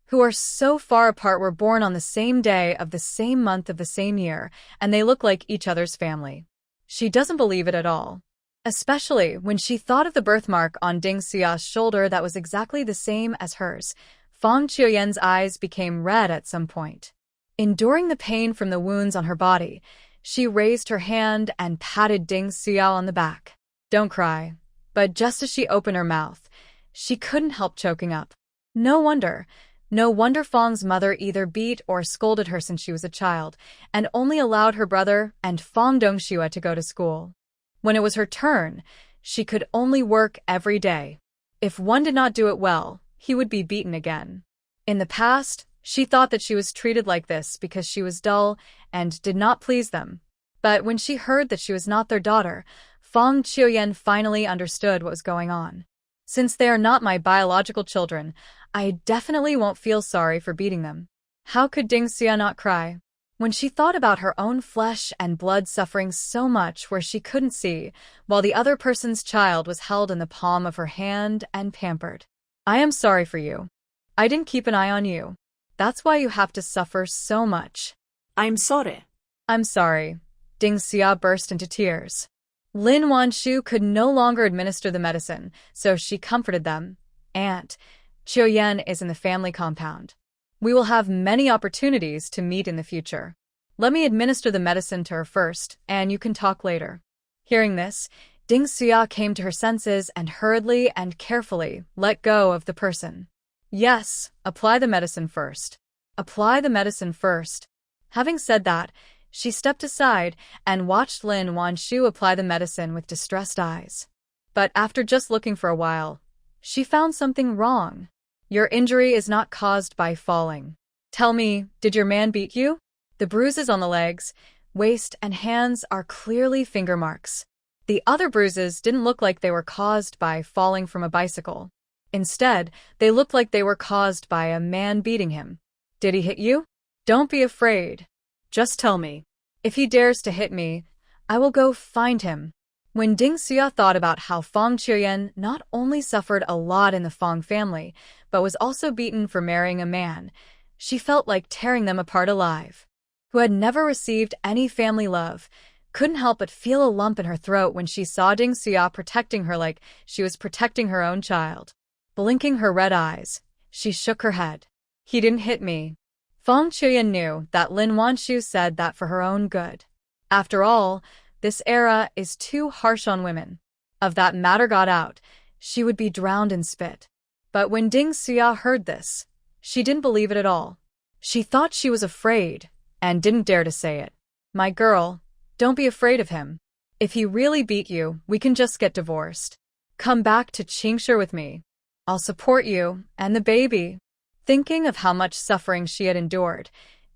who are so far apart were born on the same day of the same month of the same year, and they look like each other's family. She doesn't believe it at all. Especially when she thought of the birthmark on Ding Xia's shoulder that was exactly the same as hers. Fang Qiuyan's eyes became red at some point. Enduring the pain from the wounds on her body, she raised her hand and patted Ding Xiao on the back. "Don't cry." But just as she opened her mouth, she couldn't help choking up. No wonder Fang's mother either beat or scolded her since she was a child, and only allowed her brother and Fang Dongxue to go to school. When it was her turn, she could only work every day. If one did not do it well, he would be beaten again. In the past, she thought that she was treated like this because she was dull and did not please them. But when she heard that she was not their daughter, Fang Qiuyan finally understood what was going on. Since they are not my biological children, I definitely won't feel sorry for beating them. How could Ding Xia not cry? When she thought about her own flesh and blood suffering so much where she couldn't see, while the other person's child was held in the palm of her hand and pampered. I am sorry for you. I didn't keep an eye on you. That's why you have to suffer so much. I'm sorry. I'm sorry. Ding Xia burst into tears. Lin Wanshu could no longer administer the medicine, so she comforted them. Aunt, Qiuyan is in the family compound. We will have many opportunities to meet in the future. Let me administer the medicine to her first, and you can talk later. Hearing this, Ding Xia came to her senses and hurriedly and carefully let go of the person. Yes, apply the medicine first. Apply the medicine first. Having said that, she stepped aside and watched Lin Wanshu apply the medicine with distressed eyes. But after just looking for a while, she found something wrong. Your injury is not caused by falling. Tell me, did your man beat you? The bruises on the legs, waist, and hands are clearly finger marks. The other bruises didn't look like they were caused by falling from a bicycle. Instead, they looked like they were caused by a man beating him. Did he hit you? Don't be afraid. Just tell me. If he dares to hit me, I will go find him. When Ding Xia thought about how Fang Qiuyan not only suffered a lot in the Fang family, but was also beaten for marrying a man, she felt like tearing them apart alive. Who had never received any family love, couldn't help but feel a lump in her throat when she saw Ding Xia protecting her like she was protecting her own child. Blinking her red eyes, she shook her head. He didn't hit me. Fang Qiuyan knew that Lin Wanshu said that for her own good. After all, this era is too harsh on women. If that matter got out, she would be drowned in spit. But when Ding Xia heard this, she didn't believe it at all. She thought she was afraid, and didn't dare to say it. My girl, don't be afraid of him. If he really beat you, we can just get divorced. Come back to Qingshe with me. I'll support you, and the baby. Thinking of how much suffering she had endured,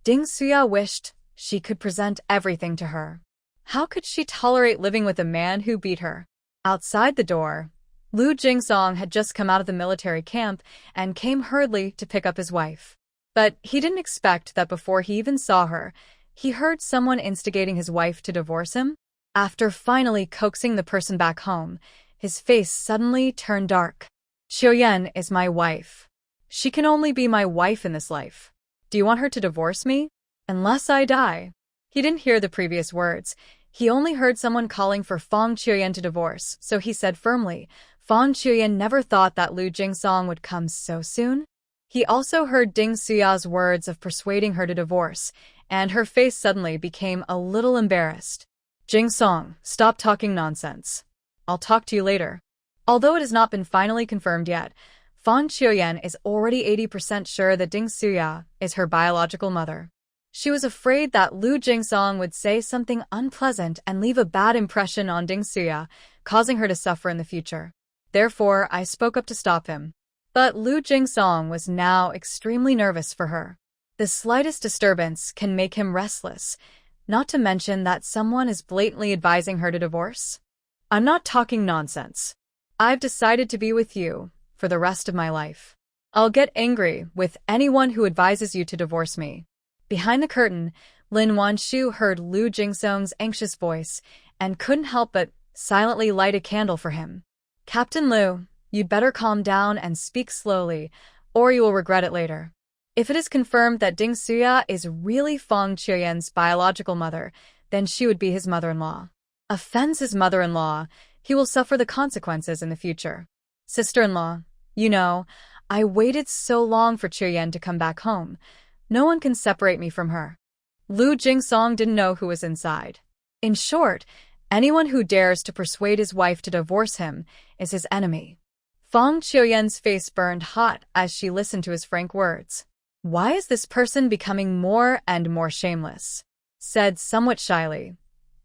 Ding Xia wished she could present everything to her. How could she tolerate living with a man who beat her? Outside the door, Lu Jingsong had just come out of the military camp and came hurriedly to pick up his wife. But he didn't expect that before he even saw her, he heard someone instigating his wife to divorce him. After finally coaxing the person back home, his face suddenly turned dark. Qiuyan is my wife. She can only be my wife in this life. Do you want her to divorce me? Unless I die. He didn't hear the previous words. He only heard someone calling for Fang Qiuyan to divorce, so he said firmly, Fang Qiuyan never thought that Lu Jingsong would come so soon. He also heard Ding Xia's words of persuading her to divorce, and her face suddenly became a little embarrassed. Jingsong, stop talking nonsense. I'll talk to you later. Although it has not been finally confirmed yet, Fang Qiuyan is already 80% sure that Ding Xia is her biological mother. She was afraid that Lu Jingsong would say something unpleasant and leave a bad impression on Ding Xia, causing her to suffer in the future. Therefore, I spoke up to stop him. But Lu Jingsong was now extremely nervous for her. The slightest disturbance can make him restless, not to mention that someone is blatantly advising her to divorce. I'm not talking nonsense. I've decided to be with you for the rest of my life. I'll get angry with anyone who advises you to divorce me. Behind the curtain, Lin Wanshu heard Lu Jingsong's anxious voice and couldn't help but silently light a candle for him. Captain Lu, you'd better calm down and speak slowly, or you will regret it later. If it is confirmed that Ding Suya is really Fang Qiuyan's biological mother, then she would be his mother-in-law. Offends his mother-in-law, he will suffer the consequences in the future. Sister-in-law, I waited so long for Qiuyan to come back home. No one can separate me from her. Lu Jingsong didn't know who was inside. In short, anyone who dares to persuade his wife to divorce him is his enemy. Fang Qiuyan's face burned hot as she listened to his frank words. Why is this person becoming more and more shameless? Said somewhat shyly.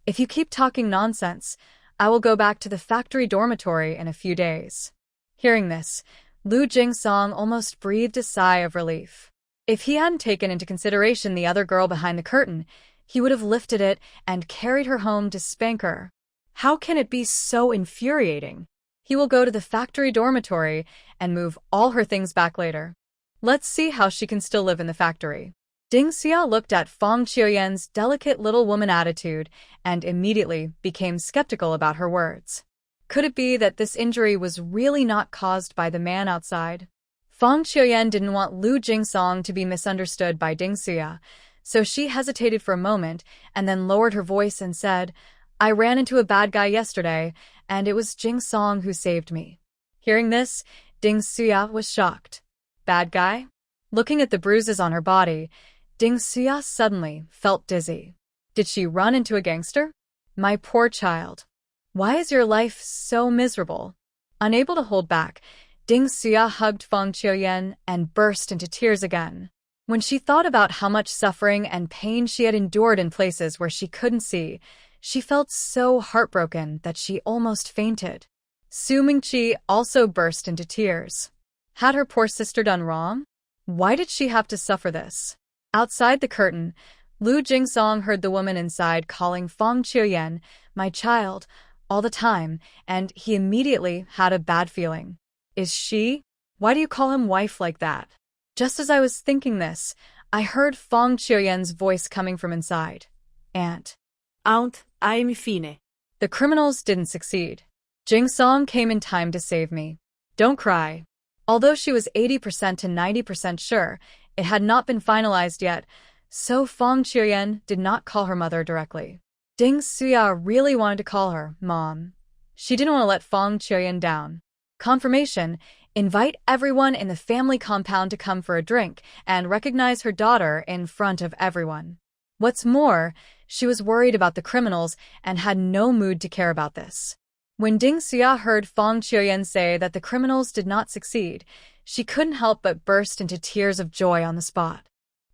If you keep talking nonsense, I will go back to the factory dormitory in a few days. Hearing this, Lu Jingsong almost breathed a sigh of relief. If he hadn't taken into consideration the other girl behind the curtain, he would have lifted it and carried her home to spank her. How can it be so infuriating? He will go to the factory dormitory and move all her things back later. Let's see how she can still live in the factory. Ding Xia looked at Fang Qiuyan's delicate little woman attitude and immediately became skeptical about her words. Could it be that this injury was really not caused by the man outside? Fang Qiuyan didn't want Lu Jingsong to be misunderstood by Ding Xia, so she hesitated for a moment and then lowered her voice and said, I ran into a bad guy yesterday, and it was Jingsong who saved me. Hearing this, Ding Xia was shocked. Bad guy? Looking at the bruises on her body, Ding Xia suddenly felt dizzy. Did she run into a gangster? My poor child. Why is your life so miserable? Unable to hold back, Ding Xia hugged Fang Qiuyan and burst into tears again. When she thought about how much suffering and pain she had endured in places where she couldn't see, she felt so heartbroken that she almost fainted. Su Mingqi also burst into tears. Had her poor sister done wrong? Why did she have to suffer this? Outside the curtain, Lu Jingsong heard the woman inside calling Fang Qiuyan, my child, all the time, and he immediately had a bad feeling. Is she? Why do you call him wife like that? Just as I was thinking this, I heard Fang Qiuyan's voice coming from inside. Aunt, I'm fine. The criminals didn't succeed. Jingsong came in time to save me. Don't cry. Although she was 80% to 90% sure, it had not been finalized yet, so Fang Qiuyan did not call her mother directly. Ding Xia really wanted to call her Mom. She didn't want to let Fang Qiuyan down. Confirmation: invite everyone in the family compound to come for a drink and recognize her daughter in front of everyone. What's more, she was worried about the criminals and had no mood to care about this. When Ding Xia heard Fang Qiuyan say that the criminals did not succeed, she couldn't help but burst into tears of joy on the spot.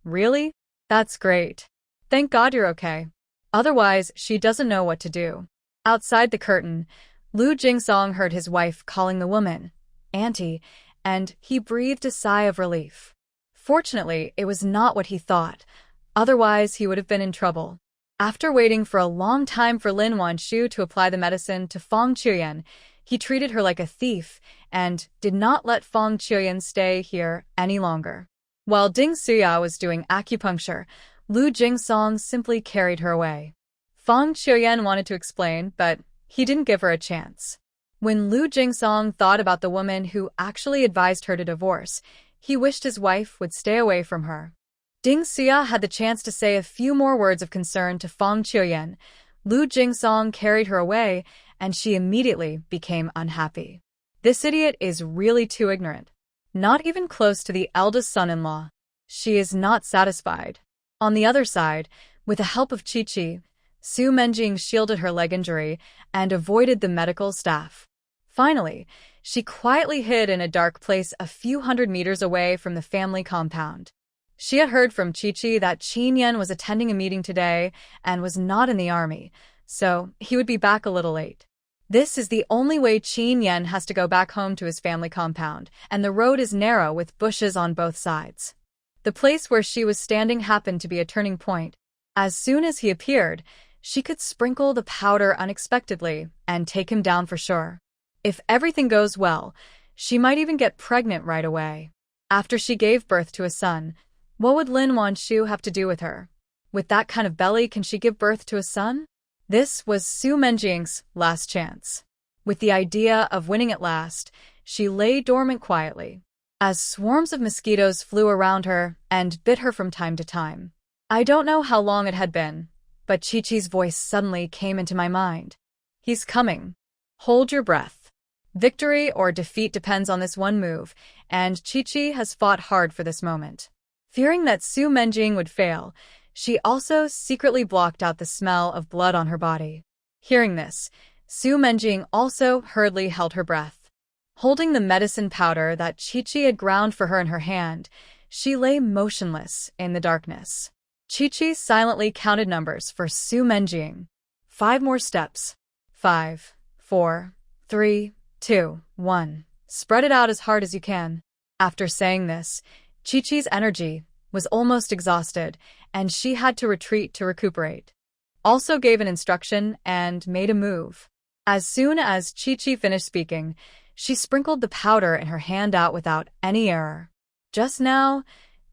Really? That's great. Thank God you're okay. Otherwise, she doesn't know what to do. Outside the curtain, Lu Jingsong heard his wife calling the woman Auntie, and he breathed a sigh of relief. Fortunately, it was not what he thought. Otherwise, he would have been in trouble. After waiting for a long time for Lin Wanshu to apply the medicine to Fang Qiuyan, he treated her like a thief and did not let Fang Qiuyan stay here any longer. While Ding Xia was doing acupuncture, Lu Jingsong simply carried her away. Fang Qiuyan wanted to explain, but he didn't give her a chance. When Lu Jingsong thought about the woman who actually advised her to divorce, he wished his wife would stay away from her. Ding Xia had the chance to say a few more words of concern to Fang Qiuyan. Lu Jingsong carried her away, and she immediately became unhappy. This idiot is really too ignorant. Not even close to the eldest son-in-law. She is not satisfied. On the other side, with the help of Chi-Chi, Su Menjing shielded her leg injury and avoided the medical staff. Finally, she quietly hid in a dark place a few hundred meters away from the family compound. She had heard from Chi-Chi that Qin Yan was attending a meeting today and was not in the army, so he would be back a little late. This is the only way Qin Yan has to go back home to his family compound, and the road is narrow with bushes on both sides. The place where she was standing happened to be a turning point. As soon as he appeared, she could sprinkle the powder unexpectedly and take him down for sure. If everything goes well, she might even get pregnant right away. After she gave birth to a son, what would Lin Wanshu have to do with her? With that kind of belly, can she give birth to a son? This was Su Menjing's last chance. With the idea of winning at last, she lay dormant quietly. as swarms of mosquitoes flew around her and bit her from time to time. I don't know how long it had been, but Chi-Chi's voice suddenly came into my mind. He's coming. Hold your breath. Victory or defeat depends on this one move, and Chi-Chi has fought hard for this moment. Fearing that Su Menjing would fail, she also secretly blocked out the smell of blood on her body. Hearing this, Su Menjing also hurriedly held her breath. Holding the medicine powder that Chi-Chi had ground for her in her hand, she lay motionless in the darkness. Chi-Chi silently counted numbers for Su Menjing. 5 more steps. 5, 4, 3, 2, 1. Spread it out as hard as you can. After saying this, Chi-Chi's energy was almost exhausted, and she had to retreat to recuperate. Also gave an instruction and made a move. As soon as Chi-Chi finished speaking, she sprinkled the powder in her hand out without any error. Just now,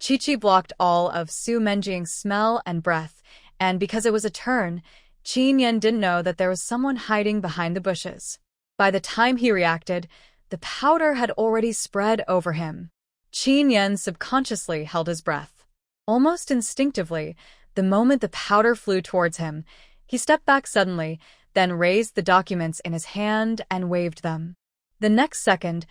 Chi-Chi blocked all of Su Menjing's smell and breath, and because it was a turn, Qin Yan didn't know that there was someone hiding behind the bushes. By the time he reacted, the powder had already spread over him. Qin Yan subconsciously held his breath. Almost instinctively, the moment the powder flew towards him, he stepped back suddenly, then raised the documents in his hand and waved them. The next second,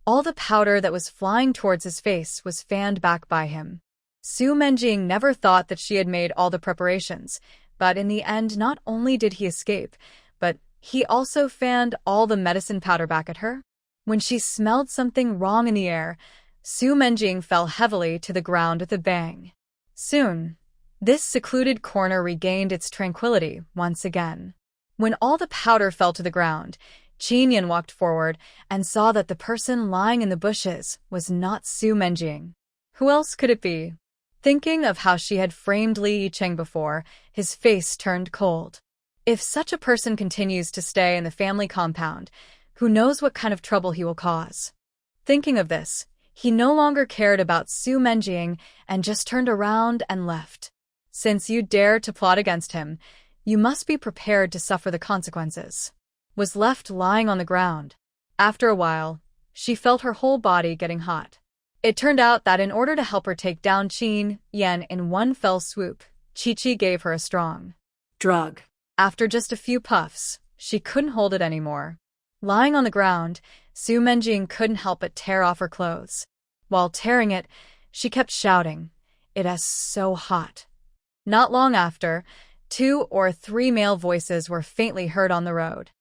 all the powder that was flying towards his face was fanned back by him. Su Menjing never thought that she had made all the preparations, but in the end not only did he escape, but he also fanned all the medicine powder back at her. When she smelled something wrong in the air, Su Menjing fell heavily to the ground with a bang. Soon, this secluded corner regained its tranquility once again. When all the powder fell to the ground, Qin Yan walked forward and saw that the person lying in the bushes was not Su Menjing. Who else could it be? Thinking of how she had framed Li Yicheng before, his face turned cold. If such a person continues to stay in the family compound, who knows what kind of trouble he will cause? Thinking of this, he no longer cared about Su Menjing and just turned around and left. Since you dare to plot against him, you must be prepared to suffer the consequences. Was left lying on the ground. After a while, she felt her whole body getting hot. It turned out that in order to help her take down Qin Yan in one fell swoop, Chi-Chi gave her a strong drug. After just a few puffs, she couldn't hold it anymore. Lying on the ground, Su Menjing couldn't help but tear off her clothes. While tearing it, she kept shouting, "It is so hot." Not long after, 2 or 3 male voices were faintly heard on the road.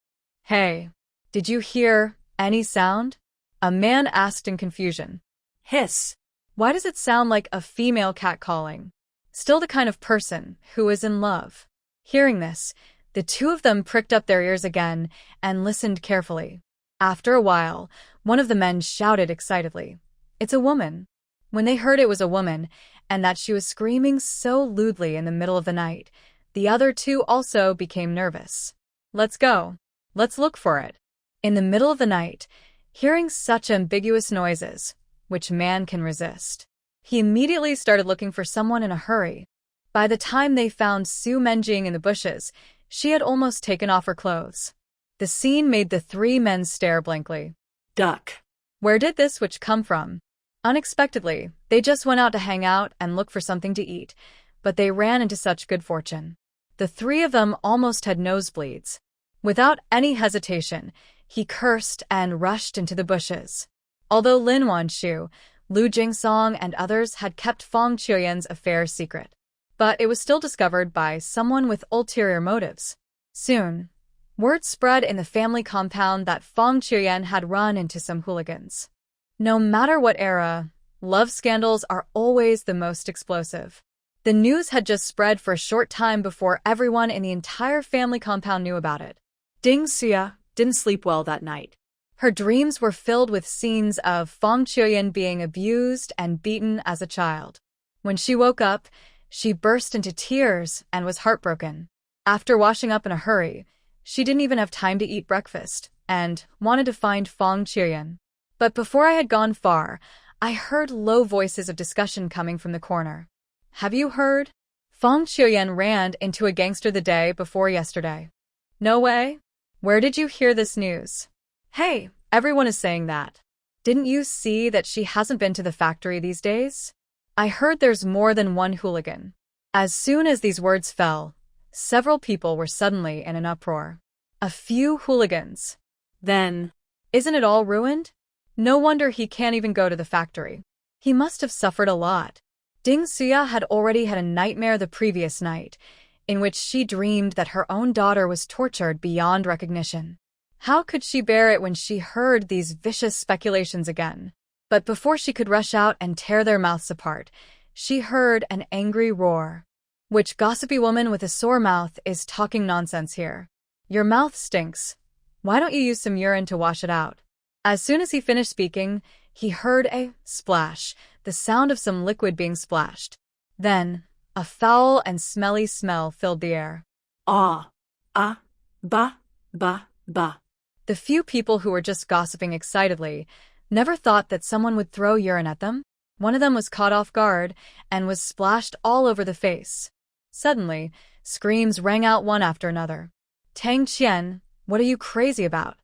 "Hey, did you hear any sound?" a man asked in confusion. "Hiss. Why does it sound like a female cat calling?" Still the kind of person who is in love. Hearing this, the 2 of them pricked up their ears again and listened carefully. After a while, one of the men shouted excitedly, "It's a woman." When they heard it was a woman, and that she was screaming so lewdly in the middle of the night, the other 2 also became nervous. "Let's go. Let's look for it." In the middle of the night, hearing such ambiguous noises, which man can resist? He immediately started looking for someone in a hurry. By the time they found Su Menjing in the bushes, she had almost taken off her clothes. The scene made the 3 men stare blankly. Duck. Where did this witch come from? Unexpectedly, they just went out to hang out and look for something to eat, but they ran into such good fortune. The 3 of them almost had nosebleeds. Without any hesitation, he cursed and rushed into the bushes. Although Lin Wanshu, Lu Jingsong, and others had kept Fang Qiuyan's affair secret, but it was still discovered by someone with ulterior motives. Soon, word spread in the family compound that Fang Qiuyan had run into some hooligans. No matter what era, love scandals are always the most explosive. The news had just spread for a short time before everyone in the entire family compound knew about it. Ding Xia didn't sleep well that night. Her dreams were filled with scenes of Fang Qiuyan being abused and beaten as a child. When she woke up, she burst into tears and was heartbroken. After washing up in a hurry, she didn't even have time to eat breakfast and wanted to find Fang Qiuyan. But before I had gone far, I heard low voices of discussion coming from the corner. "Have you heard? Fang Qiuyan ran into a gangster the day before yesterday." "No way? Where did you hear this news?" "Hey, everyone is saying that." Didn't you see that she hasn't been to the factory these days? I heard there's more than one hooligan. As soon as these words fell, several people were suddenly in an uproar. A few hooligans. Then, isn't it all ruined? No wonder he can't even go to the factory. He must have suffered a lot. Ding Xia had already had a nightmare the previous night, in which she dreamed that her own daughter was tortured beyond recognition. How could she bear it when she heard these vicious speculations again? But before she could rush out and tear their mouths apart, she heard an angry roar. Which gossipy woman with a sore mouth is talking nonsense here? Your mouth stinks. Why don't you use some urine to wash it out? As soon as he finished speaking, he heard a splash, the sound of some liquid being splashed. Then, a foul and smelly smell filled the air. Ah, ba. The few people who were just gossiping excitedly never thought that someone would throw urine at them. One of them was caught off guard and was splashed all over the face. Suddenly, screams rang out one after another. Tang Chen, what are you crazy about?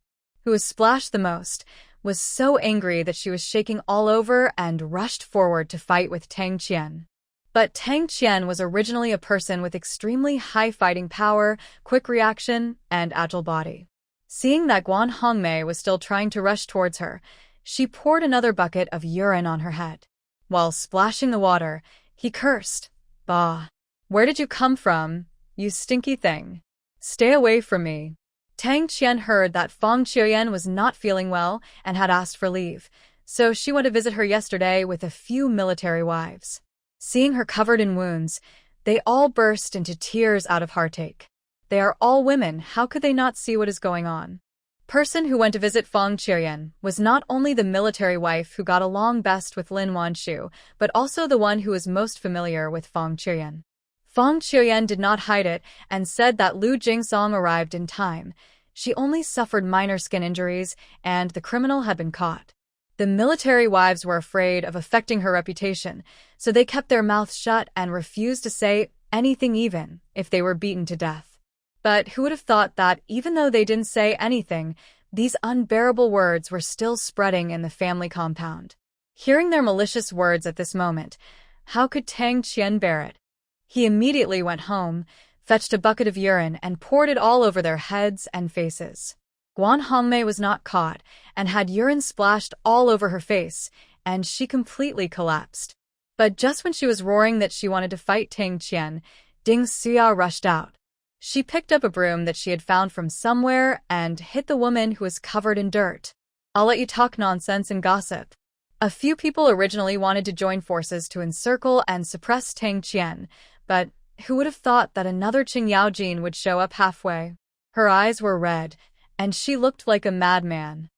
Who was splashed the most, was so angry that she was shaking all over and rushed forward to fight with Tang Chen. But Tang Chen was originally a person with extremely high fighting power, quick reaction, and agile body. Seeing that Guan Hongmei was still trying to rush towards her, she poured another bucket of urine on her head. While splashing the water, he cursed. Bah! Where did you come from, you stinky thing? Stay away from me. Tang Chen heard that Feng Qiuyan was not feeling well and had asked for leave, so she went to visit her yesterday with a few military wives. Seeing her covered in wounds, they all burst into tears out of heartache. They are all women, how could they not see what is going on? Person who went to visit Feng Qiuyan was not only the military wife who got along best with Lin Wanshu, but also the one who was most familiar with Feng Qiuyan. Feng Qiuyan did not hide it and said that Lu Jingsong arrived in time. She only suffered minor skin injuries, and the criminal had been caught. The military wives were afraid of affecting her reputation, so they kept their mouths shut and refused to say anything even if they were beaten to death. But who would have thought that even though they didn't say anything, these unbearable words were still spreading in the family compound. Hearing their malicious words at this moment, how could Tang Chen bear it? He immediately went home, fetched a bucket of urine, and poured it all over their heads and faces. Guan Hongmei was not caught and had urine splashed all over her face, and she completely collapsed. But just when she was roaring that she wanted to fight Tang Chen, Ding Xia rushed out. She picked up a broom that she had found from somewhere and hit the woman who was covered in dirt. I'll let you talk nonsense and gossip. A few people originally wanted to join forces to encircle and suppress Tang Chen, but who would have thought that another Qing Yaojin would show up halfway? Her eyes were red, and she looked like a madman.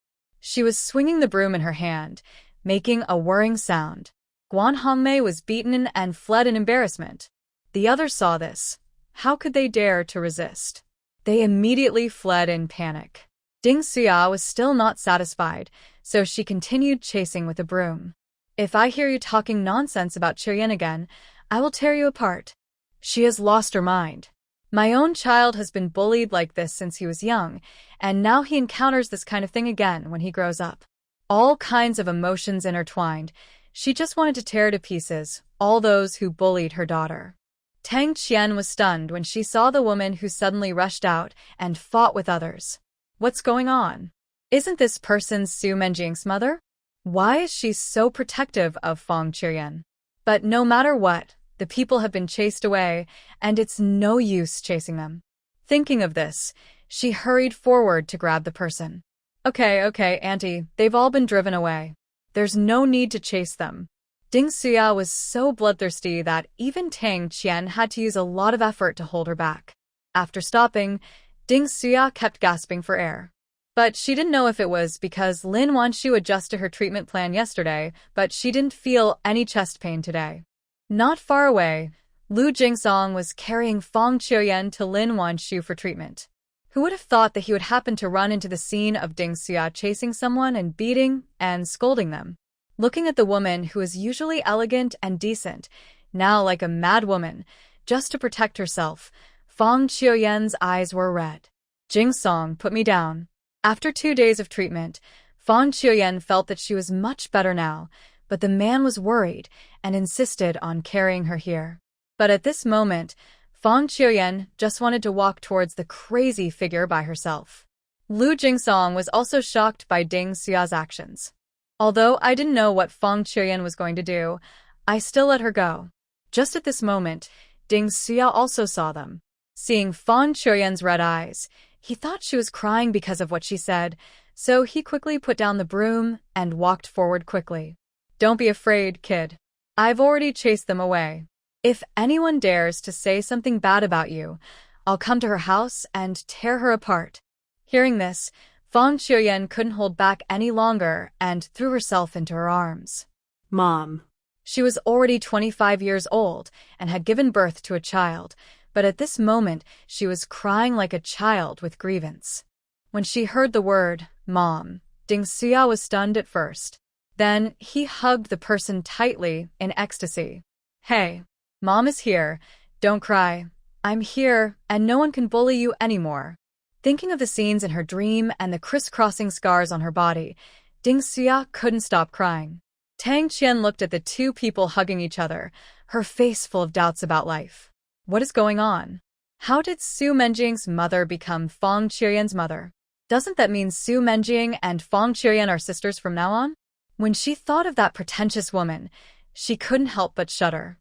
She was swinging the broom in her hand, making a whirring sound. Guan Hongmei was beaten and fled in embarrassment. The others saw this. How could they dare to resist? They immediately fled in panic. Ding Xia was still not satisfied, so she continued chasing with a broom. If I hear you talking nonsense about Qiuyan again, I will tear you apart. She has lost her mind. My own child has been bullied like this since he was young, and now he encounters this kind of thing again when he grows up. All kinds of emotions intertwined. She just wanted to tear to pieces all those who bullied her daughter. Tang Chen was stunned when she saw the woman who suddenly rushed out and fought with others. What's going on? Isn't this person Su Menjing's mother? Why is she so protective of Feng Qiuyan? But no matter what, the people have been chased away, and it's no use chasing them. Thinking of this, she hurried forward to grab the person. Okay, Auntie, they've all been driven away. There's no need to chase them. Ding Xia was so bloodthirsty that even Tang Chen had to use a lot of effort to hold her back. After stopping, Ding Xia kept gasping for air. But she didn't know if it was because Lin Wanshu adjusted her treatment plan yesterday, but she didn't feel any chest pain today. Not far away, Lu Jingsong was carrying Feng Qiuyan to Lin Wanshu for treatment. Who would have thought that he would happen to run into the scene of Ding Xia chasing someone and beating and scolding them? Looking at the woman who is usually elegant and decent, now like a mad woman, just to protect herself, Feng Qiuyan's eyes were red. Jingsong, put me down. After 2 days of treatment, Fang Qiuyan felt that she was much better now, but the man was worried and insisted on carrying her here. But at this moment, Fang Qiuyan just wanted to walk towards the crazy figure by herself. Lu Jingsong was also shocked by Ding Xia's actions. Although I didn't know what Fang Qiuyan was going to do, I still let her go. Just at this moment, Ding Xia also saw them. Seeing Fang Qiuyan's red eyes, he thought she was crying because of what she said, so he quickly put down the broom and walked forward quickly. Don't be afraid, kid. I've already chased them away. If anyone dares to say something bad about you, I'll come to her house and tear her apart. Hearing this, Fang Qiuyan couldn't hold back any longer and threw herself into her arms. Mom. She was already 25 years old and had given birth to a child, but at this moment she was crying like a child with grievance. When she heard the word, Mom, Ding Xia was stunned at first. Then he hugged the person tightly in ecstasy. Hey, Mom is here. Don't cry. I'm here, and no one can bully you anymore. Thinking of the scenes in her dream and the crisscrossing scars on her body, Ding Xia couldn't stop crying. Tang Chen looked at the two people hugging each other, her face full of doubts about life. What is going on? How did Su Menjing's mother become Fang Qiuyan's mother? Doesn't that mean Su Menjing and Fang Qiuyan are sisters from now on? When she thought of that pretentious woman, she couldn't help but shudder.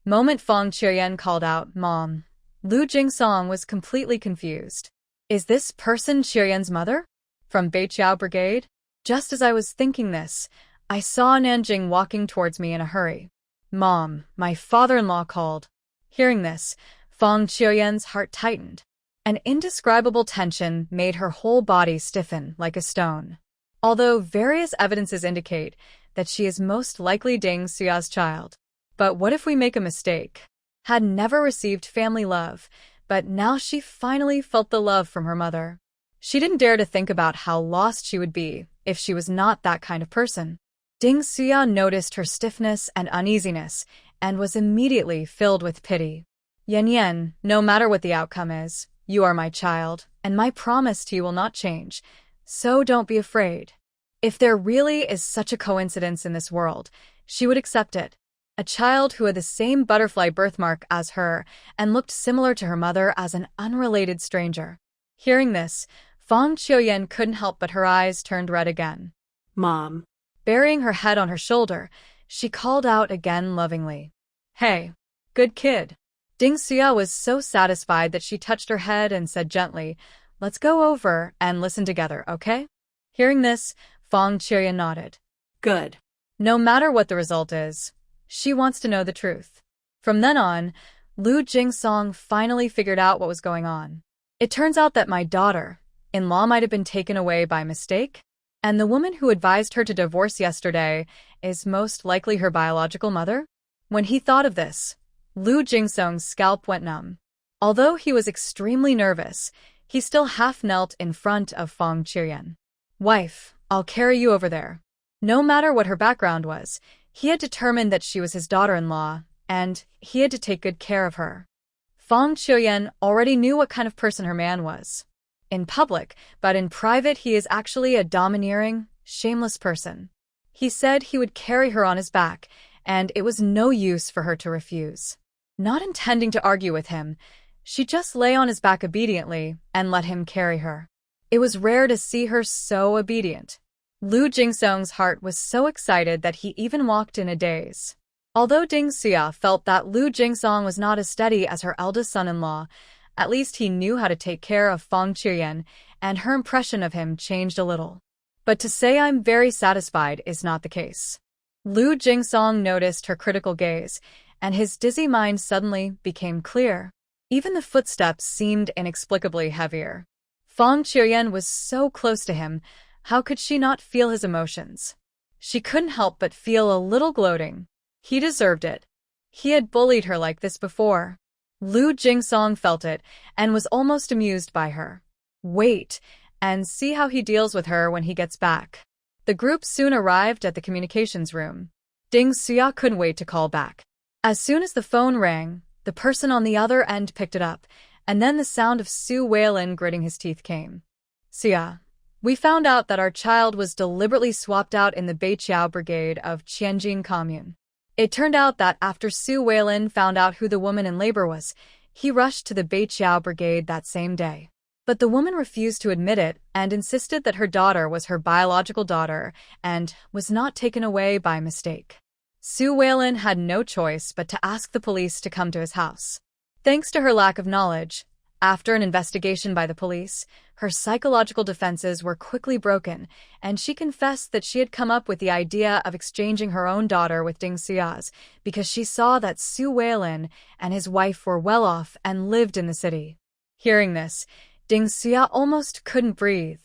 Moment Fang Qiuyan called out, Mom. Lu Jingsong was completely confused. Is this person Qiuyan's mother? From Beiqiao Brigade? Just as I was thinking this, I saw Nanjing walking towards me in a hurry. Mom, my father-in-law called. Hearing this, Fang Qiuyan's heart tightened. An indescribable tension made her whole body stiffen like a stone. Although various evidences indicate that she is most likely Ding Xia's child. But what if we make a mistake? Had never received family love, but now she finally felt the love from her mother. She didn't dare to think about how lost she would be if she was not that kind of person. Ding Xia noticed her stiffness and uneasiness and was immediately filled with pity. Yan, no matter what the outcome is, you are my child, and my promise to you will not change, so don't be afraid. If there really is such a coincidence in this world, she would accept it. A child who had the same butterfly birthmark as her and looked similar to her mother as an unrelated stranger. Hearing this, Fang Qiuyan couldn't help but her eyes turned red again. Mom. Burying her head on her shoulder, she called out again lovingly. Hey, good kid. Ding Xia was so satisfied that she touched her head and said gently, Let's go over and listen together, okay? Hearing this, Fang Qiuyan nodded. Good. No matter what the result is, she wants to know the truth. From then on, Lu Jingsong finally figured out what was going on. It turns out that my daughter-in-law might have been taken away by mistake, and the woman who advised her to divorce yesterday is most likely her biological mother? When he thought of this, Lu Jingsong's scalp went numb. Although he was extremely nervous, he still half knelt in front of Fang Qiuyan. Wife, I'll carry you over there. No matter what her background was, he had determined that she was his daughter-in-law, and he had to take good care of her. Fang Qiuyan already knew what kind of person her man was. In public, but in private he is actually a domineering, shameless person. He said he would carry her on his back, and it was no use for her to refuse. Not intending to argue with him, she just lay on his back obediently and let him carry her. It was rare to see her so obedient. Lu Jingsong's heart was so excited that he even walked in a daze. Although Ding Xia felt that Lu Jingsong was not as steady as her eldest son-in-law, at least he knew how to take care of Fang Qiuyan, and her impression of him changed a little. But to say I'm very satisfied is not the case. Lu Jingsong noticed her critical gaze, and his dizzy mind suddenly became clear. Even the footsteps seemed inexplicably heavier. Fang Qiuyan was so close to him, how could she not feel his emotions? She couldn't help but feel a little gloating. He deserved it. He had bullied her like this before. Lu Jingsong felt it and was almost amused by her. Wait and see how he deals with her when he gets back. The group soon arrived at the communications room. Ding Xia couldn't wait to call back. As soon as the phone rang, the person on the other end picked it up, and then the sound of Su Weilin gritting his teeth came. Xia, We found out that our child was deliberately swapped out in the Beiqiao Brigade of Tianjin Commune. It turned out that after Su Weilin found out who the woman in labor was, he rushed to the Beiqiao Brigade that same day. But the woman refused to admit it and insisted that her daughter was her biological daughter and was not taken away by mistake. Su Weilin had no choice but to ask the police to come to his house. Thanks to her lack of knowledge, after an investigation by the police, her psychological defenses were quickly broken, and she confessed that she had come up with the idea of exchanging her own daughter with Ding Xia's because she saw that Su Weilin and his wife were well off and lived in the city. Hearing this, Ding Xia almost couldn't breathe.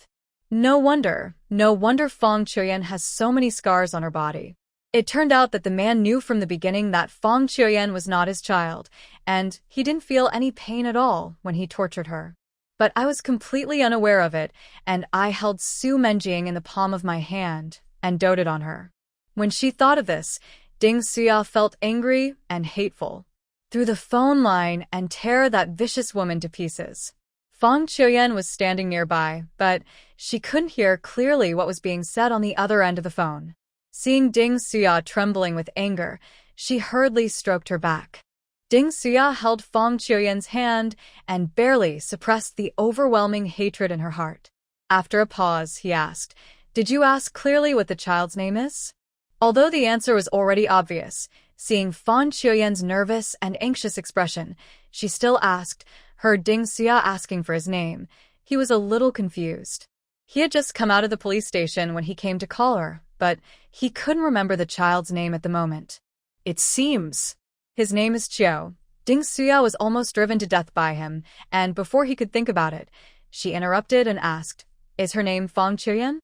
No wonder Fang Qiuyan has so many scars on her body. It turned out that the man knew from the beginning that Fang Qiuyan was not his child, and he didn't feel any pain at all when he tortured her. But I was completely unaware of it, and I held Su Menjing in the palm of my hand and doted on her. When she thought of this, Ding Xia felt angry and hateful. Through the phone line and tear that vicious woman to pieces. Fang Qiuyan was standing nearby, but she couldn't hear clearly what was being said on the other end of the phone. Seeing Ding Xia trembling with anger, she hurriedly stroked her back. Ding Xia held Fang Qiuyan's hand and barely suppressed the overwhelming hatred in her heart. After a pause, he asked, "Did you ask clearly what the child's name is?" Although the answer was already obvious, seeing Fang Qiuyan's nervous and anxious expression, she still asked, heard Ding Xia asking for his name. He was a little confused. He had just come out of the police station when he came to call her, but he couldn't remember the child's name at the moment. It seems his name is Qiu. Ding Xia was almost driven to death by him, and before he could think about it, she interrupted and asked, "Is her name Fang Qiuyan?"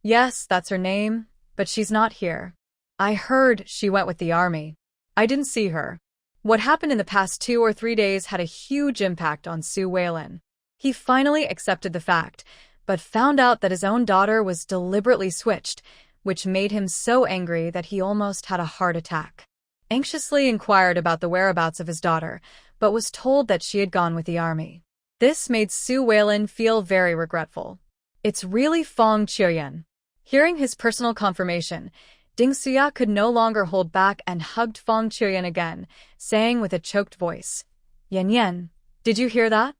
"Yes, that's her name, but she's not here. I heard she went with the army. I didn't see her." What happened in the past 2 or 3 days had a huge impact on Su Weilin. He finally accepted the fact, but found out that his own daughter was deliberately switched, which made him so angry that he almost had a heart attack. Anxiously inquired about the whereabouts of his daughter, but was told that she had gone with the army. This made Su Weilin feel very regretful. It's really Fang Qiuyan. Hearing his personal confirmation, Ding Xia could no longer hold back and hugged Fang Qiuyan again, saying with a choked voice, "Yan Yan, did you hear that?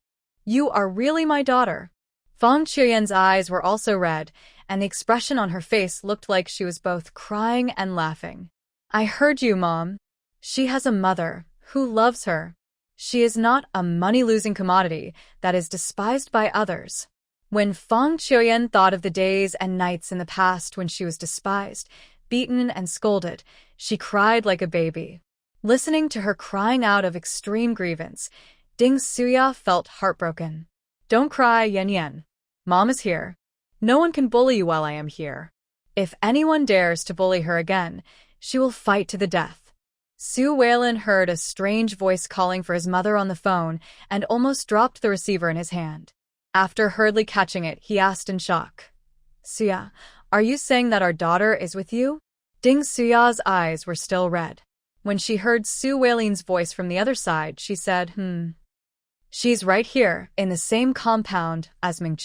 You are really my daughter." Fang Qiuyan's eyes were also red, and the expression on her face looked like she was both crying and laughing. "I heard you, Mom. She has a mother who loves her. She is not a money-losing commodity that is despised by others." When Fang Qiuyan thought of the days and nights in the past when she was despised, beaten and scolded, she cried like a baby. Listening to her crying out of extreme grievance, Ding Xia felt heartbroken. "Don't cry, Yan Yan. Mom is here. No one can bully you while I am here. If anyone dares to bully her again, she will fight to the death." Su Weilin heard a strange voice calling for his mother on the phone and almost dropped the receiver in his hand. After hurriedly catching it, he asked in shock, "Xia, are you saying that our daughter is with you?" Ding Xia's eyes were still red. When she heard Su Weilin's voice from the other side, she said, "She's right here, in the same compound as Ming.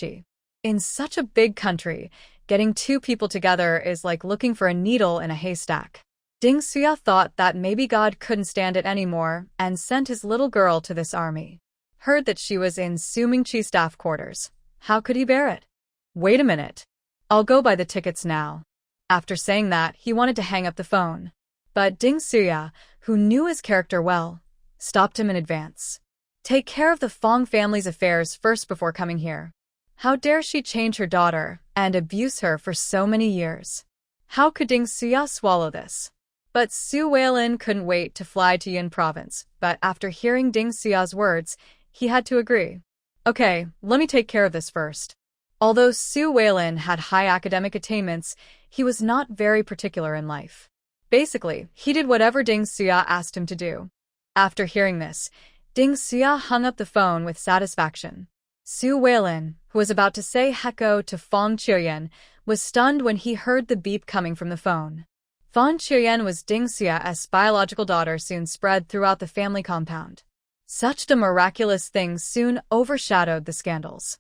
In such a big country, getting 2 people together is like looking for a needle in a haystack." Ding Xia thought that maybe God couldn't stand it anymore and sent his little girl to this army. Heard that she was in Su Mingqi's staff quarters. How could he bear it? "Wait a minute. I'll go buy the tickets now." After saying that, he wanted to hang up the phone. But Ding Xia, who knew his character well, stopped him in advance. "Take care of the Fang family's affairs first before coming here. How dare she change her daughter and abuse her for so many years?" How could Ding Xia swallow this? But Su Weilin couldn't wait to fly to Yin province, but after hearing Ding Xia's words, he had to agree. "Okay, let me take care of this first." Although Su Weilin had high academic attainments, he was not very particular in life. Basically, he did whatever Ding Xia asked him to do. After hearing this, Ding Xia hung up the phone with satisfaction. Su Weilin, who was about to say hecko to Fang Qiuyan, was stunned when he heard the beep coming from the phone. Fang Qiuyan was Ding Xia's biological daughter soon spread throughout the family compound. Such a miraculous thing soon overshadowed the scandals.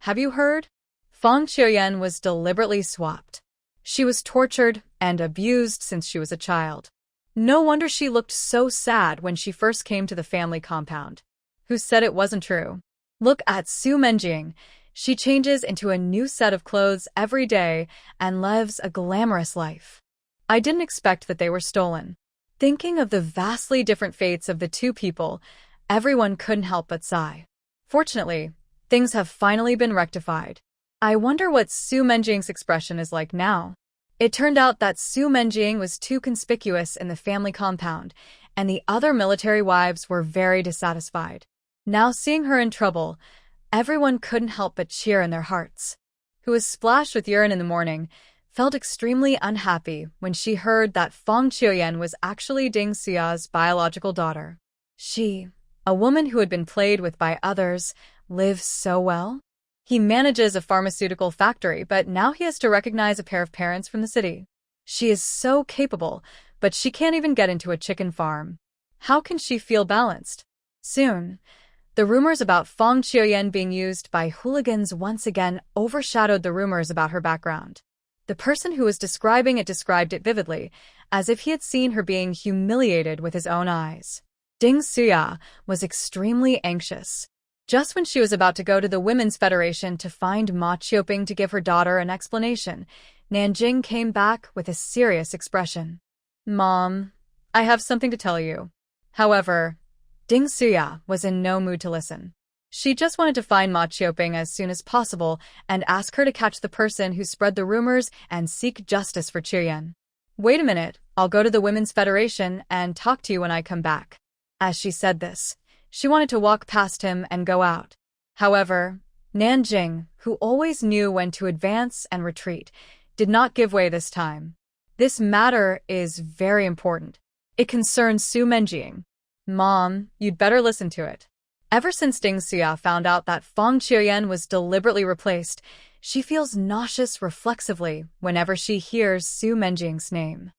"Have you heard? Fang Qiuyan was deliberately swapped. She was tortured and abused since she was a child. No wonder she looked so sad when she first came to the family compound. Who said it wasn't true? Look at Su Menjing. She changes into a new set of clothes every day and lives a glamorous life. I didn't expect that they were stolen. Thinking of the vastly different fates of the two people, everyone couldn't help but sigh. Fortunately, things have finally been rectified. I wonder what Su Menjing's expression is like now. It turned out that Su Menjing was too conspicuous in the family compound, and the other military wives were very dissatisfied. Now seeing her in trouble, everyone couldn't help but cheer in their hearts. Who was splashed with urine in the morning, felt extremely unhappy when she heard that Fang Qiuyan was actually Ding Xia's biological daughter. She, a woman who had been played with by others, lives so well? He manages a pharmaceutical factory, but now he has to recognize a pair of parents from the city. She is so capable, but she can't even get into a chicken farm. How can she feel balanced? Soon, the rumors about Fang Qiuyan being used by hooligans once again overshadowed the rumors about her background. The person who was describing it described it vividly, as if he had seen her being humiliated with his own eyes. Ding Xia was extremely anxious. Just when she was about to go to the Women's Federation to find Ma Qiuping to give her daughter an explanation, Nanjing came back with a serious expression. "Mom, I have something to tell you." However, Ding Xia was in no mood to listen. She just wanted to find Ma Qiuping as soon as possible and ask her to catch the person who spread the rumors and seek justice for Qiuyan. "Wait a minute, I'll go to the Women's Federation and talk to you when I come back." As she said this, she wanted to walk past him and go out. However, Nanjing, who always knew when to advance and retreat, did not give way this time. "This matter is very important. It concerns Su Menjing. Mom, you'd better listen to it." Ever since Ding Xia found out that Fang Qiuyan was deliberately replaced, she feels nauseous reflexively whenever she hears Su Menjing's name.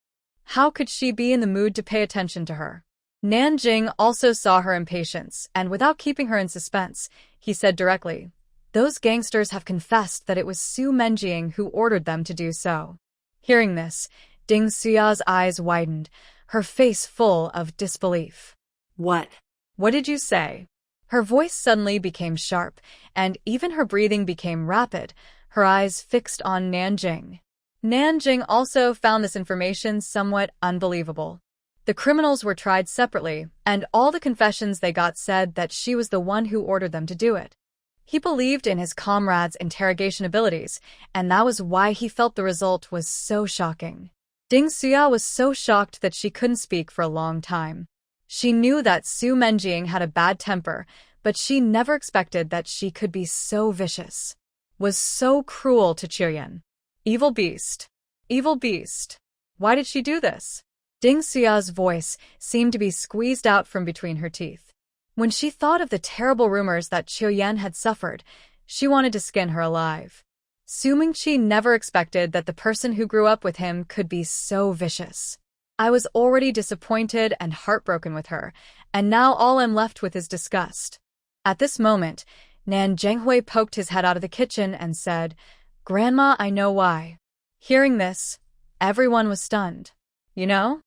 How could she be in the mood to pay attention to her? Nanjing also saw her impatience, and without keeping her in suspense, he said directly, "Those gangsters have confessed that it was Su Menjing who ordered them to do so." Hearing this, Ding Xia's eyes widened, her face full of disbelief. What? "What did you say?" Her voice suddenly became sharp, and even her breathing became rapid, her eyes fixed on Nanjing. Nanjing also found this information somewhat unbelievable. The criminals were tried separately, and all the confessions they got said that she was the one who ordered them to do it. He believed in his comrades' interrogation abilities, and that was why he felt the result was so shocking. Ding Xia was so shocked that she couldn't speak for a long time. She knew that Su Menjing had a bad temper, but she never expected that she could be so vicious. Was so cruel to Qiuyan. Evil beast. Evil beast. Why did she do this? Ding Xia's voice seemed to be squeezed out from between her teeth. When she thought of the terrible rumors that Qiuyan had suffered, she wanted to skin her alive. Su Mingqi never expected that the person who grew up with him could be so vicious. I was already disappointed and heartbroken with her, and now all I'm left with is disgust. At this moment, Nan Zhenghui poked his head out of the kitchen and said, "Grandma, I know why." Hearing this, everyone was stunned. "You know?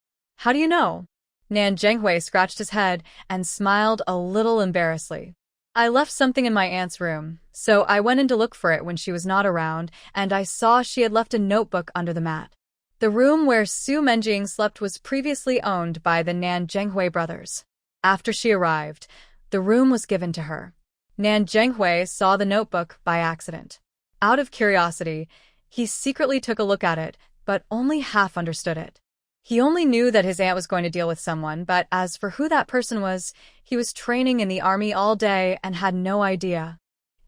How do you know?" Nan Zhenghui scratched his head and smiled a little embarrassedly. "I left something in my aunt's room, so I went in to look for it when she was not around, and I saw she had left a notebook under the mat." The room where Su Menjing slept was previously owned by the Nan Zhenghui brothers. After she arrived, the room was given to her. Nan Zhenghui saw the notebook by accident. Out of curiosity, he secretly took a look at it, but only half understood it. He only knew that his aunt was going to deal with someone, but as for who that person was, he was training in the army all day and had no idea.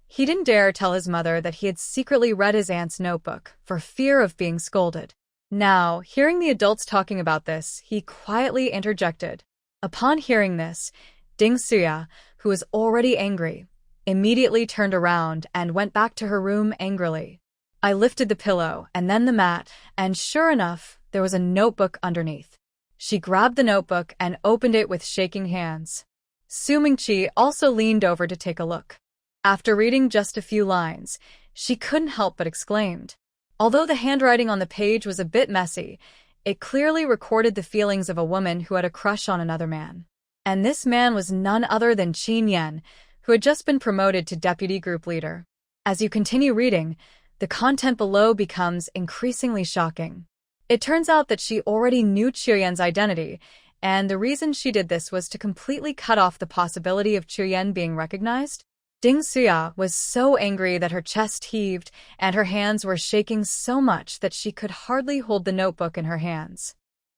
He didn't dare tell his mother that he had secretly read his aunt's notebook for fear of being scolded. Now, hearing the adults talking about this, he quietly interjected. Upon hearing this, Ding Xia, who was already angry, immediately turned around and went back to her room angrily. I lifted the pillow and then the mat, and sure enough, there was a notebook underneath. She grabbed the notebook and opened it with shaking hands. Su Mingqi also leaned over to take a look. After reading just a few lines, she couldn't help but exclaimed. Although the handwriting on the page was a bit messy, it clearly recorded the feelings of a woman who had a crush on another man. And this man was none other than Qin Yan, who had just been promoted to deputy group leader. As you continue reading, the content below becomes increasingly shocking. It turns out that she already knew Qiuyan's identity, and the reason she did this was to completely cut off the possibility of Qiuyan being recognized. Ding Xia was so angry that her chest heaved and her hands were shaking so much that she could hardly hold the notebook in her hands.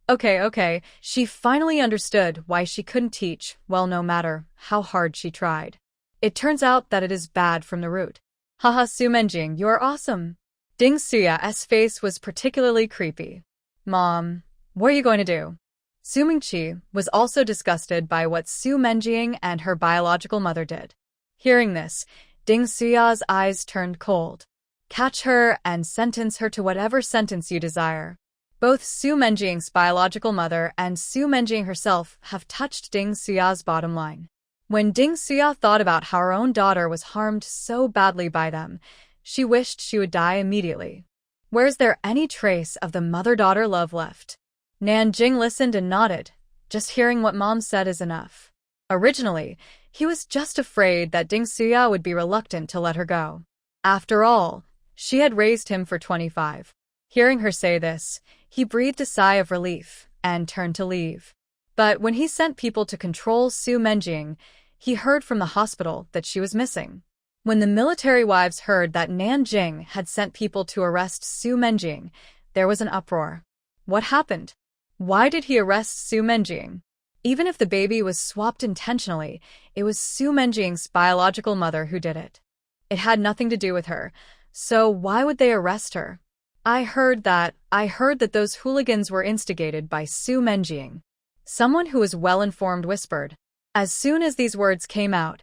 Okay, she finally understood why she couldn't teach, well, no matter how hard she tried. It turns out that it is bad from the root. Haha, Su Menjing, you're awesome. Ding Xia's face was particularly creepy. Mom, what are you going to do? Su Mingqi was also disgusted by what Su Menjing and her biological mother did. Hearing this, Ding Xia's eyes turned cold. Catch her and sentence her to whatever sentence you desire. Both Su Menjing's biological mother and Su Menjing herself have touched Ding Xia's bottom line. When Ding Xia thought about how her own daughter was harmed so badly by them, she wished she would die immediately. Where's there any trace of the mother-daughter love left? Nanjing listened and nodded. Just hearing what Mom said is enough. Originally, he was just afraid that Ding Xia would be reluctant to let her go. After all, she had raised him for 25. Hearing her say this, he breathed a sigh of relief and turned to leave. But when he sent people to control Su Menjing, he heard from the hospital that she was missing. When the military wives heard that Nanjing had sent people to arrest Su Menjing, there was an uproar. What happened? Why did he arrest Su Menjing? Even if the baby was swapped intentionally, it was Su Menjing's biological mother who did it. It had nothing to do with her, so why would they arrest her? I heard that those hooligans were instigated by Su Menjing. Someone who was well-informed whispered. As soon as these words came out,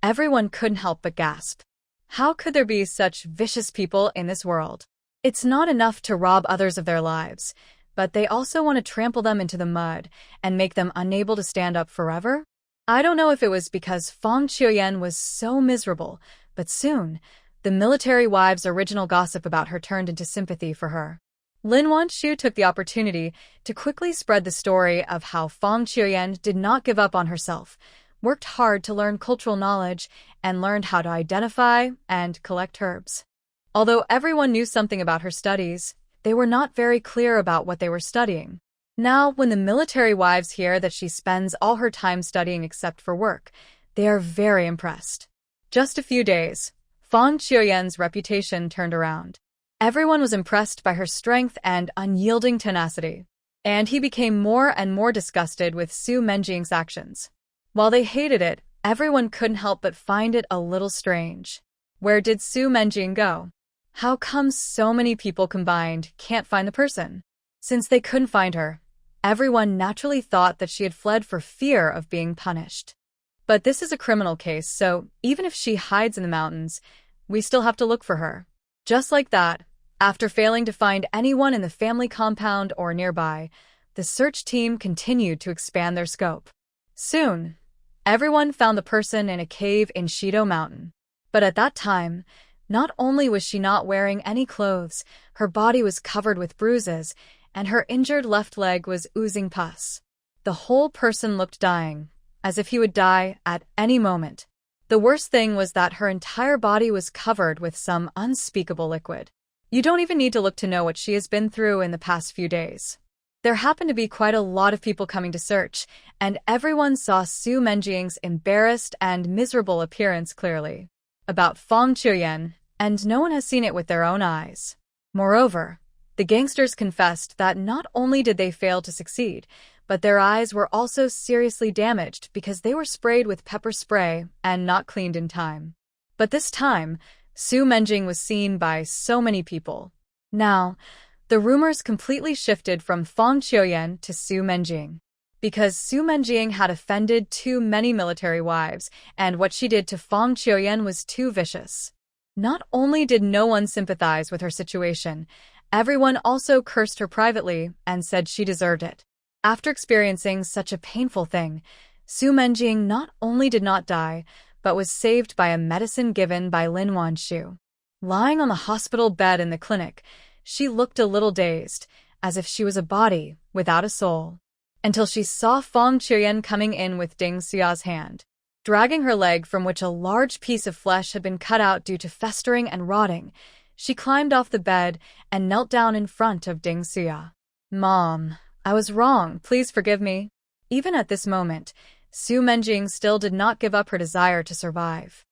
everyone couldn't help but gasp. How could there be such vicious people in this world? It's not enough to rob others of their lives, but they also want to trample them into the mud and make them unable to stand up forever? I don't know if it was because Fang Qiuyan was so miserable, but soon, the military wives' original gossip about her turned into sympathy for her. Lin Wanshu took the opportunity to quickly spread the story of how Fang Qiuyan did not give up on herself, worked hard to learn cultural knowledge, and learned how to identify and collect herbs. Although everyone knew something about her studies, they were not very clear about what they were studying. Now, when the military wives hear that she spends all her time studying except for work, they are very impressed. Just a few days, Fang Qiuyan's reputation turned around. Everyone was impressed by her strength and unyielding tenacity, and he became more and more disgusted with Su Menjing's actions. While they hated it, everyone couldn't help but find it a little strange. Where did Su Menjing go? How come so many people combined can't find the person? Since they couldn't find her, everyone naturally thought that she had fled for fear of being punished. But this is a criminal case, so even if she hides in the mountains, we still have to look for her. Just like that, after failing to find anyone in the family compound or nearby, the search team continued to expand their scope. Soon, everyone found the person in a cave in Shido Mountain. But at that time, not only was she not wearing any clothes, her body was covered with bruises, and her injured left leg was oozing pus. The whole person looked dying, as if he would die at any moment. The worst thing was that her entire body was covered with some unspeakable liquid. You don't even need to look to know what she has been through in the past few days. There happened to be quite a lot of people coming to search, and everyone saw Su Menjing's embarrassed and miserable appearance clearly. About Fang Qiuyan, and no one has seen it with their own eyes. Moreover, the gangsters confessed that not only did they fail to succeed, but their eyes were also seriously damaged because they were sprayed with pepper spray and not cleaned in time. But this time, Su Menjing was seen by so many people. Now, the rumors completely shifted from Fang Qiuyan to Su Menjing. Because Su Menjing had offended too many military wives, and what she did to Fang Qiuyan was too vicious. Not only did no one sympathize with her situation, everyone also cursed her privately and said she deserved it. After experiencing such a painful thing, Su Menjing not only did not die, but was saved by a medicine given by Lin Wanshu. Lying on the hospital bed in the clinic, she looked a little dazed, as if she was a body without a soul. Until she saw Fong Qiuyan coming in with Ding Xia's hand, dragging her leg from which a large piece of flesh had been cut out due to festering and rotting. She climbed off the bed and knelt down in front of Ding Xia. "Mom, I was wrong. Please forgive me." Even at this moment, Su Menjing still did not give up her desire to survive.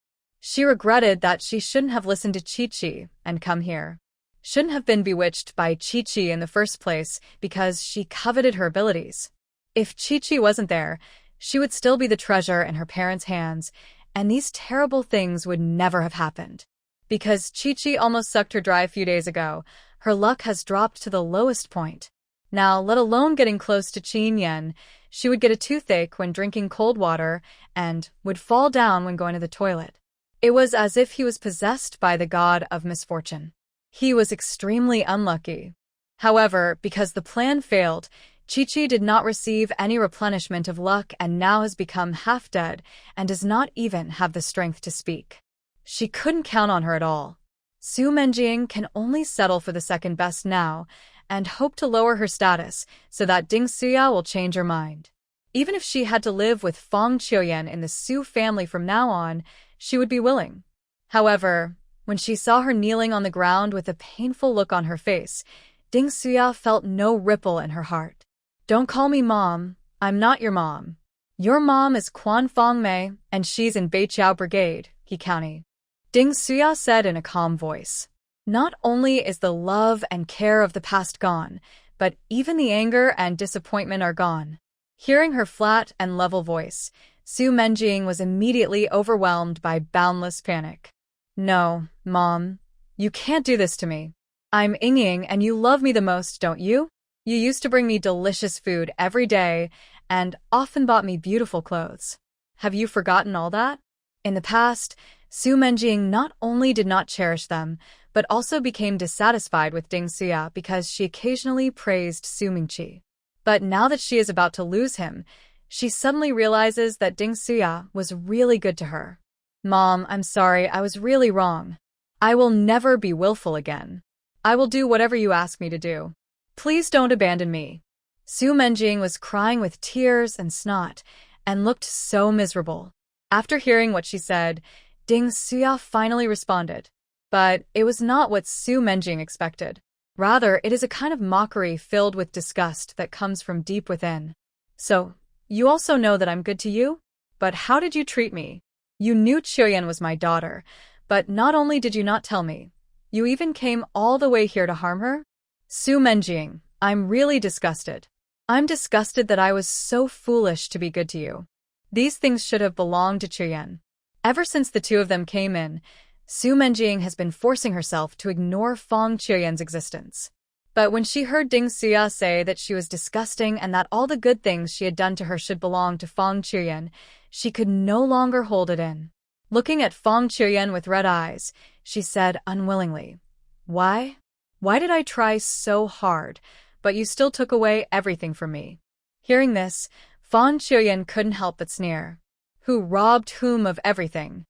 She regretted that she shouldn't have listened to Chi-Chi and come here. Shouldn't have been bewitched by Chi-Chi in the first place because she coveted her abilities. If Chi-Chi wasn't there, she would still be the treasure in her parents' hands, and these terrible things would never have happened. Because Chi-Chi almost sucked her dry a few days ago, her luck has dropped to the lowest point. Now, let alone getting close to Qin Yan, she would get a toothache when drinking cold water and would fall down when going to the toilet. It was as if he was possessed by the god of misfortune. He was extremely unlucky. However, because the plan failed, Chi-Chi did not receive any replenishment of luck and now has become half dead and does not even have the strength to speak. She couldn't count on her at all. Su Menjing can only settle for the second best now and hope to lower her status so that Ding Xia will change her mind. Even if she had to live with Fong Qiuyan in the Su family from now on, she would be willing. However, when she saw her kneeling on the ground with a painful look on her face, Ding Xia felt no ripple in her heart. "Don't call me mom. I'm not your mom. Your mom is Quan Fong Mei, and she's in Beiqiao Brigade," he counted. Ding Xia said in a calm voice. Not only is the love and care of the past gone, but even the anger and disappointment are gone. Hearing her flat and level voice, Su Menjing was immediately overwhelmed by boundless panic. "No, Mom. You can't do this to me. I'm Ying and you love me the most, don't you? You used to bring me delicious food every day and often bought me beautiful clothes. Have you forgotten all that?" In the past, Su Menjing not only did not cherish them, but also became dissatisfied with Ding Xia because she occasionally praised Su Mingqi. But now that she is about to lose him, she suddenly realizes that Ding Xia was really good to her. "Mom, I'm sorry, I was really wrong. I will never be willful again. I will do whatever you ask me to do. Please don't abandon me." Su Menjing was crying with tears and snot and looked so miserable. After hearing what she said, Ding Xia finally responded. But it was not what Su Menjing expected. Rather, it is a kind of mockery filled with disgust that comes from deep within. "So, you also know that I'm good to you? But how did you treat me? You knew Qiuyan was my daughter, but not only did you not tell me, you even came all the way here to harm her?" "Su Menjing, I'm really disgusted. I'm disgusted that I was so foolish to be good to you. These things should have belonged to Qiuyan." Ever since the two of them came in, Su Menjing has been forcing herself to ignore Fong Qiuyan's existence. But when she heard Ding Xia say that she was disgusting and that all the good things she had done to her should belong to Fong Qiuyan, she could no longer hold it in. Looking at Fong Qiuyan with red eyes, she said unwillingly, "Why? Why did I try so hard, but you still took away everything from me?" Hearing this, Fong Qiuyan couldn't help but sneer. "Who robbed whom of everything?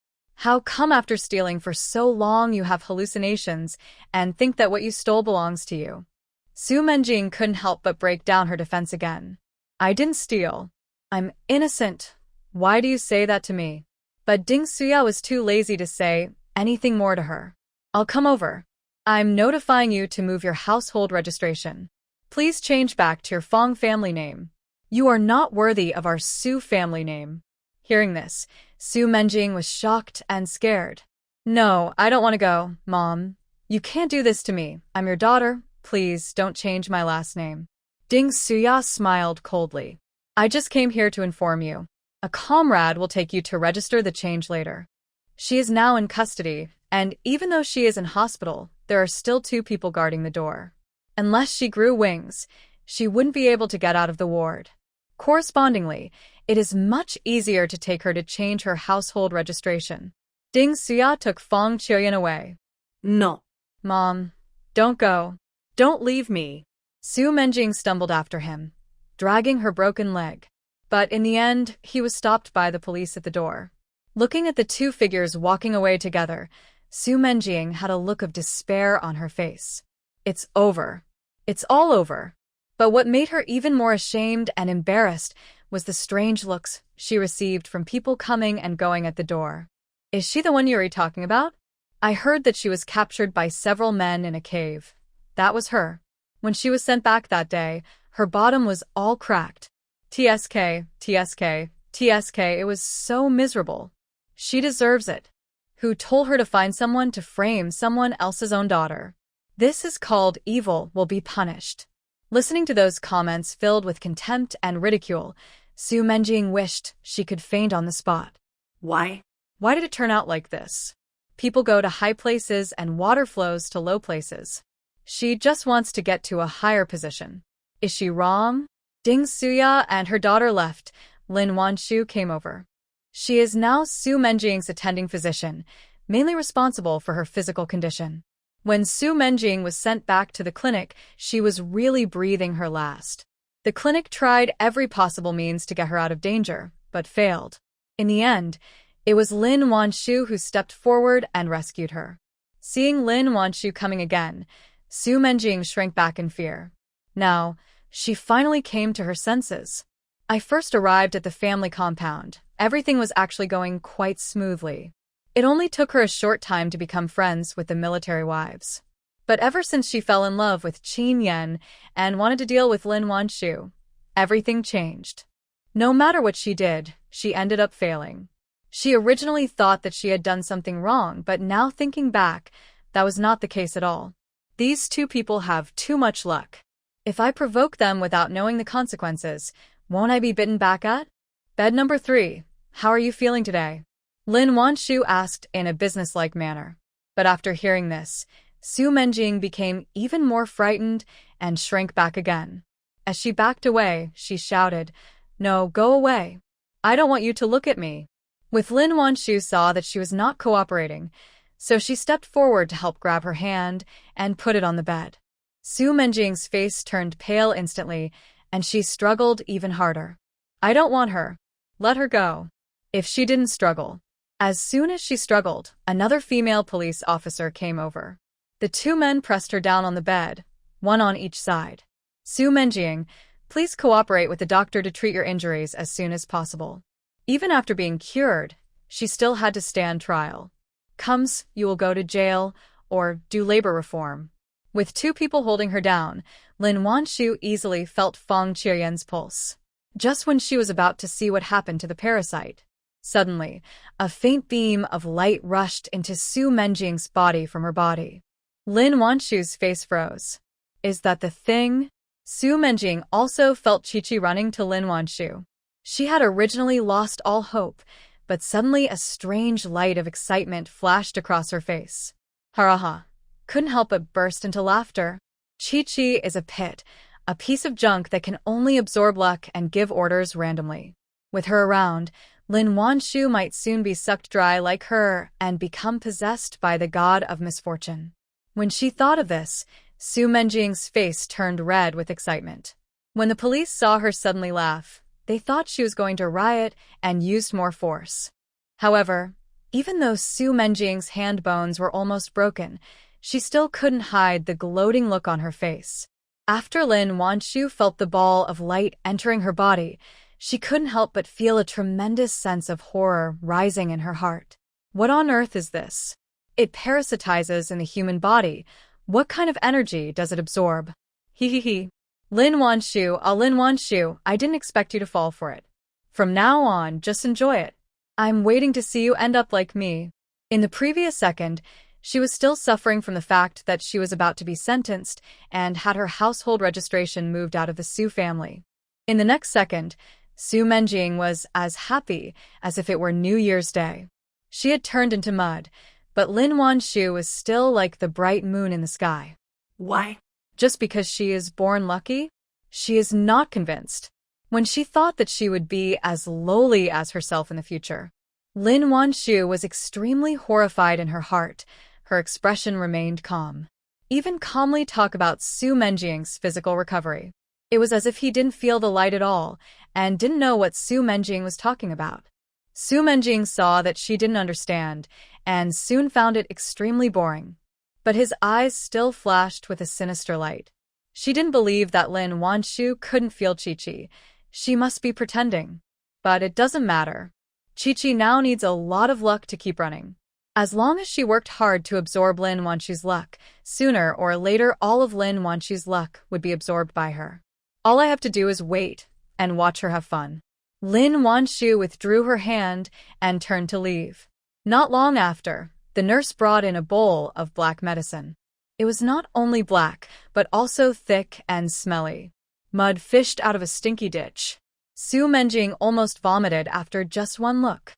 How come after stealing for so long you have hallucinations and think that what you stole belongs to you?" Su Menjing couldn't help but break down her defense again. "I didn't steal. I'm innocent. Why do you say that to me?" But Ding Xia was too lazy to say anything more to her. "I'll come over. I'm notifying you to move your household registration. Please change back to your Fong family name. You are not worthy of our Su family name." Hearing this, Su Menjing was shocked and scared. "No, I don't want to go, Mom. You can't do this to me. I'm your daughter. Please don't change my last name." Ding Xia smiled coldly. "I just came here to inform you. A comrade will take you to register the change later. She is now in custody, and even though she is in hospital, there are still 2 people guarding the door. Unless she grew wings, she wouldn't be able to get out of the ward. Correspondingly, it is much easier to take her to change her household registration." Ding Xia took Fong Qiuyan away. "No. "Mom, don't go. Don't leave me." Su Menjing stumbled after him, dragging her broken leg. But in the end, he was stopped by the police at the door. Looking at the 2 figures walking away together, Su Menjing had a look of despair on her face. It's over. It's all over. But what made her even more ashamed and embarrassed was the strange looks she received from people coming and going at the door. Is she the one you're talking about? I heard that she was captured by several men in a cave. That was her. When she was sent back that day, her bottom was all cracked. TSK, TSK, TSK, it was so miserable. She deserves it. Who told her to find someone to frame someone else's own daughter? This is called evil will be punished. Listening to those comments filled with contempt and ridicule, Su Menjing wished she could faint on the spot. Why? Why did it turn out like this? People go to high places and water flows to low places. She just wants to get to a higher position. Is she wrong? Ding Suya and her daughter left. Lin Wanshu came over. She is now Su Menjing's attending physician, mainly responsible for her physical condition. When Su Menjing was sent back to the clinic, she was really breathing her last. The clinic tried every possible means to get her out of danger, but failed. In the end, it was Lin Wanshu who stepped forward and rescued her. Seeing Lin Wanshu coming again, Su Menjing shrank back in fear. Now, she finally came to her senses. I first arrived at the family compound. Everything was actually going quite smoothly. It only took her a short time to become friends with the military wives. But ever since she fell in love with Qin Yan and wanted to deal with Lin Wanshu, everything changed. No matter what she did, she ended up failing. She originally thought that she had done something wrong, but now thinking back, that was not the case at all. These two people have too much luck. If I provoke them without knowing the consequences, won't I be bitten back at? Bed number 3. How are you feeling today? Lin Wanshu asked in a businesslike manner. But after hearing this, Su Menjing became even more frightened and shrank back again. As she backed away, she shouted, "No, go away. I don't want you to look at me." With Lin Wanshu saw that she was not cooperating, so she stepped forward to help grab her hand and put it on the bed. Su Menjing's face turned pale instantly, and she struggled even harder. "I don't want her. Let her go." If she didn't struggle. As soon as she struggled, another female police officer came over. The two men pressed her down on the bed, one on each side. "Su Menjing, please cooperate with the doctor to treat your injuries as soon as possible." Even after being cured, she still had to stand trial. Comes, you will go to jail or do labor reform. With two people holding her down, Lin Wanshu easily felt Feng Qian's pulse. Just when she was about to see what happened to the parasite, suddenly, a faint beam of light rushed into Su Menjing's body from her body. Lin Wanshu's face froze. Is that the thing? Su Menjing also felt Chi-Chi running to Lin Wanshu. She had originally lost all hope, but suddenly a strange light of excitement flashed across her face. Haraha. Couldn't help but burst into laughter. Chi-Chi is a pit, a piece of junk that can only absorb luck and give orders randomly. With her around, Lin Wanshu might soon be sucked dry like her and become possessed by the god of misfortune. When she thought of this, Su Menjing's face turned red with excitement. When the police saw her suddenly laugh, they thought she was going to riot and used more force. However, even though Su Menjing's hand bones were almost broken, she still couldn't hide the gloating look on her face. After Lin Wanshu felt the ball of light entering her body, she couldn't help but feel a tremendous sense of horror rising in her heart. What on earth is this? It parasitizes in the human body. What kind of energy does it absorb? He. Lin Wanshu, I didn't expect you to fall for it. From now on, just enjoy it. I'm waiting to see you end up like me. In the previous second, she was still suffering from the fact that she was about to be sentenced and had her household registration moved out of the Su family. In the next second, Su Menjing was as happy as if it were New Year's Day. She had turned into mud, but Lin Wanshu was still like the bright moon in the sky. Why? Just because she is born lucky? She is not convinced. When she thought that she would be as lowly as herself in the future, Lin Wanshu was extremely horrified in her heart. Her expression remained calm. Even calmly talk about Su Menjing's physical recovery. It was as if he didn't feel the light at all and didn't know what Su Menjing was talking about. Su Menjing saw that she didn't understand and soon found it extremely boring. But his eyes still flashed with a sinister light. She didn't believe that Lin Wanshu couldn't feel Chi-Chi. She must be pretending. But it doesn't matter. Chi-Chi now needs a lot of luck to keep running. As long as she worked hard to absorb Lin Wanshu's luck, sooner or later all of Lin Wanshu's luck would be absorbed by her. All I have to do is wait and watch her have fun. Lin Wanshu withdrew her hand and turned to leave. Not long after, the nurse brought in a bowl of black medicine. It was not only black, but also thick and smelly. Mud fished out of a stinky ditch. Su Menjing almost vomited after just one look.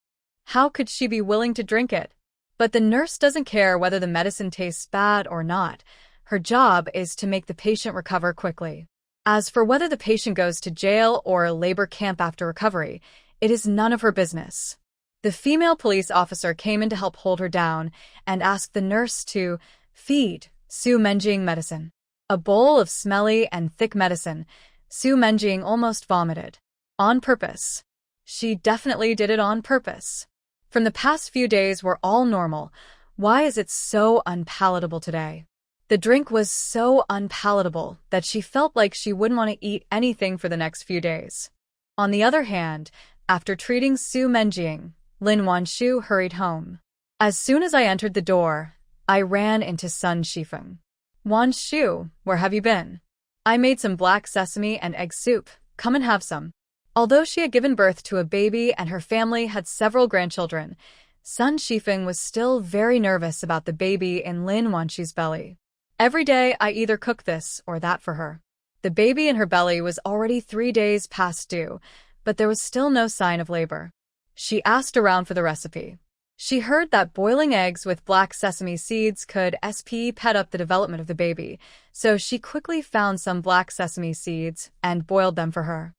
How could she be willing to drink it? But the nurse doesn't care whether the medicine tastes bad or not. Her job is to make the patient recover quickly. As for whether the patient goes to jail or labor camp after recovery, it is none of her business. The female police officer came in to help hold her down and asked the nurse to feed Su Menjing medicine. A bowl of smelly and thick medicine. Su Menjing almost vomited. On purpose. She definitely did it on purpose. From the past few days were all normal. Why is it so unpalatable today? The drink was so unpalatable that she felt like she wouldn't want to eat anything for the next few days. On the other hand, after treating Su Menjing, Lin Wanshu hurried home. As soon as I entered the door, I ran into Sun Shifeng. Wanshu, where have you been? I made some black sesame and egg soup. Come and have some. Although she had given birth to a baby and her family had several grandchildren, Sun Shifeng was still very nervous about the baby in Lin Wanshu's belly. Every day I either cook this or that for her. The baby in her belly was already 3 days past due, but there was still no sign of labor. She asked around for the recipe. She heard that boiling eggs with black sesame seeds could speed up the development of the baby, so she quickly found some black sesame seeds and boiled them for her.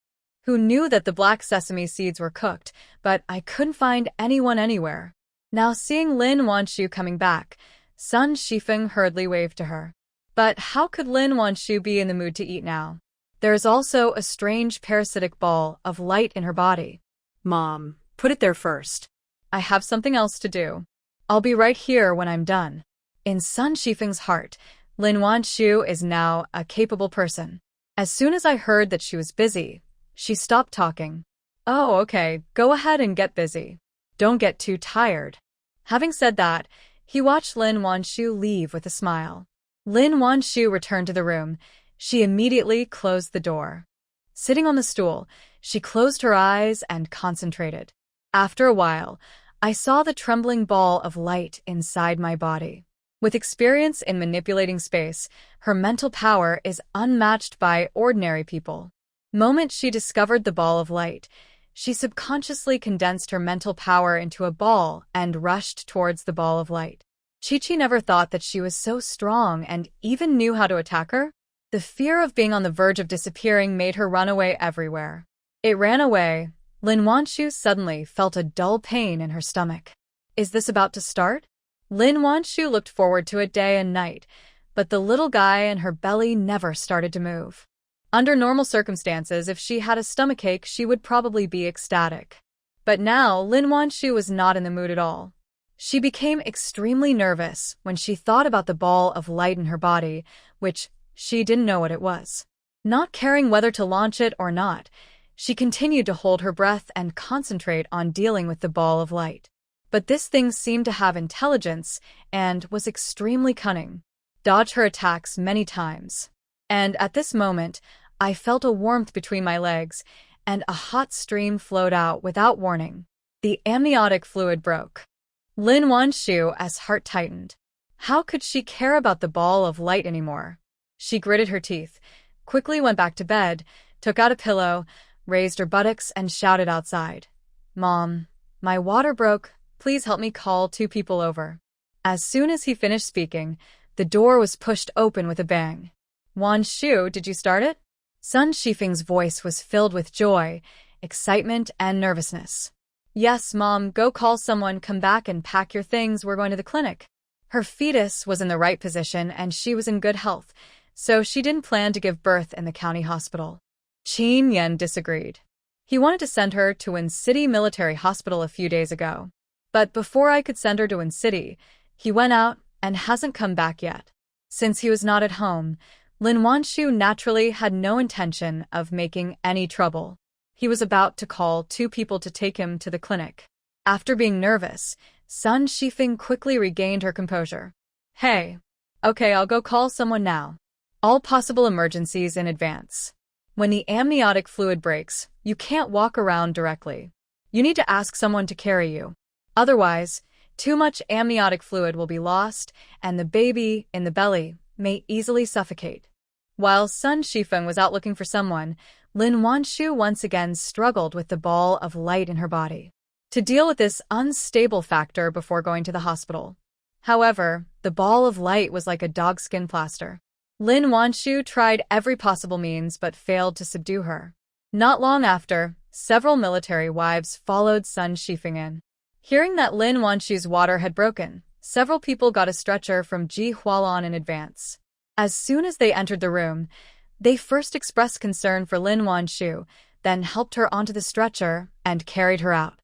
Who knew that the black sesame seeds were cooked, but I couldn't find anyone anywhere. Now seeing Lin Wanshu coming back, Sun Shifeng hurriedly waved to her. But how could Lin Wanshu be in the mood to eat now? There is also a strange parasitic ball of light in her body. Mom, put it there first. I have something else to do. I'll be right here when I'm done. In Sun Shifeng's heart, Lin Wanshu is now a capable person. As soon as I heard that she was busy, she stopped talking. Oh, okay, go ahead and get busy. Don't get too tired. Having said that, he watched Lin Wanshu leave with a smile. Lin Wanshu returned to the room. She immediately closed the door. Sitting on the stool, she closed her eyes and concentrated. After a while, I saw the trembling ball of light inside my body. With experience in manipulating space, her mental power is unmatched by ordinary people. Moment she discovered the ball of light, she subconsciously condensed her mental power into a ball and rushed towards the ball of light. Chi-Chi never thought that she was so strong and even knew how to attack her. The fear of being on the verge of disappearing made her run away everywhere. It ran away. Lin Wanshu suddenly felt a dull pain in her stomach. Is this about to start? Lin Wanshu looked forward to it day and night, but the little guy in her belly never started to move. Under normal circumstances, if she had a stomachache, she would probably be ecstatic. But now, Lin Wanshu was not in the mood at all. She became extremely nervous when she thought about the ball of light in her body, which she didn't know what it was. Not caring whether to launch it or not, she continued to hold her breath and concentrate on dealing with the ball of light. But this thing seemed to have intelligence and was extremely cunning. Dodged her attacks many times. And at this moment, I felt a warmth between my legs, and a hot stream flowed out without warning. The amniotic fluid broke. Lin Wanshu's heart tightened. How could she care about the ball of light anymore? She gritted her teeth, quickly went back to bed, took out a pillow, raised her buttocks, and shouted outside. Mom, my water broke. Please help me call 2 people over. As soon as he finished speaking, the door was pushed open with a bang. Wanshu, did you start it? Sun Shifeng's voice was filled with joy, excitement, and nervousness. Yes, Mom, go call someone, come back and pack your things, we're going to the clinic. Her fetus was in the right position and she was in good health, so she didn't plan to give birth in the county hospital. Qin Yan disagreed. He wanted to send her to Win City Military Hospital a few days ago. But before I could send her to City, he went out and hasn't come back yet. Since he was not at home, Lin Wanshu naturally had no intention of making any trouble. He was about to call 2 people to take him to the clinic. After being nervous, Sun Shifeng quickly regained her composure. Hey. Okay, I'll go call someone now. All possible emergencies in advance. When the amniotic fluid breaks, you can't walk around directly. You need to ask someone to carry you. Otherwise, too much amniotic fluid will be lost, and the baby in the belly may easily suffocate. While Sun Shifeng was out looking for someone, Lin Wanshu once again struggled with the ball of light in her body to deal with this unstable factor before going to the hospital. However, the ball of light was like a dogskin plaster. Lin Wanshu tried every possible means but failed to subdue her. Not long after, several military wives followed Sun Shifeng in. Hearing that Lin Wanshu's water had broken, several people got a stretcher from Ji Hualan in advance. As soon as they entered the room, they first expressed concern for Lin Wanshu, then helped her onto the stretcher and carried her out.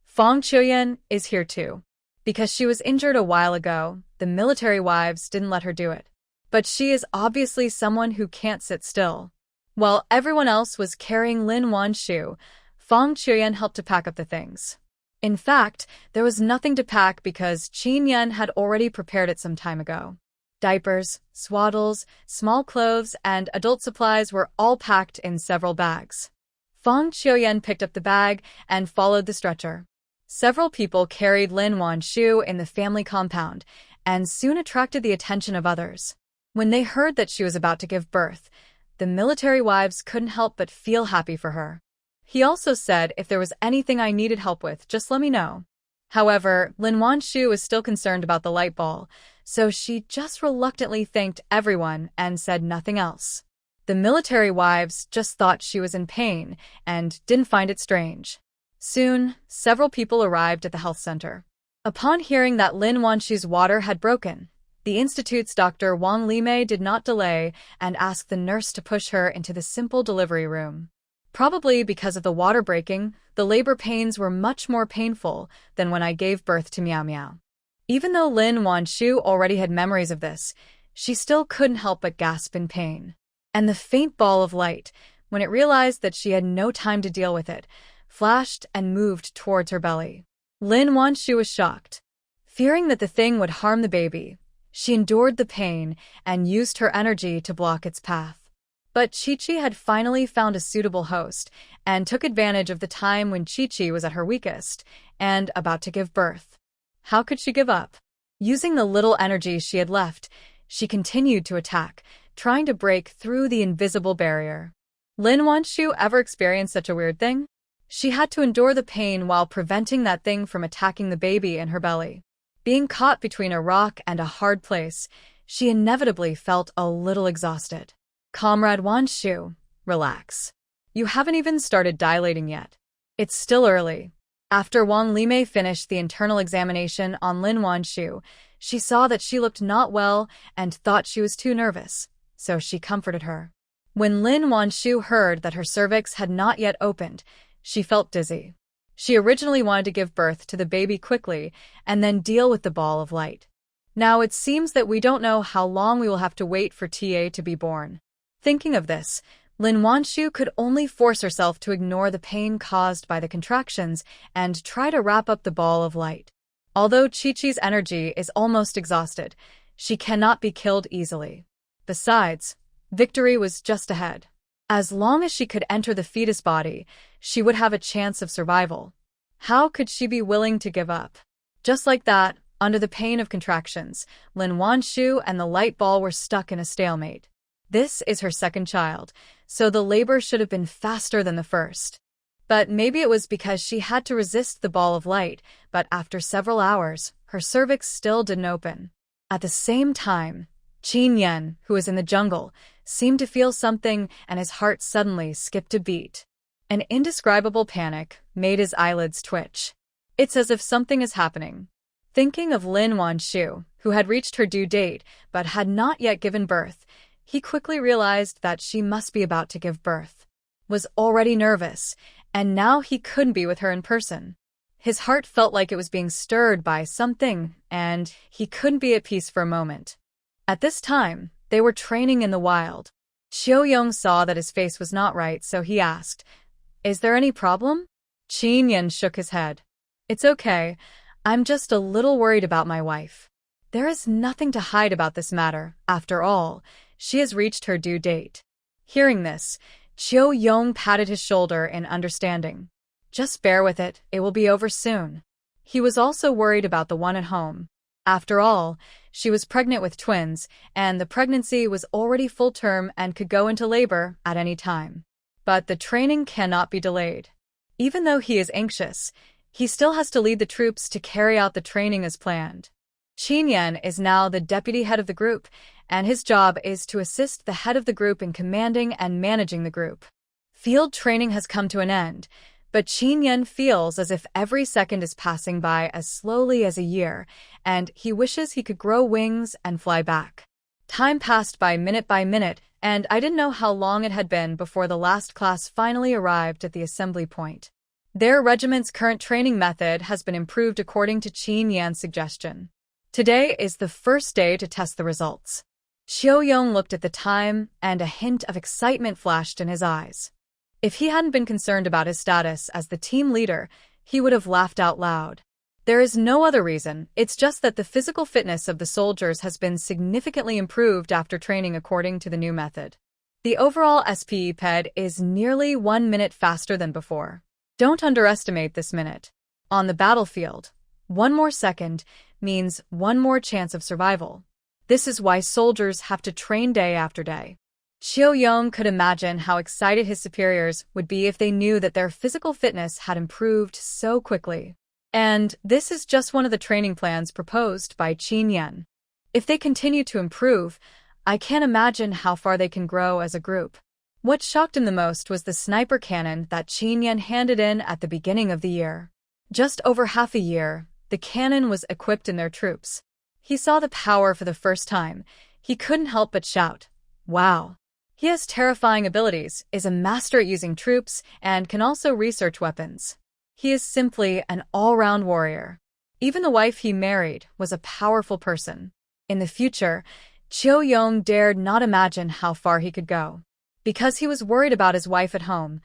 Fang Qiuyan is here too. Because she was injured a while ago, the military wives didn't let her do it. But she is obviously someone who can't sit still. While everyone else was carrying Lin Wanshu, Fang Qiuyan helped to pack up the things. In fact, there was nothing to pack because Qin Yan had already prepared it some time ago. Diapers, swaddles, small clothes, and adult supplies were all packed in several bags. Fang Qiuyan picked up the bag and followed the stretcher. Several people carried Lin Wanshu in the family compound and soon attracted the attention of others. When they heard that she was about to give birth, the military wives couldn't help but feel happy for her. He also said if there was anything I needed help with, just let me know. However, Lin Wanshu was still concerned about the light ball, so she just reluctantly thanked everyone and said nothing else. The military wives just thought she was in pain and didn't find it strange. Soon, several people arrived at the health center. Upon hearing that Lin Wanshu's water had broken, the institute's Dr. Wang Limei did not delay and asked the nurse to push her into the simple delivery room. Probably because of the water breaking, the labor pains were much more painful than when I gave birth to Miao Miao. Even though Lin Wanshu already had memories of this, she still couldn't help but gasp in pain. And the faint ball of light, when it realized that she had no time to deal with it, flashed and moved towards her belly. Lin Wanshu was shocked. Fearing that the thing would harm the baby, she endured the pain and used her energy to block its path. But Chi-Chi had finally found a suitable host and took advantage of the time when Chi-Chi was at her weakest and about to give birth. How could she give up? Using the little energy she had left, she continued to attack, trying to break through the invisible barrier. Lin Wanshu ever experienced such a weird thing? She had to endure the pain while preventing that thing from attacking the baby in her belly. Being caught between a rock and a hard place, she inevitably felt a little exhausted. Comrade Wanshu, relax. You haven't even started dilating yet. It's still early. After Wang Limei finished the internal examination on Lin Wanshu, she saw that she looked not well and thought she was too nervous, so she comforted her. When Lin Wanshu heard that her cervix had not yet opened, she felt dizzy. She originally wanted to give birth to the baby quickly and then deal with the ball of light. Now it seems that we don't know how long we will have to wait for TA to be born. Thinking of this, Lin Wanshu could only force herself to ignore the pain caused by the contractions and try to wrap up the ball of light. Although Chi-Chi's energy is almost exhausted, she cannot be killed easily. Besides, victory was just ahead. As long as she could enter the fetus body, she would have a chance of survival. How could she be willing to give up? Just like that, under the pain of contractions, Lin Wanshu and the light ball were stuck in a stalemate. This is her second child, so the labor should have been faster than the first. But maybe it was because she had to resist the ball of light, but after several hours, her cervix still didn't open. At the same time, Qin Yan, who was in the jungle, seemed to feel something and his heart suddenly skipped a beat. An indescribable panic made his eyelids twitch. It's as if something is happening. Thinking of Lin Wanshu, who had reached her due date but had not yet given birth, he quickly realized that she must be about to give birth. Was already nervous, and now he couldn't be with her in person. His heart felt like it was being stirred by something, and he couldn't be at peace for a moment. At this time, they were training in the wild. Xiaoyong saw that his face was not right, so he asked, "Is there any problem?" Qin Yan shook his head. "It's okay. I'm just a little worried about my wife. There is nothing to hide about this matter. After all, she has reached her due date." Hearing this, Xiaoyong patted his shoulder in understanding. "Just bear with it. It will be over soon." He was also worried about the one at home. After all, she was pregnant with twins, and the pregnancy was already full term and could go into labor at any time. But the training cannot be delayed. Even though he is anxious, he still has to lead the troops to carry out the training as planned. Qin Yan is now the deputy head of the group, and his job is to assist the head of the group in commanding and managing the group. Field training has come to an end, but Qin Yan feels as if every second is passing by as slowly as a year, and he wishes he could grow wings and fly back. Time passed by minute, and I didn't know how long it had been before the last class finally arrived at the assembly point. Their regiment's current training method has been improved according to Qin Yan's suggestion. Today is the first day to test the results. Xiaoyong looked at the time, and a hint of excitement flashed in his eyes. If he hadn't been concerned about his status as the team leader, he would have laughed out loud. There is no other reason, it's just that the physical fitness of the soldiers has been significantly improved after training according to the new method. The overall SPE is nearly 1 minute faster than before. Don't underestimate this minute. On the battlefield, 1 more second means 1 more chance of survival. This is why soldiers have to train day after day. Xiaoyong could imagine how excited his superiors would be if they knew that their physical fitness had improved so quickly. And this is just one of the training plans proposed by Qin Yan. If they continue to improve, I can't imagine how far they can grow as a group. What shocked him the most was the sniper cannon that Qin Yan handed in at the beginning of the year. Just over half a year, the cannon was equipped in their troops. He saw the power for the first time. He couldn't help but shout, "Wow!" He has terrifying abilities, is a master at using troops, and can also research weapons. He is simply an all-round warrior. Even the wife he married was a powerful person. In the future, Xiaoyong dared not imagine how far he could go. Because he was worried about his wife at home,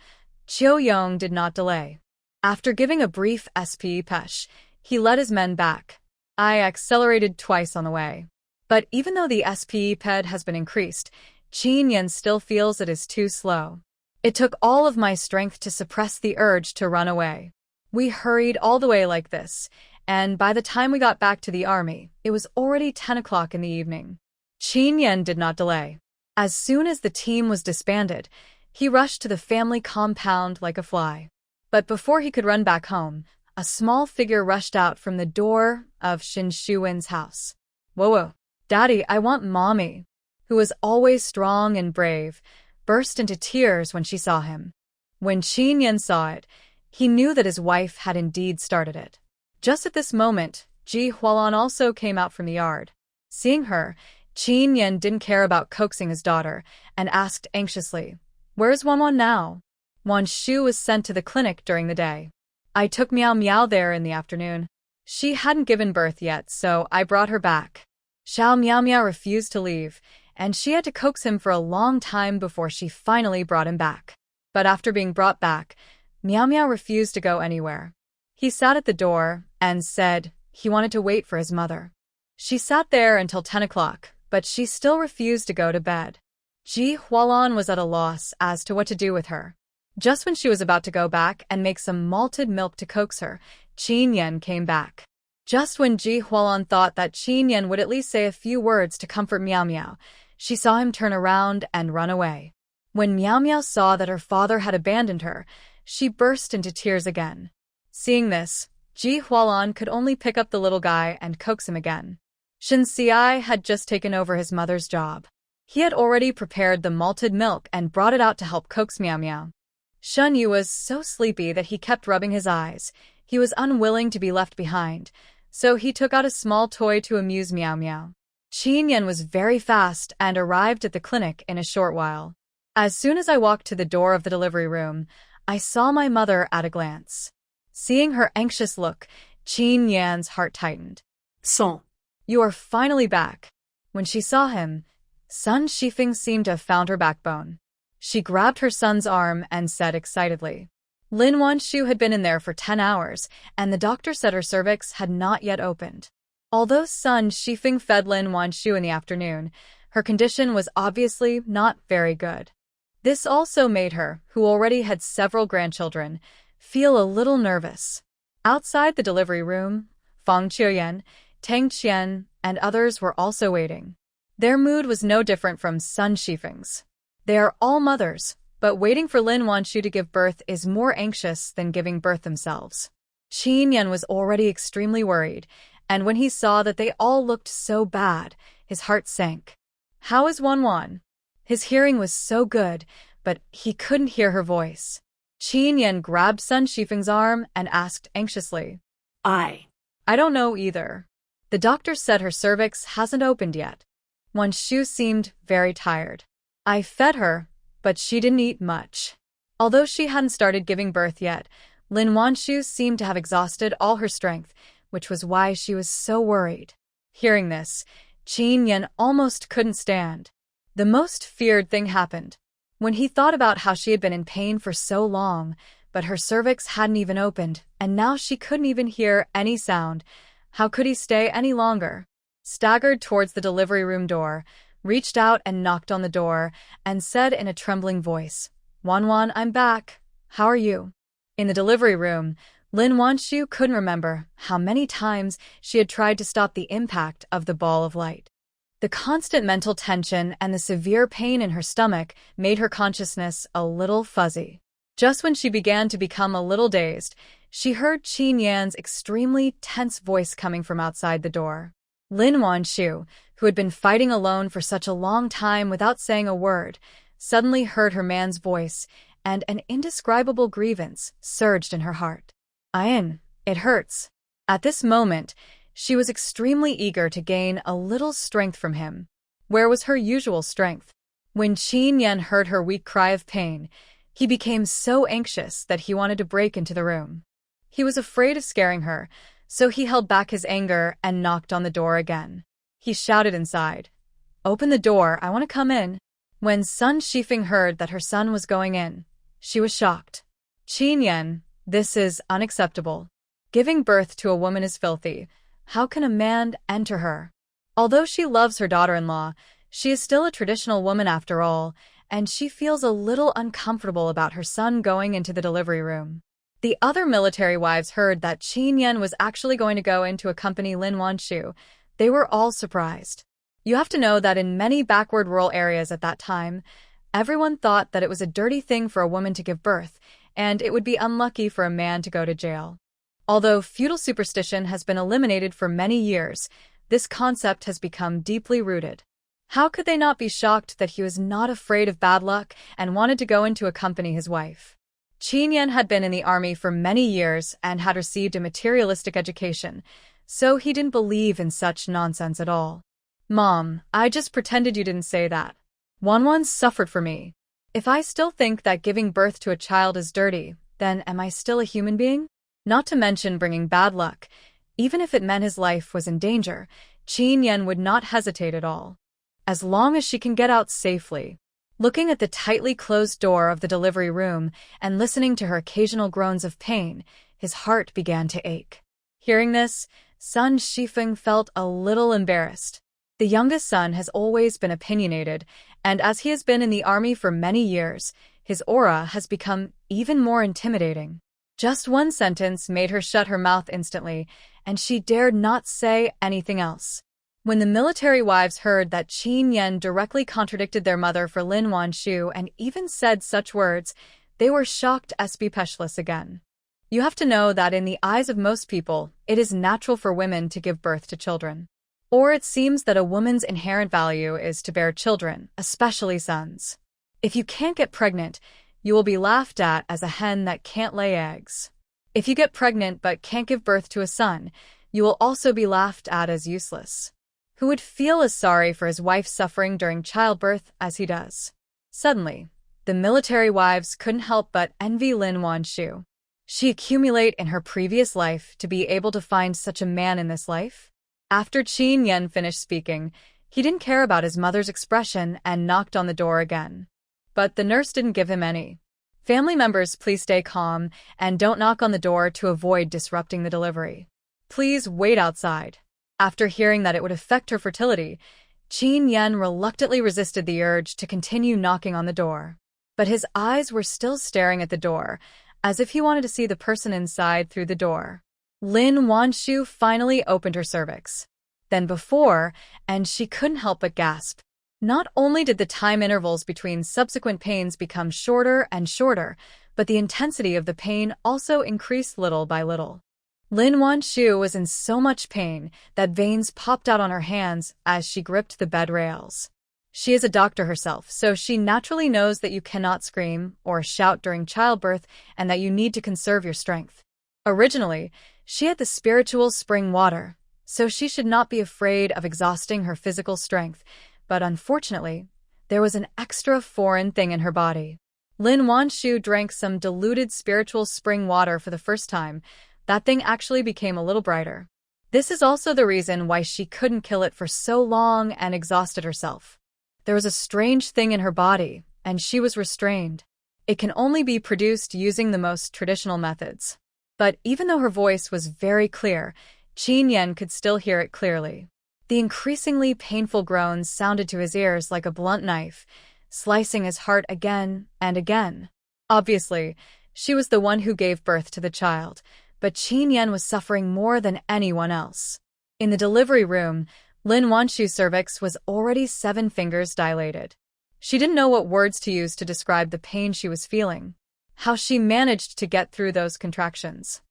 Xiaoyong did not delay. After giving a brief SPE push, he led his men back. I accelerated twice on the way. But even though the SPE has been increased, Qin Yan still feels it is too slow. It took all of my strength to suppress the urge to run away. We hurried all the way like this, and by the time we got back to the army, it was already 10 o'clock in the evening. Qin Yan did not delay. As soon as the team was disbanded, he rushed to the family compound like a fly. But before he could run back home, a small figure rushed out from the door of Shin Shuwen's house. Whoa, Daddy, I want Mommy, who was always strong and brave, burst into tears when she saw him. When Qin Yan saw it, he knew that his wife had indeed started it. Just at this moment, Ji Hualan also came out from the yard. Seeing her, Qin Yan didn't care about coaxing his daughter and asked anxiously, "Where's Wanwan now?" Wan Shu was sent to the clinic during the day. I took Miao Miao there in the afternoon. She hadn't given birth yet, so I brought her back. Xiao Miao Miao refused to leave, and she had to coax him for a long time before she finally brought him back. But after being brought back, Miao Miao refused to go anywhere. He sat at the door and said he wanted to wait for his mother. She sat there until 10 o'clock, but she still refused to go to bed. Ji Hualan was at a loss as to what to do with her. Just when she was about to go back and make some malted milk to coax her, Qin Yan came back. Just when Ji Hualan thought that Qin Yan would at least say a few words to comfort Miao Miao, she saw him turn around and run away. When Miao Miao saw that her father had abandoned her, she burst into tears again. Seeing this, Ji Hualan could only pick up the little guy and coax him again. Shin Xiai had just taken over his mother's job. He had already prepared the malted milk and brought it out to help coax Miao Miao. Shun Yu was so sleepy that he kept rubbing his eyes. He was unwilling to be left behind, so he took out a small toy to amuse Miao Miao. Qin Yan was very fast and arrived at the clinic in a short while. As soon as I walked to the door of the delivery room, I saw my mother at a glance. Seeing her anxious look, Qin Yan's heart tightened. Son. You are finally back. When she saw him, Sun Shifeng seemed to have found her backbone. She grabbed her son's arm and said excitedly. Lin Wanshu had been in there for 10 hours, and the doctor said her cervix had not yet opened. Although Sun Shifeng fed Lin Wanshu in the afternoon, her condition was obviously not very good. This also made her, who already had several grandchildren, feel a little nervous. Outside the delivery room, Fang Qiuyan, Tang Chen, and others were also waiting. Their mood was no different from Sun Shifeng's. They are all mothers, but waiting for Lin Wanshu to give birth is more anxious than giving birth themselves. Qin Yan was already extremely worried, and when he saw that they all looked so bad, his heart sank. How is Wanwan? His hearing was so good, but he couldn't hear her voice. Qin Yan grabbed Sun Shifeng's arm and asked anxiously. I don't know either. The doctor said her cervix hasn't opened yet. Wanshu seemed very tired. I fed her, but she didn't eat much. Although she hadn't started giving birth yet, Lin Wanshu seemed to have exhausted all her strength, which was why she was so worried. Hearing this, Qin Yan almost couldn't stand. The most feared thing happened. When he thought about how she had been in pain for so long, but her cervix hadn't even opened, and now she couldn't even hear any sound, how could he stay any longer? Staggered towards the delivery room door, reached out and knocked on the door, and said in a trembling voice, Wanwan, I'm back. How are you? In the delivery room, Lin Wanshu couldn't remember how many times she had tried to stop the impact of the ball of light. The constant mental tension and the severe pain in her stomach made her consciousness a little fuzzy. Just when she began to become a little dazed, she heard Qin Yan's extremely tense voice coming from outside the door. Lin Wanshu, who had been fighting alone for such a long time without saying a word, suddenly heard her man's voice, and an indescribable grievance surged in her heart. It hurts. At this moment, she was extremely eager to gain a little strength from him. Where was her usual strength? When Qin Yan heard her weak cry of pain, he became so anxious that he wanted to break into the room. He was afraid of scaring her, so he held back his anger and knocked on the door again. He shouted inside, Open the door, I want to come in. When Sun Shifeng heard that her son was going in, she was shocked. Qin Yan, this is unacceptable. Giving birth to a woman is filthy. How can a man enter her? Although she loves her daughter-in-law, she is still a traditional woman after all, and she feels a little uncomfortable about her son going into the delivery room. The other military wives heard that Qin Yan was actually going to go in to accompany Lin Wanshu. They were all surprised. You have to know that in many backward rural areas at that time, everyone thought that it was a dirty thing for a woman to give birth, and it would be unlucky for a man to go to jail. Although feudal superstition has been eliminated for many years, this concept has become deeply rooted. How could they not be shocked that he was not afraid of bad luck and wanted to go in to accompany his wife? Qin Yan had been in the army for many years and had received a materialistic education, so he didn't believe in such nonsense at all. Mom, I just pretended you didn't say that. Wanwan suffered for me. If I still think that giving birth to a child is dirty, then am I still a human being? Not to mention bringing bad luck. Even if it meant his life was in danger, Qin Yan would not hesitate at all. As long as she can get out safely. Looking at the tightly closed door of the delivery room and listening to her occasional groans of pain, his heart began to ache. Hearing this, Sun Shifeng felt a little embarrassed. The youngest son has always been opinionated, and as he has been in the army for many years, his aura has become even more intimidating. Just one sentence made her shut her mouth instantly, and she dared not say anything else. When the military wives heard that Qin Yan directly contradicted their mother for Lin Wanshu and even said such words, they were shocked speechless again. You have to know that in the eyes of most people, it is natural for women to give birth to children. Or it seems that a woman's inherent value is to bear children, especially sons. If you can't get pregnant, you will be laughed at as a hen that can't lay eggs. If you get pregnant but can't give birth to a son, you will also be laughed at as useless. Who would feel as sorry for his wife suffering during childbirth as he does? Suddenly, the military wives couldn't help but envy Lin Wanshu. she accumulate in her previous life to be able to find such a man in this life? After Qin Yan finished speaking, he didn't care about his mother's expression and knocked on the door again. But the nurse didn't give him any. Family members, please stay calm and don't knock on the door to avoid disrupting the delivery. Please wait outside. After hearing that it would affect her fertility, Qin Yan reluctantly resisted the urge to continue knocking on the door. But his eyes were still staring at the door, as if he wanted to see the person inside through the door. Lin Wanshu finally opened her cervix. Then before, and she couldn't help but gasp. Not only did the time intervals between subsequent pains become shorter and shorter, but the intensity of the pain also increased little by little. Lin Wanshu was in so much pain that veins popped out on her hands as she gripped the bed rails. She is a doctor herself, so she naturally knows that you cannot scream or shout during childbirth and that you need to conserve your strength. Originally, she had the spiritual spring water, so she should not be afraid of exhausting her physical strength, but unfortunately, there was an extra foreign thing in her body. Lin Wanshu drank some diluted spiritual spring water for the first time. That thing actually became a little brighter. This is also the reason why she couldn't kill it for so long and exhausted herself. There was a strange thing in her body, and she was restrained. It can only be produced using the most traditional methods. But even though her voice was very clear, Qin Yan could still hear it clearly. The increasingly painful groans sounded to his ears like a blunt knife, slicing his heart again and again. Obviously, she was the one who gave birth to the child, but Qin Yan was suffering more than anyone else. In the delivery room, Lin Wanshu's cervix was already 7 fingers dilated. She didn't know what words to use to describe the pain she was feeling. How she managed to get through those contractions.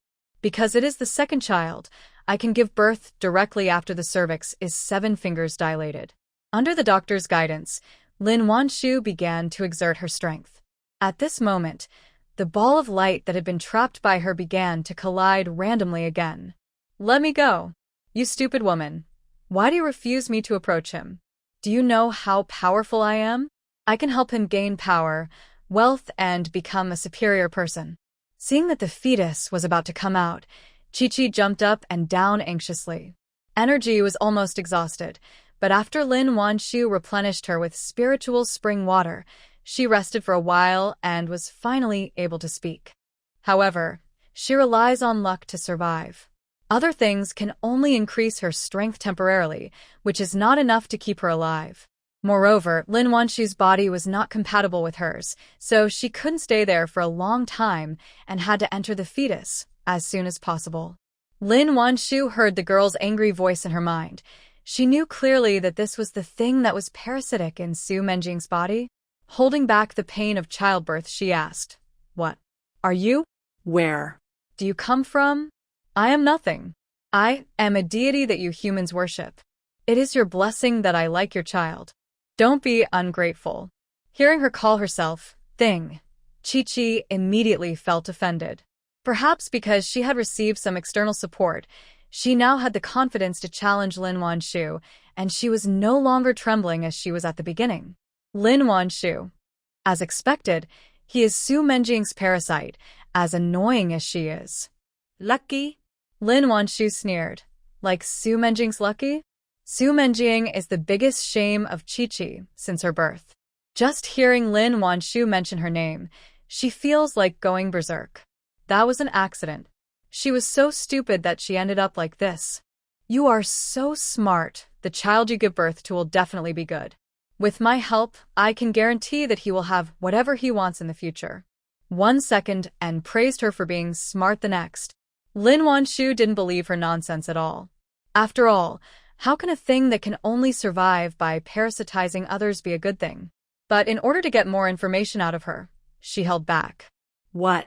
Because it is the second child, I can give birth directly after the cervix is 7 fingers dilated. Under the doctor's guidance, Lin Wanshu began to exert her strength. At this moment, the ball of light that had been trapped by her began to collide randomly again. Let me go. You stupid woman. Why do you refuse me to approach him? Do you know how powerful I am? I can help him gain power, wealth, and become a superior person. Seeing that the fetus was about to come out, Chi-Chi jumped up and down anxiously. Energy was almost exhausted, but after Lin Wanshu replenished her with spiritual spring water, she rested for a while and was finally able to speak. However, she relies on luck to survive. Other things can only increase her strength temporarily, which is not enough to keep her alive. Moreover, Lin Wanshu's body was not compatible with hers, so she couldn't stay there for a long time and had to enter the fetus as soon as possible. Lin Wanshu heard the girl's angry voice in her mind. She knew clearly that this was the thing that was parasitic in Su Menjing's body. Holding back the pain of childbirth, she asked, "What? Are you? Where? Do you come from?" "I am nothing. I am a deity that you humans worship. It is your blessing that I like your child. Don't be ungrateful." Hearing her call herself thing, Chi-Chi immediately felt offended. Perhaps because she had received some external support, she now had the confidence to challenge Lin Wanshu, and she was no longer trembling as she was at the beginning. Lin Wanshu. As expected, he is Su Menjing's parasite, as annoying as she is. Lucky? Lin Wanshu sneered. Like Su Menjing's lucky? Su Menjing is the biggest shame of Chi-Chi since her birth. Just hearing Lin Wanshu mention her name, she feels like going berserk. That was an accident. She was so stupid that she ended up like this. You are so smart. The child you give birth to will definitely be good. With my help, I can guarantee that he will have whatever he wants in the future. 1 second and praised her for being smart the next. Lin Wanshu didn't believe her nonsense at all. After all, how can a thing that can only survive by parasitizing others be a good thing? But in order to get more information out of her, she held back. What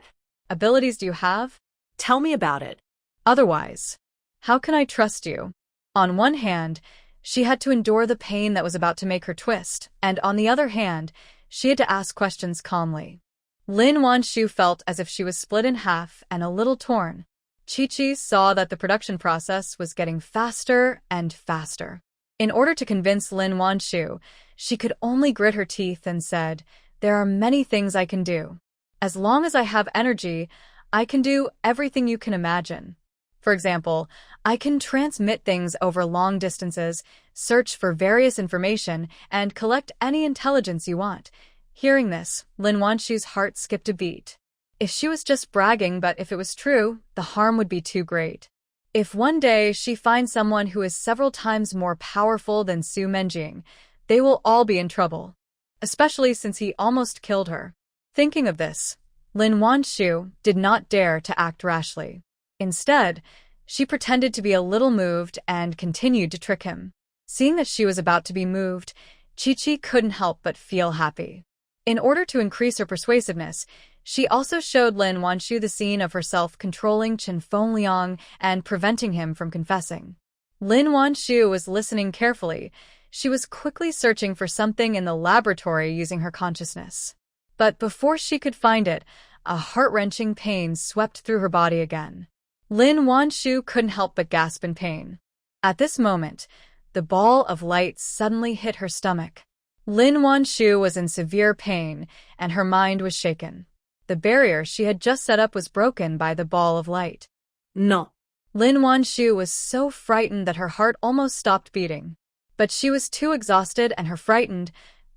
abilities do you have? Tell me about it. Otherwise, how can I trust you? On one hand, she had to endure the pain that was about to make her twist, and on the other hand, she had to ask questions calmly. Lin Wanshu felt as if she was split in half and a little torn. Chi-Chi saw that the production process was getting faster and faster. In order to convince Lin Wanshu, she could only grit her teeth and said, "There are many things I can do. As long as I have energy, I can do everything you can imagine. For example, I can transmit things over long distances, search for various information, and collect any intelligence you want. Hearing this, Lin Wanshu's heart skipped a beat. If she was just bragging, but if it was true, the harm would be too great. If one day she finds someone who is several times more powerful than Su Menjing, they will all be in trouble, especially since he almost killed her. Thinking of this, Lin Wanshu did not dare to act rashly. Instead, she pretended to be a little moved and continued to trick him. Seeing that she was about to be moved, Chi-Chi couldn't help but feel happy. In order to increase her persuasiveness, she also showed Lin Wanshu the scene of herself controlling Chen Fengliang and preventing him from confessing. Lin Wanshu was listening carefully. She was quickly searching for something in the laboratory using her consciousness. But before she could find it, a heart-wrenching pain swept through her body again. Lin Wanshu couldn't help but gasp in pain. At this moment, the ball of light suddenly hit her stomach. Lin Wanshu was in severe pain, and her mind was shaken. The barrier she had just set up was broken by the ball of light. No. Lin Wanshu was so frightened that her heart almost stopped beating. But she was too exhausted, and her frightened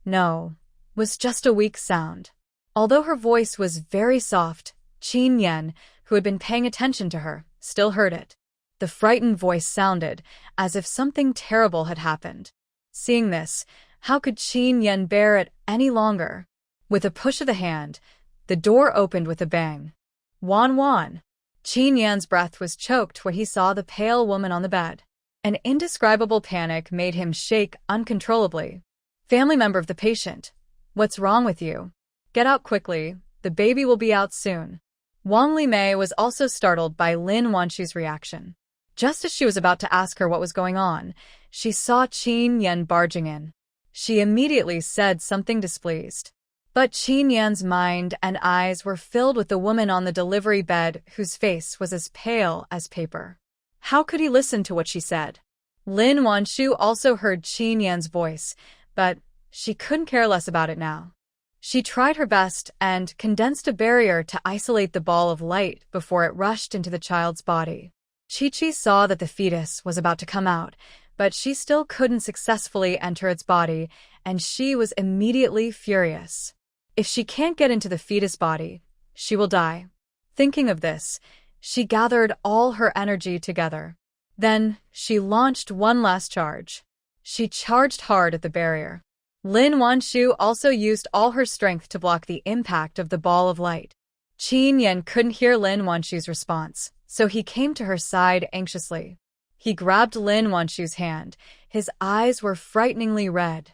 "no" was just a weak sound. Although her voice was very soft, Qin Yan, who had been paying attention to her, still heard it. The frightened voice sounded as if something terrible had happened. Seeing this, how could Qin Yan bear it any longer? With a push of the hand, the door opened with a bang. Wan. Qin Yan's breath was choked when he saw the pale woman on the bed. An indescribable panic made him shake uncontrollably. Family member of the patient, what's wrong with you? Get out quickly, the baby will be out soon. Wang Limei was also startled by Lin Wanshu's reaction. Just as she was about to ask her what was going on, she saw Qin Yan barging in. She immediately said something displeased. But Qin Yan's mind and eyes were filled with the woman on the delivery bed whose face was as pale as paper. How could he listen to what she said? Lin Wanshu also heard Qin Yan's voice, but she couldn't care less about it now. She tried her best and condensed a barrier to isolate the ball of light before it rushed into the child's body. Chi-Chi saw that the fetus was about to come out, but she still couldn't successfully enter its body, and she was immediately furious. If she can't get into the fetus body, she will die. Thinking of this, she gathered all her energy together. Then, she launched one last charge. She charged hard at the barrier. Lin Wanshu also used all her strength to block the impact of the ball of light. Qin Yan couldn't hear Lin Wanshu's response, so he came to her side anxiously. He grabbed Lin Wanshu's hand. His eyes were frighteningly red.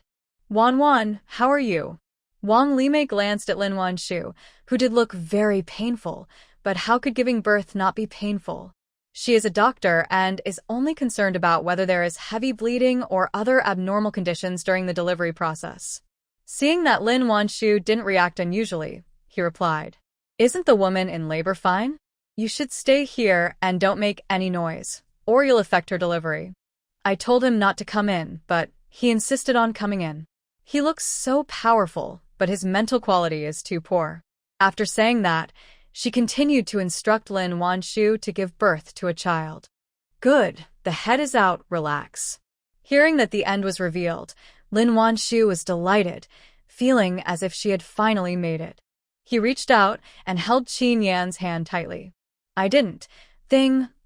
Wan, how are you? Wang Limei glanced at Lin Wanshu, who did look very painful, but how could giving birth not be painful? She is a doctor and is only concerned about whether there is heavy bleeding or other abnormal conditions during the delivery process. Seeing that Lin Wanshu didn't react unusually, he replied, "Isn't the woman in labor fine? You should stay here and don't make any noise, or you'll affect her delivery." I told him not to come in, but he insisted on coming in. He looks so powerful, but his mental quality is too poor. After saying that, she continued to instruct Lin Wanshu to give birth to a child. Good, the head is out, relax. Hearing that the end was revealed, Lin Wanshu was delighted, feeling as if she had finally made it. He reached out and held Qin Yan's hand tightly. I didn't.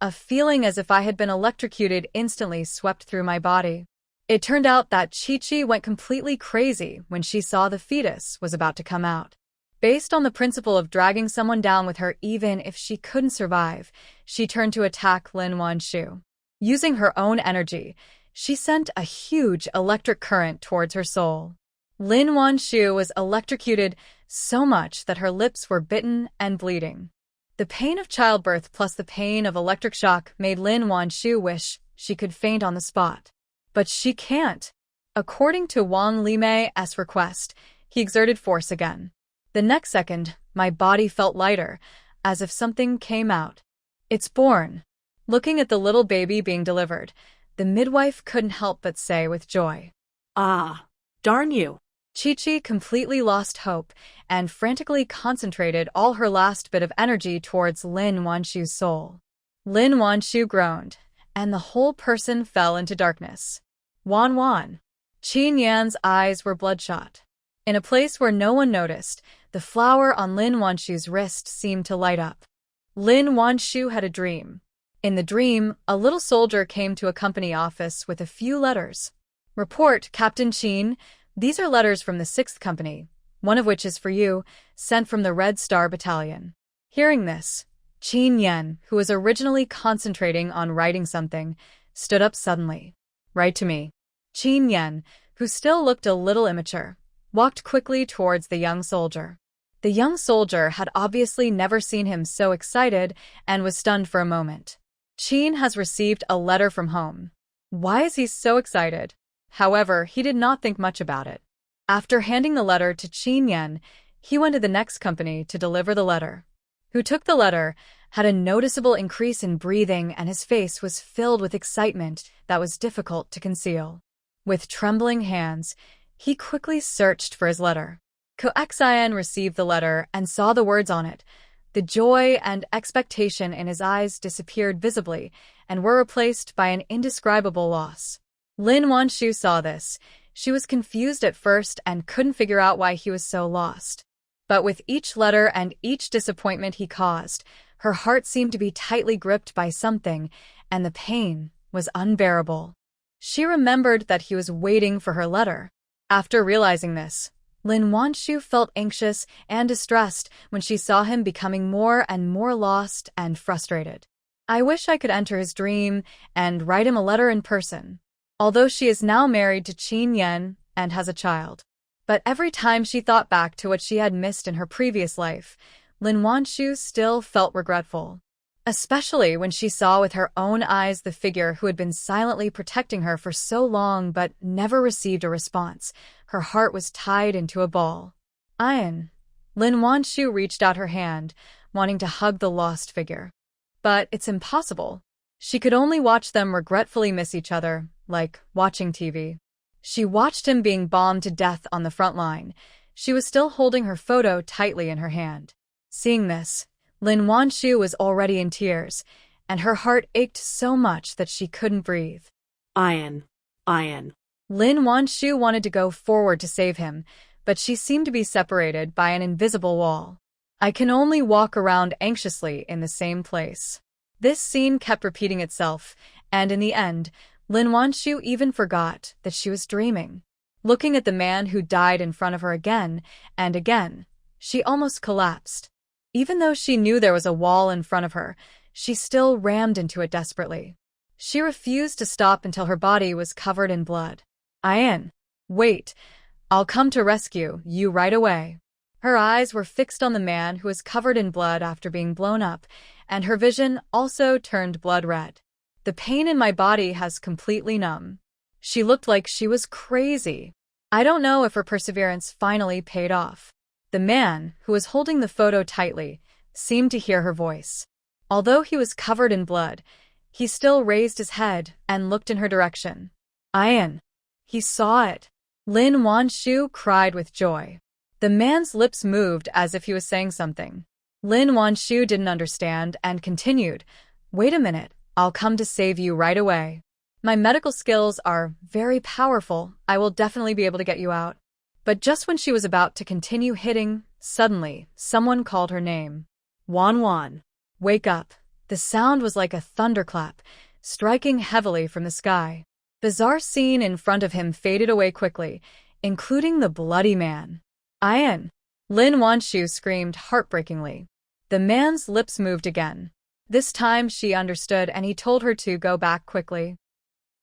A feeling as if I had been electrocuted instantly swept through my body. It turned out that Chi-Chi went completely crazy when she saw the fetus was about to come out. Based on the principle of dragging someone down with her even if she couldn't survive, she turned to attack Lin Wanshu. Using her own energy, she sent a huge electric current towards her soul. Lin Wanshu was electrocuted so much that her lips were bitten and bleeding. The pain of childbirth plus the pain of electric shock made Lin Wanshu wish she could faint on the spot. But she can't. According to Wang Limei's request, he exerted force again. The next second, my body felt lighter, as if something came out. It's born. Looking at the little baby being delivered, the midwife couldn't help but say with joy, Ah, darn you. Chi-Chi completely lost hope and frantically concentrated all her last bit of energy towards Lin Wanshu's soul. Lin Wanshu groaned, and the whole person fell into darkness. Wan Wan. Qin Yan's eyes were bloodshot. In a place where no one noticed, the flower on Lin Wanshu's wrist seemed to light up. Lin Wanshu had a dream. In the dream, a little soldier came to a company office with a few letters. Report, Captain Qin. These are letters from the 6th Company, one of which is for you, sent from the Red Star Battalion. Hearing this, Qin Yan, who was originally concentrating on writing something, stood up suddenly. Write to me. Qin Yan, who still looked a little immature, walked quickly towards the young soldier. The young soldier had obviously never seen him so excited and was stunned for a moment. Qin has received a letter from home. Why is he so excited? However, he did not think much about it. After handing the letter to Qin Yan, he went to the next company to deliver the letter. Who took the letter had a noticeable increase in breathing, and his face was filled with excitement that was difficult to conceal. With trembling hands, he quickly searched for his letter. Ko Xian received the letter and saw the words on it. The joy and expectation in his eyes disappeared visibly and were replaced by an indescribable loss. Lin Wanshu saw this. She was confused at first and couldn't figure out why he was so lost. But with each letter and each disappointment he caused, her heart seemed to be tightly gripped by something, and the pain was unbearable. She remembered that he was waiting for her letter. After realizing this, Lin Wanshu felt anxious and distressed when she saw him becoming more and more lost and frustrated. I wish I could enter his dream and write him a letter in person. Although she is now married to Qin Yan and has a child. But every time she thought back to what she had missed in her previous life, Lin Wanshu still felt regretful. Especially when she saw with her own eyes the figure who had been silently protecting her for so long but never received a response. Her heart was tied into a ball. Lin Wanshu reached out her hand, wanting to hug the lost figure. But it's impossible. She could only watch them regretfully miss each other, like watching TV. She watched him being bombed to death on the front line. She was still holding her photo tightly in her hand. Seeing this, Lin Wanshu was already in tears, and her heart ached so much that she couldn't breathe. Lin Wanshu wanted to go forward to save him, but she seemed to be separated by an invisible wall. I can only walk around anxiously in the same place. This scene kept repeating itself, and in the end, Lin Wanshu even forgot that she was dreaming. Looking at the man who died in front of her again and again, she almost collapsed. Even though she knew there was a wall in front of her, she still rammed into it desperately. She refused to stop until her body was covered in blood. Wait, I'll come to rescue you right away. Her eyes were fixed on the man who was covered in blood after being blown up, and her vision also turned blood red. The pain in my body has completely numb. She looked like she was crazy. I don't know if her perseverance finally paid off. The man, who was holding the photo tightly, seemed to hear her voice. Although he was covered in blood, he still raised his head and looked in her direction. He saw it. Lin Wanshu cried with joy. The man's lips moved as if he was saying something. Lin Wanshu didn't understand and continued, "Wait a minute, I'll come to save you right away. My medical skills are very powerful. I will definitely be able to get you out." But just when she was about to continue hitting, suddenly, someone called her name. Wan Wan. Wake up. The sound was like a thunderclap, striking heavily from the sky. Bizarre scene in front of him faded away quickly, including the bloody man. Lin Wanshu screamed heartbreakingly. The man's lips moved again. This time she understood and he told her to go back quickly.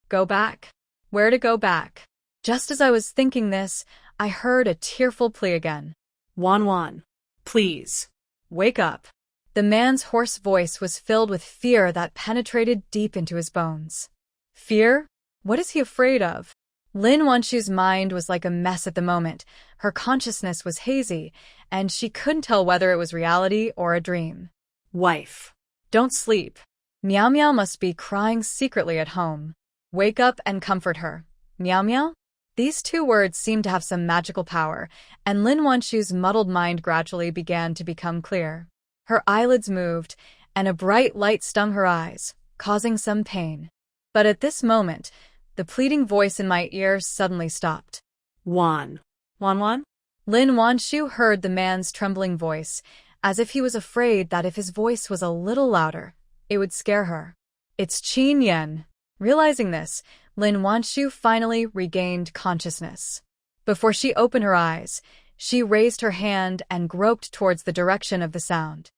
Go back? Where to go back? Just as I was thinking this, I heard a tearful plea again. Wan Wan, please. Wake up. The man's hoarse voice was filled with fear that penetrated deep into his bones. Fear? What is he afraid of? Lin Wanshu's mind was like a mess at the moment. Her consciousness was hazy, and she couldn't tell whether it was reality or a dream. Wife. Don't sleep. Meow Meow must be crying secretly at home. Wake up and comfort her. Meow Meow? These two words seemed to have some magical power, and Lin Wanshu's muddled mind gradually began to become clear. Her eyelids moved, and a bright light stung her eyes, causing some pain. But at this moment, the pleading voice in my ear suddenly stopped. Wan. Wan? Lin Wanshu heard the man's trembling voice, as if he was afraid that if his voice was a little louder, it would scare her. It's Qin Yan. Realizing this, Lin Wanshu finally regained consciousness. Before she opened her eyes, she raised her hand and groped towards the direction of the sound.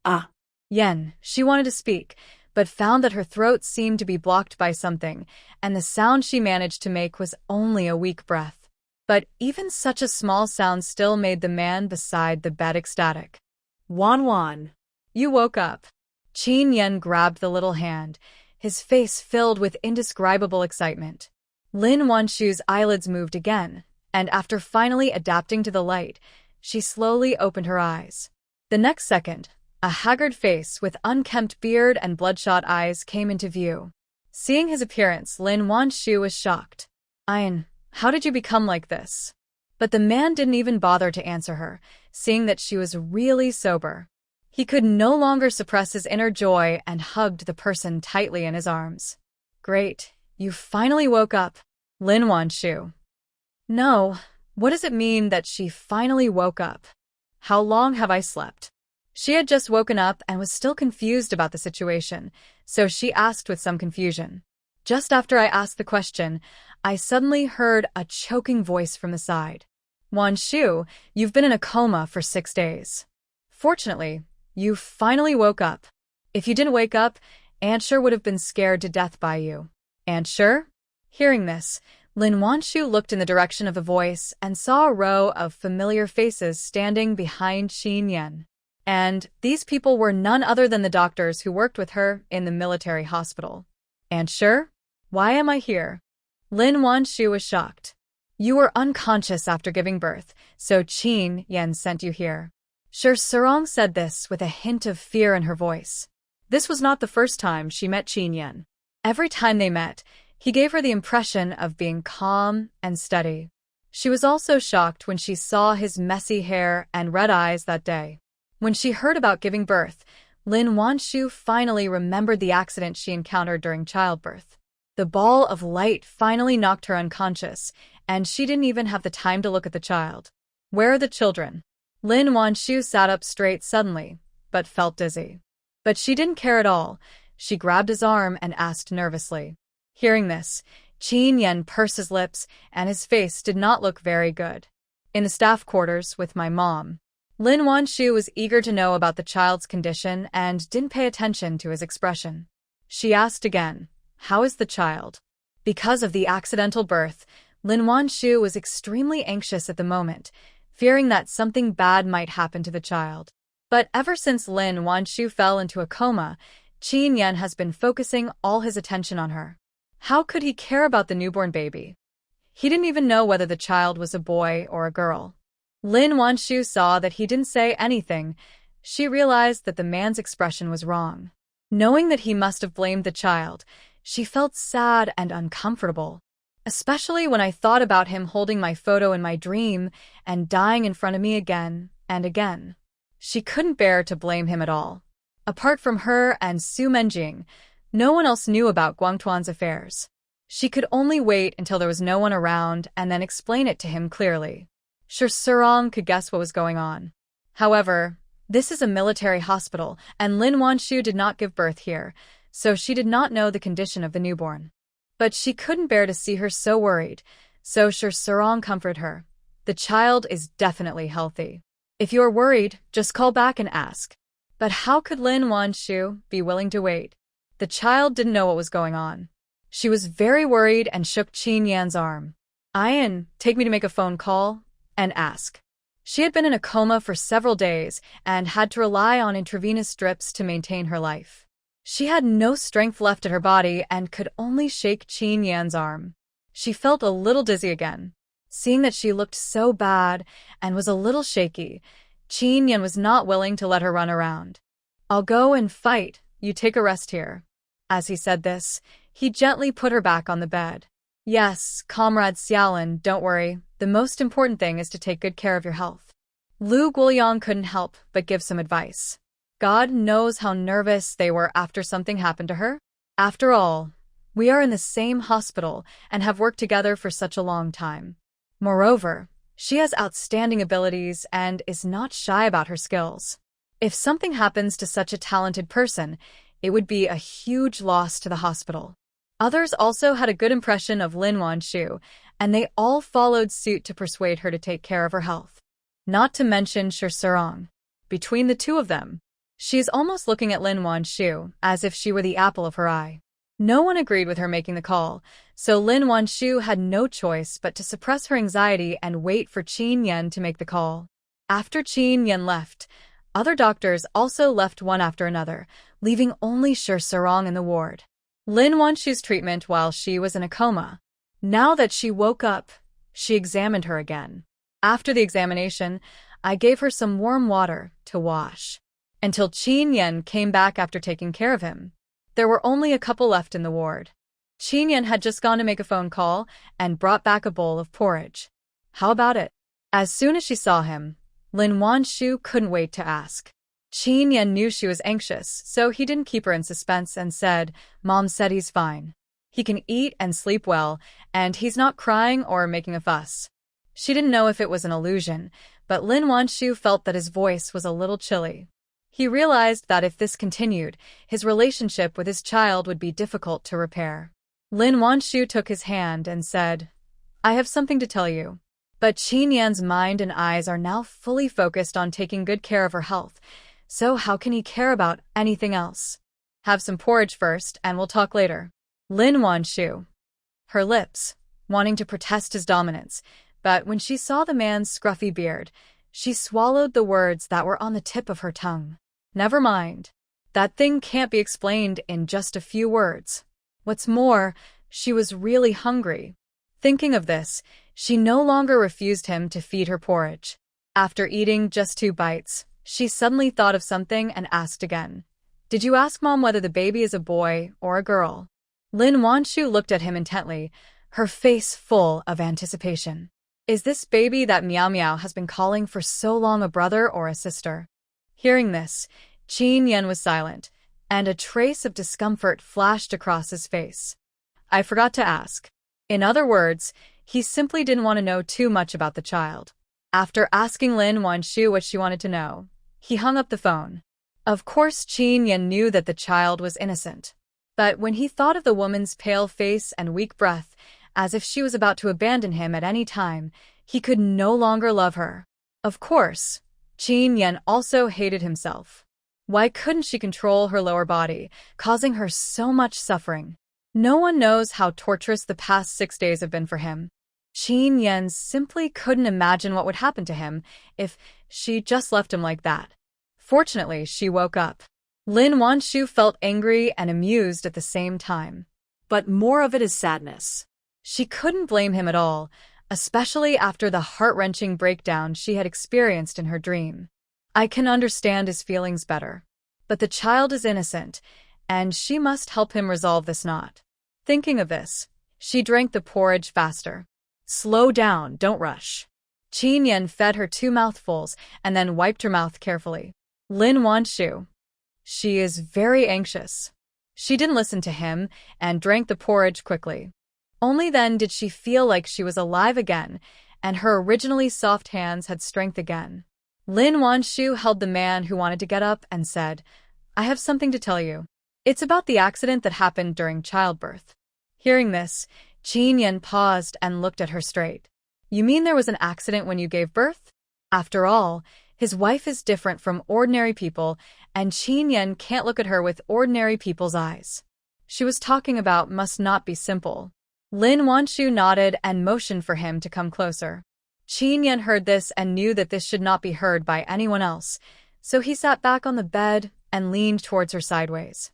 Ah. Yen, she wanted to speak, but found that her throat seemed to be blocked by something, and the sound she managed to make was only a weak breath. But even such a small sound still made the man beside the bed ecstatic. Wan. You woke up. Qin Yan grabbed the little hand, his face filled with indescribable excitement. Lin Wanshu's eyelids moved again, and after finally adapting to the light, she slowly opened her eyes. The next second, a haggard face with unkempt beard and bloodshot eyes came into view. Seeing his appearance, Lin Wanshu was shocked. Ian, how did you become like this? But the man didn't even bother to answer her, seeing that she was really sober. He could no longer suppress his inner joy and hugged the person tightly in his arms. Great, you finally woke up, Lin Wanshu. No, what does it mean that she finally woke up? How long have I slept? She had just woken up and was still confused about the situation, so she asked with some confusion. Just after I asked the question, I suddenly heard a choking voice from the side. Wanshu, you've been in a coma for 6 days. Fortunately, you finally woke up. If you didn't wake up, Aunt Sure would have been scared to death by you. Aunt Sure? Hearing this, Lin Wanshu looked in the direction of the voice and saw a row of familiar faces standing behind Qin Yan. And these people were none other than the doctors who worked with her in the military hospital. Aunt Sure? Why am I here? Lin Wanshu was shocked. You were unconscious after giving birth, so Qin Yan sent you here. Sure Sarong said this with a hint of fear in her voice. This was not the first time she met Qin Yan. Every time they met, he gave her the impression of being calm and steady. She was also shocked when she saw his messy hair and red eyes that day. When she heard about giving birth, Lin Wanshu finally remembered the accident she encountered during childbirth. The ball of light finally knocked her unconscious, and she didn't even have the time to look at the child. Where are the children? Lin Wanshu sat up straight suddenly, but felt dizzy. But she didn't care at all. She grabbed his arm and asked nervously. Hearing this, Qin Yan pursed his lips, and his face did not look very good. In the staff quarters with my mom. Lin Wanshu was eager to know about the child's condition and didn't pay attention to his expression. She asked again, how is the child? Because of the accidental birth, Lin Wanshu was extremely anxious at the moment, fearing that something bad might happen to the child. But ever since Lin Wanshu fell into a coma, Qin Yan has been focusing all his attention on her. How could he care about the newborn baby? He didn't even know whether the child was a boy or a girl. Lin Wanshu saw that he didn't say anything. She realized that the man's expression was wrong. Knowing that he must have blamed the child, she felt sad and uncomfortable, especially when I thought about him holding my photo in my dream and dying in front of me again and again. She couldn't bear to blame him at all. Apart from her and Su Menjing, no one else knew about Guangtuan's affairs. She could only wait until there was no one around and then explain it to him clearly. Sure Sarong could guess what was going on. However, this is a military hospital, and Lin Wanshu did not give birth here, so she did not know the condition of the newborn. But she couldn't bear to see her so worried, so Sure Sarong comforted her. The child is definitely healthy. If you are worried, just call back and ask. But how could Lin Wanshu be willing to wait? The child didn't know what was going on. She was very worried and shook Qin Yan's arm. Ian, take me to make a phone call and ask. She had been in a coma for several days and had to rely on intravenous drips to maintain her life. She had no strength left in her body and could only shake Qin Yan's arm. She felt a little dizzy again. Seeing that she looked so bad and was a little shaky, Qin Yan was not willing to let her run around. I'll go and fight, you take a rest here. As he said this, he gently put her back on the bed. Yes, Comrade Xiaolin, don't worry. The most important thing is to take good care of your health. Lu Guoyang couldn't help but give some advice. God knows how nervous they were after something happened to her. After all, we are in the same hospital and have worked together for such a long time. Moreover, she has outstanding abilities and is not shy about her skills. If something happens to such a talented person, it would be a huge loss to the hospital. Others also had a good impression of Lin Wanshu, and they all followed suit to persuade her to take care of her health. Not to mention Shi Serong. Between the two of them, she's almost looking at Lin Wanshu as if she were the apple of her eye. No one agreed with her making the call, so Lin Wanshu had no choice but to suppress her anxiety and wait for Qin Yan to make the call. After Qin Yan left, other doctors also left one after another, leaving only Shi Serong in the ward. Lin Wanshu's treatment while she was in a coma. Now that she woke up, she examined her again. After the examination, I gave her some warm water to wash. Until Qin Yan came back after taking care of him. There were only a couple left in the ward. Qin Yan had just gone to make a phone call and brought back a bowl of porridge. How about it? As soon as she saw him, Lin Wanshu couldn't wait to ask. Qin Yan knew she was anxious, so he didn't keep her in suspense and said, "Mom said he's fine. He can eat and sleep well, and he's not crying or making a fuss." She didn't know if it was an illusion, but Lin Wanshu felt that his voice was a little chilly. He realized that if this continued, his relationship with his child would be difficult to repair. Lin Wanshu took his hand and said, "I have something to tell you." But Qin Yan's mind and eyes are now fully focused on taking good care of her health, so how can he care about anything else? "Have some porridge first, and we'll talk later." Lin Wanshu. Her lips, wanting to protest his dominance, but when she saw the man's scruffy beard, she swallowed the words that were on the tip of her tongue. Never mind. That thing can't be explained in just a few words. What's more, she was really hungry. Thinking of this, she no longer refused him to feed her porridge. After eating just 2 bites, she suddenly thought of something and asked again, "Did you ask Mom whether the baby is a boy or a girl?" Lin Wanshu looked at him intently, her face full of anticipation. Is this baby that Meow Meow has been calling for so long a brother or a sister? Hearing this, Qin Yan was silent, and a trace of discomfort flashed across his face. I forgot to ask. In other words, he simply didn't want to know too much about the child. After asking Lin Wanshu what she wanted to know, he hung up the phone. Of course, Qin Yan knew that the child was innocent. But when he thought of the woman's pale face and weak breath, as if she was about to abandon him at any time, he could no longer love her. Of course, Qin Yan also hated himself. Why couldn't she control her lower body, causing her so much suffering? No one knows how torturous the past 6 days have been for him. Qin Yan simply couldn't imagine what would happen to him if she just left him like that. Fortunately, she woke up. Lin Wanshu felt angry and amused at the same time. But more of it is sadness. She couldn't blame him at all, especially after the heart-wrenching breakdown she had experienced in her dream. I can understand his feelings better. But the child is innocent, and she must help him resolve this knot. Thinking of this, she drank the porridge faster. Slow down, don't rush. Qin Yan fed her 2 mouthfuls and then wiped her mouth carefully. Lin Wanshu. She is very anxious. She didn't listen to him and drank the porridge quickly. Only then did she feel like she was alive again, and her originally soft hands had strength again. Lin Wanshu held the man who wanted to get up and said, I have something to tell you. It's about the accident that happened during childbirth. Hearing this, Qin Yan paused and looked at her straight. You mean there was an accident when you gave birth? After all, his wife is different from ordinary people, and Qin Yan can't look at her with ordinary people's eyes. She was talking about must not be simple. Lin Wanshu nodded and motioned for him to come closer. Qin Yan heard this and knew that this should not be heard by anyone else, so he sat back on the bed and leaned towards her sideways.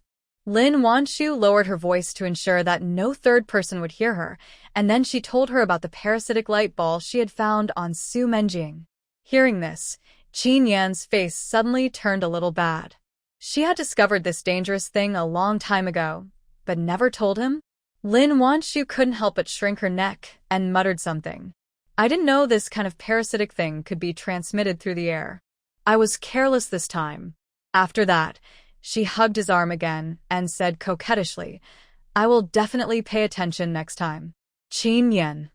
Lin Wanshu lowered her voice to ensure that no third person would hear her, and then she told her about the parasitic light ball she had found on Su Menjing. Hearing this, Qin Yan's face suddenly turned a little bad. She had discovered this dangerous thing a long time ago, but never told him? Lin Wanshu couldn't help but shrink her neck and muttered something. I didn't know this kind of parasitic thing could be transmitted through the air. I was careless this time. After that, she hugged his arm again and said coquettishly, I will definitely pay attention next time. Qin Yan.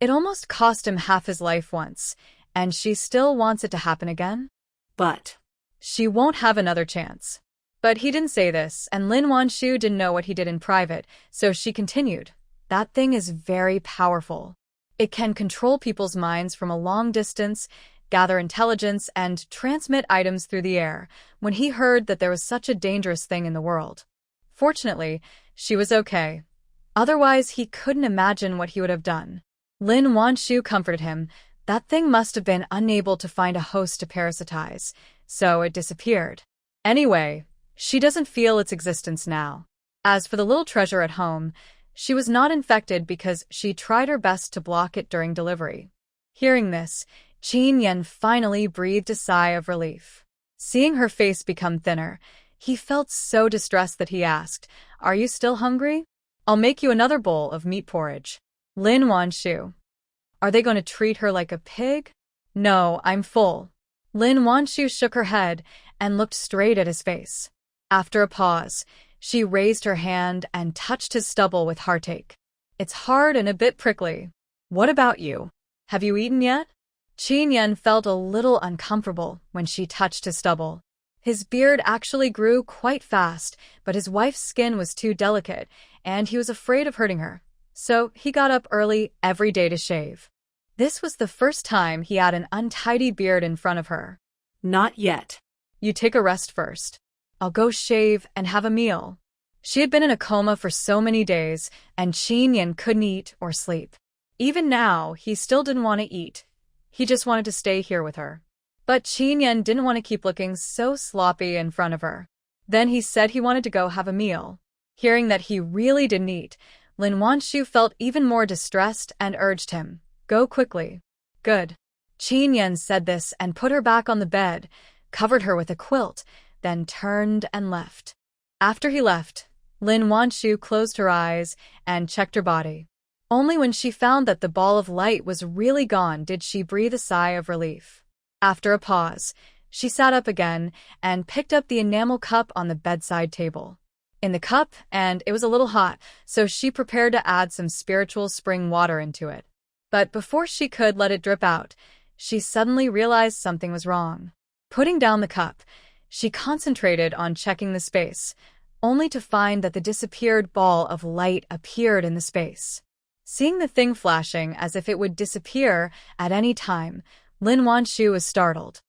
It almost cost him half his life once, and she still wants it to happen again? But She won't have another chance. But he didn't say this, and Lin Wanshu didn't know what he did in private, so she continued. That thing is very powerful. It can control people's minds from a long distance, gather intelligence, and transmit items through the air, when he heard that there was such a dangerous thing in the world. Fortunately, she was okay. Otherwise, he couldn't imagine what he would have done. Lin Wanshu comforted him. That thing must have been unable to find a host to parasitize, so it disappeared. Anyway, she doesn't feel its existence now. As for the little treasure at home, she was not infected because she tried her best to block it during delivery. Hearing this, Qin Yan finally breathed a sigh of relief. Seeing her face become thinner, he felt so distressed that he asked, Are you still hungry? I'll make you another bowl of meat porridge. Lin Wanshu. Are they going to treat her like a pig? No, I'm full. Lin Wanshu shook her head and looked straight at his face. After a pause, she raised her hand and touched his stubble with heartache. It's hard and a bit prickly. What about you? Have you eaten yet? Qin Yan felt a little uncomfortable when she touched his stubble. His beard actually grew quite fast, but his wife's skin was too delicate, and he was afraid of hurting her. So he got up early every day to shave. This was the first time he had an untidy beard in front of her. not yet. You take a rest first. I'll go shave and have a meal. She had been in a coma for so many days, and Qin Yan couldn't eat or sleep. Even now, he still didn't want to eat. He just wanted to stay here with her. But Qin Yan didn't want to keep looking so sloppy in front of her. Then he said he wanted to go have a meal. Hearing that he really didn't eat, Lin Wanshu felt even more distressed and urged him, Go quickly. Good. Qin Yan said this and put her back on the bed, covered her with a quilt, then turned and left. After he left, Lin Wanshu closed her eyes and checked her body. Only when she found that the ball of light was really gone did she breathe a sigh of relief. After a pause, she sat up again and picked up the enamel cup on the bedside table. In the cup, and it was a little hot, so she prepared to add some spiritual spring water into it. But before she could let it drip out, she suddenly realized something was wrong. Putting down the cup, she concentrated on checking the space, only to find that the disappeared ball of light appeared in the space. Seeing the thing flashing as if it would disappear at any time, Lin Wanshu was startled.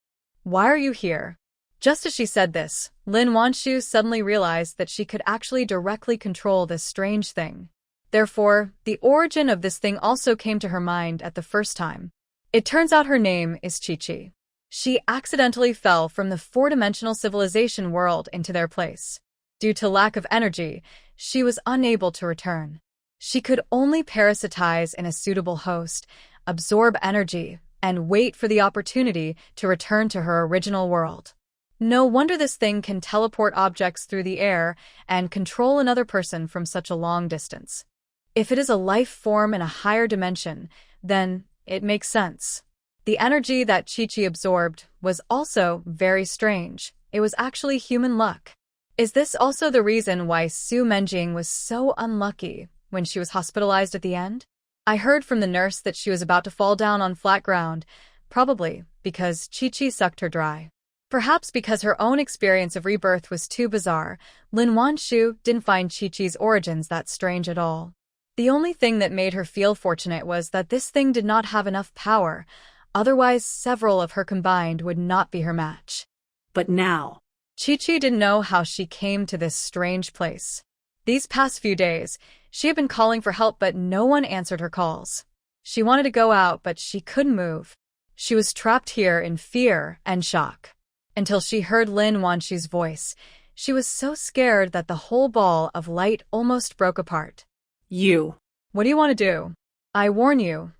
Why are you here? Just as she said this, Lin Wanshu suddenly realized that she could actually directly control this strange thing. Therefore, the origin of this thing also came to her mind at the first time. It turns out her name is Chi-Chi. She accidentally fell from the four-dimensional civilization world into their place. Due to lack of energy, she was unable to return. She could only parasitize in a suitable host, absorb energy, and wait for the opportunity to return to her original world. No wonder this thing can teleport objects through the air and control another person from such a long distance. If it is a life form in a higher dimension, then it makes sense. The energy that Chi-Chi absorbed was also very strange. It was actually human luck. Is this also the reason why Su Menjing was so unlucky when she was hospitalized at the end? I heard from the nurse that she was about to fall down on flat ground, probably because Chi-Chi sucked her dry. Perhaps because her own experience of rebirth was too bizarre, Lin Wanshu didn't find Chi-Chi's origins that strange at all. The only thing that made her feel fortunate was that this thing did not have enough power, otherwise several of her combined would not be her match. But now, Chi-Chi didn't know how she came to this strange place. These past few days, she had been calling for help but no one answered her calls. She wanted to go out but she couldn't move. She was trapped here in fear and shock. Until she heard Lin Wanshu's voice, she was so scared that the whole ball of light almost broke apart. you. What do you want to do? I warn you,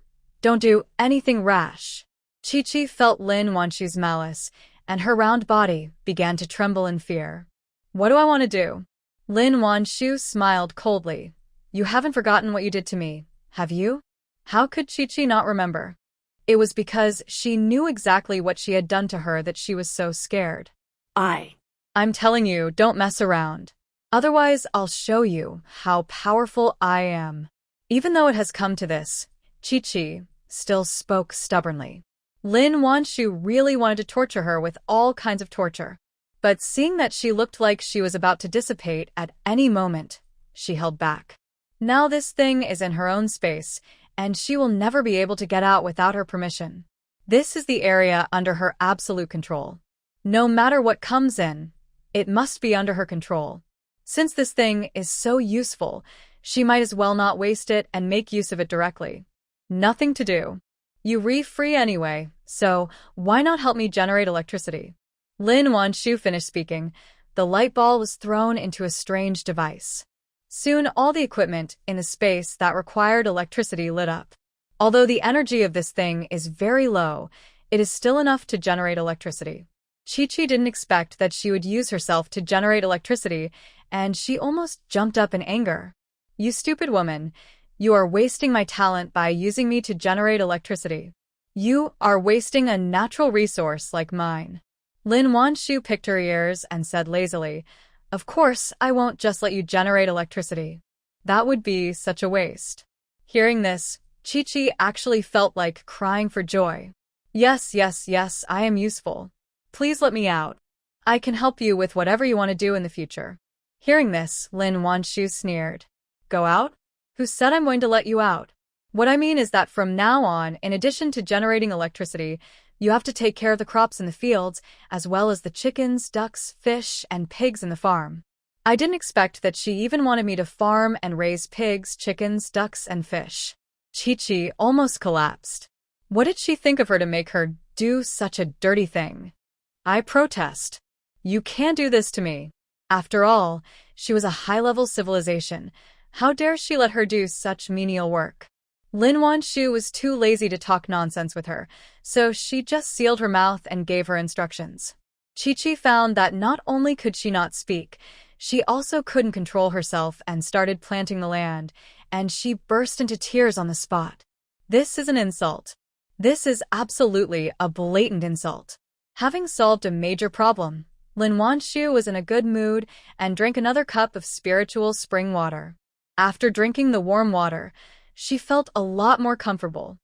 don't do anything rash. Chi-Chi felt Lin Wanshu's malice, and her round body began to tremble in fear. What do I want to do? Lin Wanshu smiled coldly. You haven't forgotten what you did to me, have you? How could Chi-Chi not remember? It was because she knew exactly what she had done to her that she was so scared. I'm telling you, don't mess around. Otherwise, I'll show you how powerful I am. Even though it has come to this, Chi-Chi still spoke stubbornly. Lin Wanshu really wanted to torture her with all kinds of torture. But seeing that she looked like she was about to dissipate at any moment, she held back. Now this thing is in her own space, and she will never be able to get out without her permission. This is the area under her absolute control. No matter what comes in, it must be under her control. Since this thing is so useful, she might as well not waste it and make use of it directly. Nothing to do. You re-free anyway, so why not help me generate electricity? Lin Wanshu finished speaking. The light ball was thrown into a strange device. Soon all the equipment in the space that required electricity lit up. Although the energy of this thing is very low, it is still enough to generate electricity. Chi-Chi didn't expect that she would use herself to generate electricity, and she almost jumped up in anger. You stupid woman, you are wasting my talent by using me to generate electricity. You are wasting a natural resource like mine. Lin Wanshu picked her ears and said lazily, Of course, I won't just let you generate electricity. That would be such a waste. Hearing this, Chi-Chi actually felt like crying for joy. Yes, I am useful. Please let me out. I can help you with whatever you want to do in the future. Hearing this, Lin Wanshu sneered. Go out? Who said I'm going to let you out? What I mean is that from now on, in addition to generating electricity, you have to take care of the crops in the fields, as well as the chickens, ducks, fish, and pigs in the farm. I didn't expect that she even wanted me to farm and raise pigs, chickens, ducks, and fish. Chi-Chi almost collapsed. What did she think of her to make her do such a dirty thing? I protest. You can't do this to me. After all, she was a high-level civilization. How dare she let her do such menial work? Lin Wanshu was too lazy to talk nonsense with her, so she just sealed her mouth and gave her instructions. Chi-Chi found that not only could she not speak, she also couldn't control herself and started planting the land, and she burst into tears on the spot. This is an insult. This is absolutely a blatant insult. Having solved a major problem, Lin Wanshu was in a good mood and drank another cup of spiritual spring water. After drinking the warm water, she felt a lot more comfortable.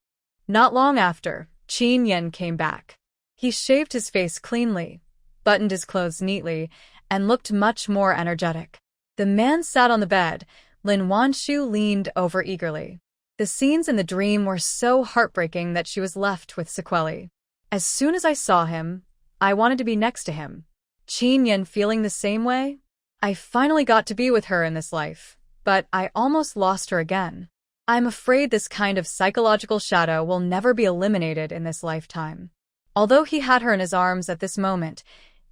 Not long after, Qin Yan came back. He shaved his face cleanly, buttoned his clothes neatly, and looked much more energetic. The man sat on the bed. Lin Wanshu leaned over eagerly. The scenes in the dream were so heartbreaking that she was left with sequelae. As soon as I saw him, I wanted to be next to him. Qin Yan feeling the same way? I finally got to be with her in this life, but I almost lost her again. I'm afraid this kind of psychological shadow will never be eliminated in this lifetime. Although he had her in his arms at this moment,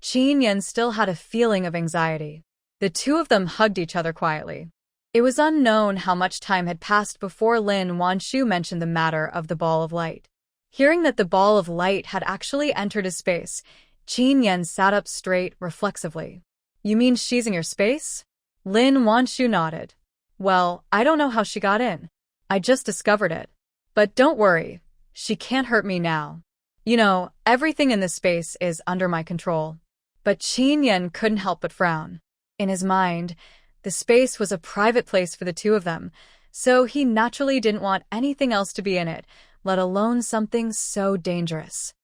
Qin Yan still had a feeling of anxiety. The two of them hugged each other quietly. It was unknown how much time had passed before Lin Wanshu mentioned the matter of the ball of light. Hearing that the ball of light had actually entered his space, Qin Yan sat up straight reflexively. You mean she's in your space? Lin Wanshu nodded. Well, I don't know how she got in. I just discovered it. But don't worry, she can't hurt me now. You know, everything in this space is under my control. But Qin Yan couldn't help but frown. In his mind, the space was a private place for the two of them, so he naturally didn't want anything else to be in it, let alone something so dangerous.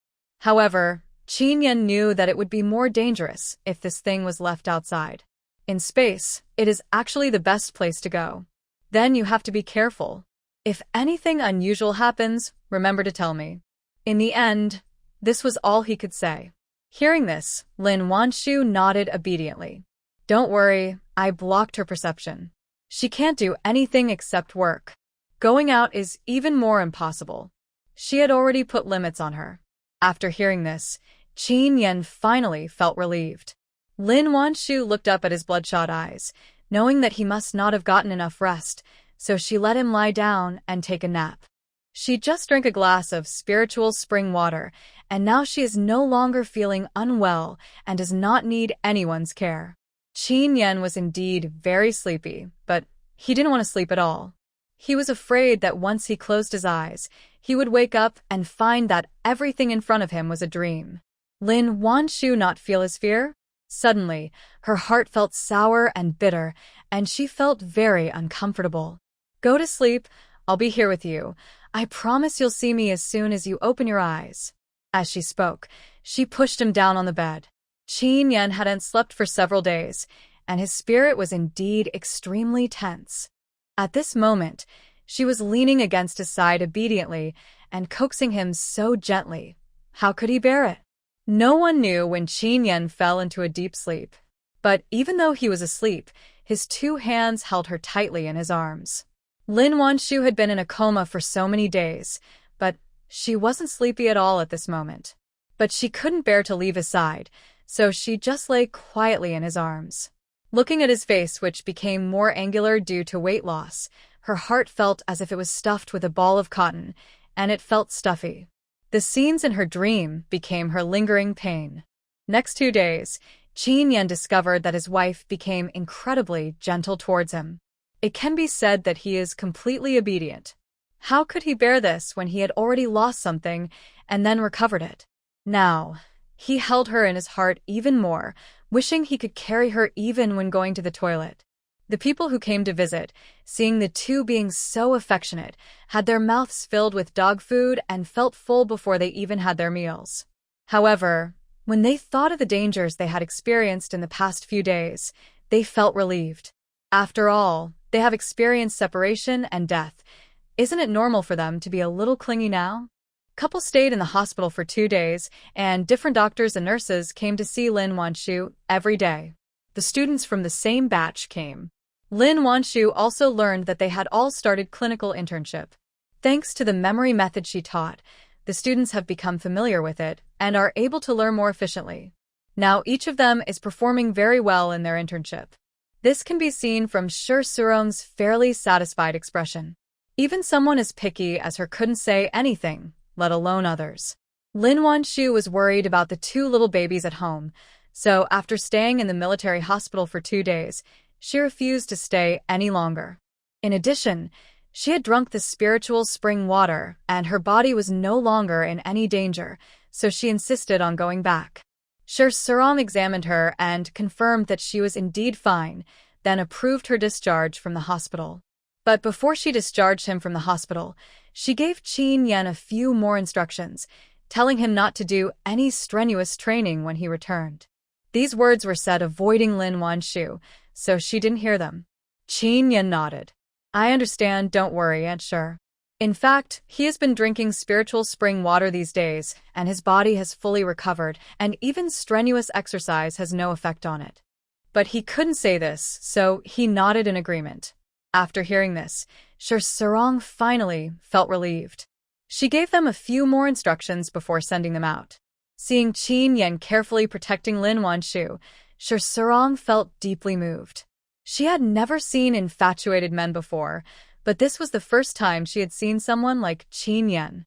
However, Qin Yan knew that it would be more dangerous if this thing was left outside. In space, it is actually the best place to go. Then you have to be careful. If anything unusual happens, remember to tell me. In the end, this was all he could say. Hearing this, Lin Wanshu nodded obediently. Don't worry, I blocked her perception. She can't do anything except work. Going out is even more impossible. She had already put limits on her. After hearing this, Qin Yan finally felt relieved. Lin Wanshu looked up at his bloodshot eyes, knowing that he must not have gotten enough rest, so she let him lie down and take a nap. She just drank a glass of spiritual spring water, and now she is no longer feeling unwell and does not need anyone's care. Qin Yan was indeed very sleepy, but He didn't want to sleep at all. He was afraid that once he closed his eyes, he would wake up and find that everything in front of him was a dream. Lin Wanshu not feel his fear? Suddenly, her heart felt sour and bitter, and she felt very uncomfortable. Go to sleep, I'll be here with you. I promise you'll see me as soon as you open your eyes. As she spoke, she pushed him down on the bed. Qin Yan hadn't slept for several days, and his spirit was indeed extremely tense. At this moment, she was leaning against his side obediently and coaxing him so gently. How could he bear it? No one knew when Qin Yan fell into a deep sleep. But even though he was asleep, his 2 hands held her tightly in his arms. Lin Wanshu had been in a coma for so many days, but she wasn't sleepy at all at this moment. But she couldn't bear to leave his side, so she just lay quietly in his arms. Looking at his face, which became more angular due to weight loss, her heart felt as if it was stuffed with a ball of cotton, and it felt stuffy. The scenes in her dream became her lingering pain. Next 2 days, Qin Yan discovered that his wife became incredibly gentle towards him. It can be said that he is completely obedient. How could he bear this when he had already lost something and then recovered it? Now, he held her in his heart even more, wishing he could carry her even when going to the toilet. The people who came to visit, seeing the two being so affectionate, had their mouths filled with dog food and felt full before they even had their meals. However, when they thought of the dangers they had experienced in the past few days, they felt relieved. After all, they have experienced separation and death. Isn't it normal for them to be a little clingy now? Couple stayed in the hospital for 2 days, and different doctors and nurses came to see Lin Wanshu every day. The students from the same batch came. Lin Wanshu also learned that they had all started clinical internship. Thanks to the memory method she taught, the students have become familiar with it and are able to learn more efficiently. Now each of them is performing very well in their internship. This can be seen from Shi Surong's fairly satisfied expression. Even someone as picky as her couldn't say anything, let alone others. Lin Wanshu was worried about the 2 little babies at home, so after staying in the military hospital for 2 days, she refused to stay any longer. In addition, she had drunk the spiritual spring water, and her body was no longer in any danger, so she insisted on going back. Shi Surong examined her and confirmed that she was indeed fine, then approved her discharge from the hospital. But before she discharged him from the hospital, she gave Qin Yan a few more instructions, telling him not to do any strenuous training when he returned. These words were said avoiding Lin Wanshu, so she didn't hear them. Qin Yan nodded. I understand, don't worry, Aunt Shi. In fact, he has been drinking spiritual spring water these days, and his body has fully recovered, and even strenuous exercise has no effect on it. But he couldn't say this, so he nodded in agreement. After hearing this, Shi Surong finally felt relieved. She gave them a few more instructions before sending them out. Seeing Qin Yan carefully protecting Lin Wanshu, Shi Surong felt deeply moved. She had never seen infatuated men before, but this was the first time she had seen someone like Qin Yan.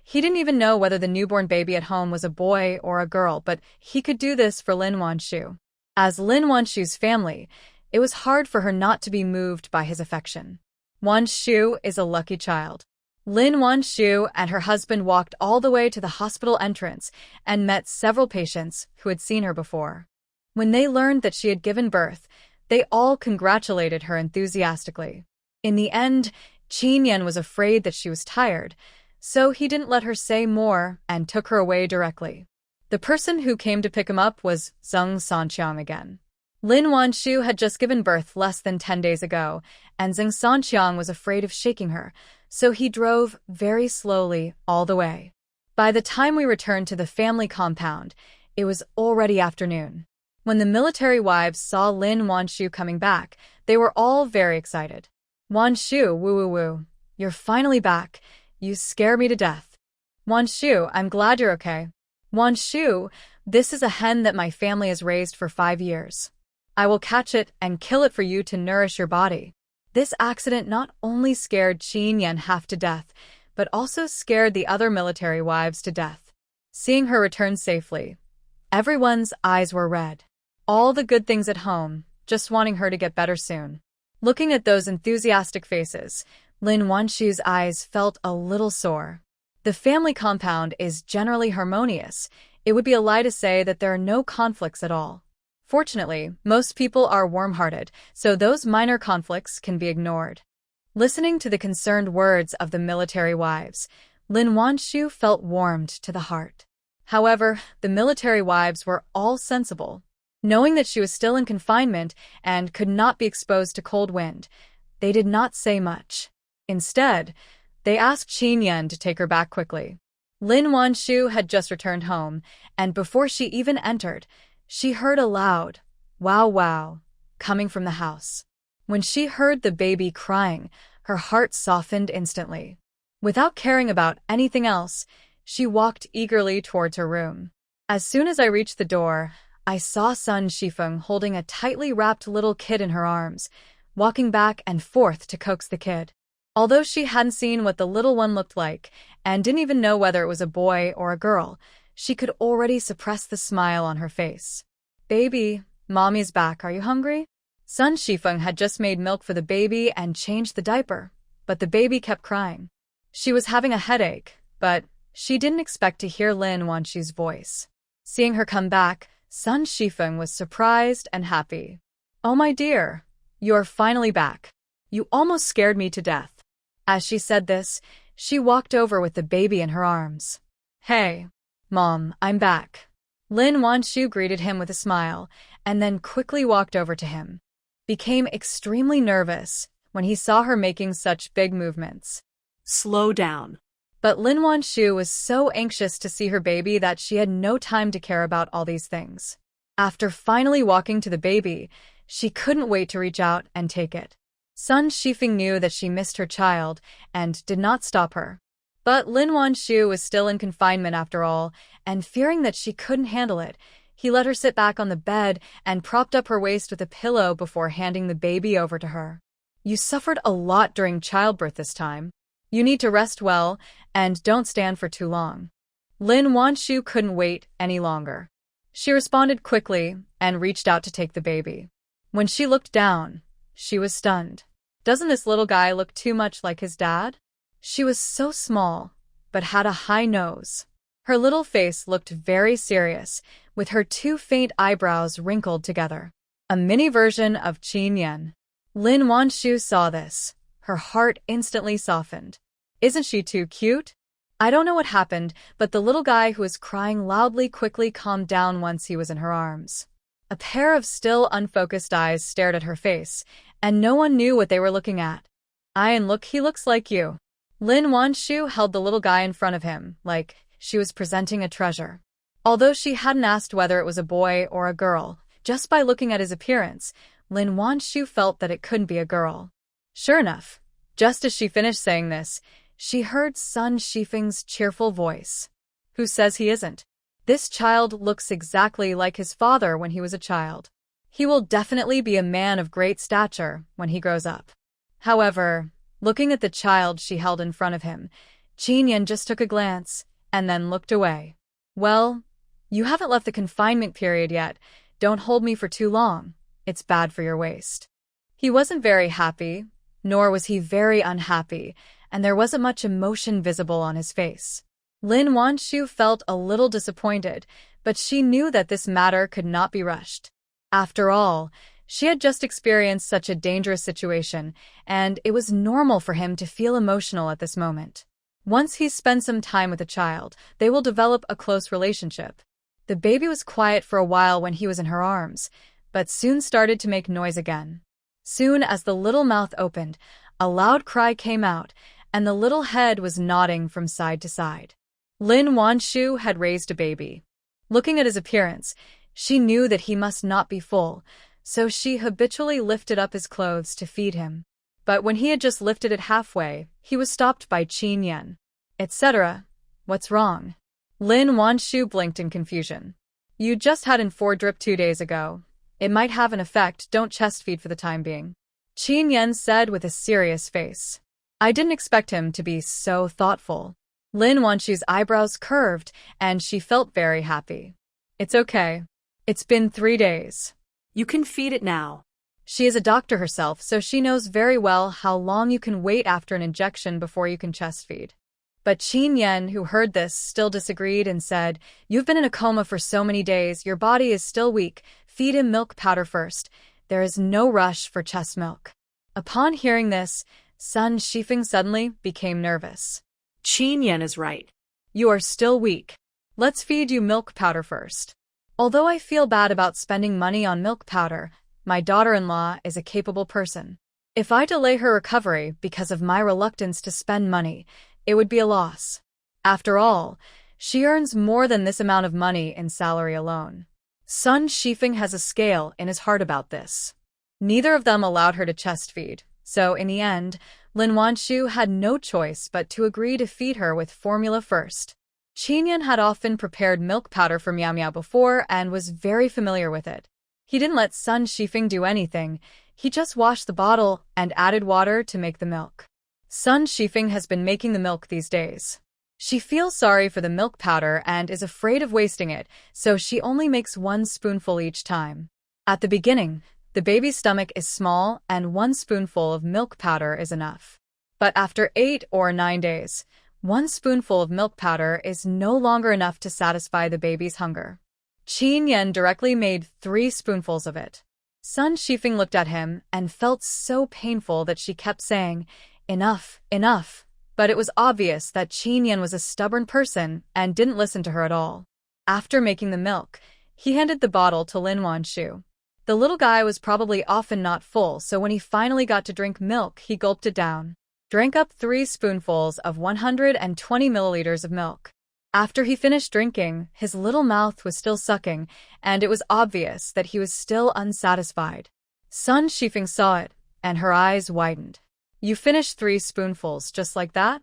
He didn't even know whether the newborn baby at home was a boy or a girl, but he could do this for Lin Wanshu. As Lin Wanshu's family, it was hard for her not to be moved by his affection. Wanshu is a lucky child. Lin Wanshu and her husband walked all the way to the hospital entrance and met several patients who had seen her before. When they learned that she had given birth, they all congratulated her enthusiastically. In the end, Qin Yan was afraid that she was tired, so he didn't let her say more and took her away directly. The person who came to pick him up was Zheng Sanqiang again. Lin Wanshu had just given birth less than 10 days ago, and Zheng Sanqiang was afraid of shaking her, so he drove very slowly all the way. By the time we returned to the family compound, it was already afternoon. When the military wives saw Lin Wanshu coming back, they were all very excited. Wanshu, woo, you're finally back. You scare me to death. Wanshu, I'm glad you're okay. Wanshu, this is a hen that my family has raised for 5 years. I will catch it and kill it for you to nourish your body. This accident not only scared Qin Yan half to death, but also scared the other military wives to death. Seeing her return safely, everyone's eyes were red. All the good things at home, just wanting her to get better soon. Looking at those enthusiastic faces, Lin Wanshu's eyes felt a little sore. The family compound is generally harmonious. It would be a lie to say that there are no conflicts at all. Fortunately, most people are warm-hearted, so those minor conflicts can be ignored. Listening to the concerned words of the military wives, Lin Wanshu felt warmed to the heart. However, the military wives were all sensible. Knowing that she was still in confinement and could not be exposed to cold wind, they did not say much. Instead, they asked Qin Yan to take her back quickly. Lin Wanshu had just returned home, and before she even entered, she heard a loud "wow wow" coming from the house. When she heard the baby crying, her heart softened instantly. Without caring about anything else, she walked eagerly towards her room. As soon as I reached the door, I saw Sun Shifeng holding a tightly wrapped little kid in her arms, walking back and forth to coax the kid. Although she hadn't seen what the little one looked like and didn't even know whether it was a boy or a girl, she could already suppress the smile on her face. "Baby, Mommy's back. Are you hungry?" Sun Shifeng had just made milk for the baby and changed the diaper, but the baby kept crying. She was having a headache, but she didn't expect to hear Lin Wanshu's voice. Seeing her come back, Sun Shifeng was surprised and happy. "Oh my dear, you're finally back. You almost scared me to death." As she said this, she walked over with the baby in her arms. "Hey, Mom, I'm back." Lin Wanshu greeted him with a smile, and then quickly walked over to him. Became extremely nervous when he saw her making such big movements. Slow down. But Lin Wanshu was so anxious to see her baby that she had no time to care about all these things. After finally walking to the baby, she couldn't wait to reach out and take it. Sun Shifeng knew that she missed her child and did not stop her. But Lin Wanshu was still in confinement after all, and fearing that she couldn't handle it, he let her sit back on the bed and propped up her waist with a pillow before handing the baby over to her. "You suffered a lot during childbirth this time. You need to rest well and don't stand for too long." Lin Wanshu couldn't wait any longer. She responded quickly and reached out to take the baby. When she looked down, she was stunned. Doesn't this little guy look too much like his dad? She was so small, but had a high nose. Her little face looked very serious, with her two faint eyebrows wrinkled together. A mini version of Qin Yan. Lin Wanshu saw this. Her heart instantly softened. "Isn't she too cute?" I don't know what happened, but the little guy who was crying loudly quickly calmed down once he was in her arms. A pair of still unfocused eyes stared at her face, and no one knew what they were looking at. He looks like you." Lin Wanshu held the little guy in front of him, like she was presenting a treasure. Although she hadn't asked whether it was a boy or a girl, just by looking at his appearance, Lin Wanshu felt that it couldn't be a girl. Sure enough, just as she finished saying this, she heard Sun Shifeng's cheerful voice. "Who says he isn't? This child looks exactly like his father when he was a child. He will definitely be a man of great stature when he grows up." However, looking at the child she held in front of him, Qin Yan just took a glance and then looked away. "Well, you haven't left the confinement period yet. Don't hold me for too long. It's bad for your waist." He wasn't very happy, nor was he very unhappy, and there wasn't much emotion visible on his face. Lin Wanshu felt a little disappointed, but she knew that this matter could not be rushed. After all, she had just experienced such a dangerous situation, and it was normal for him to feel emotional at this moment. Once he's spent some time with the child, they will develop a close relationship. The baby was quiet for a while when he was in her arms, but soon started to make noise again. Soon as the little mouth opened, a loud cry came out, and the little head was nodding from side to side. Lin Wanshu had raised a baby. Looking at his appearance, she knew that he must not be full, so she habitually lifted up his clothes to feed him. But when he had just lifted it halfway, he was stopped by Qin Yan. "Etc. What's wrong?" Lin Wanshu blinked in confusion. "You just had an 4 drip 2 days ago. It might have an effect. Don't chest feed for the time being," Qin Yan said with a serious face. I didn't expect him to be so thoughtful. Lin Wanshu's eyebrows curved, and she felt very happy. "It's okay. It's been 3 days. You can feed it now." She is a doctor herself, so she knows very well how long you can wait after an injection before you can chest feed. But Qin Yan, who heard this, still disagreed and said, "You've been in a coma for so many days, your body is still weak. Feed him milk powder first. There is no rush for chest milk." Upon hearing this, Sun Shifeng suddenly became nervous. Qin Yan is right. "You are still weak. Let's feed you milk powder first. Although I feel bad about spending money on milk powder, my daughter-in-law is a capable person. If I delay her recovery because of my reluctance to spend money, it would be a loss. After all, she earns more than this amount of money in salary alone." Sun Shifeng has a scale in his heart about this. Neither of them allowed her to chest feed, so in the end, Lin Wanshu had no choice but to agree to feed her with formula first. Qin Yan had often prepared milk powder for Miao Miao before and was very familiar with it. He didn't let Sun Shifeng do anything, he just washed the bottle and added water to make the milk. Sun Shifeng has been making the milk these days. She feels sorry for the milk powder and is afraid of wasting it, so she only makes 1 spoonful each time. At the beginning, the baby's stomach is small and 1 spoonful of milk powder is enough. But after 8 or 9 days, 1 spoonful of milk powder is no longer enough to satisfy the baby's hunger. Qin Yan directly made 3 spoonfuls of it. Sun Shifeng looked at him and felt so painful that she kept saying, "Enough, enough." But it was obvious that Qin Yan was a stubborn person and didn't listen to her at all. After making the milk, he handed the bottle to Lin Wanshu. The little guy was probably often not full, so when he finally got to drink milk, he gulped it down. Drank up 3 spoonfuls of 120 milliliters of milk. After he finished drinking, his little mouth was still sucking, and it was obvious that he was still unsatisfied. Sun Shifeng saw it, and her eyes widened. "You finished 3 spoonfuls just like that?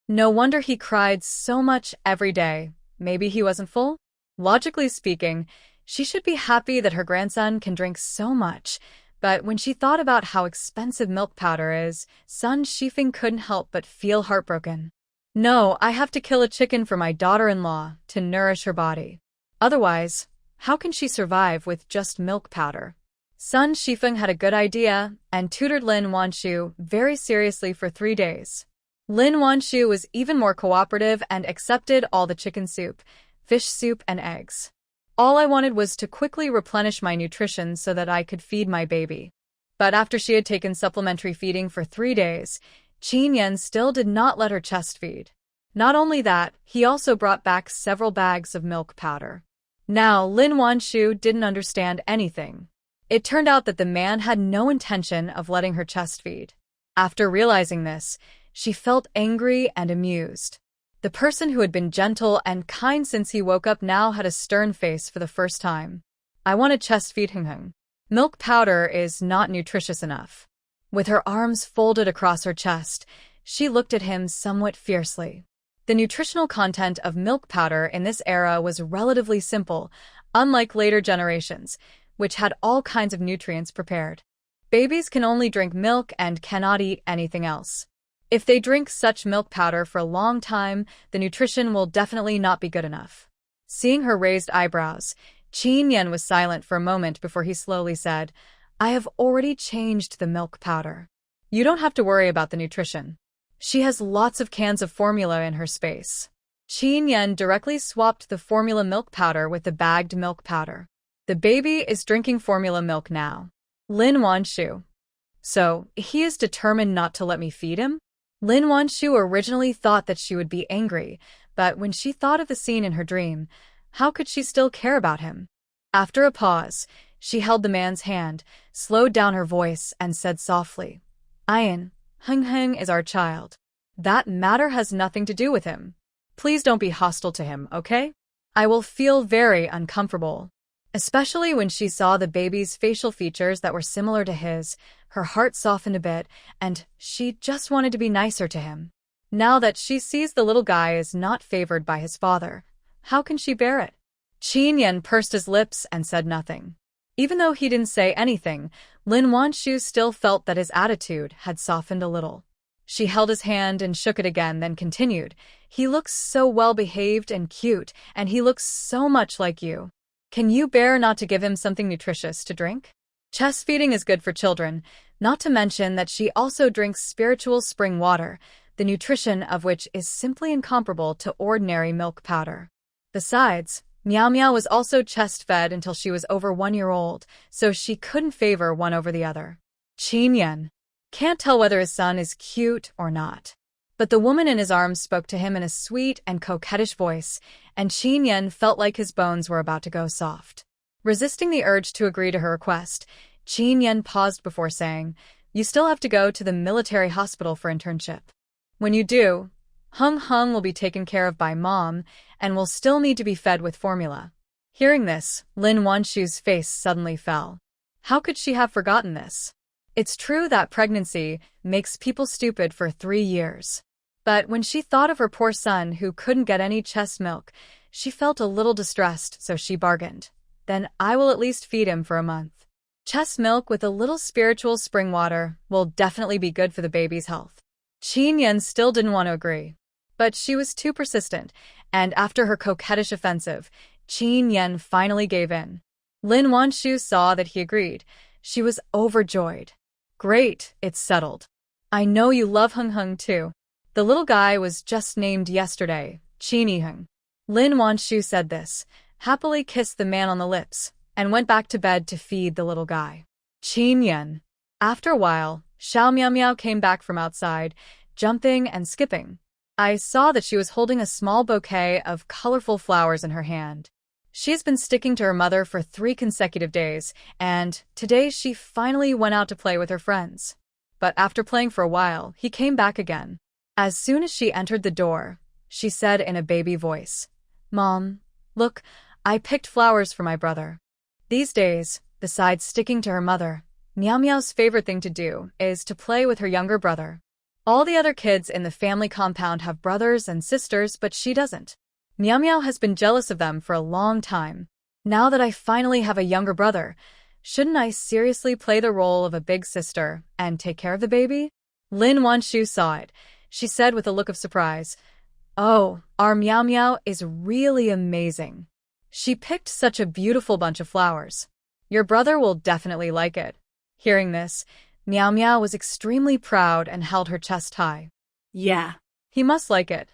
No wonder he cried so much every day. Maybe he wasn't full?" Logically speaking, she should be happy that her grandson can drink so much, but when she thought about how expensive milk powder is, Sun Shifeng couldn't help but feel heartbroken. "No, I have to kill a chicken for my daughter-in-law to nourish her body. Otherwise, how can she survive with just milk powder?" Sun Shifeng had a good idea and tutored Lin Wanshu very seriously for 3 days. Lin Wanshu was even more cooperative and accepted all the chicken soup, fish soup, and eggs. "All I wanted was to quickly replenish my nutrition so that I could feed my baby." But after she had taken supplementary feeding for 3 days, Qin Yan still did not let her chest feed. Not only that, he also brought back several bags of milk powder. Now, Lin Wanshu didn't understand anything. It turned out that the man had no intention of letting her chest feed. After realizing this, she felt angry and amused. The person who had been gentle and kind since he woke up now had a stern face for the first time. "I want to chest feed him. Milk powder is not nutritious enough." With her arms folded across her chest, she looked at him somewhat fiercely. The nutritional content of milk powder in this era was relatively simple, unlike later generations, which had all kinds of nutrients prepared. Babies can only drink milk and cannot eat anything else. If they drink such milk powder for a long time, the nutrition will definitely not be good enough. Seeing her raised eyebrows, Qin Yan was silent for a moment before he slowly said, "I have already changed the milk powder. You don't have to worry about the nutrition. She has lots of cans of formula in her space." Qin Yan directly swapped the formula milk powder with the bagged milk powder. "The baby is drinking formula milk now." Lin Wanshu. "So, he is determined not to let me feed him?" Lin Wanshu originally thought that she would be angry, but when she thought of the scene in her dream, how could she still care about him? After a pause, she held the man's hand, slowed down her voice, and said softly, "Ian, Heng is our child. That matter has nothing to do with him. Please don't be hostile to him, okay? I will feel very uncomfortable." Especially when she saw the baby's facial features that were similar to his, her heart softened a bit, and she just wanted to be nicer to him. Now that she sees the little guy is not favored by his father, how can she bear it? Qin Yan pursed his lips and said nothing. Even though he didn't say anything, Lin Wanshu still felt that his attitude had softened a little. She held his hand and shook it again, then continued, "He looks so well-behaved and cute, and he looks so much like you. Can you bear not to give him something nutritious to drink?" Chest feeding is good for children, not to mention that she also drinks spiritual spring water, the nutrition of which is simply incomparable to ordinary milk powder. Besides, Meow Meow was also chest-fed until she was over 1 year old, so she couldn't favor one over the other. Qin Yan can't tell whether his son is cute or not. But the woman in his arms spoke to him in a sweet and coquettish voice, and Qin Yan felt like his bones were about to go soft. Resisting the urge to agree to her request, Qin Yan paused before saying, "You still have to go to the military hospital for internship. When you do, Hung Hung will be taken care of by Mom and will still need to be fed with formula." Hearing this, Lin Wanshu's face suddenly fell. How could she have forgotten this? It's true that pregnancy makes people stupid for 3 years. But when she thought of her poor son who couldn't get any chest milk, she felt a little distressed, so she bargained. "Then I will at least feed him for a month. Chest milk with a little spiritual spring water will definitely be good for the baby's health." Qin Yan still didn't want to agree. But she was too persistent, and after her coquettish offensive, Qin Yan finally gave in. Lin Wanshu saw that he agreed. She was overjoyed. "Great, it's settled. I know you love Hung Hung too. The little guy was just named yesterday, Qin Hung." Lin Wanshu said this, happily kissed the man on the lips, and went back to bed to feed the little guy. Qin Yan. After a while, Xiao Miao Miao came back from outside, jumping and skipping. I saw that she was holding a small bouquet of colorful flowers in her hand. She has been sticking to her mother for 3 consecutive days, and today she finally went out to play with her friends. But after playing for a while, he came back again. As soon as she entered the door, she said in a baby voice, "Mom, look, I picked flowers for my brother." These days, besides sticking to her mother, Meow Meow's favorite thing to do is to play with her younger brother. All the other kids in the family compound have brothers and sisters, but she doesn't. Meow Meow has been jealous of them for a long time. Now that I finally have a younger brother, shouldn't I seriously play the role of a big sister and take care of the baby? Lin Wanshu saw it. She said with a look of surprise, "Oh, our Meow Meow is really amazing. She picked such a beautiful bunch of flowers. Your brother will definitely like it." Hearing this, Meow Meow was extremely proud and held her chest high. Yeah. He must like it.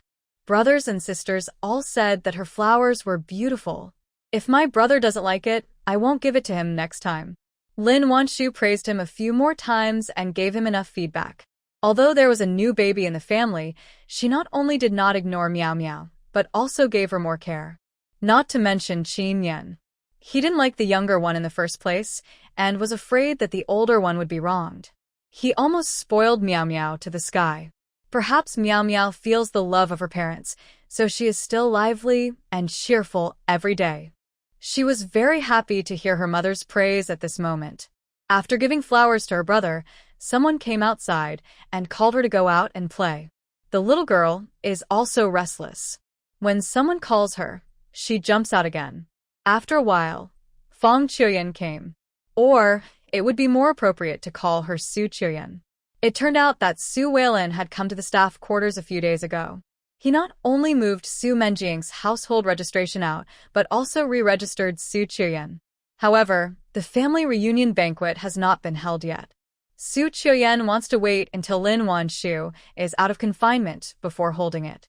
Brothers and sisters all said that her flowers were beautiful. If my brother doesn't like it, I won't give it to him next time. Lin Wanshu praised him a few more times and gave him enough feedback. Although there was a new baby in the family, she not only did not ignore Meow Meow, but also gave her more care. Not to mention Qin Yan. He didn't like the younger one in the first place, and was afraid that the older one would be wronged. He almost spoiled Meow Meow to the sky. Perhaps Meow Meow feels the love of her parents, so she is still lively and cheerful every day. She was very happy to hear her mother's praise at this moment. After giving flowers to her brother, someone came outside and called her to go out and play. The little girl is also restless. When someone calls her, she jumps out again. After a while, Fong Qiuyan came. Or, it would be more appropriate to call her Su Qiuyan. It turned out that Su Weilin had come to the staff quarters a few days ago. He not only moved Su Menjing's household registration out, but also re-registered Su Qiuyan. However, the family reunion banquet has not been held yet. Su Qiuyan wants to wait until Lin Wanshu is out of confinement before holding it.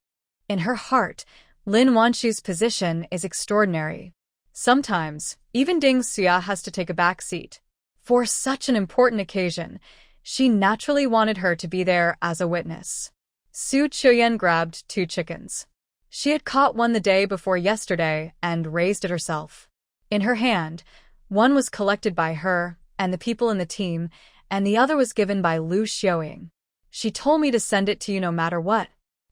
In her heart, Lin Wanshu's position is extraordinary. Sometimes, even Ding Xia has to take a back seat. For such an important occasion, she naturally wanted her to be there as a witness. Su Qiuyan grabbed 2 chickens. She had caught one the day before yesterday and raised it herself. In her hand, one was collected by her and the people in the team, and the other was given by Lu Xiaoying. She told me to send it to you no matter what.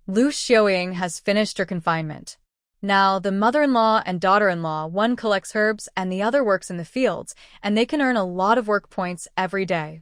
Lu Xiaoying has finished her confinement. Now, the mother-in-law and daughter-in-law, one collects herbs and the other works in the fields, and they can earn a lot of work points every day.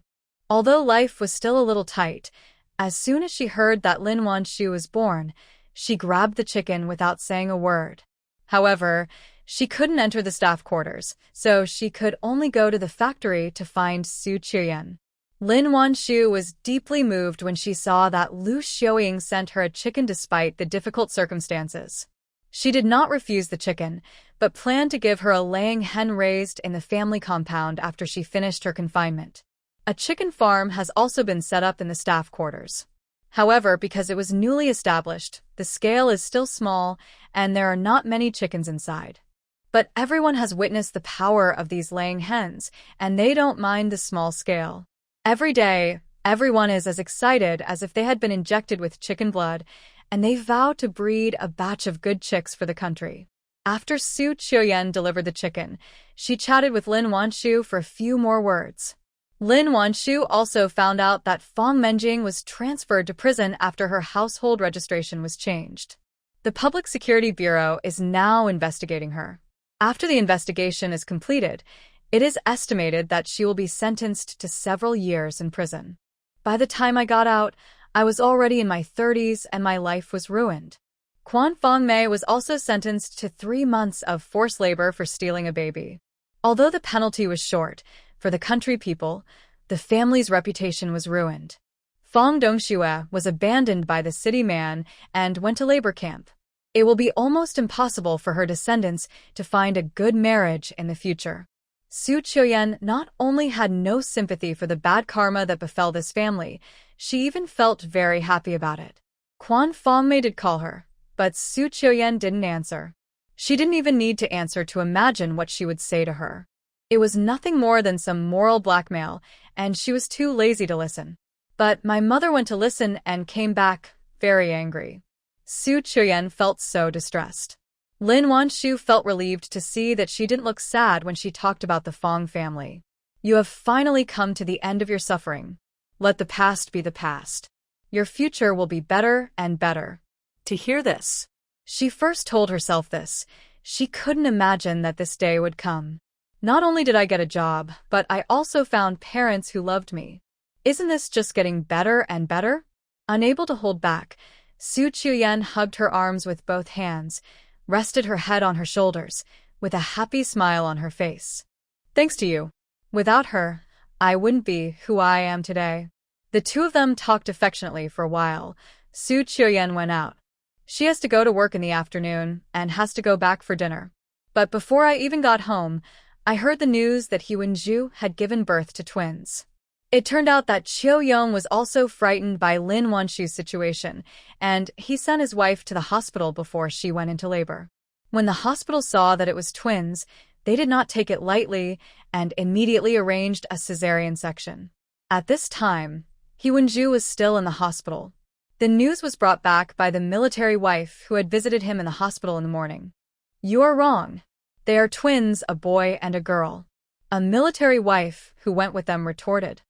Although life was still a little tight, as soon as she heard that Lin Wanshu was born, she grabbed the chicken without saying a word. However, she couldn't enter the staff quarters, so she could only go to the factory to find Su Qiuyan. Lin Wanshu was deeply moved when she saw that Lu Xiaoying sent her a chicken despite the difficult circumstances. She did not refuse the chicken, but planned to give her a laying hen raised in the family compound after she finished her confinement. A chicken farm has also been set up in the staff quarters. However, because it was newly established, the scale is still small and there are not many chickens inside. But everyone has witnessed the power of these laying hens, and they don't mind the small scale. Every day, everyone is as excited as if they had been injected with chicken blood, and they vow to breed a batch of good chicks for the country. After Su Qiuyan delivered the chicken, she chatted with Lin Wanshu for a few more words. Lin Wanshu also found out that Fang Menjing was transferred to prison after her household registration was changed. The Public Security Bureau is now investigating her. After the investigation is completed, it is estimated that she will be sentenced to several years in prison. By the time I got out, I was already in my 30s and my life was ruined. Quan Fangmei was also sentenced to 3 months of forced labor for stealing a baby. Although the penalty was short, for the country people, the family's reputation was ruined. Fang Dongxue was abandoned by the city man and went to labor camp. It will be almost impossible for her descendants to find a good marriage in the future. Su Qiuyan not only had no sympathy for the bad karma that befell this family, she even felt very happy about it. Quan Fangmei did call her, but Su Qiuyan didn't answer. She didn't even need to answer to imagine what she would say to her. It was nothing more than some moral blackmail, and she was too lazy to listen. But my mother went to listen and came back very angry. Su Qiuyan felt so distressed. Lin Wanshu felt relieved to see that she didn't look sad when she talked about the Fang family. You have finally come to the end of your suffering. Let the past be the past. Your future will be better and better. To hear this, She first told herself this. She couldn't imagine that this day would come. Not only did I get a job, but I also found parents who loved me. Isn't this just getting better and better? Unable to hold back, Su Qiuyan hugged her arms with both hands, rested her head on her shoulders, with a happy smile on her face. Thanks to you. Without her, I wouldn't be who I am today. The two of them talked affectionately for a while. Su Qiuyan went out. She has to go to work in the afternoon and has to go back for dinner. But before I even got home, I heard the news that Huinju had given birth to twins. It turned out that Qiu Yong was also frightened by Lin Wanshu's situation, and he sent his wife to the hospital before she went into labor. When the hospital saw that it was twins, they did not take it lightly and immediately arranged a cesarean section. At this time, Huinju was still in the hospital. The news was brought back by the military wife who had visited him in the hospital in the morning. You are wrong. They are twins, a boy and a girl. A military wife who went with them retorted.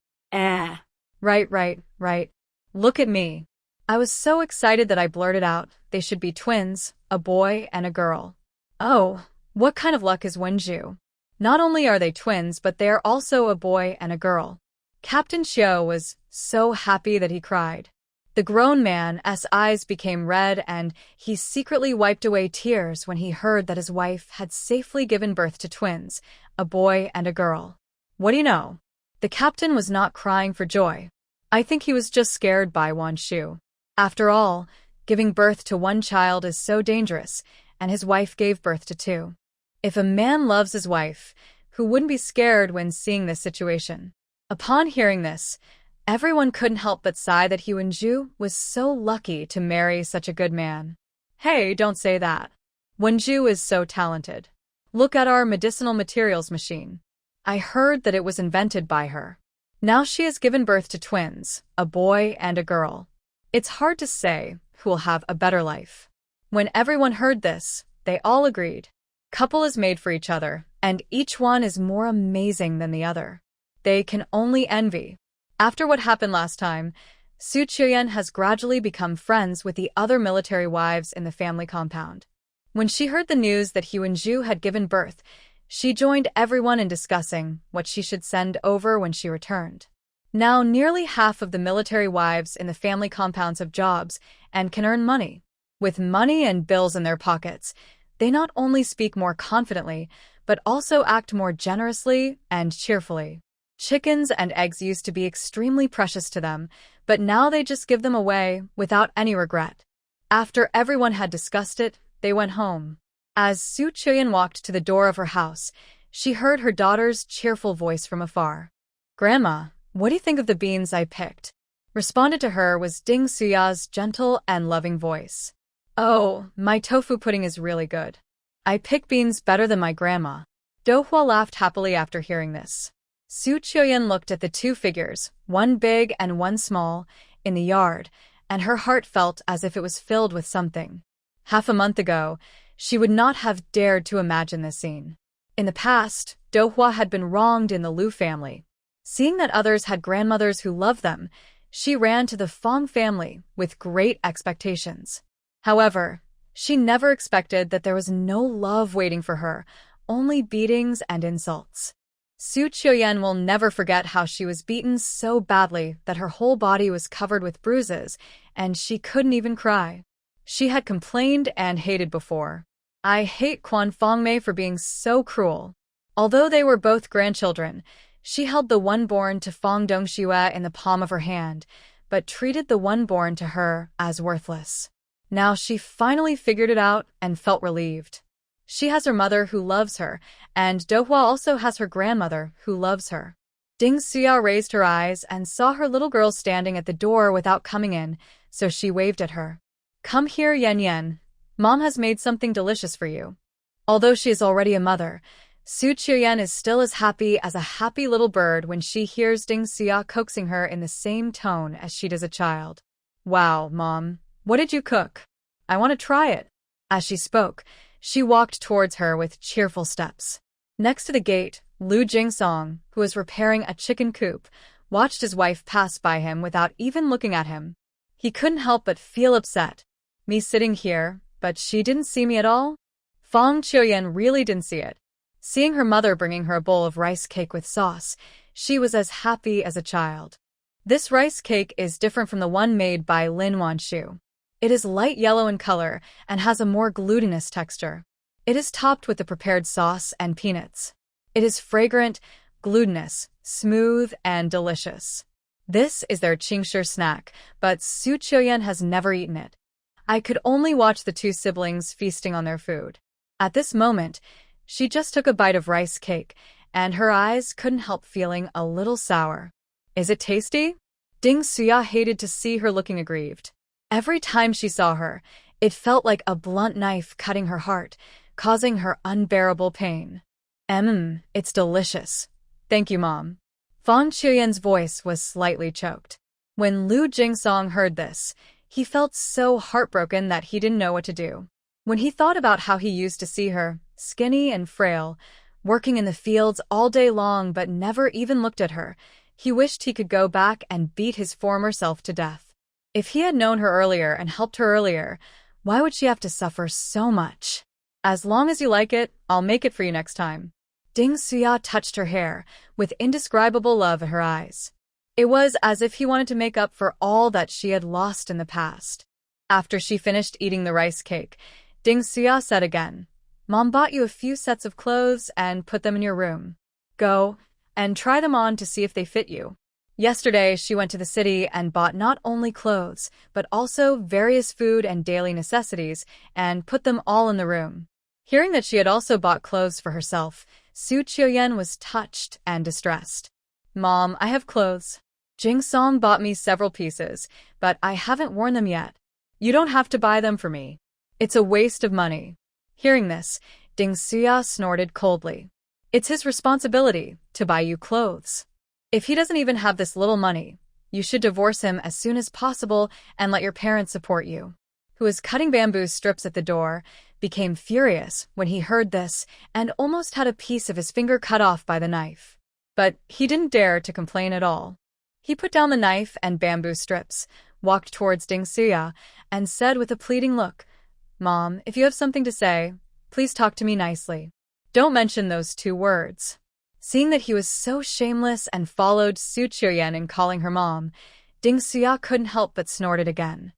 Right. Look at me. I was so excited that I blurted out, they should be twins, a boy and a girl. Oh, what kind of luck is Wenju? Not only are they twins, but they are also a boy and a girl. Captain Xiao was so happy that he cried. The grown man's eyes became red and he secretly wiped away tears when he heard that his wife had safely given birth to twins, a boy and a girl. What do you know? The captain was not crying for joy. I think he was just scared by Wanshu. After all, giving birth to one child is so dangerous, and his wife gave birth to 2. If a man loves his wife, who wouldn't be scared when seeing this situation? Upon hearing this, everyone couldn't help but sigh that Huinju was so lucky to marry such a good man. Hey, don't say that. Wenju is so talented. Look at our medicinal materials machine. I heard that it was invented by her. Now she has given birth to twins, a boy and a girl. It's hard to say who will have a better life. When everyone heard this, they all agreed. Couple is made for each other, and each one is more amazing than the other. They can only envy. After what happened last time, Su Qiuyan has gradually become friends with the other military wives in the family compound. When she heard the news that Huinju had given birth, she joined everyone in discussing what she should send over when she returned. Now nearly half of the military wives in the family compounds have jobs and can earn money. With money and bills in their pockets, they not only speak more confidently, but also act more generously and cheerfully. Chickens and eggs used to be extremely precious to them, but now they just give them away without any regret. After everyone had discussed it, they went home. As Su Chuyen walked to the door of her house, she heard her daughter's cheerful voice from afar. "Grandma, what do you think of the beans I picked?" Responded to her was Ding Suya's gentle and loving voice. "Oh, my tofu pudding is really good. I pick beans better than my grandma." Dohua laughed happily after hearing this. Su Chuyen looked at the two figures, one big and one small, in the yard, and her heart felt as if it was filled with something. Half a month ago, she would not have dared to imagine this scene. In the past, Dohua had been wronged in the Liu family. Seeing that others had grandmothers who loved them, she ran to the Fong family with great expectations. However, she never expected that there was no love waiting for her, only beatings and insults. Su Chuyen will never forget how she was beaten so badly that her whole body was covered with bruises, and she couldn't even cry. She had complained and hated before. "I hate Quan Fongmei for being so cruel." Although they were both grandchildren, she held the one born to Fong Dongxue in the palm of her hand, but treated the one born to her as worthless. Now she finally figured it out and felt relieved. She has her mother who loves her, and Dohua also has her grandmother who loves her. Ding Xia raised her eyes and saw her little girl standing at the door without coming in, so she waved at her. "Come here, Yan Yan. Mom has made something delicious for you." Although she is already a mother, Su Chuyen is still as happy as a happy little bird when she hears Ding Xia coaxing her in the same tone as she does a child. "Wow, Mom, what did you cook? I want to try it." As she spoke, she walked towards her with cheerful steps. Next to the gate, Lu Jingsong, who was repairing a chicken coop, watched his wife pass by him without even looking at him. He couldn't help but feel upset. Me sitting here, but she didn't see me at all? Fong Chuyen really didn't see it. Seeing her mother bringing her a bowl of rice cake with sauce, she was as happy as a child. This rice cake is different from the one made by Lin Wanshu. It is light yellow in color and has a more glutinous texture. It is topped with the prepared sauce and peanuts. It is fragrant, glutinous, smooth, and delicious. This is their Qingshi snack, but Su Chuyen has never eaten it. I could only watch the two siblings feasting on their food. At this moment, she just took a bite of rice cake, and her eyes couldn't help feeling a little sour. "Is it tasty?" Ding Xia hated to see her looking aggrieved. Every time she saw her, it felt like a blunt knife cutting her heart, causing her unbearable pain. It's delicious. Thank you, Mom." Fong Chuyen's voice was slightly choked. When Lu Jingsong heard this, he felt so heartbroken that he didn't know what to do. When he thought about how he used to see her, skinny and frail, working in the fields all day long but never even looked at her, he wished he could go back and beat his former self to death. If he had known her earlier and helped her earlier, why would she have to suffer so much? "As long as you like it, I'll make it for you next time." Ding Xia touched her hair, with indescribable love in her eyes. It was as if he wanted to make up for all that she had lost in the past. After she finished eating the rice cake, Ding Xia said again, "Mom bought you a few sets of clothes and put them in your room. Go and try them on to see if they fit you." Yesterday, she went to the city and bought not only clothes, but also various food and daily necessities, and put them all in the room. Hearing that she had also bought clothes for herself, Su Chuyen was touched and distressed. "Mom, I have clothes. Jingsong bought me several pieces, but I haven't worn them yet. You don't have to buy them for me. It's a waste of money." Hearing this, Ding Xia snorted coldly. "It's his responsibility to buy you clothes. If he doesn't even have this little money, you should divorce him as soon as possible and let your parents support you." Who was cutting bamboo strips at the door, became furious when he heard this and almost had a piece of his finger cut off by the knife. But he didn't dare to complain at all. He put down the knife and bamboo strips, walked towards Ding Xia, and said with a pleading look, "Mom, if you have something to say, please talk to me nicely. Don't mention those two words." Seeing that he was so shameless and followed Su Chuyen in calling her mom, Ding Xia couldn't help but snorted again.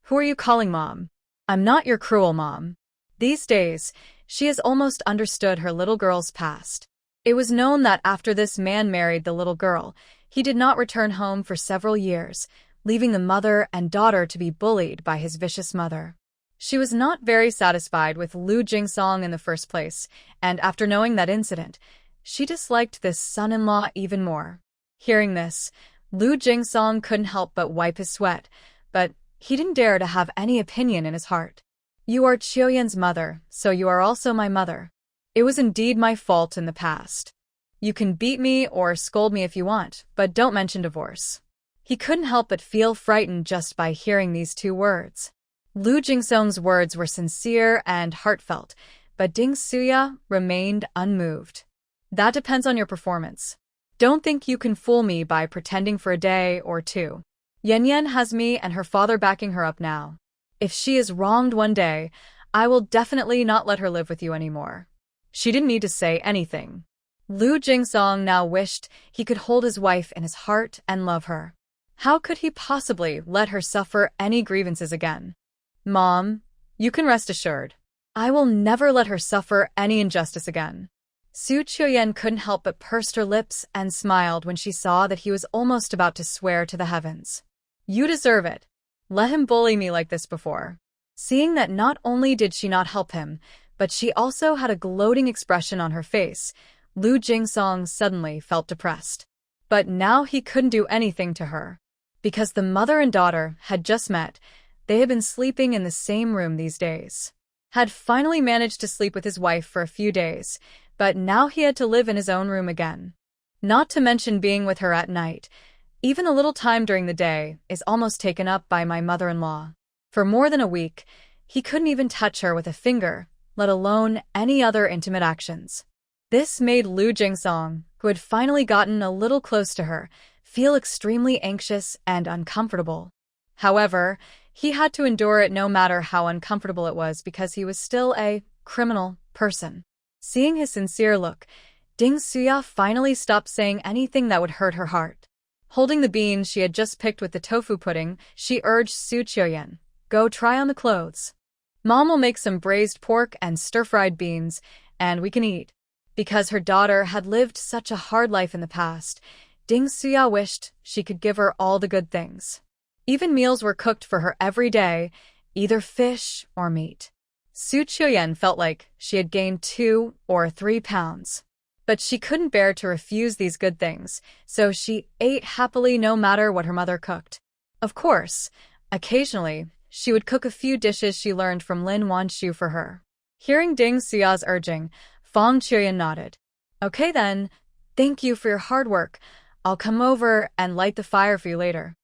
"Who are you calling Mom? I'm not your cruel mom." These days, she has almost understood her little girl's past. It was known that after this man married the little girl, he did not return home for several years, leaving the mother and daughter to be bullied by his vicious mother. She was not very satisfied with Lu Jingsong in the first place, and after knowing that incident, she disliked this son-in-law even more. Hearing this, Lu Jingsong couldn't help but wipe his sweat, but he didn't dare to have any opinion in his heart. You are Qiuyan's mother, so you are also my mother. It was indeed my fault in the past. You can beat me or scold me if you want, but don't mention divorce. He couldn't help but feel frightened just by hearing these two words. Lu Jingsong's words were sincere and heartfelt, but Ding Suya remained unmoved. That depends on your performance. Don't think you can fool me by pretending for a day or two. Yan Yan has me and her father backing her up now. If she is wronged one day, I will definitely not let her live with you anymore. She didn't need to say anything. Lu Jingsong now wished he could hold his wife in his heart and love her. How could he possibly let her suffer any grievances again? Mom, you can rest assured. I will never let her suffer any injustice again. Su Qiuyan couldn't help but pursed her lips and smiled when she saw that he was almost about to swear to the heavens. You deserve it. Let him bully me like this before. Seeing that not only did she not help him, but she also had a gloating expression on her face, Lu Jingsong suddenly felt depressed. But now he couldn't do anything to her. Because the mother and daughter had just met, they had been sleeping in the same room these days. Had finally managed to sleep with his wife for a few days, but now he had to live in his own room again. Not to mention being with her at night. Even a little time during the day is almost taken up by my mother-in-law. For more than a week, he couldn't even touch her with a finger, let alone any other intimate actions. This made Lu Jingsong, who had finally gotten a little close to her, feel extremely anxious and uncomfortable. However, he had to endure it no matter how uncomfortable it was because he was still a criminal person. Seeing his sincere look, Ding Suya finally stopped saying anything that would hurt her heart. Holding the beans she had just picked with the tofu pudding, she urged Su Qiuyan, "Go try on the clothes. Mom will make some braised pork and stir-fried beans, and we can eat." Because her daughter had lived such a hard life in the past, Ding Suya wished she could give her all the good things. Even meals were cooked for her every day, either fish or meat. Su Qiuyan felt like she had gained 2 or 3 pounds. But she couldn't bear to refuse these good things, so she ate happily no matter what her mother cooked. Of course, occasionally, she would cook a few dishes she learned from Lin Wanshu for her. Hearing Ding Suya's urging, Fang Qiuyan nodded. Okay then, thank you for your hard work. I'll come over and light the fire for you later.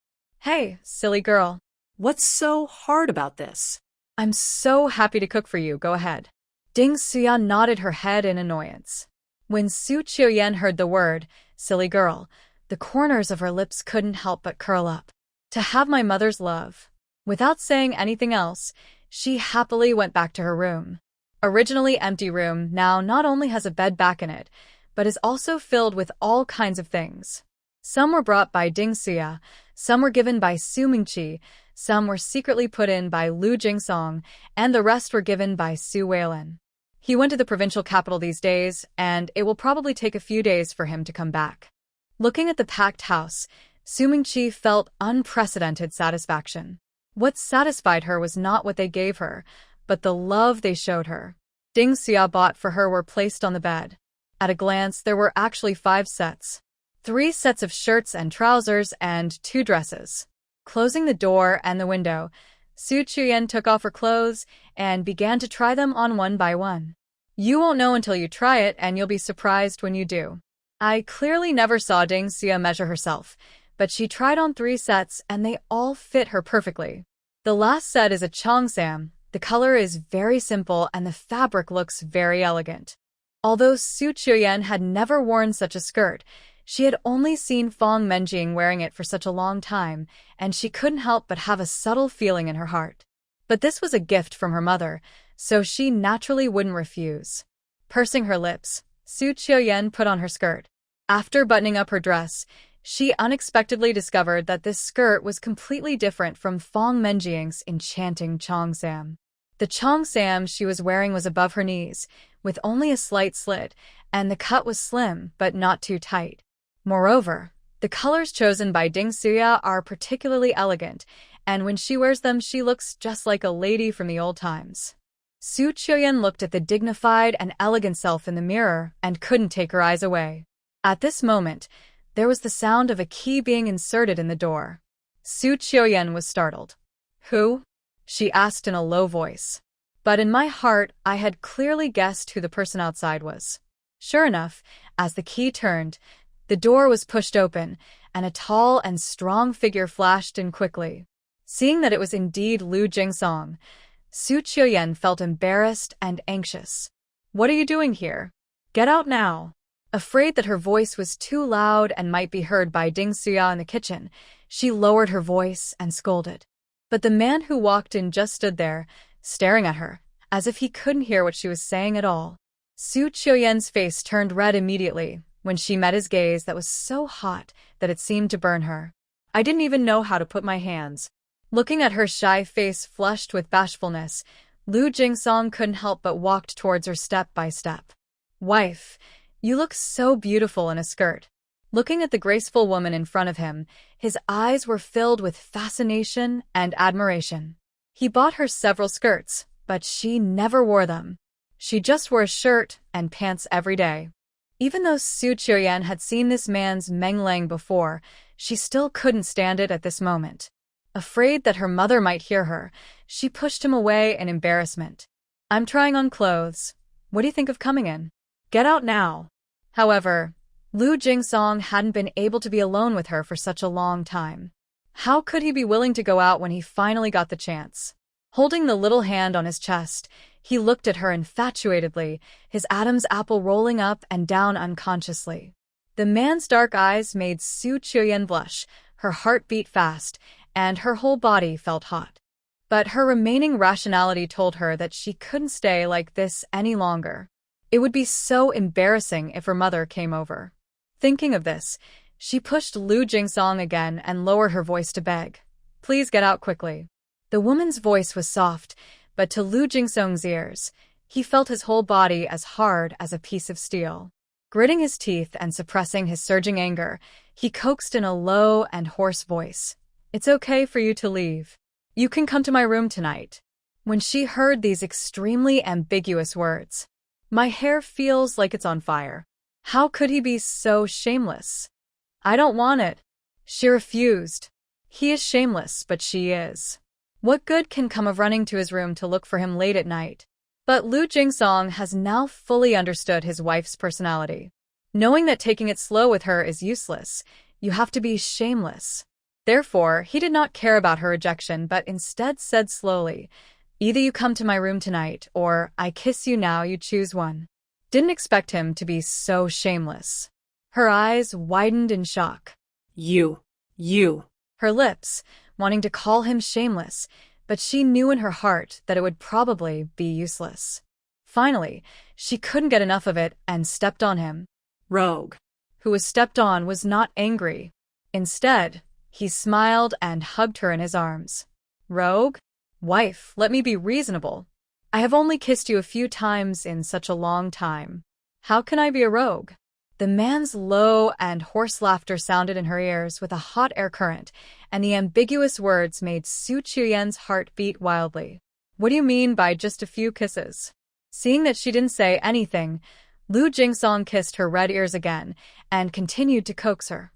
Hey, silly girl. What's so hard about this? I'm so happy to cook for you, go ahead. Ding Suya nodded her head in annoyance. When Su Qiuyan heard the word, silly girl, the corners of her lips couldn't help but curl up. To have my mother's love. Without saying anything else, she happily went back to her room. Originally empty room now not only has a bed back in it, but is also filled with all kinds of things. Some were brought by Ding Suya, some were given by Su Mingqi, some were secretly put in by Lu Jingsong, and the rest were given by Su Weilin. He went to the provincial capital these days, and it will probably take a few days for him to come back. Looking at the packed house, Su Mingqi felt unprecedented satisfaction. What satisfied her was not what they gave her, but the love they showed her. Ding Suya bought for her were placed on the bed. At a glance, there were actually 5 sets. 3 sets of shirts and trousers and 2 dresses. Closing the door and the window, Su Qiuyan took off her clothes and began to try them on one by one. You won't know until you try it, and you'll be surprised when you do. I clearly never saw Ding Suya measure herself, but she tried on 3 sets and they all fit her perfectly. The last set is a cheongsam. The color is very simple and the fabric looks very elegant. Although Su Qiuyan had never worn such a skirt, she had only seen Fang Menjing wearing it for such a long time, and she couldn't help but have a subtle feeling in her heart. But this was a gift from her mother, so she naturally wouldn't refuse. Pursing her lips, Su Qiuyan put on her skirt. After buttoning up her dress, she unexpectedly discovered that this skirt was completely different from Fang Menjing's enchanting cheongsam. The cheongsam she was wearing was above her knees, with only a slight slit, and the cut was slim but not too tight. Moreover, the colors chosen by Ding Suya are particularly elegant, and when she wears them, she looks just like a lady from the old times. Su Qiuyan looked at the dignified and elegant self in the mirror and couldn't take her eyes away. At this moment, there was the sound of a key being inserted in the door. Su Qiuyan was startled. "Who?" she asked in a low voice. But in my heart, I had clearly guessed who the person outside was. Sure enough, as the key turned, the door was pushed open, and a tall and strong figure flashed in quickly. Seeing that it was indeed Lu Jingsong, Su Qiuyan felt embarrassed and anxious. "What are you doing here? Get out now." Afraid that her voice was too loud and might be heard by Ding Suya in the kitchen, she lowered her voice and scolded. But the man who walked in just stood there, staring at her, as if he couldn't hear what she was saying at all. Su Qiuyan's face turned red immediately when she met his gaze that was so hot that it seemed to burn her. "I didn't even know how to put my hands." Looking at her shy face flushed with bashfulness, Lu Jingsong couldn't help but walked towards her step by step. "Wife, you look so beautiful in a skirt." Looking at the graceful woman in front of him, his eyes were filled with fascination and admiration. He bought her several skirts, but she never wore them. She just wore a shirt and pants every day. Even though Su Qiuyan had seen this man's Meng before, she still couldn't stand it at this moment. Afraid that her mother might hear her, she pushed him away in embarrassment. "I'm trying on clothes. What do you think of coming in? Get out now." However, Lu Jingsong hadn't been able to be alone with her for such a long time. How could he be willing to go out when he finally got the chance? Holding the little hand on his chest, he looked at her infatuatedly, his Adam's apple rolling up and down unconsciously. The man's dark eyes made Su Qiuyan blush, her heart beat fast, and her whole body felt hot. But her remaining rationality told her that she couldn't stay like this any longer. It would be so embarrassing if her mother came over. Thinking of this, she pushed Lu Jingsong again and lowered her voice to beg, "Please get out quickly." The woman's voice was soft, but to Lu Jingsong's ears, he felt his whole body as hard as a piece of steel. Gritting his teeth and suppressing his surging anger, he coaxed in a low and hoarse voice, "It's okay for you to leave. You can come to my room tonight." When she heard these extremely ambiguous words, "My hair feels like it's on fire." How could he be so shameless? "I don't want it." She refused. He is shameless, but she is. What good can come of running to his room to look for him late at night? But Lu Jingsong has now fully understood his wife's personality. Knowing that taking it slow with her is useless, you have to be shameless. Therefore, he did not care about her rejection, but instead said slowly, "Either you come to my room tonight, or I kiss you now, you choose one." Didn't expect him to be so shameless. Her eyes widened in shock. You. Her lips, wanting to call him shameless, but she knew in her heart that it would probably be useless. Finally, she couldn't get enough of it and stepped on him. Rogue. Who was stepped on was not angry. Instead, he smiled and hugged her in his arms. "Rogue? Wife, let me be reasonable. I have only kissed you a few times in such a long time. How can I be a rogue?" The man's low and hoarse laughter sounded in her ears with a hot air current, and the ambiguous words made Su Qiuyan's heart beat wildly. "What do you mean by just a few kisses?" Seeing that she didn't say anything, Lu Jingsong kissed her red ears again and continued to coax her.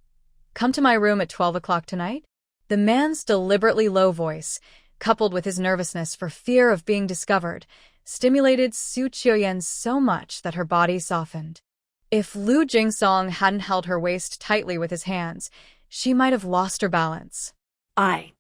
"Come to my room at 12 o'clock tonight?" The man's deliberately low voice, coupled with his nervousness for fear of being discovered, stimulated Su Qiuyan so much that her body softened. If Lu Jingsong hadn't held her waist tightly with his hands, she might have lost her balance. I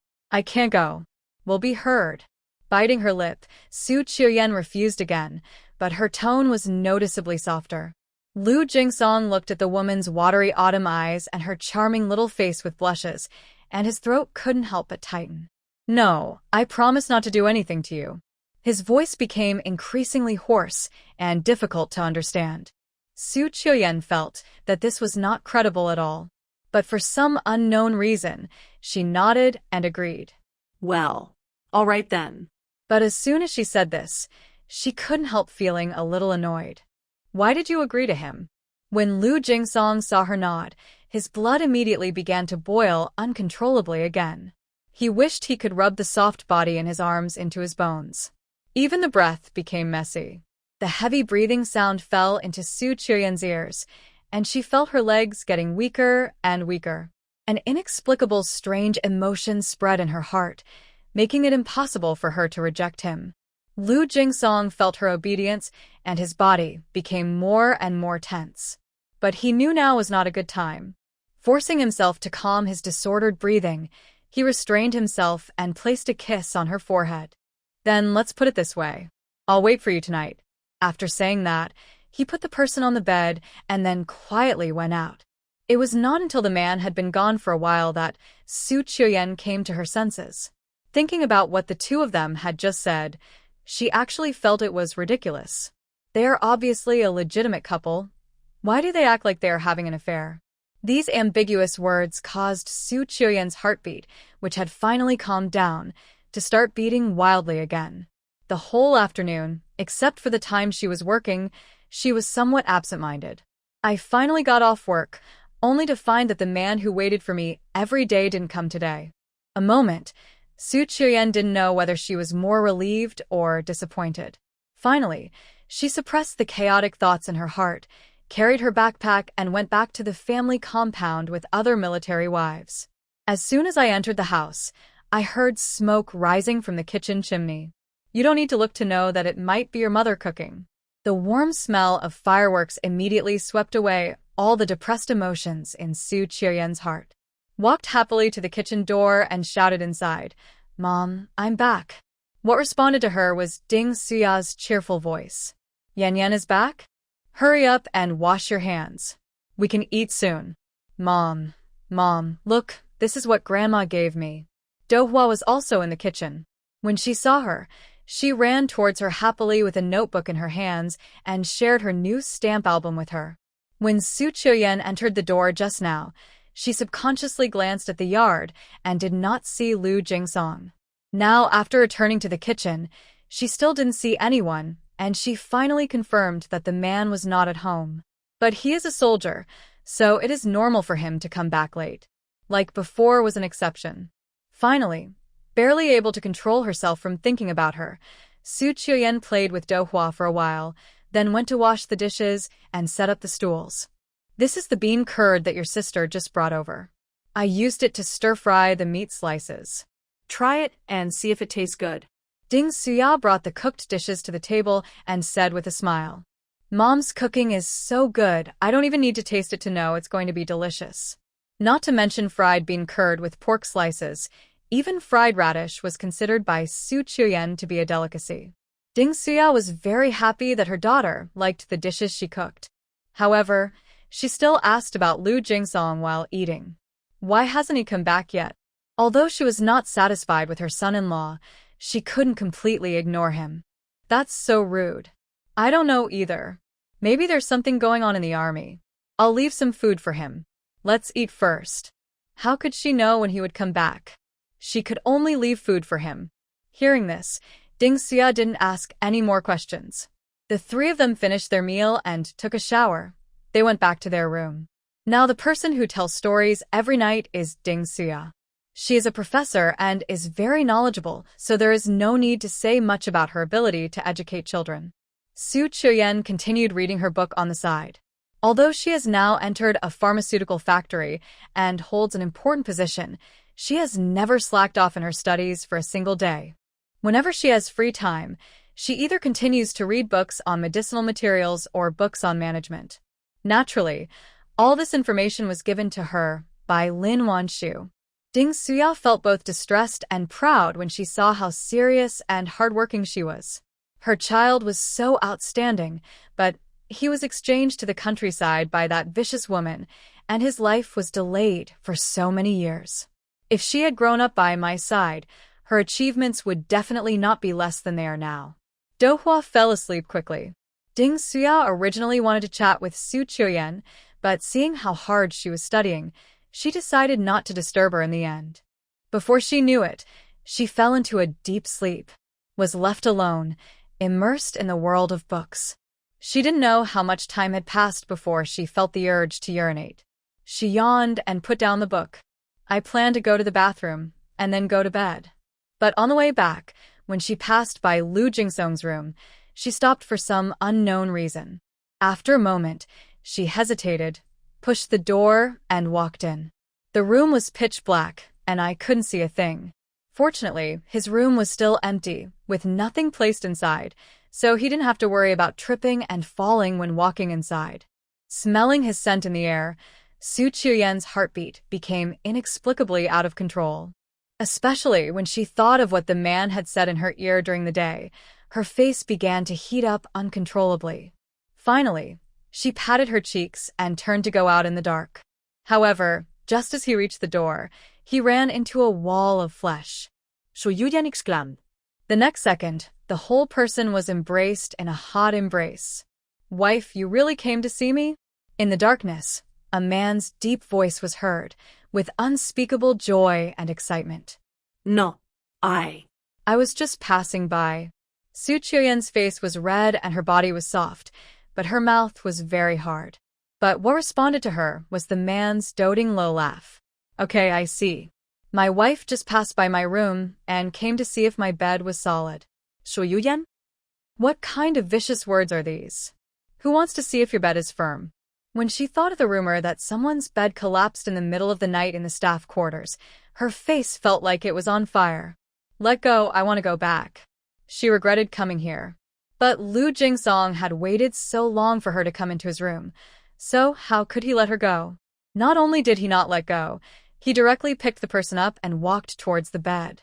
can't go. We'll be heard." Biting her lip, Su Qiuyan refused again, but her tone was noticeably softer. Lu Jingsong looked at the woman's watery autumn eyes and her charming little face with blushes, and his throat couldn't help but tighten. "No, I promise not to do anything to you." His voice became increasingly hoarse and difficult to understand. Su Qiuyan felt that this was not credible at all, but for some unknown reason, she nodded and agreed. "Well, all right then." But as soon as she said this, she couldn't help feeling a little annoyed. "Why did you agree to him?" When Lu Jingsong saw her nod, his blood immediately began to boil uncontrollably again. He wished he could rub the soft body in his arms into his bones. Even the breath became messy. The heavy breathing sound fell into Su Qiuyan's ears, and she felt her legs getting weaker and weaker. An inexplicable, strange emotion spread in her heart, making it impossible for her to reject him. Lu Jingsong felt her obedience, and his body became more and more tense. But he knew now was not a good time. Forcing himself to calm his disordered breathing, he restrained himself and placed a kiss on her forehead. Then let's put it this way. I'll wait for you tonight. After saying that, he put the person on the bed and then quietly went out. It was not until the man had been gone for a while that Su Qiuyan came to her senses. Thinking about what the two of them had just said, she actually felt it was ridiculous. They are obviously a legitimate couple. Why do they act like they are having an affair? These ambiguous words caused Su Qiuyan's heartbeat, which had finally calmed down, to start beating wildly again. The whole afternoon, except for the time she was working, she was somewhat absent-minded. I finally got off work, only to find that the man who waited for me every day didn't come today. A moment, Su Qiuyan didn't know whether she was more relieved or disappointed. Finally, she suppressed the chaotic thoughts in her heart, carried her backpack, and went back to the family compound with other military wives. As soon as I entered the house, I heard smoke rising from the kitchen chimney. You don't need to look to know that it might be your mother cooking. The warm smell of fireworks immediately swept away all the depressed emotions in Su Qiuyan's heart. Walked happily to the kitchen door and shouted inside, "Mom, I'm back." What responded to her was Ding Suya's cheerful voice. "Yan Yan is back? Hurry up and wash your hands. We can eat soon." Mom, look, this is what Grandma gave me." Dohua was also in the kitchen. When she saw her, she ran towards her happily with a notebook in her hands and shared her new stamp album with her. When Su Qiuyan entered the door just now, she subconsciously glanced at the yard and did not see Lu Jingsong. Now, after returning to the kitchen, she still didn't see anyone, and she finally confirmed that the man was not at home. But he is a soldier, so it is normal for him to come back late. Like before was an exception. Finally, barely able to control herself from thinking about her, Su Qiuyan played with Dohua for a while, then went to wash the dishes and set up the stools. "This is the bean curd that your sister just brought over. I used it to stir-fry the meat slices. Try it and see if it tastes good." Ding Suya brought the cooked dishes to the table and said with a smile, "Mom's cooking is so good, I don't even need to taste it to know it's going to be delicious." Not to mention fried bean curd with pork slices, even fried radish was considered by Su Qiuyan to be a delicacy. Ding Suya was very happy that her daughter liked the dishes she cooked. However, she still asked about Lu Jingsong while eating. Why hasn't he come back yet? Although she was not satisfied with her son-in-law, she couldn't completely ignore him. That's so rude. I don't know either. Maybe there's something going on in the army. I'll leave some food for him. Let's eat first. How could she know when he would come back? She could only leave food for him. Hearing this, Ding Xia didn't ask any more questions. The three of them finished their meal and took a shower. They went back to their room. Now the person who tells stories every night is Ding Xia. She is a professor and is very knowledgeable, so there is no need to say much about her ability to educate children. Su Qiuyan continued reading her book on the side. Although she has now entered a pharmaceutical factory and holds an important position, she has never slacked off in her studies for a single day. Whenever she has free time, she either continues to read books on medicinal materials or books on management. Naturally, all this information was given to her by Lin Wanshu. Ding Suya felt both distressed and proud when she saw how serious and hardworking she was. Her child was so outstanding, but he was exchanged to the countryside by that vicious woman, and his life was delayed for so many years. If she had grown up by my side, her achievements would definitely not be less than they are now. Dohua fell asleep quickly. Ding Suya originally wanted to chat with Su Qiuyan, but seeing how hard she was studying, she decided not to disturb her in the end. Before she knew it, she fell into a deep sleep, was left alone, immersed in the world of books. She didn't know how much time had passed before she felt the urge to urinate. She yawned and put down the book. "I plan to go to the bathroom. and then go to bed. But on the way back, when she passed by Lu Jingsong's room, she stopped for some unknown reason. After a moment, she hesitated, pushed the door, and walked in. The room was pitch black, and I couldn't see a thing. Fortunately, his room was still empty, with nothing placed inside, so he didn't have to worry about tripping and falling when walking inside. Smelling his scent in the air, Su Qiuyan's heartbeat became inexplicably out of control. Especially when she thought of what the man had said in her ear during the day, her face began to heat up uncontrollably. Finally, she patted her cheeks and turned to go out in the dark. However, just as he reached the door, he ran into a wall of flesh. Su Yuyan exclaimed. The next second, the whole person was embraced in a hot embrace. "Wife, you really came to see me?" In the darkness, a man's deep voice was heard, with unspeakable joy and excitement. "No, I was just passing by." Su Qiuyan's face was red and her body was soft, but her mouth was very hard. But what responded to her was the man's doting low laugh. "Okay, I see. My wife just passed by my room and came to see if my bed was solid." Su Yuyan? What kind of vicious words are these? Who wants to see if your bed is firm? When she thought of the rumor that someone's bed collapsed in the middle of the night in the staff quarters, her face felt like it was on fire. "Let go, I want to go back." She regretted coming here. But Lu Jingsong had waited so long for her to come into his room, so how could he let her go? Not only did he not let go, he directly picked the person up and walked towards the bed.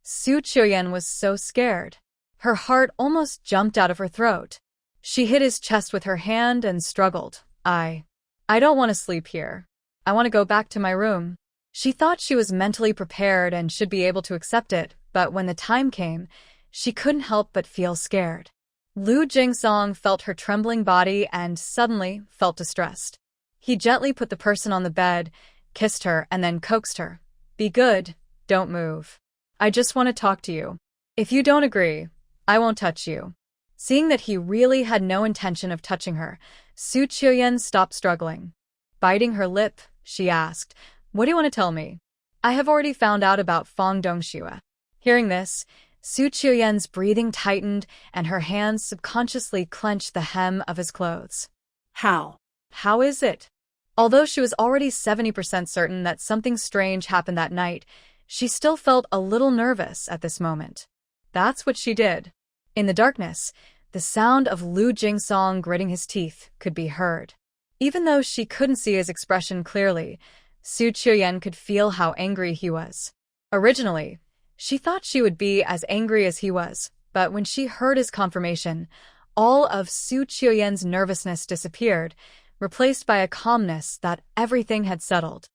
Su Qiuyan was so scared. Her heart almost jumped out of her throat. She hit his chest with her hand and struggled. I don't want to sleep here. I want to go back to my room." She thought she was mentally prepared and should be able to accept it, but when the time came, she couldn't help but feel scared. Lu Jingsong felt her trembling body and suddenly felt distressed. He gently put the person on the bed, kissed her, and then coaxed her. "Be good, don't move. I just want to talk to you. If you don't agree, I won't touch you." Seeing that he really had no intention of touching her, Su Qiuyan stopped struggling. Biting her lip, she asked, "What do you want to tell me?" "I have already found out about Fong Dongxue." Hearing this, Su Qiuyan's breathing tightened and her hands subconsciously clenched the hem of his clothes. How? How is it? Although she was already 70% certain that something strange happened that night, she still felt a little nervous at this moment. That's what she did. In the darkness, the sound of Lu Jingsong gritting his teeth could be heard. Even though she couldn't see his expression clearly, Su Qiuyan could feel how angry he was. Originally, she thought she would be as angry as he was, but when she heard his confirmation, all of Su Qiuyan's nervousness disappeared, replaced by a calmness that everything had settled.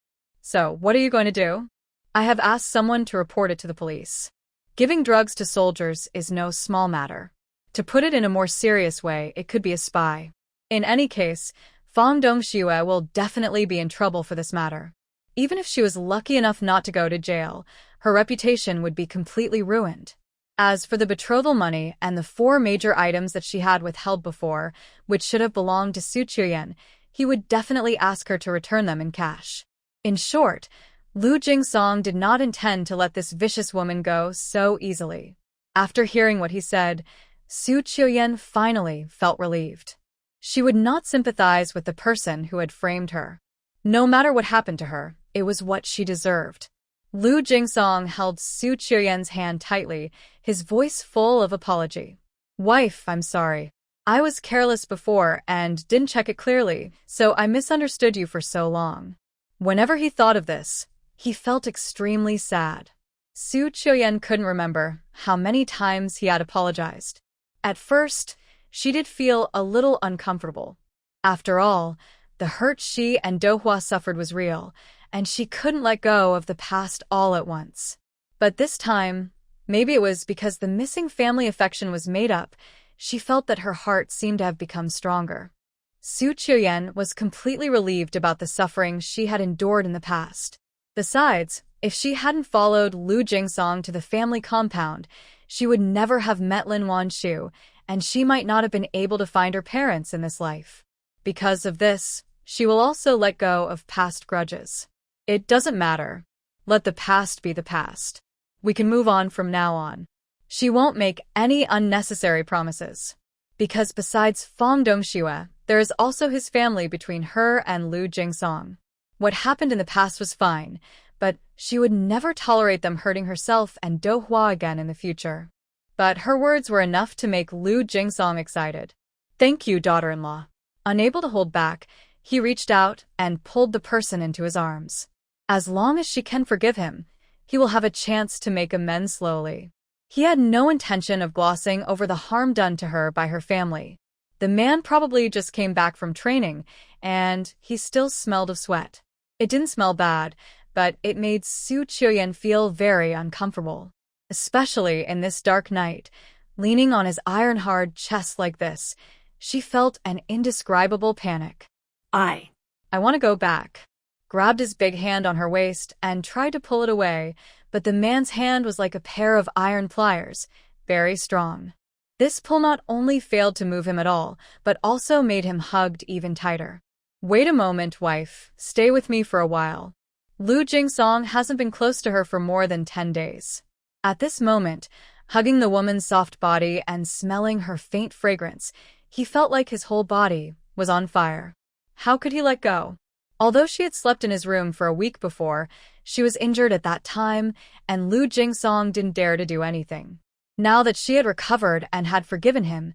"So, what are you going to do?" "I have asked someone to report it to the police." Giving drugs to soldiers is no small matter. To put it in a more serious way, it could be a spy. In any case, Fong Dongxue will definitely be in trouble for this matter. Even if she was lucky enough not to go to jail, her reputation would be completely ruined. As for the betrothal money and the 4 major items that she had withheld before, which should have belonged to Su Qiuyan, he would definitely ask her to return them in cash. In short, Lu Jingsong did not intend to let this vicious woman go so easily. After hearing what he said, Su Qiuyan finally felt relieved. She would not sympathize with the person who had framed her. No matter what happened to her, it was what she deserved. Lu Jingsong held Su Qiuyan's hand tightly, his voice full of apology. "Wife, I'm sorry. I was careless before and didn't check it clearly, so I misunderstood you for so long." Whenever he thought of this, he felt extremely sad. Su Qiuyan couldn't remember how many times he had apologized. At first, she did feel a little uncomfortable. After all, the hurt she and Dohua suffered was real, and she couldn't let go of the past all at once. But this time, maybe it was because the missing family affection was made up, she felt that her heart seemed to have become stronger. Su Qiuyan was completely relieved about the suffering she had endured in the past. Besides, if she hadn't followed Lu Jingsong to the family compound, she would never have met Lin Wanshu, and she might not have been able to find her parents in this life. Because of this, she will also let go of past grudges. It doesn't matter. Let the past be the past. We can move on from now on. She won't make any unnecessary promises. Because besides Fong Dongxue, there is also his family between her and Lu Jingsong. What happened in the past was fine, but she would never tolerate them hurting herself and Do Hua again in the future. But her words were enough to make Lu Jingsong excited. Thank you, daughter-in-law. Unable to hold back, he reached out and pulled the person into his arms. As long as she can forgive him, he will have a chance to make amends slowly. He had no intention of glossing over the harm done to her by her family. The man probably just came back from training, and he still smelled of sweat. It didn't smell bad, but it made Su Qiuyan feel very uncomfortable. Especially in this dark night, leaning on his iron-hard chest like this, she felt an indescribable panic. I want to go back. Grabbed his big hand on her waist and tried to pull it away, but the man's hand was like a pair of iron pliers, very strong. This pull not only failed to move him at all, but also made him hugged even tighter. Wait a moment, wife. Stay with me for a while. Lu Jingsong hasn't been close to her for more than 10 days. At this moment, hugging the woman's soft body and smelling her faint fragrance, he felt like his whole body was on fire. How could he let go? Although she had slept in his room for a week before, she was injured at that time, and Lu Jingsong didn't dare to do anything. Now that she had recovered and had forgiven him,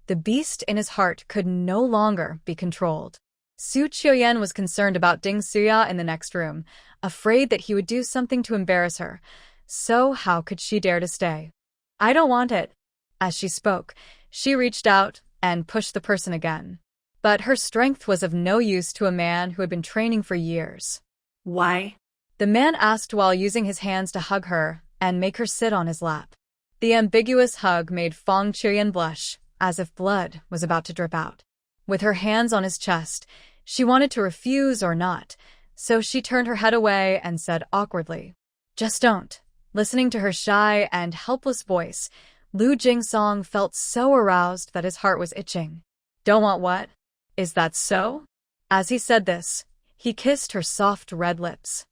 the beast in his heart could no longer be controlled. Su Qiuyan was concerned about Ding Suya in the next room, afraid that he would do something to embarrass her. So how could she dare to stay? I don't want it. As she spoke, she reached out and pushed the person again. But her strength was of no use to a man who had been training for years. Why? The man asked while using his hands to hug her and make her sit on his lap. The ambiguous hug made Fong Qiuyan blush, as if blood was about to drip out. With her hands on his chest, she wanted to refuse or not, so she turned her head away and said awkwardly, "Just don't." Listening to her shy and helpless voice, Lu Jingsong felt so aroused that his heart was itching. Don't want what? Is that so? As he said this, he kissed her soft red lips.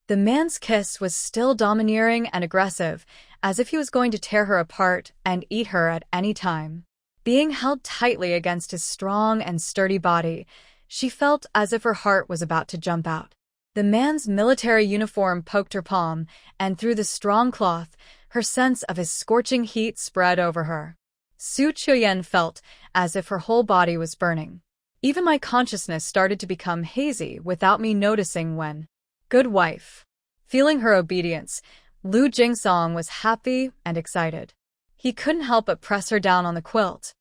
The man's kiss was still domineering and aggressive, as if he was going to tear her apart and eat her at any time. Being held tightly against his strong and sturdy body, she felt as if her heart was about to jump out. The man's military uniform poked her palm, and through the strong cloth, her sense of his scorching heat spread over her. Su Qiuyan felt as if her whole body was burning. Even my consciousness started to become hazy without me noticing when. Good wife. Feeling her obedience, Lu Jingsong was happy and excited. He couldn't help but press her down on the quilt.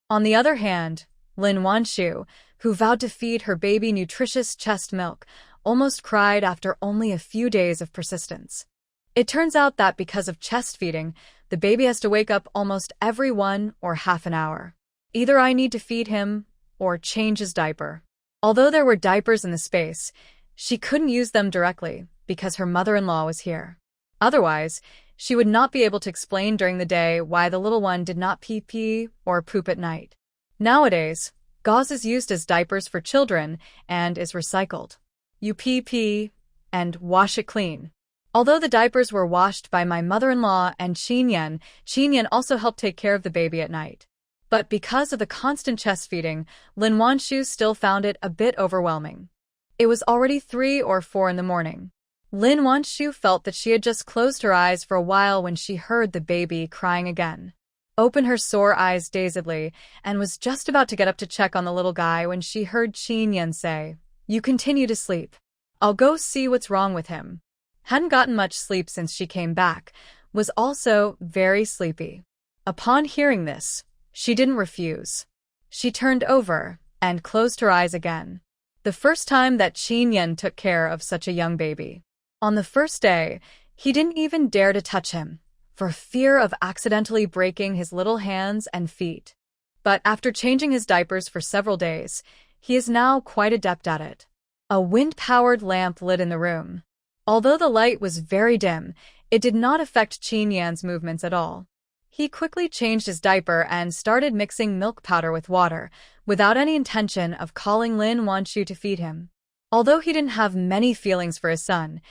On the other hand, Lin Wanshu, who vowed to feed her baby nutritious chest milk, almost cried after only a few days of persistence. It turns out that because of chest feeding, the baby has to wake up almost every 1 or half an hour. Either I need to feed him or change his diaper. Although there were diapers in the space, she couldn't use them directly because her mother-in-law was here. Otherwise, she would not be able to explain during the day why the little one did not pee or poop at night. Nowadays, gauze is used as diapers for children and is recycled. You pee and wash it clean. Although the diapers were washed by my mother-in-law and Qinyan also helped take care of the baby at night. But because of the constant chest feeding, Lin Wanshu still found it a bit overwhelming. It was already 3 or 4 in the morning. Lin Wanshu felt that she had just closed her eyes for a while when she heard the baby crying again. Opened her sore eyes dazedly and was just about to get up to check on the little guy when she heard Qinyan say, "You continue to sleep. I'll go see what's wrong with him." Hadn't gotten much sleep since she came back, was also very sleepy. Upon hearing this, she didn't refuse. She turned over and closed her eyes again. The first time that Qinyan took care of such a young baby. On the first day, he didn't even dare to touch him, for fear of accidentally breaking his little hands and feet. But after changing his diapers for several days, he is now quite adept at it. A wind-powered lamp lit in the room. Although the light was very dim, it did not affect Qinyan's movements at all. He quickly changed his diaper and started mixing milk powder with water, without any intention of calling Lin Wanshu to feed him. Although he didn't have many feelings for his son,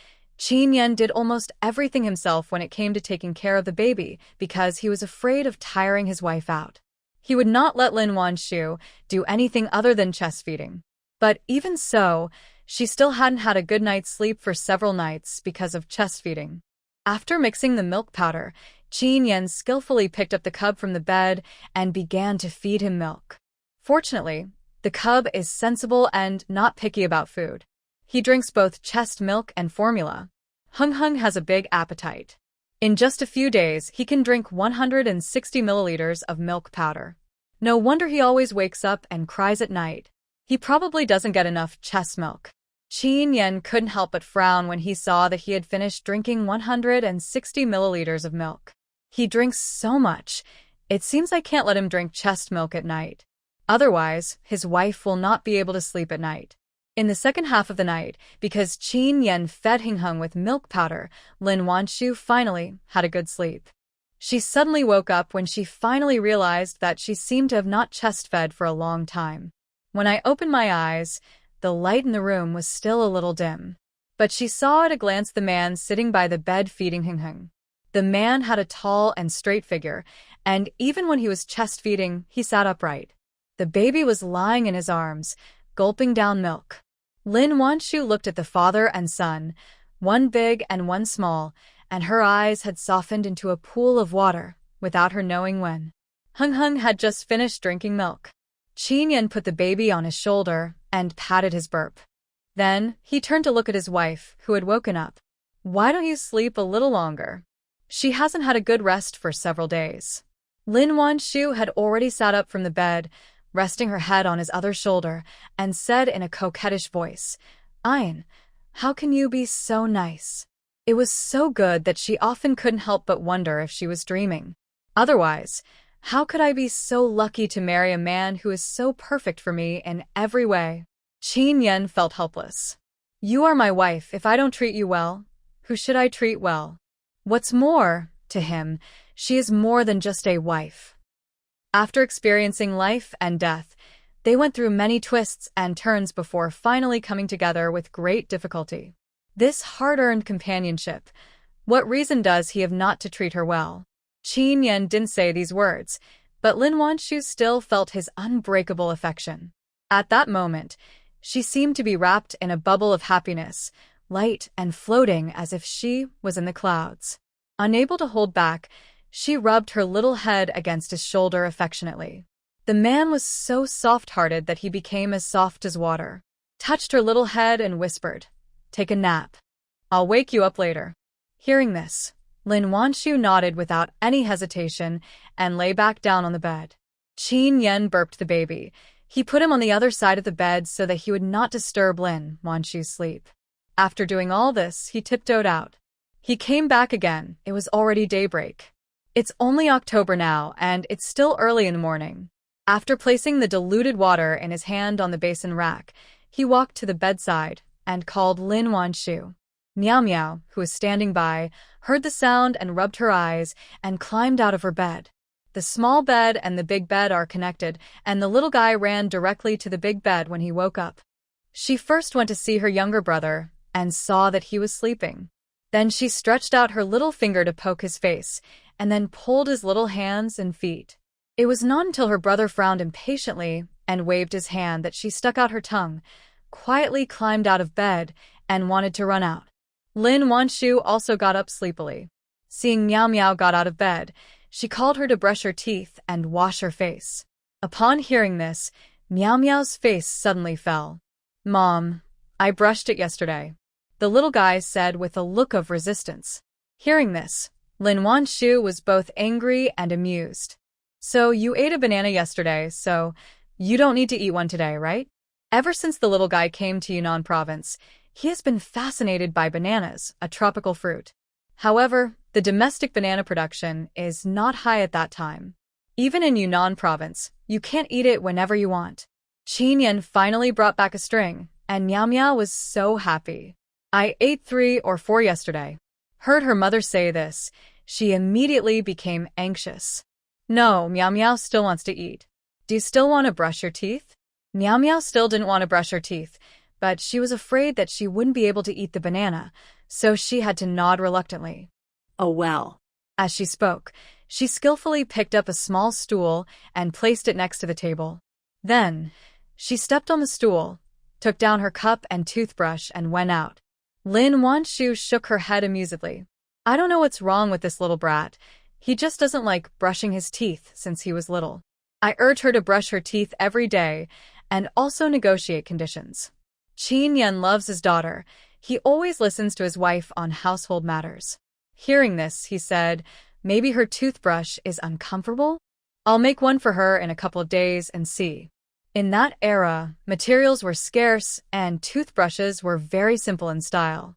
Qin Yan did almost everything himself when it came to taking care of the baby because he was afraid of tiring his wife out. He would not let Lin Wanshu do anything other than chest feeding. But even so, she still hadn't had a good night's sleep for several nights because of chest feeding. After mixing the milk powder, Qin Yan skillfully picked up the cub from the bed and began to feed him milk. Fortunately, the cub is sensible and not picky about food. He drinks both chest milk and formula. Hung Hung has a big appetite. In just a few days, he can drink 160 milliliters of milk powder. No wonder he always wakes up and cries at night. He probably doesn't get enough chest milk. Qin Yan couldn't help but frown when he saw that he had finished drinking 160 milliliters of milk. He drinks so much, it seems I can't let him drink chest milk at night. Otherwise, his wife will not be able to sleep at night. In the second half of the night, because Qin Yan fed Hing Hung with milk powder, Lin Wanshu finally had a good sleep. She suddenly woke up when she finally realized that she seemed to have not chest-fed for a long time. When I opened my eyes, the light in the room was still a little dim. But she saw at a glance the man sitting by the bed feeding Hing Hung. The man had a tall and straight figure, and even when he was chest-feeding, he sat upright. The baby was lying in his arms, gulping down milk. Lin Wanshu looked at the father and son, one big and one small, and her eyes had softened into a pool of water, without her knowing when. Hung Hung had just finished drinking milk. Qin Yan put the baby on his shoulder and patted his burp. Then, he turned to look at his wife, who had woken up. "Why don't you sleep a little longer? She hasn't had a good rest for several days." Lin Wanshu had already sat up from the bed, resting her head on his other shoulder, and said in a coquettish voice, "Ayn, how can you be so nice?" It was so good that she often couldn't help but wonder if she was dreaming. Otherwise, how could I be so lucky to marry a man who is so perfect for me in every way? Qin Yan felt helpless. "You are my wife. If I don't treat you well, who should I treat well?" What's more, to him, she is more than just a wife. After experiencing life and death, they went through many twists and turns before finally coming together with great difficulty. This hard-earned companionship, what reason does he have not to treat her well? Qin Yan didn't say these words, but Lin Wanshu still felt his unbreakable affection. At that moment, she seemed to be wrapped in a bubble of happiness, light and floating as if she was in the clouds. Unable to hold back, she rubbed her little head against his shoulder affectionately. The man was so soft-hearted that he became as soft as water, touched her little head and whispered, "Take a nap. I'll wake you up later." Hearing this, Lin Wanshu nodded without any hesitation and lay back down on the bed. Qin Yan burped the baby. He put him on the other side of the bed so that he would not disturb Lin Wanshu's sleep. After doing all this, he tiptoed out. He came back again. It was already daybreak. It's only October now, and it's still early in the morning. After placing the diluted water in his hand on the basin rack, he walked to the bedside and called Lin Wanshu. Meow Meow, who was standing by, heard the sound and rubbed her eyes and climbed out of her bed. The small bed and the big bed are connected, and the little guy ran directly to the big bed when he woke up. She first went to see her younger brother and saw that he was sleeping. Then she stretched out her little finger to poke his face, and then pulled his little hands and feet. It was not until her brother frowned impatiently and waved his hand that she stuck out her tongue, quietly climbed out of bed, and wanted to run out. Lin Wanshu also got up sleepily. Seeing Meow Meow got out of bed, she called her to brush her teeth and wash her face. Upon hearing this, Meow Meow's face suddenly fell. "Mom, I brushed it yesterday," the little guy said with a look of resistance. Hearing this, Lin Wanshu was both angry and amused. "So you ate a banana yesterday, so you don't need to eat one today, right?" Ever since the little guy came to Yunnan province, he has been fascinated by bananas, a tropical fruit. However, the domestic banana production is not high at that time. Even in Yunnan province, you can't eat it whenever you want. Qin Yan finally brought back a string, and Meow Meow was so happy. "I ate 3 or 4 yesterday." Heard her mother say this, she immediately became anxious. "No, Meow Meow still wants to eat. Do you still want to brush your teeth?" Meow Meow still didn't want to brush her teeth, but she was afraid that she wouldn't be able to eat the banana, so she had to nod reluctantly. Oh well. As she spoke, she skillfully picked up a small stool and placed it next to the table. Then, she stepped on the stool, took down her cup and toothbrush and went out. Lin Wanshu shook her head amusedly. I don't know what's wrong with this little brat. He just doesn't like brushing his teeth since he was little. I urge her to brush her teeth every day and also negotiate conditions. Qin Yan loves his daughter. He always listens to his wife on household matters. Hearing this, he said, maybe her toothbrush is uncomfortable? I'll make one for her in a couple of days and see. In that era, materials were scarce and toothbrushes were very simple in style.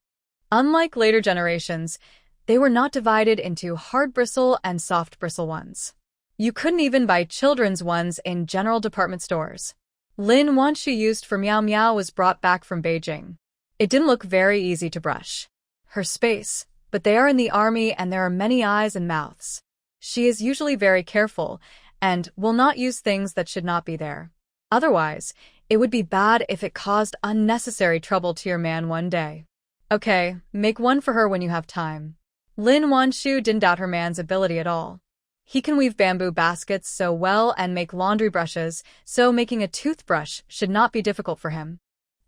Unlike later generations, they were not divided into hard bristle and soft bristle ones. You couldn't even buy children's ones in general department stores. Lin Wanshu used for Meow Meow was brought back from Beijing. It didn't look very easy to brush. Her space, but they are in the army and there are many eyes and mouths. She is usually very careful and will not use things that should not be there. Otherwise, it would be bad if it caused unnecessary trouble to your man one day. Okay, make one for her when you have time. Lin Wanshu didn't doubt her man's ability at all. He can weave bamboo baskets so well and make laundry brushes, so making a toothbrush should not be difficult for him.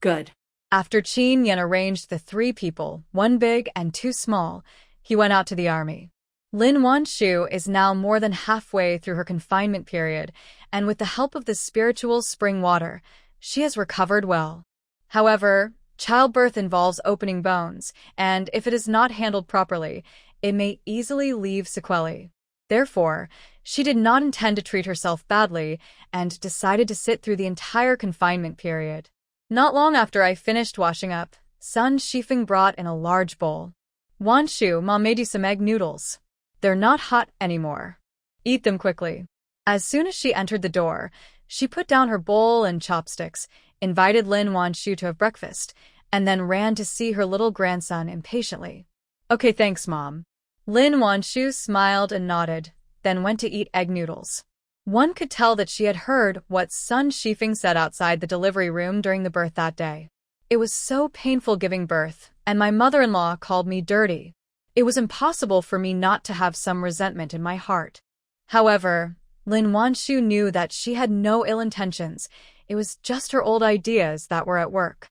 Good. After Qin Yan arranged the 3 people, 1 big and 2 small, he went out to the army. Lin Wanshu is now more than halfway through her confinement period, and with the help of the spiritual spring water, she has recovered well. However, childbirth involves opening bones, and if it is not handled properly, it may easily leave sequelae. Therefore, she did not intend to treat herself badly and decided to sit through the entire confinement period. Not long after I finished washing up, Sun Shifeng brought in a large bowl. Wanshu, Mom made you some egg noodles. They're not hot anymore. Eat them quickly. As soon as she entered the door, she put down her bowl and chopsticks, invited Lin Wanshu to have breakfast, and then ran to see her little grandson impatiently. Okay, thanks, Mom. Lin Wanshu smiled and nodded, then went to eat egg noodles. One could tell that she had heard what Sun Shifeng said outside the delivery room during the birth that day. It was so painful giving birth, and my mother-in-law called me dirty. It was impossible for me not to have some resentment in my heart. However, Lin Wanshu knew that she had no ill intentions. It was just her old ideas that were at work.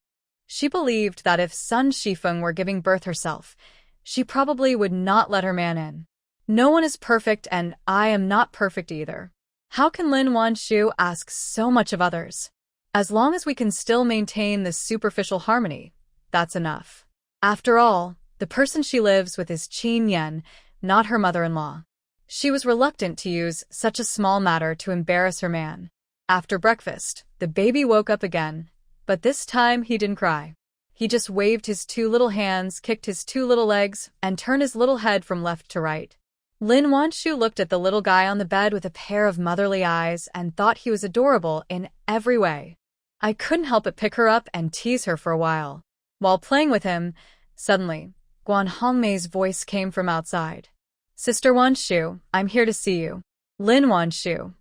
She believed that if Sun Shifeng were giving birth herself, she probably would not let her man in. No one is perfect and I am not perfect either. How can Lin Wanshu ask so much of others? As long as we can still maintain this superficial harmony, that's enough. After all, the person she lives with is Qin Yan, not her mother-in-law. She was reluctant to use such a small matter to embarrass her man. After breakfast, the baby woke up again, but this time he didn't cry. He just waved his 2 little hands, kicked his 2 little legs, and turned his little head from left to right. Lin Wanshu looked at the little guy on the bed with a pair of motherly eyes and thought he was adorable in every way. I couldn't help but pick her up and tease her for a while. While playing with him, suddenly, Guan Hongmei's voice came from outside. Sister Wanshu, I'm here to see you. Lin Wanshu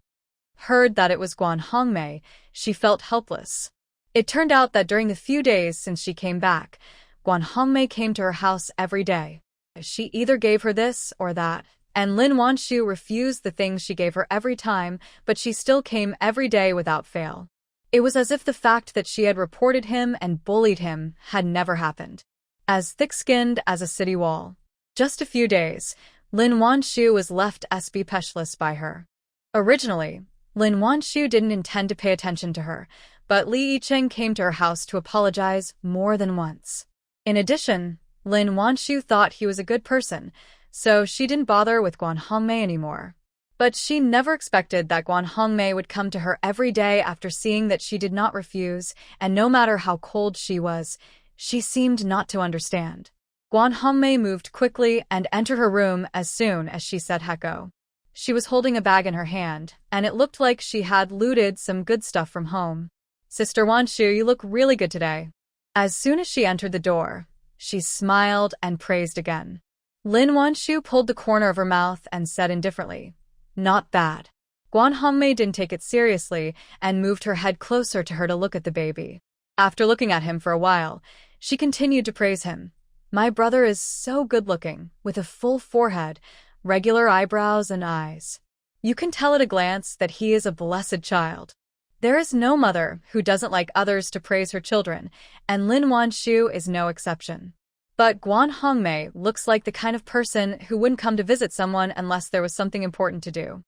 heard that it was Guan Hongmei. She felt helpless. It turned out that during the few days since she came back, Guan Hongmei came to her house every day. She either gave her this or that, and Lin Wanshu refused the things she gave her every time, but she still came every day without fail. It was as if the fact that she had reported him and bullied him had never happened. As thick-skinned as a city wall. Just a few days, Lin Wanshu was left speechless by her. Originally, Lin Wanshu didn't intend to pay attention to her, but Li Yicheng came to her house to apologize more than once. In addition, Lin Wanshu thought he was a good person, so she didn't bother with Guan Hongmei anymore. But she never expected that Guan Hongmei would come to her every day after seeing that she did not refuse, and no matter how cold she was, she seemed not to understand. Guan Hongmei moved quickly and entered her room as soon as she said "Heko." She was holding a bag in her hand, and it looked like she had looted some good stuff from home. Sister Wanshu, you look really good today. As soon as she entered the door, she smiled and praised again. Lin Wanshu pulled the corner of her mouth and said indifferently, not bad. Guan Hongmei didn't take it seriously and moved her head closer to her to look at the baby. After looking at him for a while, she continued to praise him. My brother is so good-looking, with a full forehead, regular eyebrows and eyes. You can tell at a glance that he is a blessed child. There is no mother who doesn't like others to praise her children, and Lin Wanshu is no exception. But Guan Hongmei looks like the kind of person who wouldn't come to visit someone unless there was something important to do.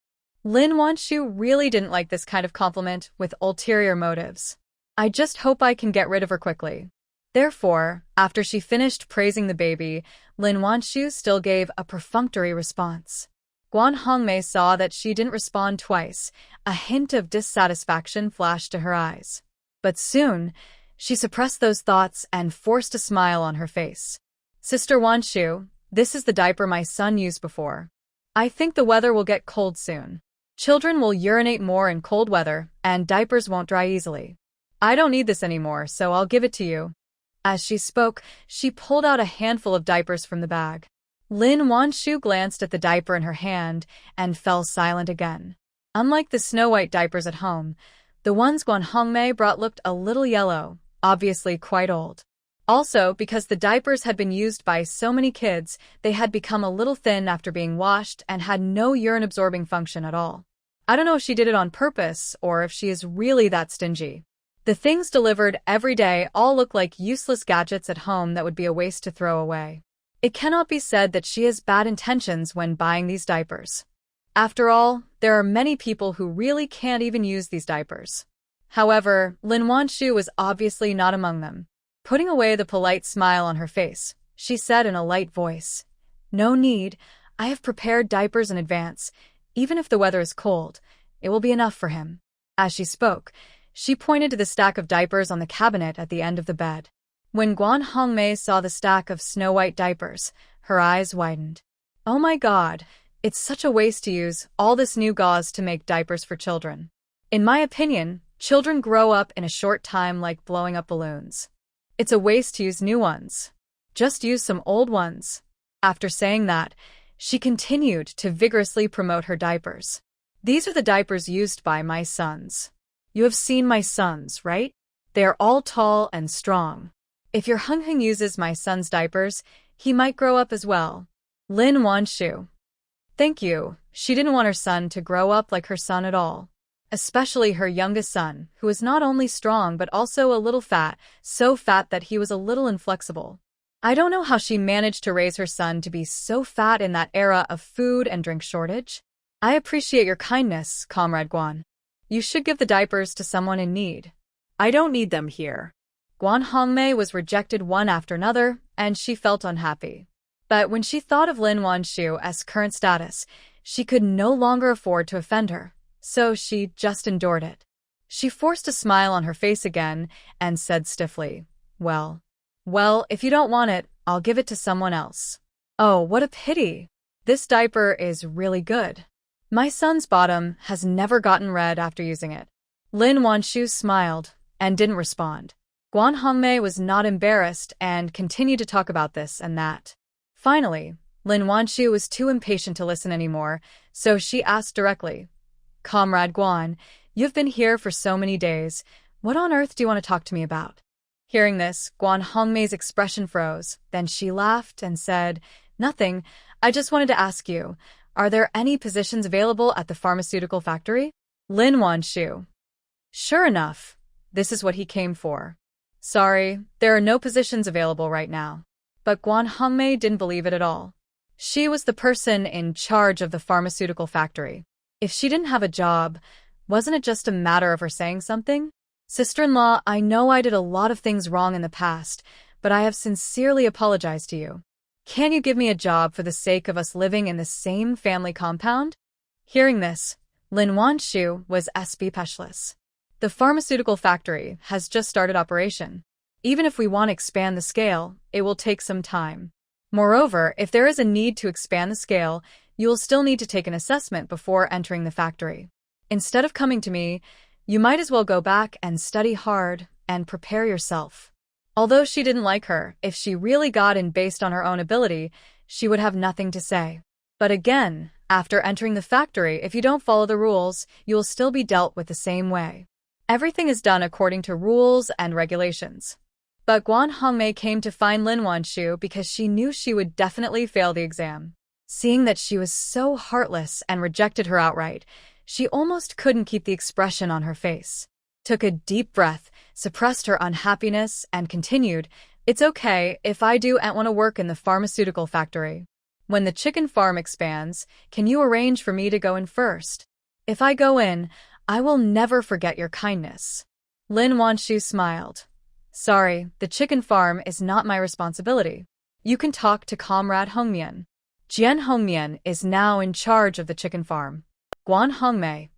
Lin Wanshu really didn't like this kind of compliment with ulterior motives. I just hope I can get rid of her quickly. Therefore, after she finished praising the baby, Lin Wanshu still gave a perfunctory response. Guan Hongmei saw that she didn't respond twice. A hint of dissatisfaction flashed to her eyes. But soon, she suppressed those thoughts and forced a smile on her face. Sister Wanshu, this is the diaper my son used before. I think the weather will get cold soon. Children will urinate more in cold weather, and diapers won't dry easily. I don't need this anymore, so I'll give it to you. As she spoke, she pulled out a handful of diapers from the bag. Lin Wanshu glanced at the diaper in her hand and fell silent again. Unlike the snow-white diapers at home, the ones Guan Hongmei brought looked a little yellow, obviously quite old. Also, because the diapers had been used by so many kids, they had become a little thin after being washed and had no urine-absorbing function at all. I don't know if she did it on purpose or if she is really that stingy. The things delivered every day all look like useless gadgets at home that would be a waste to throw away. It cannot be said that she has bad intentions when buying these diapers. After all, there are many people who really can't even use these diapers. However, Lin Wanshu was obviously not among them. Putting away the polite smile on her face, she said in a light voice, "No need, I have prepared diapers in advance. Even if the weather is cold, it will be enough for him." As she spoke, she pointed to the stack of diapers on the cabinet at the end of the bed. When Guan Hongmei saw the stack of snow-white diapers, her eyes widened. Oh my God, it's such a waste to use all this new gauze to make diapers for children. In my opinion, children grow up in a short time like blowing up balloons. It's a waste to use new ones. Just use some old ones. After saying that, she continued to vigorously promote her diapers. These are the diapers used by my sons. You have seen my sons, right? They are all tall and strong. If your Hunghung uses my son's diapers, he might grow up as well. Lin Wanshu. Thank you. She didn't want her son to grow up like her son at all. Especially her youngest son, who is not only strong but also a little fat, so fat that he was a little inflexible. I don't know how she managed to raise her son to be so fat in that era of food and drink shortage. I appreciate your kindness, Comrade Guan. You should give the diapers to someone in need. I don't need them here. Guan Hongmei was rejected one after another, and she felt unhappy. But when she thought of Lin Wanshu as current status, she could no longer afford to offend her, so she just endured it. She forced a smile on her face again and said stiffly, Well, if you don't want it, I'll give it to someone else. Oh, what a pity. This diaper is really good. My son's bottom has never gotten red after using it. Lin Wanshu smiled and didn't respond. Guan Hongmei was not embarrassed and continued to talk about this and that. Finally, Lin Wanshu was too impatient to listen anymore, so she asked directly, Comrade Guan, you've been here for so many days. What on earth do you want to talk to me about? Hearing this, Guan Hongmei's expression froze. Then she laughed and said, Nothing. I just wanted to ask you, are there any positions available at the pharmaceutical factory? Lin Wanshu. Sure enough, this is what he came for. Sorry, there are no positions available right now. But Guan Hongmei didn't believe it at all. She was the person in charge of the pharmaceutical factory. If she didn't have a job, wasn't it just a matter of her saying something? Sister-in-law, I know I did a lot of things wrong in the past, but I have sincerely apologized to you. Can you give me a job for the sake of us living in the same family compound? Hearing this, Lin Wanshu was speechless. The pharmaceutical factory has just started operation. Even if we want to expand the scale, it will take some time. Moreover, if there is a need to expand the scale, you will still need to take an assessment before entering the factory. Instead of coming to me, you might as well go back and study hard and prepare yourself. Although she didn't like her, if she really got in based on her own ability, she would have nothing to say. But again, after entering the factory, if you don't follow the rules, you will still be dealt with the same way. Everything is done according to rules and regulations. But Guan Hongmei came to find Lin Wanshu because she knew she would definitely fail the exam. Seeing that she was so heartless and rejected her outright, she almost couldn't keep the expression on her face. Took a deep breath, suppressed her unhappiness, and continued, "It's okay if I do want to work in the pharmaceutical factory. When the chicken farm expands, can you arrange for me to go in first? If I go in, I will never forget your kindness." Lin Wanshu smiled. "Sorry, the chicken farm is not my responsibility. You can talk to Comrade Hongmian. Jian Hongmian is now in charge of the chicken farm." Guan Hongmei.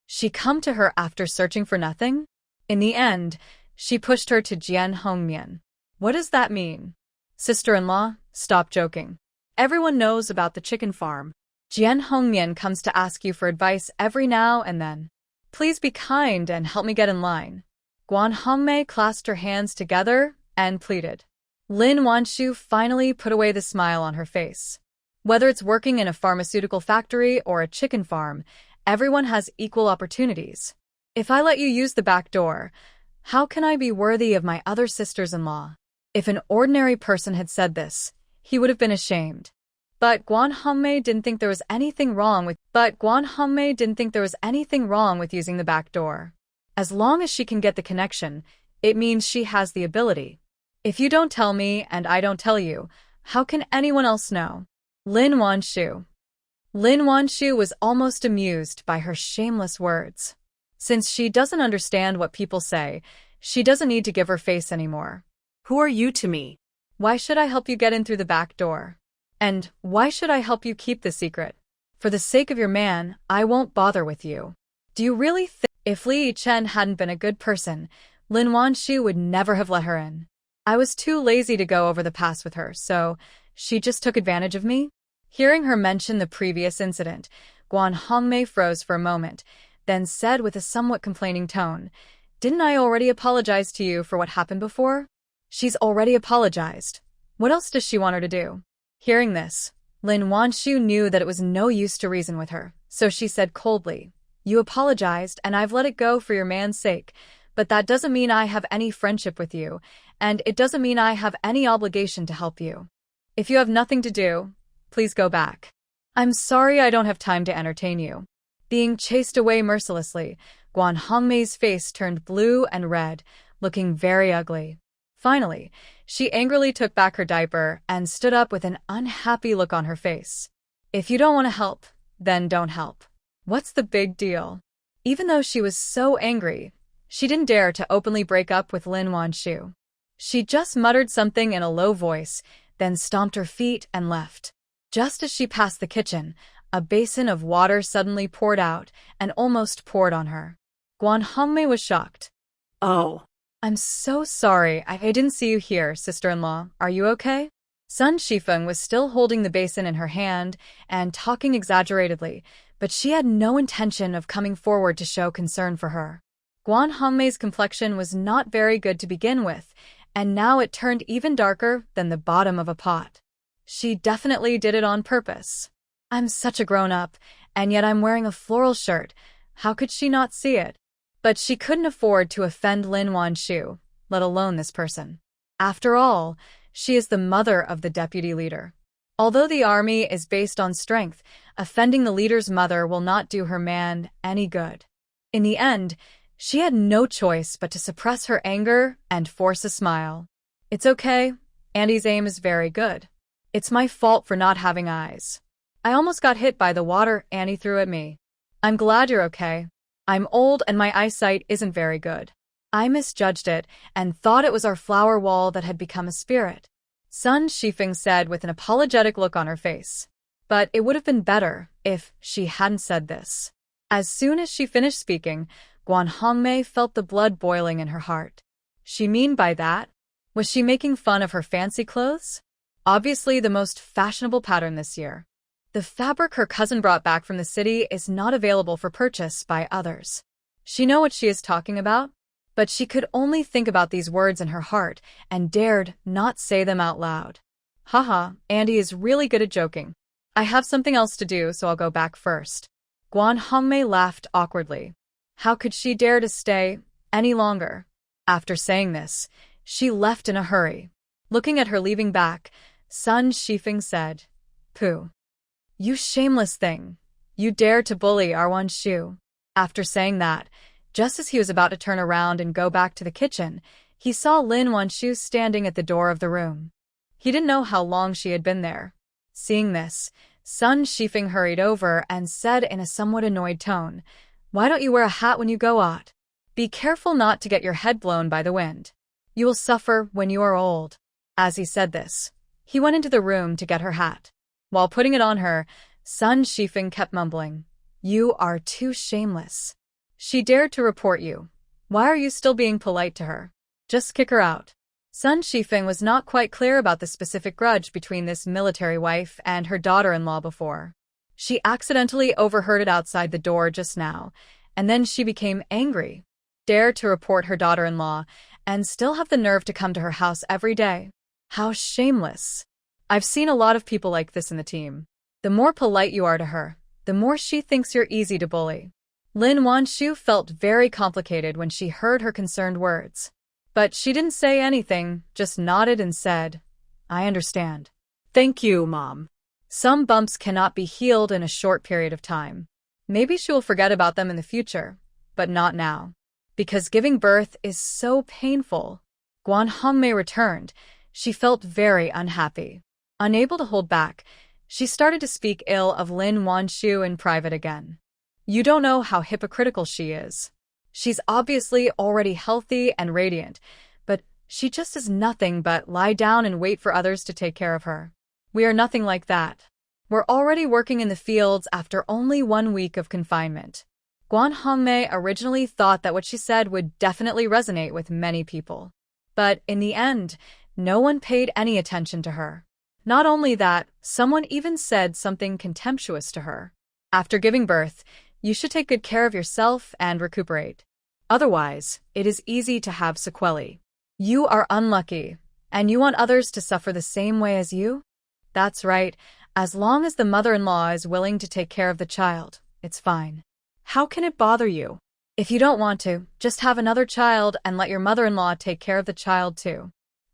She come to her after searching for nothing? In the end, she pushed her to Jian Hongmian. What does that mean? Sister-in-law, stop joking. Everyone knows about the chicken farm. Jian Hongmian comes to ask you for advice every now and then. Please be kind and help me get in line. Guan Hongmei clasped her hands together and pleaded. Lin Wanshu finally put away the smile on her face. Whether it's working in a pharmaceutical factory or a chicken farm, everyone has equal opportunities. If I let you use the back door, how can I be worthy of my other sisters-in-law? If an ordinary person had said this, he would have been ashamed. But Guan Hongmei didn't think there was anything wrong with using the back door. As long as she can get the connection, it means she has the ability. If you don't tell me and I don't tell you, how can anyone else know? Lin Wanshu. Lin Wanshu was almost amused by her shameless words. Since she doesn't understand what people say, she doesn't need to give her face anymore. Who are you to me? Why should I help you get in through the back door? And why should I help you keep the secret? For the sake of your man, I won't bother with you. Do you really think if Li Chen hadn't been a good person, Lin Wanshu would never have let her in? I was too lazy to go over the past with her, so she just took advantage of me? Hearing her mention the previous incident, Guan Hongmei froze for a moment, then said with a somewhat complaining tone, "Didn't I already apologize to you for what happened before?" She's already apologized. What else does she want her to do? Hearing this, Lin Wanshu knew that it was no use to reason with her, so she said coldly, "You apologized and I've let it go for your man's sake, but that doesn't mean I have any friendship with you, and it doesn't mean I have any obligation to help you. If you have nothing to do, please go back. I'm sorry I don't have time to entertain you." Being chased away mercilessly, Guan Hongmei's face turned blue and red, looking very ugly. Finally, she angrily took back her diaper and stood up with an unhappy look on her face. If you don't want to help, then don't help. What's the big deal? Even though she was so angry, she didn't dare to openly break up with Lin Wanshu. She just muttered something in a low voice, then stomped her feet and left. Just as she passed the kitchen, a basin of water suddenly poured out and almost poured on her. Guan Hongmei was shocked. Oh. I'm so sorry, I didn't see you here, sister-in-law. Are you okay? Sun Shifeng was still holding the basin in her hand and talking exaggeratedly, but she had no intention of coming forward to show concern for her. Guan Hongmei's complexion was not very good to begin with, and now it turned even darker than the bottom of a pot. She definitely did it on purpose. I'm such a grown-up, and yet I'm wearing a floral shirt. How could she not see it? But she couldn't afford to offend Lin Wanshu, let alone this person. After all, she is the mother of the deputy leader. Although the army is based on strength, offending the leader's mother will not do her man any good. In the end, she had no choice but to suppress her anger and force a smile. It's okay, Andy's aim is very good. It's my fault for not having eyes. I almost got hit by the water Andy threw at me. I'm glad you're okay. I'm old and my eyesight isn't very good. I misjudged it and thought it was our flower wall that had become a spirit. Sun Shifeng said with an apologetic look on her face. But it would have been better if she hadn't said this. As soon as she finished speaking, Guan Hongmei felt the blood boiling in her heart. She mean by that? Was she making fun of her fancy clothes? Obviously the most fashionable pattern this year. The fabric her cousin brought back from the city is not available for purchase by others. She know what she is talking about, but she could only think about these words in her heart and dared not say them out loud. Haha, Andy is really good at joking. I have something else to do, so I'll go back first. Guan Hongmei laughed awkwardly. How could she dare to stay any longer? After saying this, She left in a hurry. Looking at her leaving back, Sun Shifeng said, "Pooh. You shameless thing. You dare to bully Arwan Shu." After saying that, just as he was about to turn around and go back to the kitchen, he saw Lin Wanshu standing at the door of the room. He didn't know how long she had been there. Seeing this, Sun Shifeng hurried over and said in a somewhat annoyed tone, "Why don't you wear a hat when you go out? Be careful not to get your head blown by the wind. You will suffer when you are old." As he said this, he went into the room to get her hat. While putting it on her, Sun Shifeng kept mumbling, "You are too shameless. She dared to report you. Why are you still being polite to her? Just kick her out." Sun Shifeng was not quite clear about the specific grudge between this military wife and her daughter-in-law before. She accidentally overheard it outside the door just now, and then she became angry. Dare to report her daughter-in-law, and still have the nerve to come to her house every day. How shameless. I've seen a lot of people like this in the team. The more polite you are to her, the more she thinks you're easy to bully. Lin Wanshu felt very complicated when she heard her concerned words. But she didn't say anything, just nodded and said, "I understand." Thank you, Mom. Some bumps cannot be healed in a short period of time. Maybe she will forget about them in the future, but not now. Because giving birth is so painful. Guan Hongmei returned. She felt very unhappy. Unable to hold back, she started to speak ill of Lin Wanshu in private again. You don't know how hypocritical she is. She's obviously already healthy and radiant, but she just does nothing but lie down and wait for others to take care of her. We are nothing like that. We're already working in the fields after only 1 week of confinement. Guan Hongmei originally thought that what she said would definitely resonate with many people. But in the end, no one paid any attention to her. Not only that, someone even said something contemptuous to her. After giving birth, you should take good care of yourself and recuperate. Otherwise, it is easy to have sequelae. You are unlucky, and you want others to suffer the same way as you? That's right, as long as the mother-in-law is willing to take care of the child, it's fine. How can it bother you? If you don't want to, just have another child and let your mother-in-law take care of the child too.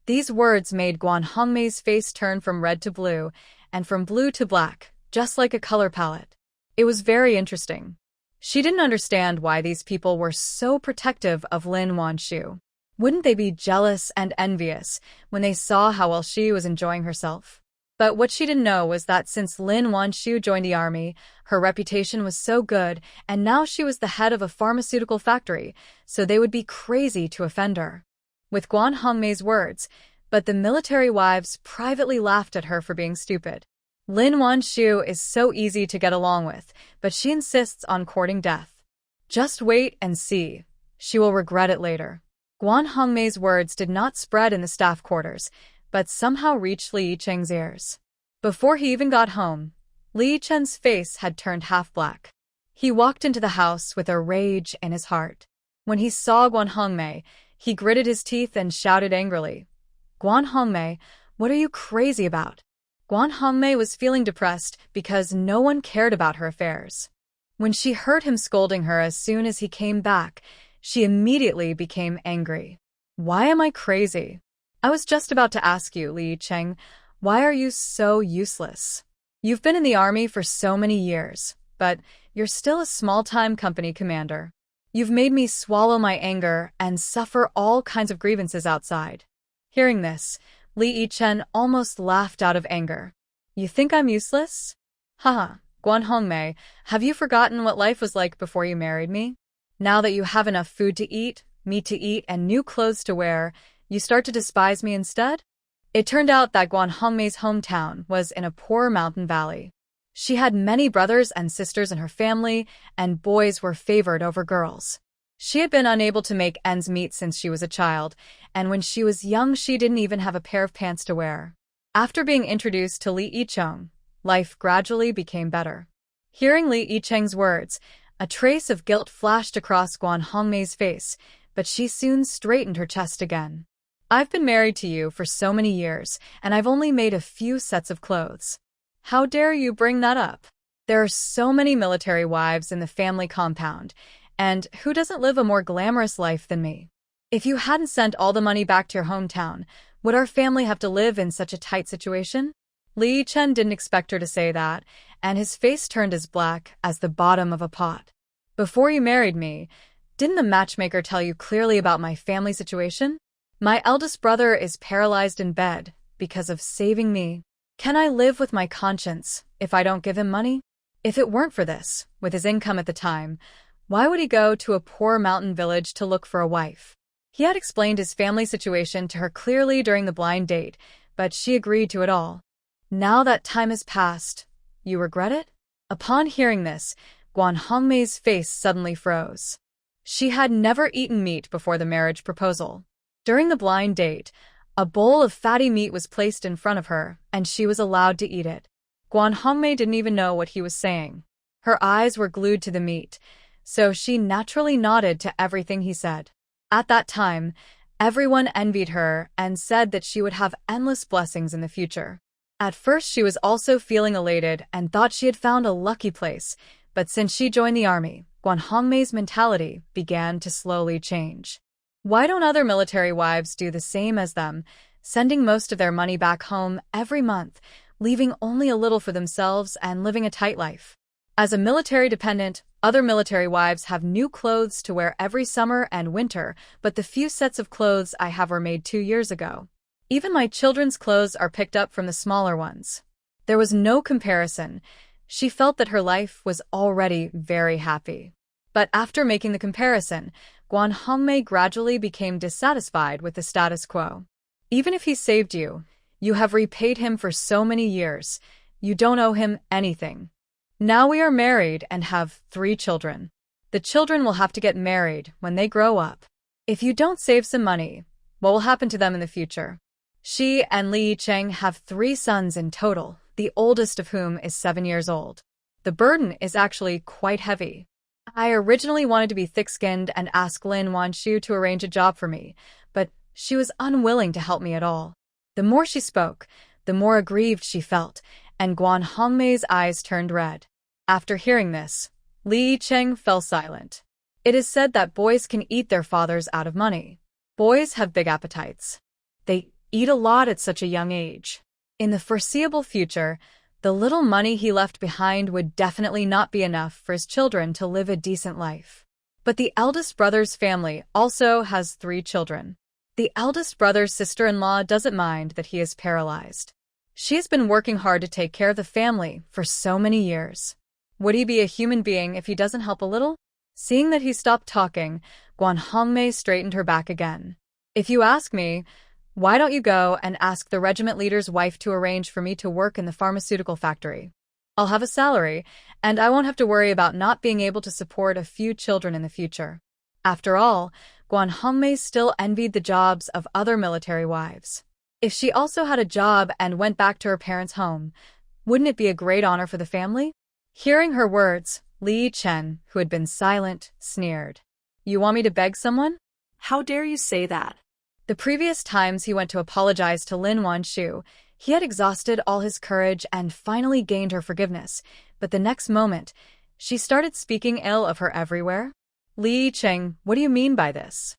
These words made Guan Hongmei's face turn from red to blue, and from blue to black, just like a color palette. It was very interesting. She didn't understand why these people were so protective of Lin Wanshu. Wouldn't they be jealous and envious when they saw how well she was enjoying herself? But what she didn't know was that since Lin Wanshu joined the army, her reputation was so good, and now she was the head of a pharmaceutical factory, so they would be crazy to offend her. With Guan Hongmei's words, but the military wives privately laughed at her for being stupid. Lin Wanshu is so easy to get along with, but she insists on courting death. Just wait and see. She will regret it later. Guan Hongmei's words did not spread in the staff quarters, but somehow reached Li Yicheng's ears. Before he even got home, Li Yicheng's face had turned half black. He walked into the house with a rage in his heart. When he saw Guan Hongmei, he gritted his teeth and shouted angrily, "Guan Hongmei, what are you crazy about?" Guan Hongmei was feeling depressed because no one cared about her affairs. When she heard him scolding her as soon as he came back, she immediately became angry. "Why am I crazy? I was just about to ask you, Li Yicheng, why are you so useless? You've been in the army for so many years, but you're still a small-time company commander. You've made me swallow my anger and suffer all kinds of grievances outside." Hearing this, Li Yicheng almost laughed out of anger. "You think I'm useless? Haha, Guan Hongmei, have you forgotten what life was like before you married me? Now that you have enough food to eat, meat to eat, and new clothes to wear, you start to despise me instead?" It turned out that Guan Hongmei's hometown was in a poor mountain valley. She had many brothers and sisters in her family, and boys were favored over girls. She had been unable to make ends meet since she was a child, and when she was young she didn't even have a pair of pants to wear. After being introduced to Li Yicheng, life gradually became better. Hearing Li Yicheng's words, a trace of guilt flashed across Guan Hongmei's face, but she soon straightened her chest again. "I've been married to you for so many years, and I've only made a few sets of clothes. How dare you bring that up? There are so many military wives in the family compound, and who doesn't live a more glamorous life than me? If you hadn't sent all the money back to your hometown, would our family have to live in such a tight situation? Li Chen didn't expect her to say that, and his face turned as black as the bottom of a pot. Before you married me, didn't the matchmaker tell you clearly about my family situation? My eldest brother is paralyzed in bed because of saving me. Can I live with my conscience if I don't give him money? If it weren't for this, with his income at the time, why would he go to a poor mountain village to look for a wife? He had explained his family situation to her clearly during the blind date, but she agreed to it all. Now that time has passed, you regret it? Upon hearing this, Guan Hongmei's face suddenly froze. She had never eaten meat before the marriage proposal. During the blind date, a bowl of fatty meat was placed in front of her, and she was allowed to eat it. Guan Hongmei didn't even know what he was saying. Her eyes were glued to the meat, so she naturally nodded to everything he said. At that time, everyone envied her and said that she would have endless blessings in the future. At first, she was also feeling elated and thought she had found a lucky place, but since she joined the army, Guan Hongmei's mentality began to slowly change. Why don't other military wives do the same as them, sending most of their money back home every month, leaving only a little for themselves and living a tight life? As a military dependent, other military wives have new clothes to wear every summer and winter, but the few sets of clothes I have were made 2 years ago. Even my children's clothes are picked up from the smaller ones. There was no comparison. She felt that her life was already very happy. But after making the comparison, Guan Hongmei gradually became dissatisfied with the status quo. Even if he saved you, you have repaid him for so many years. You don't owe him anything. Now we are married and have 3 children. The children will have to get married when they grow up. If you don't save some money, what will happen to them in the future? She and Li Cheng have 3 sons in total, the oldest of whom is 7 years old. The burden is actually quite heavy. I originally wanted to be thick-skinned and ask Lin Wanshu to arrange a job for me, but she was unwilling to help me at all. The more she spoke, the more aggrieved she felt, and Guan Hongmei's eyes turned red. After hearing this, Li Cheng fell silent. It is said that boys can eat their fathers out of money. Boys have big appetites. They eat a lot at such a young age. In the foreseeable future, the little money he left behind would definitely not be enough for his children to live a decent life. But the eldest brother's family also has 3 children. The eldest brother's sister-in-law doesn't mind that he is paralyzed. She has been working hard to take care of the family for so many years. Would he be a human being if he doesn't help a little? Seeing that he stopped talking, Guan Hongmei straightened her back again. If you ask me, why don't you go and ask the regiment leader's wife to arrange for me to work in the pharmaceutical factory? I'll have a salary, and I won't have to worry about not being able to support a few children in the future. After all, Guan Hongmei still envied the jobs of other military wives. If she also had a job and went back to her parents' home, wouldn't it be a great honor for the family? Hearing her words, Li Chen, who had been silent, sneered. You want me to beg someone? How dare you say that? The previous times he went to apologize to Lin Wanshu, he had exhausted all his courage and finally gained her forgiveness, but the next moment, she started speaking ill of her everywhere. Li Cheng, what do you mean by this?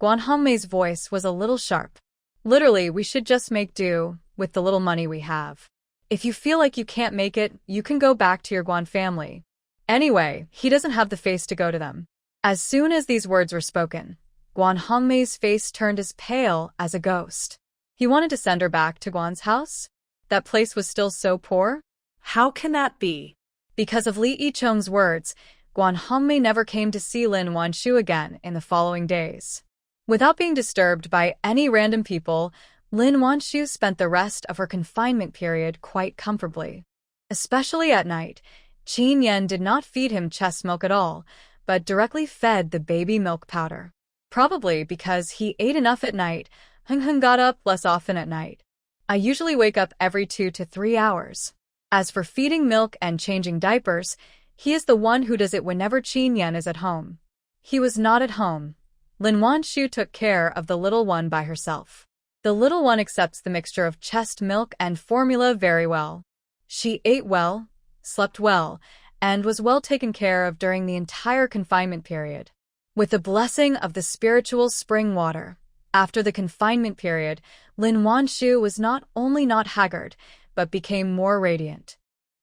Guan Hongmei's voice was a little sharp. Literally, we should just make do with the little money we have. If you feel like you can't make it, you can go back to your Guan family. Anyway, he doesn't have the face to go to them. As soon as these words were spoken, Guan Hongmei's face turned as pale as a ghost. He wanted to send her back to Guan's house? That place was still so poor? How can that be? Because of Li Yicheng's words, Guan Hongmei never came to see Lin Wanshu again in the following days. Without being disturbed by any random people, Lin Wanshu spent the rest of her confinement period quite comfortably. Especially at night, Qin Yan did not feed him chest milk at all, but directly fed the baby milk powder. Probably because he ate enough at night, Heng Heng got up less often at night. I usually wake up every 2 to 3 hours. As for feeding milk and changing diapers, he is the one who does it whenever Qin Yan is at home. He was not at home. Lin Wanshu took care of the little one by herself. The little one accepts the mixture of chest milk and formula very well. She ate well, slept well, and was well taken care of during the entire confinement period. With the blessing of the spiritual spring water. After the confinement period, Lin Wanshu was not only not haggard, but became more radiant.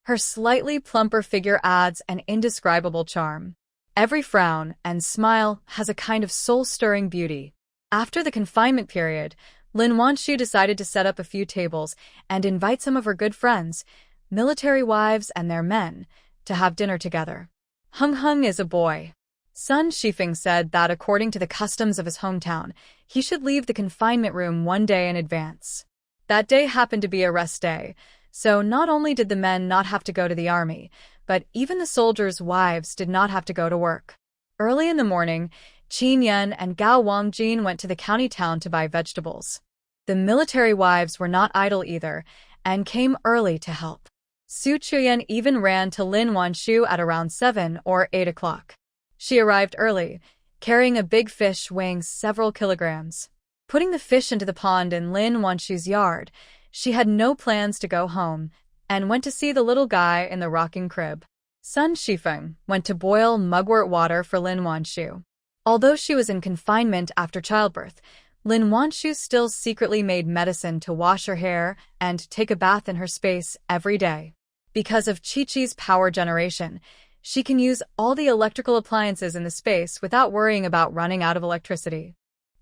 Her slightly plumper figure adds an indescribable charm. Every frown and smile has a kind of soul-stirring beauty. After the confinement period, Lin Wanshu decided to set up a few tables and invite some of her good friends, military wives and their men, to have dinner together. Hung is a boy. Sun Shifeng said that according to the customs of his hometown, he should leave the confinement room one day in advance. That day happened to be a rest day, so not only did the men not have to go to the army, but even the soldiers' wives did not have to go to work. Early in the morning, Qin Yan and Gao Wangjin went to the county town to buy vegetables. The military wives were not idle either, and came early to help. Su Chuyen even ran to Lin Wanshu at around 7 or 8 o'clock. She arrived early, carrying a big fish weighing several kilograms. Putting the fish into the pond in Lin Wanshu's yard, she had no plans to go home, and went to see the little guy in the rocking crib. Sun Shifeng went to boil mugwort water for Lin Wanshu. Although she was in confinement after childbirth, Lin Wanshu still secretly made medicine to wash her hair and take a bath in her space every day. Because of Chi-Chi's power generation, she can use all the electrical appliances in the space without worrying about running out of electricity.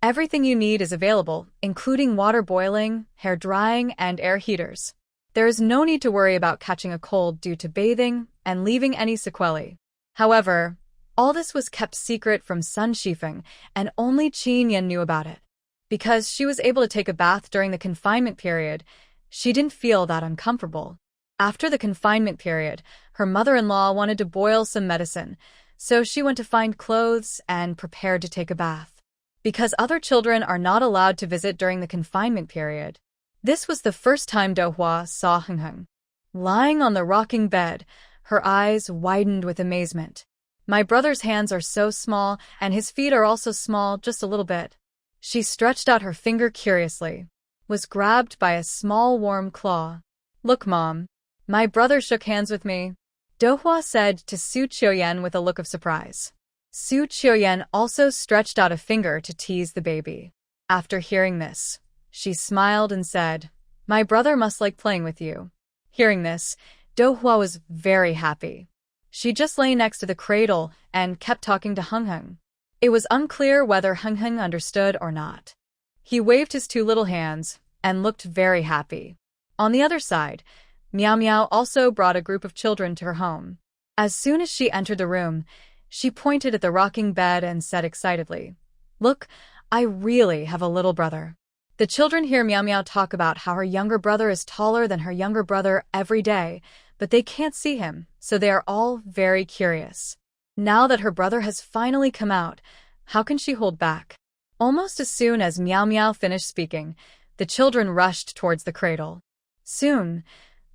Everything you need is available, including water boiling, hair drying, and air heaters. There is no need to worry about catching a cold due to bathing and leaving any sequelae. However, all this was kept secret from Sun Shifeng, and only Qin Yan knew about it. Because she was able to take a bath during the confinement period, she didn't feel that uncomfortable. After the confinement period, her mother-in-law wanted to boil some medicine, so she went to find clothes and prepared to take a bath. Because other children are not allowed to visit during the confinement period, this was the first time Dohua saw Hung. Lying on the rocking bed, her eyes widened with amazement. My brother's hands are so small, and his feet are also small, just a little bit. She stretched out her finger curiously, was grabbed by a small warm claw. Look, Mom. My brother shook hands with me, Dohua said to Su Chuyen with a look of surprise. Su Chuyen also stretched out a finger to tease the baby. After hearing this, she smiled and said, My brother must like playing with you. Hearing this, Dohua was very happy. She just lay next to the cradle and kept talking to Hung. It was unclear whether Hung understood or not. He waved his two little hands and looked very happy. On the other side, Miao Miao also brought a group of children to her home. As soon as she entered the room, she pointed at the rocking bed and said excitedly, Look, I really have a little brother. The children hear Miao Miao talk about how her younger brother is taller than her younger brother every day, but they can't see him, so they are all very curious. Now that her brother has finally come out, how can she hold back? Almost as soon as Miao Miao finished speaking, the children rushed towards the cradle. Soon,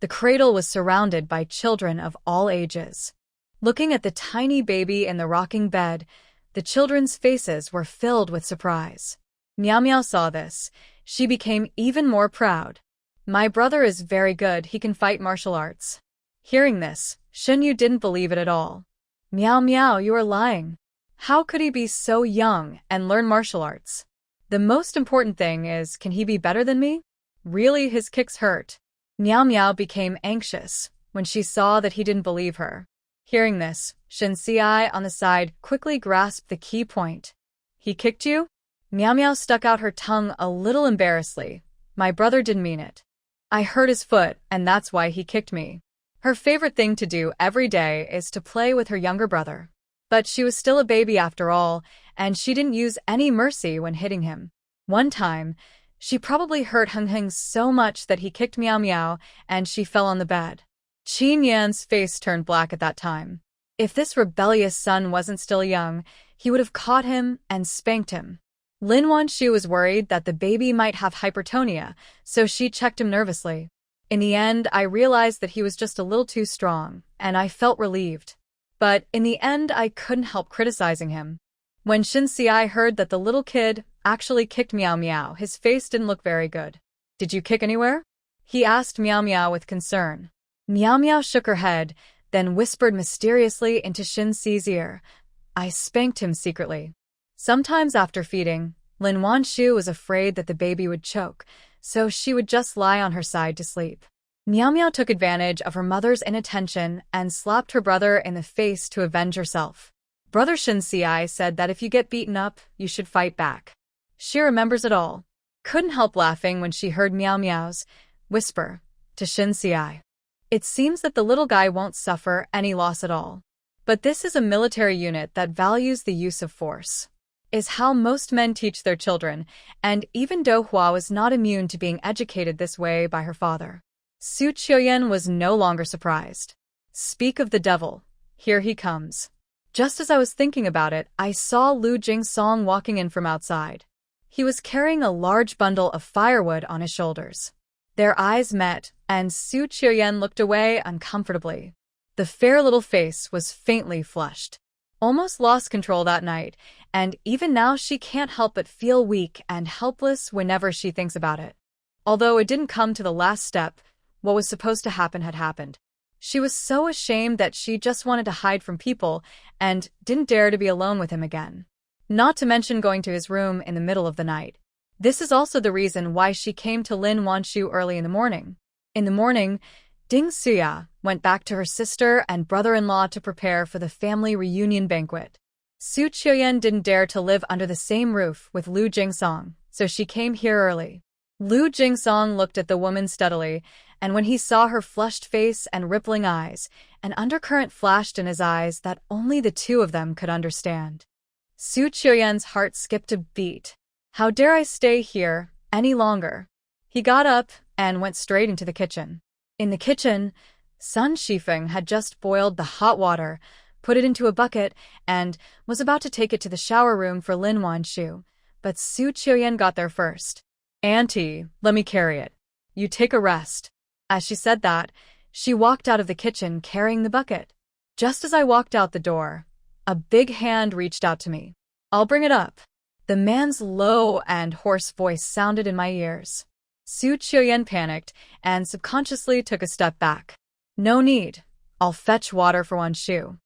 the cradle was surrounded by children of all ages. Looking at the tiny baby in the rocking bed, the children's faces were filled with surprise. Miao Miao saw this. She became even more proud. My brother is very good, he can fight martial arts. Hearing this, Shunyu didn't believe it at all. Miao Miao, you are lying. How could he be so young and learn martial arts? The most important thing is, can he be better than me? Really, his kicks hurt. Miao Miao became anxious when she saw that he didn't believe her. Hearing this, Shen Xiai on the side quickly grasped the key point. He kicked you? Miao Miao stuck out her tongue a little embarrassedly. My brother didn't mean it. I hurt his foot, and that's why he kicked me. Her favorite thing to do every day is to play with her younger brother. But she was still a baby after all, and she didn't use any mercy when hitting him. One time, she probably hurt Hung so much that he kicked Miao Miao, and she fell on the bed. Qin Yan's face turned black at that time. If this rebellious son wasn't still young, he would have caught him and spanked him. Lin Wanshu was worried that the baby might have hypertonia, so she checked him nervously. In the end, I realized that he was just a little too strong, and I felt relieved. But in the end, I couldn't help criticizing him. When Shin Xiai heard that the little kid actually kicked Miao Miao, his face didn't look very good. Did you kick anywhere? He asked Miao Miao with concern. Miao Miao shook her head, then whispered mysteriously into Shin Xi's ear. I spanked him secretly. Sometimes after feeding, Lin Wanshu was afraid that the baby would choke, so she would just lie on her side to sleep. Miao Miao took advantage of her mother's inattention and slapped her brother in the face to avenge herself. Brother Shin Si said that if you get beaten up, you should fight back. She remembers it all. Couldn't help laughing when she heard Miao Miao's whisper to Shin Si. It seems that the little guy won't suffer any loss at all. But this is a military unit that values the use of force. Is how most men teach their children, and even Do Hua was not immune to being educated this way by her father. Su Qiuyan was no longer surprised. Speak of the devil, here he comes. Just as I was thinking about it, I saw Lu Jingsong walking in from outside. He was carrying a large bundle of firewood on his shoulders. Their eyes met, and Su Qiuyan looked away uncomfortably. The fair little face was faintly flushed. Almost lost control that night, and even now she can't help but feel weak and helpless whenever she thinks about it. Although it didn't come to the last step, what was supposed to happen had happened. She was so ashamed that she just wanted to hide from people and didn't dare to be alone with him again. Not to mention going to his room in the middle of the night. This is also the reason why she came to Lin Wanshu early in the morning. In the morning, Ding Suya went back to her sister and brother-in-law to prepare for the family reunion banquet. Su Qiuyan didn't dare to live under the same roof with Lu Jingsong, so she came here early. Lu Jingsong looked at the woman steadily, and when he saw her flushed face and rippling eyes, an undercurrent flashed in his eyes that only the two of them could understand. Su Qiuyan's heart skipped a beat. How dare I stay here any longer? He got up and went straight into the kitchen. In the kitchen, Sun Shifeng had just boiled the hot water, put it into a bucket, and was about to take it to the shower room for Lin Wanshu. But Su Qiuyan got there first. "Auntie, let me carry it. You take a rest." As she said that, she walked out of the kitchen carrying the bucket. Just as I walked out the door, a big hand reached out to me. "I'll bring it up." The man's low and hoarse voice sounded in my ears. Su Qiuyan panicked and subconsciously took a step back. "No need. I'll fetch water for Wanshu."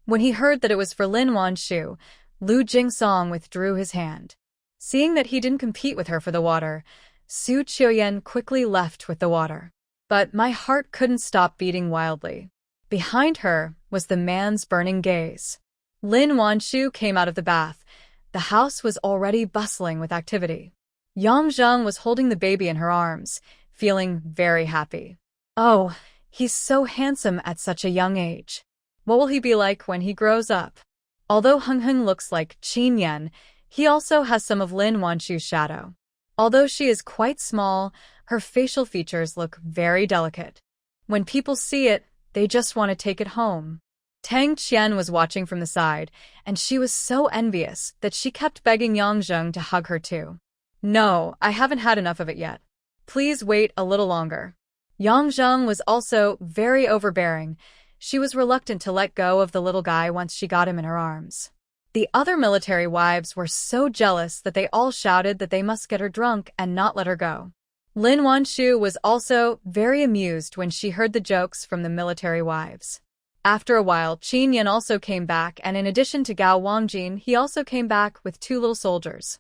When he heard that it was for Lin Wanshu, Lu Jingsong withdrew his hand. Seeing that he didn't compete with her for the water, Su Qiuyan quickly left with the water. But my heart couldn't stop beating wildly. Behind her was the man's burning gaze. Lin Wanshu came out of the bath. The house was already bustling with activity. Yang Zheng was holding the baby in her arms, feeling very happy. Oh, he's so handsome at such a young age. What will he be like when he grows up? Although Heng Heng looks like Qin Yan, he also has some of Lin Wanshu's shadow. Although she is quite small, her facial features look very delicate. When people see it, they just want to take it home. Tang Chen was watching from the side, and she was so envious that she kept begging Yang Zheng to hug her too. "No, I haven't had enough of it yet. Please wait a little longer." Yang Zheng was also very overbearing. She was reluctant to let go of the little guy once she got him in her arms. The other military wives were so jealous that they all shouted that they must get her drunk and not let her go. Lin Wanshu was also very amused when she heard the jokes from the military wives. After a while, Qin Yan also came back, and in addition to Gao Wangjin, he also came back with 2 little soldiers.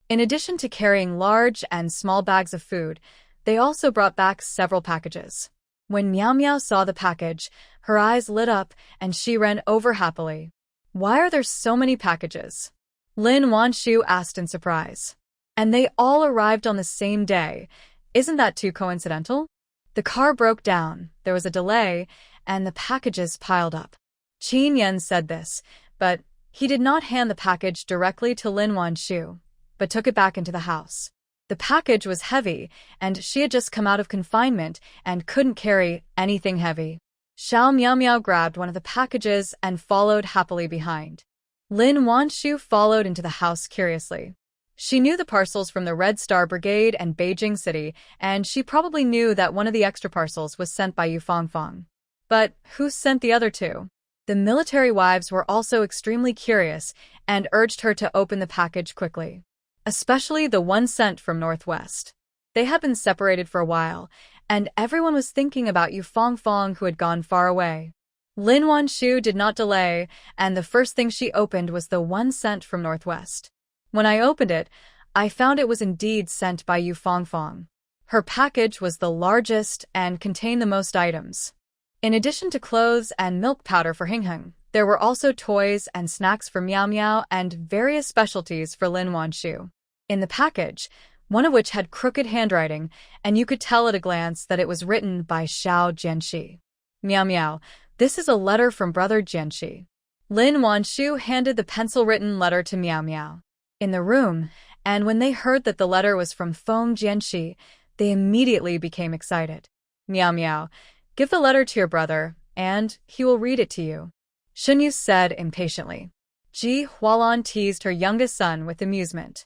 In addition to carrying large and small bags of food, they also brought back several packages. When Miao Miao saw the package, her eyes lit up and she ran over happily. "Why are there so many packages?" Lin Wanshu asked in surprise. "And they all arrived on the same day. Isn't that too coincidental?" The car broke down, there was a delay, and the packages piled up. Qin Yan said this, but he did not hand the package directly to Lin Wanshu, but took it back into the house. The package was heavy, and she had just come out of confinement and couldn't carry anything heavy. Xiao Miao Miao grabbed one of the packages and followed happily behind. Lin Wanshu followed into the house curiously. She knew the parcels from the Red Star Brigade and Beijing City, and she probably knew that one of the extra parcels was sent by Yu Fangfang. But who sent the other 2? The military wives were also extremely curious and urged her to open the package quickly. Especially the one sent from Northwest. They had been separated for a while, and everyone was thinking about Yu Fangfang, who had gone far away. Lin Wanshu did not delay, and the first thing she opened was the one sent from Northwest. When I opened it, I found it was indeed sent by Yu Fangfang. Her package was the largest and contained the most items. In addition to clothes and milk powder for Hingheng, there were also toys and snacks for Miao Miao and various specialties for Lin Wanshu. In the package, one of which had crooked handwriting, and you could tell at a glance that it was written by Xiao Jianxi. Miao Miao, this is a letter from brother Jianxi. Lin Wanshu handed the pencil-written letter to Miao Miao. In the room, and when they heard that the letter was from Feng Jianxi, they immediately became excited. Miao Miao, give the letter to your brother, and he will read it to you. Shunyu said impatiently. Ji Hualan teased her youngest son with amusement.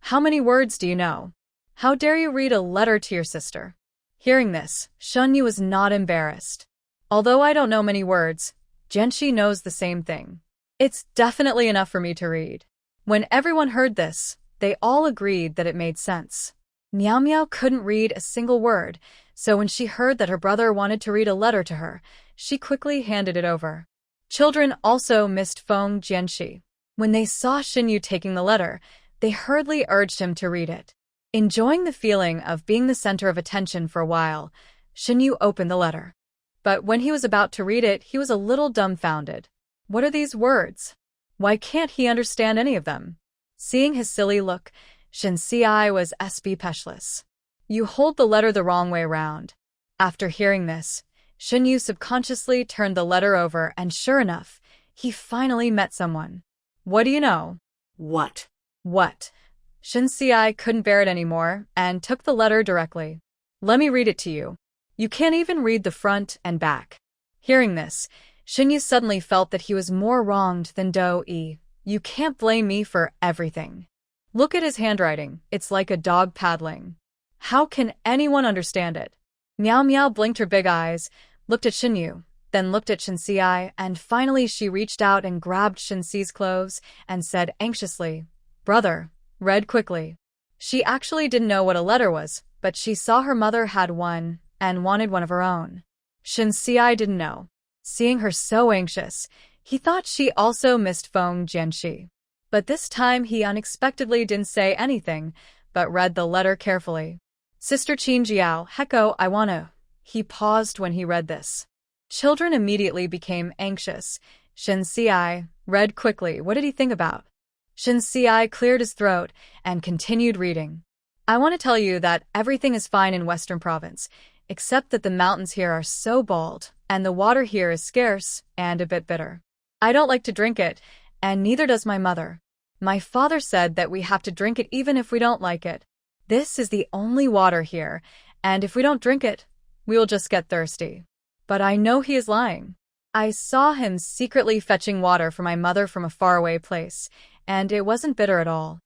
How many words do you know? How dare you read a letter to your sister? Hearing this, Shunyu was not embarrassed. Although I don't know many words, Jianxi knows the same thing. It's definitely enough for me to read. When everyone heard this, they all agreed that it made sense. Miao Miao couldn't read a single word, so when she heard that her brother wanted to read a letter to her, she quickly handed it over. Children also missed Feng Jianxi. When they saw Xinyu taking the letter, they hurriedly urged him to read it. Enjoying the feeling of being the center of attention for a while, Xinyu opened the letter. But when he was about to read it, he was a little dumbfounded. What are these words? Why can't he understand any of them? Seeing his silly look, Shenxiai was speechless. You hold the letter the wrong way around. After hearing this, Xinyu subconsciously turned the letter over, and sure enough, he finally met someone. What do you know? What? What? Shenxiai couldn't bear it anymore and took the letter directly. Let me read it to you. You can't even read the front and back. Hearing this, Xinyu suddenly felt that he was more wronged than Do-yi. You can't blame me for everything. Look at his handwriting, it's like a dog paddling. How can anyone understand it? Miao Miao blinked her big eyes, looked at Xinyu, then looked at Shenxiai, and finally she reached out and grabbed Shenxi's clothes and said anxiously, Brother, read quickly. She actually didn't know what a letter was, but she saw her mother had one and wanted one of her own. Shenxiai didn't know. Seeing her so anxious, he thought she also missed Feng Jianxi. But this time he unexpectedly didn't say anything, but read the letter carefully. Sister Qin Jiao, Heko, I wanna. He paused when he read this. Children immediately became anxious. Shenxiai read quickly. What did he think about? Shenxiai cleared his throat and continued reading. I want to tell you that everything is fine in Western Province, except that the mountains here are so bald, and the water here is scarce and a bit bitter. I don't like to drink it, and neither does my mother. My father said that we have to drink it even if we don't like it. This is the only water here, and if we don't drink it, we will just get thirsty. But I know he is lying. I saw him secretly fetching water for my mother from a faraway place, and it wasn't bitter at all.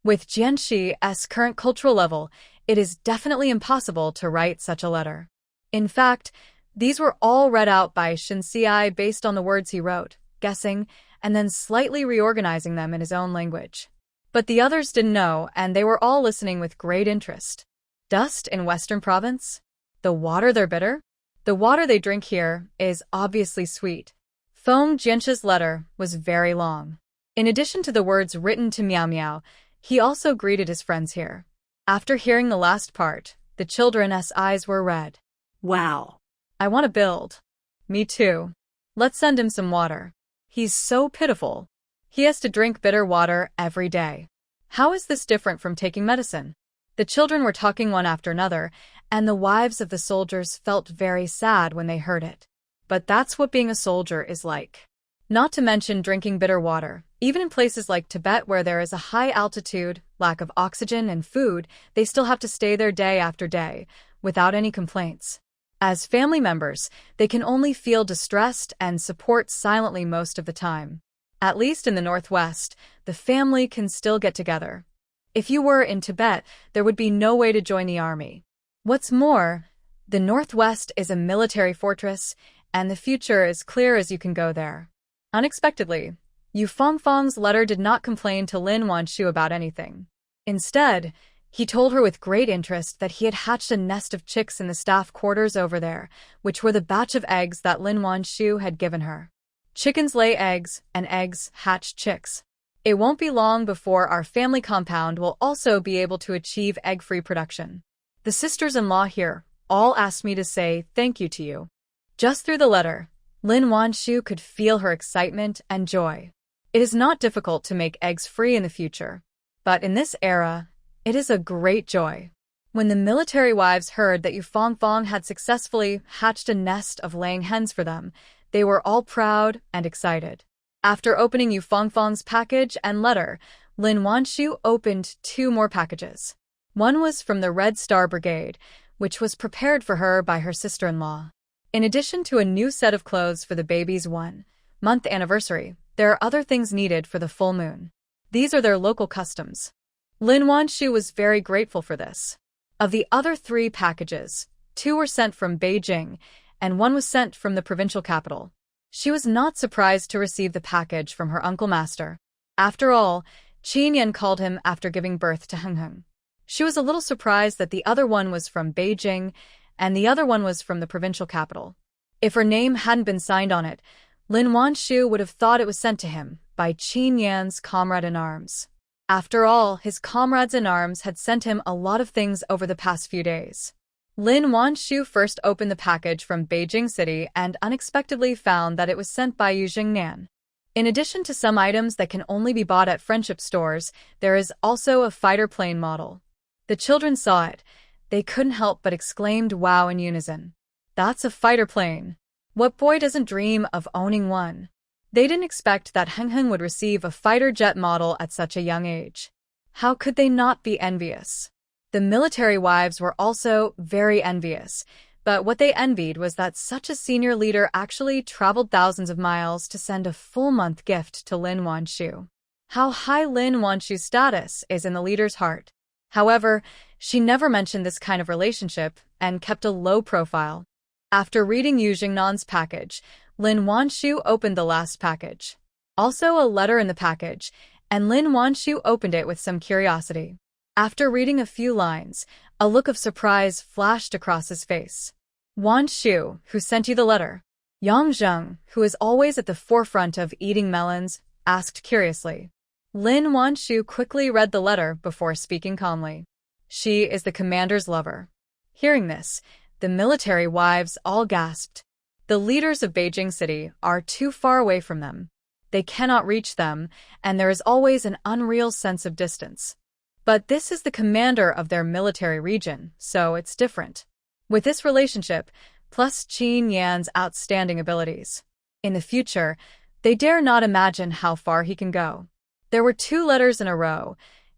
With Jianxi's current cultural level, it is definitely impossible to write such a letter. In fact, these were all read out by Shenxiai based on the words he wrote, guessing, and then slightly reorganizing them in his own language. But the others didn't know, and they were all listening with great interest. Dust in Western Province? The water they're bitter? The water they drink here is obviously sweet. Feng Jianxi's letter was very long. In addition to the words written to Miao Miao, he also greeted his friends here. After hearing the last part, the children's eyes were red. Wow. I want to build. Me too. Let's send him some water. He's so pitiful. He has to drink bitter water every day. How is this different from taking medicine? The children were talking one after another, and the wives of the soldiers felt very sad when they heard it. But that's what being a soldier is like. Not to mention drinking bitter water. Even in places like Tibet where there is a high altitude, lack of oxygen and food, they still have to stay there day after day, without any complaints. As family members, they can only feel distressed and support silently most of the time. At least in the Northwest, the family can still get together. If you were in Tibet, there would be no way to join the army. What's more, the Northwest is a military fortress, and the future is clear as you can go there. Unexpectedly, Yu Fangfang's letter did not complain to Lin Wanshu about anything. Instead, he told her with great interest that he had hatched a nest of chicks in the staff quarters over there, which were the batch of eggs that Lin Wanshu had given her. Chickens lay eggs, and eggs hatch chicks. It won't be long before our family compound will also be able to achieve egg-free production. The sisters-in-law here all asked me to say thank you to you." Just through the letter, Lin Wanshu could feel her excitement and joy. It is not difficult to make eggs free in the future, but in this era, it is a great joy. When the military wives heard that Yu Fangfang had successfully hatched a nest of laying hens for them, they were all proud and excited. After opening Yu Fangfang's package and letter, Lin Wanshu opened 2 more packages. One was from the Red Star Brigade, which was prepared for her by her sister-in-law. In addition to a new set of clothes for the baby's 1-month anniversary, there are other things needed for the full moon. These are their local customs. Lin Wanshu was very grateful for this. Of the other 3 packages, 2 were sent from Beijing, and 1 was sent from the provincial capital. She was not surprised to receive the package from her uncle master. After all, Qin Yan called him after giving birth to Heng. She was a little surprised that the other one was from Beijing, and the other one was from the provincial capital. If her name hadn't been signed on it, Lin Wanshu would have thought it was sent to him by Qin Yan's comrade-in-arms. After all, his comrades-in-arms had sent him a lot of things over the past few days. Lin Wanshu first opened the package from Beijing City and unexpectedly found that it was sent by Yu Jingnan. In addition to some items that can only be bought at friendship stores, there is also a fighter plane model. The children saw it. They couldn't help but exclaimed wow in unison. That's a fighter plane. What boy doesn't dream of owning one? They didn't expect that Heng would receive a fighter jet model at such a young age. How could they not be envious? The military wives were also very envious, but what they envied was that such a senior leader actually traveled thousands of miles to send a full-month gift to Lin Wanshu. How high Lin Wanshu's status is in the leader's heart. However, she never mentioned this kind of relationship and kept a low profile. After reading Yu Jingnan's package, Lin Wanshu opened the last package. Also a letter in the package, and Lin Wanshu opened it with some curiosity. After reading a few lines, a look of surprise flashed across his face. "Wanshu, who sent you the letter?" Yang Zheng, who is always at the forefront of eating melons, asked curiously. Lin Wanshu quickly read the letter before speaking calmly. "She is the commander's lover." Hearing this, the military wives all gasped. The leaders of Beijing City are too far away from them. They cannot reach them, and there is always an unreal sense of distance. But this is the commander of their military region, so it's different. With this relationship, plus Qin Yan's outstanding abilities, in the future, they dare not imagine how far he can go. There were 2 letters in a row,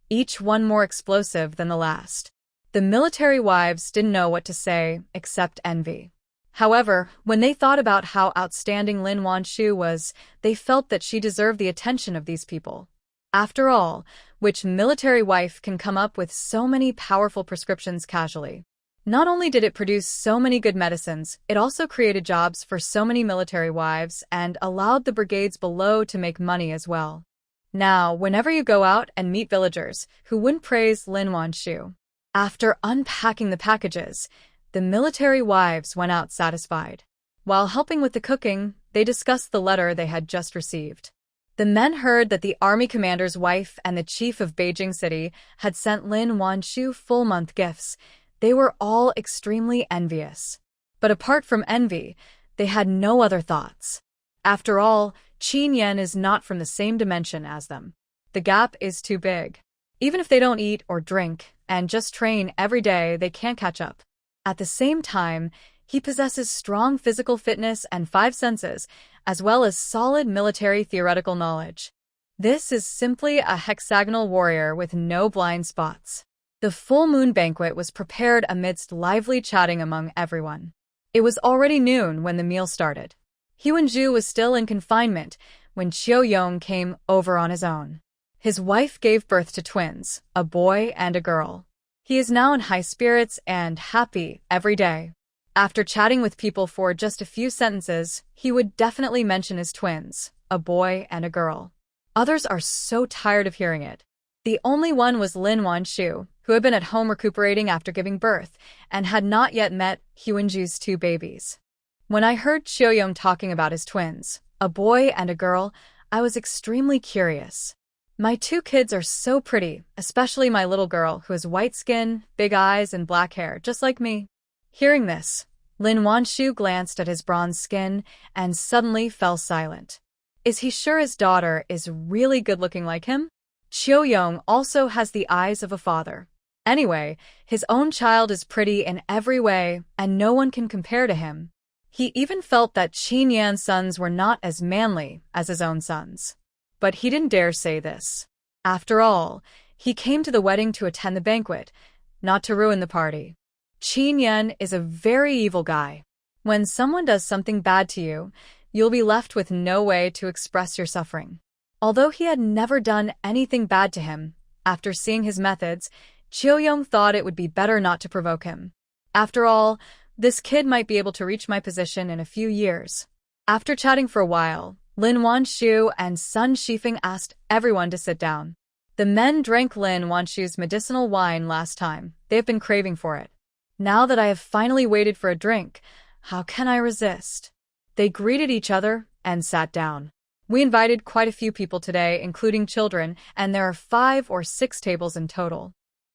each one more explosive than the last. The military wives didn't know what to say except envy. However, when they thought about how outstanding Lin Wanshu was, they felt that she deserved the attention of these people. After all, which military wife can come up with so many powerful prescriptions casually? Not only did it produce so many good medicines, it also created jobs for so many military wives and allowed the brigades below to make money as well. Now, whenever you go out and meet villagers, who wouldn't praise Lin Wanshu? After unpacking the packages, the military wives went out satisfied. While helping with the cooking, they discussed the letter they had just received. The men heard that the army commander's wife and the chief of Beijing City had sent Lin Wanshu full-month gifts. They were all extremely envious. But apart from envy, they had no other thoughts. After all, Qin Yan is not from the same dimension as them. The gap is too big. Even if they don't eat or drink and just train every day, they can't catch up. At the same time, he possesses strong physical fitness and 5 senses, as well as solid military theoretical knowledge. This is simply a hexagonal warrior with no blind spots. The full moon banquet was prepared amidst lively chatting among everyone. It was already noon when the meal started. Huanju was still in confinement when Qiuyong came over on his own. His wife gave birth to twins, a boy and a girl. He is now in high spirits and happy every day. After chatting with people for just a few sentences, he would definitely mention his twins, a boy and a girl. Others are so tired of hearing it. The only one was Lin Wanshu, who had been at home recuperating after giving birth and had not yet met Huanju's 2 babies. When I heard Qiuyong talking about his twins, a boy and a girl, I was extremely curious. My two kids are so pretty, especially my little girl who has white skin, big eyes, and black hair, just like me. Hearing this, Lin Wanshu glanced at his bronze skin and suddenly fell silent. Is he sure his daughter is really good-looking like him? Chiu-young also has the eyes of a father. Anyway, his own child is pretty in every way, and no one can compare to him. He even felt that Qin Yan's sons were not as manly as his own sons. But he didn't dare say this. After all, he came to the wedding to attend the banquet, not to ruin the party. Qin Yan is a very evil guy. When someone does something bad to you, you'll be left with no way to express your suffering. Although he had never done anything bad to him, after seeing his methods, Chiu-young thought it would be better not to provoke him. After all, this kid might be able to reach my position in a few years. After chatting for a while, Lin Wanshu and Sun Shifeng asked everyone to sit down. The men drank Lin Wanshu's medicinal wine last time. They have been craving for it. Now that I have finally waited for a drink, how can I resist? They greeted each other and sat down. We invited quite a few people today, including children, and there are 5 or 6 tables in total.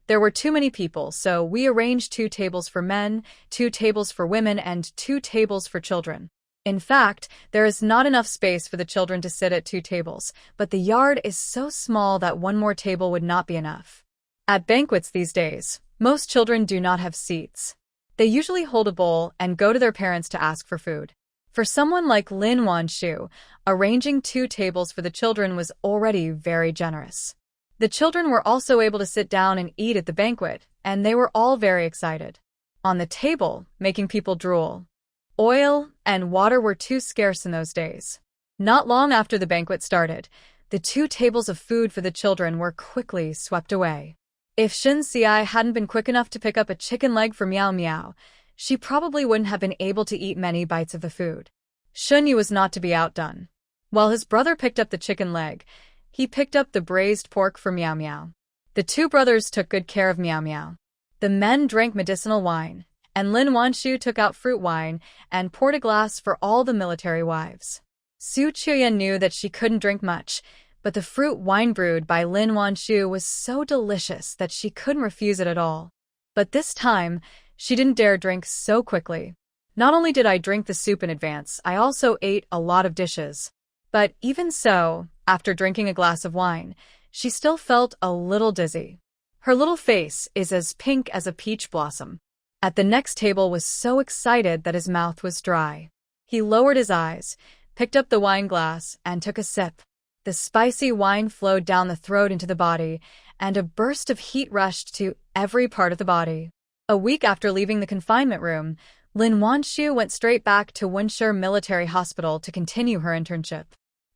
There were too many people, so we arranged 2 tables for men, 2 tables for women, and 2 tables for children. In fact, there is not enough space for the children to sit at 2 tables, but the yard is so small that 1 more table would not be enough. At banquets these days, most children do not have seats. They usually hold a bowl and go to their parents to ask for food. For someone like Lin Wanshu, arranging 2 tables for the children was already very generous. The children were also able to sit down and eat at the banquet, and they were all very excited. On the table, making people drool. Oil and water were too scarce in those days. Not long after the banquet started, the 2 tables of food for the children were quickly swept away. If Shin Xiai hadn't been quick enough to pick up a chicken leg for Miao Miao, she probably wouldn't have been able to eat many bites of the food. Shun Yu was not to be outdone. While his brother picked up the chicken leg, he picked up the braised pork for Miao Miao. The 2 brothers took good care of Miao Miao. The men drank medicinal wine, and Lin Wanshu took out fruit wine and poured a glass for all the military wives. Su Chuyan knew that she couldn't drink much, but the fruit wine brewed by Lin Wanshu was so delicious that she couldn't refuse it at all. But this time, she didn't dare drink so quickly. Not only did I drink the soup in advance, I also ate a lot of dishes. But even so, after drinking a glass of wine, she still felt a little dizzy. Her little face is as pink as a peach blossom. At the next table was so excited that his mouth was dry. He lowered his eyes, picked up the wine glass, and took a sip. The spicy wine flowed down the throat into the body, and a burst of heat rushed to every part of the body. A week after leaving the confinement room, Lin Wanshu went straight back to Wunshe Military Hospital to continue her internship.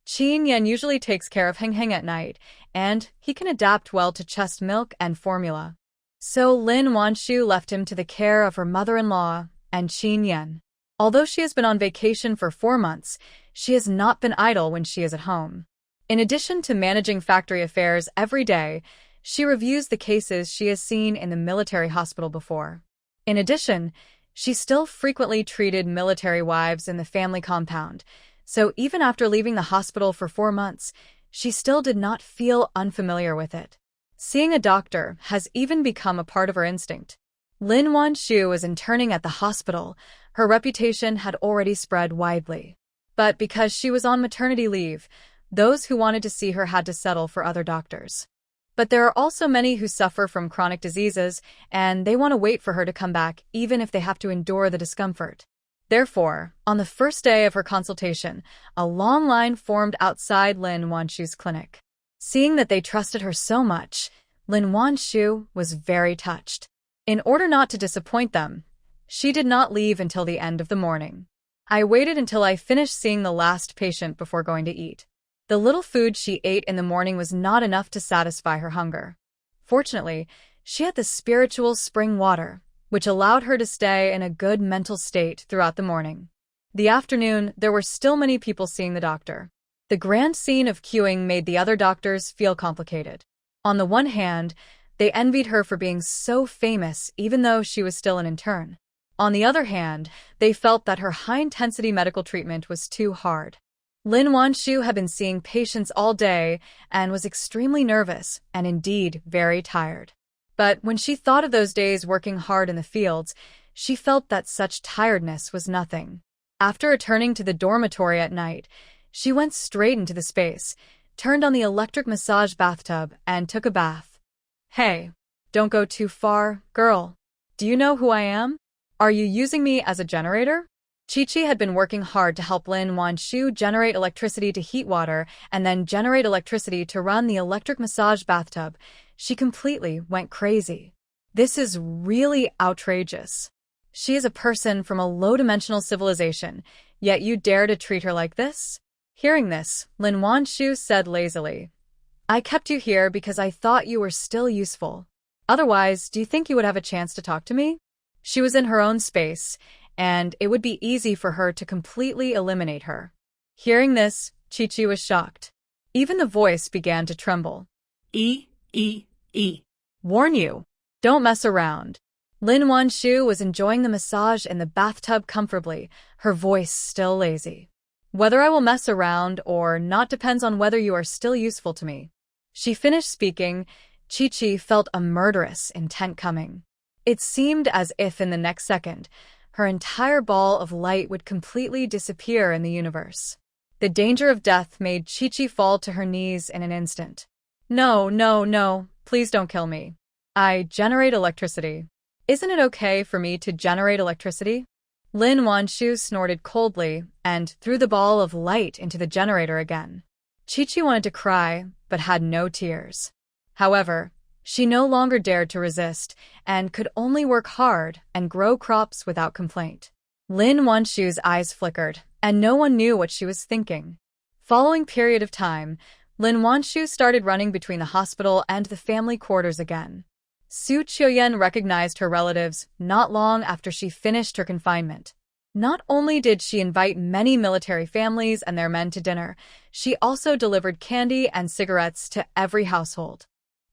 Qin Yan usually takes care of Heng Heng at night, and he can adapt well to chest milk and formula. So Lin Wanshu left him to the care of her mother-in-law and Qin Yan. Although she has been on vacation for 4 months, she has not been idle when she is at home. In addition to managing factory affairs every day, she reviews the cases she has seen in the military hospital before. In addition, she still frequently treated military wives in the family compound, so even after leaving the hospital for 4 months, she still did not feel unfamiliar with it. Seeing a doctor has even become a part of her instinct. Lin Wanshu was interning at the hospital. Her reputation had already spread widely. But because she was on maternity leave, those who wanted to see her had to settle for other doctors. But there are also many who suffer from chronic diseases, and they want to wait for her to come back even if they have to endure the discomfort. Therefore, on the first day of her consultation, a long line formed outside Lin Wanshu's clinic. Seeing that they trusted her so much, Lin Wanshu was very touched. In order not to disappoint them, she did not leave until the end of the morning. I waited until I finished seeing the last patient before going to eat. The little food she ate in the morning was not enough to satisfy her hunger. Fortunately, she had the spiritual spring water, which allowed her to stay in a good mental state throughout the morning. The afternoon, there were still many people seeing the doctor. The grand scene of queuing made the other doctors feel complicated. On the one hand, they envied her for being so famous even though she was still an intern. On the other hand, they felt that her high-intensity medical treatment was too hard. Lin Wanshu had been seeing patients all day and was extremely nervous and indeed very tired. But when she thought of those days working hard in the fields, she felt that such tiredness was nothing. After returning to the dormitory at night, she went straight into the space, turned on the electric massage bathtub, and took a bath. Hey, don't go too far, girl. Do you know who I am? Are you using me as a generator? Chi-Chi had been working hard to help Lin Wanshu generate electricity to heat water and then generate electricity to run the electric massage bathtub. She completely went crazy. This is really outrageous. She is a person from a low-dimensional civilization, yet you dare to treat her like this? Hearing this, Lin Wanshu said lazily, I kept you here because I thought you were still useful. Otherwise, do you think you would have a chance to talk to me? She was in her own space, and it would be easy for her to completely eliminate her. Hearing this, Chi-Chi was shocked. Even the voice began to tremble. Warn you, don't mess around. Lin Wanshu was enjoying the massage in the bathtub comfortably, her voice still lazy. Whether I will mess around or not depends on whether you are still useful to me. She finished speaking. Chi-Chi felt a murderous intent coming. It seemed as if in the next second, her entire ball of light would completely disappear in the universe. The danger of death made Chi-Chi fall to her knees in an instant. No, please don't kill me. I generate electricity. Isn't it okay for me to generate electricity? Lin Wanshu snorted coldly and threw the ball of light into the generator again. Chi-Chi wanted to cry, but had no tears. However, she no longer dared to resist and could only work hard and grow crops without complaint. Lin Wanshu's eyes flickered, and no one knew what she was thinking. Following period of time, Lin Wanshu started running between the hospital and the family quarters again. Su Qiuyan recognized her relatives not long after she finished her confinement. Not only did she invite many military families and their men to dinner, she also delivered candy and cigarettes to every household.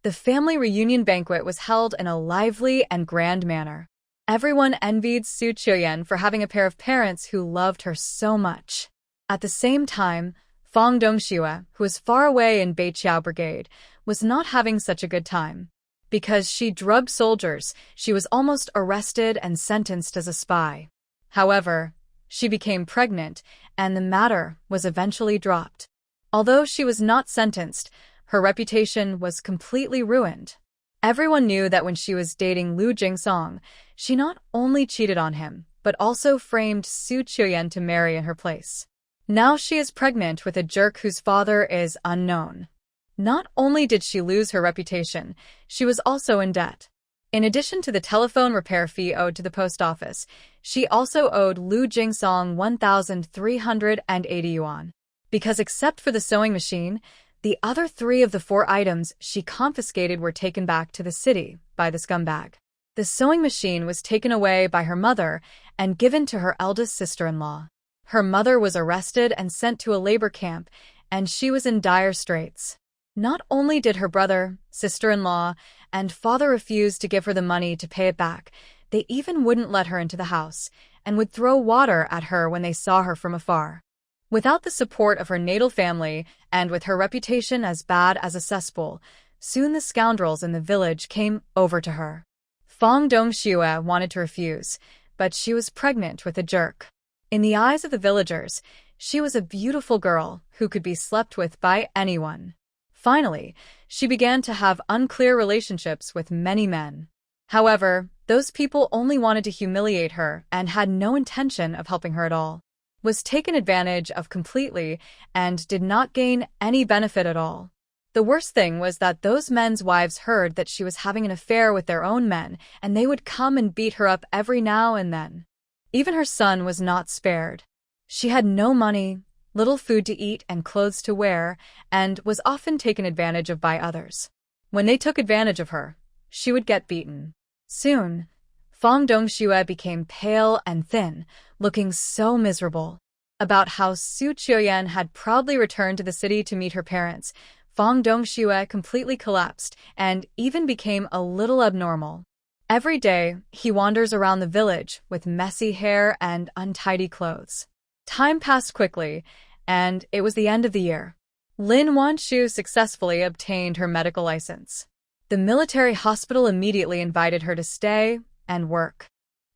The family reunion banquet was held in a lively and grand manner. Everyone envied Su Qiuyan for having a pair of parents who loved her so much. At the same time, Fang Dongxue, who was far away in Beiqiao Brigade, was not having such a good time. Because she drugged soldiers, she was almost arrested and sentenced as a spy. However, she became pregnant, and the matter was eventually dropped. Although she was not sentenced, her reputation was completely ruined. Everyone knew that when she was dating Lu Jingsong, she not only cheated on him, but also framed Su Qiuyan to marry in her place. Now she is pregnant with a jerk whose father is unknown. Not only did she lose her reputation, she was also in debt. In addition to the telephone repair fee owed to the post office, she also owed Lu Jingsong 1,380 yuan. Because except for the sewing machine, the other 3 of the 4 items she confiscated were taken back to the city by the scumbag. The sewing machine was taken away by her mother and given to her eldest sister-in-law. Her mother was arrested and sent to a labor camp, and she was in dire straits. Not only did her brother, sister-in-law, and father refuse to give her the money to pay it back, they even wouldn't let her into the house and would throw water at her when they saw her from afar. Without the support of her natal family and with her reputation as bad as a cesspool, soon the scoundrels in the village came over to her. Fang Dongxue wanted to refuse, but she was pregnant with a jerk. In the eyes of the villagers, she was a beautiful girl who could be slept with by anyone. Finally, she began to have unclear relationships with many men. However, those people only wanted to humiliate her and had no intention of helping her at all. Was taken advantage of completely and did not gain any benefit at all. The worst thing was that those men's wives heard that she was having an affair with their own men, and they would come and beat her up every now and then. Even her son was not spared. She had no money, little food to eat and clothes to wear, and was often taken advantage of by others. When they took advantage of her, she would get beaten. Soon, Fang Dongxue became pale and thin, looking so miserable. About how Su Qiuyan had proudly returned to the city to meet her parents, Fang Dongxue completely collapsed and even became a little abnormal. Every day, he wanders around the village with messy hair and untidy clothes. Time passed quickly, and it was the end of the year. Lin Wanshu successfully obtained her medical license. The military hospital immediately invited her to stay and work.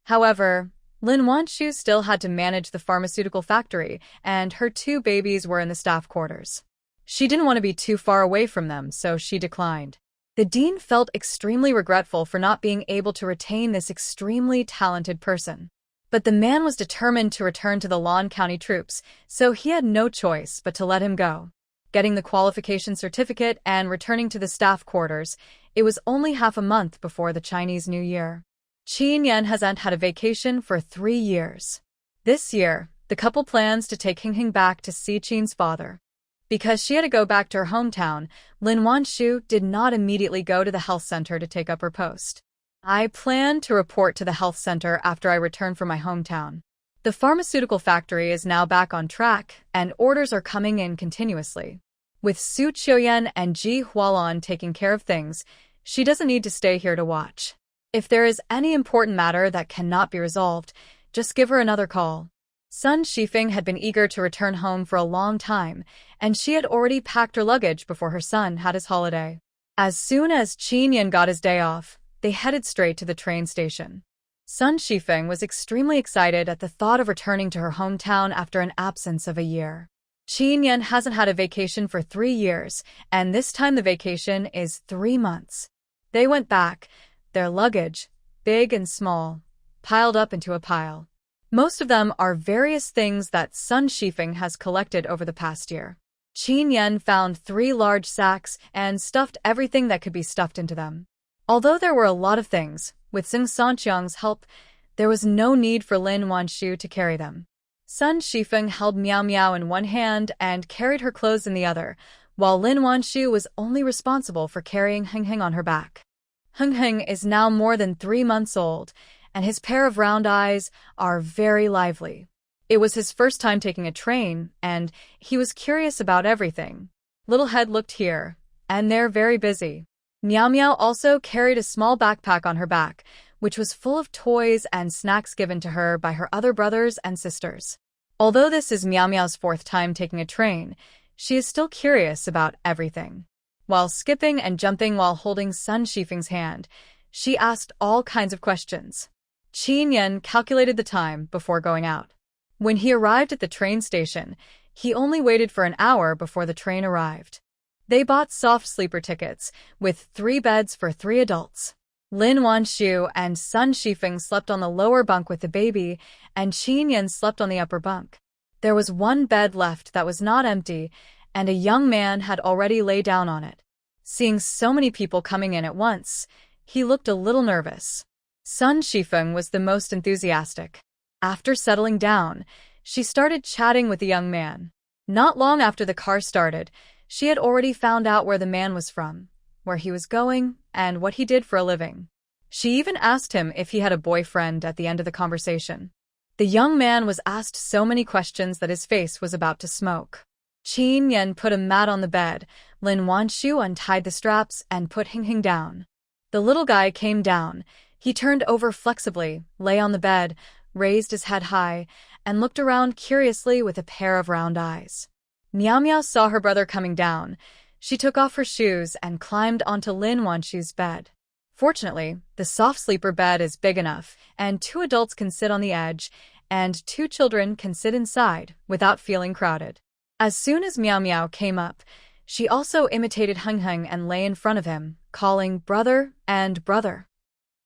However, Lin Wanshu still had to manage the pharmaceutical factory, and her 2 babies were in the staff quarters. She didn't want to be too far away from them, so she declined. The dean felt extremely regretful for not being able to retain this extremely talented person. But the man was determined to return to the Lan County troops, so he had no choice but to let him go. Getting the qualification certificate and returning to the staff quarters, it was only half a month before the Chinese New Year. Qin Yan hasn't had a vacation for 3 years. This year, the couple plans to take Hing back to see Qin's father. Because she had to go back to her hometown, Lin Wanshu did not immediately go to the health center to take up her post. I plan to report to the health center after I return from my hometown. The pharmaceutical factory is now back on track, and orders are coming in continuously. With Su Qiuyan and Ji Hualan taking care of things, she doesn't need to stay here to watch. If there is any important matter that cannot be resolved, just give her another call. Sun Shifeng had been eager to return home for a long time, and she had already packed her luggage before her son had his holiday. As soon as Qin Yan got his day off, they headed straight to the train station. Sun Shifeng was extremely excited at the thought of returning to her hometown after an absence of a year. Qin Yan hasn't had a vacation for 3 years, and this time the vacation is 3 months. They went back, their luggage, big and small, piled up into a pile. Most of them are various things that Sun Shifeng has collected over the past year. Qin Yan found 3 large sacks and stuffed everything that could be stuffed into them. Although there were a lot of things, with Xing Sanqiang's help, there was no need for Lin Wanshu to carry them. Sun Shifeng held Miao Miao in one hand and carried her clothes in the other, while Lin Wanshu was only responsible for carrying Hing on her back. Hing is now more than 3 months old, and his pair of round eyes are very lively. It was his first time taking a train, and he was curious about everything. Little Head looked here, and they're very busy. Miao Miao also carried a small backpack on her back, which was full of toys and snacks given to her by her other brothers and sisters. Although this is Miao Miao's 4th time taking a train, she is still curious about everything. While skipping and jumping while holding Sun Shifeng's hand, she asked all kinds of questions. Qin Yan calculated the time before going out. When he arrived at the train station, he only waited for an hour before the train arrived. They bought soft sleeper tickets, with 3 beds for 3 adults. Lin Wanshu and Sun Shifeng slept on the lower bunk with the baby, and Qin Yan slept on the upper bunk. There was 1 bed left that was not empty, and a young man had already lay down on it. Seeing so many people coming in at once, he looked a little nervous. Sun Shifeng was the most enthusiastic. After settling down, she started chatting with the young man. Not long after the car started, she had already found out where the man was from, where he was going, and what he did for a living. She even asked him if he had a boyfriend at the end of the conversation. The young man was asked so many questions that his face was about to smoke. Qin Yan put a mat on the bed, Lin Wanshu untied the straps and put Hing down. The little guy came down. He turned over flexibly, lay on the bed, raised his head high, and looked around curiously with a pair of round eyes. Miao Miao saw her brother coming down. She took off her shoes and climbed onto Lin Wanshu's bed. Fortunately, the soft sleeper bed is big enough, and 2 adults can sit on the edge, and 2 children can sit inside without feeling crowded. As soon as Miao Miao came up, she also imitated Hing and lay in front of him, calling brother and brother.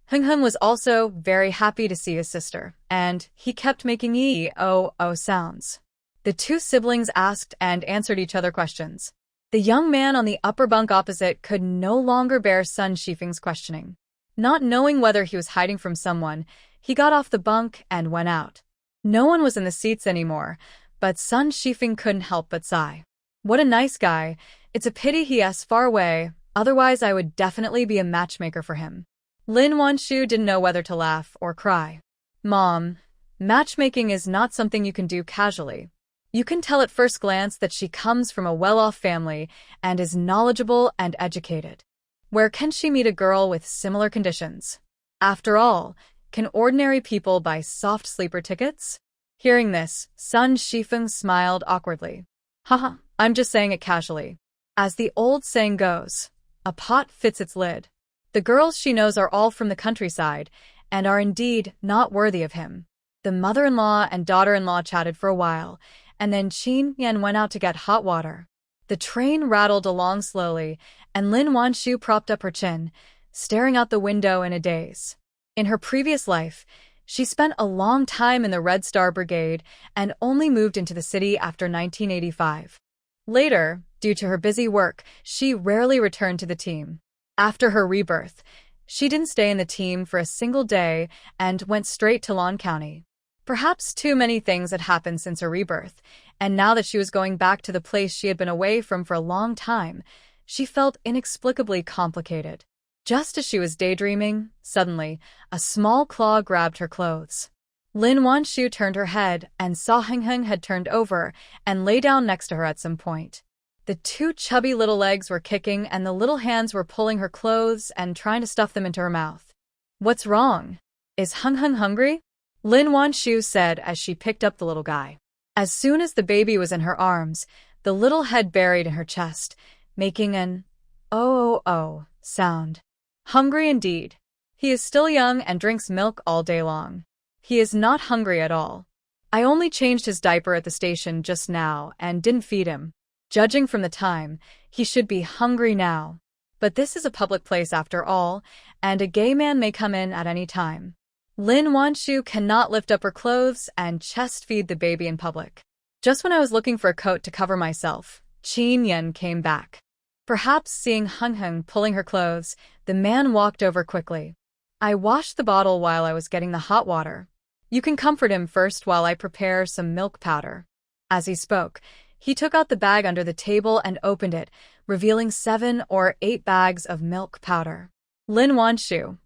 Hing was also very happy to see his sister, and he kept making ee-oh-oh sounds. The 2 siblings asked and answered each other questions. The young man on the upper bunk opposite could no longer bear Sun Shifeng's questioning. Not knowing whether he was hiding from someone, he got off the bunk and went out. No one was in the seats anymore, but Sun Shifeng couldn't help but sigh. What a nice guy. It's a pity he is far away, otherwise I would definitely be a matchmaker for him. Lin Wanshu didn't know whether to laugh or cry. Mom, matchmaking is not something you can do casually. You can tell at first glance that she comes from a well-off family and is knowledgeable and educated. Where can she meet a girl with similar conditions? After all, can ordinary people buy soft sleeper tickets? Hearing this, Sun Shifeng smiled awkwardly. Haha, I'm just saying it casually. As the old saying goes, a pot fits its lid. The girls she knows are all from the countryside, and are indeed not worthy of him. The mother-in-law and daughter-in-law chatted for a while, and then Qin Yan went out to get hot water. The train rattled along slowly, and Lin Wanshu propped up her chin, staring out the window in a daze. In her previous life, she spent a long time in the Red Star Brigade and only moved into the city after 1985. Later, due to her busy work, she rarely returned to the team. After her rebirth, she didn't stay in the team for a single day and went straight to Lan County. Perhaps too many things had happened since her rebirth, and now that she was going back to the place she had been away from for a long time, she felt inexplicably complicated. Just as she was daydreaming, suddenly, a small claw grabbed her clothes. Lin Wanshu turned her head and saw Heng Heng had turned over and lay down next to her at some point. The two chubby little legs were kicking and the little hands were pulling her clothes and trying to stuff them into her mouth. "What's wrong? Is Heng Heng hungry?" Lin Wanshu said as she picked up the little guy. As soon as the baby was in her arms, the little head buried in her chest, making an oh sound. Hungry indeed. He is still young and drinks milk all day long. He is not hungry at all. I only changed his diaper at the station just now and didn't feed him. Judging from the time, he should be hungry now. But this is a public place after all, and a gay man may come in at any time. Lin Wanshu cannot lift up her clothes and chest feed the baby in public. Just when I was looking for a coat to cover myself, Qin Yan came back. Perhaps seeing Heng Heng pulling her clothes, the man walked over quickly. "I washed the bottle while I was getting the hot water. You can comfort him first while I prepare some milk powder." As he spoke, he took out the bag under the table and opened it, revealing 7 or 8 bags of milk powder. Lin Wanshu.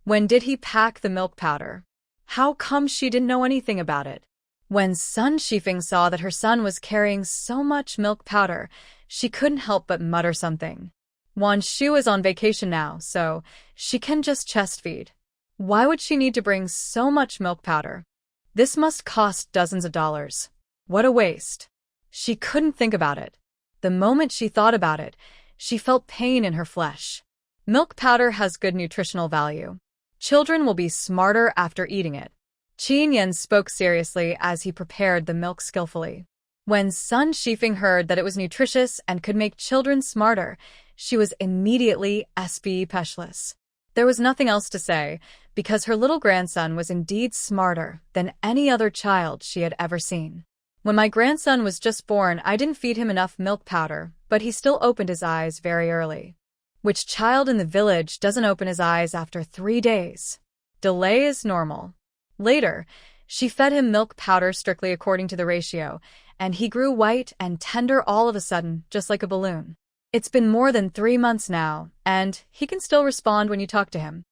When did he pack the milk powder? How come she didn't know anything about it? When Sun Shifeng saw that her son was carrying so much milk powder, she couldn't help but mutter something. Wanshu is on vacation now, so she can just chest feed. Why would she need to bring so much milk powder? This must cost dozens of dollars. What a waste. She couldn't think about it. The moment she thought about it, she felt pain in her flesh. Milk powder has good nutritional value. Children will be smarter after eating it. Qin Yan spoke seriously as he prepared the milk skillfully. When Sun Shifeng heard that it was nutritious and could make children smarter, she was immediately speechless. There was nothing else to say, because her little grandson was indeed smarter than any other child she had ever seen. When my grandson was just born, I didn't feed him enough milk powder, but he still opened his eyes very early. Which child in the village doesn't open his eyes after 3 days? Delay is normal. Later, she fed him milk powder strictly according to the ratio, and he grew white and tender all of a sudden, just like a balloon. It's been more than 3 months now, and he can still respond when you talk to him.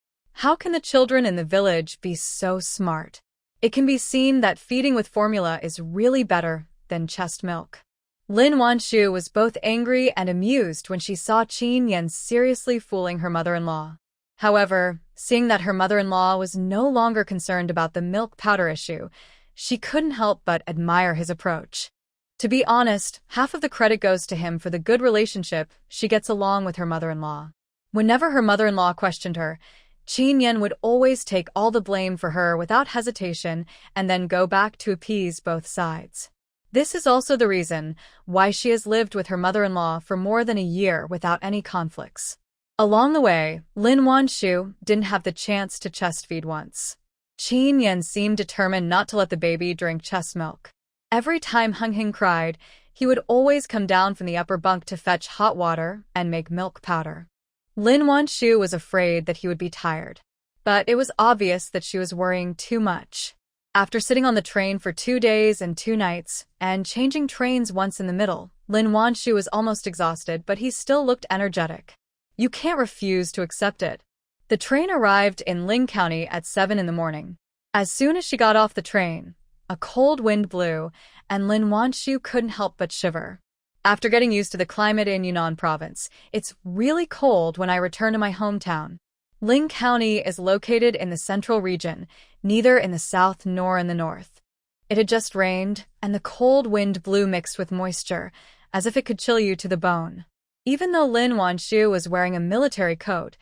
How can the children in the village be so smart? It can be seen that feeding with formula is really better than chest milk. Lin Wanshu was both angry and amused when she saw Qin Yan seriously fooling her mother-in-law. However, seeing that her mother-in-law was no longer concerned about the milk powder issue, she couldn't help but admire his approach. To be honest, half of the credit goes to him for the good relationship she gets along with her mother-in-law. Whenever her mother-in-law questioned her, Qin Yan would always take all the blame for her without hesitation and then go back to appease both sides. This is also the reason why she has lived with her mother-in-law for more than a year without any conflicts. Along the way, Lin Wanshu didn't have the chance to chest feed once. Qin Yan seemed determined not to let the baby drink chest milk. Every time Heng Heng cried, he would always come down from the upper bunk to fetch hot water and make milk powder. Lin Wanshu was afraid that he would be tired, but it was obvious that she was worrying too much. After sitting on the train for 2 days and 2 nights, and changing trains once in the middle, Lin Wanshu was almost exhausted, but he still looked energetic. You can't refuse to accept it. The train arrived in Ling County at 7 in the morning. As soon as she got off the train, a cold wind blew, and Lin Wanshu couldn't help but shiver. After getting used to the climate in Yunnan province, it's really cold when I return to my hometown. Ling County is located in the central region, neither in the south nor in the north. It had just rained, and the cold wind blew mixed with moisture, as if it could chill you to the bone. Even though Lin Wanshu was wearing a military coat,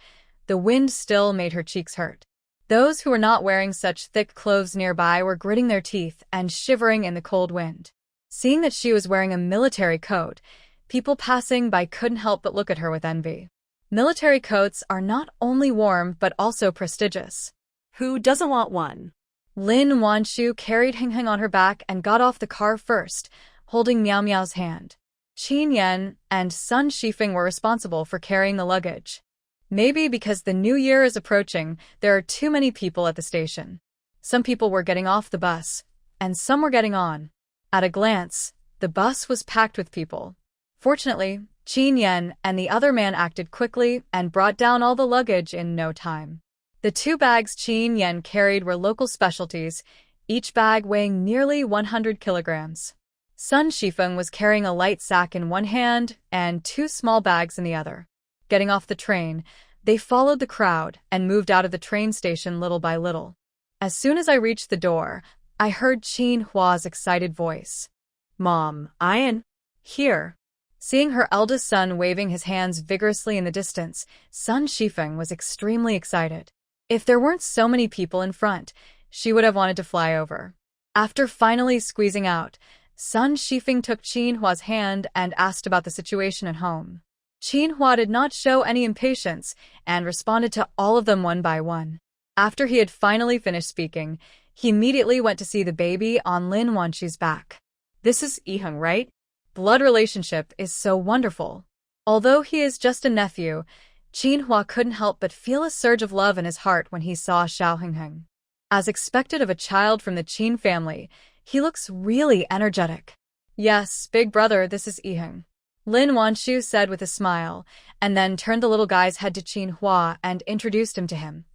the wind still made her cheeks hurt. Those who were not wearing such thick clothes nearby were gritting their teeth and shivering in the cold wind. Seeing that she was wearing a military coat, people passing by couldn't help but look at her with envy. Military coats are not only warm but also prestigious. Who doesn't want one? Lin Wanshu carried Hing on her back and got off the car first, holding Miao Miao's hand. Qin Yan and Sun Shifeng were responsible for carrying the luggage. Maybe because the new year is approaching, there are too many people at the station. Some people were getting off the bus, and some were getting on. At a glance, the bus was packed with people. Fortunately, Qin Yan and the other man acted quickly and brought down all the luggage in no time. The 2 bags Qin Yan carried were local specialties, each bag weighing nearly 100 kilograms. Sun Shifeng was carrying a light sack in one hand and 2 small bags in the other. Getting off the train, they followed the crowd and moved out of the train station little by little. As soon as I reached the door, I heard Qin Hua's excited voice. Mom, I'm here. Seeing her eldest son waving his hands vigorously in the distance, Sun Shifeng was extremely excited. If there weren't so many people in front, she would have wanted to fly over. After finally squeezing out, Sun Shifeng took Qin Hua's hand and asked about the situation at home. Qin Hua did not show any impatience and responded to all of them one by one. After he had finally finished speaking, he immediately went to see the baby on Lin Wanshu's back. This is Yiheng, right? Blood relationship is so wonderful. Although he is just a nephew, Qin Hua couldn't help but feel a surge of love in his heart when he saw Xiao Hingheng. As expected of a child from the Qin family, he looks really energetic. Yes, big brother, this is Yiheng. Lin Wanshu said with a smile, and then turned the little guy's head to Qin Hua and introduced him to him.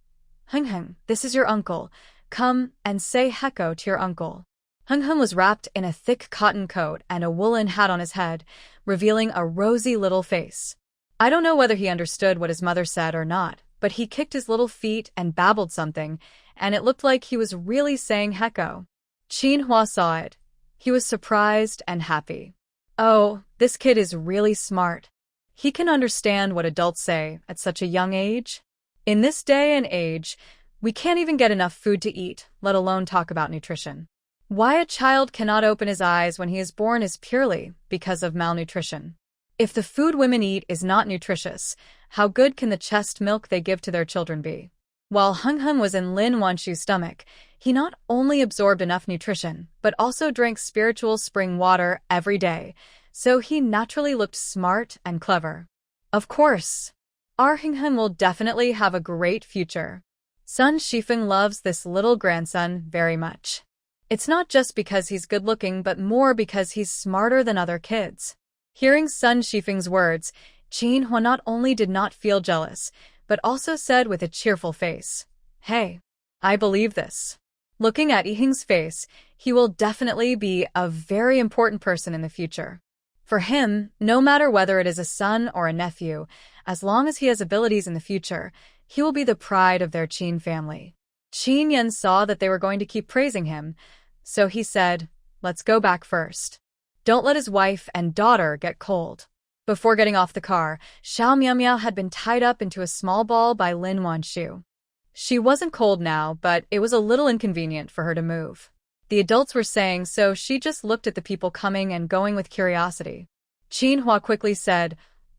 Hingheng, this is your uncle. Come and say heko to your uncle. Hingheng was wrapped in a thick cotton coat and a woolen hat on his head, revealing a rosy little face. I don't know whether he understood what his mother said or not, but he kicked his little feet and babbled something, and it looked like he was really saying heko. Qin Hua saw it. He was surprised and happy. Oh, this kid is really smart. He can understand what adults say at such a young age. In this day and age, we can't even get enough food to eat, let alone talk about nutrition. Why a child cannot open his eyes when he is born is purely because of malnutrition. If the food women eat is not nutritious, how good can the chest milk they give to their children be? While Hingheng was in Lin Wanshu's stomach, he not only absorbed enough nutrition, but also drank spiritual spring water every day, so he naturally looked smart and clever. Of course, our Hingheng will definitely have a great future. Sun Shifeng loves this little grandson very much. It's not just because he's good-looking, but more because he's smarter than other kids. Hearing Sun Shifeng's words, Qin Hua not only did not feel jealous, but also said with a cheerful face, "Hey, I believe this." Looking at Yiheng's face, he will definitely be a very important person in the future. For him, no matter whether it is a son or a nephew, as long as he has abilities in the future, he will be the pride of their Qin family. Qin Yan saw that they were going to keep praising him, so he said, "Let's go back first. Don't let his wife and daughter get cold." Before getting off the car, Xiao Miao had been tied up into a small ball by Lin Wanshu. She wasn't cold now, but it was a little inconvenient for her to move. The adults were saying so she just looked at the people coming and going with curiosity. Qin Hua quickly said,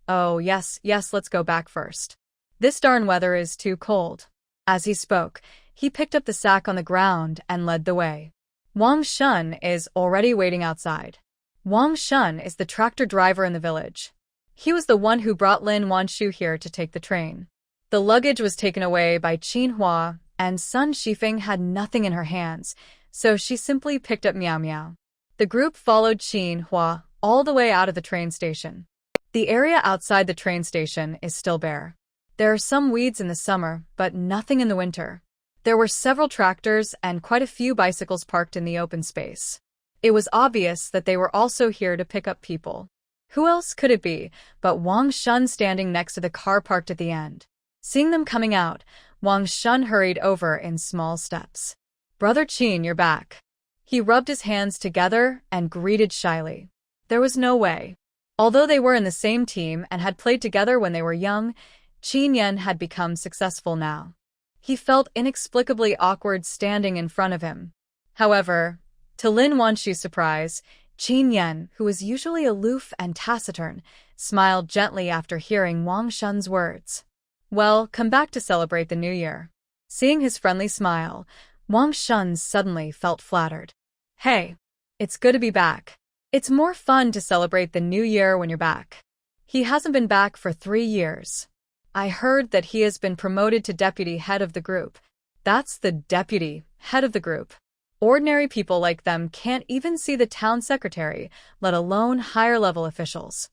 "Oh, yes, let's go back first. This darn weather is too cold." As he spoke, he picked up the sack on the ground and led the way. Wang Shun is already waiting outside. Wang Shun is the tractor driver in the village. He was the one who brought Lin Wanshu here to take the train. The luggage was taken away by Qin Hua, and Sun Shifeng had nothing in her hands, so she simply picked up Miao Miao. The group followed Qin Hua all the way out of the train station. The area outside the train station is still bare. There are some weeds in the summer, but nothing in the winter. There were several tractors and quite a few bicycles parked in the open space. It was obvious that they were also here to pick up people. Who else could it be but Wang Shun standing next to the car parked at the end? Seeing them coming out, Wang Shun hurried over in small steps. "Brother Qin, you're back." He rubbed his hands together and greeted shyly. There was no way. Although they were in the same team and had played together when they were young, Qin Yan had become successful now. He felt inexplicably awkward standing in front of him. However, to Lin Wanshu's surprise, Qin Yan, who was usually aloof and taciturn, smiled gently after hearing Wang Shun's words. Well, come back to celebrate the new year. Seeing his friendly smile, Wang Shun suddenly felt flattered. Hey, it's good to be back. It's more fun to celebrate the new year when you're back. He hasn't been back for 3 years. I heard that he has been promoted to deputy head of the group. That's the deputy head of the group. Ordinary people like them can't even see the town secretary, let alone higher-level officials.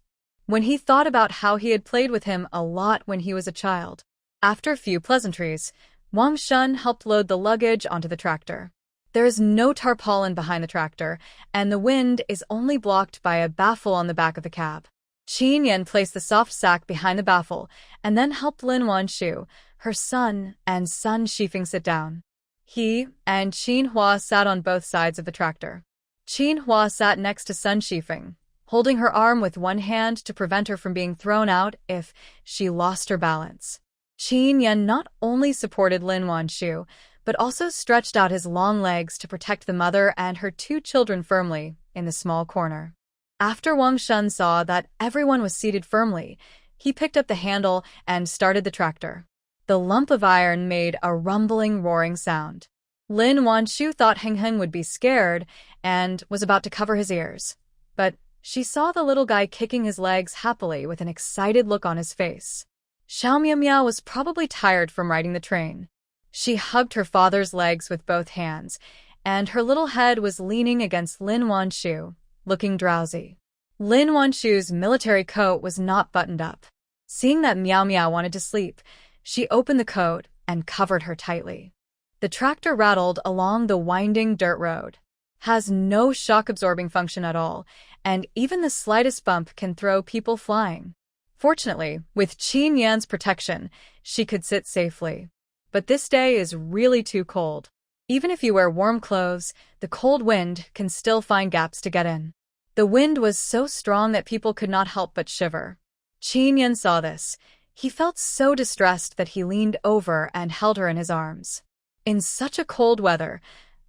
When he thought about how he had played with him a lot when he was a child. After a few pleasantries, Wang Shun helped load the luggage onto the tractor. There is no tarpaulin behind the tractor, and the wind is only blocked by a baffle on the back of the cab. Qin Yan placed the soft sack behind the baffle and then helped Lin Wanshu, her son, and Sun Shifeng sit down. He and Qin Hua sat on both sides of the tractor. Qin Hua sat next to Sun Shifeng, holding her arm with one hand to prevent her from being thrown out if she lost her balance. Qin Yan not only supported Lin Wanshu, but also stretched out his long legs to protect the mother and her 2 children firmly in the small corner. After Wang Shun saw that everyone was seated firmly, he picked up the handle and started the tractor. The lump of iron made a rumbling, roaring sound. Lin Wanshu thought Heng Heng would be scared and was about to cover his ears. But she saw the little guy kicking his legs happily with an excited look on his face. Xiao Miao Miao was probably tired from riding the train. She hugged her father's legs with both hands, and her little head was leaning against Lin Wanshu, looking drowsy. Lin Wanshu's military coat was not buttoned up. Seeing that Miao Miao wanted to sleep, she opened the coat and covered her tightly. The tractor rattled along the winding dirt road. Has no shock-absorbing function at all, and even the slightest bump can throw people flying. Fortunately, with Qin Yan's protection, she could sit safely. But this day is really too cold. Even if you wear warm clothes, the cold wind can still find gaps to get in. The wind was so strong that people could not help but shiver. Qin Yan saw this. He felt so distressed that he leaned over and held her in his arms. In such a cold weather,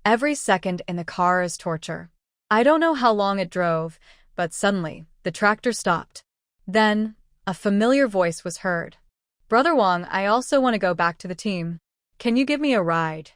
every second in the car is torture. I don't know how long it drove, but suddenly, the tractor stopped. Then, a familiar voice was heard. Brother Wang, I also want to go back to the team. Can you give me a ride?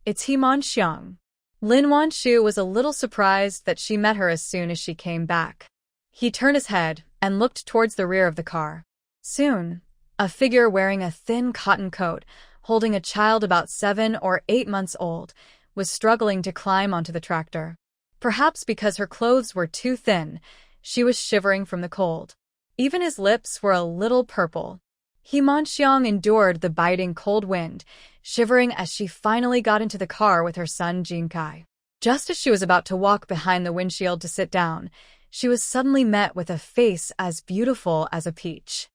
It's He Manxiang. Lin Wanshu was a little surprised that she met her as soon as she came back. He turned his head and looked towards the rear of the car. Soon, a figure wearing a thin cotton coat, holding a child about 7 or 8 months old, was struggling to climb onto the tractor. Perhaps because her clothes were too thin, she was shivering from the cold. Even his lips were a little purple. He Manxiang endured the biting cold wind, shivering as she finally got into the car with her son Jinkai. Just as she was about to walk behind the windshield to sit down, she was suddenly met with a face as beautiful as a peach.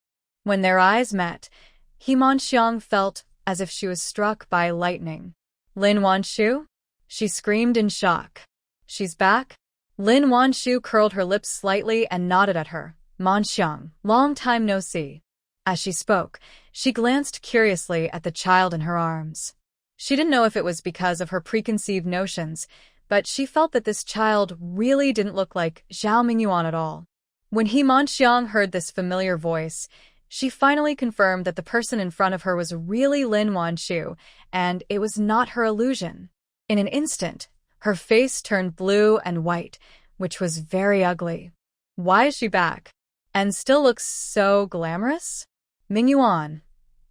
When their eyes met, He Manxiang felt as if she was struck by lightning. Lin Wanshu? She screamed in shock. She's back? Lin Wanshu curled her lips slightly and nodded at her. Manxiang, long time no see. As she spoke, she glanced curiously at the child in her arms. She didn't know if it was because of her preconceived notions, but she felt that this child really didn't look like Zhao Mingyuan at all. When He Manxiang heard this familiar voice, she finally confirmed that the person in front of her was really Lin Wanshu, and it was not her illusion. In an instant, her face turned blue and white, which was very ugly. Why is she back? And still looks so glamorous? Mingyuan,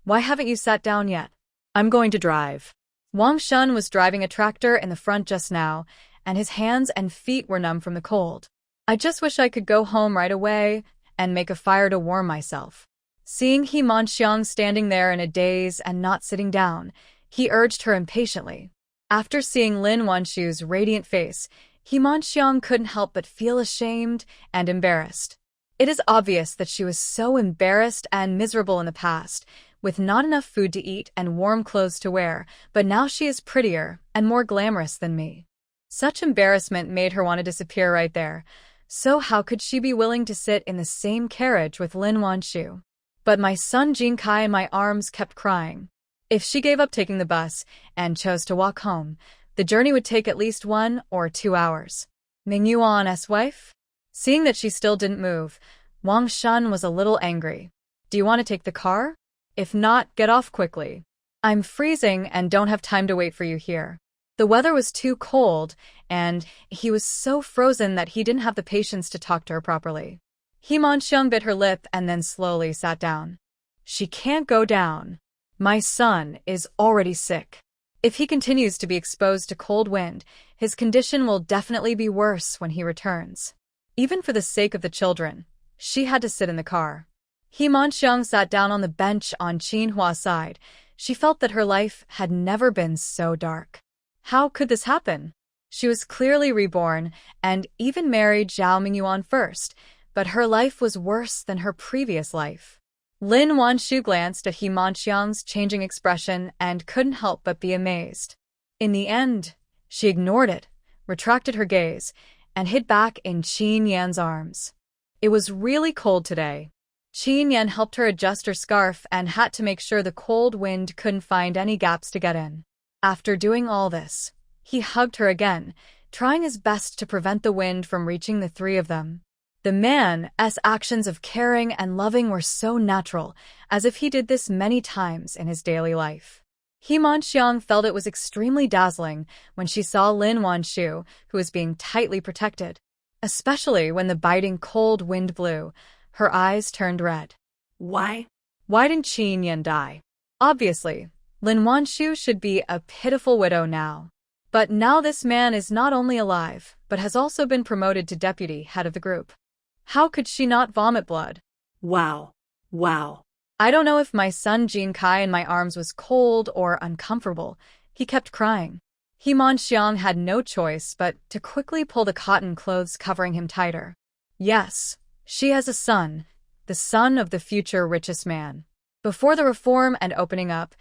why haven't you sat down yet? I'm going to drive. Wang Shun was driving a tractor in the front just now, and his hands and feet were numb from the cold. I just wish I could go home right away and make a fire to warm myself. Seeing He Manxiang standing there in a daze and not sitting down, he urged her impatiently. After seeing Lin Wanshu's radiant face, He Manxiang couldn't help but feel ashamed and embarrassed. It is obvious that she was so embarrassed and miserable in the past, with not enough food to eat and warm clothes to wear, but now she is prettier and more glamorous than me. Such embarrassment made her want to disappear right there. So how could she be willing to sit in the same carriage with Lin Wanshu? But my son Jin Kai in my arms kept crying. If she gave up taking the bus and chose to walk home, the journey would take at least 1 or 2 hours. Ming Yuan's wife? Seeing that she still didn't move, Wang Shun was a little angry. Do you want to take the car? If not, get off quickly. I'm freezing and don't have time to wait for you here. The weather was too cold, and he was so frozen that he didn't have the patience to talk to her properly. He Manxiang bit her lip and then slowly sat down. She can't go down. My son is already sick. If he continues to be exposed to cold wind, his condition will definitely be worse when he returns. Even for the sake of the children, she had to sit in the car. He Manxiang sat down on the bench on Qinhua's side. She felt that her life had never been so dark. How could this happen? She was clearly reborn and even married Zhao Mingyuan first, but her life was worse than her previous life. Lin Wanshu glanced at He Manxiang's changing expression and couldn't help but be amazed. In the end, she ignored it, retracted her gaze, and hid back in Qin Yan's arms. It was really cold today. Qin Yan helped her adjust her scarf and hat to make sure the cold wind couldn't find any gaps to get in. After doing all this, he hugged her again, trying his best to prevent the wind from reaching the three of them. The man's actions of caring and loving were so natural, as if he did this many times in his daily life. He Manxiang felt it was extremely dazzling when she saw Lin Wanshu, who was being tightly protected. Especially when the biting cold wind blew, her eyes turned red. Why didn't Qin Yan die? Obviously, Lin Wanshu should be a pitiful widow now. But now this man is not only alive, but has also been promoted to deputy head of the group. How could she not vomit blood? Wow. I don't know if my son Jin Kai in my arms was cold or uncomfortable. He kept crying. He Manxiang had no choice but to quickly pull the cotton clothes covering him tighter. Yes, she has a son, the son of the future richest man. Before the reform and opening up,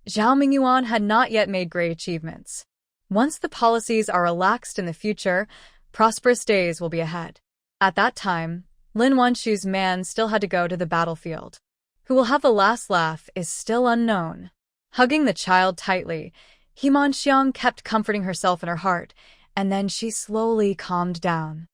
Zhao Mingyuan had not yet made great achievements. Once the policies are relaxed in the future, prosperous days will be ahead. At that time, Lin Wanshu's man still had to go to the battlefield. Who will have the last laugh is still unknown. Hugging the child tightly, He Manxiang kept comforting herself in her heart, and then she slowly calmed down.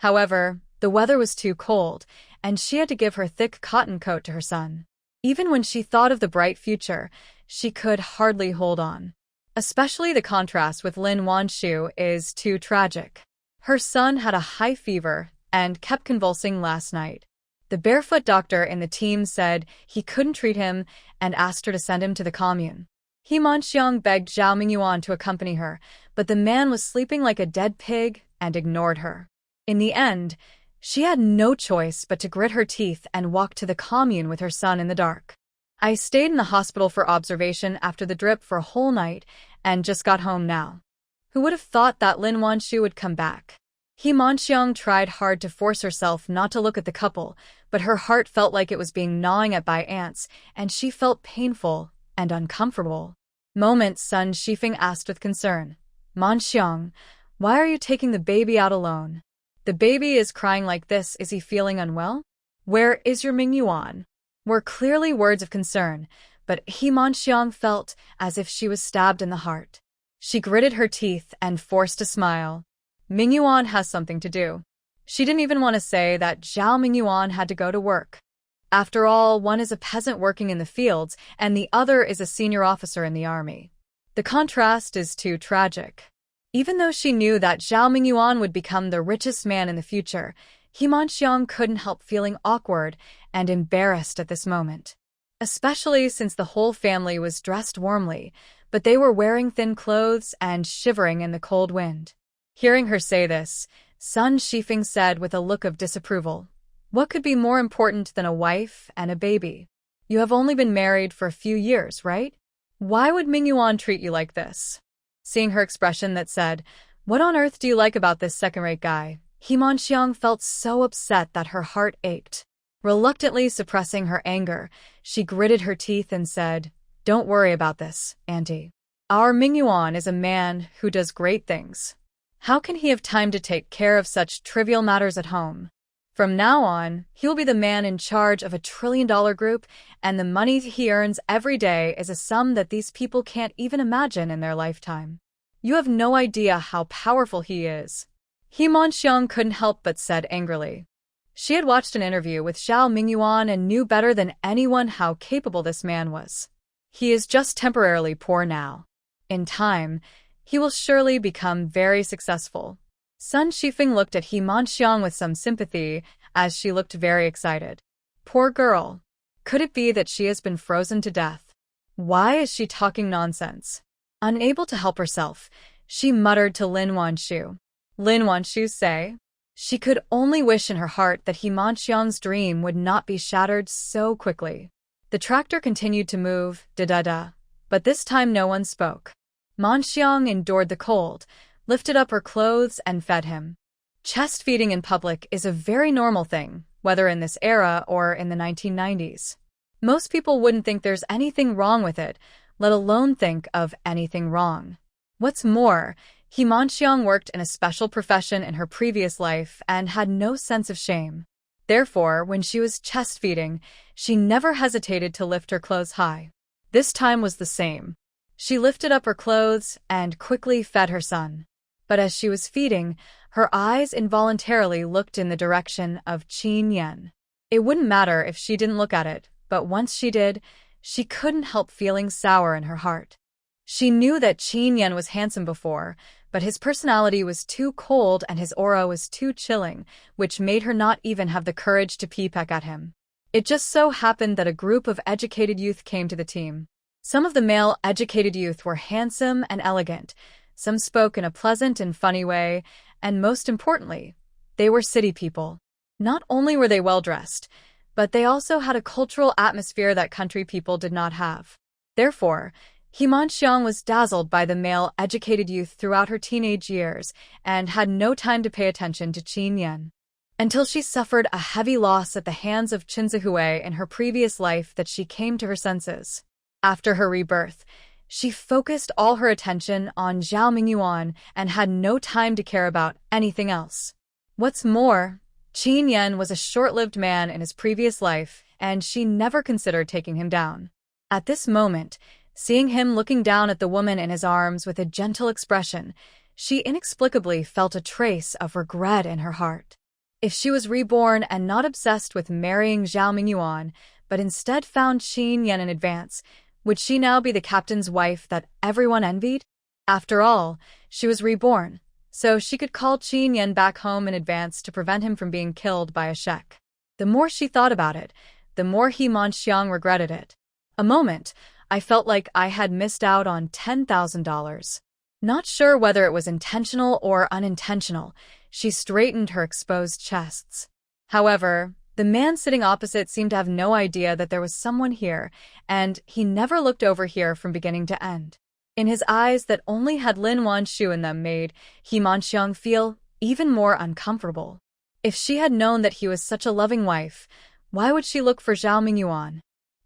However, the weather was too cold, and she had to give her thick cotton coat to her son. Even when she thought of the bright future, she could hardly hold on. Especially the contrast with Lin Wanshu is too tragic. Her son had a high fever and kept convulsing last night. The barefoot doctor in the team said he couldn't treat him and asked her to send him to the commune. He Manxiang begged Zhao Mingyuan to accompany her, but the man was sleeping like a dead pig and ignored her. In the end, she had no choice but to grit her teeth and walk to the commune with her son in the dark. I stayed in the hospital for observation after the drip for a whole night and just got home now. Who would have thought that Lin Wanshu would come back? He Manxiang tried hard to force herself not to look at the couple, but her heart felt like it was being gnawing at by ants, and she felt painful and uncomfortable. Moment, Sun Shifeng asked with concern. Manxiang, why are you taking the baby out alone? The baby is crying like this. Is he feeling unwell? Where is your Ming Yuan? Were clearly words of concern, but He Manxiang felt as if she was stabbed in the heart. She gritted her teeth and forced a smile. Ming Yuan has something to do. She didn't even want to say that Zhao Mingyuan had to go to work. After all, one is a peasant working in the fields, and the other is a senior officer in the army. The contrast is too tragic. Even though she knew that Zhao Mingyuan would become the richest man in the future, He Manxiang couldn't help feeling awkward and embarrassed at this moment. Especially since the whole family was dressed warmly, but they were wearing thin clothes and shivering in the cold wind. Hearing her say this, Sun Shifeng said with a look of disapproval, "What could be more important than a wife and a baby? You have only been married for a few years, right? Why would Mingyuan treat you like this?" Seeing her expression that said, "What on earth do you like about this second-rate guy?" He Manxiang felt so upset that her heart ached. Reluctantly suppressing her anger, she gritted her teeth and said, "Don't worry about this, Auntie. Our Mingyuan is a man who does great things." How can he have time to take care of such trivial matters at home? From now on, he will be the man in charge of a trillion-dollar group, and the money he earns every day is a sum that these people can't even imagine in their lifetime. You have no idea how powerful he is. He Manxiang couldn't help but said angrily. She had watched an interview with Zhao Mingyuan and knew better than anyone how capable this man was. He is just temporarily poor now. In time, he will surely become very successful. Sun Shifeng looked at He Manxiang with some sympathy as she looked very excited. Poor girl. Could it be that she has been frozen to death? Why is she talking nonsense? Unable to help herself, she muttered to Lin Wanshu. Lin Wanshu say? She could only wish in her heart that He Manxiang's dream would not be shattered so quickly. The tractor continued to move, da-da-da, but this time no one spoke. Manxiang endured the cold, lifted up her clothes and fed him. Chest feeding in public is a very normal thing, whether in this era or in the 1990s. Most people wouldn't think there's anything wrong with it, let alone think of anything wrong. What's more, He Manxiang worked in a special profession in her previous life and had no sense of shame. Therefore, when she was chest feeding, she never hesitated to lift her clothes high. This time was the same. She lifted up her clothes and quickly fed her son. But as she was feeding, her eyes involuntarily looked in the direction of Qin Yan. It wouldn't matter if she didn't look at it, but once she did, she couldn't help feeling sour in her heart. She knew that Qin Yan was handsome before, but his personality was too cold and his aura was too chilling, which made her not even have the courage to peek at him. It just so happened that a group of educated youth came to the team. Some of the male educated youth were handsome and elegant, some spoke in a pleasant and funny way, and most importantly, they were city people. Not only were they well-dressed, but they also had a cultural atmosphere that country people did not have. Therefore, He Manxiang was dazzled by the male educated youth throughout her teenage years and had no time to pay attention to Qin Yan. Until she suffered a heavy loss at the hands of Qin Zihui in her previous life that she came to her senses. After her rebirth, she focused all her attention on Zhao Mingyuan and had no time to care about anything else. What's more, Qin Yan was a short-lived man in his previous life, and she never considered taking him down. At this moment, seeing him looking down at the woman in his arms with a gentle expression, she inexplicably felt a trace of regret in her heart. If she was reborn and not obsessed with marrying Zhao Mingyuan, but instead found Qin Yan in advance, would she now be the captain's wife that everyone envied? After all, she was reborn, so she could call Qin Yan back home in advance to prevent him from being killed by a shek. The more she thought about it, the more He Manxiang regretted it. A moment, I felt like I had missed out on $10,000. Not sure whether it was intentional or unintentional, she straightened her exposed chests. However, the man sitting opposite seemed to have no idea that there was someone here, and he never looked over here from beginning to end. In his eyes that only had Lin Wanshu in them made He Manxiang feel even more uncomfortable. If she had known that he was such a loving wife, why would she look for Zhao Mingyuan?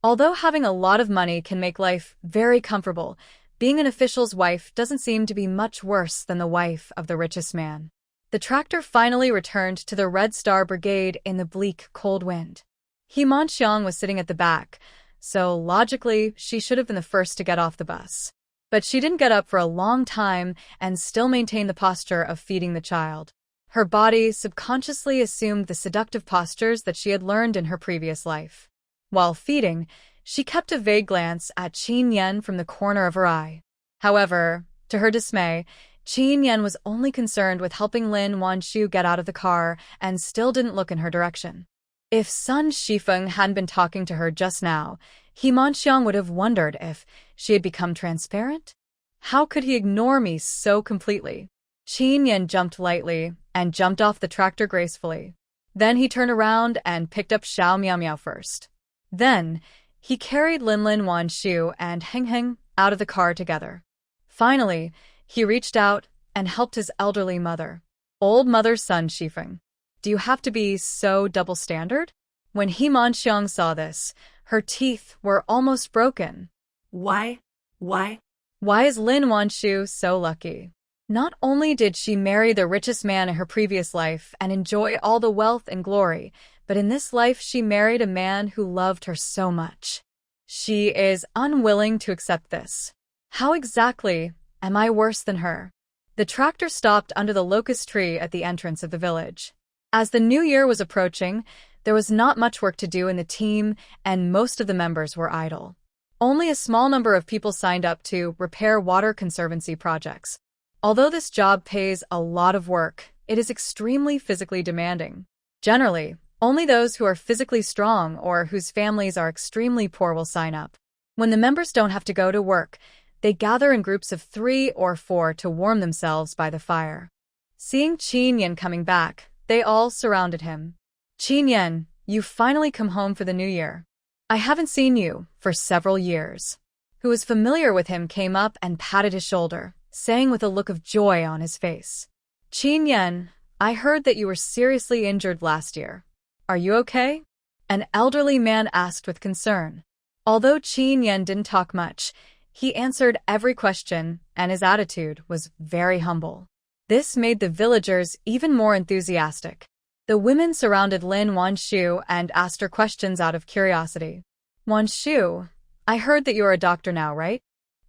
Although having a lot of money can make life very comfortable, being an official's wife doesn't seem to be much worse than the wife of the richest man. The tractor finally returned to the Red Star Brigade in the bleak, cold wind. He Manxiang was sitting at the back, so logically she should have been the first to get off the bus. But she didn't get up for a long time and still maintained the posture of feeding the child. Her body subconsciously assumed the seductive postures that she had learned in her previous life. While feeding, she kept a vague glance at Qin Yan from the corner of her eye. However, to her dismay, Qin Yan was only concerned with helping Lin Wanshu get out of the car and still didn't look in her direction. If Sun Shifeng hadn't been talking to her just now, He Manxiang would have wondered if she had become transparent. How could he ignore me so completely? Qin Yan jumped lightly and jumped off the tractor gracefully. Then he turned around and picked up Xiao Miao Miao first. Then, he carried Lin Wanshu and Heng Heng out of the car together. Finally, he reached out and helped his elderly mother. Old mother Sun Shifeng. Do you have to be so double-standard? When He Manxiang saw this, her teeth were almost broken. Why? Why is Lin Wanshu so lucky? Not only did she marry the richest man in her previous life and enjoy all the wealth and glory, but in this life she married a man who loved her so much. She is unwilling to accept this. How exactly am I worse than her? The tractor stopped under the locust tree at the entrance of the village. As the new year was approaching, there was not much work to do in the team, and most of the members were idle. Only a small number of people signed up to repair water conservancy projects. Although this job pays a lot of work, it is extremely physically demanding. Generally, only those who are physically strong or whose families are extremely poor will sign up. When the members don't have to go to work, they gather in groups of 3 or 4 to warm themselves by the fire. Seeing Qin Yan coming back, they all surrounded him. Qin Yan, you've finally come home for the new year. I haven't seen you for several years. Who was familiar with him came up and patted his shoulder, saying with a look of joy on his face. Qin Yan, I heard that you were seriously injured last year. Are you okay? An elderly man asked with concern. Although Qin Yan didn't talk much, he answered every question, and his attitude was very humble. This made the villagers even more enthusiastic. The women surrounded Lin Wanshu and asked her questions out of curiosity. Wanshu, I heard that you're a doctor now, right?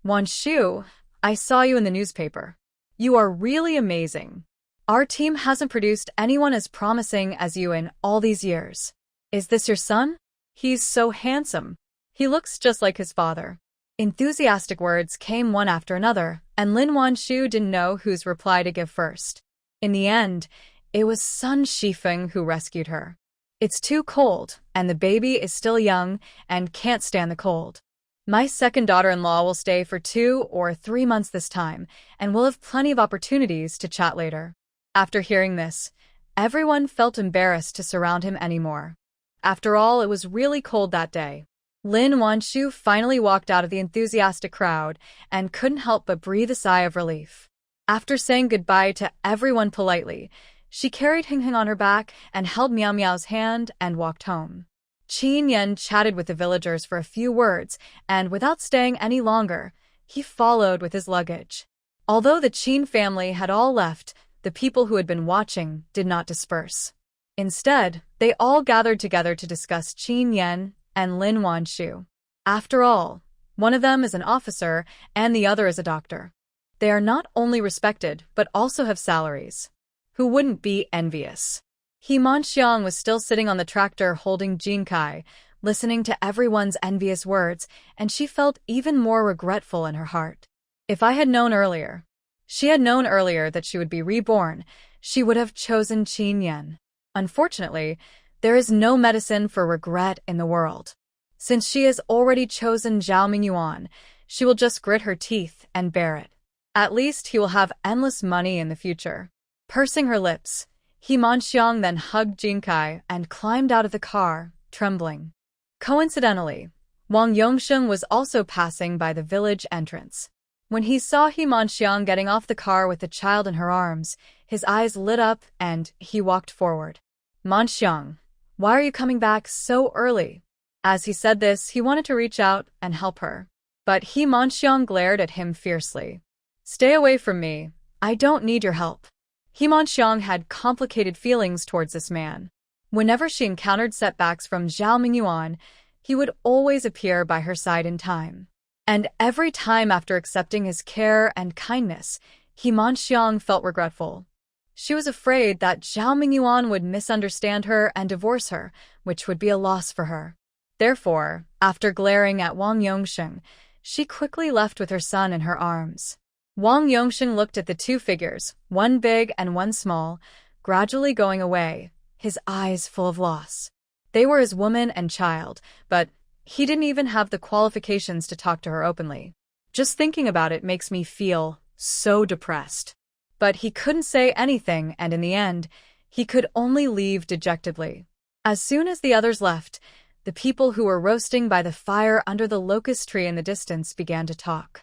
Wanshu, I saw you in the newspaper. You are really amazing. Our team hasn't produced anyone as promising as you in all these years. Is this your son? He's so handsome. He looks just like his father. Enthusiastic words came one after another, and Lin Wanshu didn't know whose reply to give first. In the end, it was Sun Shifeng who rescued her. It's too cold, and the baby is still young and can't stand the cold. My second daughter-in-law will stay for 2 or 3 months this time, and we'll have plenty of opportunities to chat later. After hearing this, everyone felt embarrassed to surround him anymore. After all, it was really cold that day. Lin Wanshu finally walked out of the enthusiastic crowd and couldn't help but breathe a sigh of relief. After saying goodbye to everyone politely, she carried Hing Hing on her back and held Miao Miao's hand and walked home. Qin Yan chatted with the villagers for a few words, and without staying any longer, he followed with his luggage. Although the Qin family had all left, the people who had been watching did not disperse. Instead, they all gathered together to discuss Qin Yan and Lin Wanshu. After all, one of them is an officer and the other is a doctor. They are not only respected but also have salaries. Who wouldn't be envious? He Manxiang was still sitting on the tractor holding Jinkai, listening to everyone's envious words, and she felt even more regretful in her heart. If I had known earlier, she had known earlier that she would be reborn, she would have chosen Qin Yan. Unfortunately, there is no medicine for regret in the world. Since she has already chosen Zhao Mingyuan, she will just grit her teeth and bear it. At least he will have endless money in the future. Pursing her lips, He Manxiang then hugged Jinkai and climbed out of the car, trembling. Coincidentally, Wang Yongsheng was also passing by the village entrance. When he saw He Manxiang getting off the car with the child in her arms, his eyes lit up and he walked forward. Manxiang, why are you coming back so early? As he said this, he wanted to reach out and help her. But He Manxiang glared at him fiercely. Stay away from me. I don't need your help. He Manxiang had complicated feelings towards this man. Whenever she encountered setbacks from Zhao Mingyuan, he would always appear by her side in time. And every time after accepting his care and kindness, He Manxiang felt regretful. She was afraid that Zhao Mingyuan would misunderstand her and divorce her, which would be a loss for her. Therefore, after glaring at Wang Yongsheng, she quickly left with her son in her arms. Wang Yongsheng looked at the two figures, one big and one small, gradually going away, his eyes full of loss. They were his woman and child, but he didn't even have the qualifications to talk to her openly. Just thinking about it makes me feel so depressed. But he couldn't say anything, and in the end, he could only leave dejectedly. As soon as the others left, the people who were roasting by the fire under the locust tree in the distance began to talk.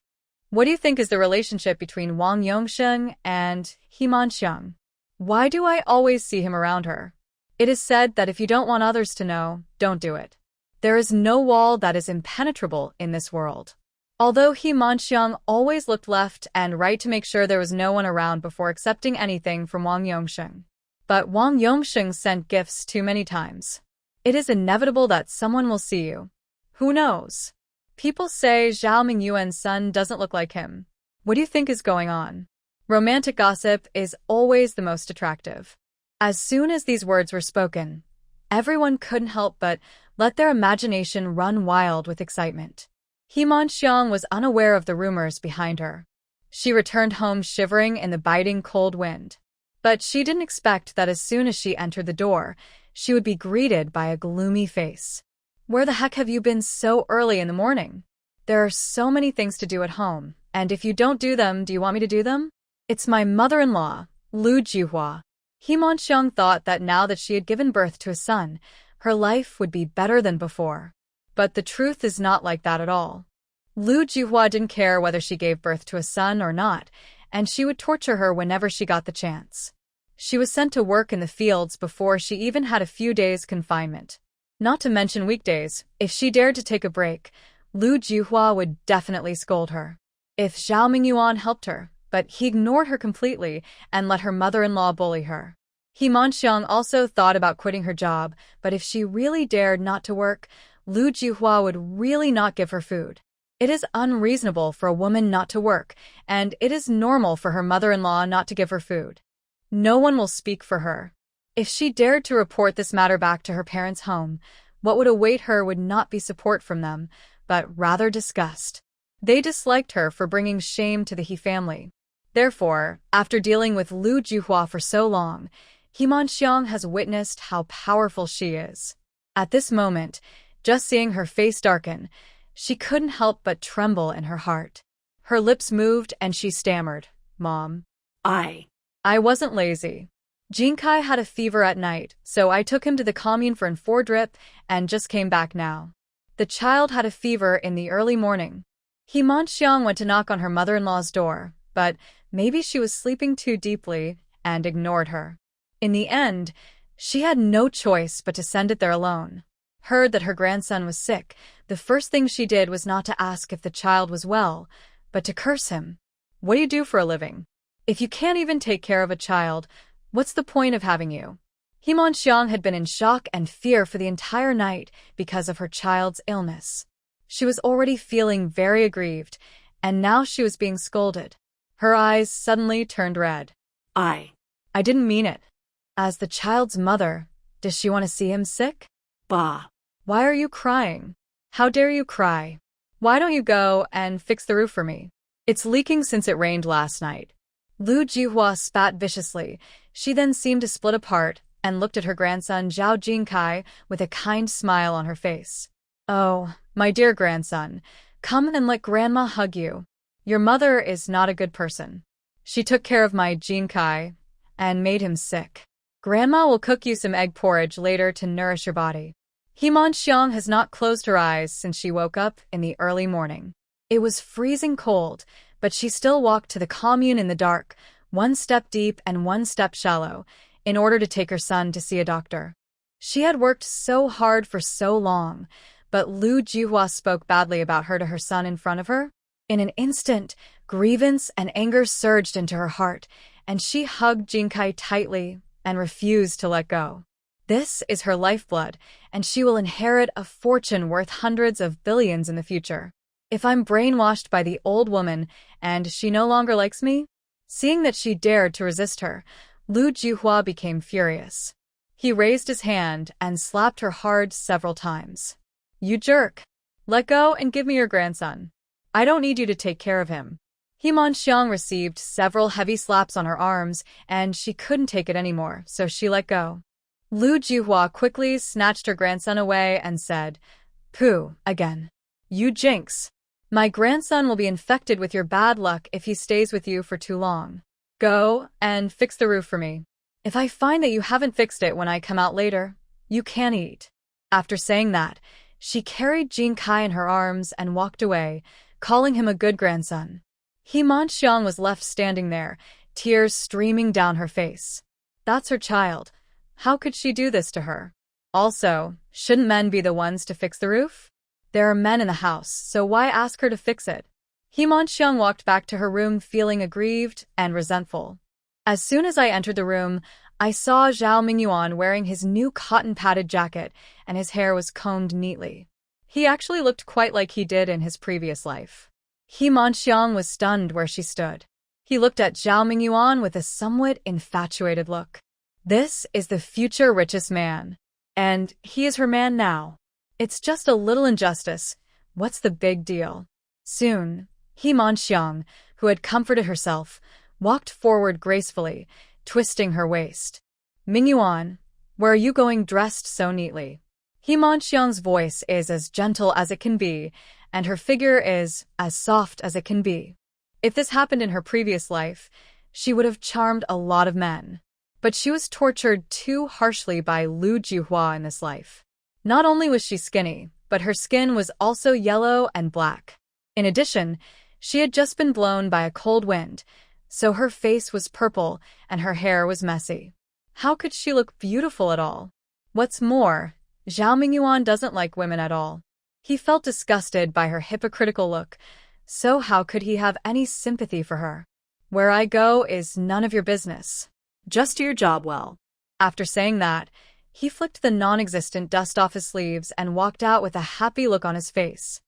What do you think is the relationship between Wang Yongsheng and He Manxiang? Why do I always see him around her? It is said that if you don't want others to know, don't do it. There is no wall that is impenetrable in this world. Although He Manxiang always looked left and right to make sure there was no one around before accepting anything from Wang Yongsheng. But Wang Yongsheng sent gifts too many times. It is inevitable that someone will see you. Who knows? People say Zhao Mingyuan's son doesn't look like him. What do you think is going on? Romantic gossip is always the most attractive. As soon as these words were spoken, everyone couldn't help but let their imagination run wild with excitement. He Manxiang was unaware of the rumors behind her. She returned home shivering in the biting cold wind. But she didn't expect that as soon as she entered the door, she would be greeted by a gloomy face. Where the heck have you been so early in the morning? There are so many things to do at home, and if you don't do them, do you want me to do them? It's my mother-in-law, Lu Jihua. He Manxiang thought that now that she had given birth to a son, her life would be better than before. But the truth is not like that at all. Lu Jihua didn't care whether she gave birth to a son or not, and she would torture her whenever she got the chance. She was sent to work in the fields before she even had a few days' confinement. Not to mention weekdays, if she dared to take a break, Lu Jihua would definitely scold her. If Zhao Mingyuan helped her, but he ignored her completely and let her mother-in-law bully her. He Manxiang also thought about quitting her job, but if she really dared not to work, Lu Jihua would really not give her food. It is unreasonable for a woman not to work, and it is normal for her mother-in-law not to give her food. No one will speak for her. If she dared to report this matter back to her parents' home, what would await her would not be support from them, but rather disgust. They disliked her for bringing shame to the He family. Therefore, after dealing with Lu Jihua for so long, He Manxiang has witnessed how powerful she is. At this moment, just seeing her face darken, she couldn't help but tremble in her heart. Her lips moved and she stammered, "Mom. I wasn't lazy. Jinkai had a fever at night, so I took him to the commune for an 4 drip and just came back now. The child had a fever in the early morning." He Manxiang went to knock on her mother-in-law's door, but maybe she was sleeping too deeply and ignored her. In the end, she had no choice but to send it there alone. Heard that her grandson was sick, the first thing she did was not to ask if the child was well, but to curse him. What do you do for a living? If you can't even take care of a child, what's the point of having you? He Manxiang had been in shock and fear for the entire night because of her child's illness. She was already feeling very aggrieved, and now she was being scolded. Her eyes suddenly turned red. I didn't mean it. As the child's mother, does she want to see him sick? Bah. Why are you crying? How dare you cry? Why don't you go and fix the roof for me? It's leaking since it rained last night. Lu Jihua spat viciously. She then seemed to split apart and looked at her grandson Zhao Jinkai with a kind smile on her face. "Oh, my dear grandson, come and let grandma hug you. Your mother is not a good person. She took care of my Jinkai and made him sick. Grandma will cook you some egg porridge later to nourish your body." He Manxiang has not closed her eyes since she woke up in the early morning. It was freezing cold, but she still walked to the commune in the dark, 1 step deep and 1 step shallow, in order to take her son to see a doctor. She had worked so hard for so long, but Lu Jihua spoke badly about her to her son in front of her. In an instant, grievance and anger surged into her heart, and she hugged Jinkai tightly and refused to let go. This is her lifeblood, and she will inherit a fortune worth hundreds of billions in the future. If I'm brainwashed by the old woman and she no longer likes me? Seeing that she dared to resist her, Lu Jihua became furious. He raised his hand and slapped her hard several times. "You jerk! Let go and give me your grandson. I don't need you to take care of him." He Manxiang received several heavy slaps on her arms, and she couldn't take it anymore, so she let go. Lu Jihua quickly snatched her grandson away and said, "Pooh, again. You jinx. My grandson will be infected with your bad luck if he stays with you for too long. Go and fix the roof for me. If I find that you haven't fixed it when I come out later, you can't eat." After saying that, she carried Jinkai in her arms and walked away, calling him a good grandson. He Manxiang was left standing there, tears streaming down her face. That's her child. How could she do this to her? Also, shouldn't men be the ones to fix the roof? There are men in the house, so why ask her to fix it? Manxiang walked back to her room feeling aggrieved and resentful. As soon as I entered the room, I saw Zhao Mingyuan wearing his new cotton-padded jacket, and his hair was combed neatly. He actually looked quite like he did in his previous life. Manxiang was stunned where she stood. He looked at Zhao Mingyuan with a somewhat infatuated look. This is the future richest man. And he is her man now. It's just a little injustice. What's the big deal? Soon, Manxiang, who had comforted herself, walked forward gracefully, twisting her waist. Mingyuan, where are you going dressed so neatly? Manxiang's voice is as gentle as it can be, and her figure is as soft as it can be. If this happened in her previous life, she would have charmed a lot of men. But she was tortured too harshly by Lu Juhua in this life. Not only was she skinny, but her skin was also yellow and black. In addition, she had just been blown by a cold wind, so her face was purple and her hair was messy. How could she look beautiful at all? What's more, Zhao Mingyuan doesn't like women at all. He felt disgusted by her hypocritical look, so how could he have any sympathy for her? Where I go is none of your business. Just do your job well. After saying that, he flicked the non-existent dust off his sleeves and walked out with a happy look on his face.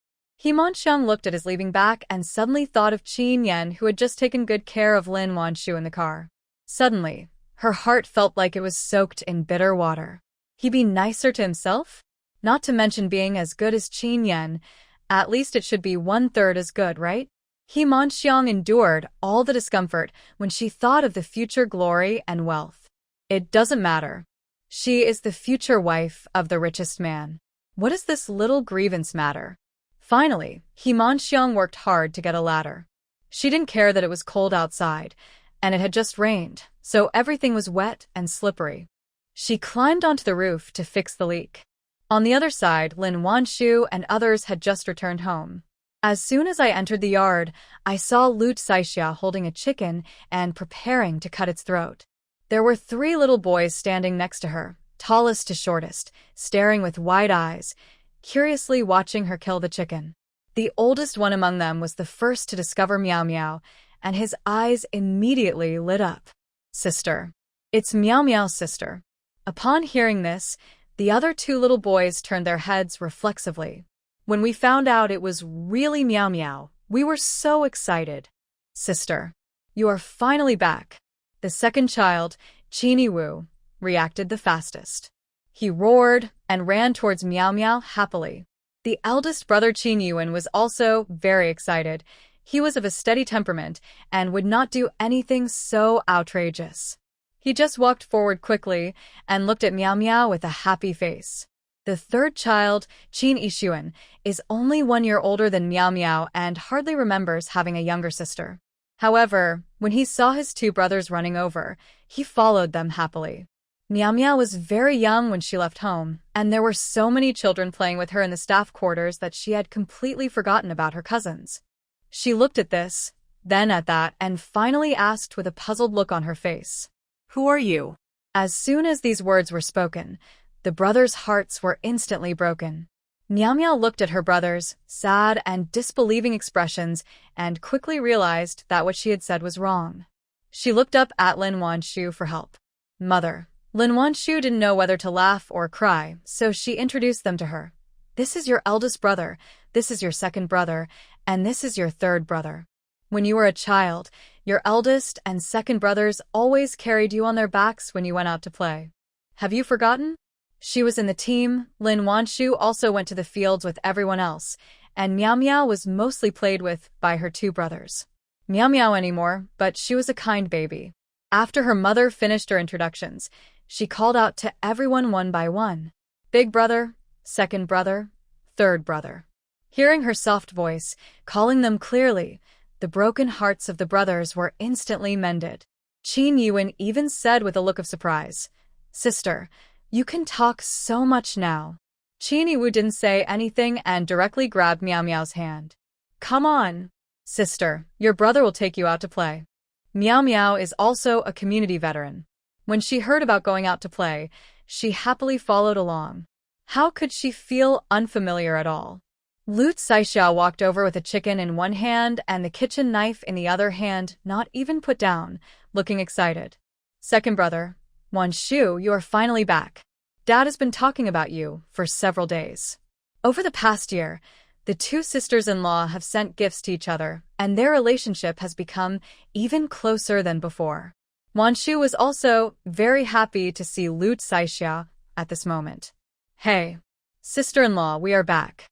Manxiang looked at his leaving back and suddenly thought of Qin Yan, who had just taken good care of Lin Wanshu in the car. Suddenly, her heart felt like it was soaked in bitter water. He'd be nicer to himself? Not to mention being as good as Qin Yan. At least it should be 1/3 as good, right? Manxiang endured all the discomfort when she thought of the future glory and wealth. It doesn't matter. She is the future wife of the richest man. What does this little grievance matter? Finally, Manxiang worked hard to get a ladder. She didn't care that it was cold outside, and it had just rained, so everything was wet and slippery. She climbed onto the roof to fix the leak. On the other side, Lin Wanshu and others had just returned home. As soon as I entered the yard, I saw Lu Saixia holding a chicken and preparing to cut its throat. There were 3 little boys standing next to her, tallest to shortest, staring with wide eyes, curiously watching her kill the chicken. The oldest one among them was the first to discover Meow Meow, and his eyes immediately lit up. Sister. It's Meow Meow's sister. Upon hearing this, the other 2 little boys turned their heads reflexively. When we found out it was really Meow Meow, we were so excited. Sister, you are finally back. The second child, Qin Wu, reacted the fastest. He roared and ran towards Meow Meow happily. The eldest brother Qin Yuan was also very excited. He was of a steady temperament and would not do anything so outrageous. He just walked forward quickly and looked at Meow Meow with a happy face. The third child, Qin Yixuan, is only 1 year older than Meow Meow and hardly remembers having a younger sister. However, when he saw his 2 brothers running over, he followed them happily. Meow Meow was very young when she left home, and there were so many children playing with her in the staff quarters that she had completely forgotten about her cousins. She looked at this, then at that, and finally asked with a puzzled look on her face, Who are you? As soon as these words were spoken, the brothers' hearts were instantly broken. Meow Meow looked at her brothers' sad and disbelieving expressions and quickly realized that what she had said was wrong. She looked up at Lin Wanshu for help. Mother. Lin Wanshu didn't know whether to laugh or cry, so she introduced them to her. This is your eldest brother, this is your second brother, and this is your third brother. When you were a child, your eldest and second brothers always carried you on their backs when you went out to play. Have you forgotten? She was in the team, Lin Wanshu also went to the fields with everyone else, and Meow Meow was mostly played with by her 2 brothers. Meow Meow anymore, but she was a kind baby. After her mother finished her introductions, she called out to everyone one by one. Big brother, second brother, third brother. Hearing her soft voice, calling them clearly, the broken hearts of the brothers were instantly mended. Qin Yuan even said with a look of surprise, Sister, you can talk so much now. Qin Wu didn't say anything and directly grabbed Meow Meow's hand. Come on. Sister, your brother will take you out to play. Meow Meow is also a community veteran. When she heard about going out to play, she happily followed along. How could she feel unfamiliar at all? Lu Saixia walked over with a chicken in one hand and the kitchen knife in the other hand, not even put down, looking excited. Second brother, Wanshu, you are finally back. Dad has been talking about you for several days. Over the past year, the two sisters-in-law have sent gifts to each other, and their relationship has become even closer than before. Wanshu was also very happy to see Lu Saixia at this moment. Hey, sister-in-law, we are back.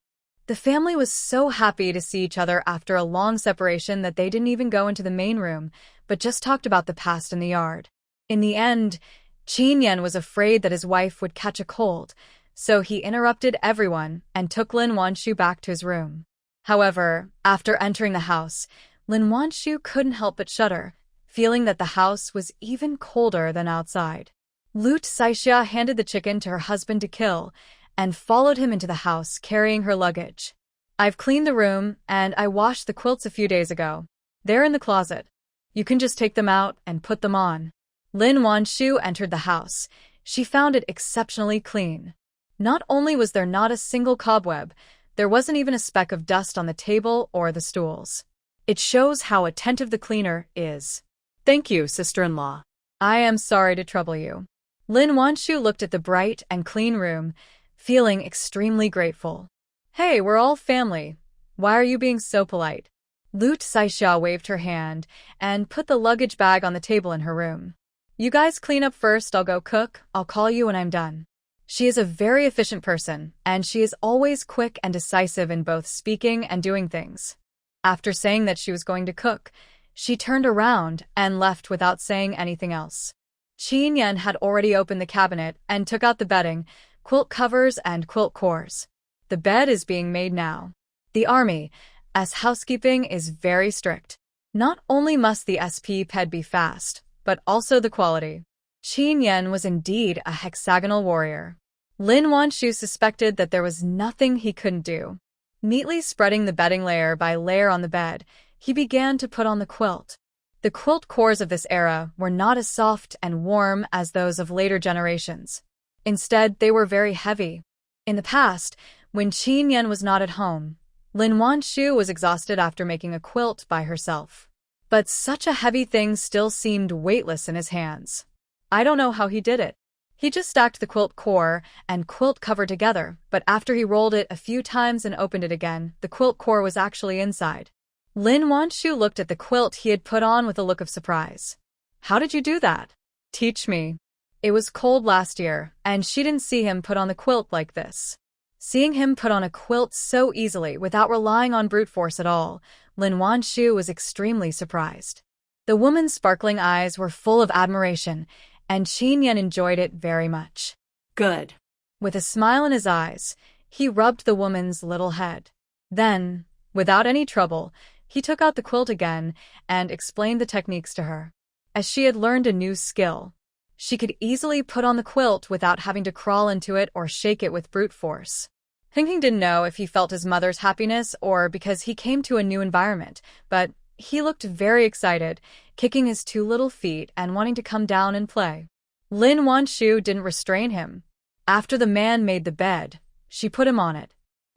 The family was so happy to see each other after a long separation that they didn't even go into the main room, but just talked about the past in the yard. In the end, Qin Yan was afraid that his wife would catch a cold, so he interrupted everyone and took Lin Wanshu back to his room. However, after entering the house, Lin Wanshu couldn't help but shudder, feeling that the house was even colder than outside. Lu Saixia handed the chicken to her husband to kill, and followed him into the house carrying her luggage. I've cleaned the room, and I washed the quilts a few days ago. They're in the closet. You can just take them out and put them on. Lin Wanshu entered the house. She found it exceptionally clean. Not only was there not a single cobweb, there wasn't even a speck of dust on the table or the stools. It shows how attentive the cleaner is. Thank you, sister-in-law. I am sorry to trouble you. Lin Wanshu looked at the bright and clean room, feeling extremely grateful. Hey, we're all family. Why are you being so polite? Lu Saixia waved her hand and put the luggage bag on the table in her room. You guys clean up first, I'll go cook. I'll call you when I'm done. She is a very efficient person, and she is always quick and decisive in both speaking and doing things. After saying that she was going to cook, she turned around and left without saying anything else. Qin Yan had already opened the cabinet and took out the bedding, quilt covers and quilt cores. The bed is being made now. The army, as housekeeping, is very strict. Not only must the SP-ped be fast, but also the quality. Qin Yan was indeed a hexagonal warrior. Lin Wanshu suspected that there was nothing he couldn't do. Neatly spreading the bedding layer by layer on the bed, he began to put on the quilt. The quilt cores of this era were not as soft and warm as those of later generations. Instead, they were very heavy. In the past, when Qin Yan was not at home, Lin Wanshu was exhausted after making a quilt by herself. But such a heavy thing still seemed weightless in his hands. I don't know how he did it. He just stacked the quilt core and quilt cover together, but after he rolled it a few times and opened it again, the quilt core was actually inside. Lin Wanshu looked at the quilt he had put on with a look of surprise. How did you do that? Teach me. It was cold last year, and she didn't see him put on the quilt like this. Seeing him put on a quilt so easily without relying on brute force at all, Lin Wanshu was extremely surprised. The woman's sparkling eyes were full of admiration, and Qin Yan enjoyed it very much. Good. With a smile in his eyes, he rubbed the woman's little head. Then, without any trouble, he took out the quilt again and explained the techniques to her. As she had learned a new skill, she could easily put on the quilt without having to crawl into it or shake it with brute force. Hing didn't know if he felt his mother's happiness or because he came to a new environment, but he looked very excited, kicking his two little feet and wanting to come down and play. Lin Wanshu didn't restrain him. After the man made the bed, she put him on it.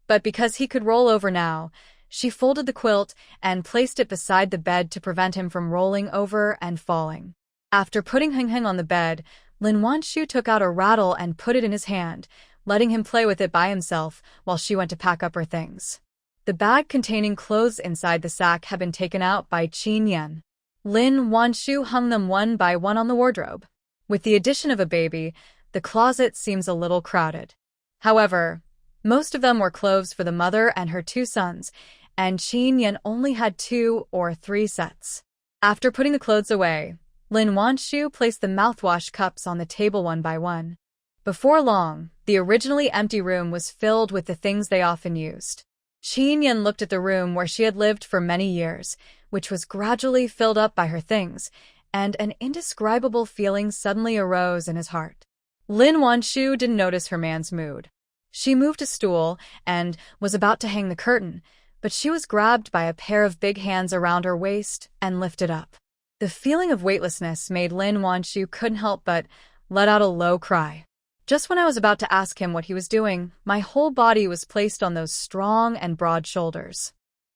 But because he could roll over now, she folded the quilt and placed it beside the bed to prevent him from rolling over and falling. After putting Hing on the bed, Lin Wanshu took out a rattle and put it in his hand, letting him play with it by himself while she went to pack up her things. The bag containing clothes inside the sack had been taken out by Qin Yan. Lin Wanshu hung them one by one on the wardrobe. With the addition of a baby, the closet seems a little crowded. However, most of them were clothes for the mother and her two sons, and Qin Yan only had 2 or 3 sets. After putting the clothes away, Lin Wanshu placed the mouthwash cups on the table one by one. Before long, the originally empty room was filled with the things they often used. Qin Yan looked at the room where she had lived for many years, which was gradually filled up by her things, and an indescribable feeling suddenly arose in his heart. Lin Wanshu didn't notice her man's mood. She moved a stool and was about to hang the curtain, but she was grabbed by a pair of big hands around her waist and lifted up. The feeling of weightlessness made Lin Wanshu couldn't help but let out a low cry. Just when I was about to ask him what he was doing, my whole body was placed on those strong and broad shoulders.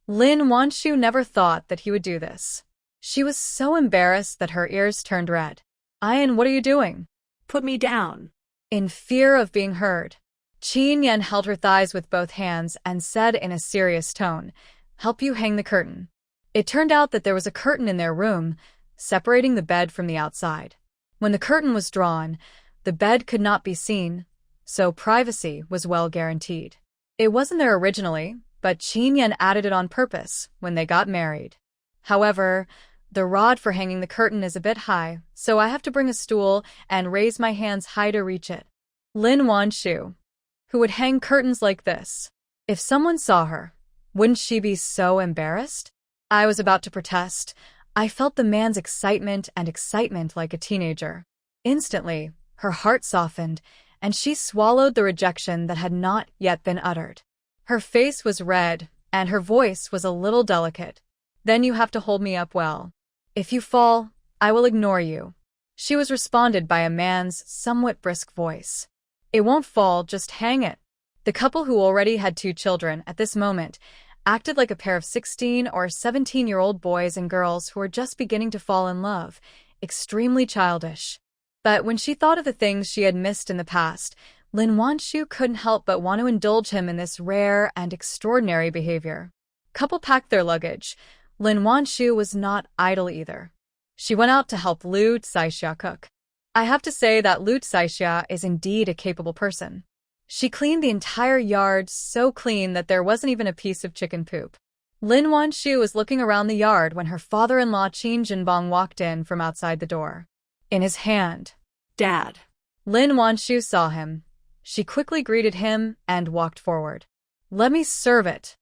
Lin Wanshu never thought that he would do this. She was so embarrassed that her ears turned red. Ian, what are you doing? Put me down. In fear of being heard, Qin Yan held her thighs with both hands and said in a serious tone, "Help you hang the curtain." It turned out that there was a curtain in their room, separating the bed from the outside. When the curtain was drawn, the bed could not be seen, so privacy was well guaranteed. It wasn't there originally, but Qin Yan added it on purpose when they got married. However, the rod for hanging the curtain is a bit high, so I have to bring a stool and raise my hands high to reach it. Lin Wanshu, who would hang curtains like this? If someone saw her, wouldn't she be so embarrassed? I was about to protest. I felt the man's excitement like a teenager. Instantly, her heart softened, and she swallowed the rejection that had not yet been uttered. Her face was red, and her voice was a little delicate. "Then you have to hold me up well. If you fall, I will ignore you." She was responded by a man's somewhat brisk voice. "It won't fall, just hang it." The couple, who already had 2 children at this moment, acted like a pair of 16 or 17-year-old boys and girls who were just beginning to fall in love, extremely childish. But when she thought of the things she had missed in the past, Lin Wanshu couldn't help but want to indulge him in this rare and extraordinary behavior. Couple packed their luggage. Lin Wanshu was not idle either. She went out to help Lu Caixia cook. I have to say that Lu Caixia is indeed a capable person. She cleaned the entire yard so clean that there wasn't even a piece of chicken poop. Lin Wanshu was looking around the yard when her father-in-law Qin Jinbong walked in from outside the door. In his hand, Dad. Lin Wanshu saw him. She quickly greeted him and walked forward. "Let me serve it."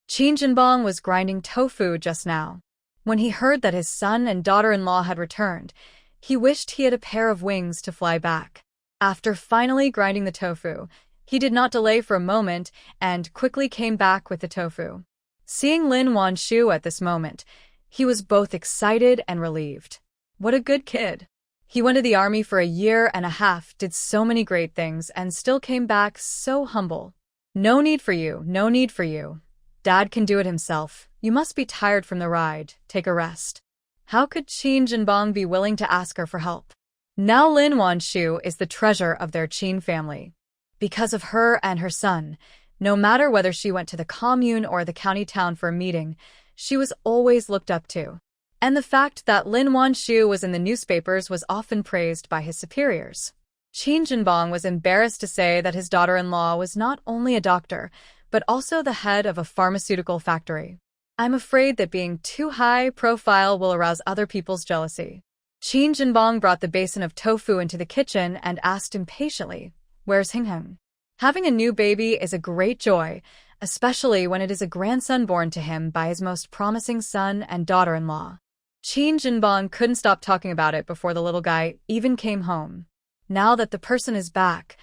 Qin Jinbong was grinding tofu just now. When he heard that his son and daughter-in-law had returned, he wished he had a pair of wings to fly back. After finally grinding the tofu, he did not delay for a moment and quickly came back with the tofu. Seeing Lin Wanshu at this moment, he was both excited and relieved. What a good kid. He went to the army for a year and a half, did so many great things, and still came back so humble. No need for you, no need for you. Dad can do it himself. You must be tired from the ride. Take a rest. How could Qin Jinbong be willing to ask her for help? Now Lin Wanshu is the treasure of their Qin family. Because of her and her son, no matter whether she went to the commune or the county town for a meeting, she was always looked up to. And the fact that Lin Wanshu was in the newspapers was often praised by his superiors. Qin Jinbong was embarrassed to say that his daughter-in-law was not only a doctor, but also the head of a pharmaceutical factory. I'm afraid that being too high profile will arouse other people's jealousy. Qin Jinbong brought the basin of tofu into the kitchen and asked impatiently, "Where's Hingheng?" Having a new baby is a great joy, especially when it is a grandson born to him by his most promising son and daughter-in-law. Qin Jinbong couldn't stop talking about it before the little guy even came home. Now that the person is back,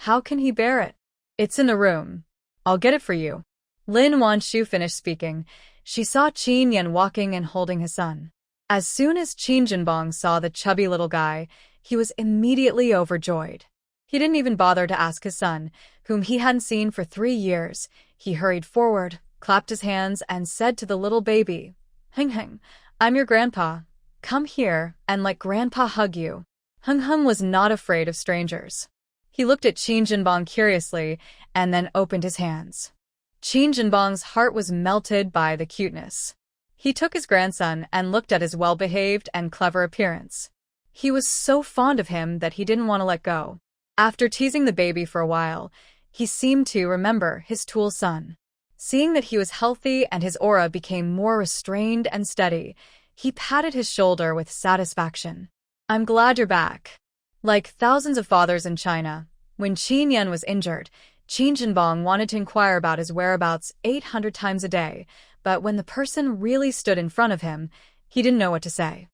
how can he bear it? "It's in the room. I'll get it for you." Lin Wanshu finished speaking. She saw Qin Yan walking and holding his son. As soon as Qin Jinbong saw the chubby little guy, he was immediately overjoyed. He didn't even bother to ask his son, whom he hadn't seen for 3 years. He hurried forward, clapped his hands, and said to the little baby, "Hingheng, I'm your grandpa. Come here and let grandpa hug you." Hingheng was not afraid of strangers. He looked at Qin Jinbong curiously and then opened his hands. Qin Jinbong's heart was melted by the cuteness. He took his grandson and looked at his well-behaved and clever appearance. He was so fond of him that he didn't want to let go. After teasing the baby for a while, he seemed to remember his tool son. Seeing that he was healthy and his aura became more restrained and steady, he patted his shoulder with satisfaction. "I'm glad you're back." Like thousands of fathers in China, when Qin Yan was injured, Qin Jinbong wanted to inquire about his whereabouts 800 times a day, but when the person really stood in front of him, he didn't know what to say.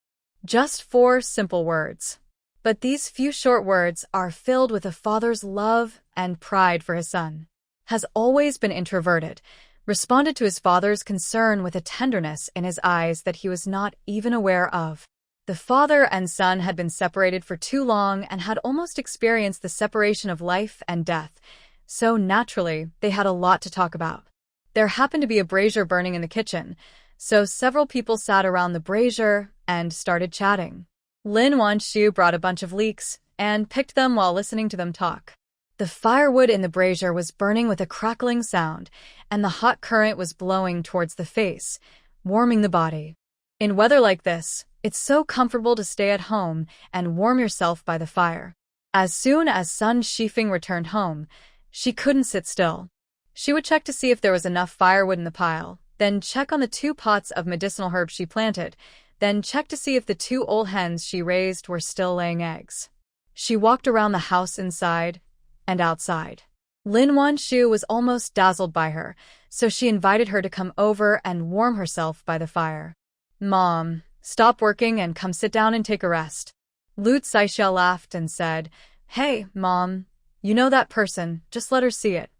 Just 4 simple words. But these few short words are filled with a father's love and pride for his son. Has always been introverted, responded to his father's concern with a tenderness in his eyes that he was not even aware of. The father and son had been separated for too long and had almost experienced the separation of life and death, so naturally, they had a lot to talk about. There happened to be a brazier burning in the kitchen, so several people sat around the brazier and started chatting. Lin Wanshu brought a bunch of leeks and picked them while listening to them talk. The firewood in the brazier was burning with a crackling sound, and the hot current was blowing towards the face, warming the body. In weather like this, it's so comfortable to stay at home and warm yourself by the fire. As soon as Sun Shifeng returned home, she couldn't sit still. She would check to see if there was enough firewood in the pile, then check on the 2 pots of medicinal herbs she planted, then check to see if the 2 old hens she raised were still laying eggs. She walked around the house inside and outside. Lin Wanshu was almost dazzled by her, so she invited her to come over and warm herself by the fire. "Mom, stop working and come sit down and take a rest." Lu Saixia laughed and said, "Hey, Mom, you know that person, just let her see it."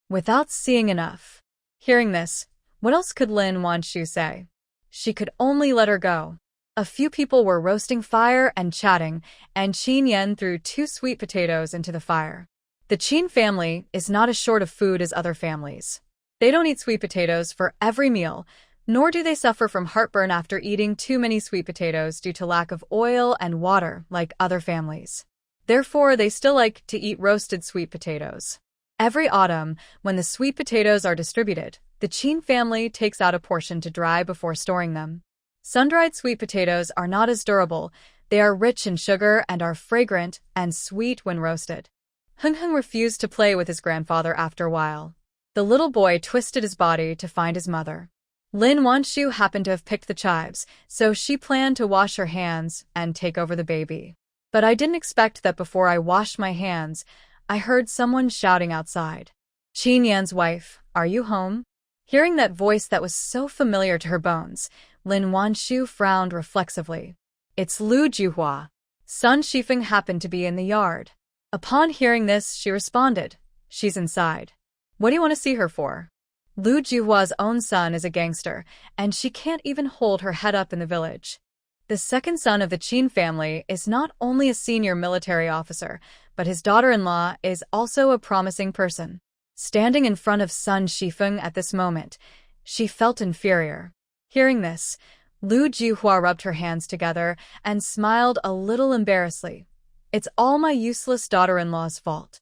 Without seeing enough. Hearing this, what else could Lin Wanshu say? She could only let her go. A few people were roasting fire and chatting, and Qin Yan threw 2 sweet potatoes into the fire. The Qin family is not as short of food as other families. They don't eat sweet potatoes for every meal, nor do they suffer from heartburn after eating too many sweet potatoes due to lack of oil and water like other families. Therefore, they still like to eat roasted sweet potatoes. Every autumn, when the sweet potatoes are distributed, the Qin family takes out a portion to dry before storing them. Sun-dried sweet potatoes are not as durable. They are rich in sugar and are fragrant and sweet when roasted. Heng Heng refused to play with his grandfather after a while. The little boy twisted his body to find his mother. Lin Wanshu happened to have picked the chives, so she planned to wash her hands and take over the baby. But I didn't expect that before I washed my hands, I heard someone shouting outside. "Qin Yan's wife, are you home?" Hearing that voice that was so familiar to her bones, Lin Wanshu frowned reflexively. "It's Lu Juhua." Sun Shifeng happened to be in the yard. Upon hearing this, she responded, "She's inside." "What do you want to see her for?" Lu Juhua's own son is a gangster, and she can't even hold her head up in the village. The second son of the Qin family is not only a senior military officer, but his daughter-in-law is also a promising person. Standing in front of Sun Shifeng at this moment, she felt inferior. Hearing this, Lu Juhua rubbed her hands together and smiled a little embarrassedly. "It's all my useless daughter-in-law's fault."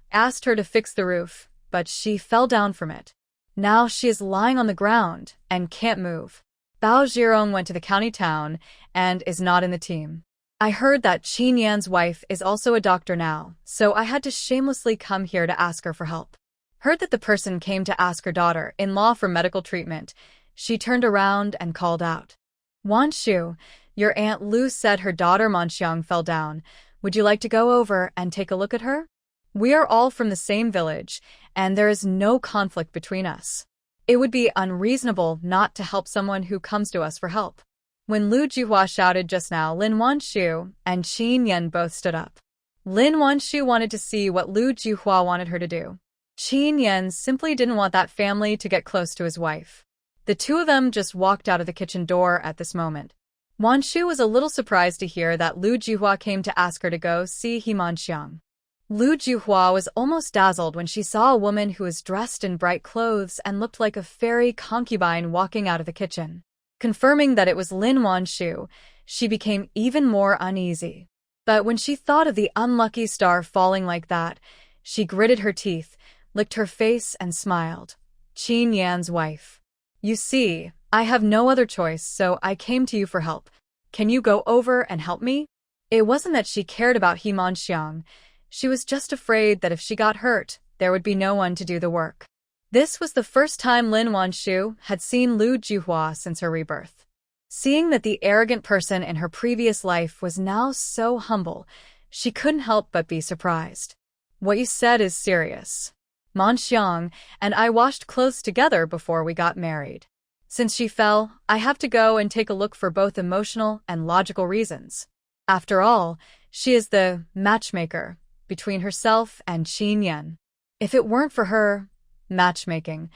Asked her to fix the roof, but she fell down from it. Now she is lying on the ground and can't move. Bao Zhirong went to the county town and is not in the team. I heard that Qin Yan's wife is also a doctor now, so I had to shamelessly come here to ask her for help. Heard that the person came to ask her daughter-in-law for medical treatment. She turned around and called out, "Wanshu, your Aunt Lu said her daughter Manxiang fell down. Would you like to go over and take a look at her? We are all from the same village, and there is no conflict between us. It would be unreasonable not to help someone who comes to us for help." When Lu Juhua shouted just now, Lin Wanshu and Qin Yan both stood up. Lin Wanshu wanted to see what Lu Juhua wanted her to do. Qin Yan simply didn't want that family to get close to his wife. The two of them just walked out of the kitchen door at this moment. Wanshu was a little surprised to hear that Lu Juhua came to ask her to go see He Manxiang. Lu Juhua was almost dazzled when she saw a woman who was dressed in bright clothes and looked like a fairy concubine walking out of the kitchen. Confirming that it was Lin Wanshu, she became even more uneasy. But when she thought of the unlucky star falling like that, she gritted her teeth, licked her face and smiled. "Qin Yan's wife. You see, I have no other choice, so I came to you for help. Can you go over and help me?" It wasn't that she cared about He Manxiang. She was just afraid that if she got hurt, there would be no one to do the work. This was the first time Lin Wanshu had seen Lu Juhua since her rebirth. Seeing that the arrogant person in her previous life was now so humble, she couldn't help but be surprised. "What you said is serious. Manxiang and I washed clothes together before we got married. Since she fell, I have to go and take a look for both emotional and logical reasons. After all, she is the matchmaker between herself and Qin Yan. If it weren't for her matchmaking,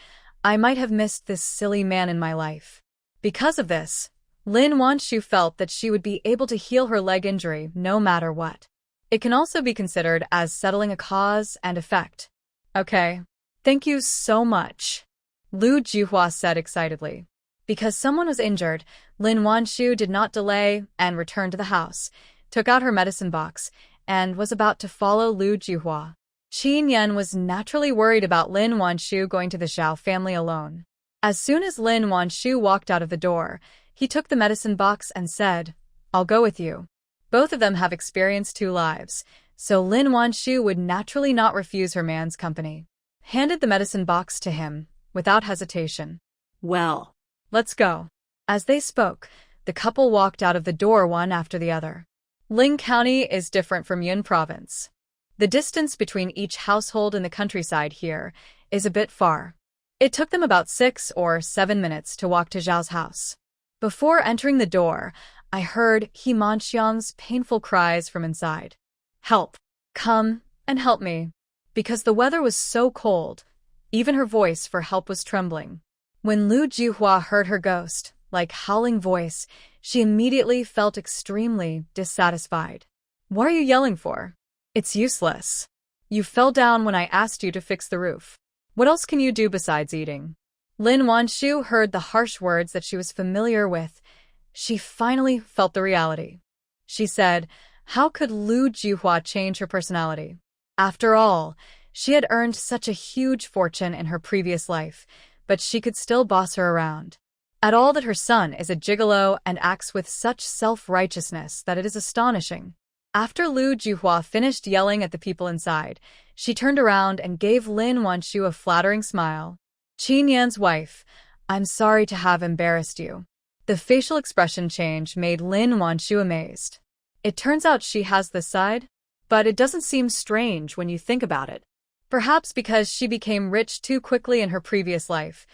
I might have missed this silly man in my life. Because of this, Lin Wanshu felt that she would be able to heal her leg injury no matter what. It can also be considered as settling a cause and effect. Okay. Thank you so much, Lu Juhua said excitedly. Because someone was injured, Lin Wanshu did not delay and returned to the house, took out her medicine box, and was about to follow Lu Juhua. Qin Yan was naturally worried about Lin Wanshu going to the Zhao family alone. As soon as Lin Wanshu walked out of the door, he took the medicine box and said, "I'll go with you." Both of them have experienced 2 lives, so Lin Wanshu would naturally not refuse her man's company. Handed the medicine box to him, without hesitation. Well, "Let's go." As they spoke, the couple walked out of the door one after the other. Ling County is different from Yun Province. The distance between each household in the countryside here is a bit far. It took them about 6 or 7 minutes to walk to Zhao's house. Before entering the door, I heard He Manxiang's painful cries from inside. "Help! Come and help me." Because the weather was so cold, even her voice for help was trembling. When Lu Juhua heard her ghost, like howling voice, she immediately felt extremely dissatisfied. "What are you yelling for? It's useless. You fell down when I asked you to fix the roof. What else can you do besides eating?" Lin Wanshu heard the harsh words that she was familiar with. She finally felt the reality. She said, how could Lu Juhua change her personality? After all, she had earned such a huge fortune in her previous life, but she could still boss her around. At all that her son is a gigolo and acts with such self-righteousness that it is astonishing. After Lu Juhua finished yelling at the people inside, she turned around and gave Lin Wanshu a flattering smile. "Qin Yan's wife, I'm sorry to have embarrassed you." The facial expression change made Lin Wanshu amazed. It turns out she has this side, but it doesn't seem strange when you think about it. Perhaps because she became rich too quickly in her previous life,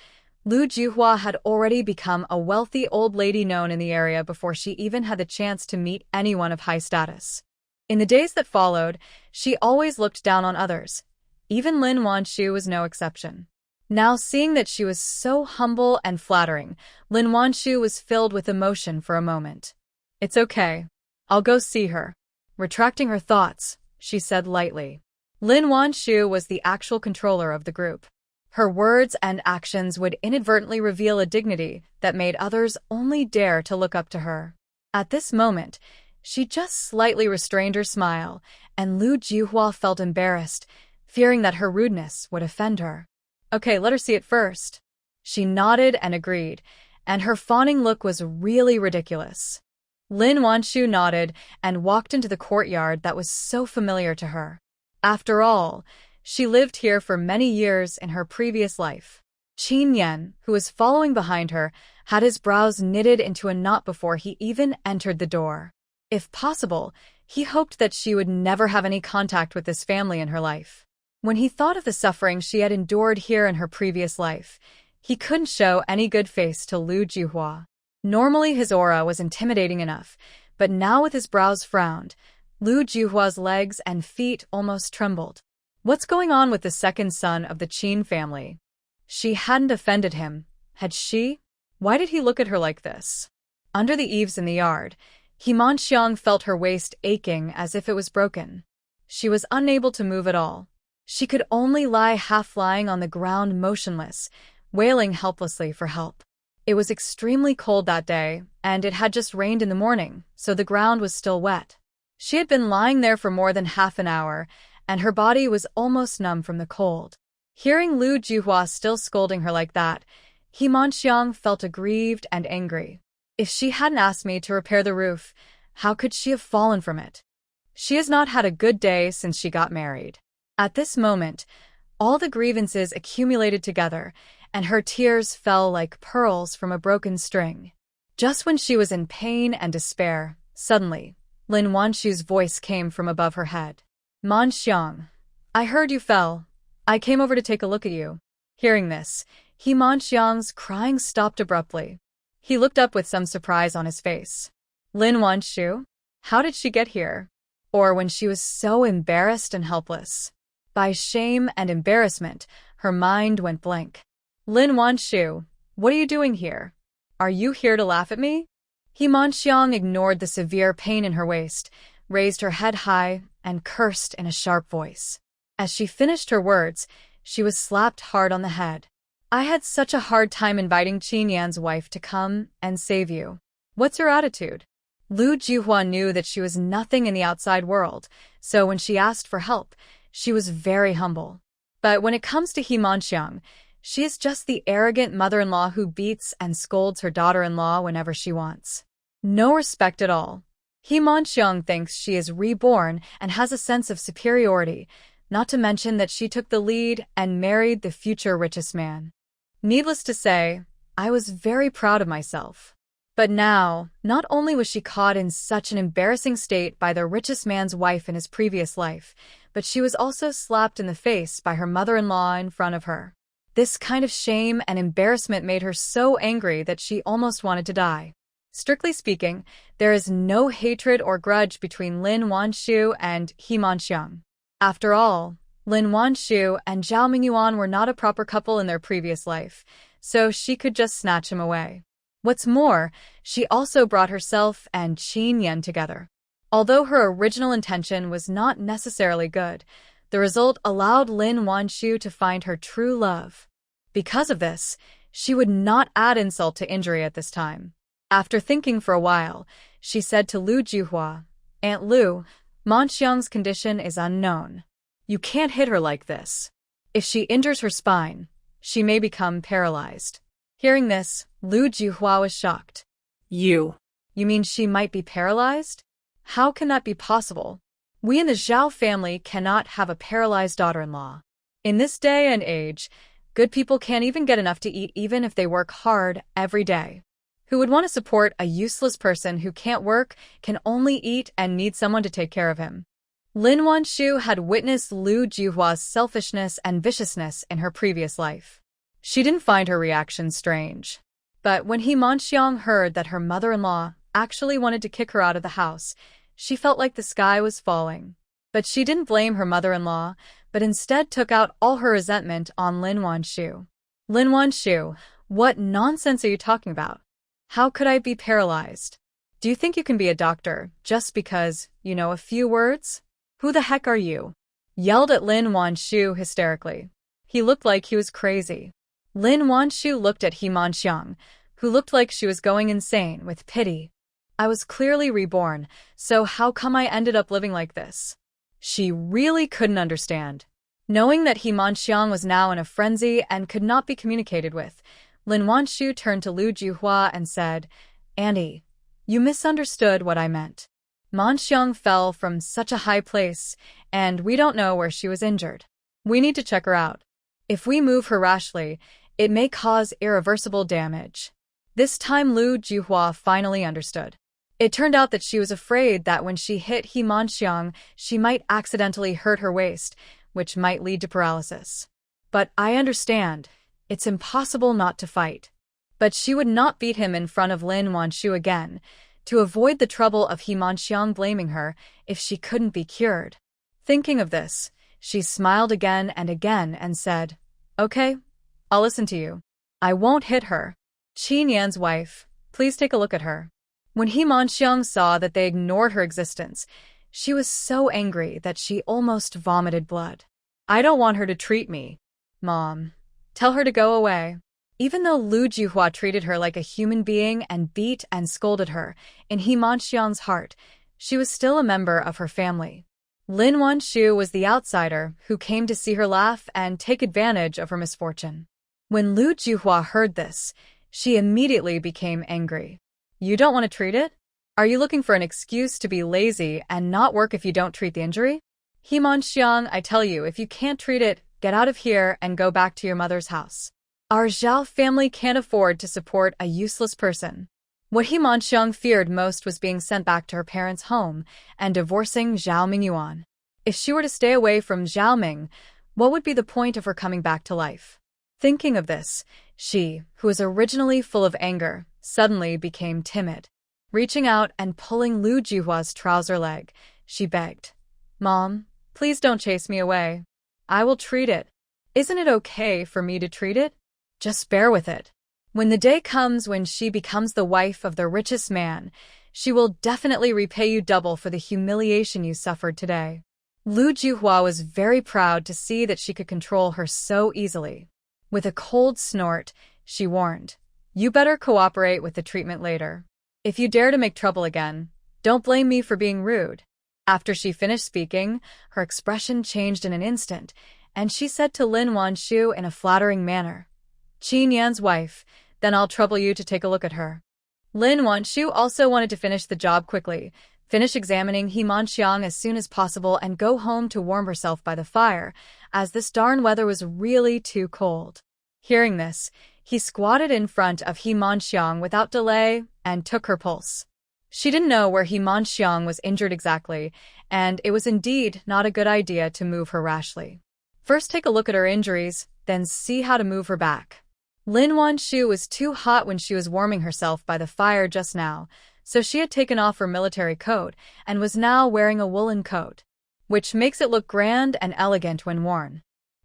Lu Juhua had already become a wealthy old lady known in the area before she even had the chance to meet anyone of high status. In the days that followed, she always looked down on others. Even Lin Wanshu was no exception. Now seeing that she was so humble and flattering, Lin Wanshu was filled with emotion for a moment. "It's okay. I'll go see her." Retracting her thoughts, she said lightly. Lin Wanshu was the actual controller of the group. Her words and actions would inadvertently reveal a dignity that made others only dare to look up to her. At this moment, she just slightly restrained her smile, and Lu Juhua felt embarrassed, fearing that her rudeness would offend her. "Okay, let her see it first." She nodded and agreed, and her fawning look was really ridiculous. Lin Wanshu nodded and walked into the courtyard that was so familiar to her. After all, she lived here for many years in her previous life. Qin Yan, who was following behind her, had his brows knitted into a knot before he even entered the door. If possible, he hoped that she would never have any contact with this family in her life. When he thought of the suffering she had endured here in her previous life, he couldn't show any good face to Lu Juhua. Normally his aura was intimidating enough, but now with his brows frowned, Lu Juhua's legs and feet almost trembled. What's going on with the second son of the Qin family? She hadn't offended him, had she? Why did he look at her like this? Under the eaves in the yard, He Manxiang felt her waist aching as if it was broken. She was unable to move at all. She could only lie half-lying on the ground motionless, wailing helplessly for help. It was extremely cold that day, and it had just rained in the morning, so the ground was still wet. She had been lying there for more than half an hour, and her body was almost numb from the cold. Hearing Lu Juhua still scolding her like that, He Manxiang felt aggrieved and angry. If she hadn't asked me to repair the roof, how could she have fallen from it? She has not had a good day since she got married. At this moment, all the grievances accumulated together, and her tears fell like pearls from a broken string. Just when she was in pain and despair, suddenly, Lin Wanshu's voice came from above her head. "Manxiang, I heard you fell. I came over to take a look at you." Hearing this, He Manxiang's crying stopped abruptly. He looked up with some surprise on his face. "Lin Wanshu? How did she get here?" Or when she was so embarrassed and helpless. By shame and embarrassment, her mind went blank. "Lin Wanshu, what are you doing here? Are you here to laugh at me?" Himanxiang ignored the severe pain in her waist, raised her head high, and cursed in a sharp voice. As she finished her words, she was slapped hard on the head. I had such a hard time inviting Qin Yan's wife to come and save you. What's your attitude? Lu Juhua knew that she was nothing in the outside world, so when she asked for help, she was very humble. But when it comes to Himanxiang, she is just the arrogant mother-in-law who beats and scolds her daughter-in-law whenever she wants. No respect at all. Himanxiang thinks she is reborn and has a sense of superiority, not to mention that she took the lead and married the future richest man. Needless to say, I was very proud of myself. But now, not only was she caught in such an embarrassing state by the richest man's wife in his previous life, but she was also slapped in the face by her mother-in-law in front of her. This kind of shame and embarrassment made her so angry that she almost wanted to die. Strictly speaking, there is no hatred or grudge between Lin Wanshu and Himanxiang. After all, Lin Wanshu and Zhao Mingyuan were not a proper couple in their previous life, so she could just snatch him away. What's more, she also brought herself and Qin Yan together. Although her original intention was not necessarily good, the result allowed Lin Wanshu to find her true love. Because of this, she would not add insult to injury at this time. After thinking for a while, she said to Lu Juhua, "Aunt Lu, Manxiang's condition is unknown. You can't hit her like this. If she injures her spine, she may become paralyzed." Hearing this, Lu Juhua was shocked. You mean she might be paralyzed? How can that be possible? We in the Zhao family cannot have a paralyzed daughter-in-law. In this day and age, good people can't even get enough to eat even if they work hard every day. Who would want to support a useless person who can't work, can only eat, and needs someone to take care of him? Lin Wanshu had witnessed Lu Juhua's selfishness and viciousness in her previous life. She didn't find her reaction strange. But when Himanxiang heard that her mother-in-law actually wanted to kick her out of the house, she felt like the sky was falling. But she didn't blame her mother-in-law, but instead took out all her resentment on Lin Wanshu. Lin Wanshu, what nonsense are you talking about? How could I be paralyzed? Do you think you can be a doctor just because you know a few words? Who the heck are you? Yelled at Lin Wanshu hysterically. He looked like he was crazy. Lin Wanshu looked at Himanxiang, who looked like she was going insane, with pity. I was clearly reborn, so how come I ended up living like this? She really couldn't understand. Knowing that Himanxiang was now in a frenzy and could not be communicated with, Lin Wanshu turned to Lu Juhua and said, "Auntie, you misunderstood what I meant. Manxiang fell from such a high place, and we don't know where she was injured. We need to check her out. If we move her rashly, it may cause irreversible damage." This time Lu Juhua finally understood. It turned out that she was afraid that when she hit Himanxiang, she might accidentally hurt her waist, which might lead to paralysis. "But I understand. It's impossible not to fight." But she would not beat him in front of Lin Wanshu again, to avoid the trouble of Himanxiang blaming her if she couldn't be cured. Thinking of this, she smiled again and said, "Okay, I'll listen to you. I won't hit her. Qin Yan's wife, please take a look at her." When Himanxiang saw that they ignored her existence, she was so angry that she almost vomited blood. "I don't want her to treat me. Mom, tell her to go away." Even though Lu Juhua treated her like a human being and beat and scolded her, in Himanxiang's heart, she was still a member of her family. Lin Wanshu was the outsider who came to see her laugh and take advantage of her misfortune. When Lu Juhua heard this, she immediately became angry. "You don't want to treat it? Are you looking for an excuse to be lazy and not work if you don't treat the injury? Himanxiang, I tell you, if you can't treat it, get out of here and go back to your mother's house. Our Zhao family can't afford to support a useless person." What Himanxiang feared most was being sent back to her parents' home and divorcing Zhao Mingyuan. If she were to stay away from Zhao Ming, what would be the point of her coming back to life? Thinking of this, she, who was originally full of anger, suddenly became timid. Reaching out and pulling Lu Juhua's trouser leg, she begged, "Mom, please don't chase me away. I will treat it. Isn't it okay for me to treat it? Just bear with it." When the day comes when she becomes the wife of the richest man, she will definitely repay you double for the humiliation you suffered today. Lu Juhua was very proud to see that she could control her so easily. With a cold snort, she warned, "You better cooperate with the treatment later. If you dare to make trouble again, don't blame me for being rude." After she finished speaking, her expression changed in an instant, and she said to Lin Wanshu in a flattering manner, "Qin Yan's wife, then I'll trouble you to take a look at her." Lin Wanshu also wanted to finish the job quickly, finish examining He Manxiang as soon as possible and go home to warm herself by the fire, as this darn weather was really too cold. Hearing this, he squatted in front of He Manxiang without delay and took her pulse. She didn't know where He Manxiang was injured exactly, and it was indeed not a good idea to move her rashly. First take a look at her injuries, then see how to move her back. Lin Wanshu was too hot when she was warming herself by the fire just now, so she had taken off her military coat and was now wearing a woolen coat, which makes it look grand and elegant when worn.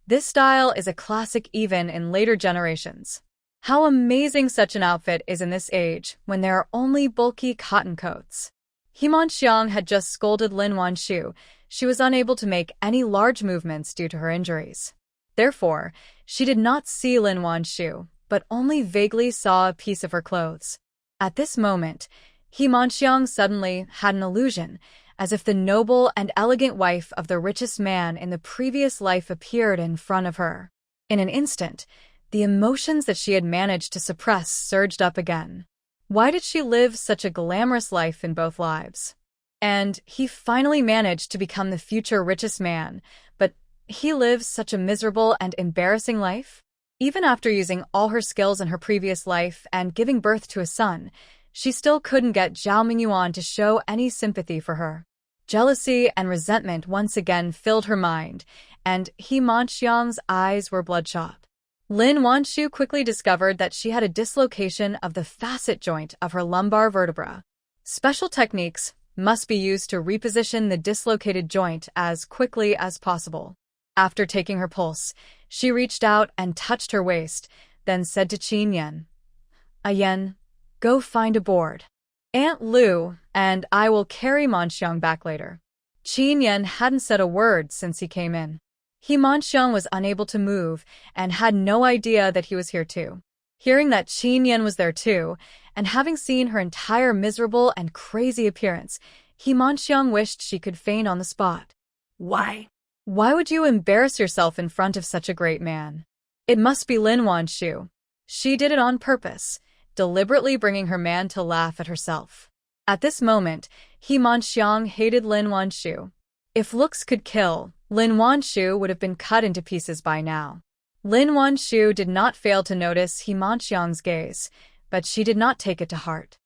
This style is a classic even in later generations. How amazing such an outfit is in this age, when there are only bulky cotton coats. He Manxiang had just scolded Lin Wanshu. She was unable to make any large movements due to her injuries. Therefore, she did not see Lin Wanshu, but only vaguely saw a piece of her clothes. At this moment, He Manxiang suddenly had an illusion, as if the noble and elegant wife of the richest man in the previous life appeared in front of her. In an instant, the emotions that she had managed to suppress surged up again. Why did she live such a glamorous life in both lives? And he finally managed to become the future richest man, but he lives such a miserable and embarrassing life? Even after using all her skills in her previous life and giving birth to a son, she still couldn't get Zhao Mingyuan to show any sympathy for her. Jealousy and resentment once again filled her mind, and He Manxiang's eyes were bloodshot. Lin Wanshu quickly discovered that she had a dislocation of the facet joint of her lumbar vertebra. Special techniques must be used to reposition the dislocated joint as quickly as possible. After taking her pulse, she reached out and touched her waist, then said to Qin Yan, "Yan, go find a board. Aunt Lu and I will carry Manxiang back later." Qin Yan hadn't said a word since he came in. He Manxiang was unable to move and had no idea that he was here too. Hearing that Qin Yan was there too, and having seen her entire miserable and crazy appearance, He Manxiang wished she could faint on the spot. Why? Why would you embarrass yourself in front of such a great man? It must be Lin Wanshu. She did it on purpose, deliberately bringing her man to laugh at herself. At this moment, He Manxiang hated Lin Wanshu. If looks could kill, Lin Wanshu would have been cut into pieces by now. Lin Wanshu did not fail to notice He Manxiang's gaze, but she did not take it to heart.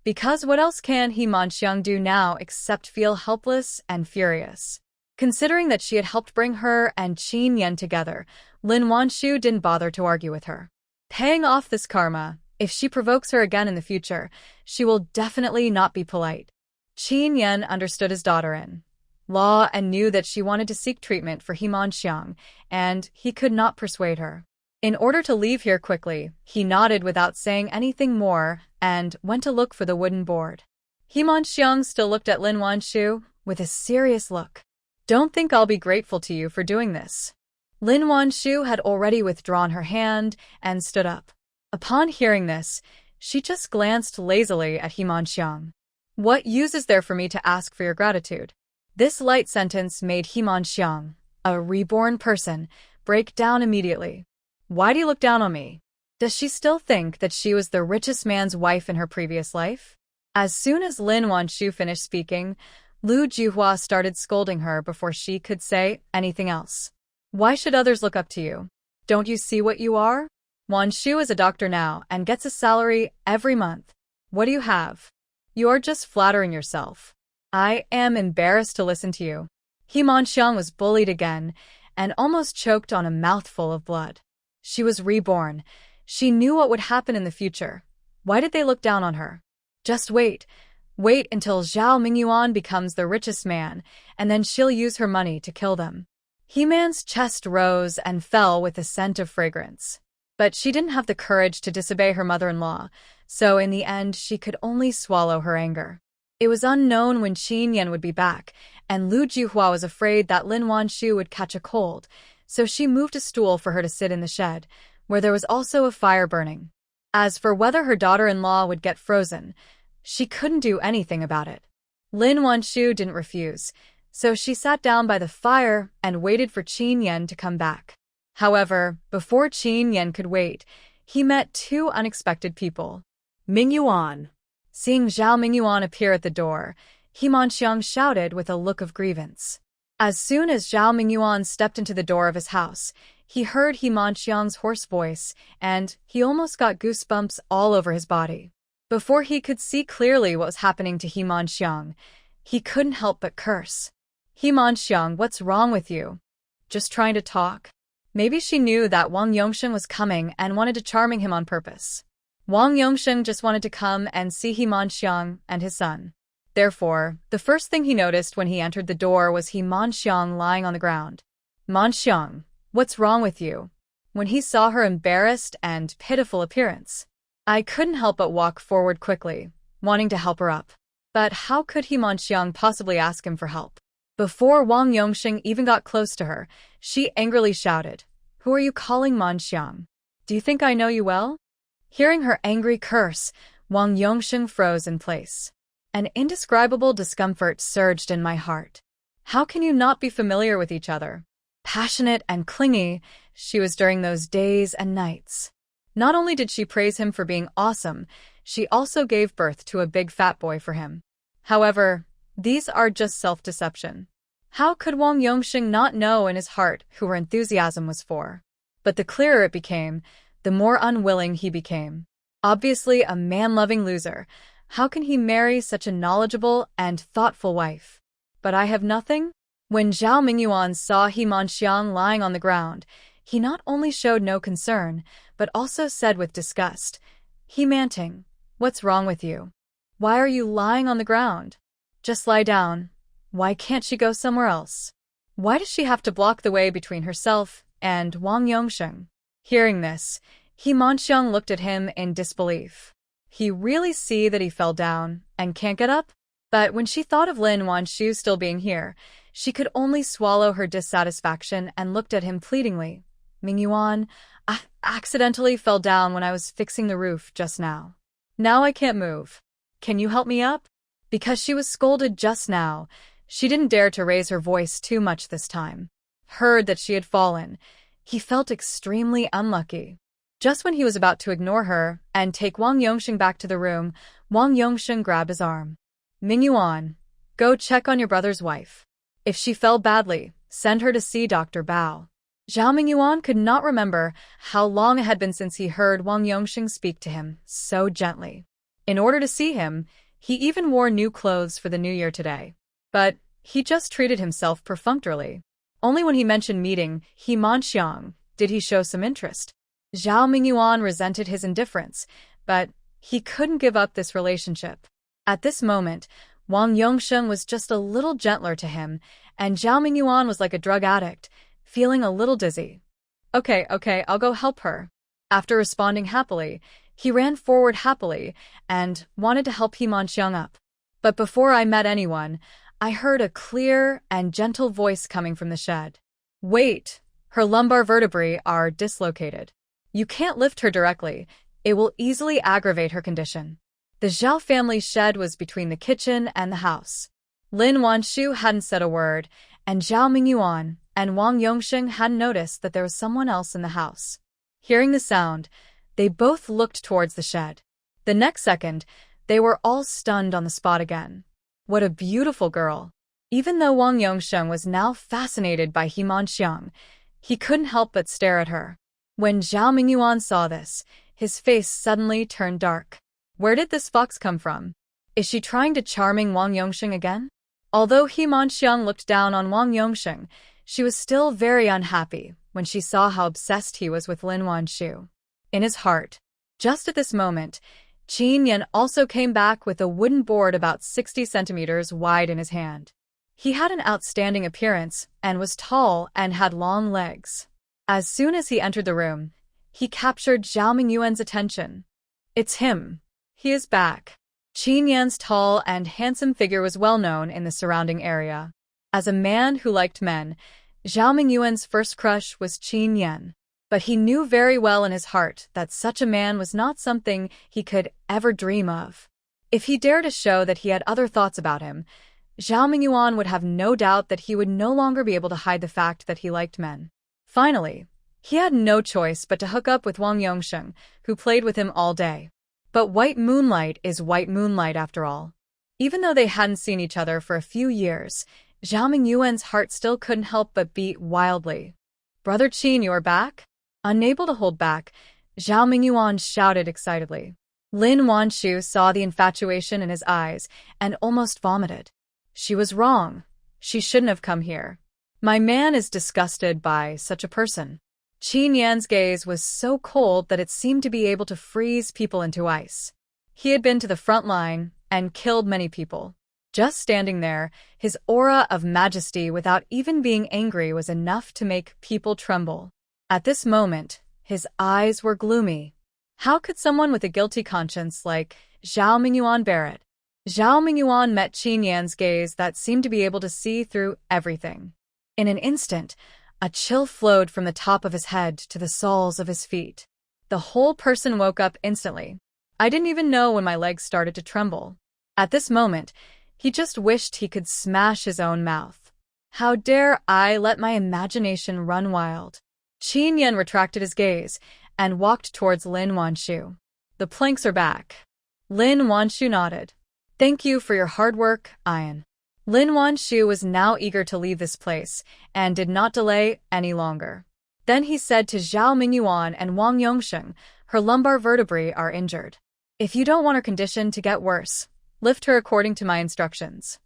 Because what else can He Manxiang do now except feel helpless and furious? Considering that she had helped bring her and Qin Yan together, Lin Wanshu didn't bother to argue with her. Paying off this karma, if she provokes her again in the future, she will definitely not be polite. Qin Yan understood his daughter-in law and knew that she wanted to seek treatment for He Manxiang, and he could not persuade her. In order to leave here quickly, he nodded without saying anything more and went to look for the wooden board. He Manxiang still looked at Lin Wanshu with a serious look. "Don't think I'll be grateful to you for doing this." Lin Wanshu had already withdrawn her hand and stood up. Upon hearing this, she just glanced lazily at He Manxiang. "What use is there for me to ask for your gratitude?" This light sentence made He Manxiang, a reborn person, break down immediately. "Why do you look down on me? Does she still think that she was the richest man's wife in her previous life?" As soon as Lin Wanshu finished speaking, Lu Juhua started scolding her before she could say anything else. "Why should others look up to you? Don't you see what you are? Wanshu is a doctor now and gets a salary every month. What do you have? You are just flattering yourself. I am embarrassed to listen to you." He Manxiang was bullied again and almost choked on a mouthful of blood. She was reborn. She knew what would happen in the future. Why did they look down on her? Just wait. Wait until Zhao Mingyuan becomes the richest man, and then she'll use her money to kill them. He Man's chest rose and fell with a scent of fragrance. But she didn't have the courage to disobey her mother-in-law, so in the end she could only swallow her anger. It was unknown when Qin Yan would be back, and Lu Juhua was afraid that Lin Wanshu would catch a cold, so she moved a stool for her to sit in the shed, where there was also a fire burning. As for whether her daughter-in-law would get frozen, she couldn't do anything about it. Lin Wanshu didn't refuse, so she sat down by the fire and waited for Qin Yan to come back. However, before Qin Yan could wait, he met two unexpected people. Ming Yuan. Seeing Zhao Mingyuan appear at the door, He Manxiang shouted with a look of grievance. As soon as Zhao Mingyuan stepped into the door of his house, he heard He Manxiang's hoarse voice, and he almost got goosebumps all over his body. Before he could see clearly what was happening to He Manxiang, he couldn't help but curse. He Manxiang, what's wrong with you? Just trying to talk? Maybe she knew that Wang Yongsheng was coming and wanted to charming him on purpose. Wang Yongsheng just wanted to come and see He Manxiang and his son. Therefore, the first thing he noticed when he entered the door was He Manxiang lying on the ground. Manxiang, what's wrong with you? When he saw her embarrassed and pitiful appearance, I couldn't help but walk forward quickly, wanting to help her up. But how could He Manxiang possibly ask him for help? Before Wang Yongsheng even got close to her, she angrily shouted, "Who are you calling Manxiang? Do you think I know you well?" Hearing her angry curse, Wang Yongsheng froze in place. An indescribable discomfort surged in my heart. How can you not be familiar with each other? Passionate and clingy, she was during those days and nights. Not only did she praise him for being awesome, she also gave birth to a big fat boy for him. However, these are just self-deception. How could Wang Yongsheng not know in his heart who her enthusiasm was for? But the clearer it became, the more unwilling he became. Obviously a man-loving loser, how can he marry such a knowledgeable and thoughtful wife? But I have nothing? When Zhao Mingyuan saw He Manxiang lying on the ground, he not only showed no concern, but also said with disgust, "He Manting, what's wrong with you? Why are you lying on the ground? Just lie down. Why can't she go somewhere else? Why does she have to block the way between herself and Wang Yongsheng?" Hearing this, He Manxiang looked at him in disbelief. He really see that he fell down and can't get up? But when she thought of Lin Wanshu still being here, she could only swallow her dissatisfaction and looked at him pleadingly. "Mingyuan, I accidentally fell down when I was fixing the roof just now. Now I can't move. Can you help me up?" Because she was scolded just now, she didn't dare to raise her voice too much this time. Heard that she had fallen, he felt extremely unlucky. Just when he was about to ignore her and take Wang Yongsheng back to the room, Wang Yongsheng grabbed his arm. "Mingyuan, go check on your brother's wife. If she fell badly, send her to see Dr. Bao." Zhao Mingyuan could not remember how long it had been since he heard Wang Yongsheng speak to him so gently. In order to see him, he even wore new clothes for the new year today. But he just treated himself perfunctorily. Only when he mentioned meeting He Manxiang did he show some interest. Zhao Mingyuan resented his indifference, but he couldn't give up this relationship. At this moment, Wang Yongsheng was just a little gentler to him, and Zhao Mingyuan was like a drug addict, feeling a little dizzy. Okay, I'll go help her." After responding happily, he ran forward happily and wanted to help He Manxiang up. But before I met anyone, I heard a clear and gentle voice coming from the shed. "Wait, her lumbar vertebrae are dislocated. You can't lift her directly. It will easily aggravate her condition." The Zhao family's shed was between the kitchen and the house. Lin Wanshu hadn't said a word, and Zhao Mingyuan and Wang Yongsheng hadn't noticed that there was someone else in the house. Hearing the sound, they both looked towards the shed. The next second, they were all stunned on the spot again. What a beautiful girl! Even though Wang Yongsheng was now fascinated by He Manxiang, he couldn't help but stare at her. When Zhao Mingyuan saw this, his face suddenly turned dark. Where did this fox come from? Is she trying to charming Wang Yongsheng again? Although He Manxiang looked down on Wang Yongsheng, she was still very unhappy when she saw how obsessed he was with Lin Wanshu. In his heart, just at this moment, Qin Yan also came back with a wooden board about 60 centimeters wide in his hand. He had an outstanding appearance and was tall and had long legs. As soon as he entered the room, he captured Zhao Mingyuan's attention. It's him. He is back. Qin Yan's tall and handsome figure was well known in the surrounding area. As a man who liked men, Zhao Mingyuan's first crush was Qin Yan. But he knew very well in his heart that such a man was not something he could ever dream of. If he dared to show that he had other thoughts about him, Zhao Mingyuan would have no doubt that he would no longer be able to hide the fact that he liked men. Finally, he had no choice but to hook up with Wang Yongsheng, who played with him all day. But white moonlight is white moonlight after all. Even though they hadn't seen each other for a few years, Zhao Mingyuan's heart still couldn't help but beat wildly. "Brother Qin, you are back?" Unable to hold back, Zhao Mingyuan shouted excitedly. Lin Wanshu saw the infatuation in his eyes and almost vomited. She was wrong. She shouldn't have come here. My man is disgusted by such a person. Qin Yan's gaze was so cold that it seemed to be able to freeze people into ice. He had been to the front line and killed many people. Just standing there, his aura of majesty without even being angry was enough to make people tremble. At this moment, his eyes were gloomy. How could someone with a guilty conscience like Zhao Mingyuan bear it? Zhao Mingyuan met Qin Yan's gaze that seemed to be able to see through everything. In an instant, a chill flowed from the top of his head to the soles of his feet. The whole person woke up instantly. I didn't even know when my legs started to tremble. At this moment, he just wished he could smash his own mouth. How dare I let my imagination run wild? Qin Yan retracted his gaze and walked towards Lin Wanshu. "The planks are back." Lin Wanshu nodded. "Thank you for your hard work, Ian." Lin Wanshu was now eager to leave this place and did not delay any longer. Then he said to Zhao Mingyuan and Wang Yongsheng, "Her lumbar vertebrae are injured. If you don't want her condition to get worse, lift her according to my instructions."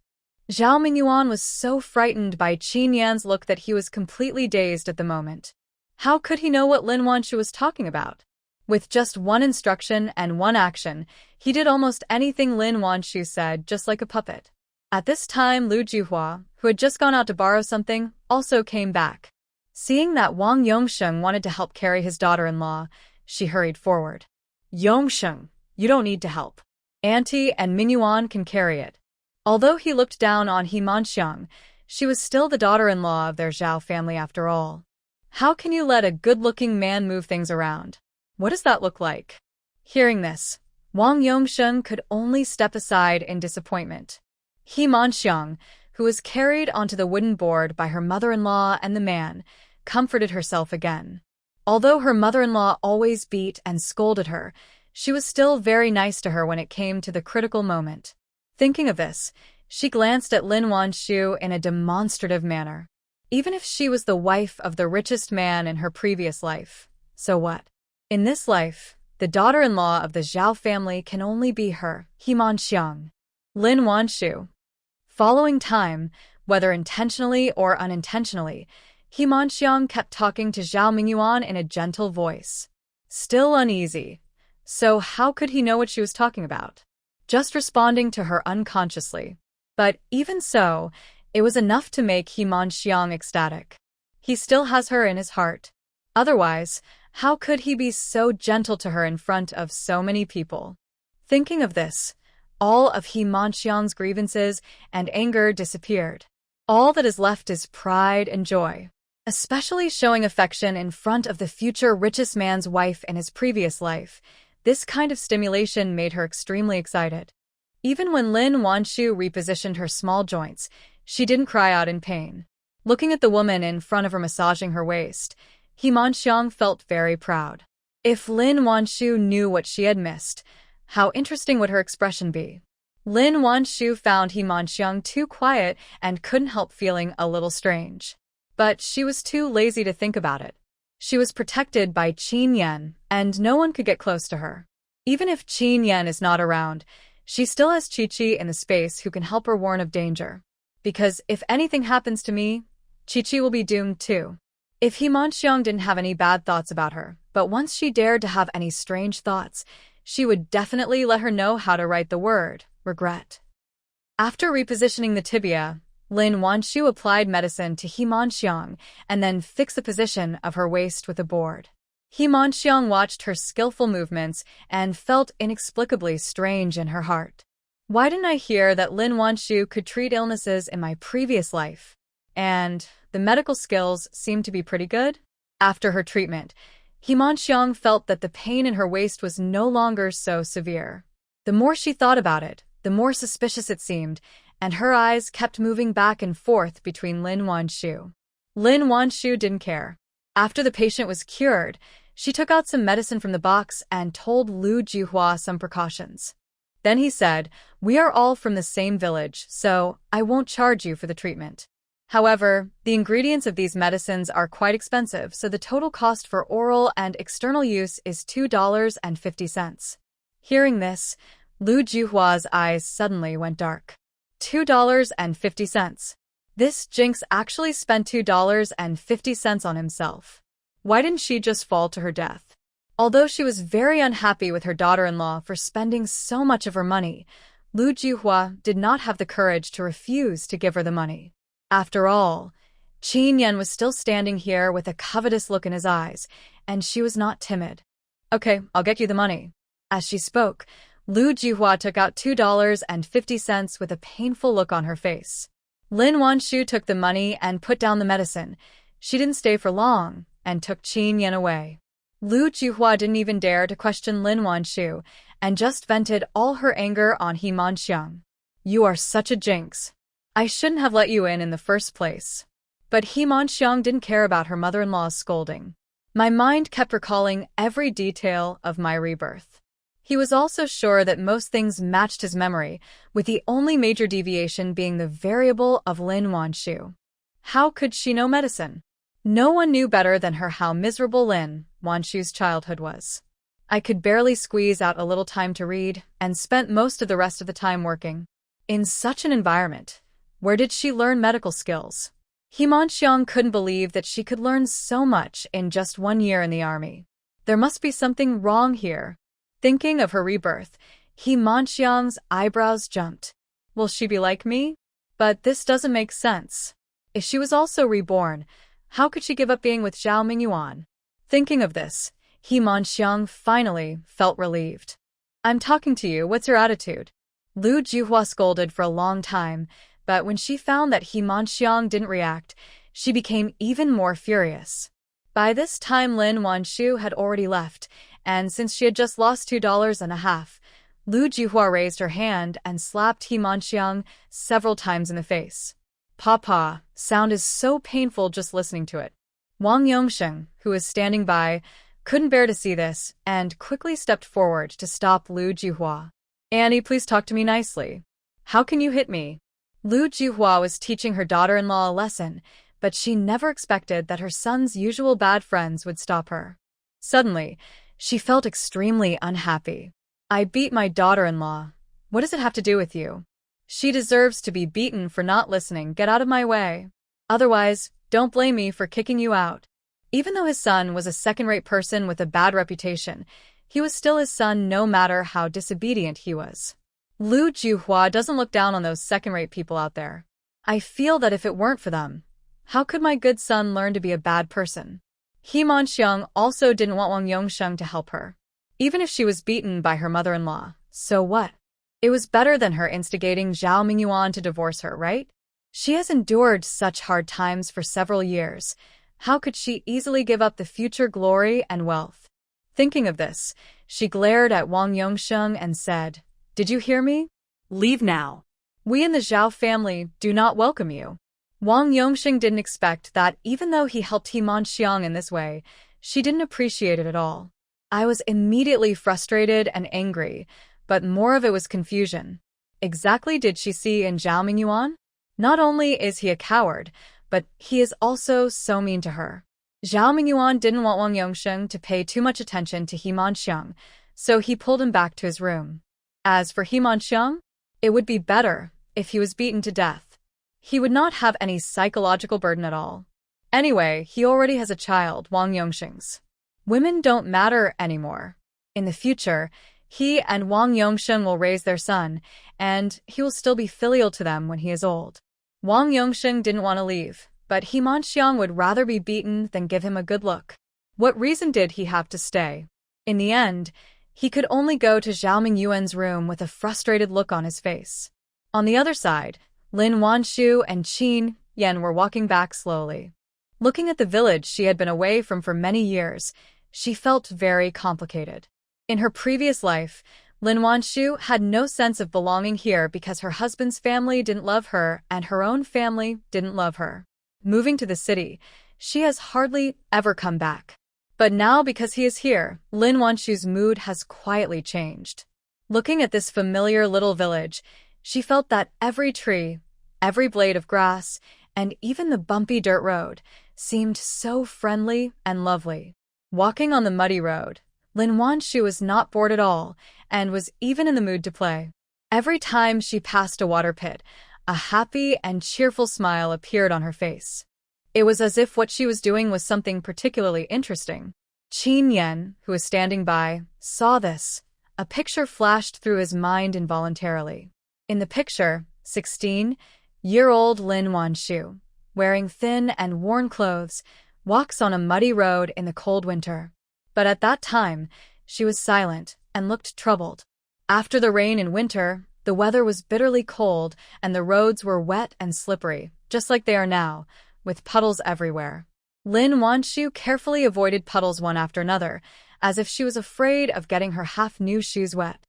Zhao Mingyuan was so frightened by Qin Yan's look that he was completely dazed at the moment. How could he know what Lin Wanshu was talking about? With just one instruction and one action, he did almost anything Lin Wanshu said, just like a puppet. At this time, Lu Juhua, who had just gone out to borrow something, also came back. Seeing that Wang Yongsheng wanted to help carry his daughter-in-law, she hurried forward. "Yongsheng, you don't need to help. Auntie and Mingyuan can carry it." Although he looked down on He Manxiang, she was still the daughter-in-law of their Zhao family after all. How can you let a good-looking man move things around? What does that look like? Hearing this, Wang Yongsheng could only step aside in disappointment. He Manxiang, who was carried onto the wooden board by her mother-in-law and the man, comforted herself again. Although her mother-in-law always beat and scolded her, she was still very nice to her when it came to the critical moment. Thinking of this, she glanced at Lin Wanshu in a demonstrative manner. Even if she was the wife of the richest man in her previous life, so what? In this life, the daughter-in-law of the Zhao family can only be her, He Manxiang. Lin Wanshu. Following time, whether intentionally or unintentionally, He Manxiang kept talking to Zhao Mingyuan in a gentle voice. Still uneasy. So how could he know what she was talking about? Just responding to her unconsciously. But even so, it was enough to make He Manxiang ecstatic. He still has her in his heart. Otherwise, how could he be so gentle to her in front of so many people? Thinking of this, all of He Manxiang's grievances and anger disappeared. All that is left is pride and joy. Especially showing affection in front of the future richest man's wife in his previous life, this kind of stimulation made her extremely excited. Even when Lin Wanshu repositioned her small joints, she didn't cry out in pain. Looking at the woman in front of her massaging her waist, He Manxiang felt very proud. If Lin Wanshu knew what she had missed, how interesting would her expression be? Lin Wanshu found He Manxiang too quiet and couldn't help feeling a little strange. But she was too lazy to think about it. She was protected by Qin Yan, and no one could get close to her. Even if Qin Yan is not around, she still has Chi-Chi in the space who can help her warn of danger. Because if anything happens to me, Chi-Chi will be doomed too. If He Manxiang didn't have any bad thoughts about her, but once she dared to have any strange thoughts, she would definitely let her know how to write the word, regret. After repositioning the tibia, Lin Wanshu applied medicine to He Manxiang and then fixed the position of her waist with a board. He Manxiang watched her skillful movements and felt inexplicably strange in her heart. Why didn't I hear that Lin Wanshu could treat illnesses in my previous life? And the medical skills seemed to be pretty good? After her treatment, He Manxiang felt that the pain in her waist was no longer so severe. The more she thought about it, the more suspicious it seemed, and her eyes kept moving back and forth between Lin Wanshu. Lin Wanshu didn't care. After the patient was cured, she took out some medicine from the box and told Lu Juhua some precautions. Then he said, "We are all from the same village, so I won't charge you for the treatment. However, the ingredients of these medicines are quite expensive, so the total cost for oral and external use is $2.50. Hearing this, Lu Juhua's eyes suddenly went dark. $2.50. This Jinx actually spent $2.50 on himself. Why didn't she just fall to her death? Although she was very unhappy with her daughter-in-law for spending so much of her money, Lu Juhua did not have the courage to refuse to give her the money. After all, Qin Yan was still standing here with a covetous look in his eyes, and she was not timid. "Okay, I'll get you the money." As she spoke, Lu Juhua took out $2.50 with a painful look on her face. Lin Wanshu took the money and put down the medicine. She didn't stay for long and took Qin Yan away. Lu Juhua didn't even dare to question Lin Wanshu and just vented all her anger on He Manxiang. "You are such a jinx. I shouldn't have let you in the first place." But He Manxiang didn't care about her mother-in-law's scolding. "My mind kept recalling every detail of my rebirth." He was also sure that most things matched his memory, with the only major deviation being the variable of Lin Wanshu. How could she know medicine? No one knew better than her how miserable Lin Wanshu's childhood was. "I could barely squeeze out a little time to read, and spent most of the rest of the time working." In such an environment, where did she learn medical skills? He Manxiang couldn't believe that she could learn so much in just 1 year in the army. There must be something wrong here. Thinking of her rebirth, He Manxiang's eyebrows jumped. Will she be like me? But this doesn't make sense. If she was also reborn, how could she give up being with Zhao Mingyuan? Thinking of this, He Manxiang finally felt relieved. "I'm talking to you, what's your attitude?" Lu Juhua scolded for a long time, but when she found that He Manxiang didn't react, she became even more furious. By this time Lin Wanshu had already left, and since she had just lost $2.50, Lu Juhua raised her hand and slapped He Manxiang several times in the face. "Papa, sound is so painful just listening to it." Wang Yongsheng, who was standing by, couldn't bear to see this and quickly stepped forward to stop Lu Juhua. "Annie, please talk to me nicely. How can you hit me?" Lu Juhua was teaching her daughter-in-law a lesson, but she never expected that her son's usual bad friends would stop her. Suddenly, she felt extremely unhappy. "I beat my daughter-in-law. What does it have to do with you? She deserves to be beaten for not listening. Get out of my way. Otherwise, don't blame me for kicking you out." Even though his son was a second-rate person with a bad reputation, he was still his son no matter how disobedient he was. Lu Juhua doesn't look down on those second-rate people out there. "I feel that if it weren't for them, how could my good son learn to be a bad person?" He Manxiang also didn't want Wang Yongsheng to help her. Even if she was beaten by her mother-in-law, so what? It was better than her instigating Zhao Mingyuan to divorce her, right? She has endured such hard times for several years. How could she easily give up the future glory and wealth? Thinking of this, she glared at Wang Yongsheng and said, "Did you hear me? Leave now." We in the Zhao family do not welcome you." Wang Yongsheng didn't expect that even though he helped He Manxiang in this way, she didn't appreciate it at all. I was immediately frustrated and angry, but more of it was confusion. Exactly did she see in Zhao Mingyuan? Not only is he a coward, but he is also so mean to her. Zhao Mingyuan didn't want Wang Yongsheng to pay too much attention to He Manxiang, so he pulled him back to his room. As for He Manxiang, it would be better if he was beaten to death. He would not have any psychological burden at all. Anyway, he already has a child, Wang Yongsheng's. Women don't matter anymore. In the future, he and Wang Yongsheng will raise their son, and he will still be filial to them when he is old. Wang Yongsheng didn't want to leave, but He Manxiang would rather be beaten than give him a good look. What reason did he have to stay? In the end, he could only go to Zhao Mingyuan's room with a frustrated look on his face. On the other side, Lin Wanshu and Qin Yan were walking back slowly. Looking at the village she had been away from for many years, she felt very complicated. In her previous life, Lin Wanshu had no sense of belonging here because her husband's family didn't love her and her own family didn't love her. Moving to the city, she has hardly ever come back. But now, because he is here, Lin Wanshu's mood has quietly changed. Looking at this familiar little village, she felt that every tree, every blade of grass, and even the bumpy dirt road seemed so friendly and lovely. Walking on the muddy road, Lin Wanshu was not bored at all and was even in the mood to play. Every time she passed a water pit, a happy and cheerful smile appeared on her face. It was as if what she was doing was something particularly interesting. Qin Yan, who was standing by, saw this. A picture flashed through his mind involuntarily. In the picture, 16-year-old Lin Wanshu, wearing thin and worn clothes, walks on a muddy road in the cold winter. But at that time, she was silent and looked troubled. After the rain in winter, the weather was bitterly cold and the roads were wet and slippery, just like they are now, with puddles everywhere. Lin Wanshu carefully avoided puddles one after another, as if she was afraid of getting her half-new shoes wet.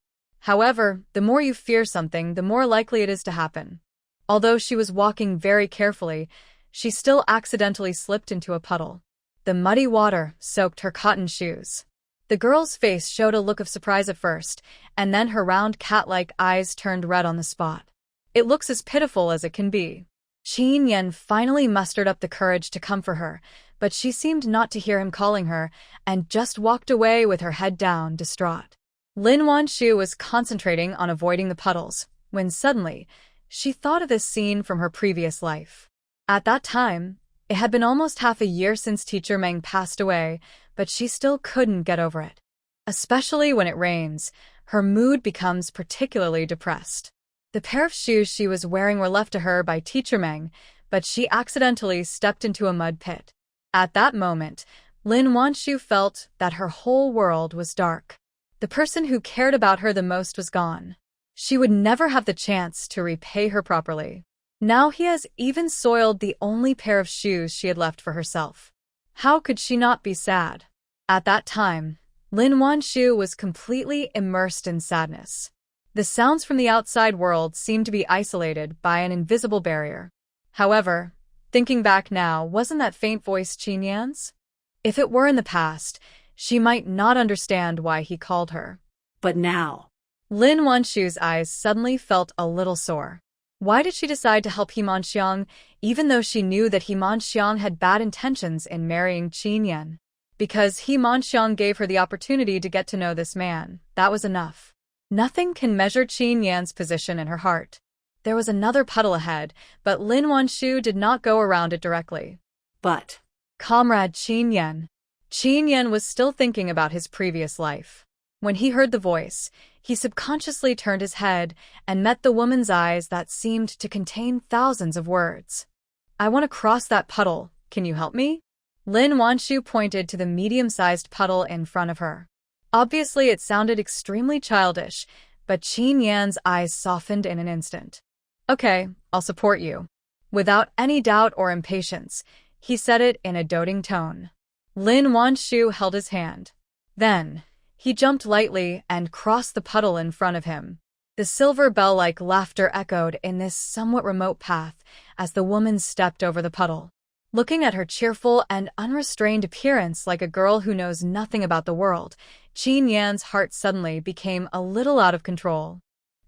However, the more you fear something, the more likely it is to happen. Although she was walking very carefully, she still accidentally slipped into a puddle. The muddy water soaked her cotton shoes. The girl's face showed a look of surprise at first, and then her round cat-like eyes turned red on the spot. It looks as pitiful as it can be. Qin Yan finally mustered up the courage to come for her, but she seemed not to hear him calling her and just walked away with her head down, distraught. Lin Wanshu was concentrating on avoiding the puddles, when suddenly, she thought of this scene from her previous life. At that time, it had been almost half a year since teacher Ming passed away, but she still couldn't get over it. Especially when it rains, her mood becomes particularly depressed. The pair of shoes she was wearing were left to her by teacher Meng, but she accidentally stepped into a mud pit. At that moment, Lin Wanshu felt that her whole world was dark. The person who cared about her the most was gone. She would never have the chance to repay her properly. Now he has even soiled the only pair of shoes she had left for herself. How could she not be sad? At that time, Lin Wanshu was completely immersed in sadness. The sounds from the outside world seemed to be isolated by an invisible barrier. However, thinking back now, wasn't that faint voice Qin Yan's? If it were in the past, she might not understand why he called her. But now, Lin Wanshu's eyes suddenly felt a little sore. Why did she decide to help He Manxiang, even though she knew that He Manxiang had bad intentions in marrying Qin Yan? Because He Manxiang gave her the opportunity to get to know this man, that was enough. Nothing can measure Qin Yan's position in her heart. There was another puddle ahead, but Lin Wanshu did not go around it directly. But, Comrade Qin Yan. Qin Yan was still thinking about his previous life. When he heard the voice, he subconsciously turned his head and met the woman's eyes that seemed to contain thousands of words. I want to cross that puddle, can you help me? Lin Wanshu pointed to the medium-sized puddle in front of her. Obviously, it sounded extremely childish, but Qin Yan's eyes softened in an instant. Okay, I'll support you. Without any doubt or impatience, he said it in a doting tone. Lin Wanshu held his hand. Then, he jumped lightly and crossed the puddle in front of him. The silver bell-like laughter echoed in this somewhat remote path as the woman stepped over the puddle. Looking at her cheerful and unrestrained appearance like a girl who knows nothing about the world, Qin Yan's heart suddenly became a little out of control.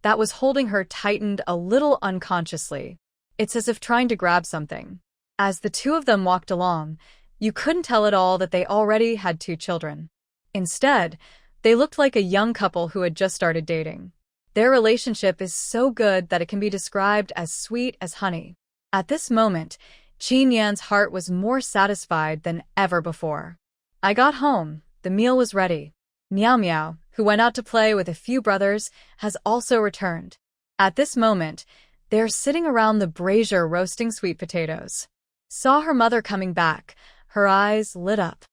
That was holding her tightened a little unconsciously. It's as if trying to grab something. As the two of them walked along, you couldn't tell at all that they already had 2 children. Instead, they looked like a young couple who had just started dating. Their relationship is so good that it can be described as sweet as honey. At this moment, Qin Yan's heart was more satisfied than ever before. I got home. The meal was ready. Meow Meow, who went out to play with a few brothers, has also returned. At this moment, they're sitting around the brazier roasting sweet potatoes. Saw her mother coming back. Her eyes lit up.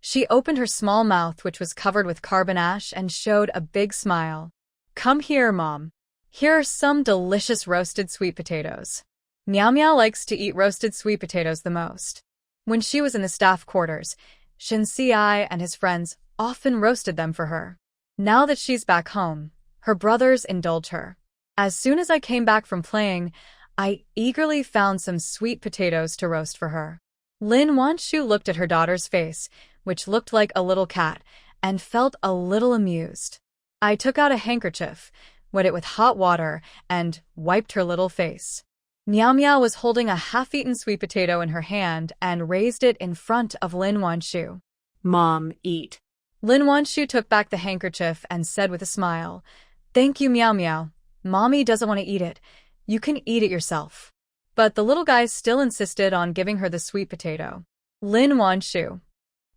She opened her small mouth, which was covered with carbon ash, and showed a big smile. Come here, Mom. Here are some delicious roasted sweet potatoes. Meow Meow likes to eat roasted sweet potatoes the most. When she was in the staff quarters, Shinsiai and his friends often roasted them for her. Now that she's back home, her brothers indulge her. As soon as I came back from playing, I eagerly found some sweet potatoes to roast for her. Lin Wanshu looked at her daughter's face, which looked like a little cat, and felt a little amused. I took out a handkerchief, wet it with hot water, and wiped her little face. Meow Meow was holding a half-eaten sweet potato in her hand and raised it in front of Lin Wanshu. Mom, eat. Lin Wanshu took back the handkerchief and said with a smile, Thank you, Meow Meow. Mommy doesn't want to eat it. You can eat it yourself. But the little guy still insisted on giving her the sweet potato. Lin Wanshu.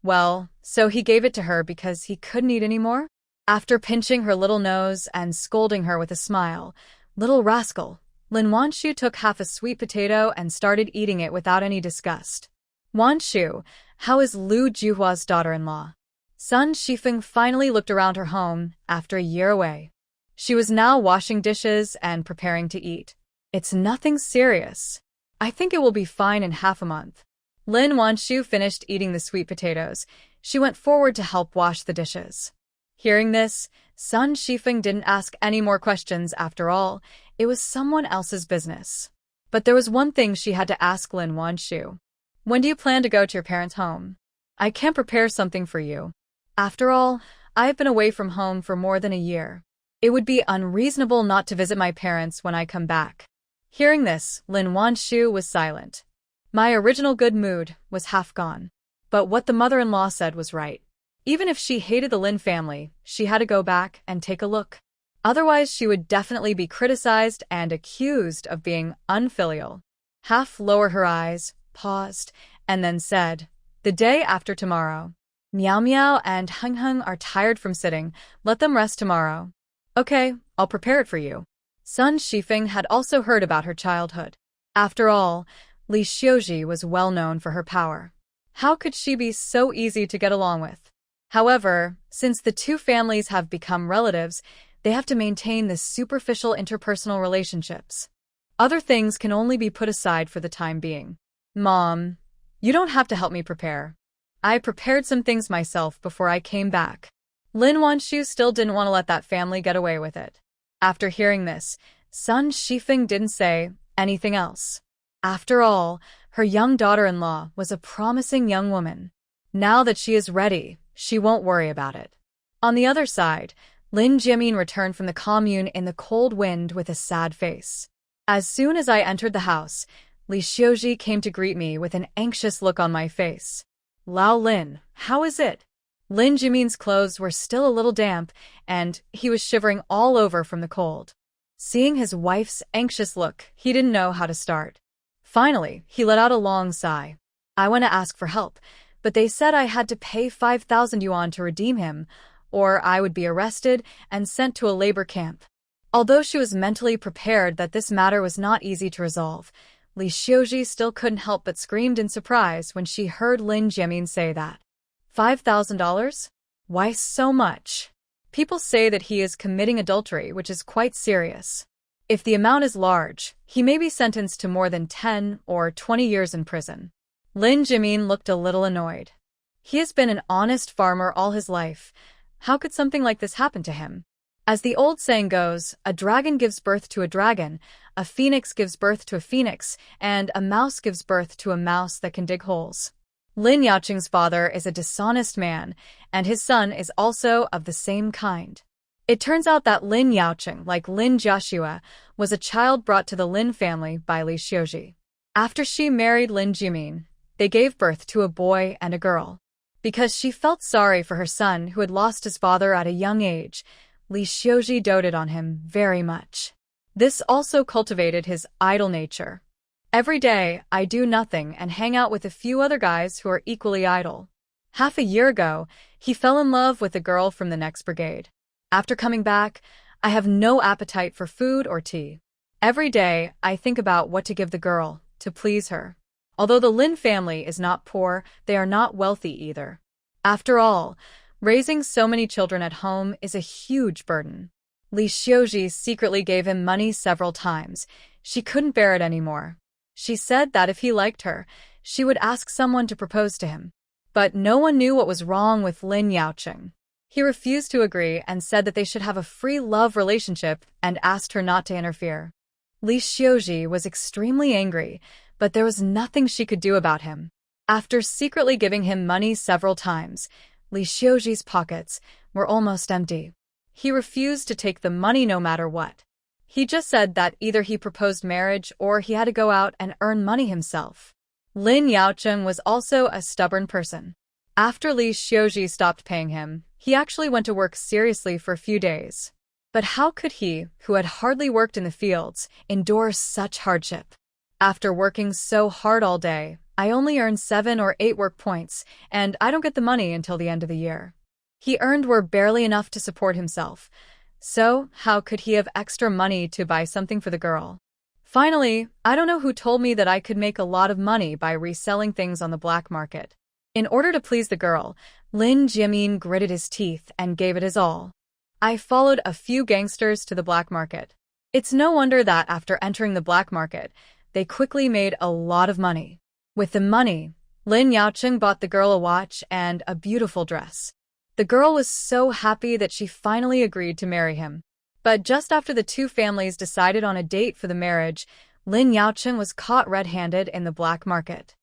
Well, so he gave it to her because he couldn't eat anymore? After pinching her little nose and scolding her with a smile, Little rascal, Lin Wanshu took half a sweet potato and started eating it without any disgust. Wanshu, how is Lu Juhua's daughter-in-law? Sun Shifeng finally looked around her home after a year away. She was now washing dishes and preparing to eat. It's nothing serious. I think it will be fine in half a month. Lin Wanshu finished eating the sweet potatoes. She went forward to help wash the dishes. Hearing this, Sun Shifeng didn't ask any more questions after all. It was someone else's business. But there was one thing she had to ask Lin Wanshu. When do you plan to go to your parents' home? I can prepare something for you. After all, I've been away from home for more than a year. It would be unreasonable not to visit my parents when I come back. Hearing this, Lin Wanshu was silent. My original good mood was half gone. But what the mother-in-law said was right. Even if she hated the Lin family, she had to go back and take a look. Otherwise, she would definitely be criticized and accused of being unfilial. Half lowered her eyes, paused, and then said, The day after tomorrow. Meow Meow and Hung Hung are tired from sitting. Let them rest tomorrow. Okay, I'll prepare it for you. Sun Shifeng had also heard about her childhood. After all, Li Xiuji was well known for her power. How could she be so easy to get along with? However, since the two families have become relatives, they have to maintain this superficial interpersonal relationships. Other things can only be put aside for the time being. Mom, you don't have to help me prepare. I prepared some things myself before I came back. Lin Wanshu still didn't want to let that family get away with it. After hearing this, Sun Shifeng didn't say anything else. After all, her young daughter-in-law was a promising young woman. Now that she is ready, she won't worry about it. On the other side, Lin Jimin returned from the commune in the cold wind with a sad face. As soon as I entered the house, Li Xiuji came to greet me with an anxious look on my face. Lao Lin, how is it? Lin Jimin's clothes were still a little damp, and he was shivering all over from the cold. Seeing his wife's anxious look, he didn't know how to start. Finally, he let out a long sigh. I went to ask for help, but they said I had to pay 5,000 yuan to redeem him, or I would be arrested and sent to a labor camp. Although she was mentally prepared that this matter was not easy to resolve, Li Xiuji still couldn't help but screamed in surprise when she heard Lin Jimin say that. $5,000? Why so much? People say that he is committing adultery, which is quite serious. If the amount is large, he may be sentenced to more than 10 or 20 years in prison. Lin Jimin looked a little annoyed. He has been an honest farmer all his life. How could something like this happen to him? As the old saying goes, a dragon gives birth to a dragon, a phoenix gives birth to a phoenix, and a mouse gives birth to a mouse that can dig holes. Lin Yaoqing's father is a dishonest man, and his son is also of the same kind. It turns out that Lin Yaoqing, like Lin Joshua, was a child brought to the Lin family by Li Xiuji. After she married Lin Jimin, they gave birth to a boy and a girl. Because she felt sorry for her son who had lost his father at a young age, Li Xiuji doted on him very much. This also cultivated his idle nature. Every day, I do nothing and hang out with a few other guys who are equally idle. Half a year ago, he fell in love with a girl from the next brigade. After coming back, I have no appetite for food or tea. Every day, I think about what to give the girl to please her. Although the Lin family is not poor, they are not wealthy either. After all, raising so many children at home is a huge burden. Li Xiuji secretly gave him money several times. She couldn't bear it anymore. She said that if he liked her, she would ask someone to propose to him. But no one knew what was wrong with Lin Yaocheng. He refused to agree and said that they should have a free love relationship and asked her not to interfere. Li Xiuji was extremely angry, but there was nothing she could do about him. After secretly giving him money several times, Li Xiuji's pockets were almost empty. He refused to take the money no matter what. He just said that either he proposed marriage or he had to go out and earn money himself. Lin Yaocheng was also a stubborn person. After Li Xiuji stopped paying him, he actually went to work seriously for a few days. But how could he, who had hardly worked in the fields, endure such hardship? After working so hard all day, I only earn 7 or 8 work points, and I don't get the money until the end of the year. He earned were barely enough to support himself. So, how could he have extra money to buy something for the girl? Finally, I don't know who told me that I could make a lot of money by reselling things on the black market. In order to please the girl, Lin Jimin gritted his teeth and gave it his all. I followed a few gangsters to the black market. It's no wonder that after entering the black market, they quickly made a lot of money. With the money, Lin Yaocheng bought the girl a watch and a beautiful dress. The girl was so happy that she finally agreed to marry him. But just after the two families decided on a date for the marriage, Lin Yaocheng was caught red-handed in the black market.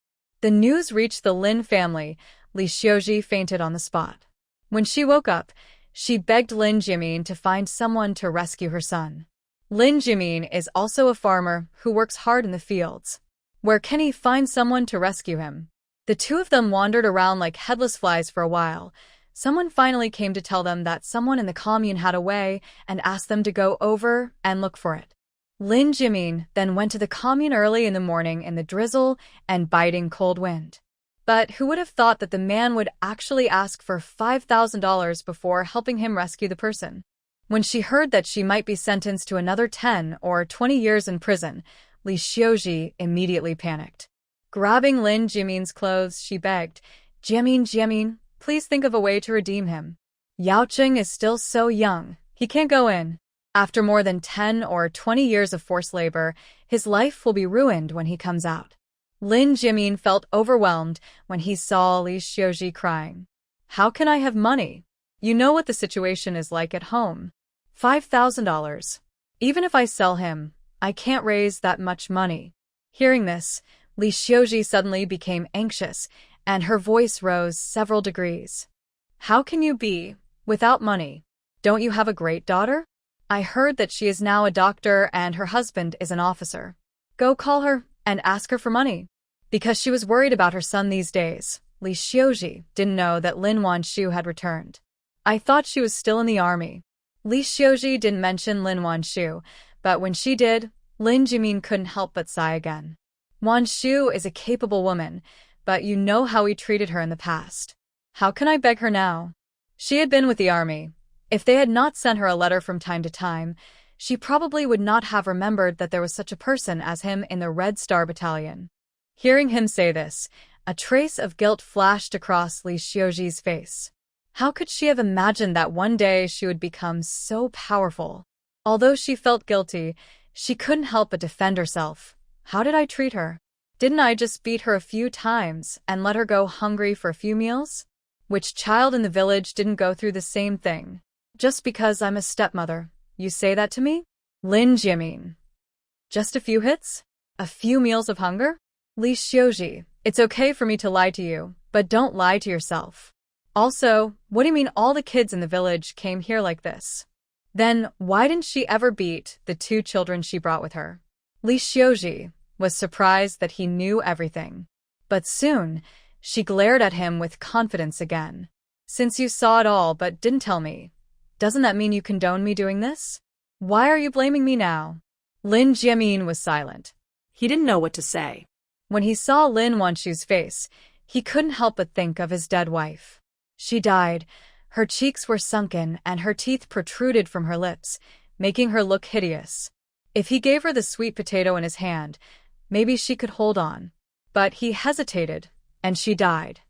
The news reached the Lin family. Li Xiuji fainted on the spot. When she woke up, she begged Lin Jimin to find someone to rescue her son. Lin Jimin is also a farmer who works hard in the fields. Where can he find someone to rescue him? The two of them wandered around like headless flies for a while. Someone finally came to tell them that someone in the commune had a way and asked them to go over and look for it. Lin Jimin then went to the commune early in the morning in the drizzle and biting cold wind. But who would have thought that the man would actually ask for $5,000 before helping him rescue the person? When she heard that she might be sentenced to another 10 or 20 years in prison, Li Xiuji immediately panicked. Grabbing Lin Jimin's clothes, she begged, Jimin, please think of a way to redeem him. Yaocheng is still so young, he can't go in. After more than 10 or 20 years of forced labor, his life will be ruined when he comes out. Lin Jimin felt overwhelmed when he saw Li Xiuji crying. How can I have money? You know what the situation is like at home. $5,000. Even if I sell him, I can't raise that much money. Hearing this, Li Xiuji suddenly became anxious, and her voice rose several degrees. How can you be without money? Don't you have a great daughter? I heard that she is now a doctor and her husband is an officer. Go call her and ask her for money. Because she was worried about her son these days, Li Xiuji didn't know that Lin Wanshu had returned. I thought she was still in the army. Li Xiuji didn't mention Lin Wanshu, but when she did, Lin Jimin couldn't help but sigh again. Wanshu is a capable woman, but you know how he treated her in the past. How can I beg her now? She had been with the army. If they had not sent her a letter from time to time, she probably would not have remembered that there was such a person as him in the Red Star Battalion. Hearing him say this, a trace of guilt flashed across Li Xiuji's face. How could she have imagined that one day she would become so powerful? Although she felt guilty, she couldn't help but defend herself. How did I treat her? Didn't I just beat her a few times and let her go hungry for a few meals? Which child in the village didn't go through the same thing? Just because I'm a stepmother, you say that to me? Lin Jimin. Just a few hits? A few meals of hunger? Li Xiuji, it's okay for me to lie to you, but don't lie to yourself. Also, what do you mean all the kids in the village came here like this? Then, why didn't she ever beat the 2 children she brought with her? Li Xiuji was surprised that he knew everything. But soon, she glared at him with confidence again. Since you saw it all but didn't tell me, doesn't that mean you condone me doing this? Why are you blaming me now? Lin Jimin was silent. He didn't know what to say. When he saw Lin Wanshu's face, he couldn't help but think of his dead wife. She died. Her cheeks were sunken and her teeth protruded from her lips, making her look hideous. If he gave her the sweet potato in his hand, maybe she could hold on. But he hesitated, and she died.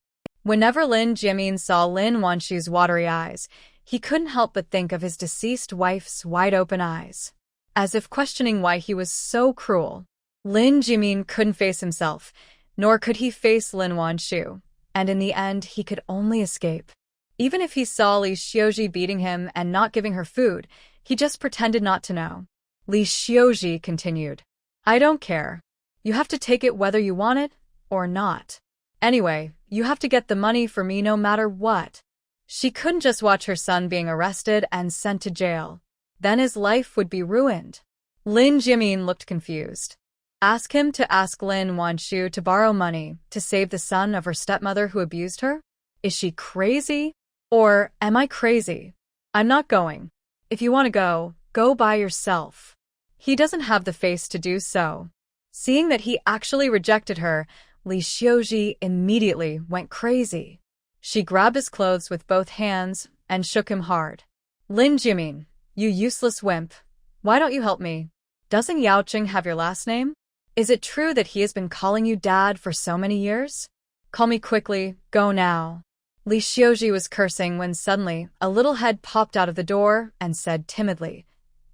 Whenever Lin Jimin saw Lin Wanshu's watery eyes, he couldn't help but think of his deceased wife's wide-open eyes, as if questioning why he was so cruel. Lin Jimin couldn't face himself, nor could he face Lin Wanshu, and in the end he could only escape. Even if he saw Li Xiuji beating him and not giving her food, he just pretended not to know. Li Xiuji continued, "I don't care. You have to take it whether you want it or not. Anyway, you have to get the money for me no matter what." She couldn't just watch her son being arrested and sent to jail. Then his life would be ruined. Lin Jimin looked confused. Ask him to ask Lin Wanshu to borrow money to save the son of her stepmother who abused her? Is she crazy? Or am I crazy? I'm not going. If you want to go, go by yourself. He doesn't have the face to do so. Seeing that he actually rejected her, Li Xiuji immediately went crazy. She grabbed his clothes with both hands and shook him hard. "Lin Jimin, you useless wimp. Why don't you help me? Doesn't Yaoqing have your last name? Is it true that he has been calling you dad for so many years? Call me quickly, go now." Li Xiuji was cursing when suddenly a little head popped out of the door and said timidly,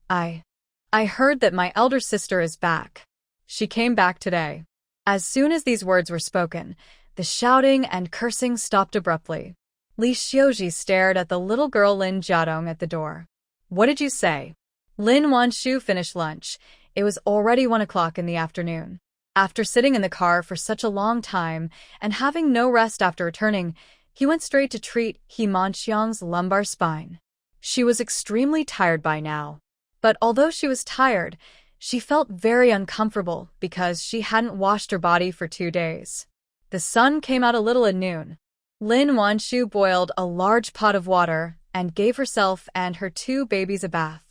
I heard that my elder sister is back. She came back today." As soon as these words were spoken, the shouting and cursing stopped abruptly. Li Xiuji stared at the little girl Lin Jiadong at the door. "What did you say?" Lin Wanshu finished lunch. It was already 1 o'clock in the afternoon. After sitting in the car for such a long time and having no rest after returning, he went straight to treat He Manxiang's lumbar spine. She was extremely tired by now. But although she was tired, she felt very uncomfortable because she hadn't washed her body for 2 days. The sun came out a little at noon. Lin Wanshu boiled a large pot of water and gave herself and her 2 babies a bath.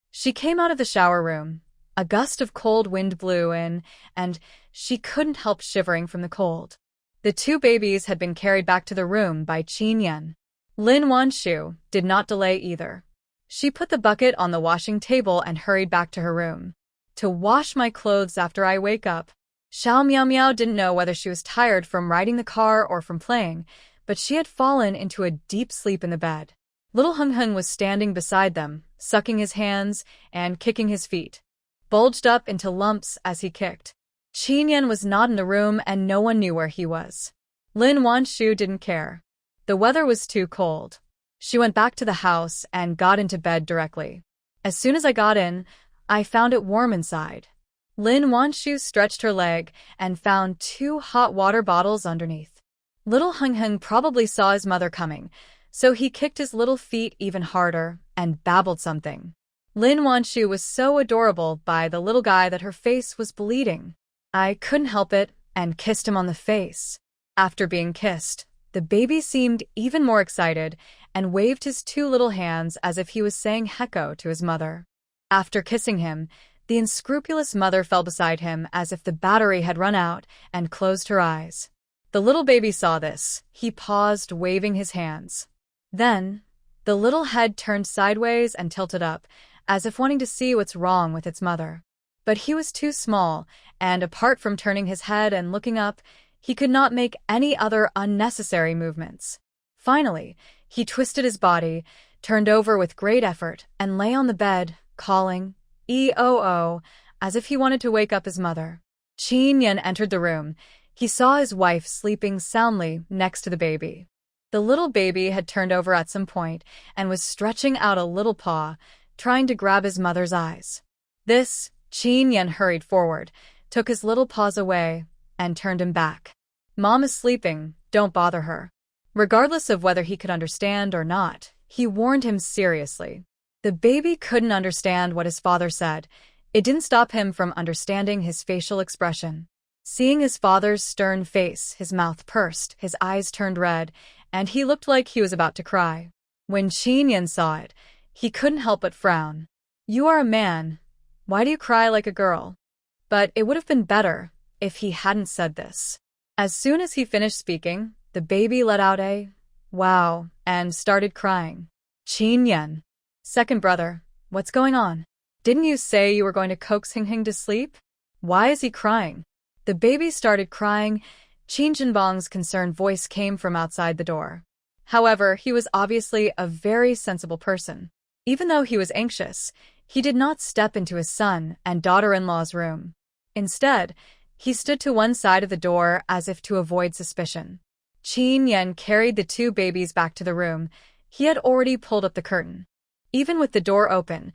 She came out of the shower room. A gust of cold wind blew in, and she couldn't help shivering from the cold. The 2 babies had been carried back to the room by Qin Yan. Lin Wanshu did not delay either. She put the bucket on the washing table and hurried back to her room. "To wash my clothes after I wake up." Xiao Miao Miao didn't know whether she was tired from riding the car or from playing, but she had fallen into a deep sleep in the bed. Little Hung Hung was standing beside them, sucking his hands and kicking his feet, bulged up into lumps as he kicked. Qin Yan was not in the room and no one knew where he was. Lin Wanshu didn't care. The weather was too cold. She went back to the house and got into bed directly. "As soon as I got in, I found it warm inside." Lin Wanshu stretched her leg and found 2 hot water bottles underneath. Little Hung Hung probably saw his mother coming, so he kicked his little feet even harder and babbled something. Lin Wanshu was so adorable by the little guy that her face was bleeding. I couldn't help it and kissed him on the face. After being kissed, the baby seemed even more excited and waved his 2 little hands as if he was saying hecko to his mother. After kissing him, the unscrupulous mother fell beside him as if the battery had run out and closed her eyes. The little baby saw this. He paused, waving his hands. Then, the little head turned sideways and tilted up, as if wanting to see what's wrong with its mother. But he was too small, and apart from turning his head and looking up, he could not make any other unnecessary movements. Finally, he twisted his body, turned over with great effort, and lay on the bed, calling, "E-O-O," as if he wanted to wake up his mother. Qin Yan entered the room. He saw his wife sleeping soundly next to the baby. The little baby had turned over at some point and was stretching out a little paw, trying to grab his mother's eyes. Qin Yan hurried forward, took his little paws away, and turned him back. "Mom is sleeping, don't bother her." Regardless of whether he could understand or not, he warned him seriously. The baby couldn't understand what his father said. It didn't stop him from understanding his facial expression. Seeing his father's stern face, his mouth pursed, his eyes turned red, and he looked like he was about to cry. When Qin Yan saw it, he couldn't help but frown. "You are a man. Why do you cry like a girl?" But it would have been better if he hadn't said this. As soon as he finished speaking, the baby let out a wow and started crying. "Qin Yan, second brother, what's going on? Didn't you say you were going to coax Hing Hing to sleep? Why is he crying?" The baby started crying. Qin Jinbong's concerned voice came from outside the door. However, he was obviously a very sensible person. Even though he was anxious, he did not step into his son and daughter-in-law's room. Instead, he stood to one side of the door as if to avoid suspicion. Qin Yan carried the two babies back to the room. He had already pulled up the curtain. Even with the door open,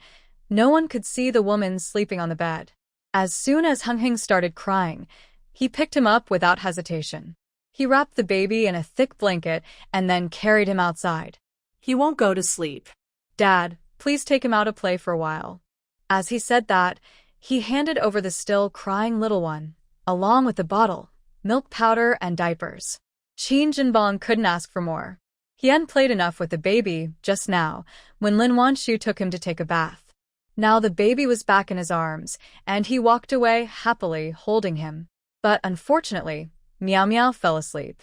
no one could see the woman sleeping on the bed. As soon as Hung Hing started crying, he picked him up without hesitation. He wrapped the baby in a thick blanket and then carried him outside. He won't go to sleep. Dad, please take him out to play for a while. As he said that, he handed over the still crying little one, along with the bottle, milk powder, and diapers. Qin Jinbong couldn't ask for more. He hadn't played enough with the baby just now when Lin Wanshu took him to take a bath. Now the baby was back in his arms, and he walked away happily holding him. But unfortunately, Meow Meow fell asleep.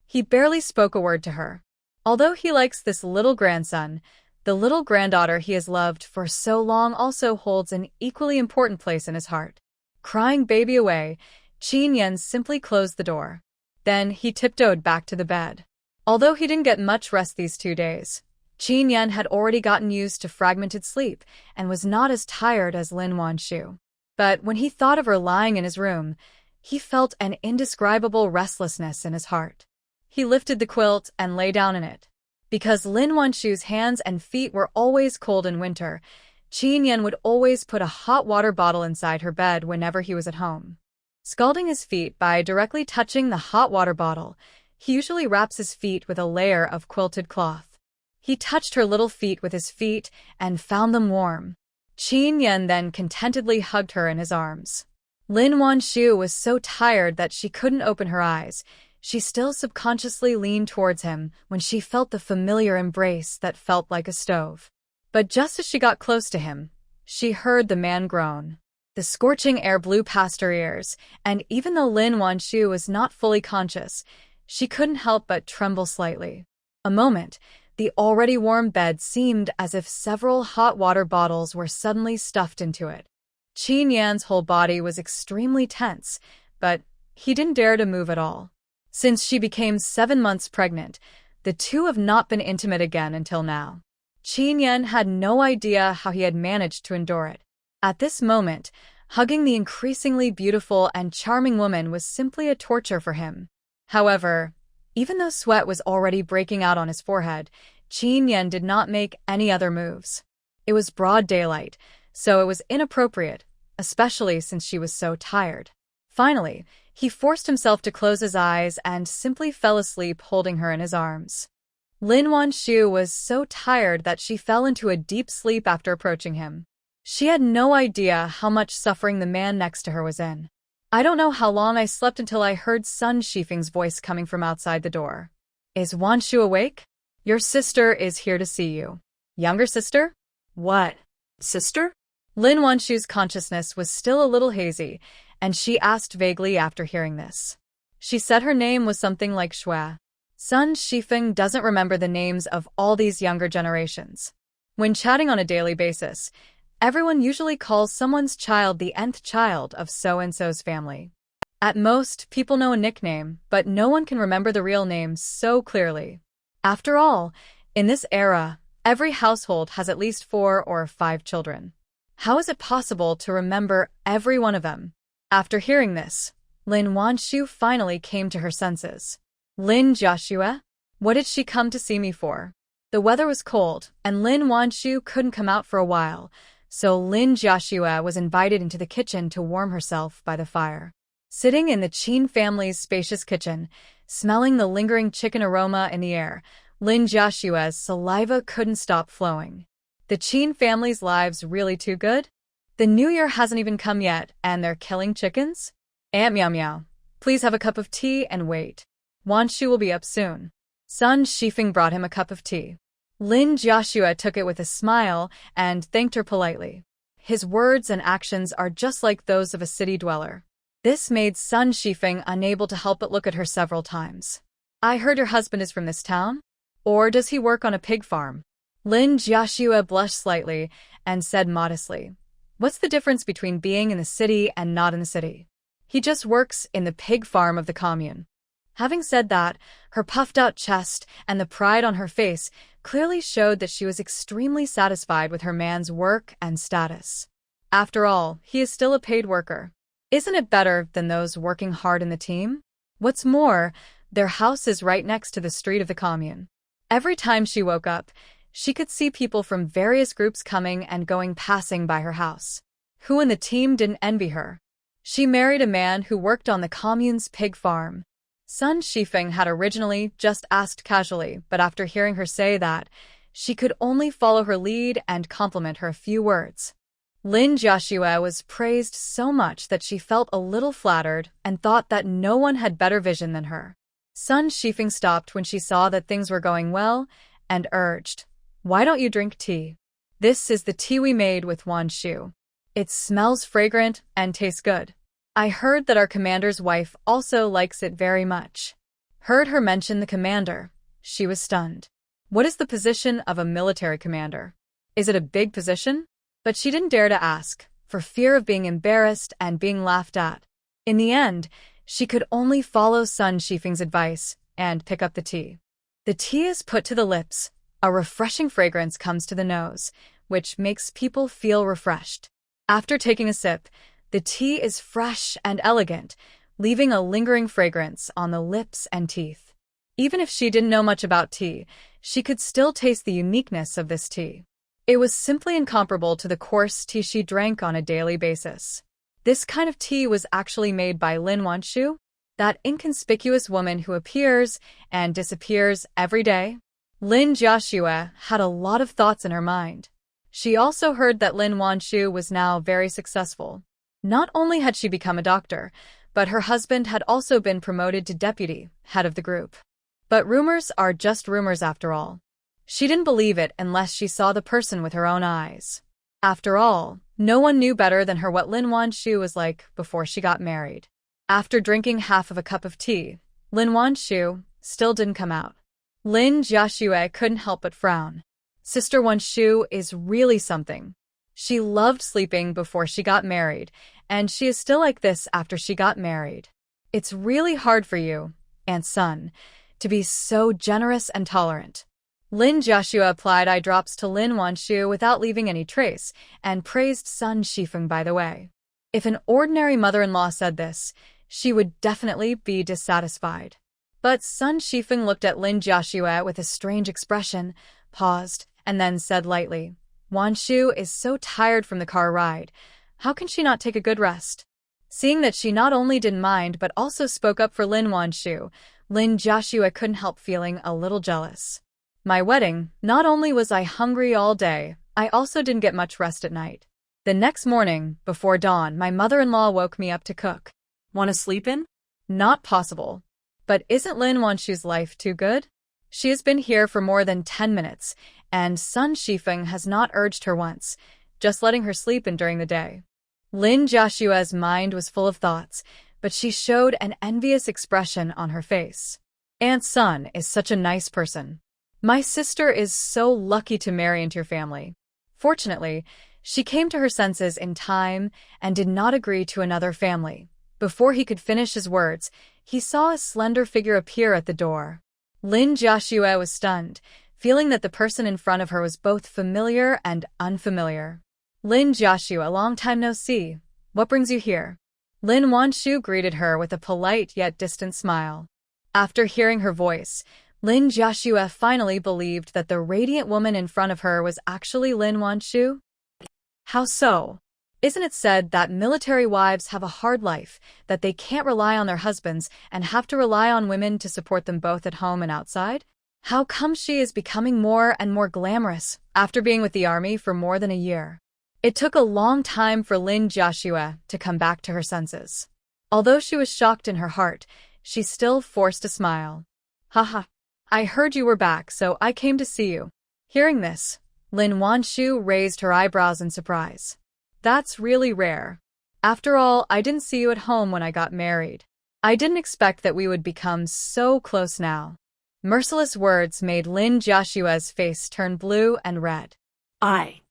He barely spoke a word to her. Although he likes this little grandson, the little granddaughter he has loved for so long also holds an equally important place in his heart. Crying baby away, Qin Yan simply closed the door. Then he tiptoed back to the bed. Although he didn't get much rest these 2 days, Qin Yan had already gotten used to fragmented sleep and was not as tired as Lin Wanshu. But when he thought of her lying in his room, he felt an indescribable restlessness in his heart. He lifted the quilt and lay down in it. Because Lin Wanshu's hands and feet were always cold in winter, Qin Yan would always put a hot water bottle inside her bed whenever he was at home. Scalding his feet by directly touching the hot water bottle, he usually wraps his feet with a layer of quilted cloth. He touched her little feet with his feet and found them warm. Qin Yan then contentedly hugged her in his arms. Lin Wanshu was so tired that she couldn't open her eyes. She still subconsciously leaned towards him when she felt the familiar embrace that felt like a stove. But just as she got close to him, she heard the man groan. The scorching air blew past her ears, and even though Lin Wanshu was not fully conscious, she couldn't help but tremble slightly. A moment, the already warm bed seemed as if several hot water bottles were suddenly stuffed into it. Qin Yan's whole body was extremely tense, but he didn't dare to move at all. Since she became 7 months pregnant, the two have not been intimate again until now. Qin Yan had no idea how he had managed to endure it. At this moment, hugging the increasingly beautiful and charming woman was simply a torture for him. However, even though sweat was already breaking out on his forehead, Qin Yan did not make any other moves. It was broad daylight, so it was inappropriate, especially since she was so tired. Finally, he forced himself to close his eyes and simply fell asleep holding her in his arms. Lin Wanshu was so tired that she fell into a deep sleep after approaching him. She had no idea how much suffering the man next to her was in. I don't know how long I slept until I heard Sun Shifeng's voice coming from outside the door. Is Wanshu awake? Your sister is here to see you. Younger sister? What? Sister? Lin Wanshu's consciousness was still a little hazy, and she asked vaguely after hearing this. She said her name was something like Shui. Sun Shifeng doesn't remember the names of all these younger generations. When chatting on a daily basis, everyone usually calls someone's child the nth child of so-and-so's family. At most, people know a nickname, but no one can remember the real name so clearly. After all, in this era, every household has at least 4 or 5 children. How is it possible to remember every one of them? After hearing this, Lin Wanshu finally came to her senses. Lin Joshua? What did she come to see me for? The weather was cold, and Lin Wanshu couldn't come out for a while, so Lin Joshua was invited into the kitchen to warm herself by the fire. Sitting in the Qin family's spacious kitchen, smelling the lingering chicken aroma in the air, Lin Joshua's saliva couldn't stop flowing. The Qin family's lives really too good? The new year hasn't even come yet, and they're killing chickens? Aunt Meow Meow, please have a cup of tea and wait. Wanshu will be up soon. Sun Shifeng brought him a cup of tea. Lin Joshua took it with a smile and thanked her politely. His words and actions are just like those of a city dweller. This made Sun Shifeng unable to help but look at her several times. I heard your husband is from this town? Or does he work on a pig farm? Lin Joshua blushed slightly and said modestly, "What's the difference between being in the city and not in the city? He just works in the pig farm of the commune." Having said that, her puffed-out chest and the pride on her face clearly showed that she was extremely satisfied with her man's work and status. After all, he is still a paid worker. Isn't it better than those working hard in the team? What's more, their house is right next to the street of the commune. Every time she woke up, she could see people from various groups coming and going passing by her house. Who in the team didn't envy her? She married a man who worked on the commune's pig farm. Sun Shifeng had originally just asked casually, but after hearing her say that, she could only follow her lead and compliment her a few words. Lin Jiaxue was praised so much that she felt a little flattered and thought that no one had better vision than her. Sun Shifeng stopped when she saw that things were going well and urged, "Why don't you drink tea? This is the tea we made with Wan Shu. It smells fragrant and tastes good. I heard that our commander's wife also likes it very much." Heard her mention the commander. She was stunned. What is the position of a military commander? Is it a big position? But she didn't dare to ask, for fear of being embarrassed and being laughed at. In the end, she could only follow Sun Shifeng's advice and pick up the tea. The tea is put to the lips. A refreshing fragrance comes to the nose, which makes people feel refreshed. After taking a sip, the tea is fresh and elegant, leaving a lingering fragrance on the lips and teeth. Even if she didn't know much about tea, she could still taste the uniqueness of this tea. It was simply incomparable to the coarse tea she drank on a daily basis. This kind of tea was actually made by Lin Wanshu, that inconspicuous woman who appears and disappears every day. Lin Jiaxue had a lot of thoughts in her mind. She also heard that Lin Wanshu was now very successful. Not only had she become a doctor, but her husband had also been promoted to deputy head of the group. But rumors are just rumors after all. She didn't believe it unless she saw the person with her own eyes. After all, no one knew better than her what Lin Wanshu was like before she got married. After drinking half of a cup of tea, Lin Wanshu still didn't come out. Lin Jiaxue couldn't help but frown. Sister Wanshu is really something. She loved sleeping before she got married, and she is still like this after she got married. It's really hard for you, Aunt Sun, to be so generous and tolerant. Lin Jiaxue applied eye drops to Lin Wanshu without leaving any trace, and praised Sun Shifeng by the way. If an ordinary mother-in-law said this, she would definitely be dissatisfied. But Sun Shifeng looked at Lin Jiaxue with a strange expression, paused, and then said lightly, "Wanshu is so tired from the car ride. How can she not take a good rest?" Seeing that she not only didn't mind but also spoke up for Lin Wanshu, Lin Jiaxue couldn't help feeling a little jealous. My wedding, not only was I hungry all day, I also didn't get much rest at night. The next morning, before dawn, my mother-in-law woke me up to cook. Want to sleep in? Not possible. But isn't Lin Wanshu's life too good? She has been here for more than 10 minutes, and Sun Shifeng has not urged her once, just letting her sleep in during the day. Lin Jiaxue's mind was full of thoughts, but she showed an envious expression on her face. Aunt Sun is such a nice person. My sister is so lucky to marry into your family. Fortunately, she came to her senses in time and did not agree to another family. Before he could finish his words, he saw a slender figure appear at the door. Lin Jiaxue was stunned, feeling that the person in front of her was both familiar and unfamiliar. "Lin Jiaxue, a long time no see. What brings you here?" Lin Wanshu greeted her with a polite yet distant smile. After hearing her voice, Lin Jiaxue finally believed that the radiant woman in front of her was actually Lin Wanshu. How so? Isn't it said that military wives have a hard life, that they can't rely on their husbands and have to rely on women to support them both at home and outside? How come she is becoming more and more glamorous after being with the army for more than a year? It took a long time for Lin Jiaxue to come back to her senses. Although she was shocked in her heart, she still forced a smile. "Haha. I heard you were back, so I came to see you." Hearing this, Lin Wanshu raised her eyebrows in surprise. "That's really rare. After all, I didn't see you at home when I got married. I didn't expect that we would become so close now." Merciless words made Lin Jiaxue's face turn blue and red. I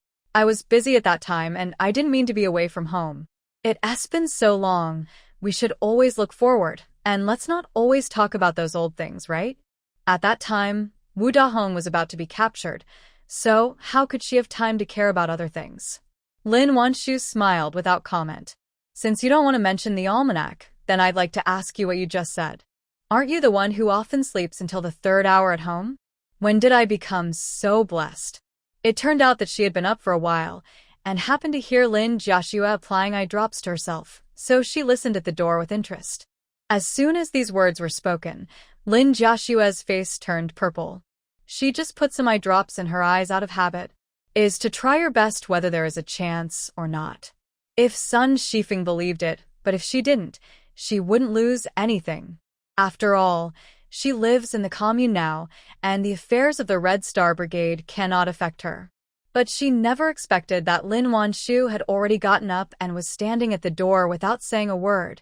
was busy at that time and I didn't mean to be away from home. It has been so long. We should always look forward, And let's not always talk about those old things, right? At that time, Wu Dahong was about to be captured, so how could she have time to care about other things? Lin Wanshu smiled without comment. Since you don't want to mention the almanac, then I'd like to ask you what you just said. Aren't you the one who often sleeps until the third hour at home? When did I become so blessed? It turned out that she had been up for a while, and happened to hear Lin Jiaxue applying eye drops to herself, so she listened at the door with interest. As soon as these words were spoken, Lin Jiaxue's face turned purple. She just put some eye drops in her eyes out of habit. Is to try your best whether there is a chance or not. If Sun Shifeng believed it, but if she didn't, she wouldn't lose anything. After all, she lives in the commune now, and the affairs of the Red Star Brigade cannot affect her. But she never expected that Lin Wanshu had already gotten up and was standing at the door without saying a word,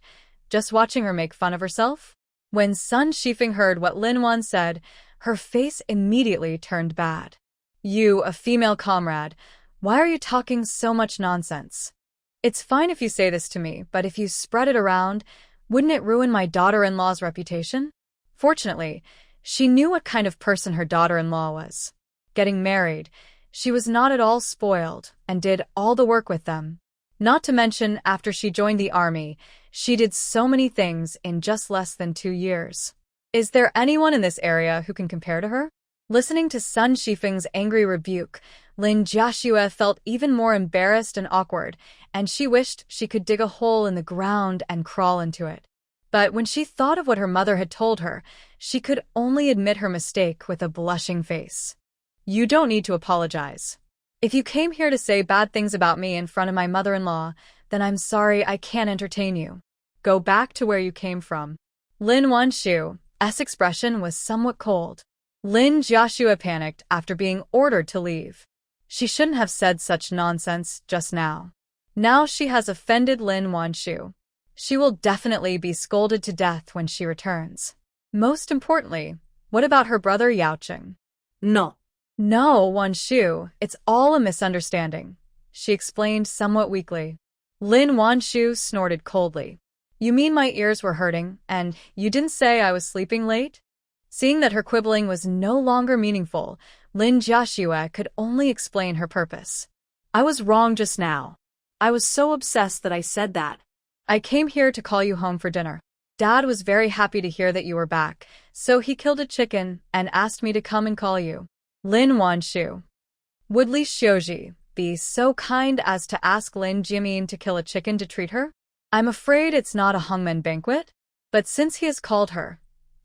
just watching her make fun of herself. When Sun Shifeng heard what Lin Wan said, her face immediately turned bad. You, a female comrade, why are you talking so much nonsense? It's fine if you say this to me, but if you spread it around, wouldn't it ruin my daughter-in-law's reputation? Fortunately, she knew what kind of person her daughter-in-law was. Getting married, she was not at all spoiled and did all the work with them. Not to mention, after she joined the army, she did so many things in just less than 2 years. Is there anyone in this area who can compare to her? Listening to Sun Shifeng's angry rebuke, Lin Jiaxue felt even more embarrassed and awkward, and she wished she could dig a hole in the ground and crawl into it. But when she thought of what her mother had told her, she could only admit her mistake with a blushing face. You don't need to apologize. If you came here to say bad things about me in front of my mother-in-law, then I'm sorry I can't entertain you. Go back to where you came from. Lin Wanshu's expression was somewhat cold. Lin Jiaxue panicked after being ordered to leave. She shouldn't have said such nonsense just now. Now she has offended Lin Wanshu. She will definitely be scolded to death when she returns. Most importantly, what about her brother Yaocheng? No. No, Wanshu, it's all a misunderstanding, she explained somewhat weakly. Lin Wanshu snorted coldly. You mean my ears were hurting, and you didn't say I was sleeping late? Seeing that her quibbling was no longer meaningful, Lin Jiaxue could only explain her purpose. I was wrong just now. I was so obsessed that I said that. I came here to call you home for dinner. Dad was very happy to hear that you were back, so he killed a chicken and asked me to come and call you. Lin Wanshu. Would Li Xiuji be so kind as to ask Lin Jimin to kill a chicken to treat her? I'm afraid it's not a hangmen banquet, but since he has called her,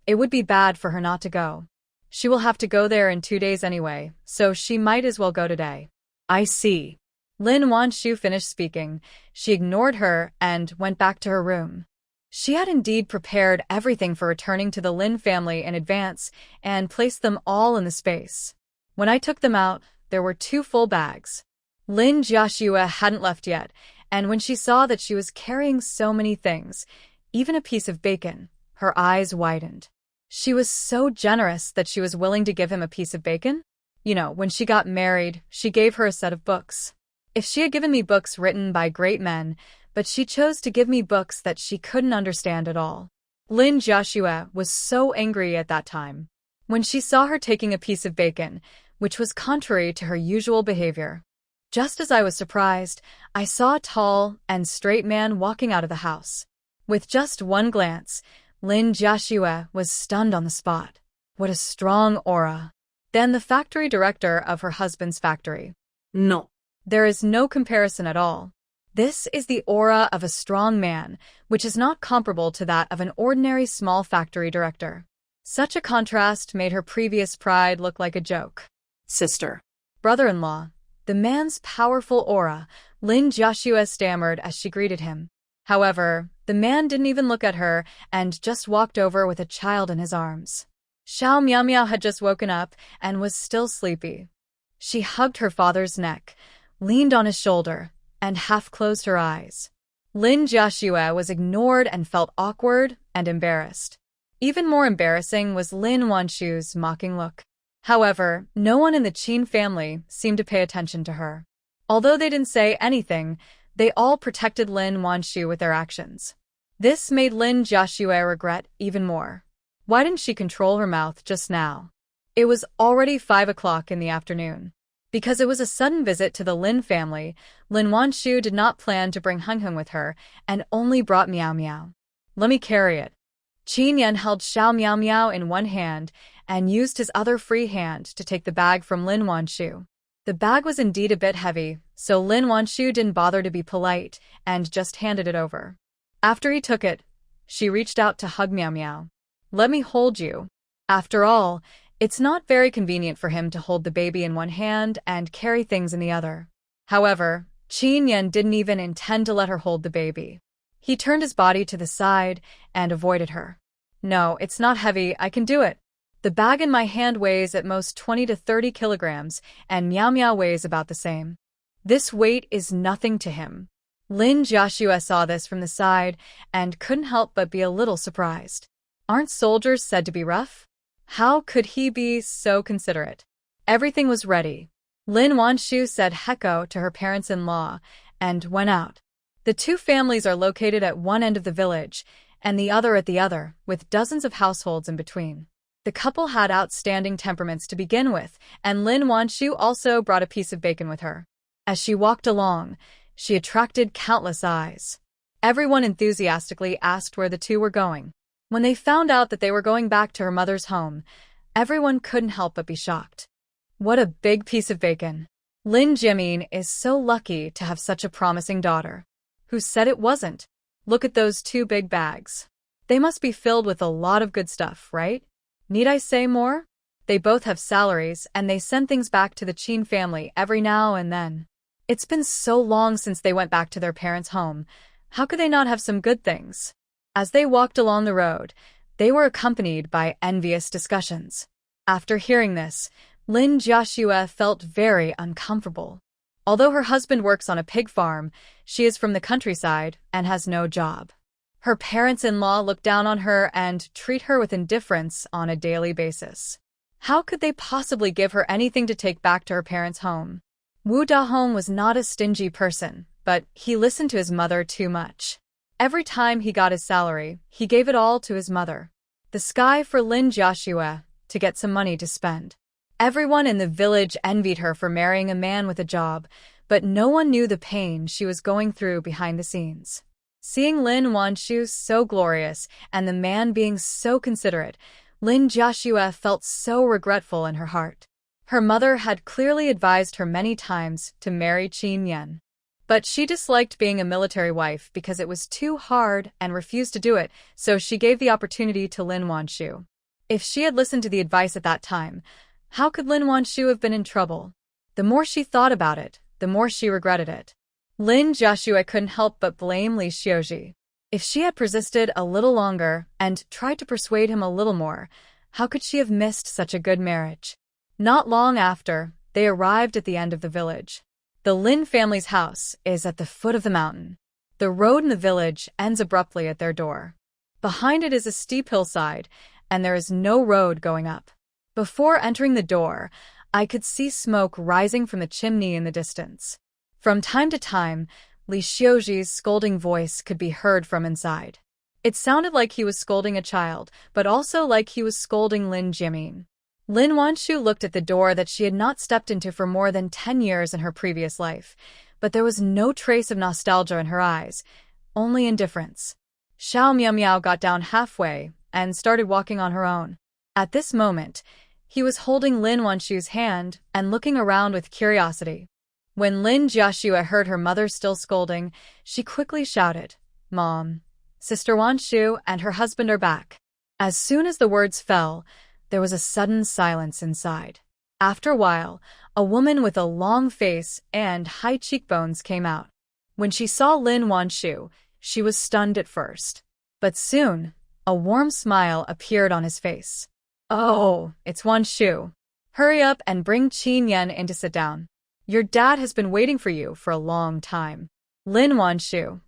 it would be bad for her not to go. She will have to go there in 2 days anyway, so she might as well go today. I see. Lin Wanshu finished speaking. She ignored her and went back to her room. She had indeed prepared everything for returning to the Lin family in advance and placed them all in the space. When I took them out, there were 2 full bags. Lin Jiaxue hadn't left yet, and when she saw that she was carrying so many things, even a piece of bacon, her eyes widened. She was so generous that she was willing to give him a piece of bacon? You know, when she got married, she gave her a set of books. If she had given me books written by great men, but she chose to give me books that she couldn't understand at all. Lin Jiaxue was so angry at that time. When she saw her taking a piece of bacon, which was contrary to her usual behavior. Just as I was surprised, I saw a tall and straight man walking out of the house. With just one glance, Lin Jiaxue was stunned on the spot. What a strong aura. Then the factory director of her husband's factory. No. There is no comparison at all. This is the aura of a strong man, which is not comparable to that of an ordinary small factory director. Such a contrast made her previous pride look like a joke. Sister. Brother-in-law. The man's powerful aura, Lin Jiaxue stammered as she greeted him. However, the man didn't even look at her and just walked over with a child in his arms. Xiao Miao had just woken up and was still sleepy. She hugged her father's neck, leaned on his shoulder, and half closed her eyes. Lin Jiaxue was ignored and felt awkward and embarrassed. Even more embarrassing was Lin Wanshu's mocking look. However, no one in the Qin family seemed to pay attention to her. Although they didn't say anything, they all protected Lin Wanshu with their actions. This made Lin Jiaxue regret even more. Why didn't she control her mouth just now? It was already 5 o'clock in the afternoon. Because it was a sudden visit to the Lin family, Lin Wanshu did not plan to bring Hung Hung with her and only brought Miao Miao. Let me carry it. Qin Yan held Xiao Miao Miao in one hand and used his other free hand to take the bag from Lin Wanshu. The bag was indeed a bit heavy, so Lin Wanshu didn't bother to be polite and just handed it over. After he took it, she reached out to hug Miao Miao. Let me hold you. After all, it's not very convenient for him to hold the baby in one hand and carry things in the other. However, Qin Yan didn't even intend to let her hold the baby. He turned his body to the side and avoided her. No, it's not heavy, I can do it. The bag in my hand weighs at most 20 to 30 kilograms, and Miao Miao weighs about the same. This weight is nothing to him. Lin Jiaxue saw this from the side and couldn't help but be a little surprised. Aren't soldiers said to be rough? How could he be so considerate? Everything was ready. Lin Wanshu said heko to her parents-in-law and went out. The two families are located at one end of the village and the other at the other, with dozens of households in between. The couple had outstanding temperaments to begin with, and Lin Wanshu also brought a piece of bacon with her. As she walked along, she attracted countless eyes. Everyone enthusiastically asked where the two were going. When they found out that they were going back to her mother's home, everyone couldn't help but be shocked. What a big piece of bacon. Lin Jimin is so lucky to have such a promising daughter. Who said it wasn't? Look at those two big bags. They must be filled with a lot of good stuff, right? Need I say more? They both have salaries and they send things back to the Qin family every now and then. It's been so long since they went back to their parents' home. How could they not have some good things? As they walked along the road, they were accompanied by envious discussions. After hearing this, Lin Jiaxue felt very uncomfortable. Although her husband works on a pig farm, she is from the countryside and has no job. Her parents-in-law look down on her and treat her with indifference on a daily basis. How could they possibly give her anything to take back to her parents' home? Wu Dahong was not a stingy person, but he listened to his mother too much. Every time he got his salary, he gave it all to his mother. The sky for Lin Jiaxue to get some money to spend. Everyone in the village envied her for marrying a man with a job, but no one knew the pain she was going through behind the scenes. Seeing Lin Wanshu so glorious and the man being so considerate, Lin Jiaxue felt so regretful in her heart. Her mother had clearly advised her many times to marry Qin Yan. But she disliked being a military wife because it was too hard and refused to do it, so she gave the opportunity to Lin Wanshu. If she had listened to the advice at that time, how could Lin Wanshu have been in trouble? The more she thought about it, the more she regretted it. Lin Jiaxue couldn't help but blame Li Xiuji. If she had persisted a little longer and tried to persuade him a little more, how could she have missed such a good marriage? Not long after, they arrived at the end of the village. The Lin family's house is at the foot of the mountain. The road in the village ends abruptly at their door. Behind it is a steep hillside, and there is no road going up. Before entering the door, I could see smoke rising from the chimney in the distance. From time to time, Li Xiuji's scolding voice could be heard from inside. It sounded like he was scolding a child, but also like he was scolding Lin Jimin. Lin Wanshu looked at the door that she had not stepped into for more than 10 years in her previous life, but there was no trace of nostalgia in her eyes, only indifference. Xiao Miao Miao got down halfway and started walking on her own. At this moment, he was holding Lin Wanshu's hand and looking around with curiosity. When Lin Jiaxue heard her mother still scolding, she quickly shouted, "Mom, Sister Wanshu and her husband are back." As soon as the words fell, there was a sudden silence inside. After a while, a woman with a long face and high cheekbones came out. When she saw Lin Wanshu, she was stunned at first. But soon, a warm smile appeared on his face. "Oh, it's Wanshu. Hurry up and bring Qin Yan in to sit down. Your dad has been waiting for you for a long time." Lin Wanshu.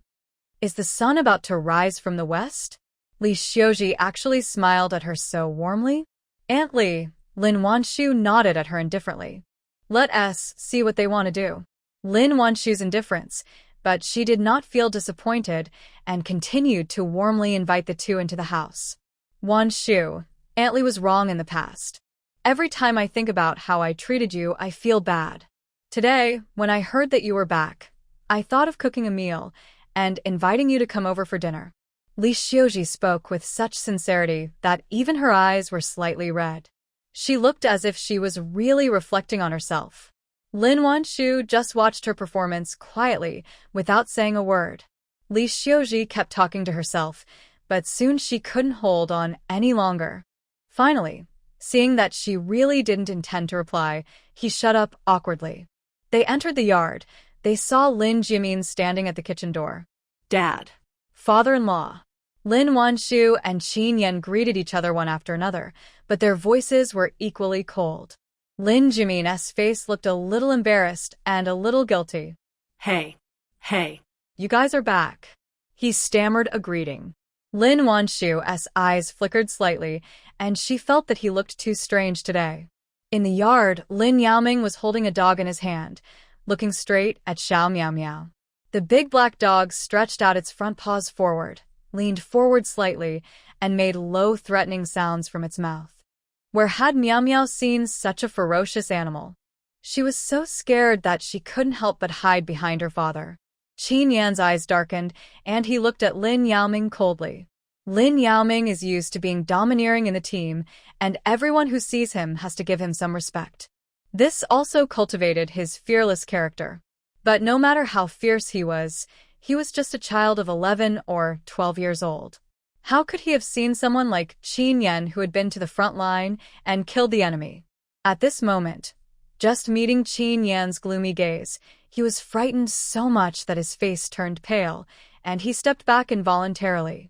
Is the sun about to rise from the west? Li Xiuji actually smiled at her so warmly. Aunt Li, Lin Wanshu nodded at her indifferently. Let us see what they want to do. Lin Wanshu's indifference But she did not feel disappointed and continued to warmly invite the two into the house. Wan Shu, Aunt Li was wrong in the past. Every time I think about how I treated you, I feel bad. Today, when I heard that you were back, I thought of cooking a meal and inviting you to come over for dinner. Li Xiuji spoke with such sincerity that even her eyes were slightly red. She looked as if she was really reflecting on herself. Lin Wanshu just watched her performance quietly, without saying a word. Li Xiuji kept talking to herself, but soon she couldn't hold on any longer. Finally, seeing that she really didn't intend to reply, he shut up awkwardly. They entered the yard. They saw Lin Jimin standing at the kitchen door. Dad. Father-in-law. Lin Wanshu and Qin Yan greeted each other one after another, but their voices were equally cold. Lin Jimin's face looked a little embarrassed and a little guilty. Hey. You guys are back. He stammered a greeting. Lin Wanshu's eyes flickered slightly, and she felt that he looked too strange today. In the yard, Lin Yaoming was holding a dog in his hand, looking straight at Xiao Miao Miao. The big black dog stretched out its front paws forward, leaned forward slightly, and made low threatening sounds from its mouth. Where had Miao Miao seen such a ferocious animal? She was so scared that she couldn't help but hide behind her father. Qin Yan's eyes darkened, and he looked at Lin Yaoming coldly. Lin Yaoming is used to being domineering in the team, and everyone who sees him has to give him some respect. This also cultivated his fearless character. But no matter how fierce he was just a child of 11 or 12 years old. How could he have seen someone like Qin Yan who had been to the front line and killed the enemy? At this moment, just meeting Qin Yan's gloomy gaze, he was frightened so much that his face turned pale, and he stepped back involuntarily.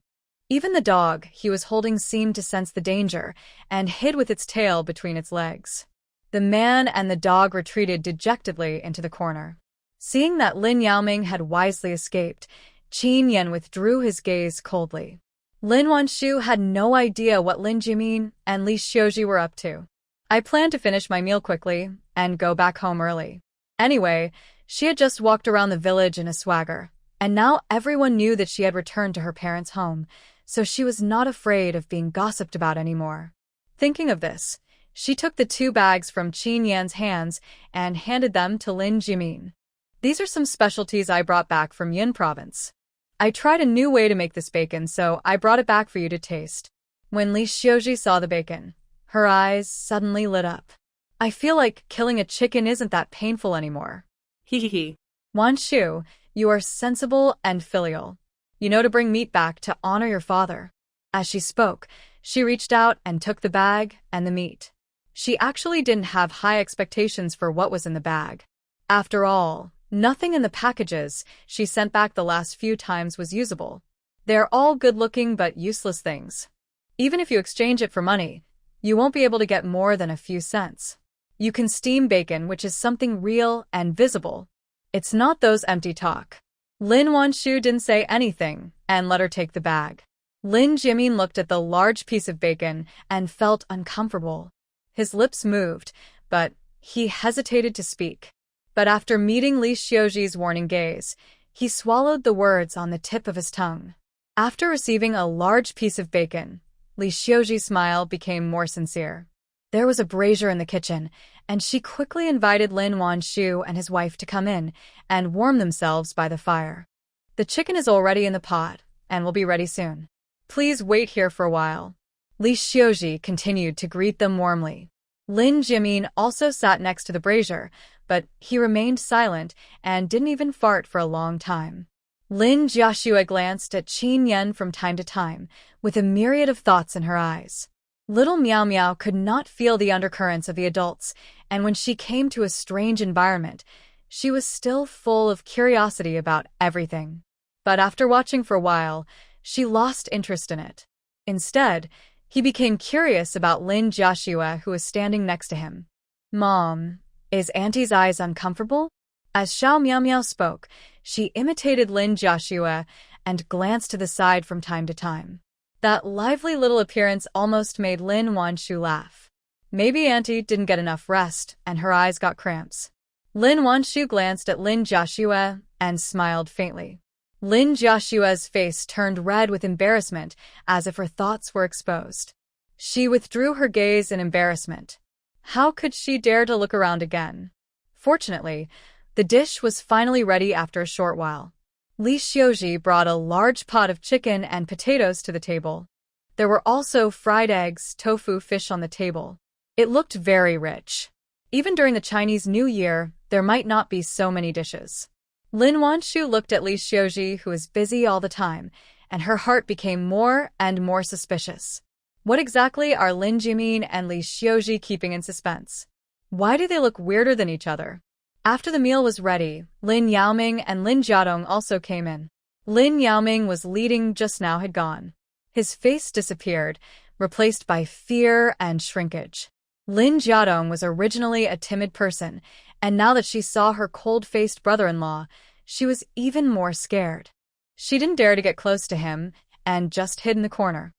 Even the dog he was holding seemed to sense the danger and hid with its tail between its legs. The man and the dog retreated dejectedly into the corner. Seeing that Lin Yaoming had wisely escaped, Qin Yan withdrew his gaze coldly. Lin Wanshu had no idea what Lin Jimin and Li Xiuji were up to. I planned to finish my meal quickly and go back home early. Anyway, she had just walked around the village in a swagger, and now everyone knew that she had returned to her parents' home, so she was not afraid of being gossiped about anymore. Thinking of this, she took the 2 bags from Qin Yan's hands and handed them to Lin Jimin. These are some specialties I brought back from Yin province. I tried a new way to make this bacon, so I brought it back for you to taste. When Li Xiuji saw the bacon, her eyes suddenly lit up. I feel like killing a chicken isn't that painful anymore. Hee. Wanshu, you are sensible and filial. You know to bring meat back to honor your father. As she spoke, she reached out and took the bag and the meat. She actually didn't have high expectations for what was in the bag. After all, nothing in the packages she sent back the last few times was usable. They're all good-looking but useless things. Even if you exchange it for money, you won't be able to get more than a few cents. You can steam bacon, which is something real and visible. It's not those empty talk. Lin Wanshu didn't say anything and let her take the bag. Lin Jimin looked at the large piece of bacon and felt uncomfortable. His lips moved, but he hesitated to speak. But after meeting Li Xiuji's warning gaze, he swallowed the words on the tip of his tongue. After receiving a large piece of bacon, Li Xiuji's smile became more sincere. There was a brazier in the kitchen, and she quickly invited Lin Wanshu and his wife to come in and warm themselves by the fire. The chicken is already in the pot and will be ready soon. Please wait here for a while. Li Xiuji continued to greet them warmly. Lin Jimin also sat next to the brazier, but he remained silent and didn't even fart for a long time. Lin Jiaxue glanced at Qin Yan from time to time, with a myriad of thoughts in her eyes. Little Miao Miao could not feel the undercurrents of the adults, and when she came to a strange environment, she was still full of curiosity about everything. But after watching for a while, she lost interest in it. Instead, he became curious about Lin Jiaxue, who was standing next to him. Mom, is Auntie's eyes uncomfortable? As Xiao Miao Miao spoke, she imitated Lin Jiaxue and glanced to the side from time to time. That lively little appearance almost made Lin Wanshu laugh. Maybe Auntie didn't get enough rest and her eyes got cramps. Lin Wanshu glanced at Lin Jiaxue and smiled faintly. Lin Jiashua's face turned red with embarrassment, as if her thoughts were exposed. She withdrew her gaze in embarrassment. How could she dare to look around again? Fortunately, the dish was finally ready after a short while. Li Xiuji brought a large pot of chicken and potatoes to the table. There were also fried eggs, tofu, fish on the table. It looked very rich. Even during the Chinese New Year, there might not be so many dishes. Lin Wanshu looked at Li Xiuji, who was busy all the time, and her heart became more and more suspicious. What exactly are Lin Jimin and Li Xiuji keeping in suspense? Why do they look weirder than each other? After the meal was ready, Lin Yaoming and Lin Jiadong also came in. Lin Yaoming was leading just now had gone. His face disappeared, replaced by fear and shrinkage. Lin Jiadong was originally a timid person, and now that she saw her cold-faced brother-in-law, she was even more scared. She didn't dare to get close to him, and just hid in the corner.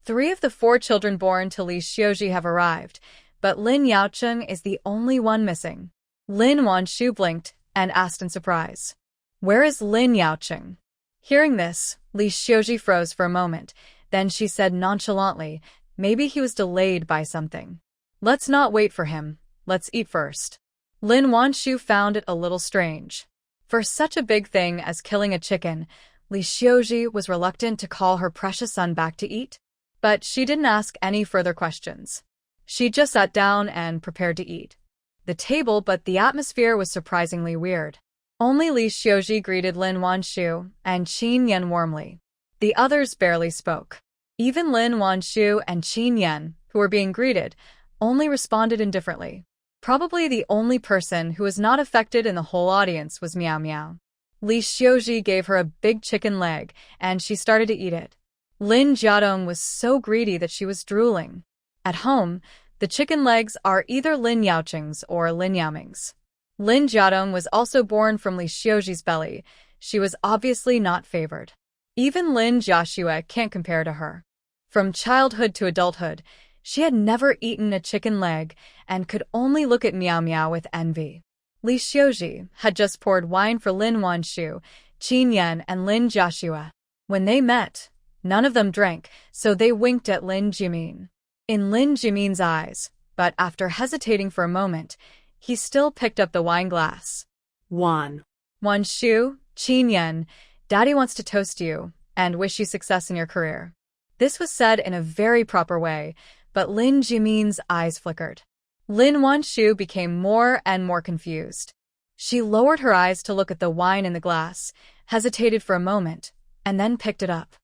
3 of the 4 children born to Li Xiuji have arrived, but Lin Yaocheng is the only one missing. Lin Wanshu blinked and asked in surprise, "Where is Lin Yaocheng?" Hearing this, Li Xiuji froze for a moment. Then she said nonchalantly, "Maybe he was delayed by something. Let's not wait for him. Let's eat first." Lin Wanshu found it a little strange. For such a big thing as killing a chicken, Li Xiuji was reluctant to call her precious son back to eat. But she didn't ask any further questions. She just sat down and prepared to eat. The atmosphere was surprisingly weird. Only Li Xiuji greeted Lin Wanshu and Qin Yan warmly. The others barely spoke. Even Lin Wanshu and Qin Yan, who were being greeted, only responded indifferently. Probably the only person who was not affected in the whole audience was Miao Miao. Li Xiuji gave her a big chicken leg, and she started to eat it. Lin Jiadong was so greedy that she was drooling. At home, the chicken legs are either Lin Yaocheng's or Lin Yaoming's. Lin Jiadong was also born from Li Xiuji's belly. She was obviously not favored. Even Lin Jiashua can't compare to her. From childhood to adulthood, she had never eaten a chicken leg and could only look at Miao Miao with envy. Li Xiuji had just poured wine for Lin Wanshu, Qin Yan, and Lin Jiashua. When they met, none of them drank, so they winked at Lin Jimin. In Lin Jimin's eyes, but after hesitating for a moment, he still picked up the wine glass. "Wanshu, Qin Yan, Daddy wants to toast you and wish you success in your career." This was said in a very proper way, but Lin Jimin's eyes flickered. Lin Wanshu became more and more confused. She lowered her eyes to look at the wine in the glass, hesitated for a moment, and then picked it up.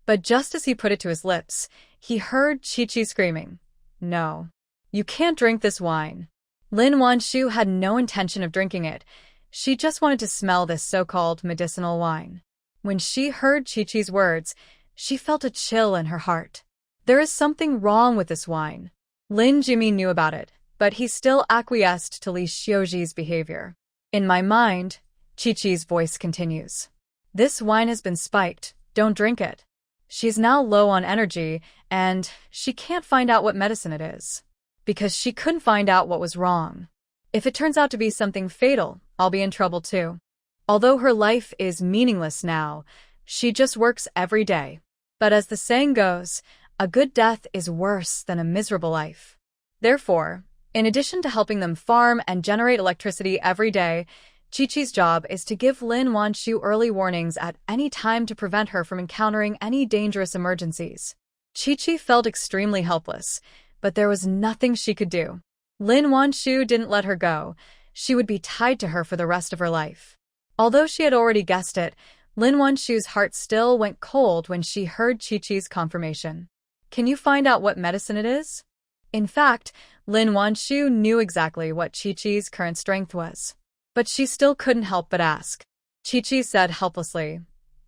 But just as he put it to his lips, he heard Chi-Chi screaming, "No, you can't drink this wine." Lin Wanshu had no intention of drinking it. She just wanted to smell this so-called medicinal wine. When she heard Chi-Chi's words, she felt a chill in her heart. There is something wrong with this wine. Lin Jimin knew about it, but he still acquiesced to Li Xiuji's behavior. "In my mind," Chi-Chi's voice continues, "this wine has been spiked. Don't drink it. She's now low on energy, and she can't find out what medicine it is. Because she couldn't find out what was wrong. If it turns out to be something fatal, I'll be in trouble too. Although her life is meaningless now, she just works every day. But as the saying goes, a good death is worse than a miserable life." Therefore, in addition to helping them farm and generate electricity every day, Chi-Chi's job is to give Lin Wanshu early warnings at any time to prevent her from encountering any dangerous emergencies. Chi-Chi felt extremely helpless, but there was nothing she could do. Lin Wanshu didn't let her go. She would be tied to her for the rest of her life. Although she had already guessed it, Lin Wanshu's heart still went cold when she heard Chi-Chi's confirmation. "Can you find out what medicine it is?" In fact, Lin Wanshu knew exactly what Chi-Chi's current strength was. But she still couldn't help but ask. Chi-Chi said helplessly,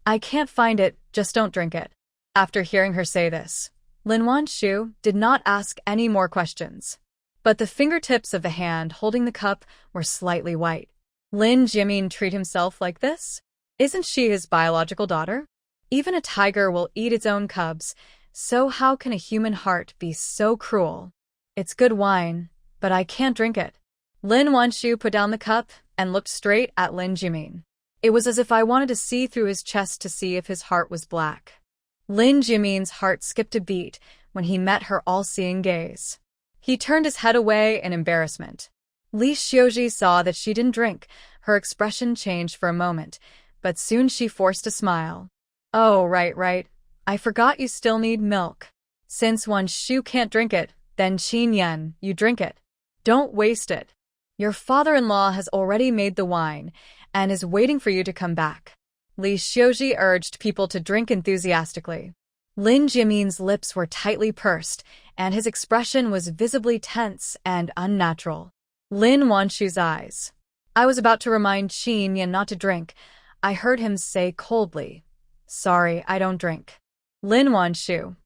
"I can't find it, just don't drink it." After hearing her say this, Lin Wanshu did not ask any more questions. But the fingertips of the hand holding the cup were slightly white. Lin Jimin treat himself like this? Isn't she his biological daughter? Even a tiger will eat its own cubs, so how can a human heart be so cruel? "It's good wine, but I can't drink it." Lin Wanshu put down the cup and looked straight at Lin Jimin. It was as if I wanted to see through his chest to see if his heart was black. Lin Jimin's heart skipped a beat when he met her all-seeing gaze. He turned his head away in embarrassment. Li Xiuji saw that she didn't drink. Her expression changed for a moment, but soon she forced a smile. Oh, right. I forgot you still need milk. Since Wanshu can't drink it, then Qin Yan, you drink it. Don't waste it. Your father-in-law has already made the wine and is waiting for you to come back. Li Xiuji urged people to drink enthusiastically. Lin Jimin's lips were tightly pursed, and his expression was visibly tense and unnatural. Lin Wanshu's eyes. I was about to remind Qin Yan not to drink. I heard him say coldly, "Sorry, I don't drink." Lin Wanshu.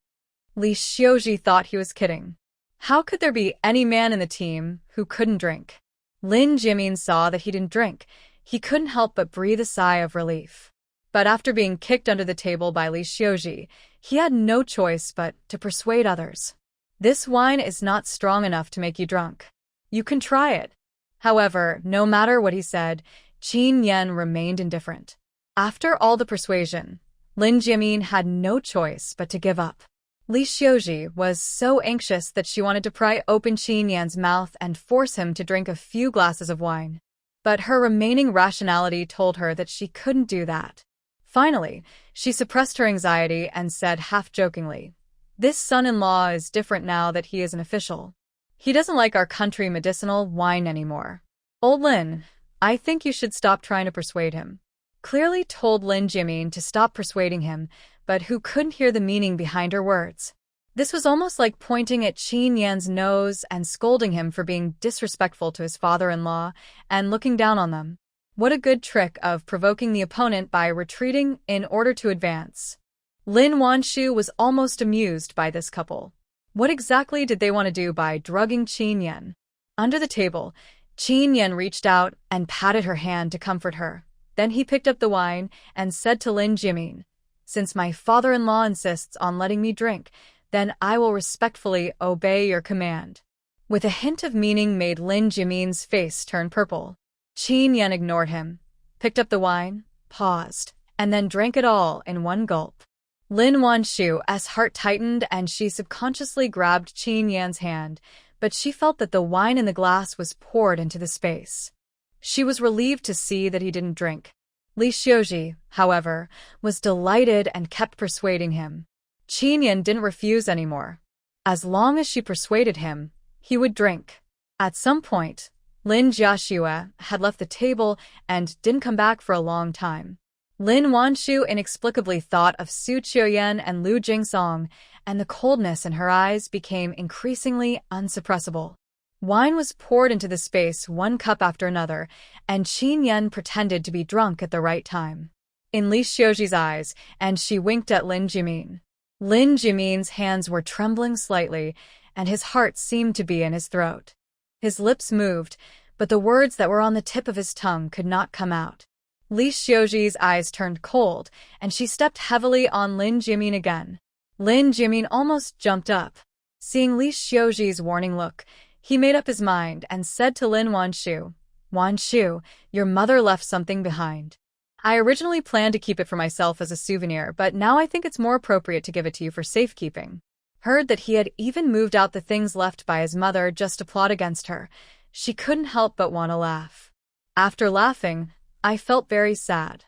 Li Xiuji thought he was kidding. How could there be any man in the team who couldn't drink? Lin Jimin saw that he didn't drink. He couldn't help but breathe a sigh of relief. But after being kicked under the table by Li Xiuji, he had no choice but to persuade others. This wine is not strong enough to make you drunk. You can try it. However, no matter what he said, Qin Yan remained indifferent. After all the persuasion, Lin Jimin had no choice but to give up. Li Xiuji was so anxious that she wanted to pry open Qin Yan's mouth and force him to drink a few glasses of wine. But her remaining rationality told her that she couldn't do that. Finally, she suppressed her anxiety and said half-jokingly, "This son-in-law is different now that he is an official. He doesn't like our country medicinal wine anymore. Old Lin, I think you should stop trying to persuade him." Clearly told Lin Jimin to stop persuading him, but who couldn't hear the meaning behind her words. This was almost like pointing at Qin Yan's nose and scolding him for being disrespectful to his father-in-law and looking down on them. What a good trick of provoking the opponent by retreating in order to advance. Lin Wanshu was almost amused by this couple. What exactly did they want to do by drugging Qin Yan? Under the table, Qin Yan reached out and patted her hand to comfort her. Then he picked up the wine and said to Lin Jimin, "Since my father-in-law insists on letting me drink, then I will respectfully obey your command." With a hint of meaning made Lin Jimin's face turn purple. Qin Yan ignored him, picked up the wine, paused, and then drank it all in one gulp. Lin Wanshu's heart tightened and she subconsciously grabbed Qin Yan's hand, but she felt that the wine in the glass was poured into the space. She was relieved to see that he didn't drink. Li Xiuji, however, was delighted and kept persuading him. Qin Yan didn't refuse anymore. As long as she persuaded him, he would drink. At some point, Lin Jiaxue had left the table and didn't come back for a long time. Lin Wanshu inexplicably thought of Su Qiuyan and Lu Jingsong, and the coldness in her eyes became increasingly unsuppressible. Wine was poured into the space one cup after another, and Qin Yan pretended to be drunk at the right time. In Li Xiuji's eyes, and she winked at Lin Jimin. Lin Jimin's hands were trembling slightly, and his heart seemed to be in his throat. His lips moved, but the words that were on the tip of his tongue could not come out. Li Xiuji's eyes turned cold, and she stepped heavily on Lin Jimin again. Lin Jimin almost jumped up. Seeing Li Xiuji's warning look, he made up his mind and said to Lin Wanshu, "Wanshu, your mother left something behind. I originally planned to keep it for myself as a souvenir, but now I think it's more appropriate to give it to you for safekeeping." Heard that he had even moved out the things left by his mother just to plot against her. She couldn't help but want to laugh. After laughing, I felt very sad.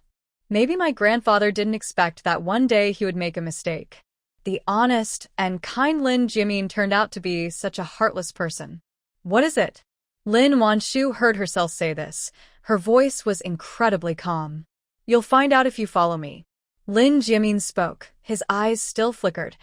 Maybe my grandfather didn't expect that one day he would make a mistake. The honest and kind Lin Jimin turned out to be such a heartless person. "What is it?" Lin Wanshu heard herself say this. Her voice was incredibly calm. "You'll find out if you follow me." Lin Jimin spoke, his eyes still flickered,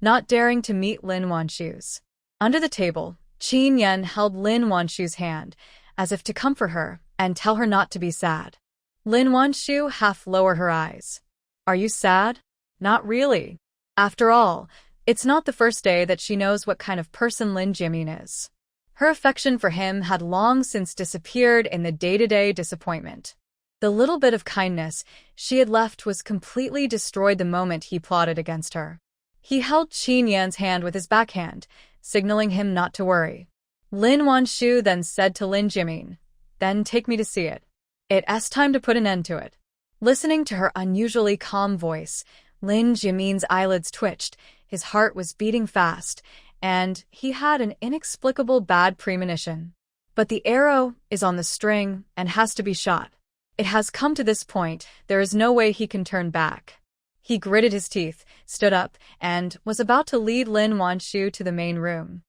not daring to meet Lin Wanshu's. Under the table, Qin Yan held Lin Wanshu's hand, as if to comfort her and tell her not to be sad. Lin Wanshu half lowered her eyes. "Are you sad?" "Not really. After all, it's not the first day that she knows what kind of person Lin Jimin is." Her affection for him had long since disappeared in the day-to-day disappointment. The little bit of kindness she had left was completely destroyed the moment he plotted against her. He held Qin Yan's hand with his backhand, signaling him not to worry. Lin Wanshu then said to Lin Jimin, "Then take me to see it. It's time to put an end to it." Listening to her unusually calm voice, Lin Jimin's eyelids twitched, his heart was beating fast, and he had an inexplicable bad premonition. But the arrow is on the string and has to be shot. It has come to this point, there is no way he can turn back. He gritted his teeth, stood up, and was about to lead Lin Wanshu to the main room.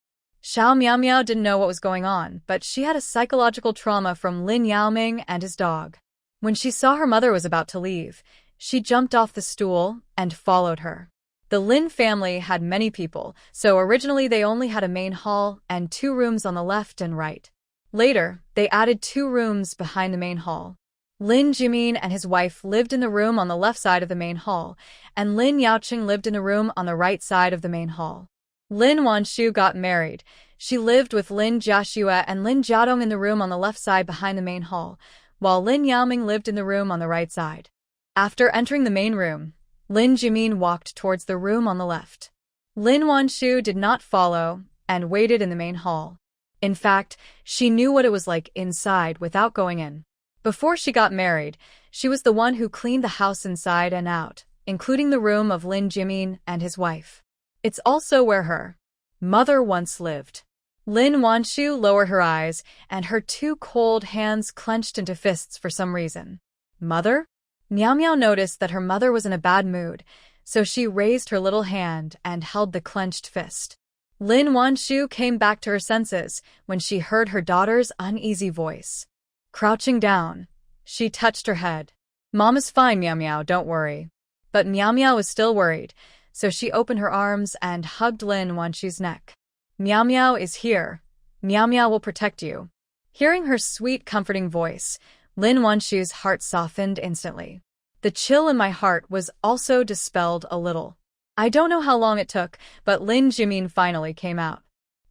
Xiao Miao didn't know what was going on, but she had a psychological trauma from Lin Yaoming and his dog. When she saw her mother was about to leave, she jumped off the stool and followed her. The Lin family had many people, so originally they only had a main hall and 2 rooms on the left and right. Later, they added 2 rooms behind the main hall. Lin Jimin and his wife lived in the room on the left side of the main hall, and Lin Yaoqing lived in the room on the right side of the main hall. Lin Wanshu got married. She lived with Lin Jiaxue and Lin Jiadong in the room on the left side behind the main hall, while Lin Yaoming lived in the room on the right side. After entering the main room, Lin Jimin walked towards the room on the left. Lin Wanshu did not follow and waited in the main hall. In fact, she knew what it was like inside without going in. Before she got married, she was the one who cleaned the house inside and out, including the room of Lin Jimin and his wife. It's also where her mother once lived. Lin Wanshu lowered her eyes, and her 2 cold hands clenched into fists for some reason. Mother? Miao Miao noticed that her mother was in a bad mood, so she raised her little hand and held the clenched fist. Lin Wanshu came back to her senses when she heard her daughter's uneasy voice. Crouching down, she touched her head. Mom is fine, Miao Miao, don't worry. But Miao Miao was still worried, so she opened her arms and hugged Lin Wanshu's neck. Miao Miao is here. Miao Miao will protect you. Hearing her sweet, comforting voice, Lin Wanshu's heart softened instantly. The chill in my heart was also dispelled a little. I don't know how long it took, but Lin Jimin finally came out.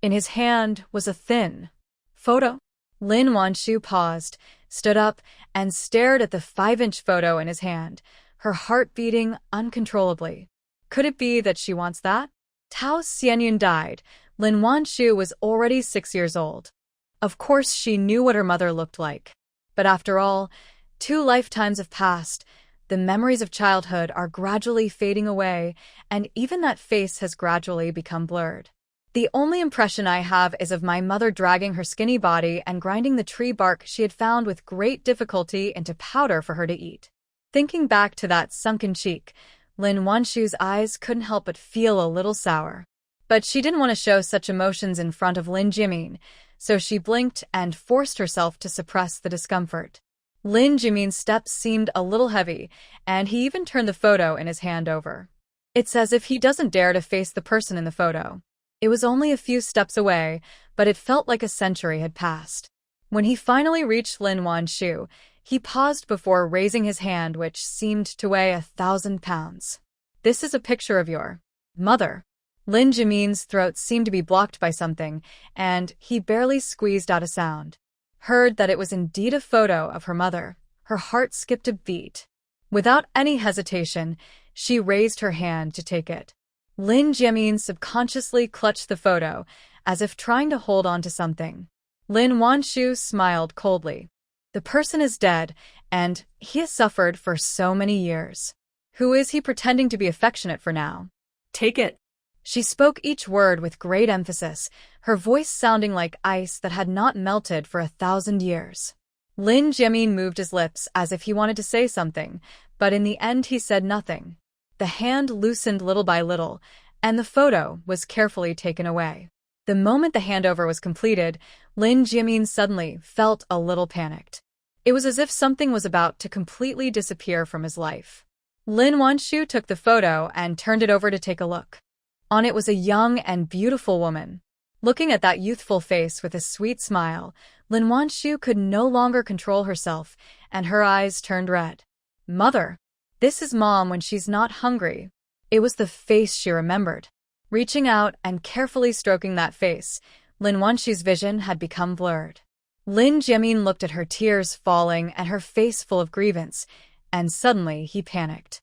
In his hand was a thin photo. Lin Wanshu paused, stood up, and stared at the 5-inch photo in his hand, her heart beating uncontrollably. Could it be that she wants that? Tao Xianyun died. Lin Wanshu was already 6 years old. Of course, she knew what her mother looked like. But after all, 2 lifetimes have passed. The memories of childhood are gradually fading away, and even that face has gradually become blurred. The only impression I have is of my mother dragging her skinny body and grinding the tree bark she had found with great difficulty into powder for her to eat. Thinking back to that sunken cheek, Lin Wanshu's eyes couldn't help but feel a little sour. But she didn't want to show such emotions in front of Lin Jimin, so she blinked and forced herself to suppress the discomfort. Lin Jimin's steps seemed a little heavy, and he even turned the photo in his hand over. It's as if he doesn't dare to face the person in the photo. It was only a few steps away, but it felt like a century had passed. When he finally reached Lin Wanshu, he paused before raising his hand, which seemed to weigh 1,000 pounds. This is a picture of your mother. Lin Jimin's throat seemed to be blocked by something, and he barely squeezed out a sound. Heard that it was indeed a photo of her mother. Her heart skipped a beat. Without any hesitation, she raised her hand to take it. Lin Jimin subconsciously clutched the photo, as if trying to hold on to something. Lin Wanshu smiled coldly. The person is dead, and he has suffered for so many years. Who is he pretending to be affectionate for now? Take it. She spoke each word with great emphasis, her voice sounding like ice that had not melted for 1,000 years. Lin Jimin moved his lips as if he wanted to say something, but in the end he said nothing. The hand loosened little by little, and the photo was carefully taken away. The moment the handover was completed, Lin Jimin suddenly felt a little panicked. It was as if something was about to completely disappear from his life. Lin Wanshu took the photo and turned it over to take a look. On it was a young and beautiful woman. Looking at that youthful face with a sweet smile, Lin Wanshu could no longer control herself, and her eyes turned red. Mother! This is Mom when she's not hungry. It was the face she remembered. Reaching out and carefully stroking that face, Lin Wanshu's vision had become blurred. Lin Jimin looked at her, tears falling and her face full of grievance, and suddenly he panicked.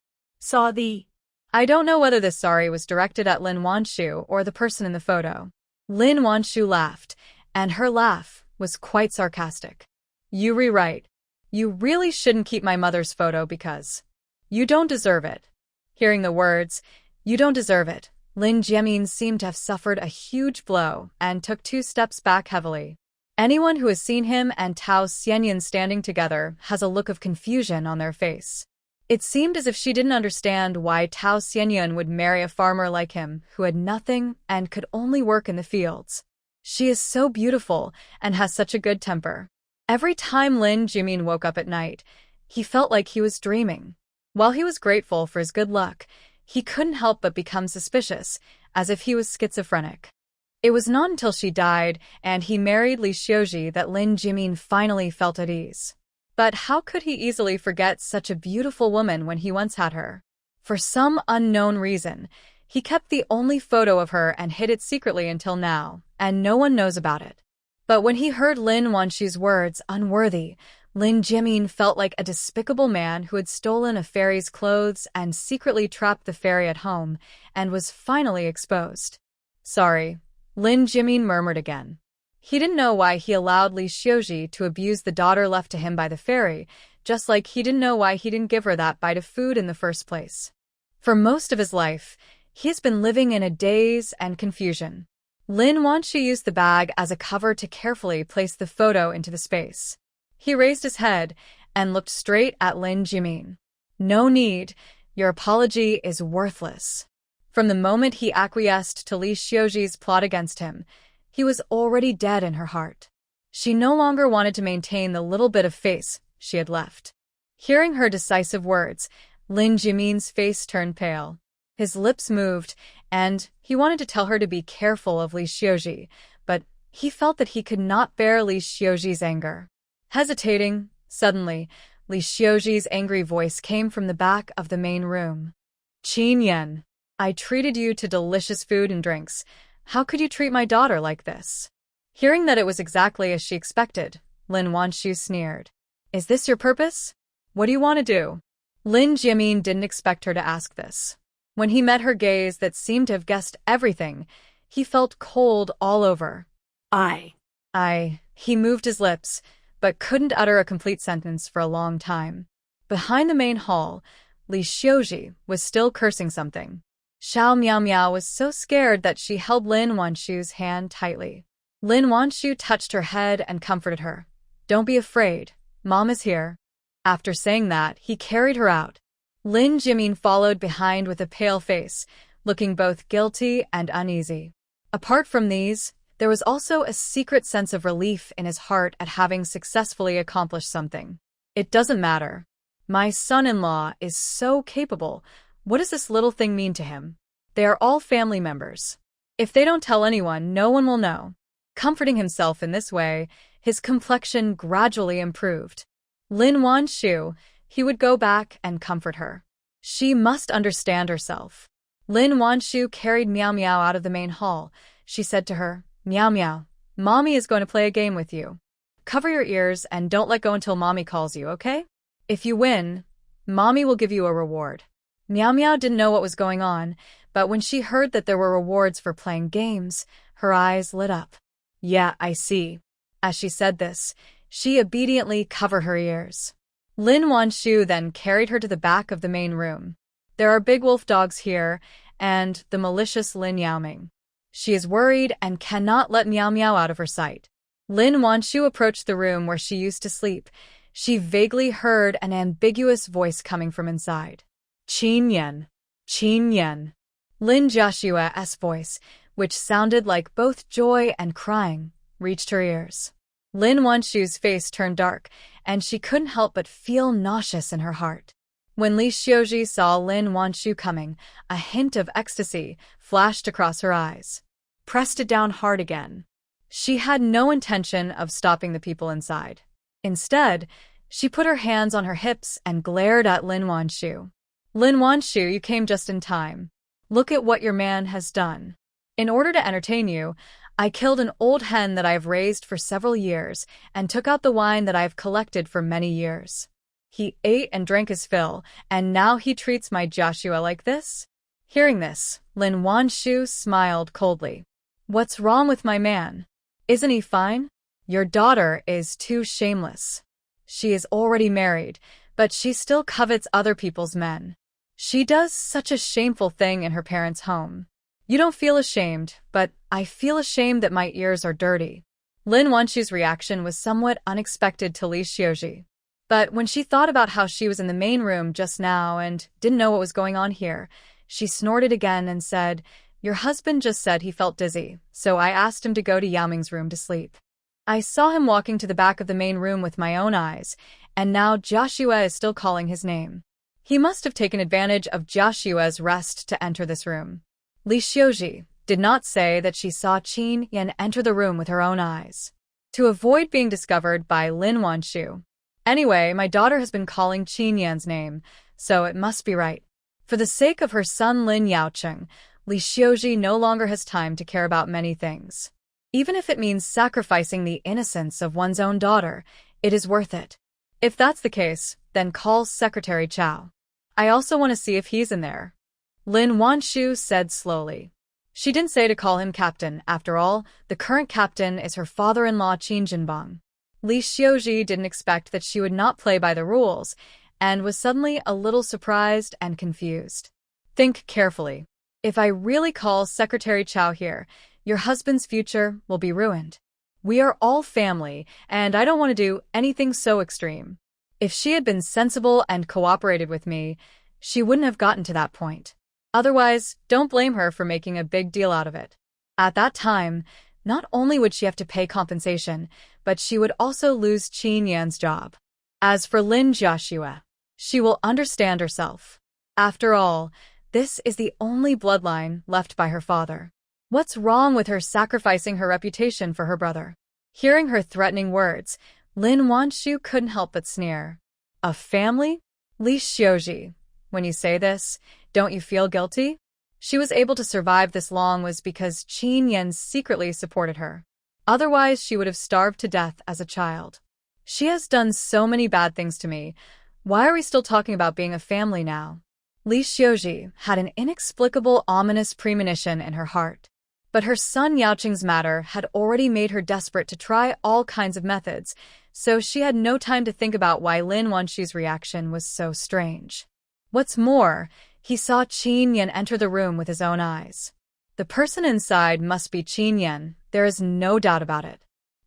I don't know whether this sorry was directed at Lin Wanshu or the person in the photo. Lin Wanshu laughed, and her laugh was quite sarcastic. You rewrite. You really shouldn't keep my mother's photo because you don't deserve it. Hearing the words, you don't deserve it, Lin Jimin seemed to have suffered a huge blow and took 2 steps back heavily. Anyone who has seen him and Tao Xianyan standing together has a look of confusion on their face. It seemed as if she didn't understand why Tao Xianyan would marry a farmer like him who had nothing and could only work in the fields. She is so beautiful and has such a good temper. Every time Lin Jimin woke up at night, he felt like he was dreaming. While he was grateful for his good luck, he couldn't help but become suspicious, as if he was schizophrenic. It was not until she died and he married Li Xiuji that Lin Jimin finally felt at ease. But how could he easily forget such a beautiful woman when he once had her? For some unknown reason, he kept the only photo of her and hid it secretly until now, and no one knows about it. But when he heard Lin Wanshu's words, unworthy, Lin Jimin felt like a despicable man who had stolen a fairy's clothes and secretly trapped the fairy at home, and was finally exposed. Sorry, Lin Jimin murmured again. He didn't know why he allowed Li Xiuji to abuse the daughter left to him by the fairy, just like he didn't know why he didn't give her that bite of food in the first place. For most of his life, he has been living in a daze and confusion. Lin Wanshu used the bag as a cover to carefully place the photo into the space. He raised his head and looked straight at Lin Jimin. No need, your apology is worthless. From the moment he acquiesced to Li Xiuji's plot against him, he was already dead in her heart. She no longer wanted to maintain the little bit of face she had left. Hearing her decisive words, Lin Jimin's face turned pale. His lips moved, and he wanted to tell her to be careful of Li Xiuji, but he felt that he could not bear Li Xiuji's anger. Hesitating, suddenly, Li Xiuji's angry voice came from the back of the main room. Qin Yan, I treated you to delicious food and drinks. How could you treat my daughter like this? Hearing that it was exactly as she expected, Lin Wanshu sneered. Is this your purpose? What do you want to do? Lin Jimin didn't expect her to ask this. When he met her gaze that seemed to have guessed everything, he felt cold all over. He moved his lips, but couldn't utter a complete sentence for a long time. Behind the main hall, Li Xiuji was still cursing something. Xiao Miao Miao was so scared that she held Lin Wanshu's hand tightly. Lin Wanshu touched her head and comforted her. Don't be afraid, Mom is here. After saying that, he carried her out. Lin Jimin followed behind with a pale face, looking both guilty and uneasy. Apart from these, there was also a secret sense of relief in his heart at having successfully accomplished something. It doesn't matter. My son-in-law is so capable. What does this little thing mean to him? They are all family members. If they don't tell anyone, no one will know. Comforting himself in this way, his complexion gradually improved. Lin Wanshu, he would go back and comfort her. She must understand herself. Lin Wanshu carried Miao Miao out of the main hall. She said to her, Miao Miao, Mommy is going to play a game with you. Cover your ears and don't let go until Mommy calls you, okay? If you win, Mommy will give you a reward. Miao Miao didn't know what was going on, but when she heard that there were rewards for playing games, her eyes lit up. Yeah, I see. As she said this, she obediently covered her ears. Lin Wanshu then carried her to the back of the main room. There are big wolf dogs here, and the malicious Lin Yaoming. She is worried and cannot let Miao Miao out of her sight. Lin Wanshu approached the room where she used to sleep. She vaguely heard an ambiguous voice coming from inside. Qin Yan. Qin Yan. Lin Joshua's voice, which sounded like both joy and crying, reached her ears. Lin Wanshu's face turned dark, and she couldn't help but feel nauseous in her heart. When Li Xiuji saw Lin Wanshu coming, a hint of ecstasy flashed across her eyes. Pressed it down hard again. She had no intention of stopping the people inside. Instead, she put her hands on her hips and glared at Lin Wanshu. Lin Wanshu, you came just in time. Look at what your man has done. In order to entertain you, I killed an old hen that I have raised for several years and took out the wine that I have collected for many years. He ate and drank his fill, and now he treats my Joshua like this? Hearing this, Lin Wanshu smiled coldly. What's wrong with my man? Isn't he fine? Your daughter is too shameless. She is already married, but she still covets other people's men. She does such a shameful thing in her parents' home. You don't feel ashamed, but I feel ashamed that my ears are dirty. Lin Wanshu's reaction was somewhat unexpected to Li Xiuji. But when she thought about how she was in the main room just now and didn't know what was going on here, she snorted again and said, "Your husband just said he felt dizzy, so I asked him to go to Yao Ming's room to sleep. I saw him walking to the back of the main room with my own eyes, and now Joshua is still calling his name. He must have taken advantage of Joshua's rest to enter this room." Li Xiuji did not say that she saw Qin Yan enter the room with her own eyes. To avoid being discovered by Lin Wanshu. "Anyway, my daughter has been calling Qin Yan's name, so it must be right." For the sake of her son Lin Yaocheng, Li Xiuji no longer has time to care about many things. Even if it means sacrificing the innocence of one's own daughter, it is worth it. If that's the case, then call Secretary Chao. I also want to see if he's in there. Lin Wanshu said slowly. She didn't say to call him captain. After all, the current captain is her father-in-law Qin Jinbang. Li Xiuji didn't expect that she would not play by the rules, and was suddenly a little surprised and confused. Think carefully. If I really call Secretary Chao here, your husband's future will be ruined. We are all family, and I don't want to do anything so extreme. If she had been sensible and cooperated with me, she wouldn't have gotten to that point. Otherwise, don't blame her for making a big deal out of it. At that time, not only would she have to pay compensation, but she would also lose Qin Yan's job. As for Lin Joshua, she will understand herself. After all, this is the only bloodline left by her father. What's wrong with her sacrificing her reputation for her brother? Hearing her threatening words, Lin Wanshu couldn't help but sneer. A family? Li Xiuji, when you say this, don't you feel guilty? She was able to survive this long was because Qin Yan secretly supported her. Otherwise, she would have starved to death as a child. She has done so many bad things to me. Why are we still talking about being a family now? Li Xiuji had an inexplicable ominous premonition in her heart. But her son Yaocheng's matter had already made her desperate to try all kinds of methods, so she had no time to think about why Lin Wanshu's reaction was so strange. What's more, he saw Qin Yan enter the room with his own eyes. The person inside must be Qin Yan, there is no doubt about it.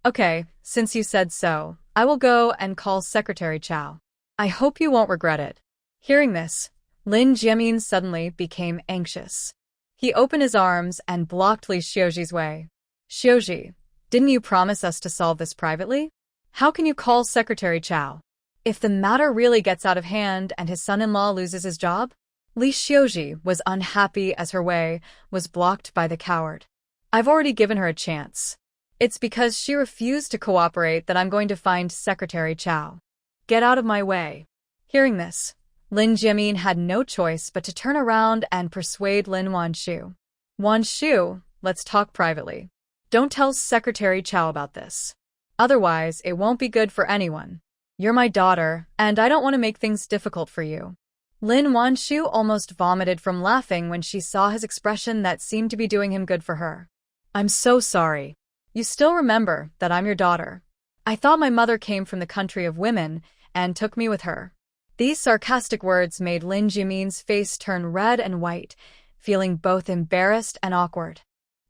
Okay, since you said so, I will go and call Secretary Chao. I hope you won't regret it. Hearing this, Lin Jiamin suddenly became anxious. He opened his arms and blocked Li Xiuji's way. Xiuji, didn't you promise us to solve this privately? How can you call Secretary Chao? If the matter really gets out of hand and his son-in-law loses his job? Li Xiuji was unhappy as her way was blocked by the coward. I've already given her a chance. It's because she refused to cooperate that I'm going to find Secretary Chao. Get out of my way. Hearing this, Lin Jiamin had no choice but to turn around and persuade Lin Wanshu. Wanshu, let's talk privately. Don't tell Secretary Chao about this. Otherwise, it won't be good for anyone. You're my daughter, and I don't want to make things difficult for you. Lin Wanshu almost vomited from laughing when she saw his expression that seemed to be doing him good for her. I'm so sorry. You still remember that I'm your daughter. I thought my mother came from the country of women and took me with her. These sarcastic words made Lin Jimin's face turn red and white, feeling both embarrassed and awkward.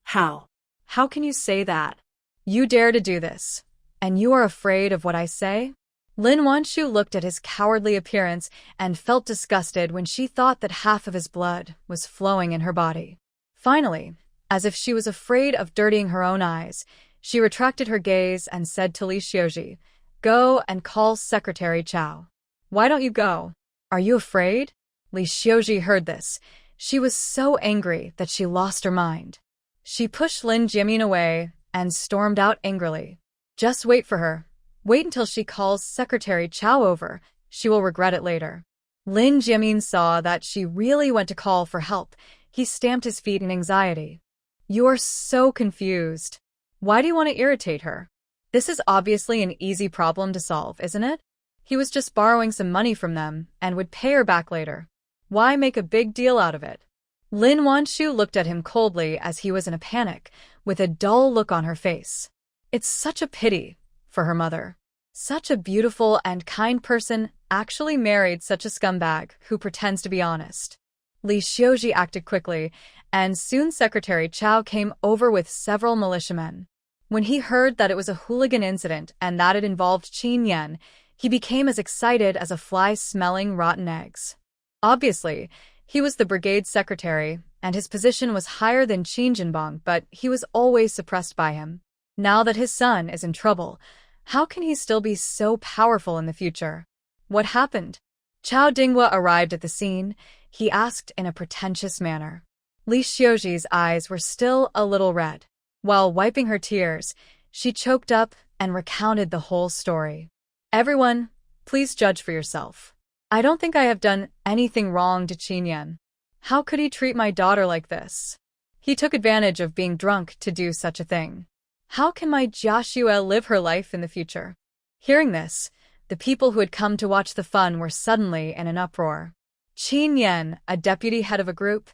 How? How can you say that? You dare to do this, and you are afraid of what I say? Lin Wanshu looked at his cowardly appearance and felt disgusted when she thought that half of his blood was flowing in her body. Finally, as if she was afraid of dirtying her own eyes, she retracted her gaze and said to Li Xiuji, "Go and call Secretary Chao." Why don't you go? Are you afraid? Li Xiuji heard this. She was so angry that she lost her mind. She pushed Lin Jimin away and stormed out angrily. Just wait for her. Wait until she calls Secretary Chao over. She will regret it later. Lin Jimin saw that she really went to call for help. He stamped his feet in anxiety. You are so confused. Why do you want to irritate her? This is obviously an easy problem to solve, isn't it? He was just borrowing some money from them and would pay her back later. Why make a big deal out of it? Lin Wanshu looked at him coldly as he was in a panic, with a dull look on her face. It's such a pity for her mother. Such a beautiful and kind person actually married such a scumbag who pretends to be honest. Li Xiuji acted quickly, and soon Secretary Chao came over with several militiamen. When he heard that it was a hooligan incident and that it involved Qin Yan, he became as excited as a fly smelling rotten eggs. Obviously, he was the brigade secretary, and his position was higher than Qin Jinbang, but he was always suppressed by him. Now that his son is in trouble, how can he still be so powerful in the future? What happened? Chao Dinghua arrived at the scene. He asked in a pretentious manner. Li Xiuji's eyes were still a little red. While wiping her tears, she choked up and recounted the whole story. Everyone, please judge for yourself. I don't think I have done anything wrong to Qin Yan. How could he treat my daughter like this? He took advantage of being drunk to do such a thing. How can my Jiaxue live her life in the future? Hearing this, the people who had come to watch the fun were suddenly in an uproar. Qin Yan, a deputy head of a group,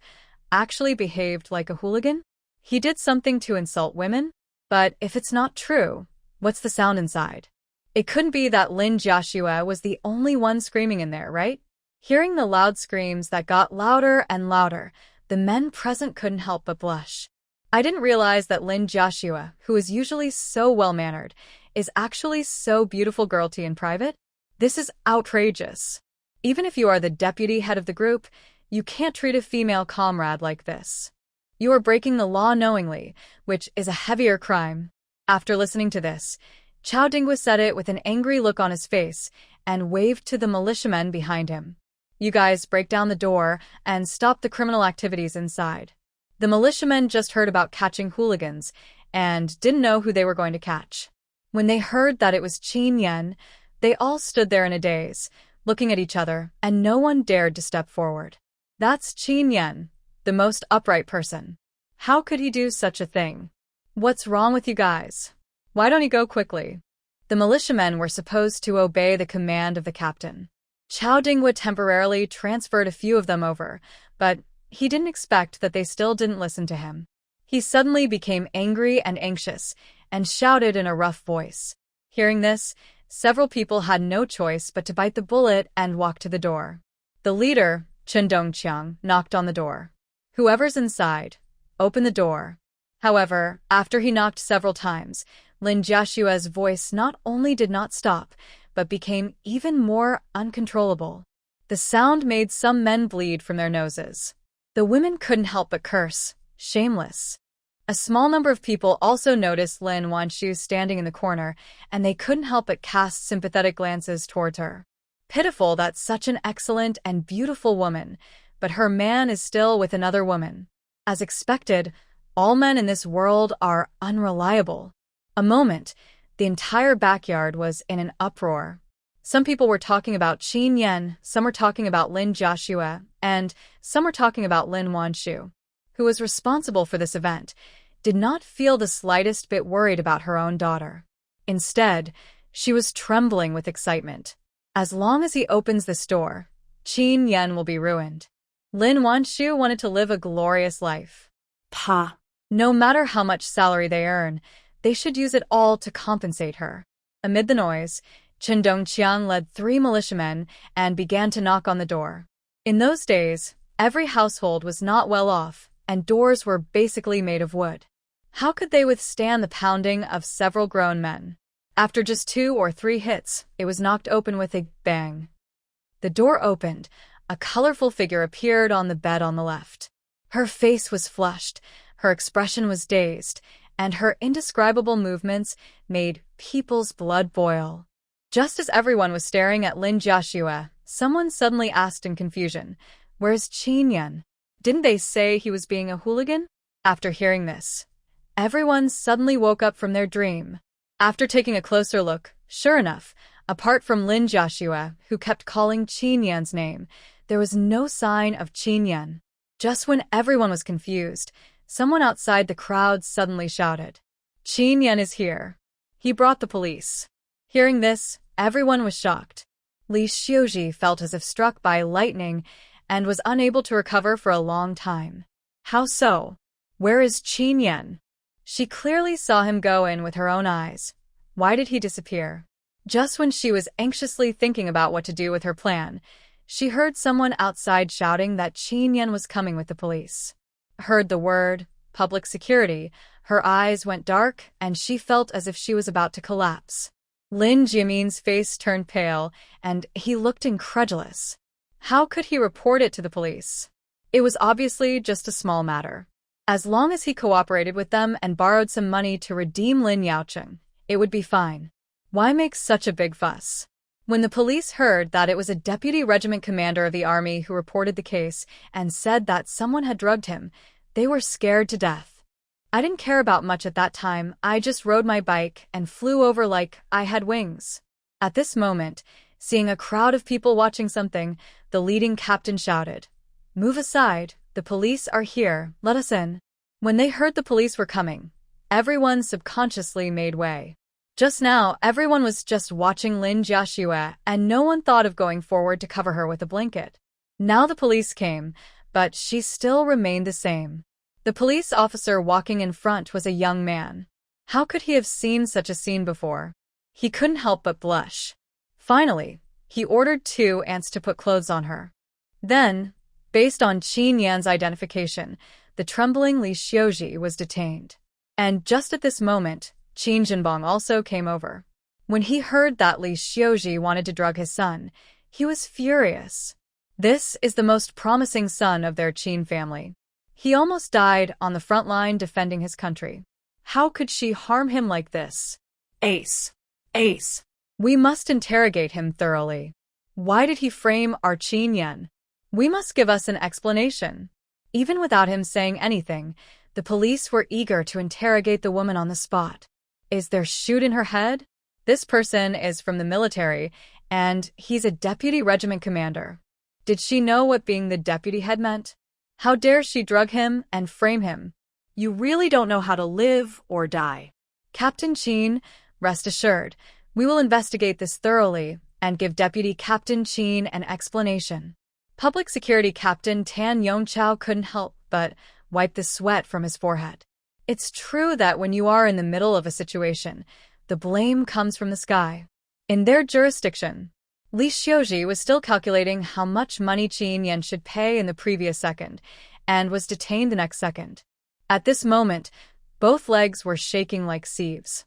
actually behaved like a hooligan? He did something to insult women? But if it's not true, what's the sound inside? It couldn't be that Lin Jiaxue was the only one screaming in there, right? Hearing the loud screams that got louder and louder, the men present couldn't help but blush. I didn't realize that Lin Jiaxue, who is usually so well-mannered, is actually so beautiful girlty in private? This is outrageous. Even if you are the deputy head of the group, you can't treat a female comrade like this. You are breaking the law knowingly, which is a heavier crime. After listening to this, Chao Dinghua said it with an angry look on his face and waved to the militiamen behind him. You guys break down the door and stop the criminal activities inside. The militiamen just heard about catching hooligans and didn't know who they were going to catch. When they heard that it was Qin Yan, they all stood there in a daze, looking at each other, and no one dared to step forward. That's Qin Yan, the most upright person. How could he do such a thing? What's wrong with you guys? Why don't you go quickly? The militiamen were supposed to obey the command of the captain. Chao Dinghua temporarily transferred a few of them over, but he didn't expect that they still didn't listen to him. He suddenly became angry and anxious, and shouted in a rough voice. Hearing this, several people had no choice but to bite the bullet and walk to the door. The leader, Chen Dongqiang, knocked on the door. Whoever's inside, open the door. However, after he knocked several times, Lin Jiaxue's voice not only did not stop, but became even more uncontrollable. The sound made some men bleed from their noses. The women couldn't help but curse, shameless. A small number of people also noticed Lin Wanshu standing in the corner, and they couldn't help but cast sympathetic glances towards her. Pitiful that such an excellent and beautiful woman, but her man is still with another woman. As expected, all men in this world are unreliable. A moment, the entire backyard was in an uproar. Some people were talking about Qin Yan, some were talking about Lin Jiaxue, and some were talking about Lin Wanshu, who was responsible for this event, did not feel the slightest bit worried about her own daughter. Instead, she was trembling with excitement. As long as he opens this door, Qin Yan will be ruined. Lin Wanshu wanted to live a glorious life. Pa. No matter how much salary they earn, they should use it all to compensate her. Amid the noise, Chen Dongqiang led 3 militiamen and began to knock on the door. In those days, every household was not well off, and doors were basically made of wood. How could they withstand the pounding of several grown men? After just 2 or 3 hits, it was knocked open with a bang. The door opened. A colorful figure appeared on the bed on the left. Her face was flushed, her expression was dazed, and her indescribable movements made people's blood boil. Just as everyone was staring at Lin Jiaxue, someone suddenly asked in confusion, "Where's Qin Yan? Didn't they say he was being a hooligan?" After hearing this, everyone suddenly woke up from their dream. After taking a closer look, sure enough, apart from Lin Jiaxue, who kept calling Qin Yan's name, there was no sign of Qin Yan. Just when everyone was confused, someone outside the crowd suddenly shouted, "Qin Yan is here. He brought the police." Hearing this, everyone was shocked. Li Xiuji felt as if struck by lightning and was unable to recover for a long time. How so? Where is Qin Yan? She clearly saw him go in with her own eyes. Why did he disappear? Just when she was anxiously thinking about what to do with her plan, she heard someone outside shouting that Qin Yan was coming with the police. Heard the word, public security, her eyes went dark and she felt as if she was about to collapse. Lin Jimin's face turned pale and he looked incredulous. How could he report it to the police? It was obviously just a small matter. As long as he cooperated with them and borrowed some money to redeem Lin Yaocheng, it would be fine. Why make such a big fuss? When the police heard that it was a deputy regiment commander of the army who reported the case and said that someone had drugged him, they were scared to death. I didn't care about much at that time, I just rode my bike and flew over like I had wings. At this moment, seeing a crowd of people watching something, the leading captain shouted, "Move aside, the police are here, let us in." When they heard the police were coming, everyone subconsciously made way. Just now, everyone was just watching Lin Jiaxue, and no one thought of going forward to cover her with a blanket. Now the police came, but she still remained the same. The police officer walking in front was a young man. How could he have seen such a scene before? He couldn't help but blush. Finally, he ordered 2 ants to put clothes on her. Then, based on Qin Yan's identification, the trembling Li Xiuji was detained. And just at this moment, Qin Jinbong also came over. When he heard that Li Xiuji wanted to drug his son, he was furious. This is the most promising son of their Qin family. He almost died on the front line defending his country. How could she harm him like this? Ace. Ace. We must interrogate him thoroughly. Why did he frame our Qin Yan? We must give us an explanation. Even without him saying anything, the police were eager to interrogate the woman on the spot. Is there shoot in her head? This person is from the military, and he's a deputy regiment commander. Did she know what being the deputy head meant? How dare she drug him and frame him? You really don't know how to live or die. Captain Qin, rest assured, we will investigate this thoroughly and give Deputy Captain Qin an explanation. Public Security Captain Tan Yongchao couldn't help but wipe the sweat from his forehead. It's true that when you are in the middle of a situation, the blame comes from the sky. In their jurisdiction, Li Xiuji was still calculating how much money Qin Yan should pay in the previous second, and was detained the next second. At this moment, both legs were shaking like sieves.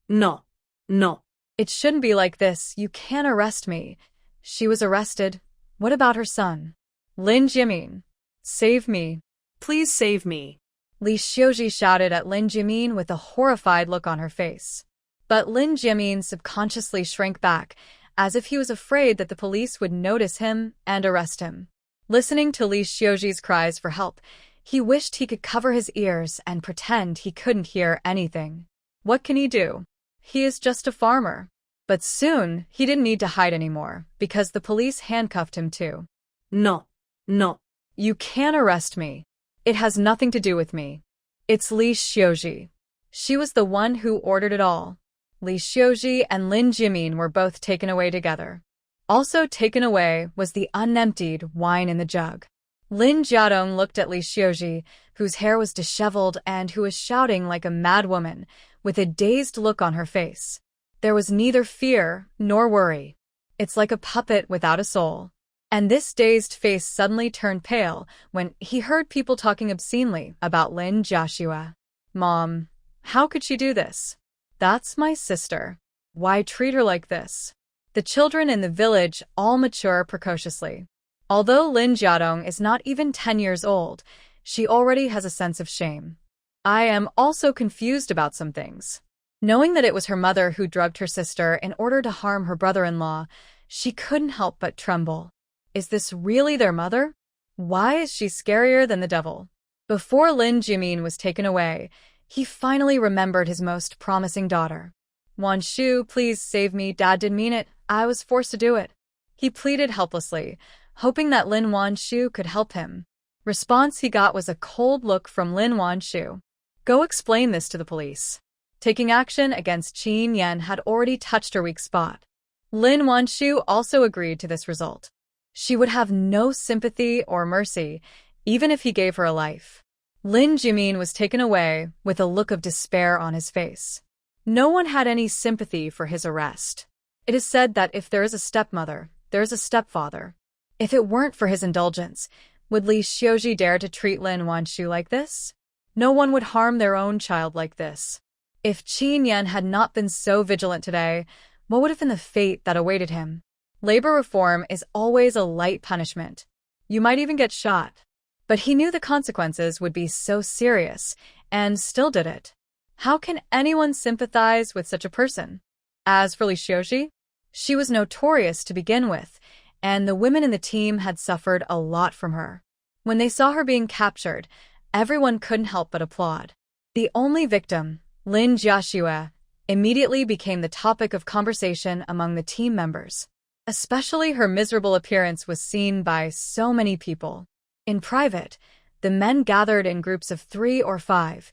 No. No. It shouldn't be like this, you can't arrest me. She was arrested. What about her son? Lin Jimin. Save me. Please save me. Li Xiuji shouted at Lin Jimin with a horrified look on her face. But Lin Jimin subconsciously shrank back, as if he was afraid that the police would notice him and arrest him. Listening to Li Xiuji's cries for help, he wished he could cover his ears and pretend he couldn't hear anything. What can he do? He is just a farmer. But soon, he didn't need to hide anymore, because the police handcuffed him too. No. No. You can't arrest me. It has nothing to do with me. It's Li Xiuji. She was the one who ordered it all. Li Xiuji and Lin Jimin were both taken away together. Also taken away was the unemptied wine in the jug. Lin Jiadong looked at Li Xiuji, whose hair was disheveled and who was shouting like a mad woman, with a dazed look on her face. There was neither fear nor worry. It's like a puppet without a soul. And this dazed face suddenly turned pale when he heard people talking obscenely about Lin Jiaxue. Mom, how could she do this? That's my sister. Why treat her like this? The children in the village all mature precociously. Although Lin Jiadong is not even 10 years old, she already has a sense of shame. I am also confused about some things. Knowing that it was her mother who drugged her sister in order to harm her brother-in-law, she couldn't help but tremble. Is this really their mother? Why is she scarier than the devil? Before Lin Jimin was taken away, he finally remembered his most promising daughter. Wan Shu, please save me, Dad didn't mean it, I was forced to do it. He pleaded helplessly, hoping that Lin Wan Shu could help him. Response he got was a cold look from Lin Wan Shu. Go explain this to the police. Taking action against Qin Yan had already touched her weak spot. Lin Wan Shu also agreed to this result. She would have no sympathy or mercy, even if he gave her a life. Lin Jimin was taken away with a look of despair on his face. No one had any sympathy for his arrest. It is said that if there is a stepmother, there is a stepfather. If it weren't for his indulgence, would Li Xiuji dare to treat Lin Wanshu like this? No one would harm their own child like this. If Qin Yan had not been so vigilant today, what would have been the fate that awaited him? Labor reform is always a light punishment. You might even get shot. But he knew the consequences would be so serious, and still did it. How can anyone sympathize with such a person? As for Li Xiuji, she was notorious to begin with, and the women in the team had suffered a lot from her. When they saw her being captured, everyone couldn't help but applaud. The only victim, Lin Jiaxue, immediately became the topic of conversation among the team members. Especially her miserable appearance was seen by so many people. In private, the men gathered in groups of 3 or 5,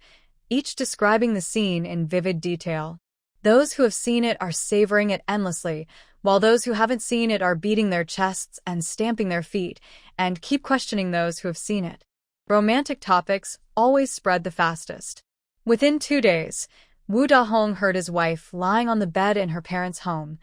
each describing the scene in vivid detail. Those who have seen it are savoring it endlessly, while those who haven't seen it are beating their chests and stamping their feet, and keep questioning those who have seen it. Romantic topics always spread the fastest. Within 2 days, Wu Dahong heard his wife lying on the bed in her parents' home,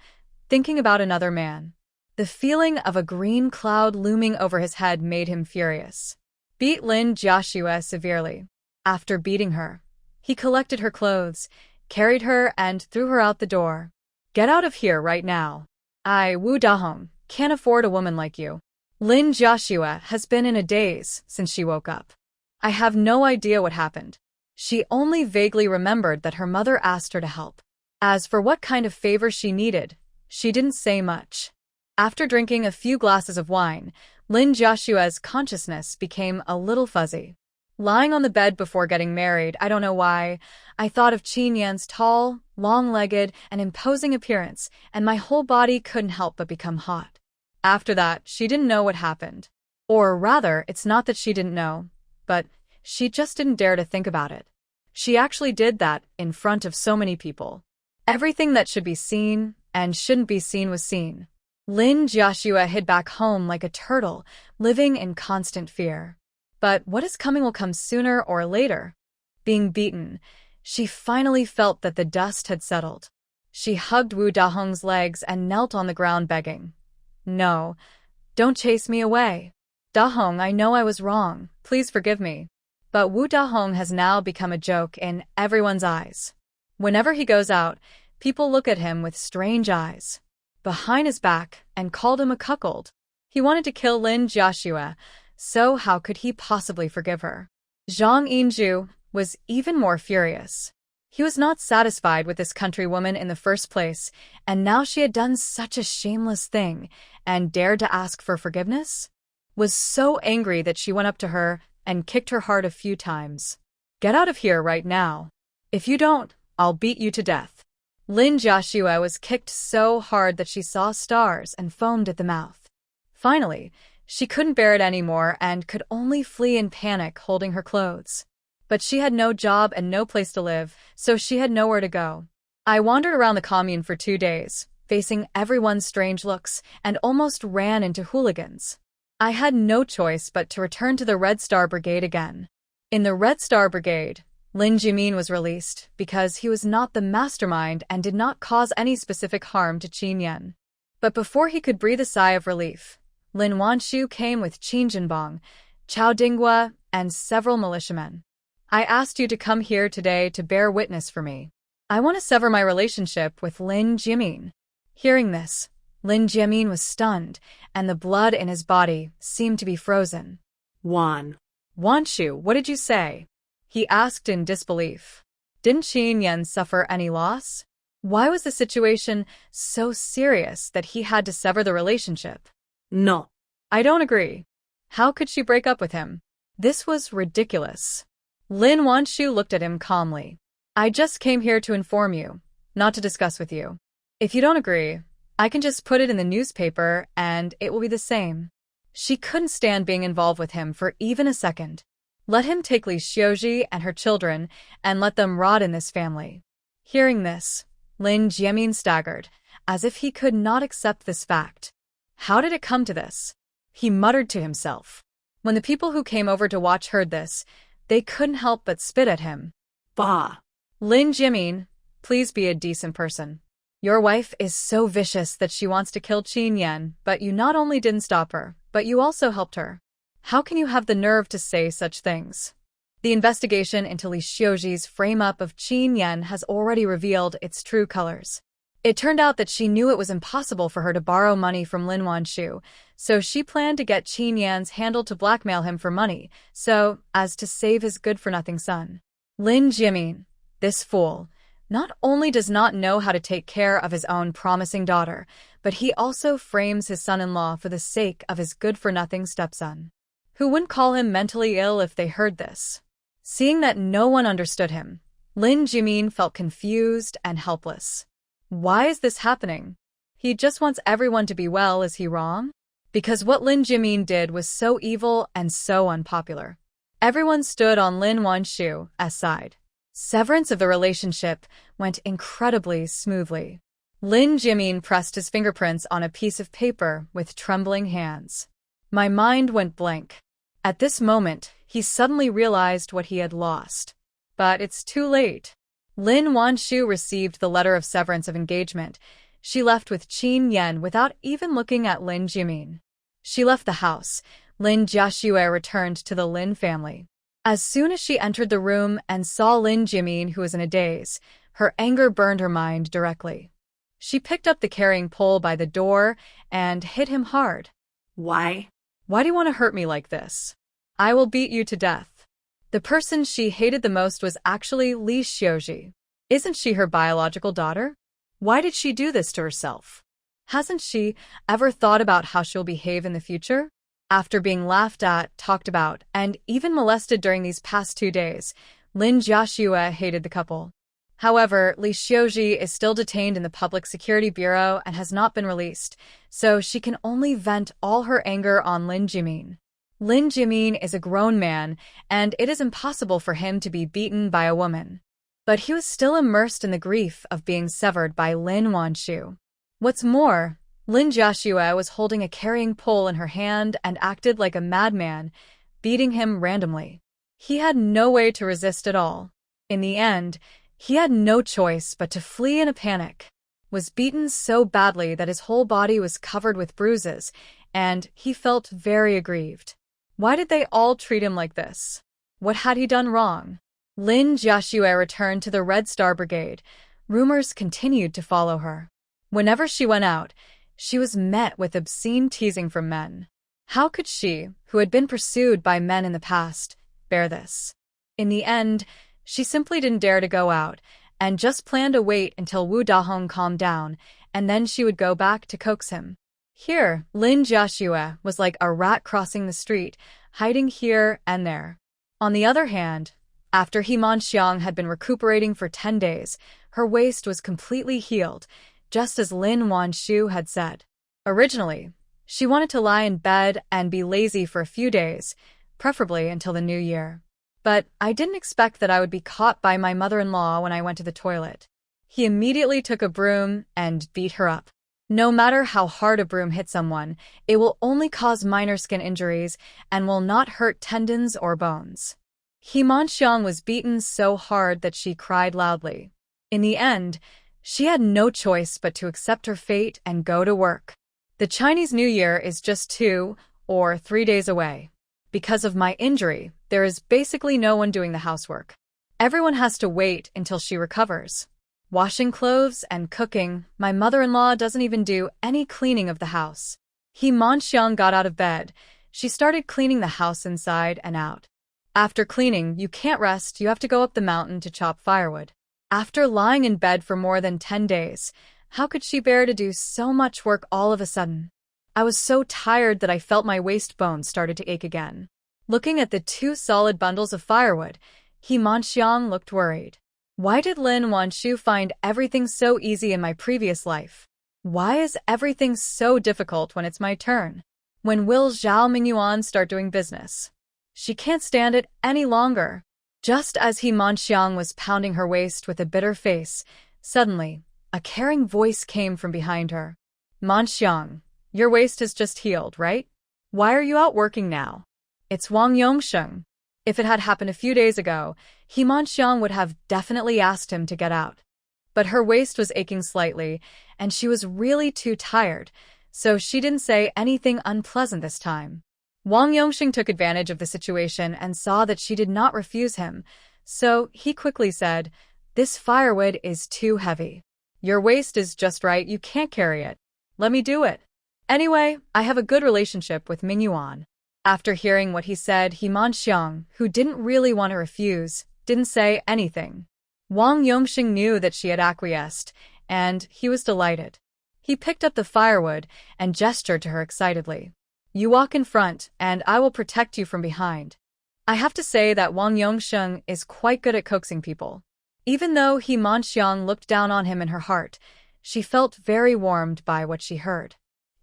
thinking about another man. The feeling of a green cloud looming over his head made him furious. Beat Lin Jiaxue severely. After beating her, he collected her clothes, carried her, and threw her out the door. Get out of here right now. I, Wu Dahong, can't afford a woman like you. Lin Jiaxue has been in a daze since she woke up. I have no idea what happened. She only vaguely remembered that her mother asked her to help. As for what kind of favor she needed, she didn't say much. After drinking a few glasses of wine, Lin Jiaxue's consciousness became a little fuzzy. Lying on the bed before getting married, I don't know why, I thought of Qin Yan's tall, long-legged, and imposing appearance, and my whole body couldn't help but become hot. After that, she didn't know what happened. Or rather, it's not that she didn't know, but she just didn't dare to think about it. She actually did that in front of so many people. Everything that should be seen and shouldn't be seen was seen. Lin Jiaxue hid back home like a turtle, living in constant fear. But what is coming will come sooner or later. Being beaten, she finally felt that the dust had settled. She hugged Wu Dahong's legs and knelt on the ground begging. No, don't chase me away. Dahong, I know I was wrong. Please forgive me. But Wu Dahong has now become a joke in everyone's eyes. Whenever he goes out, people look at him with strange eyes. Behind his back, and called him a cuckold. He wanted to kill Lin Jiaxue, so how could he possibly forgive her? Zhang Yinju was even more furious. He was not satisfied with this countrywoman in the first place, and now she had done such a shameless thing, and dared to ask for forgiveness? Was so angry that she went up to her and kicked her hard a few times. Get out of here right now. If you don't, I'll beat you to death. Lin Jiaxue was kicked so hard that she saw stars and foamed at the mouth. Finally, she couldn't bear it anymore and could only flee in panic, holding her clothes. But she had no job and no place to live, so she had nowhere to go. I wandered around the commune for 2 days, facing everyone's strange looks, and almost ran into hooligans. I had no choice but to return to the Red Star Brigade again. In the Red Star Brigade, Lin Jimin was released because he was not the mastermind and did not cause any specific harm to Qin Yan. But before he could breathe a sigh of relief, Lin Wanshu came with Qin Jinbong, Chao Dinghua, and several militiamen. I asked you to come here today to bear witness for me. I want to sever my relationship with Lin Jimin. Hearing this, Lin Jimin was stunned, and the blood in his body seemed to be frozen. Wanshu, what did you say? He asked in disbelief. Didn't Qin Yan suffer any loss? Why was the situation so serious that he had to sever the relationship? No. I don't agree. How could she break up with him? This was ridiculous. Lin Wanshu looked at him calmly. I just came here to inform you, not to discuss with you. If you don't agree, I can just put it in the newspaper and it will be the same. She couldn't stand being involved with him for even a second. Let him take Li Xiuji and her children and let them rot in this family. Hearing this, Lin Jimin staggered, as if he could not accept this fact. How did it come to this? He muttered to himself. When the people who came over to watch heard this, they couldn't help but spit at him. Bah! Lin Jimin, please be a decent person. Your wife is so vicious that she wants to kill Qin Yan, but you not only didn't stop her, but you also helped her. How can you have the nerve to say such things? The investigation into Li Xiuji's frame-up of Qin Yan has already revealed its true colors. It turned out that she knew it was impossible for her to borrow money from Lin Wanshu, so she planned to get Qin Yan's handle to blackmail him for money, so as to save his good-for-nothing son. Lin Jimin, this fool, not only does not know how to take care of his own promising daughter, but he also frames his son-in-law for the sake of his good-for-nothing stepson. Who wouldn't call him mentally ill if they heard this? Seeing that no one understood him, Lin Jimin felt confused and helpless. Why is this happening? He just wants everyone to be well, is he wrong? Because what Lin Jimin did was so evil and so unpopular. Everyone stood on Lin Wanshu's side. Severance of the relationship went incredibly smoothly. Lin Jimin pressed his fingerprints on a piece of paper with trembling hands. My mind went blank. At this moment, he suddenly realized what he had lost. But it's too late. Lin Wanshu received the letter of severance of engagement. She left with Qin Yan without even looking at Lin Jimin. She left the house. Lin Jiaxue returned to the Lin family. As soon as she entered the room and saw Lin Jimin, who was in a daze, her anger burned her mind directly. She picked up the carrying pole by the door and hit him hard. Why? Why do you want to hurt me like this? I will beat you to death. The person she hated the most was actually Li Xiuji. Isn't she her biological daughter? Why did she do this to herself? Hasn't she ever thought about how she'll behave in the future? After being laughed at, talked about, and even molested during these past 2 days, Lin Jiaxue hated the couple. However, Li Xiuji is still detained in the Public Security Bureau and has not been released, so she can only vent all her anger on Lin Jimin. Lin Jimin is a grown man, and it is impossible for him to be beaten by a woman. But he was still immersed in the grief of being severed by Lin Wanshu. What's more, Lin Jiaxue was holding a carrying pole in her hand and acted like a madman, beating him randomly. He had no way to resist at all. In the end, he had no choice but to flee in a panic. Was beaten so badly that his whole body was covered with bruises, and he felt very aggrieved. Why did they all treat him like this? What had he done wrong? Lin Jiaxue returned to the Red Star Brigade. Rumors continued to follow her. Whenever she went out, she was met with obscene teasing from men. How could she, who had been pursued by men in the past, bear this? In the end, she simply didn't dare to go out, and just planned to wait until Wu Dahong calmed down, and then she would go back to coax him. Here, Lin Jiaxue was like a rat crossing the street, hiding here and there. On the other hand, after He Manxiang had been recuperating for 10 days, her waist was completely healed, just as Lin Wanshu had said. Originally, she wanted to lie in bed and be lazy for a few days, preferably until the new year. But I didn't expect that I would be caught by my mother-in-law when I went to the toilet. He immediately took a broom and beat her up. No matter how hard a broom hits someone, it will only cause minor skin injuries and will not hurt tendons or bones. He Manxiang was beaten so hard that she cried loudly. In the end, she had no choice but to accept her fate and go to work. The Chinese New Year is just 2 or 3 days away. Because of my injury, there is basically no one doing the housework. Everyone has to wait until she recovers. Washing clothes and cooking, my mother-in-law doesn't even do any cleaning of the house. He Manxiang got out of bed. She started cleaning the house inside and out. After cleaning, you can't rest, you have to go up the mountain to chop firewood. After lying in bed for more than 10 days, how could she bear to do so much work all of a sudden? I was so tired that I felt my waist bones started to ache again. Looking at the 2 solid bundles of firewood, He Manxiang looked worried. Why did Lin Wanshu find everything so easy in my previous life? Why is everything so difficult when it's my turn? When will Zhao Mingyuan start doing business? She can't stand it any longer. Just as He Manxiang was pounding her waist with a bitter face, suddenly, a caring voice came from behind her. Manxiang, your waist has just healed, right? Why are you out working now? It's Wang Yongsheng. If it had happened a few days ago, He Manxiang would have definitely asked him to get out. but her waist was aching slightly, and she was really too tired, so she didn't say anything unpleasant this time. Wang Yongxing took advantage of the situation and saw that she did not refuse him, so he quickly said, "This firewood is too heavy. Your waist is just right, you can't carry it. Let me do it. Anyway, I have a good relationship with Ming Yuan." After hearing what he said, He Manxiang, who didn't really want to refuse, didn't say anything. Wang Yongxing knew that she had acquiesced, and he was delighted. He picked up the firewood and gestured to her excitedly. "You walk in front, and I will protect you from behind." I have to say that Wang Yongxing is quite good at coaxing people. Even though He Manxiang looked down on him in her heart, she felt very warmed by what she heard.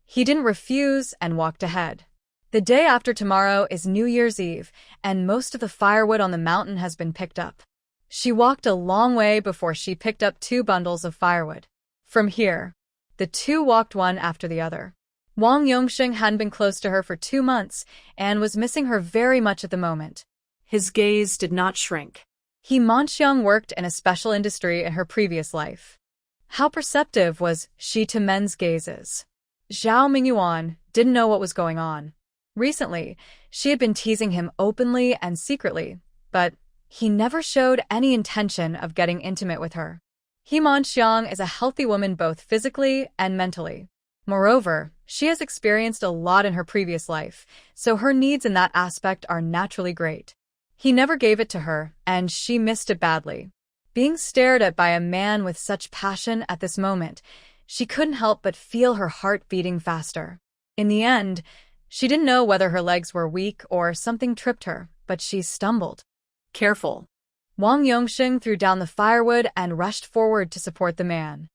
He didn't refuse and walked ahead. The day after tomorrow is New Year's Eve, and most of the firewood on the mountain has been picked up. She walked a long way before she picked up 2 bundles of firewood. From here, the two walked one after the other. Wang Yongxing hadn't been close to her for 2 months and was missing her very much at the moment. His gaze did not shrink. He Manxiang worked in a special industry in her previous life. How perceptive was she to men's gazes? Zhao Mingyuan didn't know what was going on. Recently, she had been teasing him openly and secretly, but he never showed any intention of getting intimate with her. He Manxiang is a healthy woman both physically and mentally. Moreover, she has experienced a lot in her previous life, so her needs in that aspect are naturally great. He never gave it to her, and she missed it badly. Being stared at by a man with such passion at this moment, she couldn't help but feel her heart beating faster. In the end, she didn't know whether her legs were weak or something tripped her, but she stumbled. Careful. Wang Yongxing threw down the firewood and rushed forward to support the man.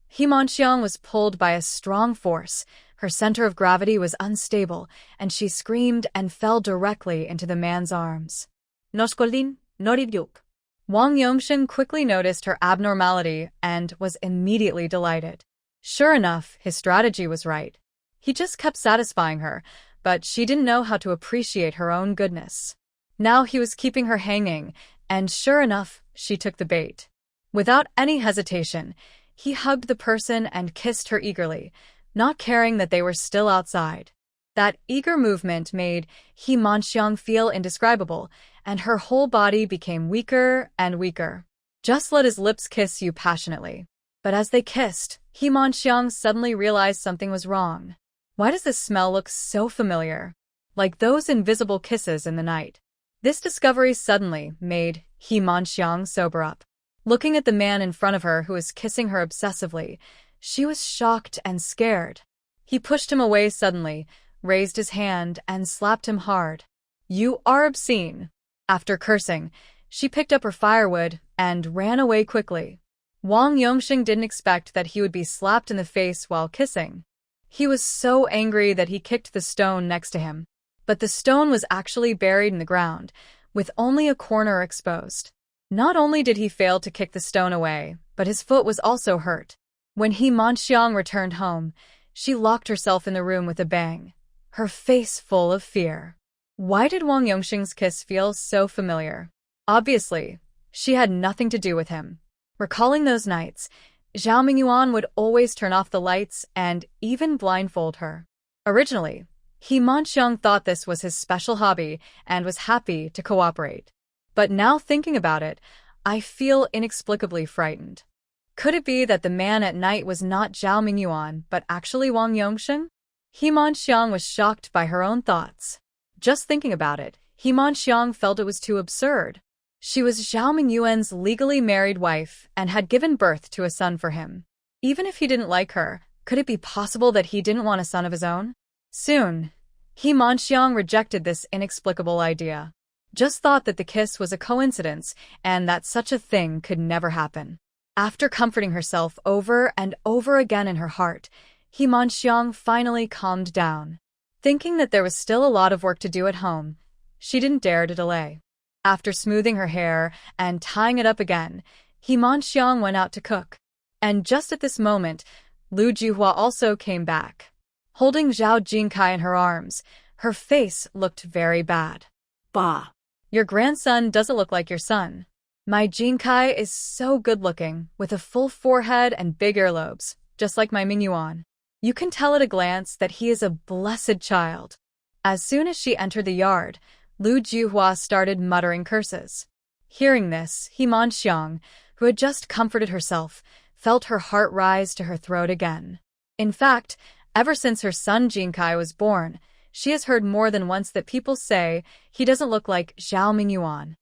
He Manxiang was pulled by a strong force. Her center of gravity was unstable, and she screamed and fell directly into the man's arms. Noskolin, noribyuk. Wang Yongxing quickly noticed her abnormality and was immediately delighted. Sure enough, his strategy was right. He just kept satisfying her, but she didn't know how to appreciate her own goodness. Now he was keeping her hanging, and sure enough, she took the bait. Without any hesitation, he hugged the person and kissed her eagerly, not caring that they were still outside. That eager movement made He Manxiang feel indescribable, and her whole body became weaker and weaker. Just let his lips kiss you passionately. But as they kissed, He Manxiang suddenly realized something was wrong. Why does this smell look so familiar? Like those invisible kisses in the night. This discovery suddenly made He Manxiang sober up. Looking at the man in front of her who was kissing her obsessively, she was shocked and scared. He pushed him away suddenly, raised his hand, and slapped him hard. "You are obscene." After cursing, she picked up her firewood and ran away quickly. Wang Yongxing didn't expect that he would be slapped in the face while kissing. He was so angry that he kicked the stone next to him. But the stone was actually buried in the ground, with only a corner exposed. Not only did he fail to kick the stone away, but his foot was also hurt. When He Manxiang returned home, she locked herself in the room with a bang, her face full of fear. Why did Wang Yongxing's kiss feel so familiar? Obviously, she had nothing to do with him. Recalling those nights, Zhao Mingyuan would always turn off the lights and even blindfold her. Originally, He Manxiang thought this was his special hobby and was happy to cooperate. But now thinking about it, I feel inexplicably frightened. Could it be that the man at night was not Zhao Mingyuan but actually Wang Yongxing? He Manxiang was shocked by her own thoughts. Just thinking about it, He Manxiang felt it was too absurd. She was Zhao Mingyuan's legally married wife and had given birth to a son for him. Even if he didn't like her, could it be possible that he didn't want a son of his own? Soon, He Manxiang rejected this inexplicable idea. Just thought that the kiss was a coincidence and that such a thing could never happen. After comforting herself over and over again in her heart, He Manxiang finally calmed down. Thinking that there was still a lot of work to do at home, she didn't dare to delay. After smoothing her hair and tying it up again, He Manxiang went out to cook. And just at this moment, Lu Juhua also came back. Holding Zhao Jingkai in her arms, her face looked very bad. Bah! Your grandson doesn't look like your son. My Jinkai is so good-looking, with a full forehead and big earlobes, just like my Ming. You can tell at a glance that he is a blessed child. As soon as she entered the yard, Lu Juhua started muttering curses. Hearing this, Xiang, who had just comforted herself, felt her heart rise to her throat again. In fact, ever since her son Jinkai was born, she has heard more than once that people say he doesn't look like Zhao Mingyuan.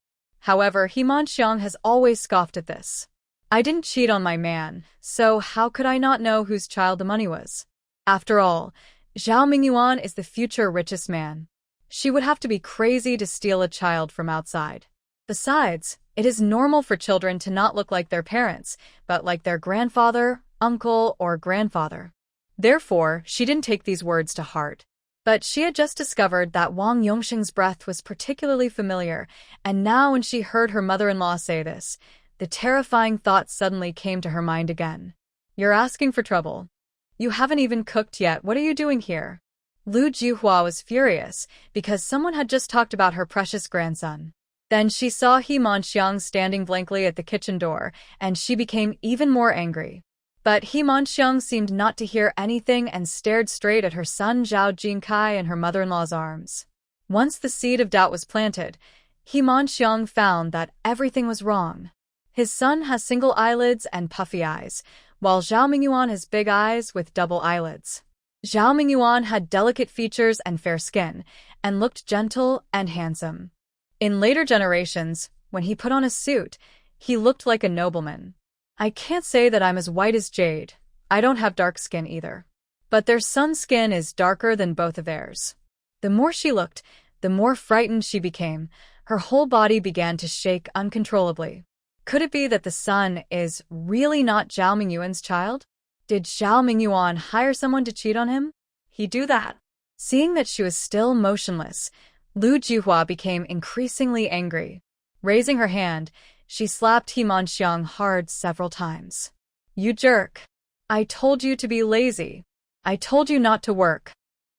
However, Xiang has always scoffed at this. I didn't cheat on my man, so how could I not know whose child the money was? After all, Zhao Mingyuan is the future richest man. She would have to be crazy to steal a child from outside. Besides, it is normal for children to not look like their parents, but like their grandfather, uncle, or grandfather. Therefore, she didn't take these words to heart. But she had just discovered that Wang Yongxing's breath was particularly familiar, and now when she heard her mother-in-law say this, the terrifying thought suddenly came to her mind again. You're asking for trouble. You haven't even cooked yet. What are you doing here? Lu Juhua was furious because someone had just talked about her precious grandson. Then she saw Xiang standing blankly at the kitchen door, and she became even more angry. But Xiang seemed not to hear anything and stared straight at her son Zhao Jinkai in her mother-in-law's arms. Once the seed of doubt was planted, Xiang found that everything was wrong. His son has single eyelids and puffy eyes, while Zhao Mingyuan has big eyes with double eyelids. Zhao Mingyuan had delicate features and fair skin, and looked gentle and handsome. In later generations, when he put on a suit, he looked like a nobleman. I can't say that I'm as white as jade. I don't have dark skin either. But their son's skin is darker than both of theirs. The more she looked, the more frightened she became. Her whole body began to shake uncontrollably. Could it be that the son is really not Zhao Mingyuan's child? Did Zhao Mingyuan hire someone to cheat on him? He'd do that. Seeing that she was still motionless, Lu Juhua became increasingly angry. Raising her hand, she slapped Xiang hard several times. You jerk. I told you to be lazy. I told you not to work.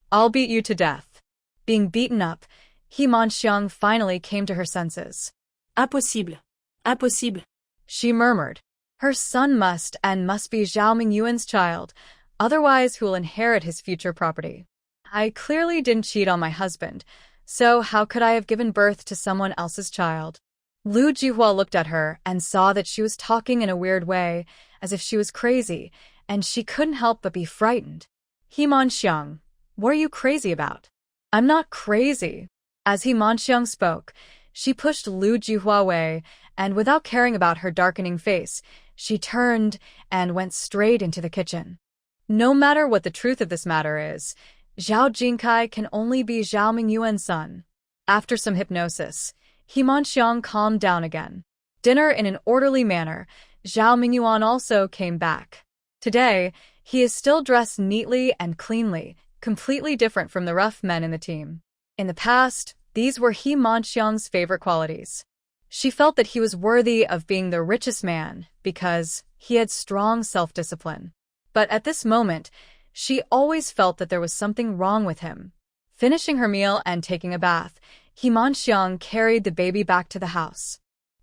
I'll beat you to death. Being beaten up, Xiang finally came to her senses. Impossible. Impossible. She murmured. Her son must be Zhao Mingyuan's child, otherwise who will inherit his future property. I clearly didn't cheat on my husband, so how could I have given birth to someone else's child? Lu Juhua looked at her and saw that she was talking in a weird way, as if she was crazy, and she couldn't help but be frightened. Xiang, what are you crazy about? I'm not crazy. As Xiang spoke, she pushed Lu Juhua away, and without caring about her darkening face, she turned and went straight into the kitchen. No matter what the truth of this matter is, Zhao Jinkai can only be Zhao Mingyuan's son. After some hypnosis, Xiang calmed down again. Dinner in an orderly manner, Zhao Mingyuan also came back. Today, he is still dressed neatly and cleanly, completely different from the rough men in the team. In the past, these were Xiang's favorite qualities. She felt that he was worthy of being the richest man because he had strong self-discipline. But at this moment, she always felt that there was something wrong with him. Finishing her meal and taking a bath, Xiang carried the baby back to the house.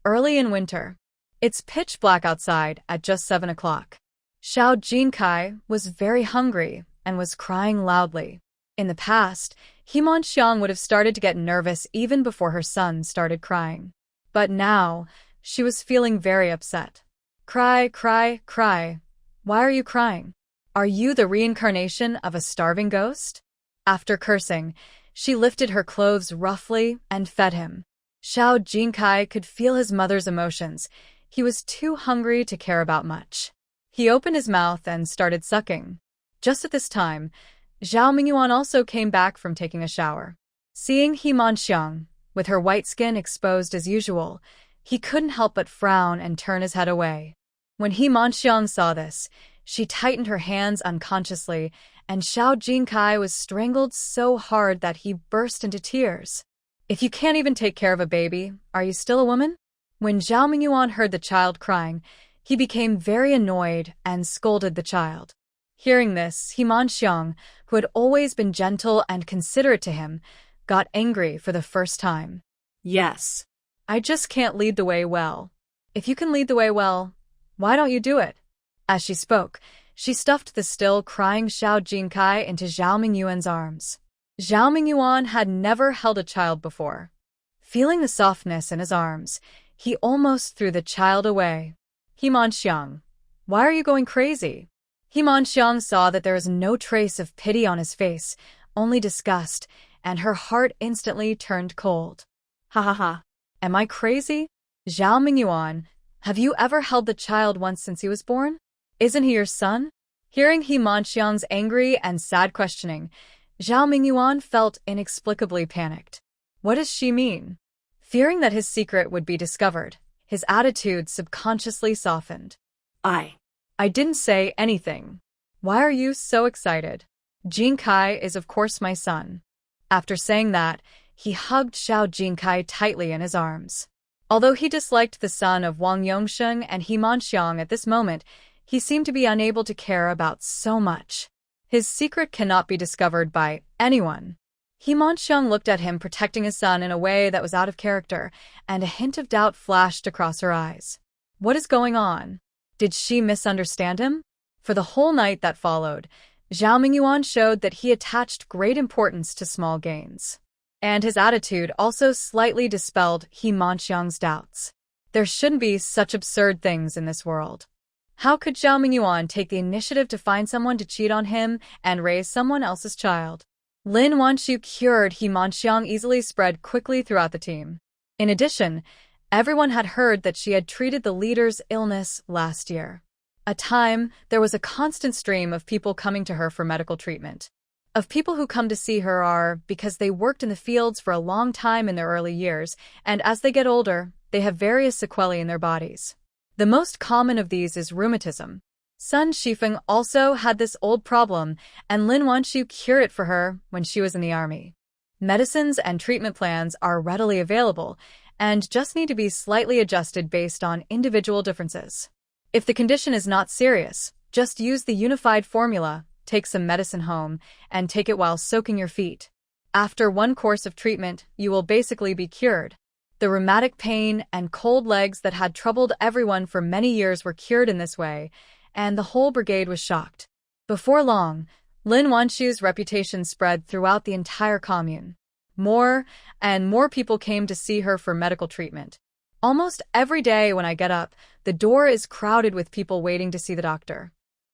Early in winter. It's pitch black outside at just 7 o'clock. Zhao Jinkai was very hungry and was crying loudly. In the past, Xiang would have started to get nervous even before her son started crying. But now, she was feeling very upset. Cry, cry, cry. Why are you crying? Are you the reincarnation of a starving ghost? After cursing, she lifted her clothes roughly and fed him. Zhao Jinkai could feel his mother's emotions. He was too hungry to care about much. He opened his mouth and started sucking. Just at this time, Zhao Mingyuan also came back from taking a shower. Seeing Xiang, with her white skin exposed as usual, he couldn't help but frown and turn his head away. When Xiang saw this, she tightened her hands unconsciously, and Zhao Jinkai was strangled so hard that he burst into tears. If you can't even take care of a baby, are you still a woman? When Zhao Mingyuan heard the child crying, he became very annoyed and scolded the child. Hearing this, Xiang, who had always been gentle and considerate to him, got angry for the first time. Yes. I just can't lead the way well. If you can lead the way well, why don't you do it? As she spoke, she stuffed the still crying Xiao Jinkai into Zhao Mingyuan's arms. Zhao Mingyuan had never held a child before. Feeling the softness in his arms, he almost threw the child away. Himanxiang, why are you going crazy? Himanxiang saw that there was no trace of pity on his face, only disgust, and her heart instantly turned cold. Ha ha ha. Am I crazy? Zhao Mingyuan, have you ever held the child once since he was born? Isn't he your son? Hearing Himanxiang's angry and sad questioning, Zhao Mingyuan felt inexplicably panicked. What does she mean? Fearing that his secret would be discovered, his attitude subconsciously softened. I didn't say anything. Why are you so excited? Jinkai is of course my son. After saying that, he hugged Xiao Jinkai tightly in his arms. Although he disliked the son of Wang Yongsheng and Himanxiang at this moment, he seemed to be unable to care about so much. His secret cannot be discovered by anyone. Himanxiang looked at him protecting his son in a way that was out of character, and a hint of doubt flashed across her eyes. What is going on? Did she misunderstand him? For the whole night that followed, Zhao Mingyuan showed that he attached great importance to small gains. And his attitude also slightly dispelled Himanxiang's doubts. There shouldn't be such absurd things in this world. How could Zhao Mingyuan take the initiative to find someone to cheat on him and raise someone else's child? Lin Wanshu cured Himanxiang easily spread quickly throughout the team. In addition, everyone had heard that she had treated the leader's illness last year. A time, there was a constant stream of people coming to her for medical treatment. Of people who come to see her are because they worked in the fields for a long time in their early years, and as they get older, they have various sequelae in their bodies. The most common of these is rheumatism. Sun Shifeng also had this old problem, and Lin Wanshu cured it for her when she was in the army. Medicines and treatment plans are readily available, and just need to be slightly adjusted based on individual differences. If the condition is not serious, just use the unified formula, take some medicine home, and take it while soaking your feet. After one course of treatment, you will basically be cured. The rheumatic pain and cold legs that had troubled everyone for many years were cured in this way, and the whole brigade was shocked. Before long, Lin Wanshu's reputation spread throughout the entire commune. More and more people came to see her for medical treatment. Almost every day when I get up, the door is crowded with people waiting to see the doctor.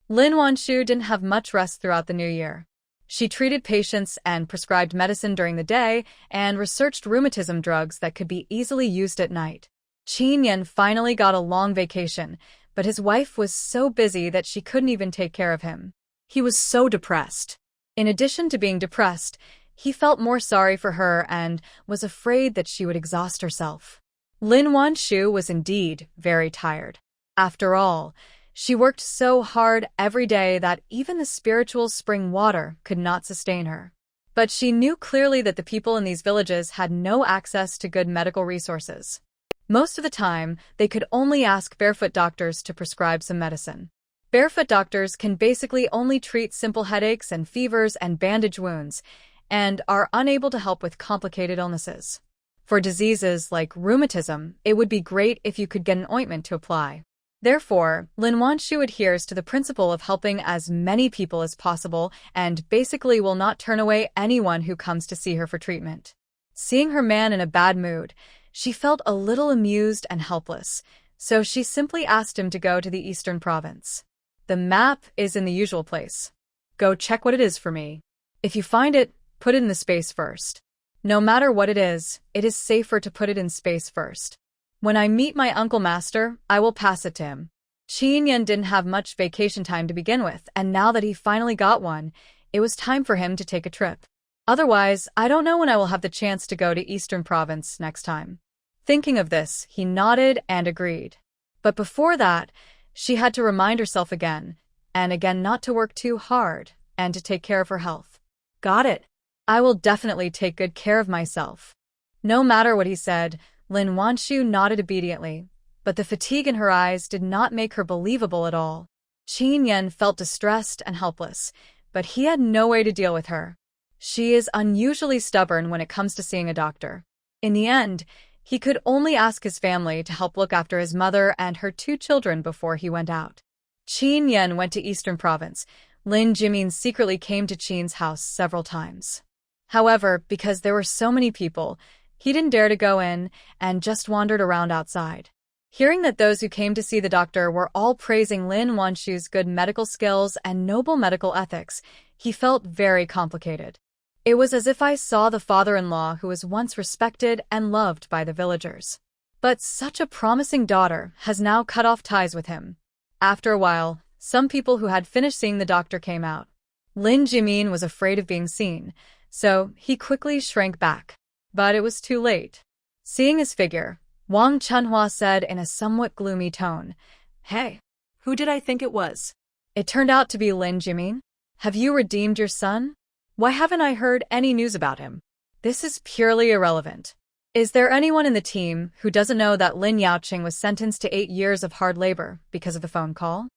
Lin Wanshu didn't have much rest throughout the new year. She treated patients and prescribed medicine during the day and researched rheumatism drugs that could be easily used at night. Qin Yan finally got a long vacation, but his wife was so busy that she couldn't even take care of him. He was so depressed. In addition to being depressed, he felt more sorry for her and was afraid that she would exhaust herself. Lin Wanshu was indeed very tired. After all, she worked so hard every day that even the spiritual spring water could not sustain her. But she knew clearly that the people in these villages had no access to good medical resources. Most of the time, they could only ask barefoot doctors to prescribe some medicine. Barefoot doctors can basically only treat simple headaches and fevers and bandage wounds, and are unable to help with complicated illnesses. For diseases like rheumatism, it would be great if you could get an ointment to apply. Therefore, Lin Wanshu adheres to the principle of helping as many people as possible and basically will not turn away anyone who comes to see her for treatment. Seeing her man in a bad mood, she felt a little amused and helpless, so she simply asked him to go to the eastern province. The map is in the usual place. Go check what it is for me. If you find it, put it in the space first. No matter what it is safer to put it in space first. When I meet my uncle master, I will pass it to him. Qin Yan didn't have much vacation time to begin with, and now that he finally got one, it was time for him to take a trip. Otherwise, I don't know when I will have the chance to go to Eastern Province next time. Thinking of this, he nodded and agreed. But before that, she had to remind herself again, and again not to work too hard, and to take care of her health. Got it. I will definitely take good care of myself. No matter what he said, Lin Wanshu nodded obediently, but the fatigue in her eyes did not make her believable at all. Qin Yan felt distressed and helpless, but he had no way to deal with her. She is unusually stubborn when it comes to seeing a doctor. In the end, He could only ask his family to help look after his mother and her 2 children before he went out. Qin Yan went to Eastern Province. Lin Jimin secretly came to Qin's house several times. However, because there were so many people, he didn't dare to go in and just wandered around outside. Hearing that those who came to see the doctor were all praising Lin Wanshu's good medical skills and noble medical ethics, he felt very complicated. It was as if I saw the father-in-law who was once respected and loved by the villagers. But such a promising daughter has now cut off ties with him. After a while, some people who had finished seeing the doctor came out. Lin Jimin was afraid of being seen, so he quickly shrank back. But it was too late. Seeing his figure, Wang Chunhua said in a somewhat gloomy tone, "Hey, Who did I think it was? it turned out to be Lin Jimin? Have you redeemed your son? Why haven't I heard any news about him? This is purely irrelevant. Is there anyone in the team who doesn't know that Lin Yaoqing was sentenced to 8 years of hard labor because of the phone call?"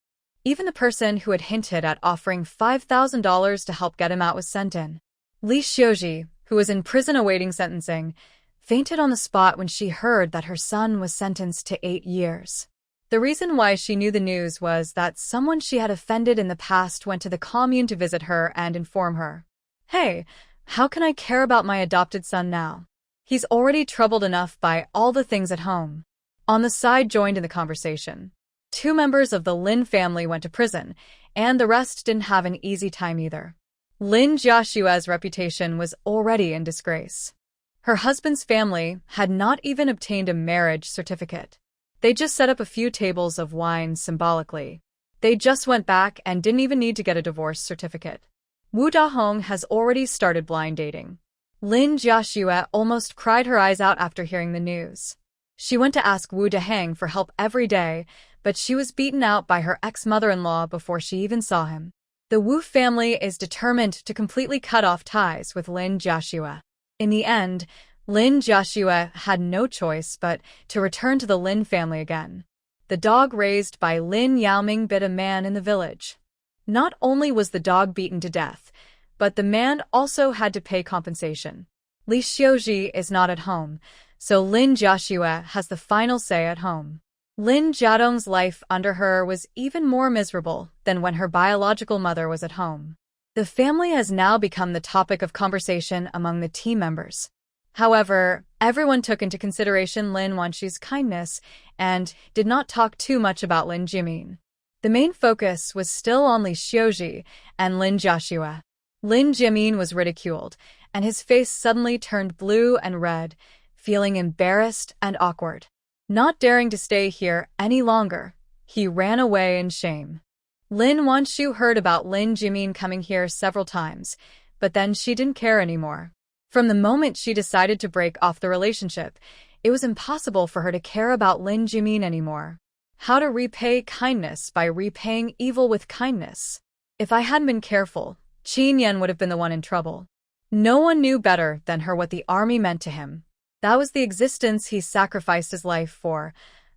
Even the person who had hinted at offering $5,000 to help get him out was sent in. Li Xiuji, who was in prison awaiting sentencing, fainted on the spot when she heard that her son was sentenced to 8 years. The reason why she knew the news was that someone she had offended in the past went to the commune to visit her and inform her. "Hey, how can I care about my adopted son now? He's already troubled enough by all the things at home." On the side joined in the conversation. 2 members of the Lin family went to prison, and the rest didn't have an easy time either. Lin Jiashua's reputation was already in disgrace. Her husband's family had not even obtained a marriage certificate. They just set up a few tables of wine symbolically. They just went back and didn't even need to get a divorce certificate. Wu Dahong has already started blind dating. Lin Jiashua almost cried her eyes out after hearing the news. She went to ask Wu Daheng for help every day, but she was beaten out by her ex-mother-in-law before she even saw him. The Wu family is determined to completely cut off ties with Lin Jiashua. In the end, Lin Jiashua had no choice but to return to the Lin family again. The dog raised by Lin Yaoming bit a man in the village. Not only was the dog beaten to death, but the man also had to pay compensation. Li Xiuji is not at home, so Lin Jiashua has the final say at home. Lin Jiadong's life under her was even more miserable than when her biological mother was at home. The family has now become the topic of conversation among the team members. However, everyone took into consideration Lin Wanshu's kindness and did not talk too much about Lin Jimin. The main focus was still on Li Xiuji and Lin Jiashua. Lin Jimin was ridiculed, and his face suddenly turned blue and red, feeling embarrassed and awkward. Not daring to stay here any longer, he ran away in shame. Lin Wanshu heard about Lin Jimin coming here several times, but then she didn't care anymore. From the moment she decided to break off the relationship, it was impossible for her to care about Lin Jimin anymore. How to repay kindness by repaying evil with kindness. If I hadn't been careful, Qin Yan would have been the one in trouble. No one knew better than her what the army meant to him. That was the existence he sacrificed his life for.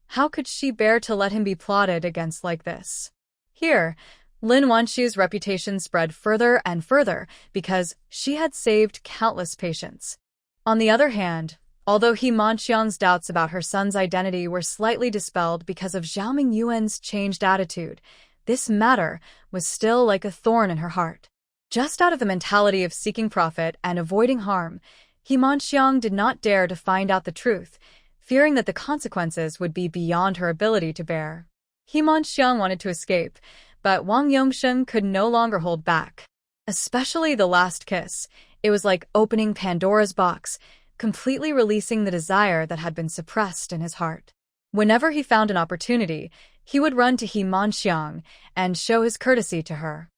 How could she bear to let him be plotted against like this? Here, Lin Wanshu's reputation spread further and further because she had saved countless patients. On the other hand, although He Manxiang's doubts about her son's identity were slightly dispelled because of Zhao Mingyuan's changed attitude, this matter was still like a thorn in her heart. Just out of the mentality of seeking profit and avoiding harm, He Manxiang did not dare to find out the truth, fearing that the consequences would be beyond her ability to bear. He Manxiang wanted to escape, but Wang Yongsheng could no longer hold back. Especially the last kiss, it was like opening Pandora's box, completely releasing the desire that had been suppressed in his heart. Whenever he found an opportunity, he would run to He Manxiang and show his courtesy to her.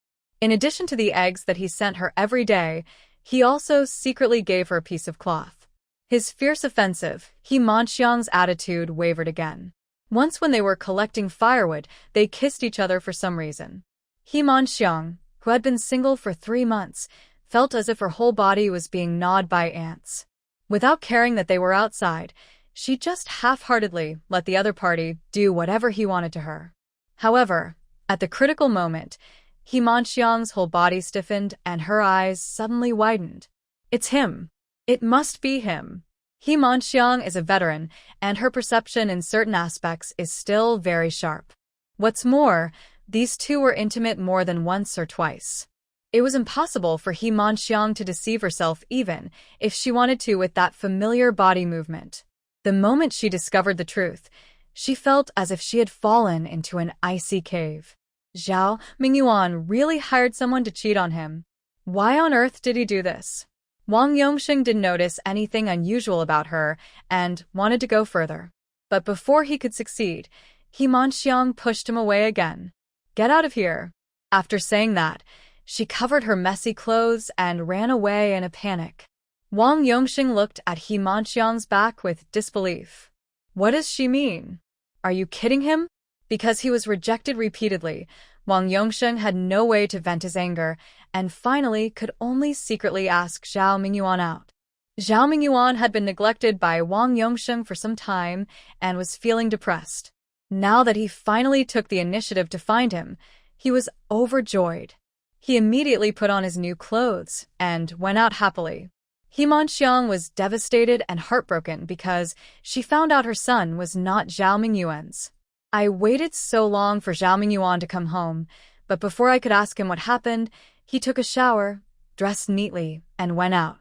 In addition to the eggs that he sent her every day, he also secretly gave her a piece of cloth. His fierce offensive, He Manxiang's attitude wavered again. Once when they were collecting firewood, they kissed each other for some reason. He Manxiang, who had been single for 3 months, felt as if her whole body was being gnawed by ants. Without caring that they were outside, she just half-heartedly let the other party do whatever he wanted to her. However, at the critical moment, He Manxiang's whole body stiffened and her eyes suddenly widened. It's him. It must be him. He Manxiang is a veteran, and her perception in certain aspects is still very sharp. What's more, these two were intimate more than once or twice. It was impossible for He Manxiang to deceive herself even if she wanted to with that familiar body movement. The moment she discovered the truth, she felt as if she had fallen into an icy cave. Zhao Mingyuan really hired someone to cheat on him. Why on earth did he do this? Wang Yongxing didn't notice anything unusual about her and wanted to go further. But before he could succeed, He Manxiang pushed him away again. Get out of here. After saying that, she covered her messy clothes and ran away in a panic. Wang Yongxing looked at He Manxiang's back with disbelief. What does she mean? Are you kidding him? Because he was rejected repeatedly, Wang Yongxing had no way to vent his anger, and finally could only secretly ask Zhao Mingyuan out. Zhao Mingyuan had been neglected by Wang Yongxing for some time and was feeling depressed. Now that he finally took the initiative to find him, he was overjoyed. He immediately put on his new clothes and went out happily. He Manxiang was devastated and heartbroken because she found out her son was not Zhao Mingyuan's. I waited so long for Zhao Mingyuan to come home, but before I could ask him what happened, he took a shower, dressed neatly, and went out.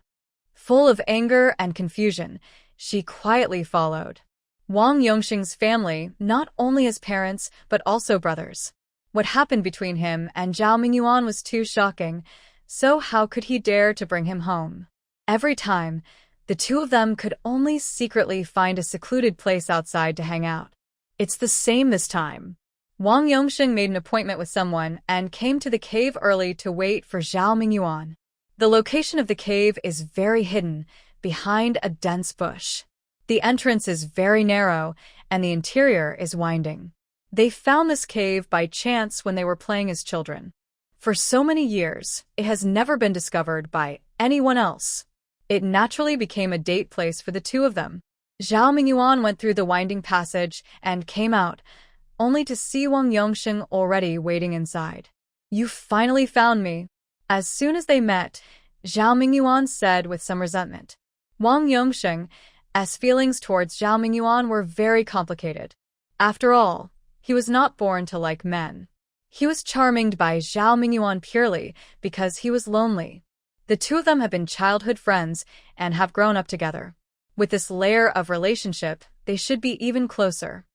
Full of anger and confusion, she quietly followed. Wang Yongxing's family, not only his parents, but also brothers. What happened between him and Zhao Mingyuan was too shocking, so how could he dare to bring him home? Every time, the two of them could only secretly find a secluded place outside to hang out. It's the same this time. Wang Yongxing made an appointment with someone and came to the cave early to wait for Zhao Mingyuan. The location of the cave is very hidden, behind a dense bush. The entrance is very narrow, and the interior is winding. They found this cave by chance when they were playing as children. For so many years, it has never been discovered by anyone else. It naturally became a date place for the two of them. Zhao Mingyuan went through the winding passage and came out, only to see Wang Yongxing already waiting inside. You finally found me. As soon as they met, Zhao Mingyuan said with some resentment. Wang Yongxing's feelings towards Zhao Mingyuan were very complicated. After all, he was not born to like men. He was charmed by Zhao Mingyuan purely because he was lonely. The two of them have been childhood friends and have grown up together. With this layer of relationship, they should be even closer.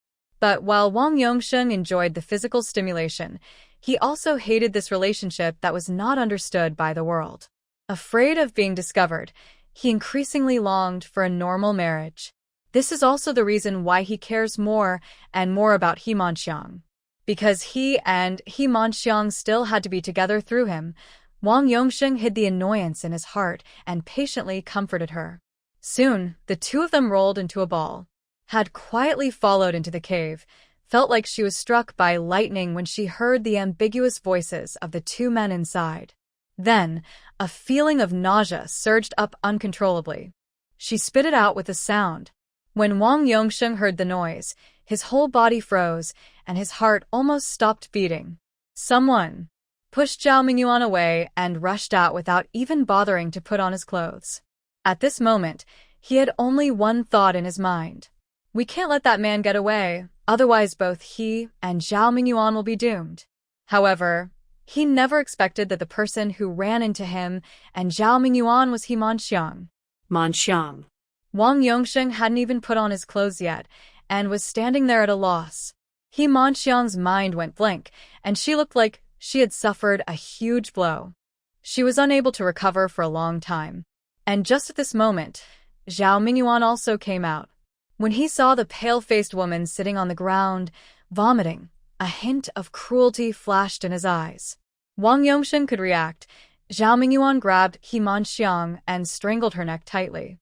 But while Wang Yongxing enjoyed the physical stimulation, he also hated this relationship that was not understood by the world. Afraid of being discovered, he increasingly longed for a normal marriage. This is also the reason why he cares more and more about He Manxiang. Because he and He Manxiang still had to be together through him, Wang Yongxing hid the annoyance in his heart and patiently comforted her. Soon, the two of them rolled into a ball. Had quietly followed into the cave, felt like she was struck by lightning when she heard the ambiguous voices of the two men inside. Then, a feeling of nausea surged up uncontrollably. She spit it out with a sound. When Wang Yongxing heard the noise, his whole body froze, and his heart almost stopped beating. Someone pushed Zhao Mingyuan away and rushed out without even bothering to put on his clothes. At this moment, he had only one thought in his mind. We can't let that man get away, otherwise both he and Zhao Mingyuan will be doomed. However, he never expected that the person who ran into him and Zhao Mingyuan was He Manxiang. Manxiang. Wang Yongxing hadn't even put on his clothes yet, and was standing there at a loss. He Manxiang's mind went blank, and she looked like she had suffered a huge blow. She was unable to recover for a long time. And just at this moment, Zhao Mingyuan also came out. When he saw the pale-faced woman sitting on the ground, vomiting, a hint of cruelty flashed in his eyes. Wang Yongxing could react. Zhao Mingyuan grabbed He Manxiang and strangled her neck tightly.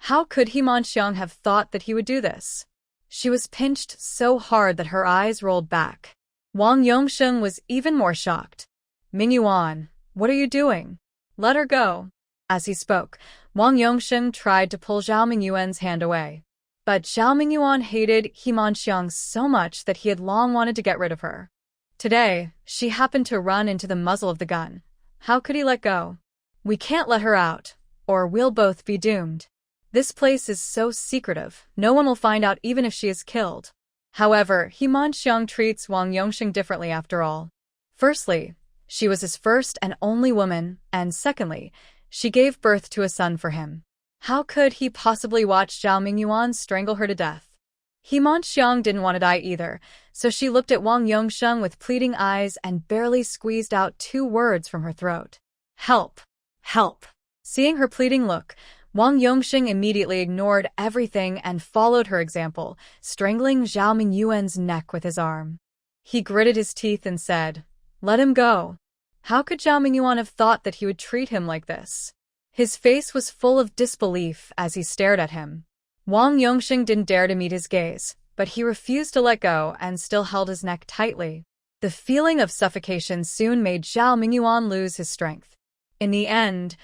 How could He Manxiang have thought that he would do this? She was pinched so hard that her eyes rolled back. Wang Yongxing was even more shocked. Mingyuan, what are you doing? Let her go. As he spoke, Wang Yongxing tried to pull Zhao Mingyuan's hand away. But Zhao Mingyuan hated He Manxiang so much that he had long wanted to get rid of her. Today, she happened to run into the muzzle of the gun. How could he let go? We can't let her out, or we'll both be doomed. This place is so secretive, no one will find out even if she is killed. However, He Manxiang treats Wang Yongxing differently after all. Firstly, she was his first and only woman, and secondly, she gave birth to a son for him. How could he possibly watch Zhao Mingyuan strangle her to death? He Manxiang didn't want to die either, so she looked at Wang Yongxing with pleading eyes and barely squeezed out 2 words from her throat. Help! Help! Seeing her pleading look, Wang Yongxing immediately ignored everything and followed her example, strangling Zhao Mingyuan's neck with his arm. He gritted his teeth and said, "Let him go." How could Zhao Mingyuan have thought that he would treat him like this? His face was full of disbelief as he stared at him. Wang Yongxing didn't dare to meet his gaze, but he refused to let go and still held his neck tightly. The feeling of suffocation soon made Zhao Mingyuan lose his strength. In the end,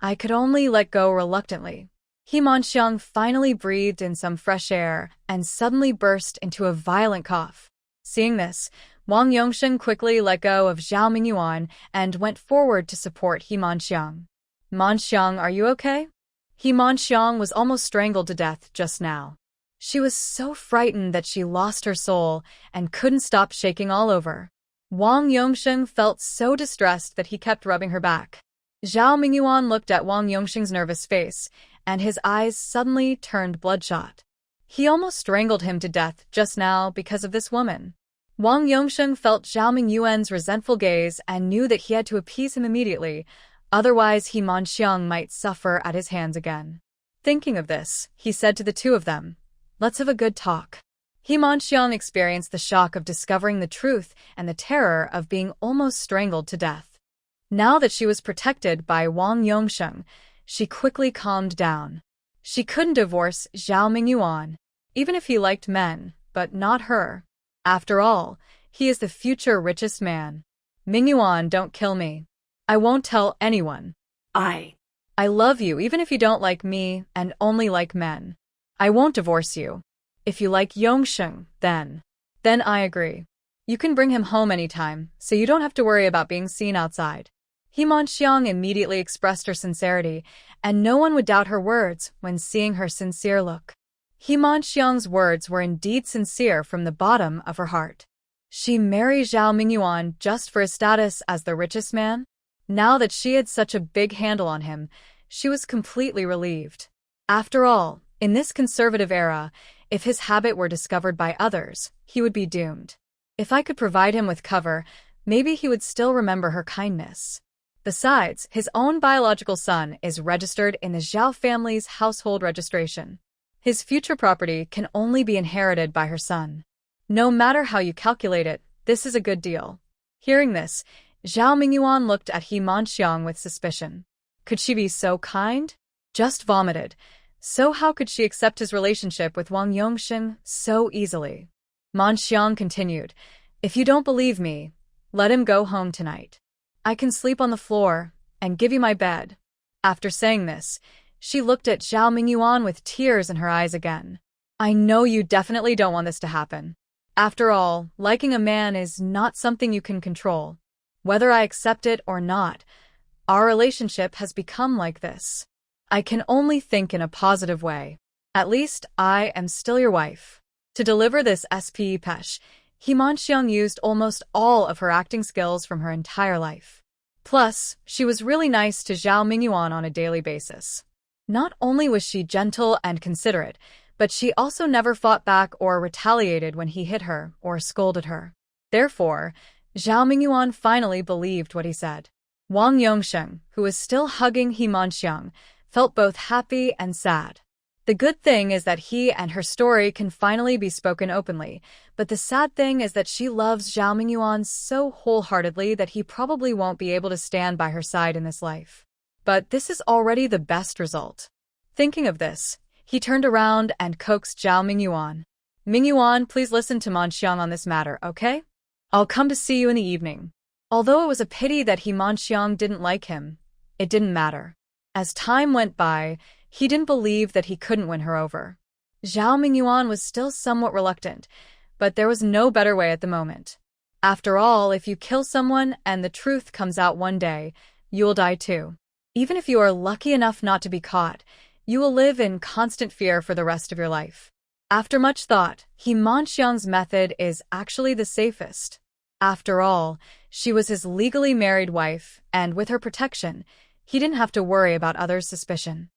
I could only let go reluctantly. He Manxiang finally breathed in some fresh air and suddenly burst into a violent cough. Seeing this, Wang Yongxing quickly let go of Zhao Mingyuan and went forward to support He Manxiang. "Manxiang, are you okay?" He Manxiang was almost strangled to death just now. She was so frightened that she lost her soul and couldn't stop shaking all over. Wang Yongxing felt so distressed that he kept rubbing her back. Zhao Mingyuan looked at Wang Yongxing's nervous face, and his eyes suddenly turned bloodshot. He almost strangled him to death just now because of this woman. Wang Yongxing felt Zhao Mingyuan's resentful gaze and knew that he had to appease him immediately, otherwise He Manxiang might suffer at his hands again. Thinking of this, he said to the 2 of them, "Let's have a good talk." He Manxiang experienced the shock of discovering the truth and the terror of being almost strangled to death. Now that she was protected by Wang Yongxing, she quickly calmed down. She couldn't divorce Zhao Mingyuan, even if he liked men, but not her. After all, he is the future richest man. "Mingyuan, don't kill me. I won't tell anyone. I love you even if you don't like me and only like men. I won't divorce you. If you like Yongxing, then I agree. You can bring him home anytime, so you don't have to worry about being seen outside." He Manxiang immediately expressed her sincerity, and no one would doubt her words when seeing her sincere look. He Manxiang's words were indeed sincere from the bottom of her heart. She married Zhao Mingyuan just for his status as the richest man? Now that she had such a big handle on him, she was completely relieved. After all, in this conservative era, if his habit were discovered by others, he would be doomed. If I could provide him with cover, maybe he would still remember her kindness. Besides, his own biological son is registered in the Zhao family's household registration. His future property can only be inherited by her son. No matter how you calculate it, this is a good deal. Hearing this, Zhao Mingyuan looked at He Manxiang with suspicion. Could she be so kind? Just vomited. So how could she accept his relationship with Wang Yongxing so easily? Manxiang continued, "If you don't believe me, let him go home tonight. I can sleep on the floor and give you my bed." After saying this, she looked at Zhao Mingyuan with tears in her eyes again. "I know you definitely don't want this to happen. After all, liking a man is not something you can control. Whether I accept it or not, our relationship has become like this. I can only think in a positive way. At least I am still your wife." To deliver this speech, He Manxiang used almost all of her acting skills from her entire life. Plus, she was really nice to Zhao Mingyuan on a daily basis. Not only was she gentle and considerate, but she also never fought back or retaliated when he hit her or scolded her. Therefore, Zhao Mingyuan finally believed what he said. Wang Yongxing, who was still hugging He Manxiang, felt both happy and sad. The good thing is that he and her story can finally be spoken openly, but the sad thing is that she loves Zhao Mingyuan so wholeheartedly that he probably won't be able to stand by her side in this life. But this is already the best result. Thinking of this, he turned around and coaxed Zhao Mingyuan. "Mingyuan, please listen to Manxiang on this matter, okay? I'll come to see you in the evening." Although it was a pity that He Manxiang didn't like him, it didn't matter. As time went by, he didn't believe that he couldn't win her over. Zhao Mingyuan was still somewhat reluctant, but there was no better way at the moment. After all, if you kill someone and the truth comes out one day, you'll die too. Even if you are lucky enough not to be caught, You will live in constant fear for the rest of your life. After much thought, He Manxiang's method is actually the safest. After all, she was his legally married wife, and with her protection, he didn't have to worry about others' suspicion.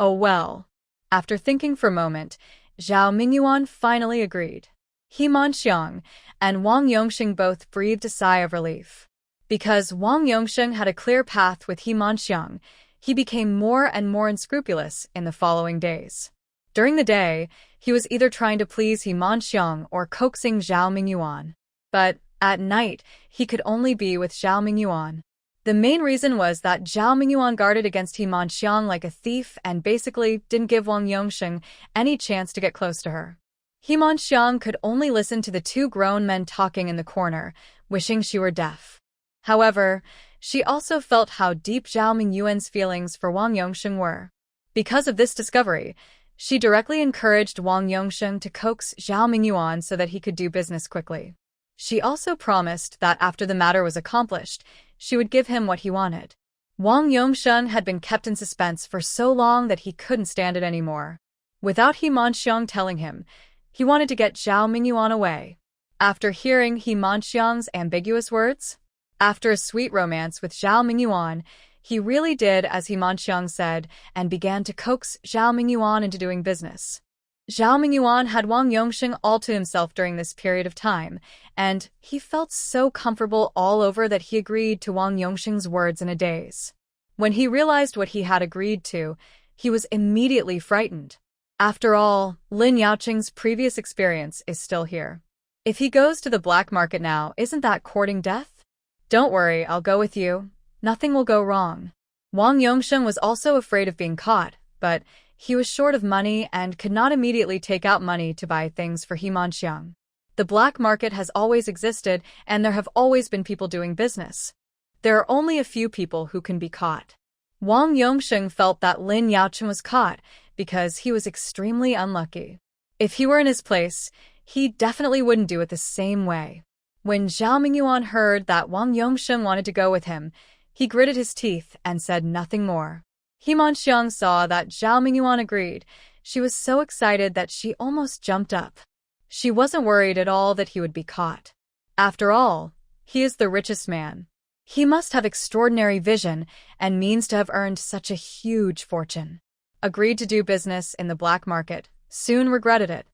Oh well. After thinking for a moment, Zhao Mingyuan finally agreed. He Manxiang and Wang Yongxing both breathed a sigh of relief. Because Wang Yongxing had a clear path with He Manxiang, he became more and more unscrupulous in the following days. During the day, he was either trying to please He Manxiang or coaxing Zhao Mingyuan. But at night, he could only be with Zhao Mingyuan. The main reason was that Zhao Mingyuan guarded against He Manxiang like a thief and basically didn't give Wang Yongxing any chance to get close to her. He Manxiang could only listen to the two grown men talking in the corner, wishing she were deaf. However, she also felt how deep Zhao Mingyuan's feelings for Wang Yongxing were. Because of this discovery, she directly encouraged Wang Yongxing to coax Zhao Mingyuan so that he could do business quickly. She also promised that after the matter was accomplished, she would give him what he wanted. Wang Yongxing had been kept in suspense for so long that he couldn't stand it anymore. Without He Manxiang telling him, he wanted to get Zhao Mingyuan away. After hearing He Manxiang's ambiguous words, after a sweet romance with Zhao Mingyuan, he really did as He Manxiang said and began to coax Zhao Mingyuan into doing business. Zhao Mingyuan had Wang Yongxing all to himself during this period of time, and he felt so comfortable all over that he agreed to Wang Yongxing's words in a daze. When he realized what he had agreed to, he was immediately frightened. After all, Lin Yaoqing's previous experience is still here. If he goes to the black market now, isn't that courting death? Don't worry, I'll go with you. Nothing will go wrong. Wang Yongxing was also afraid of being caught, but he was short of money and could not immediately take out money to buy things for He Manxiang. The black market has always existed, and there have always been people doing business. There are only a few people who can be caught. Wang Yongxing felt that Lin Yaoqing was caught because he was extremely unlucky. If he were in his place, he definitely wouldn't do it the same way. When Zhao Mingyuan heard that Wang Yongxing wanted to go with him, he gritted his teeth and said nothing more. He Manxiang saw that Zhao Mingyuan agreed. She was so excited that she almost jumped up. She wasn't worried at all that he would be caught. After all, he is the richest man. He must have extraordinary vision and means to have earned such a huge fortune. Agreed to do business in the black market, soon regretted it.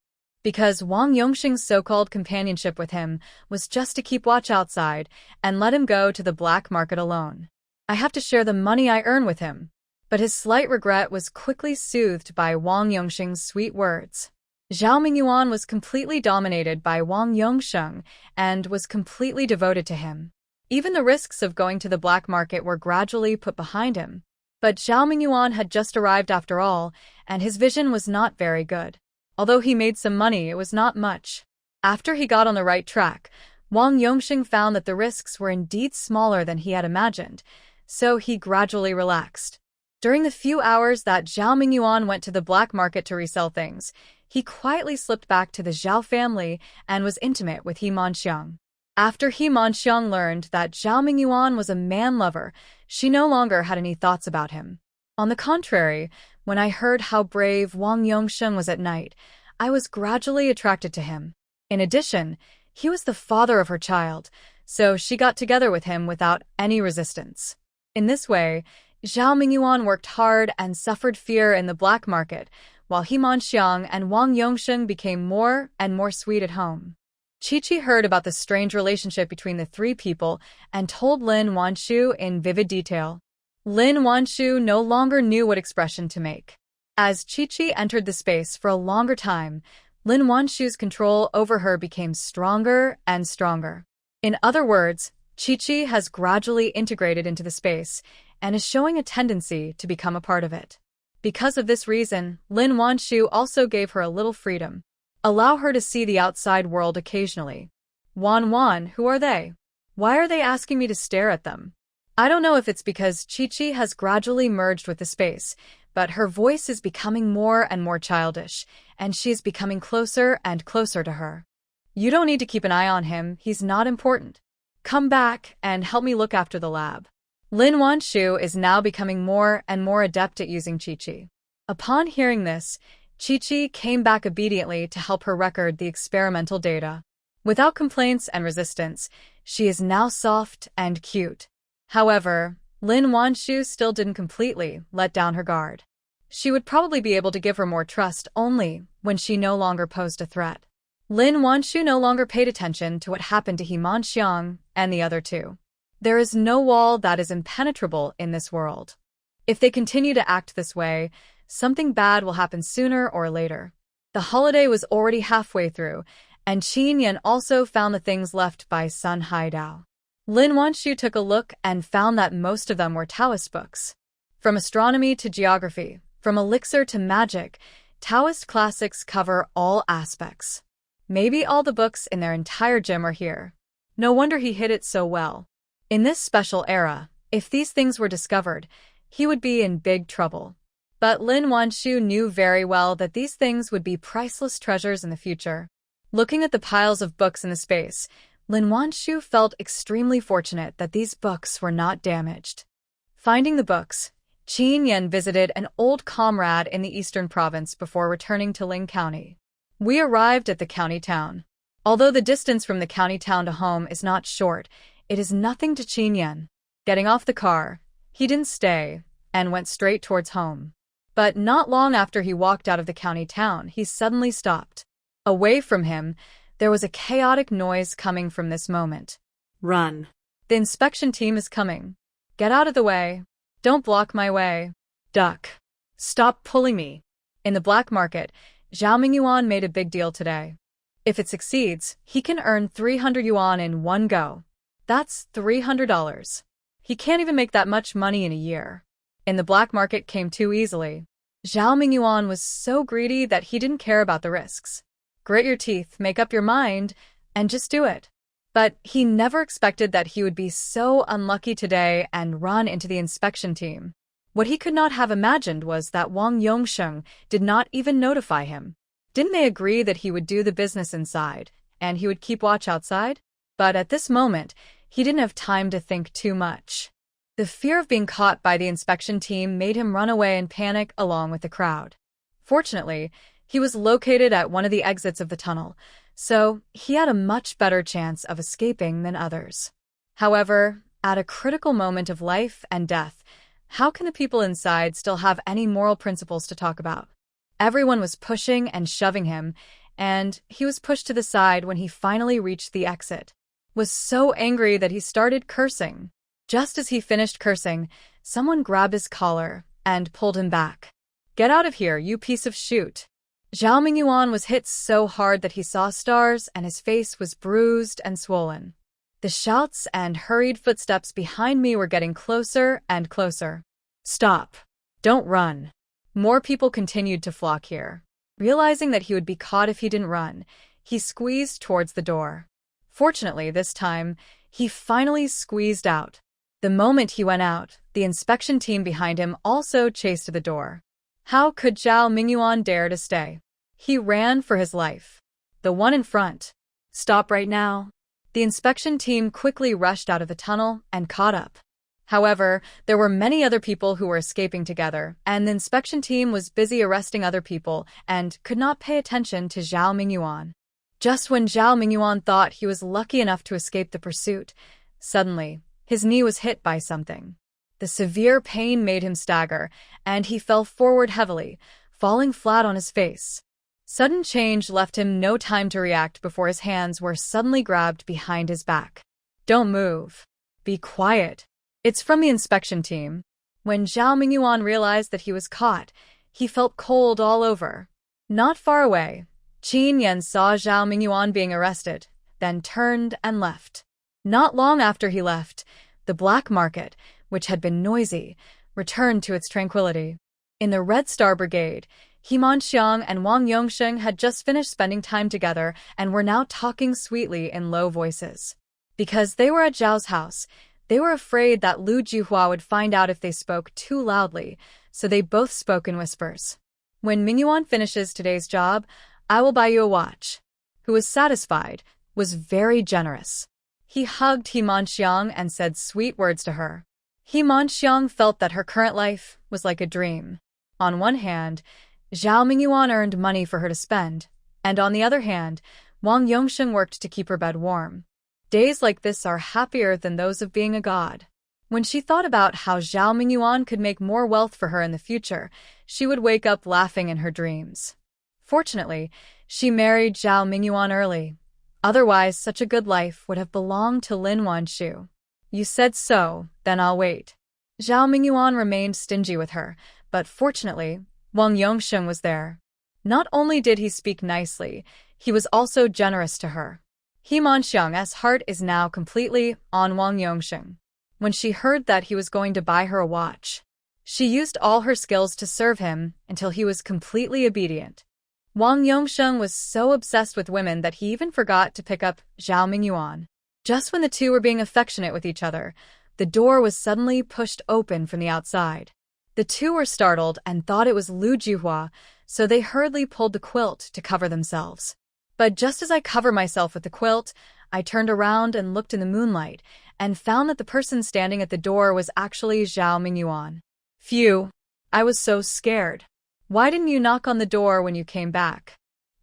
Because Wang Yongxing's so-called companionship with him was just to keep watch outside and let him go to the black market alone. I have to share the money I earn with him. But his slight regret was quickly soothed by Wang Yongxing's sweet words. Zhao Mingyuan was completely dominated by Wang Yongxing and was completely devoted to him. Even the risks of going to the black market were gradually put behind him. But Zhao Mingyuan had just arrived after all, and his vision was not very good. Although he made some money, it was not much. After he got on the right track, Wang Yongxing found that the risks were indeed smaller than he had imagined, so he gradually relaxed. During the few hours that Zhao Mingyuan went to the black market to resell things, he quietly slipped back to the Zhao family and was intimate with He Manxiang. After He Manxiang learned that Zhao Mingyuan was a man-lover, she no longer had any thoughts about him. On the contrary, when I heard how brave Wang Yongxing was at night, I was gradually attracted to him. In addition, he was the father of her child, so she got together with him without any resistance. In this way, Zhao Mingyuan worked hard and suffered fear in the black market, while He Manxiang and Wang Yongxing became more and more sweet at home. Chi-Chi heard about the strange relationship between the three people and told Lin Wanshu in vivid detail. Lin Wanshu no longer knew what expression to make. As Chi-Chi entered the space for a longer time, Lin Wanshu's control over her became stronger and stronger. In other words, Chi-Chi has gradually integrated into the space and is showing a tendency to become a part of it. Because of this reason, Lin Wanshu also gave her a little freedom. Allow her to see the outside world occasionally. Wan, who are they? Why are they asking me to stare at them? I don't know if it's because Chi-Chi has gradually merged with the space, but her voice is becoming more and more childish, and she is becoming closer and closer to her. You don't need to keep an eye on him, he's not important. Come back and help me look after the lab. Lin Wanshu is now becoming more and more adept at using Chi-Chi. Upon hearing this, Chi-Chi came back obediently to help her record the experimental data. Without complaints and resistance, she is now soft and cute. However, Lin Wanshu still didn't completely let down her guard. She would probably be able to give her more trust only when she no longer posed a threat. Lin Wanshu no longer paid attention to what happened to He Manxiang and the other two. There is no wall that is impenetrable in this world. If they continue to act this way, something bad will happen sooner or later. The holiday was already halfway through, and Qin Yan also found the things left by Sun Haidao. Lin Wanshu took a look and found that most of them were Taoist books. From astronomy to geography, from elixir to magic, Taoist classics cover all aspects. Maybe all the books in their entire gym are here. No wonder he hid it so well. In this special era, if these things were discovered, he would be in big trouble. But Lin Wanshu knew very well that these things would be priceless treasures in the future. Looking at the piles of books in the space, Lin Wanshu felt extremely fortunate that these books were not damaged. Finding the books, Qin Yan visited an old comrade in the eastern province before returning to Ling County. We arrived at the county town. Although the distance from the county town to home is not short, it is nothing to Qin Yan. Getting off the car, he didn't stay and went straight towards home. But not long after he walked out of the county town, he suddenly stopped. Away from him, there was a chaotic noise coming from this moment. Run. The inspection team is coming. Get out of the way. Don't block my way. Duck. Stop pulling me. In the black market, Zhao Mingyuan made a big deal today. If it succeeds, he can earn 300 yuan in one go. That's $300. He can't even make that much money in a year. In the black market came too easily. Zhao Mingyuan was so greedy that he didn't care about the risks. Grit your teeth, make up your mind, and just do it. But he never expected that he would be so unlucky today and run into the inspection team. What he could not have imagined was that Wang Yongsheng did not even notify him. Didn't they agree that he would do the business inside, and he would keep watch outside? But at this moment, he didn't have time to think too much. The fear of being caught by the inspection team made him run away and panic along with the crowd. Fortunately, he was located at one of the exits of the tunnel, so he had a much better chance of escaping than others. However, at a critical moment of life and death, how can the people inside still have any moral principles to talk about? Everyone was pushing and shoving him, and he was pushed to the side when he finally reached the exit. Was so angry that he started cursing. Just as he finished cursing, someone grabbed his collar and pulled him back. Get out of here, you piece of shoot. Zhao Mingyuan was hit so hard that he saw stars and his face was bruised and swollen. The shouts and hurried footsteps behind me were getting closer and closer. Stop. Don't run. More people continued to flock here. Realizing that he would be caught if he didn't run, he squeezed towards the door. Fortunately, this time, he finally squeezed out. The moment he went out, the inspection team behind him also chased to the door. How could Zhao Mingyuan dare to stay? He ran for his life. The one in front. Stop right now. The inspection team quickly rushed out of the tunnel and caught up. However, there were many other people who were escaping together, and the inspection team was busy arresting other people and could not pay attention to Zhao Mingyuan. Just when Zhao Mingyuan thought he was lucky enough to escape the pursuit, suddenly, his knee was hit by something. The severe pain made him stagger, and he fell forward heavily, falling flat on his face. Sudden change left him no time to react before his hands were suddenly grabbed behind his back. Don't move. Be quiet. It's from the inspection team. When Zhao Mingyuan realized that he was caught, he felt cold all over. Not far away, Qin Yan saw Zhao Mingyuan being arrested, then turned and left. Not long after he left, the black market, which had been noisy, returned to its tranquility. In the Red Star Brigade, He Manxiang and Wang Yongsheng had just finished spending time together and were now talking sweetly in low voices. Because they were at Zhao's house, they were afraid that Lu Jihua would find out if they spoke too loudly, so they both spoke in whispers. When Mingyuan finishes today's job, I will buy you a watch. Who was satisfied, was very generous. He hugged He Manxiang and said sweet words to her. He Manxiang felt that her current life was like a dream. On one hand, Zhao Mingyuan earned money for her to spend, and on the other hand, Wang Yongsheng worked to keep her bed warm. Days like this are happier than those of being a god. When she thought about how Zhao Mingyuan could make more wealth for her in the future, she would wake up laughing in her dreams. Fortunately, she married Zhao Mingyuan early. Otherwise, such a good life would have belonged to Lin Wanshu. You said so, then I'll wait. Zhao Mingyuan remained stingy with her, but fortunately, Wang Yongsheng was there. Not only did he speak nicely, he was also generous to her. He Manxiang's heart is now completely on Wang Yongsheng. When she heard that he was going to buy her a watch, she used all her skills to serve him until he was completely obedient. Wang Yongsheng was so obsessed with women that he even forgot to pick up Zhao Mingyuan. Just when the two were being affectionate with each other, the door was suddenly pushed open from the outside. The two were startled and thought it was Lu Jihua, so they hurriedly pulled the quilt to cover themselves. But just as I covered myself with the quilt, I turned around and looked in the moonlight and found that the person standing at the door was actually Zhao Mingyuan. Phew, I was so scared. Why didn't you knock on the door when you came back?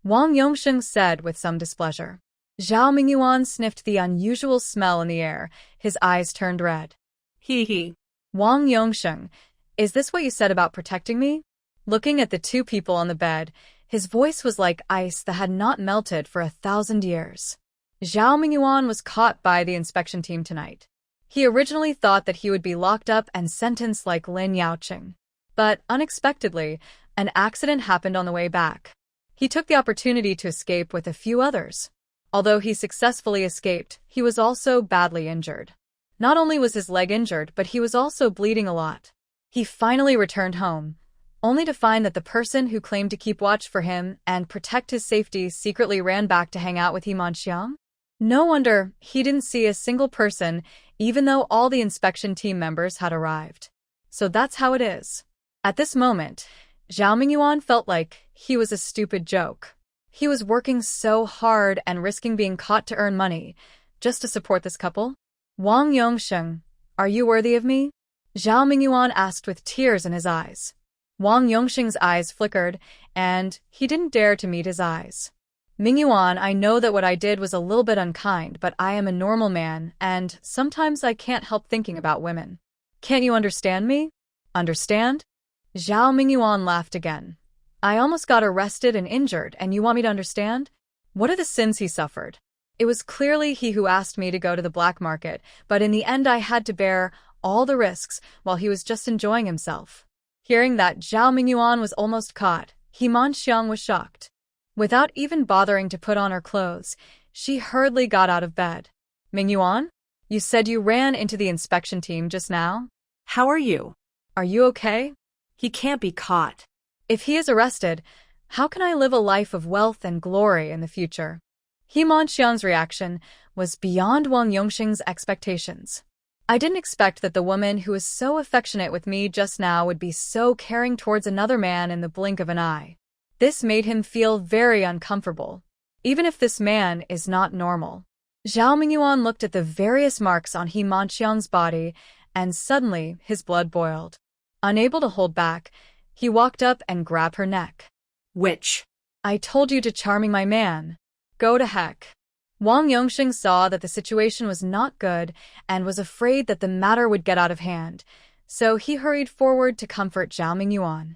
Wang Yongsheng said with some displeasure. Zhao Mingyuan sniffed the unusual smell in the air. His eyes turned red. Hee. Wang Yongsheng, is this what you said about protecting me? Looking at the two people on the bed, his voice was like ice that had not melted for 1,000 years. Zhao Mingyuan was caught by the inspection team tonight. He originally thought that he would be locked up and sentenced like Lin Yaoqing. But unexpectedly, an accident happened on the way back. He took the opportunity to escape with a few others. Although he successfully escaped, he was also badly injured. Not only was his leg injured, but he was also bleeding a lot. He finally returned home, only to find that the person who claimed to keep watch for him and protect his safety secretly ran back to hang out with He Manxiang. No wonder he didn't see a single person, even though all the inspection team members had arrived. So that's how it is. At this moment, Zhao Mingyuan felt like he was a stupid joke. He was working so hard and risking being caught to earn money, just to support this couple. Wang Yongsheng, are you worthy of me? Zhao Mingyuan asked with tears in his eyes. Wang Yongsheng's eyes flickered, and he didn't dare to meet his eyes. Mingyuan, I know that what I did was a little bit unkind, but I am a normal man, and sometimes I can't help thinking about women. Can't you understand me? Understand? Zhao Mingyuan laughed again. I almost got arrested and injured, and you want me to understand? What are the sins he suffered? It was clearly he who asked me to go to the black market, but in the end I had to bear all the risks while he was just enjoying himself. Hearing that Zhao Mingyuan was almost caught, He Manxiang was shocked. Without even bothering to put on her clothes, she hurriedly got out of bed. Mingyuan, you said you ran into the inspection team just now? How are you? Are you okay? He can't be caught. If he is arrested, how can I live a life of wealth and glory in the future? He Manxiang's reaction was beyond Wang Yongsheng's expectations. I didn't expect that the woman who was so affectionate with me just now would be so caring towards another man in the blink of an eye. This made him feel very uncomfortable, even if this man is not normal. Zhao Mingyuan looked at the various marks on He Manxiang's body, and suddenly his blood boiled. Unable to hold back, he walked up and grabbed her neck. Which? I told you to charming my man. Go to heck. Wang Yongsheng saw that the situation was not good and was afraid that the matter would get out of hand, so he hurried forward to comfort Zhao Mingyuan.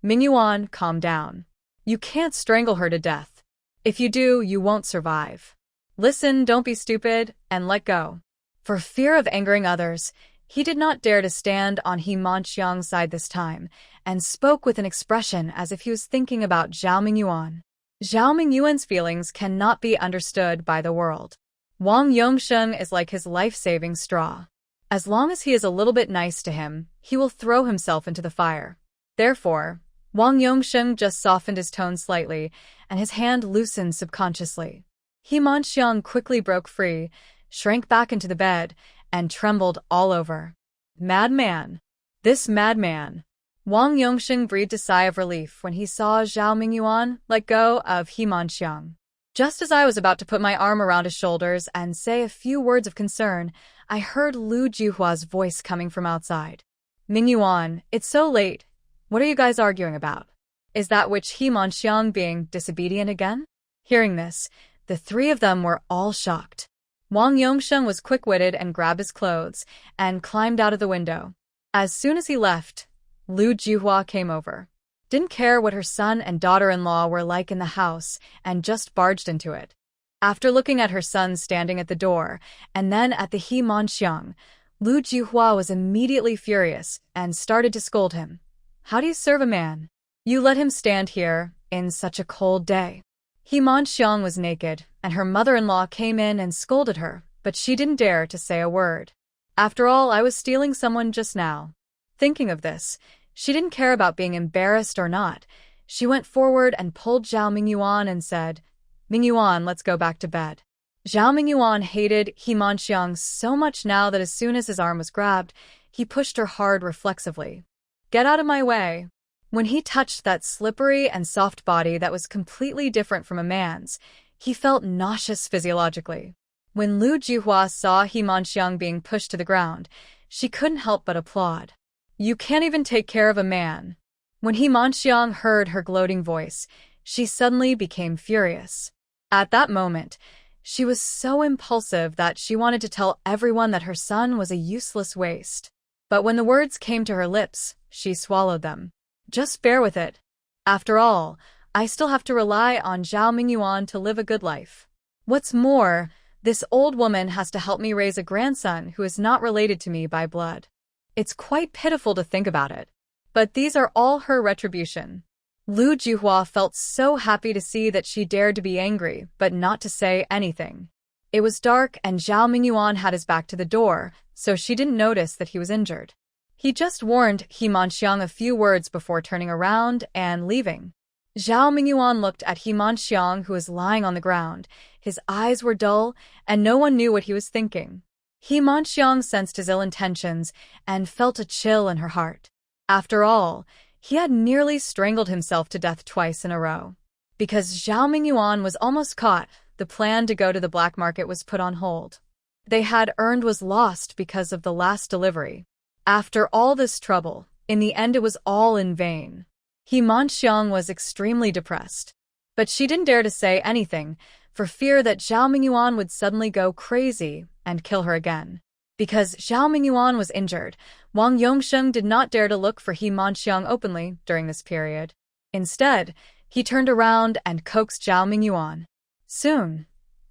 Mingyuan, calm down. You can't strangle her to death. If you do, you won't survive. Listen, don't be stupid, and let go. For fear of angering others, he did not dare to stand on He Manxiang's side this time, and spoke with an expression as if he was thinking about Zhao Mingyuan. Zhao Mingyuan's feelings cannot be understood by the world. Wang Yongsheng is like his life-saving straw. As long as he is a little bit nice to him, he will throw himself into the fire. Therefore, Wang Yongsheng just softened his tone slightly, and his hand loosened subconsciously. He Manxiang quickly broke free, shrank back into the bed, and trembled all over. Madman! This madman! Wang Yongsheng breathed a sigh of relief when he saw Zhao Mingyuan let go of He Manxiang. Just as I was about to put my arm around his shoulders and say a few words of concern, I heard Lu Jihua's voice coming from outside. Mingyuan, it's so late. What are you guys arguing about? Is that witch He Manxiang being disobedient again? Hearing this, the three of them were all shocked. Wang Yongsheng was quick-witted and grabbed his clothes and climbed out of the window. As soon as he left, Lu Jihua came over. Didn't care what her son and daughter-in-law were like in the house and just barged into it. After looking at her son standing at the door and then at the He Manxiang, Lu Jihua was immediately furious and started to scold him. How do you serve a man? You let him stand here in such a cold day. He Manxiang was naked, and her mother-in-law came in and scolded her, but she didn't dare to say a word. After all, I was stealing someone just now. Thinking of this, she didn't care about being embarrassed or not. She went forward and pulled Zhao Mingyuan and said, Mingyuan, let's go back to bed. Zhao Mingyuan hated He Manxiang so much now that as soon as his arm was grabbed, he pushed her hard reflexively. Get out of my way. When he touched that slippery and soft body that was completely different from a man's, he felt nauseous physiologically. When Lu Jihua saw He Manxiang being pushed to the ground, she couldn't help but applaud. You can't even take care of a man. When He Manxiang heard her gloating voice, she suddenly became furious. At that moment, she was so impulsive that she wanted to tell everyone that her son was a useless waste. But when the words came to her lips, she swallowed them. Just bear with it. After all, I still have to rely on Zhao Mingyuan to live a good life. What's more, this old woman has to help me raise a grandson who is not related to me by blood. It's quite pitiful to think about it. But these are all her retribution. Lu Jihua felt so happy to see that she dared to be angry, but not to say anything. It was dark and Zhao Mingyuan had his back to the door, so she didn't notice that he was injured. He just warned He Manxiang a few words before turning around and leaving. Zhao Mingyuan looked at He Manxiang, who was lying on the ground. His eyes were dull, and no one knew what he was thinking. He Manxiang sensed his ill intentions and felt a chill in her heart. After all, he had nearly strangled himself to death twice in a row. Because Zhao Mingyuan was almost caught, the plan to go to the black market was put on hold. They had earned was lost because of the last delivery. After all this trouble, in the end it was all in vain. He Manxiang was extremely depressed. But she didn't dare to say anything, for fear that Zhao Mingyuan would suddenly go crazy and kill her again. Because Zhao Mingyuan was injured, Wang Yongsheng did not dare to look for He Manxiang openly during this period. Instead, he turned around and coaxed Zhao Mingyuan. Soon,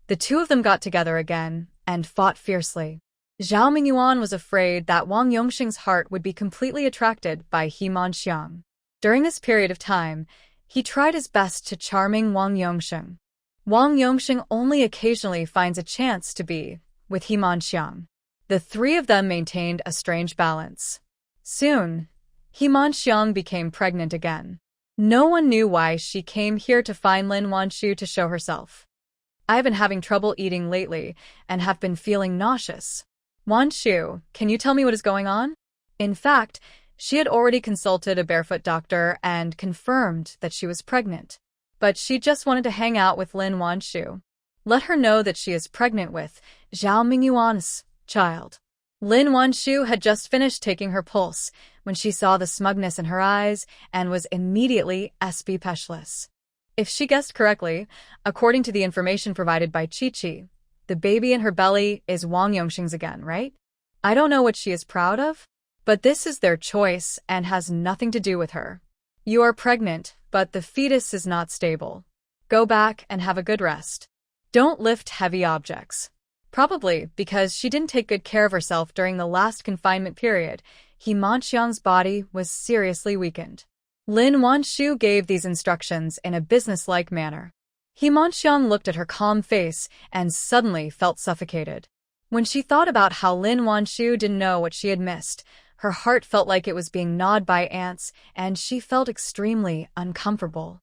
the two of them got together again and fought fiercely. Zhao Mingyuan was afraid that Wang Yongsheng's heart would be completely attracted by He Manxiang. During this period of time, he tried his best to charming Wang Yongsheng. Wang Yongsheng only occasionally finds a chance to be with He Manxiang. The three of them maintained a strange balance. Soon, He Manxiang became pregnant again. No one knew why she came here to find Lin Wanshu to show herself. I've been having trouble eating lately and have been feeling nauseous. Wanshu, can you tell me what is going on? In fact, she had already consulted a barefoot doctor and confirmed that she was pregnant. But she just wanted to hang out with Lin Wanshu. Let her know that she is pregnant with Zhao Mingyuan's child. Lin Wanshu had just finished taking her pulse when she saw the smugness in her eyes and was immediately speechless. If she guessed correctly, according to the information provided by Chi-Chi, the baby in her belly is Wang Yongsheng's again, right? I don't know what she is proud of, but this is their choice and has nothing to do with her. You are pregnant, but the fetus is not stable. Go back and have a good rest. Don't lift heavy objects. Probably because she didn't take good care of herself during the last confinement period, He Manxiang's body was seriously weakened. Lin Wanshu gave these instructions in a businesslike manner. He Manxiang looked at her calm face and suddenly felt suffocated. When she thought about how Lin Wanshu didn't know what she had missed, her heart felt like it was being gnawed by ants, and she felt extremely uncomfortable.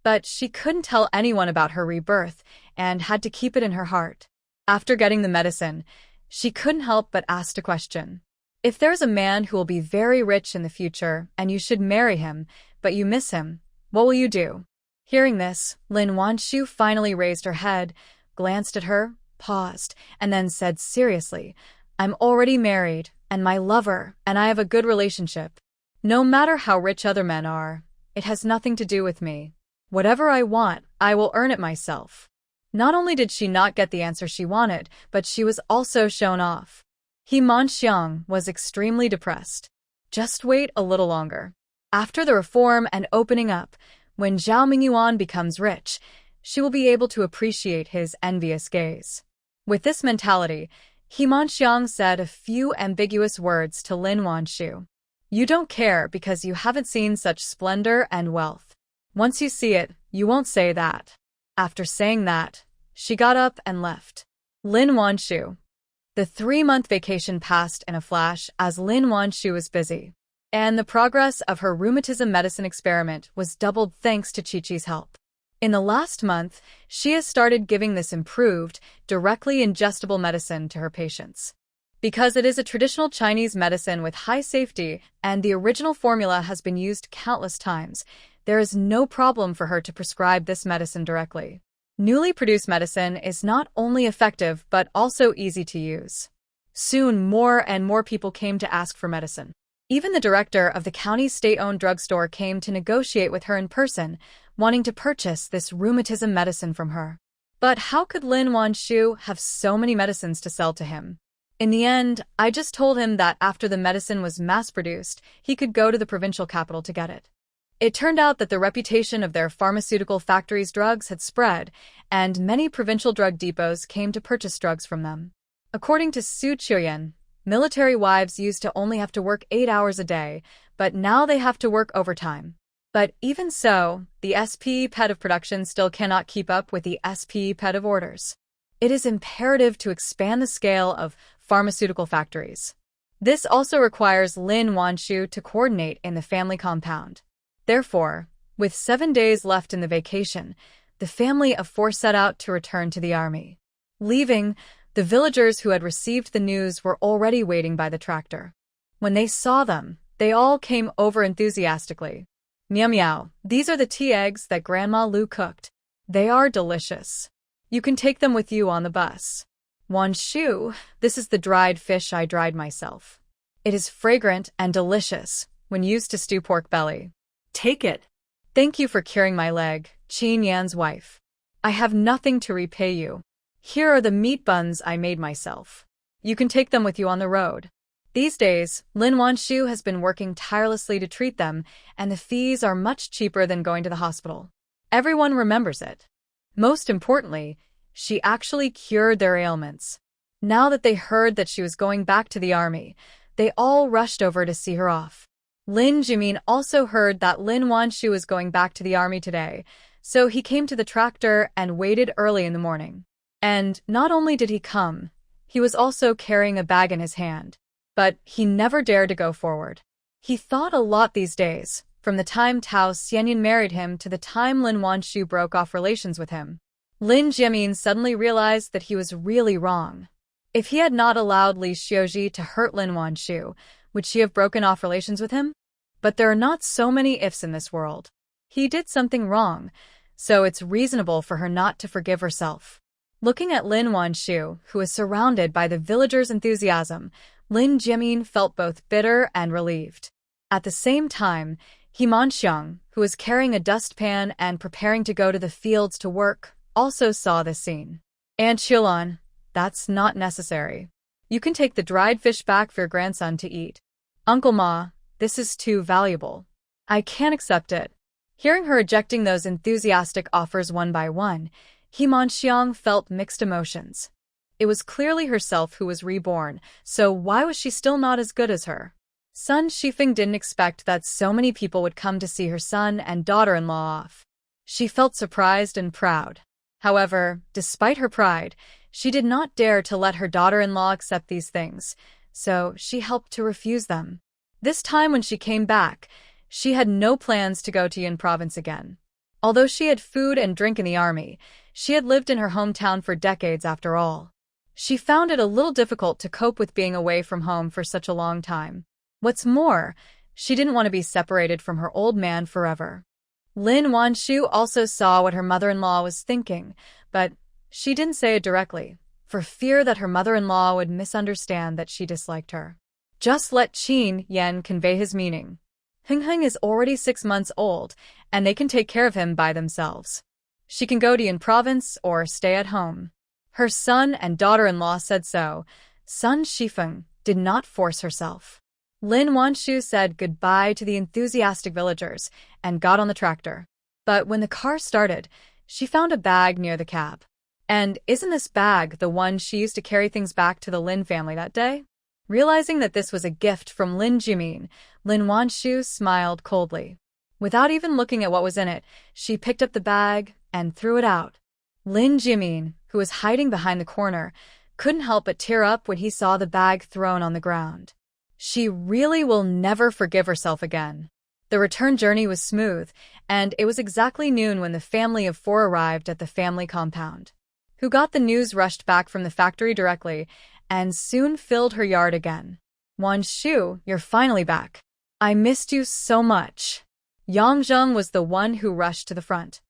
But she couldn't tell anyone about her rebirth and had to keep it in her heart. After getting the medicine, she couldn't help but ask a question. If there's a man who will be very rich in the future and you should marry him, but you miss him, what will you do? Hearing this, Lin Wanshu finally raised her head, glanced at her, paused, and then said seriously, I'm already married, and my lover and I have a good relationship. No matter how rich other men are, it has nothing to do with me. Whatever I want, I will earn it myself. Not only did she not get the answer she wanted, but she was also shown off. He Manxiang was extremely depressed. Just wait a little longer. After the reform and opening up, when Zhao Mingyuan becomes rich, she will be able to appreciate his envious gaze. With this mentality, He Manxiang said a few ambiguous words to Lin Wanshu. You don't care because you haven't seen such splendor and wealth. Once you see it, you won't say that. After saying that, she got up and left. Lin Wanshu. The 3-month vacation passed in a flash as Lin Wanshu was busy, and the progress of her rheumatism medicine experiment was doubled thanks to Chi-Chi's help. In the last month, she has started giving this improved, directly ingestible medicine to her patients. Because it is a traditional Chinese medicine with high safety and the original formula has been used countless times, there is no problem for her to prescribe this medicine directly. Newly produced medicine is not only effective but also easy to use. Soon more and more people came to ask for medicine. Even the director of the county's state-owned drugstore came to negotiate with her in person, wanting to purchase this rheumatism medicine from her. But how could Lin Wanshu have so many medicines to sell to him? In the end, I just told him that after the medicine was mass-produced, he could go to the provincial capital to get it. It turned out that the reputation of their pharmaceutical factories' drugs had spread, and many provincial drug depots came to purchase drugs from them. According to Su Chuyen, military wives used to only have to work 8 hours a day, but now they have to work overtime. But even so, the SP pet of production still cannot keep up with the SP pet of orders. It is imperative to expand the scale of pharmaceutical factories. This also requires Lin Wanshu to coordinate in the family compound. Therefore, with 7 days left in the vacation, the family of 4 set out to return to the army. Leaving, the villagers who had received the news were already waiting by the tractor. When they saw them, they all came over enthusiastically. Meow meow, these are the tea eggs that Grandma Lu cooked. They are delicious. You can take them with you on the bus. Wanshu, this is the dried fish I dried myself. It is fragrant and delicious when used to stew pork belly. Take it. Thank you for curing my leg, Qin Yan's wife. I have nothing to repay you. Here are the meat buns I made myself. You can take them with you on the road. These days, Lin Wanshu has been working tirelessly to treat them, and the fees are much cheaper than going to the hospital. Everyone remembers it. Most importantly, she actually cured their ailments. Now that they heard that she was going back to the army, they all rushed over to see her off. Lin Jimin also heard that Lin Wanshu was going back to the army today, so he came to the tractor and waited early in the morning. And not only did he come, he was also carrying a bag in his hand. But he never dared to go forward. He thought a lot these days, from the time Tao Xianyan married him to the time Lin Wanshu broke off relations with him. Lin Jimin suddenly realized that he was really wrong. If he had not allowed Li Xiuji to hurt Lin Wanshu, would she have broken off relations with him? But there are not so many ifs in this world. He did something wrong, so it's reasonable for her not to forgive herself. Looking at Lin Wanshu, who is surrounded by the villagers' enthusiasm, Lin Jimin felt both bitter and relieved. At the same time, He Manxiang, who was carrying a dustpan and preparing to go to the fields to work, also saw this scene. Aunt Qilan, that's not necessary. You can take the dried fish back for your grandson to eat. Uncle Ma, this is too valuable. I can't accept it. Hearing her rejecting those enthusiastic offers one by one, He Manxiang felt mixed emotions. It was clearly herself who was reborn, so why was she still not as good as her? Sun Shifeng didn't expect that so many people would come to see her son and daughter-in-law off. She felt surprised and proud. However, despite her pride, she did not dare to let her daughter-in-law accept these things, so she helped to refuse them. This time when she came back, she had no plans to go to Yun province again. Although she had food and drink in the army, she had lived in her hometown for decades after all. She found it a little difficult to cope with being away from home for such a long time. What's more, she didn't want to be separated from her old man forever. Lin Wanshu also saw what her mother-in-law was thinking, but she didn't say it directly, for fear that her mother-in-law would misunderstand that she disliked her. Just let Qin Yan convey his meaning. Hing is already 6 months old, and they can take care of him by themselves. She can go to Yan province or stay at home. Her son and daughter-in-law said so. Sun Shifeng did not force herself. Lin Wanshu said goodbye to the enthusiastic villagers and got on the tractor. But when the car started, she found a bag near the cab. And isn't this bag the one she used to carry things back to the Lin family that day? Realizing that this was a gift from Lin Jimin, Lin Wanshu smiled coldly. Without even looking at what was in it, she picked up the bag and threw it out. Lin Jimin, who was hiding behind the corner, couldn't help but tear up when he saw the bag thrown on the ground. She really will never forgive herself again. The return journey was smooth, and it was exactly noon when the family of 4 arrived at the family compound. Who got the news rushed back from the factory directly, and soon filled her yard again. Wanshu, you're finally back. I missed you so much. Yang Zheng was the one who rushed to the front.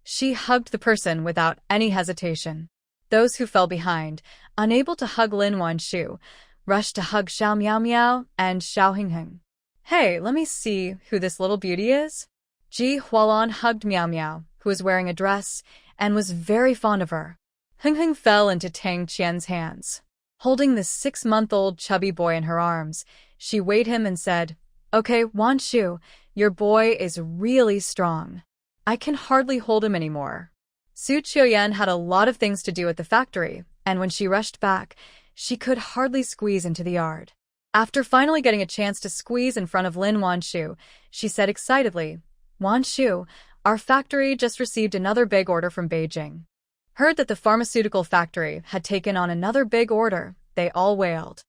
She hugged the person without any hesitation. Those who fell behind, unable to hug Lin Wanshu, rushed to hug Xiao Miao Miao and Xiao Hingheng. Hey, let me see who this little beauty is. Ji Hualan hugged Miao Miao, who was wearing a dress, and was very fond of her. Hingheng fell into Tang Chen's hands. Holding the 6-month-old chubby boy in her arms, she weighed him and said, Okay, Wanshu, your boy is really strong. I can hardly hold him anymore. Su Qiuyan had a lot of things to do at the factory, and when she rushed back, she could hardly squeeze into the yard. After finally getting a chance to squeeze in front of Lin Wanshu, she said excitedly, Wanshu, our factory just received another big order from Beijing. Heard that the pharmaceutical factory had taken on another big order, they all wailed.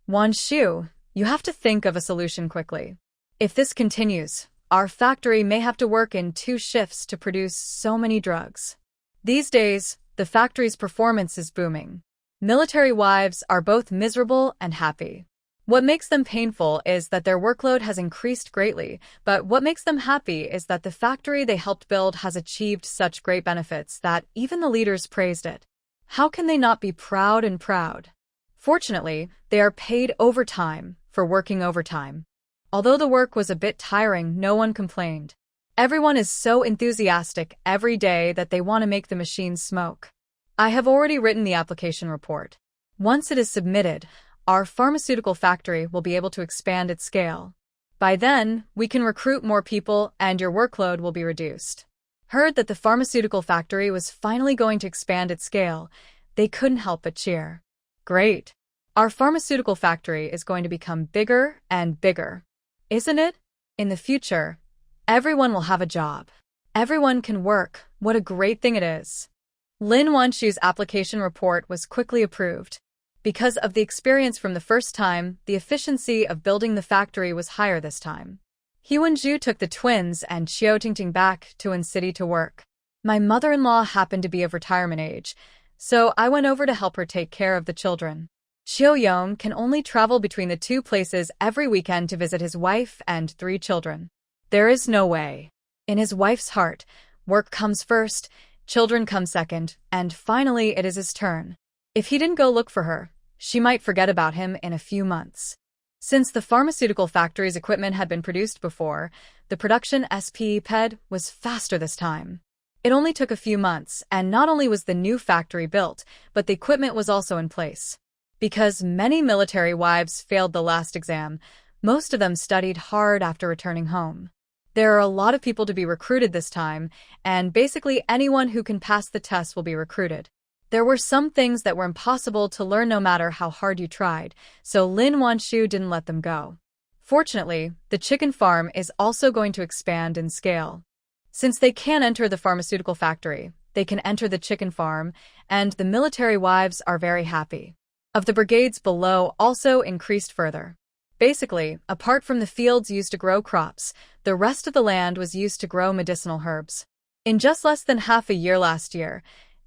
Wanshu, you have to think of a solution quickly. If this continues, our factory may have to work in 2 shifts to produce so many drugs. These days, the factory's performance is booming. Military wives are both miserable and happy. What makes them painful is that their workload has increased greatly, but what makes them happy is that the factory they helped build has achieved such great benefits that even the leaders praised it. How can they not be proud and proud? Fortunately, they are paid overtime for working overtime. Although the work was a bit tiring, no one complained. Everyone is so enthusiastic every day that they want to make the machines smoke. I have already written the application report. Once it is submitted, our pharmaceutical factory will be able to expand its scale. By then, we can recruit more people and your workload will be reduced. Heard that the pharmaceutical factory was finally going to expand its scale, they couldn't help but cheer. Great! Our pharmaceutical factory is going to become bigger and bigger. Isn't it? In the future, everyone will have a job. Everyone can work. What a great thing it is. Lin Wanshu's application report was quickly approved. Because of the experience from the first time, the efficiency of building the factory was higher this time. Huanju took the twins and Qiu Tingting back to An City to work. My mother-in-law happened to be of retirement age, so I went over to help her take care of the children. Qiu Yong can only travel between the 2 places every weekend to visit his wife and 3 children. There is no way. In his wife's heart, work comes first, children come second, and finally it is his turn. If he didn't go look for her, she might forget about him in a few months. Since the pharmaceutical factory's equipment had been produced before, the production SPED was faster this time. It only took a few months, and not only was the new factory built, but the equipment was also in place. Because many military wives failed the last exam, most of them studied hard after returning home. There are a lot of people to be recruited this time, and basically anyone who can pass the test will be recruited. There were some things that were impossible to learn no matter how hard you tried, so Lin Wanshu didn't let them go. Fortunately, the chicken farm is also going to expand in scale. Since they can't enter the pharmaceutical factory, they can enter the chicken farm, and the military wives are very happy. Of the brigades below also increased further. Basically, apart from the fields used to grow crops, the rest of the land was used to grow medicinal herbs. In just less than half a year last year,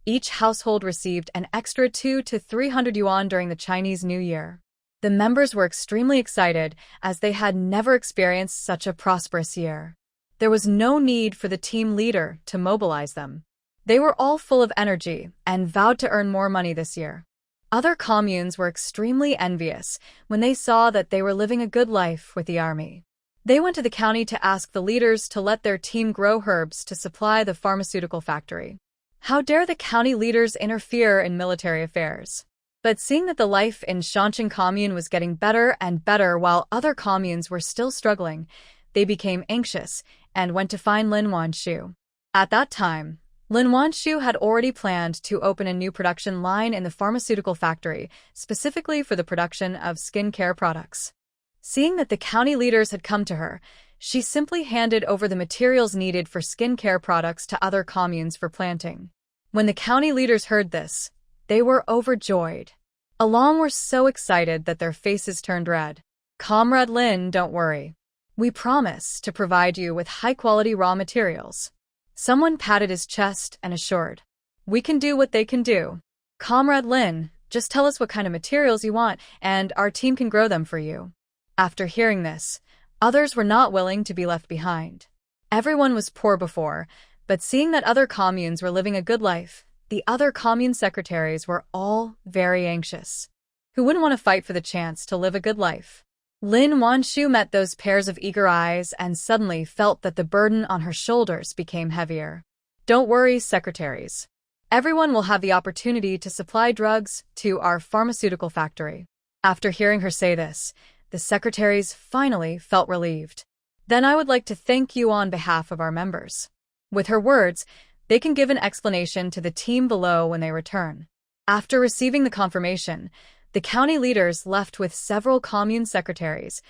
each household received an extra 200 to 300 yuan during the Chinese New Year. The members were extremely excited as they had never experienced such a prosperous year. There was no need for the team leader to mobilize them. They were all full of energy and vowed to earn more money this year. Other communes were extremely envious when they saw that they were living a good life with the army. They went to the county to ask the leaders to let their team grow herbs to supply the pharmaceutical factory. How dare the county leaders interfere in military affairs? But seeing that the life in Shanqing commune was getting better and better while other communes were still struggling, they became anxious and went to find Lin Wanshu. At that time, Lin Wanshu had already planned to open a new production line in the pharmaceutical factory, specifically for the production of skincare products. Seeing that the county leaders had come to her, she simply handed over the materials needed for skincare products to other communes for planting. When the county leaders heard this, they were overjoyed. Along were so excited that their faces turned red. "Comrade Lin, don't worry. We promise to provide you with high-quality raw materials." Someone patted his chest and assured, "We can do what they can do. Comrade Lin, just tell us what kind of materials you want, and our team can grow them for you." After hearing this, others were not willing to be left behind. Everyone was poor before, but seeing that other communes were living a good life, the other commune secretaries were all very anxious. Who wouldn't want to fight for the chance to live a good life? Lin Wanshu met those pairs of eager eyes and suddenly felt that the burden on her shoulders became heavier. "Don't worry, secretaries. Everyone will have the opportunity to supply drugs to our pharmaceutical factory." After hearing her say this, the secretaries finally felt relieved. "Then I would like to thank you on behalf of our members." With her words, they can give an explanation to the team below when they return. After receiving the confirmation, the county leaders left with several commune secretaries,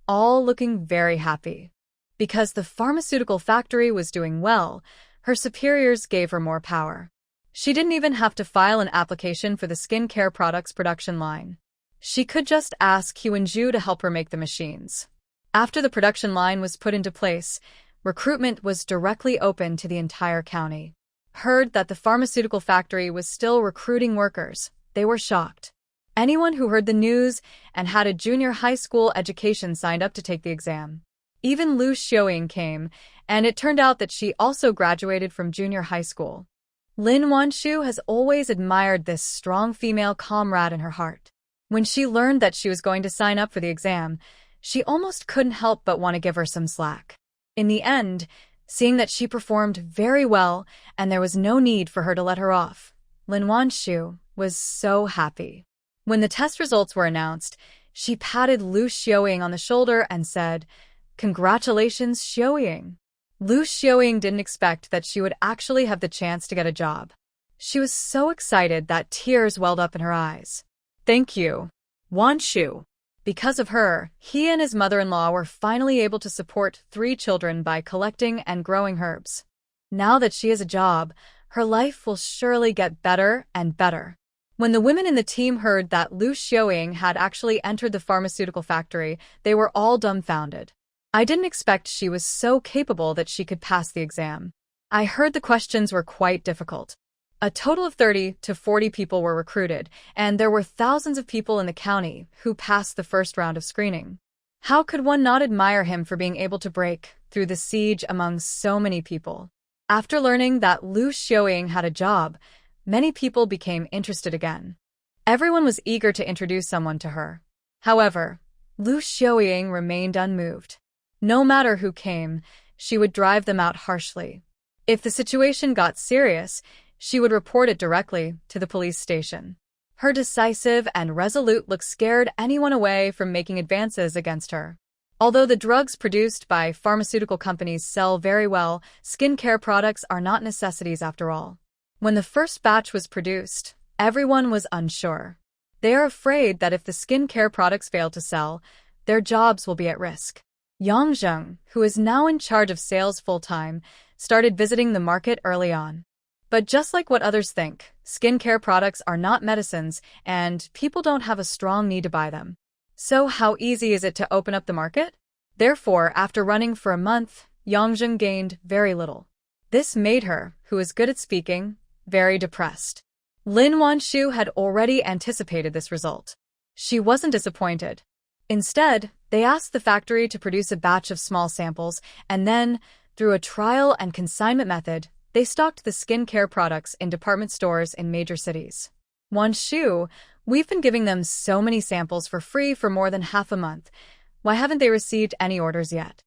all looking very happy. Because the pharmaceutical factory was doing well, her superiors gave her more power. She didn't even have to file an application for the skincare products production line. She could just ask Huanju to help her make the machines. After the production line was put into place, recruitment was directly open to the entire county. Heard that the pharmaceutical factory was still recruiting workers, they were shocked. Anyone who heard the news and had a junior high school education signed up to take the exam. Even Lu Xiaoying came, and it turned out that she also graduated from junior high school. Lin Wanshu has always admired this strong female comrade in her heart. When she learned that she was going to sign up for the exam, she almost couldn't help but want to give her some slack. In the end, seeing that she performed very well and there was no need for her to let her off, Lin Wanshu was so happy. When the test results were announced, she patted Lu Xiaoying on the shoulder and said, "Congratulations, Xiaoying." Lu Xiaoying didn't expect that she would actually have the chance to get a job. She was so excited that tears welled up in her eyes. "Thank you, Wanshu." Because of her, he and his mother-in-law were finally able to support 3 children by collecting and growing herbs. Now that she has a job, her life will surely get better and better. When the women in the team heard that Lu Xiaoying had actually entered the pharmaceutical factory, they were all dumbfounded. "I didn't expect she was so capable that she could pass the exam. I heard the questions were quite difficult." A total of 30 to 40 people were recruited, and there were thousands of people in the county who passed the first round of screening. How could one not admire him for being able to break through the siege among so many people? After learning that Lu Xiaoying had a job, many people became interested again. Everyone was eager to introduce someone to her. However, Lu Xiaoying remained unmoved. No matter who came, she would drive them out harshly. If the situation got serious, she would report it directly to the police station. Her decisive and resolute look scared anyone away from making advances against her. Although the drugs produced by pharmaceutical companies sell very well, skincare products are not necessities after all. When the first batch was produced, everyone was unsure. They are afraid that if the skincare products fail to sell, their jobs will be at risk. Yang Zheng, who is now in charge of sales full-time, started visiting the market early on. But just like what others think, skincare products are not medicines and people don't have a strong need to buy them. So how easy is it to open up the market? Therefore, after running for a month, Yang Zheng gained very little. This made her, who is good at speaking, very depressed. Lin Wanshu had already anticipated this result. She wasn't disappointed. Instead, they asked the factory to produce a batch of small samples, and then, through a trial and consignment method, they stocked the skincare products in department stores in major cities. "Wanshu, we've been giving them so many samples for free for more than half a month. Why haven't they received any orders yet?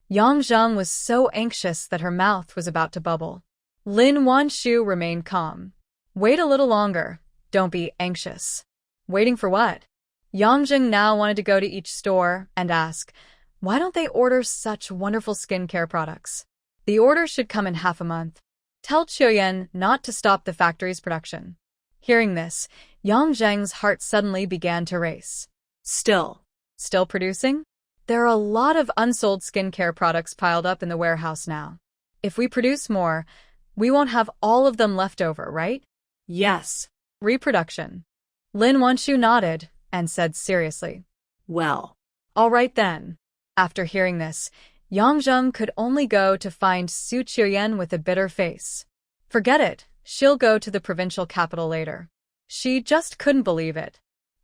Yang Zheng was so anxious that her mouth was about to bubble. Lin Wanshu remained calm. Wait a little longer. Don't be anxious. Waiting for what? Yang Zheng now wanted to go to each store and ask, why don't they order such wonderful skincare products? The order should come in half a month. Tell Qiuyan not to stop the factory's production. Hearing this, Yang Zheng's heart suddenly began to race. Still producing? There are a lot of unsold skincare products piled up in the warehouse now. If we produce more, we won't have all of them left over, right? Yes. Reproduction. Lin Wanshu nodded and said seriously, Well. All right then. After hearing this, Yang Zheng could only go to find Su Qiuyan with a bitter face. Forget it, she'll go to the provincial capital later. She just couldn't believe it.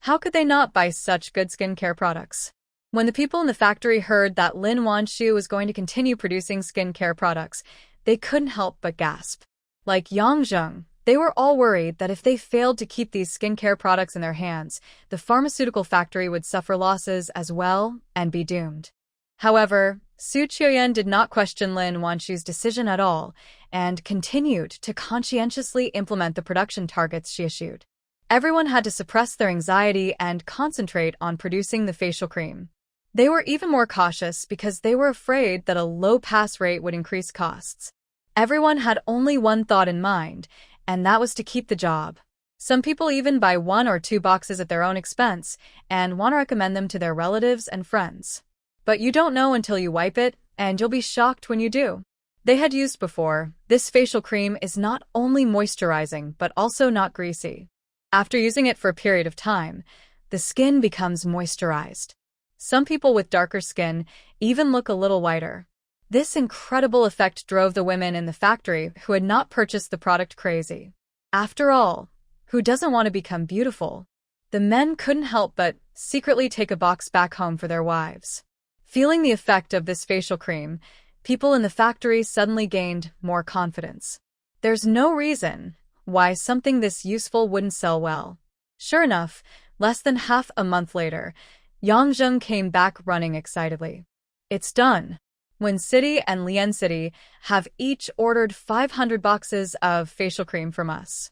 How could they not buy such good skincare products? When the people in the factory heard that Lin Wanshu was going to continue producing skincare products, they couldn't help but gasp. Like Yang Zheng, they were all worried that if they failed to keep these skincare products in their hands, the pharmaceutical factory would suffer losses as well and be doomed. However, Su Qiuyan did not question Lin Wanshu's decision at all and continued to conscientiously implement the production targets she issued. Everyone had to suppress their anxiety and concentrate on producing the facial cream. They were even more cautious because they were afraid that a low pass rate would increase costs. Everyone had only one thought in mind, and that was to keep the job. Some people even buy 1 or 2 boxes at their own expense and want to recommend them to their relatives and friends. But you don't know until you wipe it, and you'll be shocked when you do. They had used before, this facial cream is not only moisturizing but also not greasy. After using it for a period of time, the skin becomes moisturized. Some people with darker skin even look a little whiter. This incredible effect drove the women in the factory who had not purchased the product crazy. After all, who doesn't want to become beautiful? The men couldn't help but secretly take a box back home for their wives. Feeling the effect of this facial cream, people in the factory suddenly gained more confidence. There's no reason why something this useful wouldn't sell well. Sure enough, less than half a month later, Yang Zheng came back running excitedly. It's done. Wen City and Lian City have each ordered 500 boxes of facial cream from us.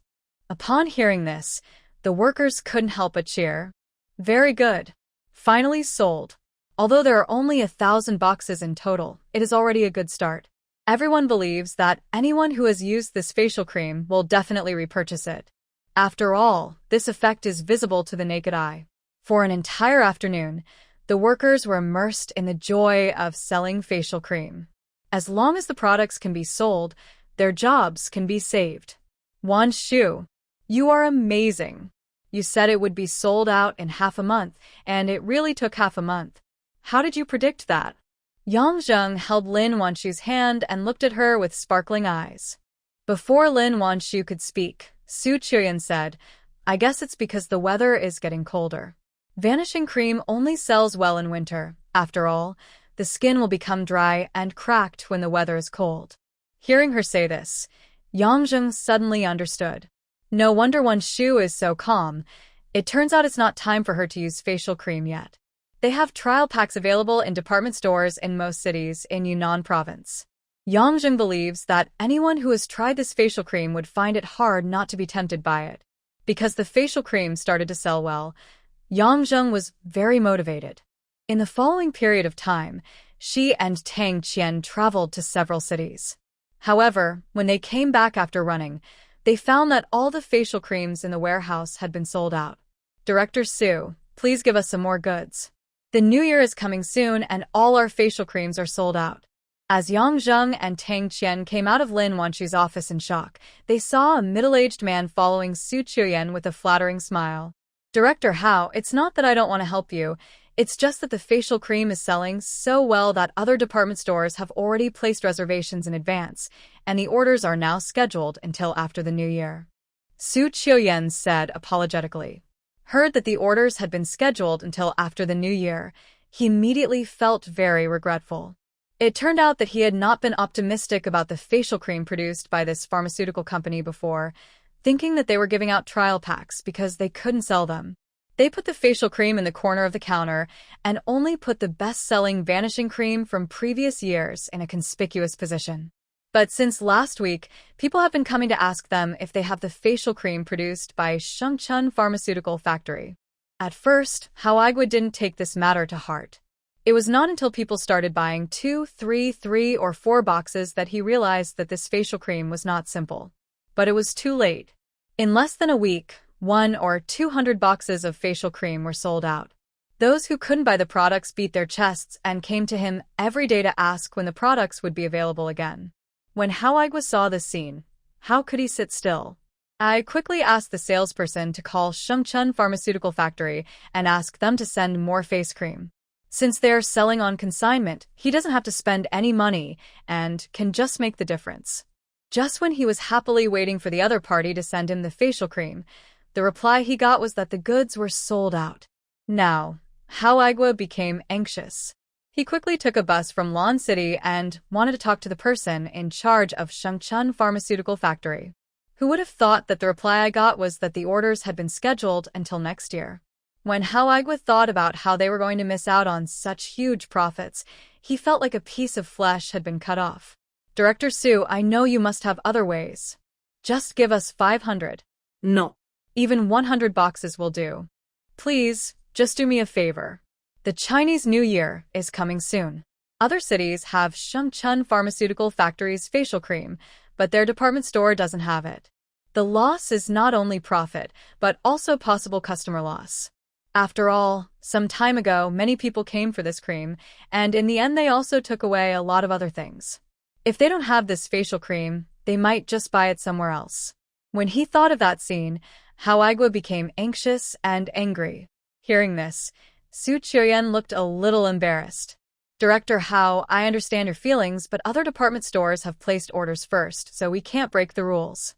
Upon hearing this, the workers couldn't help but cheer. Very good. Finally sold. Although there are only 1,000 boxes in total, it is already a good start. Everyone believes that anyone who has used this facial cream will definitely repurchase it. After all, this effect is visible to the naked eye. For an entire afternoon, the workers were immersed in the joy of selling facial cream. As long as the products can be sold, their jobs can be saved. Wanshu, you are amazing. You said it would be sold out in half a month, and it really took half a month. How did you predict that? Yang Zheng held Lin Wanshu's hand and looked at her with sparkling eyes. Before Lin Wanshu could speak, Su Qiuyan said, I guess it's because the weather is getting colder. Vanishing cream only sells well in winter. After all, the skin will become dry and cracked when the weather is cold. Hearing her say this, Yang Zheng suddenly understood. No wonder Wanshu is so calm. It turns out it's not time for her to use facial cream yet. They have trial packs available in department stores in most cities in Yunnan province. Yang Zheng believes that anyone who has tried this facial cream would find it hard not to be tempted by it. Because the facial cream started to sell well, Yang Zheng was very motivated. In the following period of time, she and Tang Chen traveled to several cities. However, when they came back after running, they found that all the facial creams in the warehouse had been sold out. Director Su, please give us some more goods. The new year is coming soon and all our facial creams are sold out. As Yang Zheng and Tang Chen came out of Lin Wanshu's office in shock, they saw a middle-aged man following Su Qiuyan with a flattering smile. Director Hao, it's not that I don't want to help you, it's just that the facial cream is selling so well that other department stores have already placed reservations in advance, and the orders are now scheduled until after the new year. Su Qiuyan said apologetically. Heard that the orders had been scheduled until after the new year, he immediately felt very regretful. It turned out that he had not been optimistic about the facial cream produced by this pharmaceutical company before, thinking that they were giving out trial packs because they couldn't sell them. They put the facial cream in the corner of the counter and only put the best-selling vanishing cream from previous years in a conspicuous position. But since last week, people have been coming to ask them if they have the facial cream produced by Tang Chen Pharmaceutical Factory. At first, Haoigwa didn't take this matter to heart. It was not until people started buying 2, 3, or 4 boxes that he realized that this facial cream was not simple. But it was too late. In less than a week, 100 or 200 boxes of facial cream were sold out. Those who couldn't buy the products beat their chests and came to him every day to ask when the products would be available again. When Haoigwa saw this scene, how could he sit still? I quickly asked the salesperson to call Tang Chen Pharmaceutical Factory and ask them to send more face cream. Since they're selling on consignment, he doesn't have to spend any money and can just make the difference. Just when he was happily waiting for the other party to send him the facial cream, the reply he got was that the goods were sold out. Now, Haoigwa became anxious. He quickly took a bus from Lon City and wanted to talk to the person in charge of Tang Chen Pharmaceutical Factory. Who would have thought that the reply I got was that the orders had been scheduled until next year? When Haoigwa thought about how they were going to miss out on such huge profits, he felt like a piece of flesh had been cut off. Director Su, I know you must have other ways. Just give us 500. No. Even 100 boxes will do. Please, just do me a favor. The Chinese New Year is coming soon. Other cities have Tang Chen Pharmaceutical Factory's facial cream, but their department store doesn't have it. The loss is not only profit, but also possible customer loss. After all, some time ago, many people came for this cream, and in the end they also took away a lot of other things. If they don't have this facial cream, they might just buy it somewhere else. When he thought of that scene, Haoigwa became anxious and angry. Hearing this, Su Qiuyan looked a little embarrassed. Director Hao, I understand your feelings, but other department stores have placed orders first, so we can't break the rules.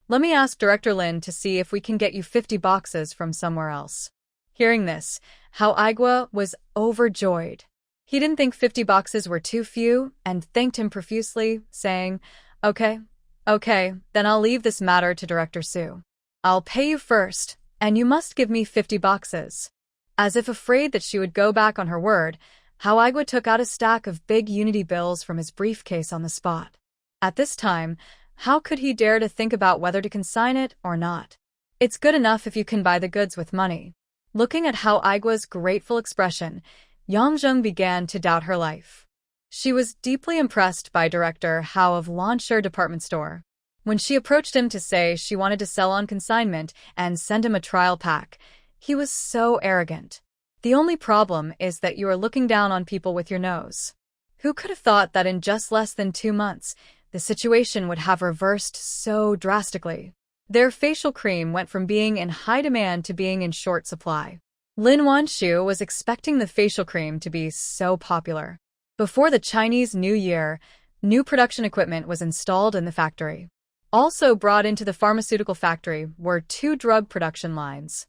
Let me ask Director Lin to see if we can get you 50 boxes from somewhere else. Hearing this, Haoigwa was overjoyed. He didn't think 50 boxes were too few and thanked him profusely, saying, Okay, then I'll leave this matter to Director Su. I'll pay you first, and you must give me 50 boxes. As if afraid that she would go back on her word, Haoigwa took out a stack of big Unity bills from his briefcase on the spot. At this time, how could he dare to think about whether to consign it or not? It's good enough if you can buy the goods with money. Looking at Haoigwa's grateful expression, Yangzheng began to doubt her life. She was deeply impressed by Director Hao of Lansher Department Store. When she approached him to say she wanted to sell on consignment and send him a trial pack, he was so arrogant. The only problem is that you are looking down on people with your nose. Who could have thought that in just less than 2 months, the situation would have reversed so drastically? Their facial cream went from being in high demand to being in short supply. Lin Wanshu was expecting the facial cream to be so popular. Before the Chinese New Year, new production equipment was installed in the factory. Also brought into the pharmaceutical factory were 2 drug production lines.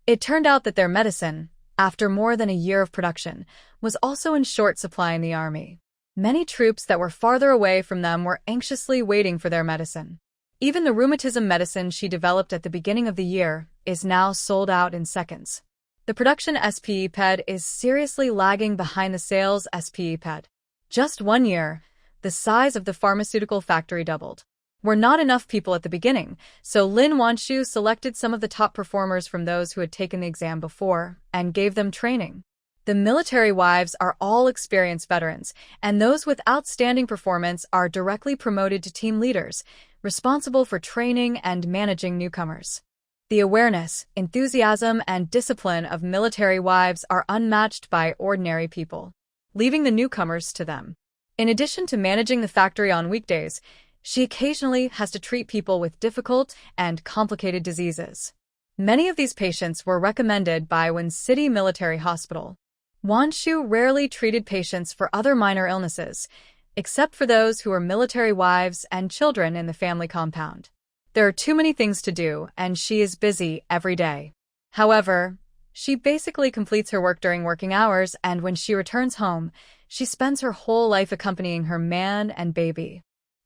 It turned out that their medicine, after more than a year of production, was also in short supply in the army. Many troops that were farther away from them were anxiously waiting for their medicine. Even the rheumatism medicine she developed at the beginning of the year is now sold out in seconds. The production SPE-PED is seriously lagging behind the sales SPE-PED. Just 1 year, the size of the pharmaceutical factory doubled. Were not enough people at the beginning, so Lin Wanshu selected some of the top performers from those who had taken the exam before and gave them training. The military wives are all experienced veterans, and those with outstanding performance are directly promoted to team leaders, responsible for training and managing newcomers. The awareness, enthusiasm, and discipline of military wives are unmatched by ordinary people, leaving the newcomers to them. In addition to managing the factory on weekdays, she occasionally has to treat people with difficult and complicated diseases. Many of these patients were recommended by Wen City Military Hospital. Wanshu rarely treated patients for other minor illnesses, except for those who were military wives and children in the family compound. There are too many things to do, and she is busy every day. However, she basically completes her work during working hours, and when she returns home, she spends her whole life accompanying her man and baby.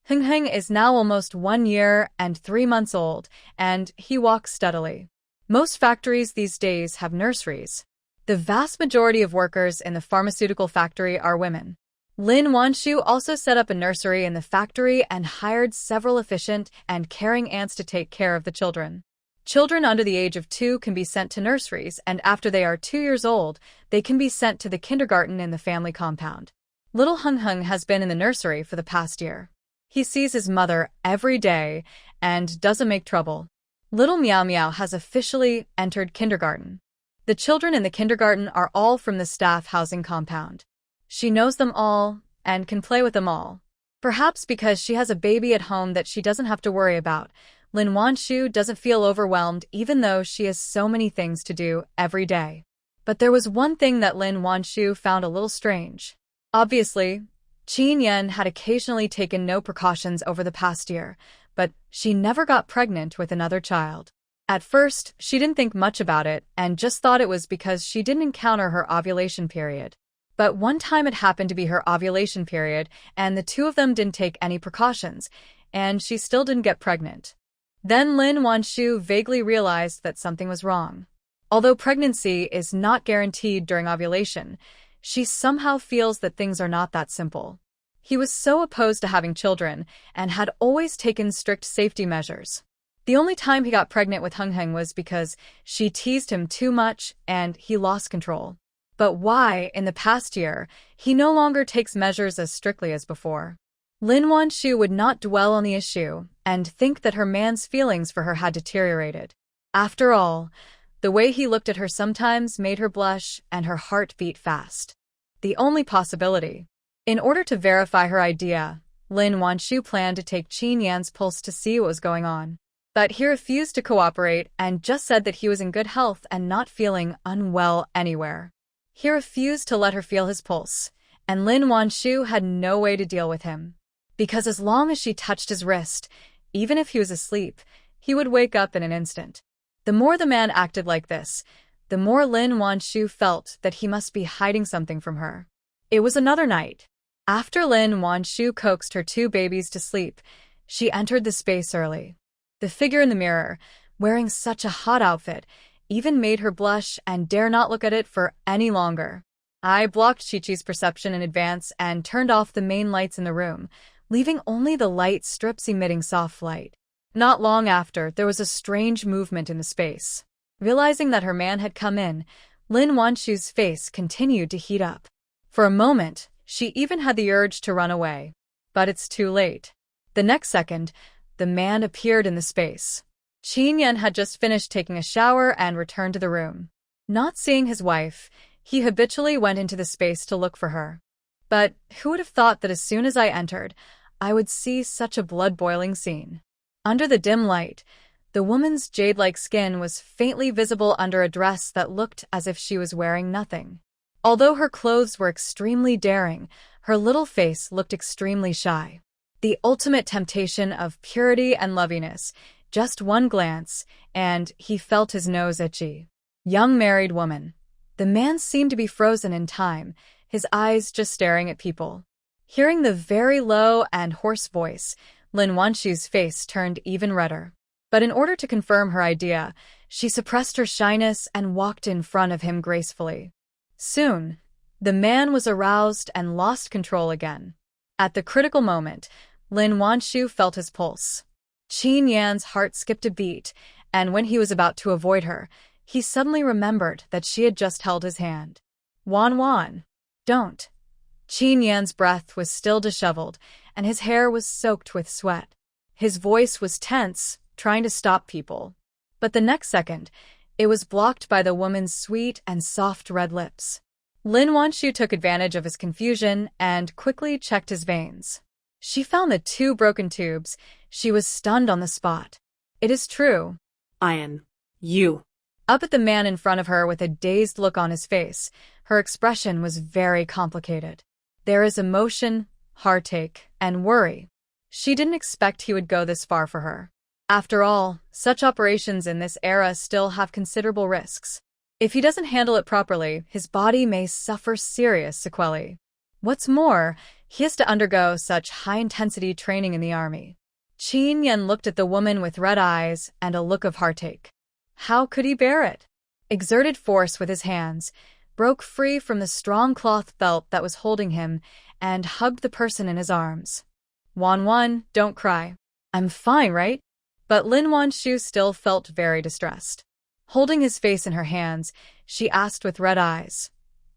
Heng is now almost 1 year and 3 months old, and he walks steadily. Most factories these days have nurseries. The vast majority of workers in the pharmaceutical factory are women. Lin Wanshu also set up a nursery in the factory and hired several efficient and caring aunts to take care of the children. Children under the age of 2 can be sent to nurseries, and after they are 2 years old, they can be sent to the kindergarten in the family compound. Little Hung Hung has been in the nursery for the past year. He sees his mother every day and doesn't make trouble. Little Meow Meow has officially entered kindergarten. The children in the kindergarten are all from the staff housing compound. She knows them all and can play with them all. Perhaps because she has a baby at home that she doesn't have to worry about, Lin Wanshu doesn't feel overwhelmed even though she has so many things to do every day. But there was one thing that Lin Wanshu found a little strange. Obviously, Qin Yan had occasionally taken no precautions over the past year, but she never got pregnant with another child. At first, she didn't think much about it and just thought it was because she didn't encounter her ovulation period. But one time it happened to be her ovulation period, and the two of them didn't take any precautions, and she still didn't get pregnant. Then Lin Wanshu vaguely realized that something was wrong. Although pregnancy is not guaranteed during ovulation, she somehow feels that things are not that simple. He was so opposed to having children and had always taken strict safety measures. The only time he got pregnant with Hung Hung was because she teased him too much and he lost control. But why, in the past year, he no longer takes measures as strictly as before? Lin Wanshu would not dwell on the issue and think that her man's feelings for her had deteriorated. After all, the way he looked at her sometimes made her blush and her heart beat fast. The only possibility. In order to verify her idea, Lin Wanshu planned to take Qin Yan's pulse to see what was going on. But he refused to cooperate and just said that he was in good health and not feeling unwell anywhere. He refused to let her feel his pulse, and Lin Wanshu had no way to deal with him. Because as long as she touched his wrist, even if he was asleep, he would wake up in an instant. The more the man acted like this, the more Lin Wanshu felt that he must be hiding something from her. It was another night. After Lin Wanshu coaxed her 2 babies to sleep, she entered the space early. The figure in the mirror, wearing such a hot outfit, even made her blush and dare not look at it for any longer. I blocked Chi-Chi's perception in advance and turned off the main lights in the room, leaving only the light strips emitting soft light. Not long after, there was a strange movement in the space. Realizing that her man had come in, Lin Wanshu's face continued to heat up. For a moment, she even had the urge to run away. But it's too late. The next second, the man appeared in the space. Qin Yan had just finished taking a shower and returned to the room. Not seeing his wife, he habitually went into the space to look for her. But who would have thought that as soon as I entered, I would see such a blood-boiling scene? Under the dim light, the woman's jade-like skin was faintly visible under a dress that looked as if she was wearing nothing. Although her clothes were extremely daring, her little face looked extremely shy. The ultimate temptation of purity and loveliness. Just one glance, and he felt his nose itchy. Young married woman. The man seemed to be frozen in time, his eyes just staring at people. Hearing the very low and hoarse voice, Lin Wanshu's face turned even redder. But in order to confirm her idea, she suppressed her shyness and walked in front of him gracefully. Soon, the man was aroused and lost control again. At the critical moment, Lin Wanshu felt his pulse. Qin Yan's heart skipped a beat, and when he was about to avoid her, he suddenly remembered that she had just held his hand. Wan, don't. Qin Yan's breath was still disheveled, and his hair was soaked with sweat. His voice was tense, trying to stop people. But the next second, it was blocked by the woman's sweet and soft red lips. Lin Wanshu took advantage of his confusion and quickly checked his veins. She found the 2 broken tubes. She was stunned on the spot. It is true. Ian, you. Up at the man in front of her with a dazed look on his face, her expression was very complicated. There is emotion, heartache, and worry. She didn't expect he would go this far for her. After all, such operations in this era still have considerable risks. If he doesn't handle it properly, his body may suffer serious sequelae. What's more, he has to undergo such high-intensity training in the army. Qin Yan looked at the woman with red eyes and a look of heartache. How could he bear it? Exerted force with his hands, broke free from the strong cloth belt that was holding him, and hugged the person in his arms. Wan, don't cry. I'm fine, right? But Lin Wanshu still felt very distressed. Holding his face in her hands, she asked with red eyes,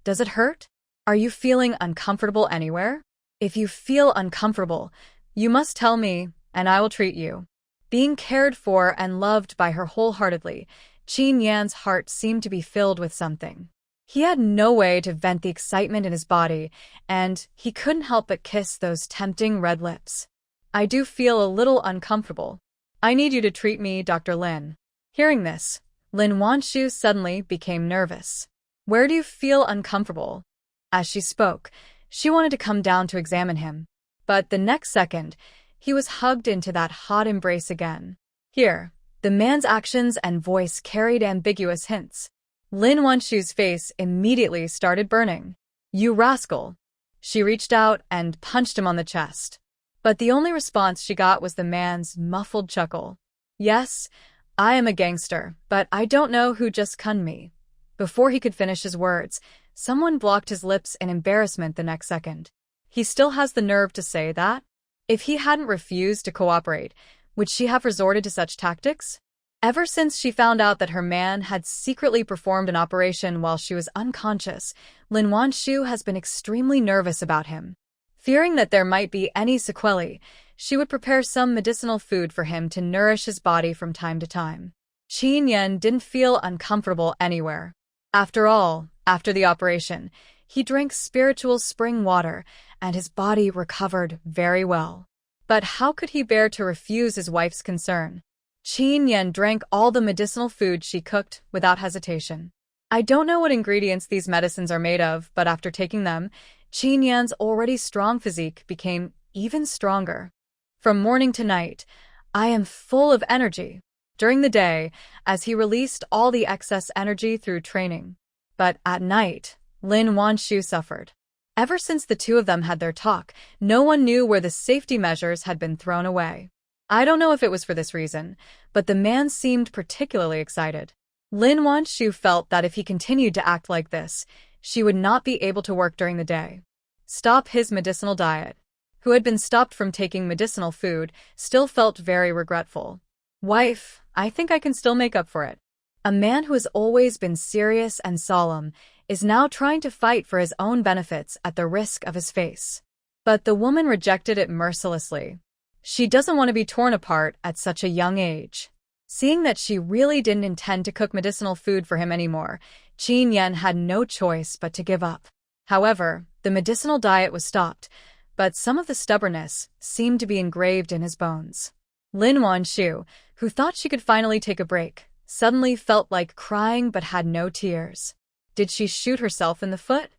Does it hurt? Are you feeling uncomfortable anywhere? If you feel uncomfortable, you must tell me, and I will treat you. Being cared for and loved by her wholeheartedly, Qin Yan's heart seemed to be filled with something. He had no way to vent the excitement in his body, and he couldn't help but kiss those tempting red lips. I do feel a little uncomfortable. I need you to treat me, Dr. Lin. Hearing this, Lin Wanshu suddenly became nervous. Where do you feel uncomfortable? As she spoke, she wanted to come down to examine him. But the next second, he was hugged into that hot embrace again. Here, the man's actions and voice carried ambiguous hints. Lin Wanshu's face immediately started burning. You rascal! She reached out and punched him on the chest. But the only response she got was the man's muffled chuckle. Yes, I am a gangster, but I don't know who just cunned me. Before he could finish his words, someone blocked his lips in embarrassment the next second. He still has the nerve to say that? If he hadn't refused to cooperate, would she have resorted to such tactics? Ever since she found out that her man had secretly performed an operation while she was unconscious, Lin Wanshu has been extremely nervous about him. Fearing that there might be any sequelae, she would prepare some medicinal food for him to nourish his body from time to time. Qin Yan didn't feel uncomfortable anywhere. After all, after the operation, he drank spiritual spring water, and his body recovered very well. But how could he bear to refuse his wife's concern? Qin Yan drank all the medicinal food she cooked without hesitation. I don't know what ingredients these medicines are made of, but after taking them, Qin Yan's already strong physique became even stronger. From morning to night, I am full of energy. During the day, as he released all the excess energy through training. But at night, Lin Wanshu suffered. Ever since the two of them had their talk, no one knew where the safety measures had been thrown away. I don't know if it was for this reason, but the man seemed particularly excited. Lin Wanshu felt that if he continued to act like this, she would not be able to work during the day. Stop his medicinal diet. Who had been stopped from taking medicinal food, still felt very regretful. Wife, I think I can still make up for it. A man who has always been serious and solemn is now trying to fight for his own benefits at the risk of his face. But the woman rejected it mercilessly. She doesn't want to be torn apart at such a young age. Seeing that she really didn't intend to cook medicinal food for him anymore, Qin Yan had no choice but to give up. However, the medicinal diet was stopped, but some of the stubbornness seemed to be engraved in his bones. Lin Wanshu, who thought she could finally take a break, suddenly felt like crying but had no tears. Did she shoot herself in the foot?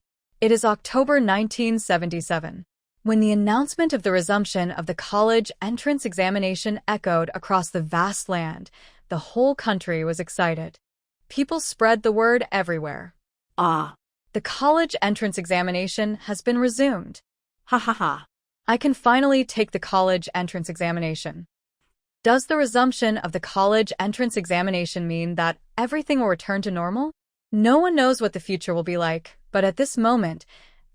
It is October 1977. When the announcement of the resumption of the college entrance examination echoed across the vast land, the whole country was excited. People spread the word everywhere. The college entrance examination has been resumed. Ha ha ha. I can finally take the college entrance examination. Does the resumption of the college entrance examination mean that everything will return to normal? No one knows what the future will be like, but at this moment,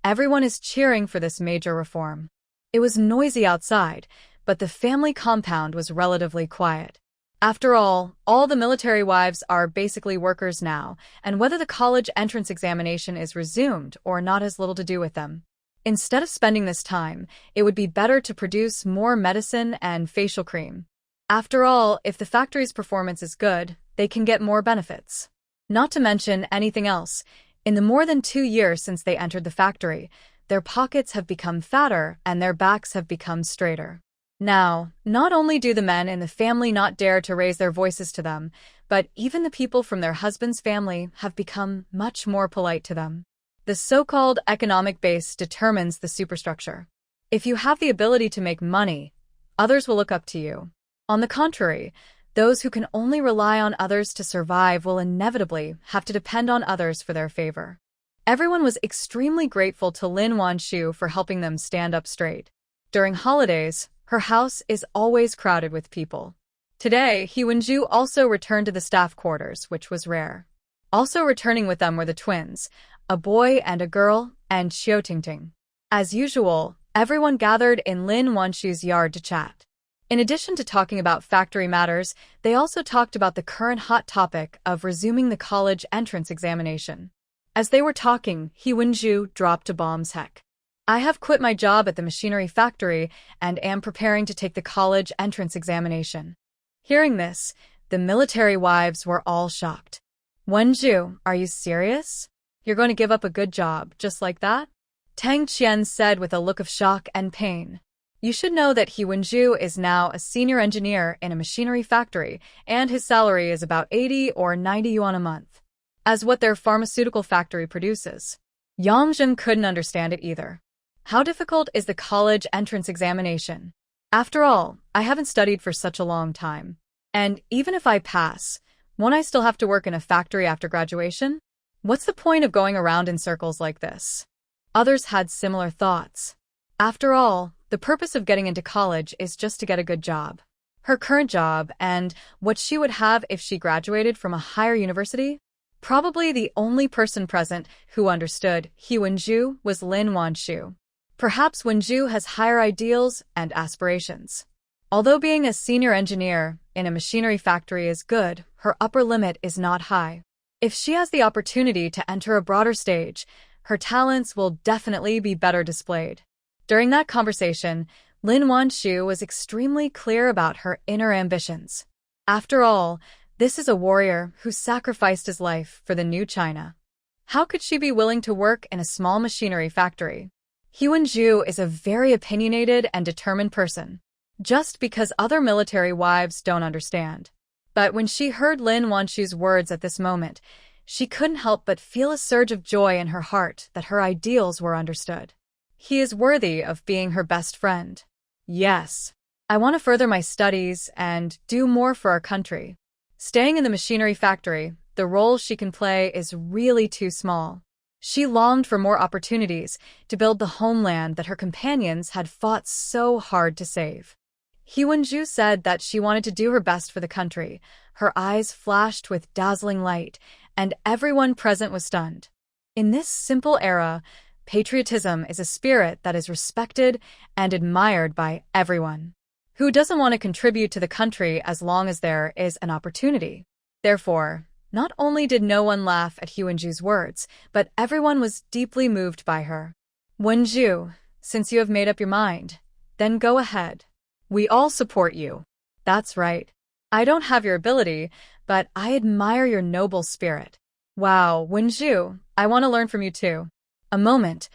everyone is cheering for this major reform. It was noisy outside, but the family compound was relatively quiet. After all the military wives are basically workers now, and whether the college entrance examination is resumed or not has little to do with them. Instead of spending this time, it would be better to produce more medicine and facial cream. After all, if the factory's performance is good, they can get more benefits. Not to mention anything else, in the more than 2 years since they entered the factory, their pockets have become fatter and their backs have become straighter. Now, not only do the men in the family not dare to raise their voices to them, but even the people from their husband's family have become much more polite to them. The so-called economic base determines the superstructure. If you have the ability to make money, others will look up to you. On the contrary, those who can only rely on others to survive will inevitably have to depend on others for their favor. Everyone was extremely grateful to Lin Wanshu for helping them stand up straight. During holidays, her house is always crowded with people. Today, He Wenju also returned to the staff quarters, which was rare. Also returning with them were the twins, a boy and a girl, and Xiao Tingting. As usual, everyone gathered in Lin Wanshu's yard to chat. In addition to talking about factory matters, they also talked about the current hot topic of resuming the college entrance examination. As they were talking, He Wenju dropped a bomb's heck. I have quit my job at the machinery factory and am preparing to take the college entrance examination. Hearing this, the military wives were all shocked. Wenju, are you serious? You're going to give up a good job, just like that? Tang Chen said with a look of shock and pain. You should know that He Wenju is now a senior engineer in a machinery factory, and his salary is about 80 or 90 yuan a month. As what their pharmaceutical factory produces. Yang Zhen couldn't understand it either. How difficult is the college entrance examination? After all, I haven't studied for such a long time. And even if I pass, won't I still have to work in a factory after graduation? What's the point of going around in circles like this? Others had similar thoughts. After all, the purpose of getting into college is just to get a good job. Her current job and what she would have if she graduated from a higher university? Probably the only person present who understood He Wenju was Lin Wanshu. Perhaps Wenju has higher ideals and aspirations. Although being a senior engineer in a machinery factory is good, her upper limit is not high. If she has the opportunity to enter a broader stage, her talents will definitely be better displayed. During that conversation, Lin Wanshu was extremely clear about her inner ambitions. After all, this is a warrior who sacrificed his life for the new China. How could she be willing to work in a small machinery factory? He Wenju is a very opinionated and determined person, just because other military wives don't understand. But when she heard Lin Wanshu's words at this moment, she couldn't help but feel a surge of joy in her heart that her ideals were understood. He is worthy of being her best friend. Yes, I want to further my studies and do more for our country. Staying in the machinery factory, the role she can play is really too small. She longed for more opportunities to build the homeland that her companions had fought so hard to save. He Wenju said that she wanted to do her best for the country. Her eyes flashed with dazzling light, and everyone present was stunned. In this simple era, patriotism is a spirit that is respected and admired by everyone. Who doesn't want to contribute to the country as long as there is an opportunity? Therefore, not only did no one laugh at He Wenju's words, but everyone was deeply moved by her. Wenju, since you have made up your mind, then go ahead. We all support you. That's right. I don't have your ability, but I admire your noble spirit. Wow, Wenju, I want to learn from you too. A moment,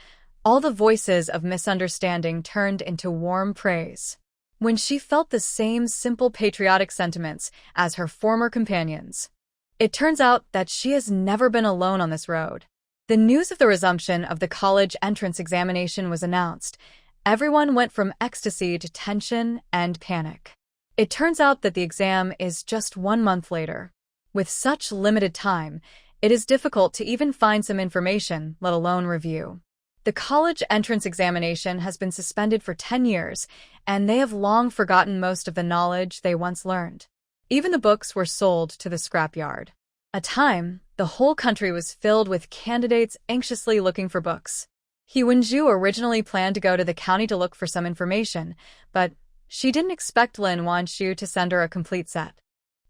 all the voices of misunderstanding turned into warm praise. When she felt the same simple patriotic sentiments as her former companions. It turns out that she has never been alone on this road. The news of the resumption of the college entrance examination was announced. Everyone went from ecstasy to tension and panic. It turns out that the exam is just 1 month later. With such limited time, it is difficult to even find some information, let alone review. The college entrance examination has been suspended for 10 years, and they have long forgotten most of the knowledge they once learned. Even the books were sold to the scrapyard. A time, the whole country was filled with candidates anxiously looking for books. He Wenju originally planned to go to the county to look for some information, but she didn't expect Lin Wanshu to send her a complete set.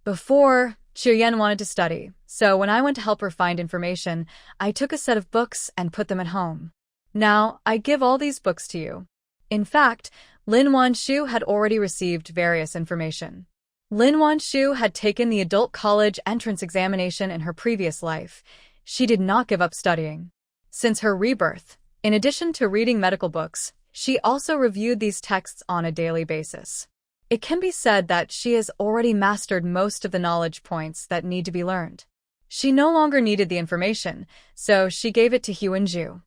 Before, Chuyen wanted to study, so when I went to help her find information, I took a set of books and put them at home. Now, I give all these books to you. In fact, Lin Wanshu had already received various information. Lin Wanshu had taken the adult college entrance examination in her previous life. She did not give up studying. Since her rebirth, in addition to reading medical books, she also reviewed these texts on a daily basis. It can be said that she has already mastered most of the knowledge points that need to be learned. She no longer needed the information, so she gave it to He Wenju.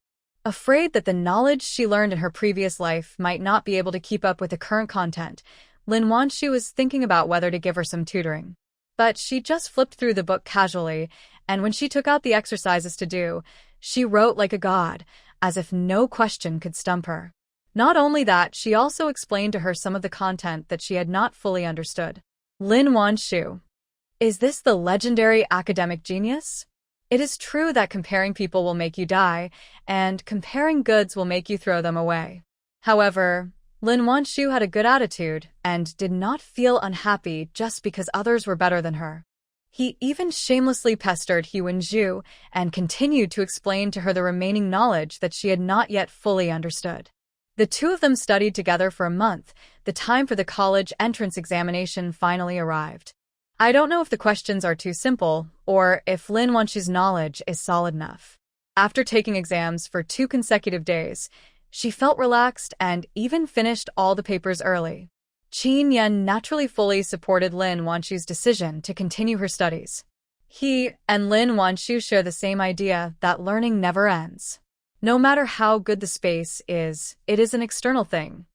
Afraid that the knowledge she learned in her previous life might not be able to keep up with the current content, Lin Wanshu was thinking about whether to give her some tutoring. But she just flipped through the book casually, and when she took out the exercises to do, she wrote like a god, as if no question could stump her. Not only that, she also explained to her some of the content that she had not fully understood. Lin Wanshu. Is this the legendary academic genius? It is true that comparing people will make you die, and comparing goods will make you throw them away. However, Lin Wanshu had a good attitude and did not feel unhappy just because others were better than her. He even shamelessly pestered He Wenju and continued to explain to her the remaining knowledge that she had not yet fully understood. The two of them studied together for a month. The time for the college entrance examination finally arrived. I don't know if the questions are too simple or if Lin Wanshu's knowledge is solid enough. After taking exams for 2 consecutive days, she felt relaxed and even finished all the papers early. Qin Yan naturally fully supported Lin Wanshu's decision to continue her studies. He and Lin Wanshu share the same idea that learning never ends. No matter how good the space is, it is an external thing.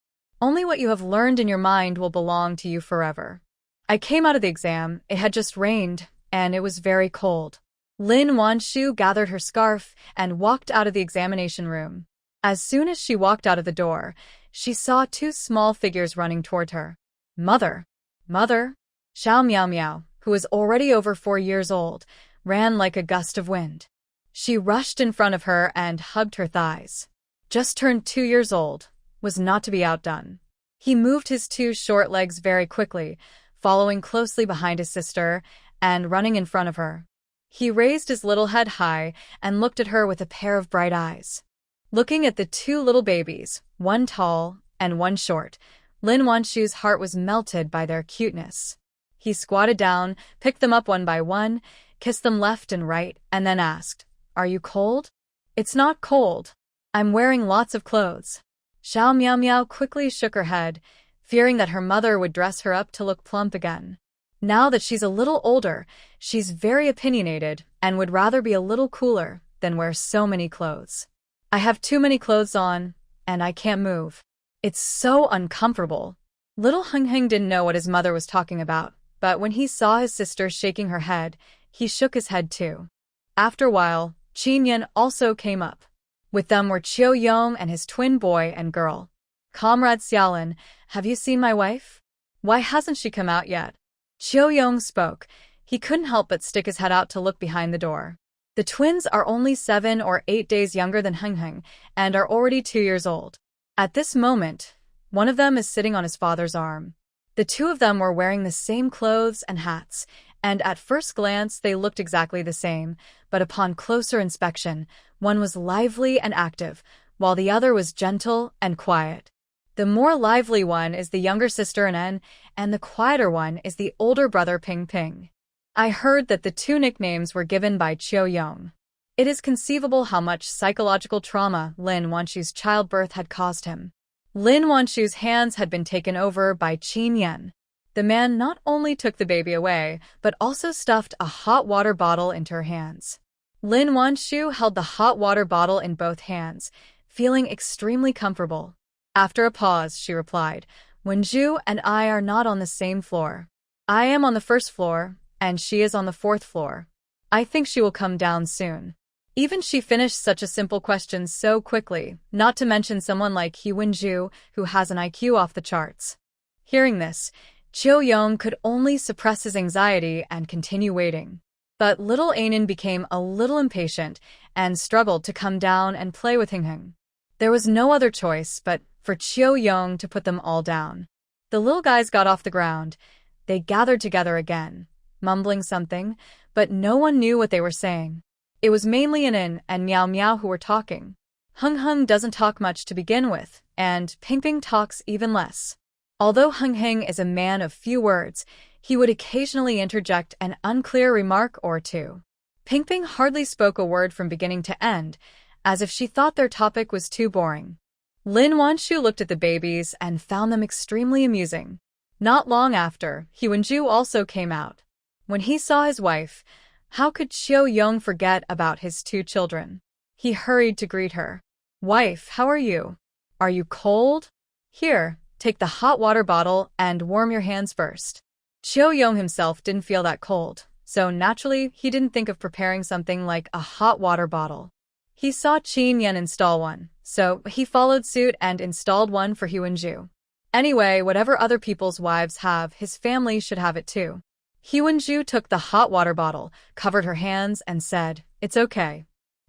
Only what you have learned in your mind will belong to you forever. I came out of the exam, it had just rained, and it was very cold. Lin Wanshu gathered her scarf and walked out of the examination room. As soon as she walked out of the door, she saw 2 small figures running toward her. Mother! Mother! Xiao Miao Miao, who was already over 4 years old, ran like a gust of wind. She rushed in front of her and hugged her thighs. Just turned 2 years old, was not to be outdone. He moved his 2 short legs very quickly, following closely behind his sister and running in front of her. He raised his little head high and looked at her with a pair of bright eyes. Looking at the 2 little babies, one tall and one short, Lin Wanshu's heart was melted by their cuteness. He squatted down, picked them up one by one, kissed them left and right, and then asked, "Are you cold?" "It's not cold. I'm wearing lots of clothes." Xiao Miao Miao quickly shook her head, fearing that her mother would dress her up to look plump again. Now that she's a little older, she's very opinionated and would rather be a little cooler than wear so many clothes. "I have too many clothes on, and I can't move. It's so uncomfortable." Little Heng Heng didn't know what his mother was talking about, but when he saw his sister shaking her head, he shook his head too. After a while, Qin Yan also came up. With them were Chiu Yong and his twin boy and girl. "Comrade Xiaolin, have you seen my wife? Why hasn't she come out yet?" Chiu Yong spoke. He couldn't help but stick his head out to look behind the door. The twins are only 7 or 8 days younger than Heng Heng and are already 2 years old. At this moment, one of them is sitting on his father's arm. The 2 of them were wearing the same clothes and hats, and at first glance they looked exactly the same, but upon closer inspection, one was lively and active, while the other was gentle and quiet. The more lively one is the younger sister An, and the quieter one is the older brother Ping Ping. I heard that the 2 nicknames were given by Chiu Yong. It is conceivable how much psychological trauma Lin Wanshu's childbirth had caused him. Lin Wanshu's hands had been taken over by Qin Yan. The man not only took the baby away, but also stuffed a hot water bottle into her hands. Lin Wanshu held the hot water bottle in both hands, feeling extremely comfortable. After a pause, she replied, "Wenju and I are not on the same floor. I am on the 1st floor, and she is on the 4th floor. I think she will come down soon." Even she finished such a simple question so quickly, not to mention someone like He Wenju, who has an IQ off the charts. Hearing this, Chiu Yong could only suppress his anxiety and continue waiting. But little Anan became a little impatient and struggled to come down and play with Heng Heng. There was no other choice but for Chiu Yong to put them all down. The little guys got off the ground. They gathered together again, mumbling something, but no one knew what they were saying. It was mainly Anan and Miao Miao who were talking. Heng Heng doesn't talk much to begin with, and Ping Ping talks even less. Although Heng Heng is a man of few words, he would occasionally interject an unclear remark or two. Ping Ping hardly spoke a word from beginning to end, as if she thought their topic was too boring. Lin Wanshu looked at the babies and found them extremely amusing. Not long after, He Wenju also came out. When he saw his wife, how could Chiu Yong forget about his 2 children? He hurried to greet her. "Wife, how are you? Are you cold? Here, take the hot water bottle and warm your hands first." Chiu Yong himself didn't feel that cold, so naturally he didn't think of preparing something like a hot water bottle. He saw Qin Yan install one, so he followed suit and installed one for He Wenju. Anyway, whatever other people's wives have, his family should have it too. Hyunju took the hot water bottle, covered her hands, and said, "It's okay."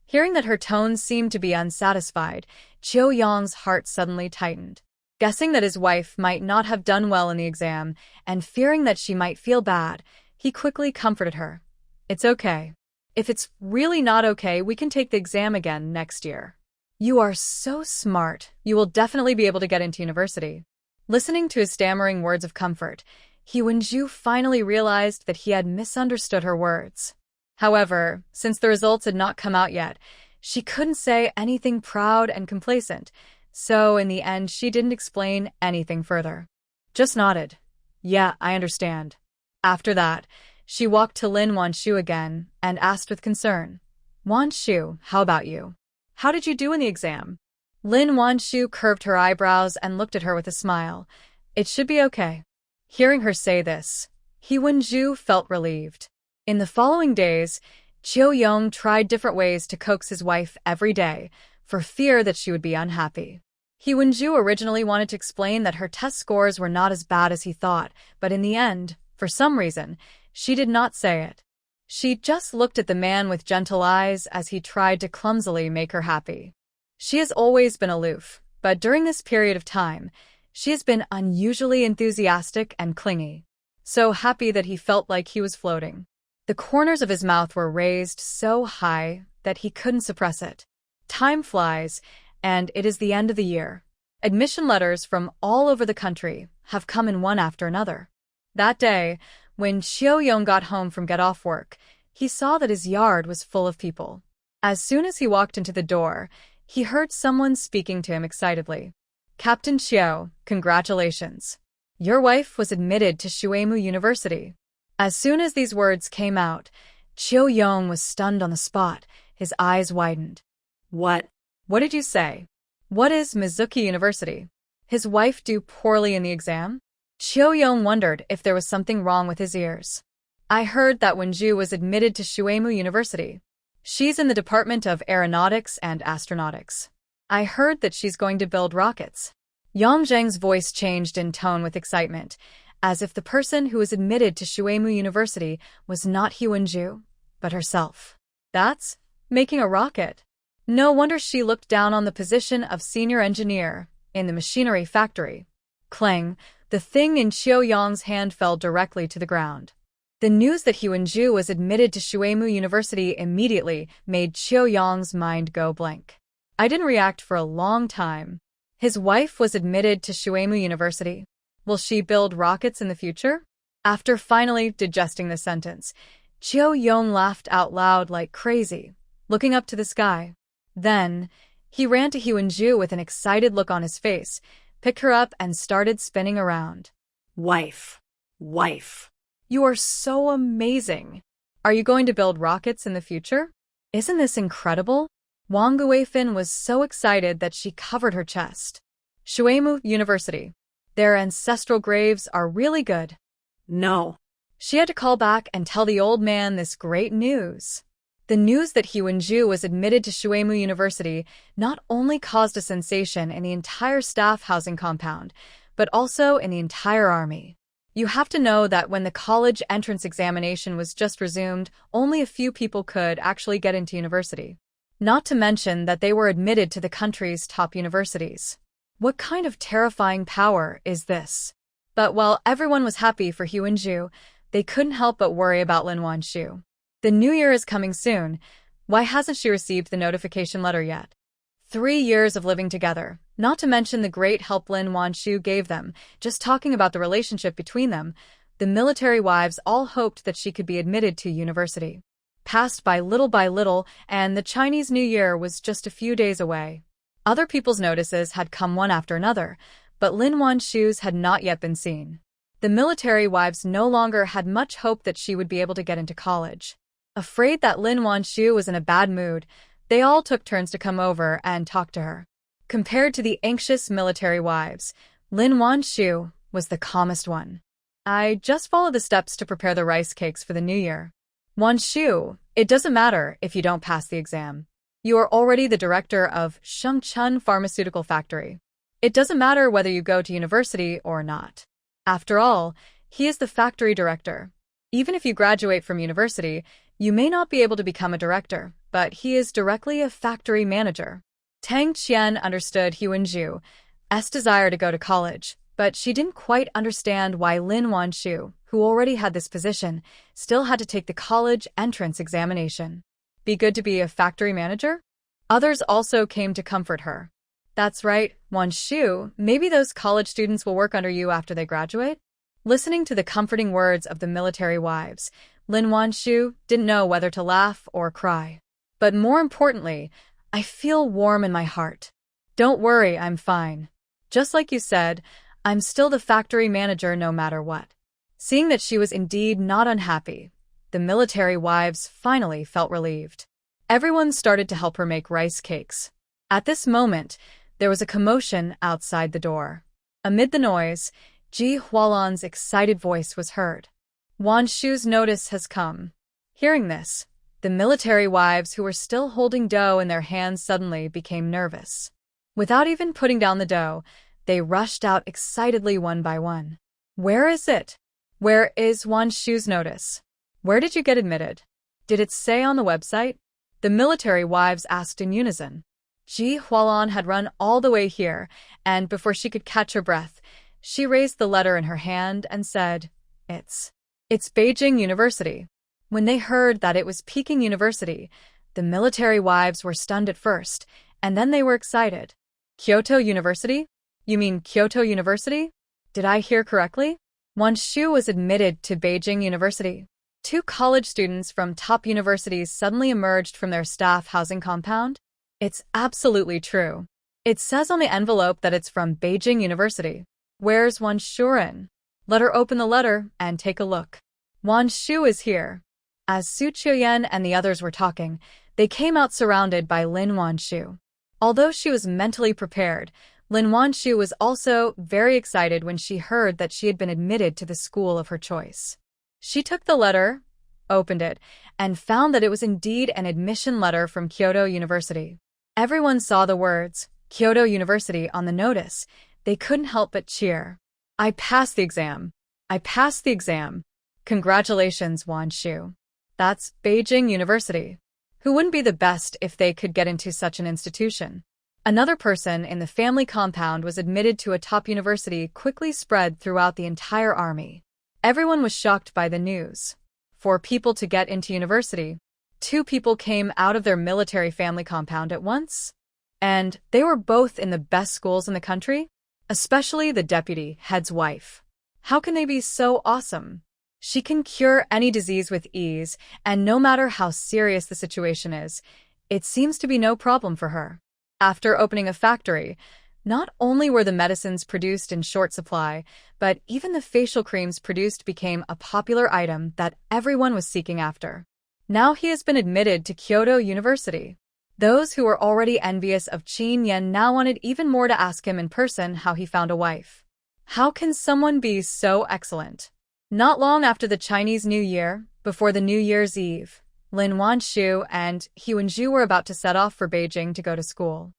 Hearing that her tone seemed to be unsatisfied, Cho-young's heart suddenly tightened. Guessing that his wife might not have done well in the exam, and fearing that she might feel bad, he quickly comforted her. "It's okay. If it's really not okay, we can take the exam again next year. You are so smart, you will definitely be able to get into university." Listening to his stammering words of comfort, Hyunju finally realized that he had misunderstood her words. However, since the results had not come out yet, she couldn't say anything proud and complacent, so in the end she didn't explain anything further. Just nodded. "Yeah, I understand." After that, she walked to Lin Wanshu again and asked with concern, "Wanshu, how about you? How did you do in the exam?" Lin Wanshu curved her eyebrows and looked at her with a smile. "It should be okay." Hearing her say this, Hyunju felt relieved. In the following days, Cho-young tried different ways to coax his wife every day, for fear that she would be unhappy. Hyunju originally wanted to explain that her test scores were not as bad as he thought, but in the end, for some reason, she did not say it. She just looked at the man with gentle eyes as he tried to clumsily make her happy. She has always been aloof, but during this period of time, she has been unusually enthusiastic and clingy. So happy that he felt like he was floating. The corners of his mouth were raised so high that he couldn't suppress it. Time flies, and it is the end of the year. Admission letters from all over the country have come in one after another. That day, when Cho-young got home from get-off work, he saw that his yard was full of people. As soon as he walked into the door, he heard someone speaking to him excitedly. "Captain Chiu, congratulations. Your wife was admitted to Shuemu University." As soon as these words came out, Cho-young was stunned on the spot, his eyes widened. "What? What did you say? What is Mizuki University? His wife do poorly in the exam?" Cho-young wondered if there was something wrong with his ears. "I heard that Wenju was admitted to Shuemu University. She's in the Department of Aeronautics and Astronautics. I heard that she's going to build rockets." Yang Zheng's voice changed in tone with excitement, as if the person who was admitted to Shuemu University was not Hyunju, but herself. "That's making a rocket." No wonder she looked down on the position of senior engineer in the machinery factory. Clang, the thing in Cho-young's hand fell directly to the ground. The news that Hyunju was admitted to Shuemu University immediately made Cho-young's mind go blank. I didn't react for a long time. His wife was admitted to Shuemu University. Will she build rockets in the future? After finally digesting the sentence, Cho-young laughed out loud like crazy, looking up to the sky. Then, he ran to Hyunju with an excited look on his face, picked her up and started spinning around. "Wife. Wife. You are so amazing. Are you going to build rockets in the future? Isn't this incredible?" Wang Guifin was so excited that she covered her chest. "Shuemu University. Their ancestral graves are really good." "No." She had to call back and tell the old man this great news. The news that Hyunju was admitted to Shuemu University not only caused a sensation in the entire staff housing compound, but also in the entire army. You have to know that when the college entrance examination was just resumed, only a few people could actually get into university. Not to mention that they were admitted to the country's top universities. What kind of terrifying power is this? But while everyone was happy for Hyunju, they couldn't help but worry about Lin Wanshu. The new year is coming soon. Why hasn't she received the notification letter yet? 3 years of living together, not to mention the great help Lin Wanshu gave them, just talking about the relationship between them, the military wives all hoped that she could be admitted to university. Passed by little, and the Chinese New Year was just a few days away. Other people's notices had come one after another, but Lin Wanshu's had not yet been seen. The military wives no longer had much hope that she would be able to get into college. Afraid that Lin Wanshu was in a bad mood, they all took turns to come over and talk to her. Compared to the anxious military wives, Lin Wanshu was the calmest one. "I just followed the steps to prepare the rice cakes for the new year. Wanshu, it doesn't matter if you don't pass the exam. You are already the director of Shengchun Pharmaceutical Factory. It doesn't matter whether you go to university or not. After all, he is the factory director. Even if you graduate from university, you may not be able to become a director, but he is directly a factory manager. Tang Chen understood Huanju's desire to go to college, but she didn't quite understand why Lin Wanshu, who already had this position, still had to take the college entrance examination. Be good to be a factory manager? Others also came to comfort her. That's right, Wanshu, maybe those college students will work under you after they graduate? Listening to the comforting words of the military wives, Lin Wanshu didn't know whether to laugh or cry. But more importantly, I feel warm in my heart. Don't worry, I'm fine. Just like you said, I'm still the factory manager no matter what. Seeing that she was indeed not unhappy, the military wives finally felt relieved. Everyone started to help her make rice cakes. At this moment, there was a commotion outside the door. Amid the noise, Ji Hualan's excited voice was heard. Wanshu's notice has come. Hearing this, the military wives who were still holding dough in their hands suddenly became nervous. Without even putting down the dough, they rushed out excitedly one by one. Where is it? Where is Wanshu's notice? Where did you get admitted? Did it say on the website? The military wives asked in unison. Ji Hualan had run all the way here, and before she could catch her breath, she raised the letter in her hand and said, It's Beijing University. When they heard that it was Peking University, the military wives were stunned at first, and then they were excited. Kyoto University? You mean Kyoto University? Did I hear correctly? Wanshu was admitted to Beijing University. 2 college students from top universities suddenly emerged from their staff housing compound. It's absolutely true. It says on the envelope that it's from Beijing University. Where's Wanshu? Let her open the letter and take a look. Wanshu is here. As Su Qiuyan and the others were talking, they came out surrounded by Lin Wanshu. Although she was mentally prepared, Lin Wanshu was also very excited when she heard that she had been admitted to the school of her choice. She took the letter, opened it, and found that it was indeed an admission letter from Kyoto University. Everyone saw the words, Kyoto University, on the notice. They couldn't help but cheer. I passed the exam. I passed the exam. Congratulations, Wanshu. That's Beijing University. Who wouldn't be the best if they could get into such an institution? Another person in the family compound was admitted to a top university quickly spread throughout the entire army. Everyone was shocked by the news. For people to get into university, 2 people came out of their military family compound at once. And they were both in the best schools in the country, especially the deputy head's wife. How can they be so awesome? She can cure any disease with ease, and no matter how serious the situation is, it seems to be no problem for her. After opening a factory, not only were the medicines produced in short supply, but even the facial creams produced became a popular item that everyone was seeking after. Now he has been admitted to Kyoto University. Those who were already envious of Qin Yan now wanted even more to ask him in person how he found a wife. How can someone be so excellent? Not long after the Chinese New Year, before the New Year's Eve, Lin Wanshu and Huanju were about to set off for Beijing to go to school.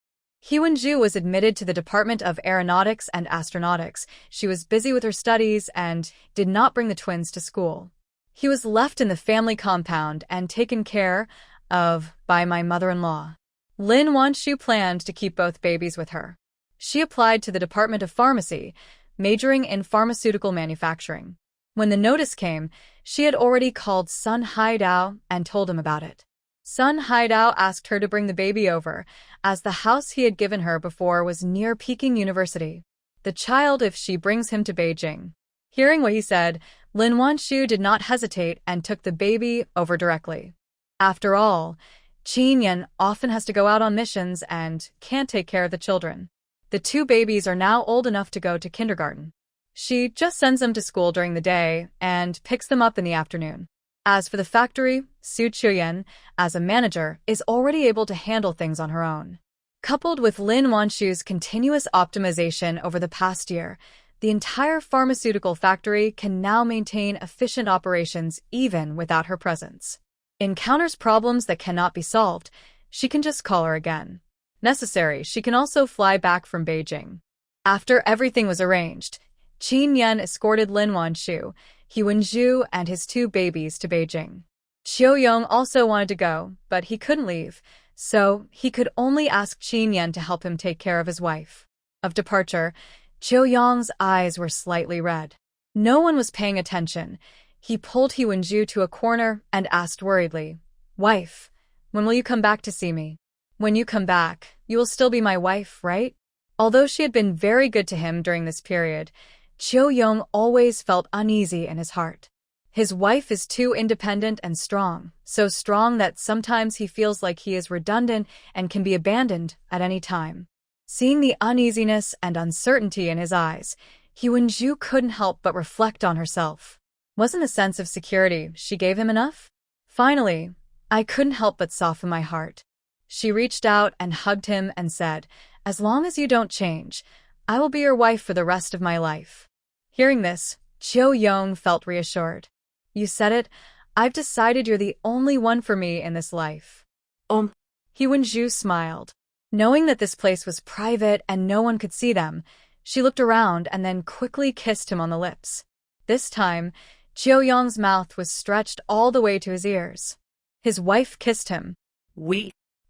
Huanju was admitted to the Department of Aeronautics and Astronautics. She was busy with her studies and did not bring the twins to school. He was left in the family compound and taken care of by my mother-in-law. Lin Wanshu planned to keep both babies with her. She applied to the Department of Pharmacy, majoring in pharmaceutical manufacturing. When the notice came, she had already called Sun Haidao and told him about it. Sun Haidao asked her to bring the baby over, as the house he had given her before was near Peking University. The child if she brings him to Beijing. Hearing what he said, Lin Wanshu did not hesitate and took the baby over directly. After all, Qin Yan often has to go out on missions and can't take care of the children. The 2 babies are now old enough to go to kindergarten. She just sends them to school during the day and picks them up in the afternoon. As for the factory, Su Qiuyan, as a manager, is already able to handle things on her own. Coupled with Lin Wanshu's continuous optimization over the past year, the entire pharmaceutical factory can now maintain efficient operations even without her presence. Encounters problems that cannot be solved, she can just call her again. Necessary, she can also fly back from Beijing. After everything was arranged, Qin Yan escorted Lin Wanshu, He Wenju, and his 2 babies to Beijing. Qiu Yong also wanted to go, but he couldn't leave, so he could only ask Qin Yan to help him take care of his wife. Of departure, Qiu Yong's eyes were slightly red. No one was paying attention. He pulled He Wenju to a corner and asked worriedly, "Wife, when will you come back to see me? When you come back, you will still be my wife, right?" Although she had been very good to him during this period, Qiu Yong always felt uneasy in his heart. His wife is too independent and strong, so strong that sometimes he feels like he is redundant and can be abandoned at any time. Seeing the uneasiness and uncertainty in his eyes, He Wenju couldn't help but reflect on herself. Wasn't a sense of security she gave him enough? Finally, I couldn't help but soften my heart. She reached out and hugged him and said, "As long as you don't change, I will be your wife for the rest of my life." Hearing this, Qiu Yong felt reassured. "You said it. I've decided you're the only one for me in this life." He Wenju smiled. Knowing that this place was private and no one could see them, she looked around and then quickly kissed him on the lips. This time, Qiu Yong's mouth was stretched all the way to his ears. His wife kissed him.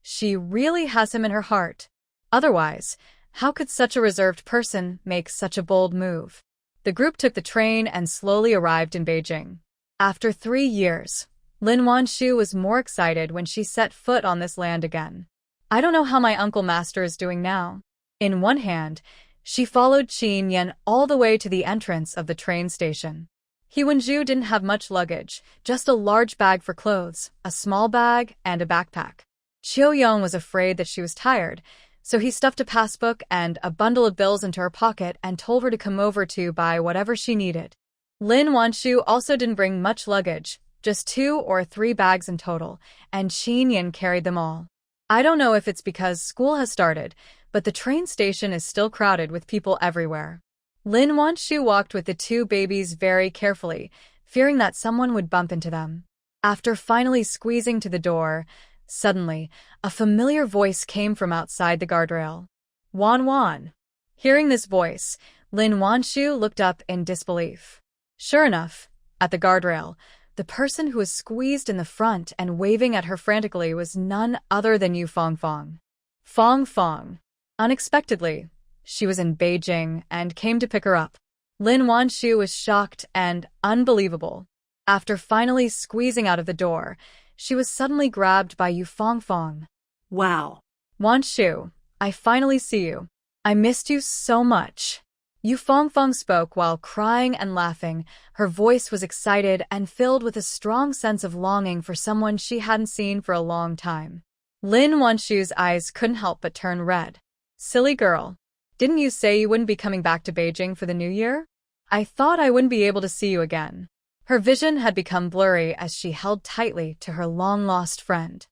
She really has him in her heart. Otherwise, how could such a reserved person make such a bold move? The group took the train and slowly arrived in Beijing. After 3 years, Lin Wanshu was more excited when she set foot on this land again. "I don't know how my uncle master is doing now." In one hand, she followed Qin Yan all the way to the entrance of the train station. He Wenju didn't have much luggage, just a large bag for clothes, a small bag, and a backpack. Qiu Yong was afraid that she was tired, so he stuffed a passbook and a bundle of bills into her pocket and told her to come over to buy whatever she needed. Lin Wanshu also didn't bring much luggage, just 2 or 3 bags in total, and Qin Yan carried them all. I don't know if it's because school has started, but the train station is still crowded with people everywhere. Lin Wanshu walked with the 2 babies very carefully, fearing that someone would bump into them. After finally squeezing to the door, suddenly, a familiar voice came from outside the guardrail. "Wan Wan." Hearing this voice, Lin Wanshu looked up in disbelief. Sure enough, at the guardrail, the person who was squeezed in the front and waving at her frantically was none other than Yu Fongfong. Fongfong. Unexpectedly, she was in Beijing and came to pick her up. Lin Wanshu was shocked and unbelievable. After finally squeezing out of the door, she was suddenly grabbed by Yu Fongfong. "Wow. Wanshu, I finally see you. I missed you so much." Yu Fongfong spoke while crying and laughing. Her voice was excited and filled with a strong sense of longing for someone she hadn't seen for a long time. Lin Wanshu's eyes couldn't help but turn red. "Silly girl. Didn't you say you wouldn't be coming back to Beijing for the new year? I thought I wouldn't be able to see you again." Her vision had become blurry as she held tightly to her long-lost friend.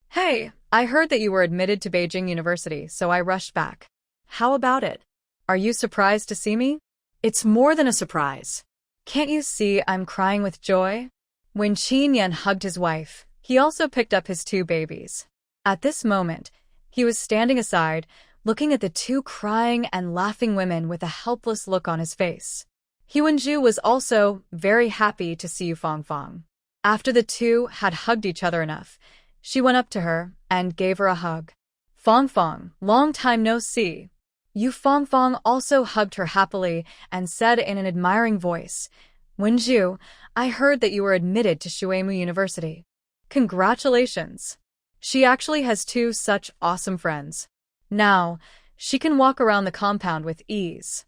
"Hey, I heard that you were admitted to Beijing University, so I rushed back. How about it? Are you surprised to see me?" It's more than a surprise. "Can't you see I'm crying with joy?" When Qin Yan hugged his wife, he also picked up his 2 babies. At this moment, he was standing aside, looking at the 2 crying and laughing women with a helpless look on his face. He Wenju was also very happy to see Yu Fongfong. After the 2 had hugged each other enough, she went up to her and gave her a hug. "Fongfong, long time no see." Yu Fongfong also hugged her happily and said in an admiring voice, "Wenju, I heard that you were admitted to Shuemu University. Congratulations." She actually has 2 such awesome friends. Now, she can walk around the compound with ease.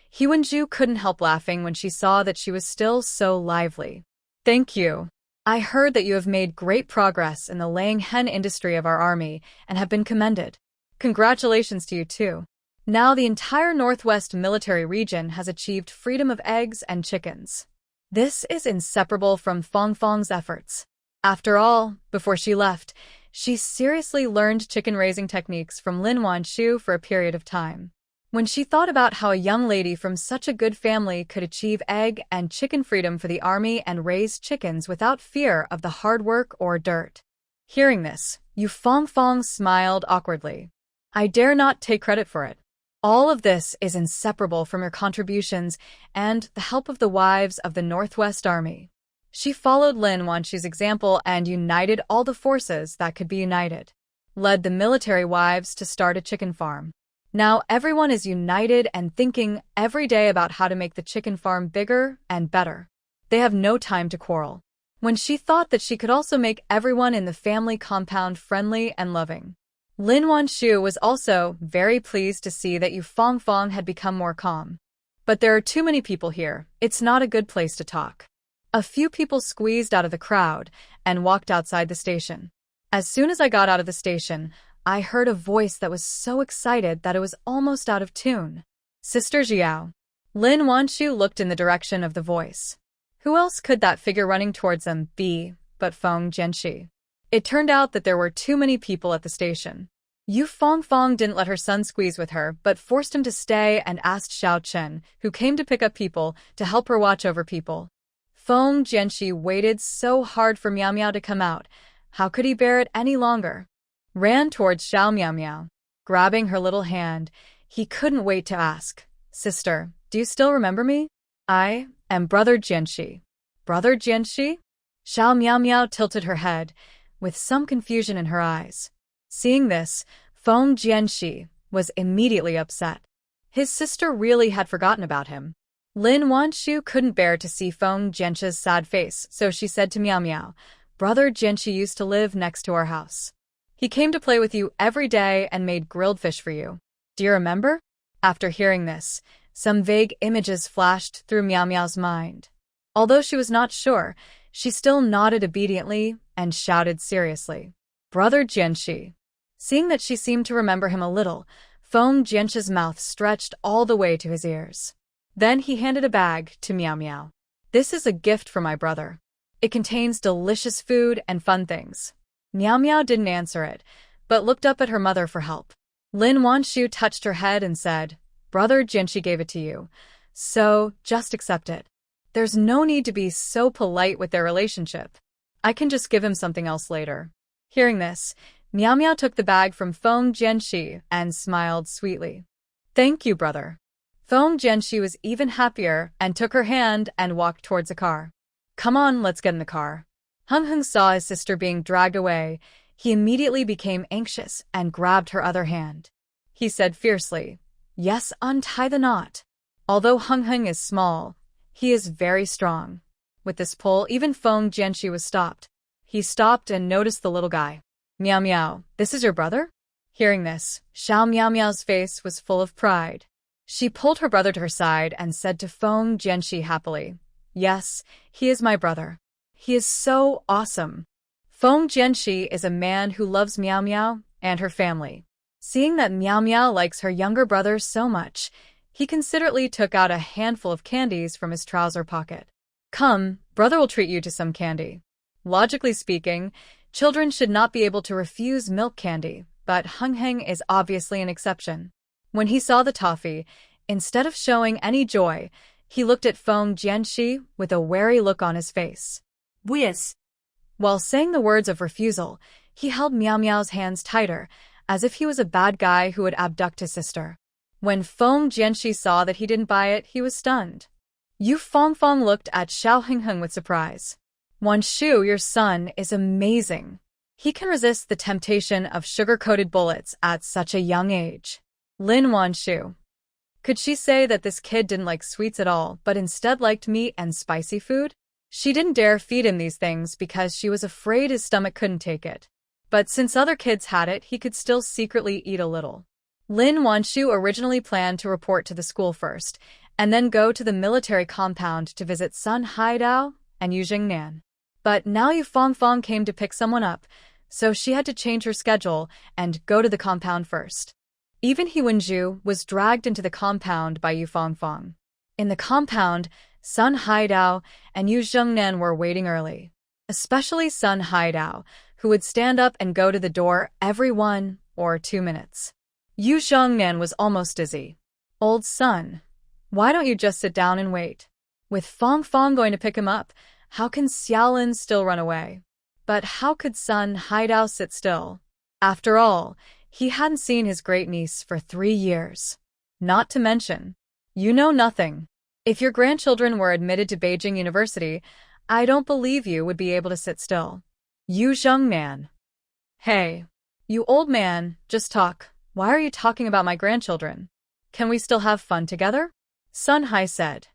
He Wenju couldn't help laughing when she saw that she was still so lively. "Thank you. I heard that you have made great progress in the laying hen industry of our army and have been commended. Congratulations to you too. Now the entire Northwest military region has achieved freedom of eggs and chickens. This is inseparable from Fongfong's efforts." After all, before she left, she seriously learned chicken-raising techniques from Lin Wanshu for a period of time. When she thought about how a young lady from such a good family could achieve egg and chicken freedom for the army and raise chickens without fear of the hard work or dirt. Hearing this, Yu Fongfong smiled awkwardly. "I dare not take credit for it. All of this is inseparable from your contributions and the help of the wives of the Northwest Army. She followed Lin Wanshu's example and united all the forces that could be united. Led the military wives to start a chicken farm. Now everyone is united and thinking every day about how to make the chicken farm bigger and better. They have no time to quarrel. When she thought that she could also make everyone in the family compound friendly and loving. Lin Wanshu was also very pleased to see that Yu Fongfong had become more calm. But there are too many people here. It's not a good place to talk. A few people squeezed out of the crowd and walked outside the station. As soon as I got out of the station, I heard a voice that was so excited that it was almost out of tune. Sister Jiao. Lin Wanshu looked in the direction of the voice. Who else could that figure running towards them be but Feng Jianxi? It turned out that there were too many people at the station. Yu Fongfong didn't let her son squeeze with her, but forced him to stay and asked Xiao Chen, who came to pick up people, to help her watch over people. Feng Jianxi waited so hard for Miao Miao to come out. How could he bear it any longer? Ran towards Xiao Miao Miao. Grabbing her little hand, he couldn't wait to ask, Sister, do you still remember me? I am Brother Jianxi. Brother Jianxi? Xiao Miao Miao tilted her head, with some confusion in her eyes. Seeing this, Feng Jianxi was immediately upset. His sister really had forgotten about him. Lin Wanshu couldn't bear to see Feng Jianxi's sad face, so she said to Miao Miao, Brother Jianxi used to live next to our house. He came to play with you every day and made grilled fish for you. Do you remember? After hearing this, some vague images flashed through Miao Miao's mind. Although she was not sure, she still nodded obediently and shouted seriously, Brother Jianxi. Seeing that she seemed to remember him a little, Feng Jianxi's mouth stretched all the way to his ears. Then he handed a bag to Miao Miao. This is a gift for my brother. It contains delicious food and fun things. Miao Miao didn't answer it, but looked up at her mother for help. Lin Wanshu touched her head and said, Brother Jianxi gave it to you, so just accept it. There's no need to be so polite with their relationship. I can just give him something else later. Hearing this, Miao Miao took the bag from Feng Jianxi and smiled sweetly. Thank you, brother. Feng Jianxi was even happier and took her hand and walked towards a car. Come on, let's get in the car. Hung Hung saw his sister being dragged away. He immediately became anxious and grabbed her other hand. He said fiercely, Yes, untie the knot. Although Hung Hung is small, he is very strong. With this pull, even Feng Jianxi was stopped. He stopped and noticed the little guy. Miao Miao, this is your brother? Hearing this, Xiao Miao Miao's face was full of pride. She pulled her brother to her side and said to Feng Jianxi happily, Yes, he is my brother. He is so awesome. Feng Jianxi is a man who loves Miao Miao and her family. Seeing that Miao Miao likes her younger brother so much, he considerately took out a handful of candies from his trouser pocket. Come, brother will treat you to some candy. Logically speaking, children should not be able to refuse milk candy, but Hung Hung is obviously an exception. When he saw the toffee, instead of showing any joy, he looked at Feng Jianxi with a wary look on his face. Yes. While saying the words of refusal, he held Miao Miao's hands tighter, as if he was a bad guy who would abduct his sister. When Feng Jianxi saw that he didn't buy it, he was stunned. Yu Fongfong looked at Xiao Hingheng with surprise. Wanshu, your son, is amazing. He can resist the temptation of sugar-coated bullets at such a young age. Lin Wanshu. Could she say that this kid didn't like sweets at all, but instead liked meat and spicy food? She didn't dare feed him these things because she was afraid his stomach couldn't take it. But since other kids had it, he could still secretly eat a little. Lin Wanshu originally planned to report to the school first, and then go to the military compound to visit Sun Haidao and Yu Jingnan. But now Yu Fongfong came to pick someone up, so she had to change her schedule and go to the compound first. Even He Wenju was dragged into the compound by Yu Fongfong. In the compound, Sun Haidao and Yu Jingnan were waiting early. Especially Sun Haidao, who would stand up and go to the door every 1 or 2 minutes. Yu Jingnan was almost dizzy. Old son, why don't you just sit down and wait? With Fongfong going to pick him up, how can Xiaolin still run away? But how could Sun Haidao sit still? After all, he hadn't seen his great niece for 3 years. Not to mention, you know nothing. If your grandchildren were admitted to Beijing University, I don't believe you would be able to sit still. You young man. Hey, you old man, just talk. Why are you talking about my grandchildren? Can we still have fun together? Sun Hai said.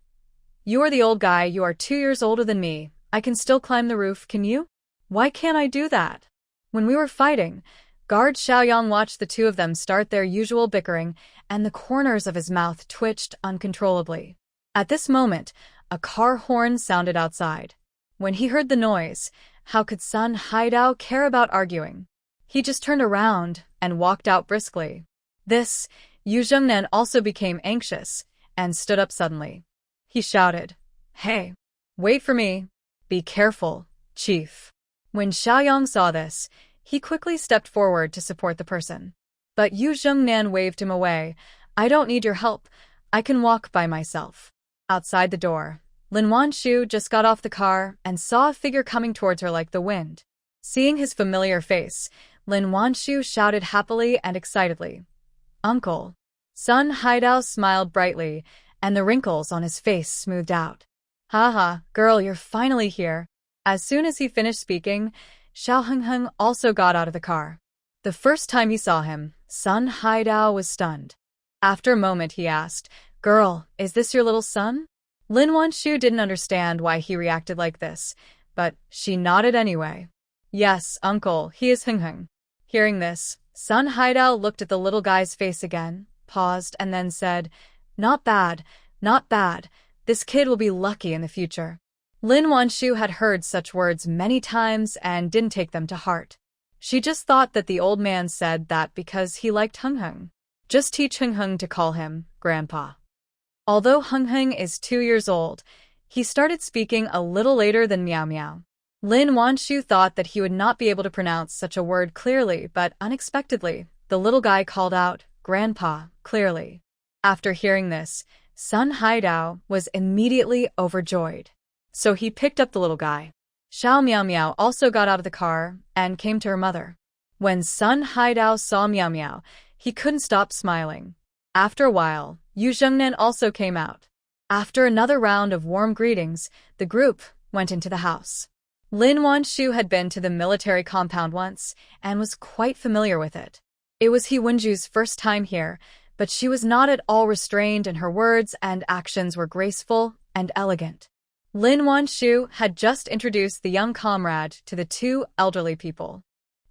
You are the old guy, you are 2 years older than me. I can still climb the roof, can you? Why can't I do that? When we were fighting, Guard Xiaoyang watched the two of them start their usual bickering, and the corners of his mouth twitched uncontrollably. At this moment, a car horn sounded outside. When he heard the noise, how could Sun Haidao care about arguing? He just turned around and walked out briskly. This, Yu Zhengnan also became anxious and stood up suddenly. He shouted, Hey, wait for me. Be careful, Chief. When Xiaoyang saw this, he quickly stepped forward to support the person. But Yu Zhengnan waved him away. I don't need your help. I can walk by myself. Outside the door, Lin Wanshu just got off the car and saw a figure coming towards her like the wind. Seeing his familiar face, Lin Wanshu shouted happily and excitedly, Uncle. Sun Haidao smiled brightly, and the wrinkles on his face smoothed out. Haha, girl, you're finally here. As soon as he finished speaking, Xiao Hengheng also got out of the car. The first time he saw him, Sun Haidao was stunned. After a moment he asked, Girl, is this your little son? Lin Wanshu didn't understand why he reacted like this, but she nodded anyway. Yes, uncle, he is Hengheng. Hearing this, Sun Haidao looked at the little guy's face again, paused, and then said, Not bad, not bad. This kid will be lucky in the future. Lin Wanshu had heard such words many times and didn't take them to heart. She just thought that the old man said that because he liked Hengheng. Just teach Hengheng to call him Grandpa. Although Hengheng is 2 years old, he started speaking a little later than Miao Miao. Lin Wanshu thought that he would not be able to pronounce such a word clearly, but unexpectedly, the little guy called out, Grandpa, clearly. After hearing this, Sun Haidao was immediately overjoyed. So he picked up the little guy. Xiao Miao Miao also got out of the car and came to her mother. When Sun Haidao saw Miao Miao, he couldn't stop smiling. After a while, Yu Zhengnan also came out. After another round of warm greetings, the group went into the house. Lin Wanshu had been to the military compound once and was quite familiar with it. It was He Wenju's first time here, but she was not at all restrained and her words and actions were graceful and elegant. Lin Wanshu had just introduced the young comrade to the two elderly people.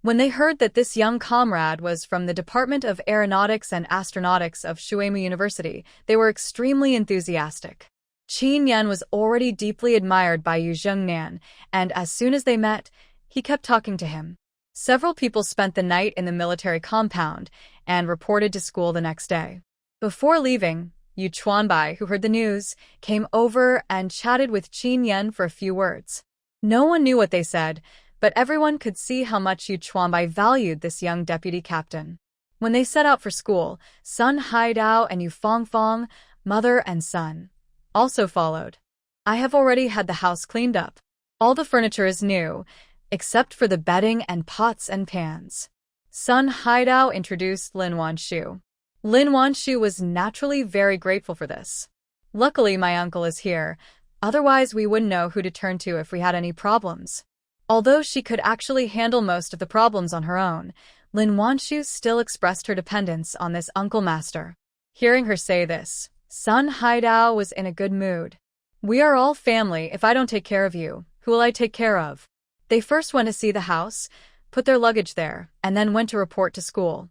When they heard that this young comrade was from the Department of Aeronautics and Astronautics of Shuemu University, they were extremely enthusiastic. Qin Yan was already deeply admired by Yu Zhengnan, and as soon as they met, he kept talking to him. Several people spent the night in the military compound and reported to school the next day. Before leaving, Yu Chuanbai, who heard the news, came over and chatted with Qin Yan for a few words. No one knew what they said, but everyone could see how much Yu Chuanbai valued this young deputy captain. When they set out for school, Sun Haidao and Yu Fangfang, mother and son, also followed. I have already had the house cleaned up. All the furniture is new, except for the bedding and pots and pans. Sun Haidao introduced Lin Wanshu. Lin Wanshu was naturally very grateful for this. Luckily, my uncle is here, otherwise we wouldn't know who to turn to if we had any problems. Although she could actually handle most of the problems on her own, Lin Wanshu still expressed her dependence on this uncle master. Hearing her say this, Sun Haidao was in a good mood. We are all family. If I don't take care of you, who will I take care of? They first went to see the house, put their luggage there, and then went to report to school.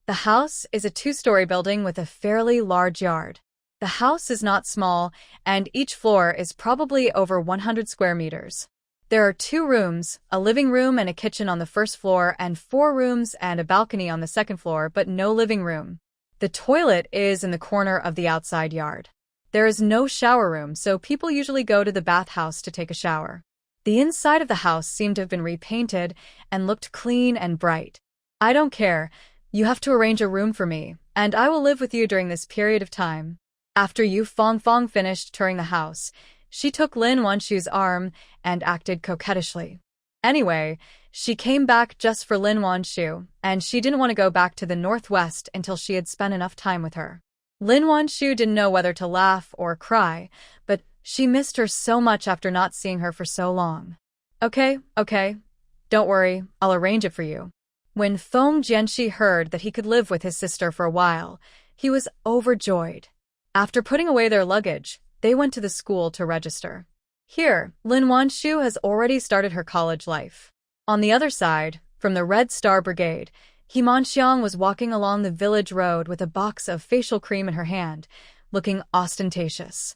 The house is a 2-story building with a fairly large yard. The house is not small, and each floor is probably over 100 square meters. There are 2 rooms, a living room and a kitchen on the first floor, and 4 rooms and a balcony on the second floor, but no living room. The toilet is in the corner of the outside yard. There is no shower room, so people usually go to the bathhouse to take a shower. The inside of the house seemed to have been repainted and looked clean and bright. I don't care. You have to arrange a room for me, and I will live with you during this period of time. After Yu Fangfang finished touring the house, she took Lin Wanshu's arm and acted coquettishly. Anyway, she came back just for Lin Wanshu, and she didn't want to go back to the northwest until she had spent enough time with her. Lin Wanshu didn't know whether to laugh or cry, but she missed her so much after not seeing her for so long. Okay. Don't worry, I'll arrange it for you. When Feng Jianxi heard that he could live with his sister for a while, he was overjoyed. After putting away their luggage, they went to the school to register. Here, Lin Wanshu has already started her college life. On the other side, from the Red Star Brigade, He Manxiang was walking along the village road with a box of facial cream in her hand, looking ostentatious.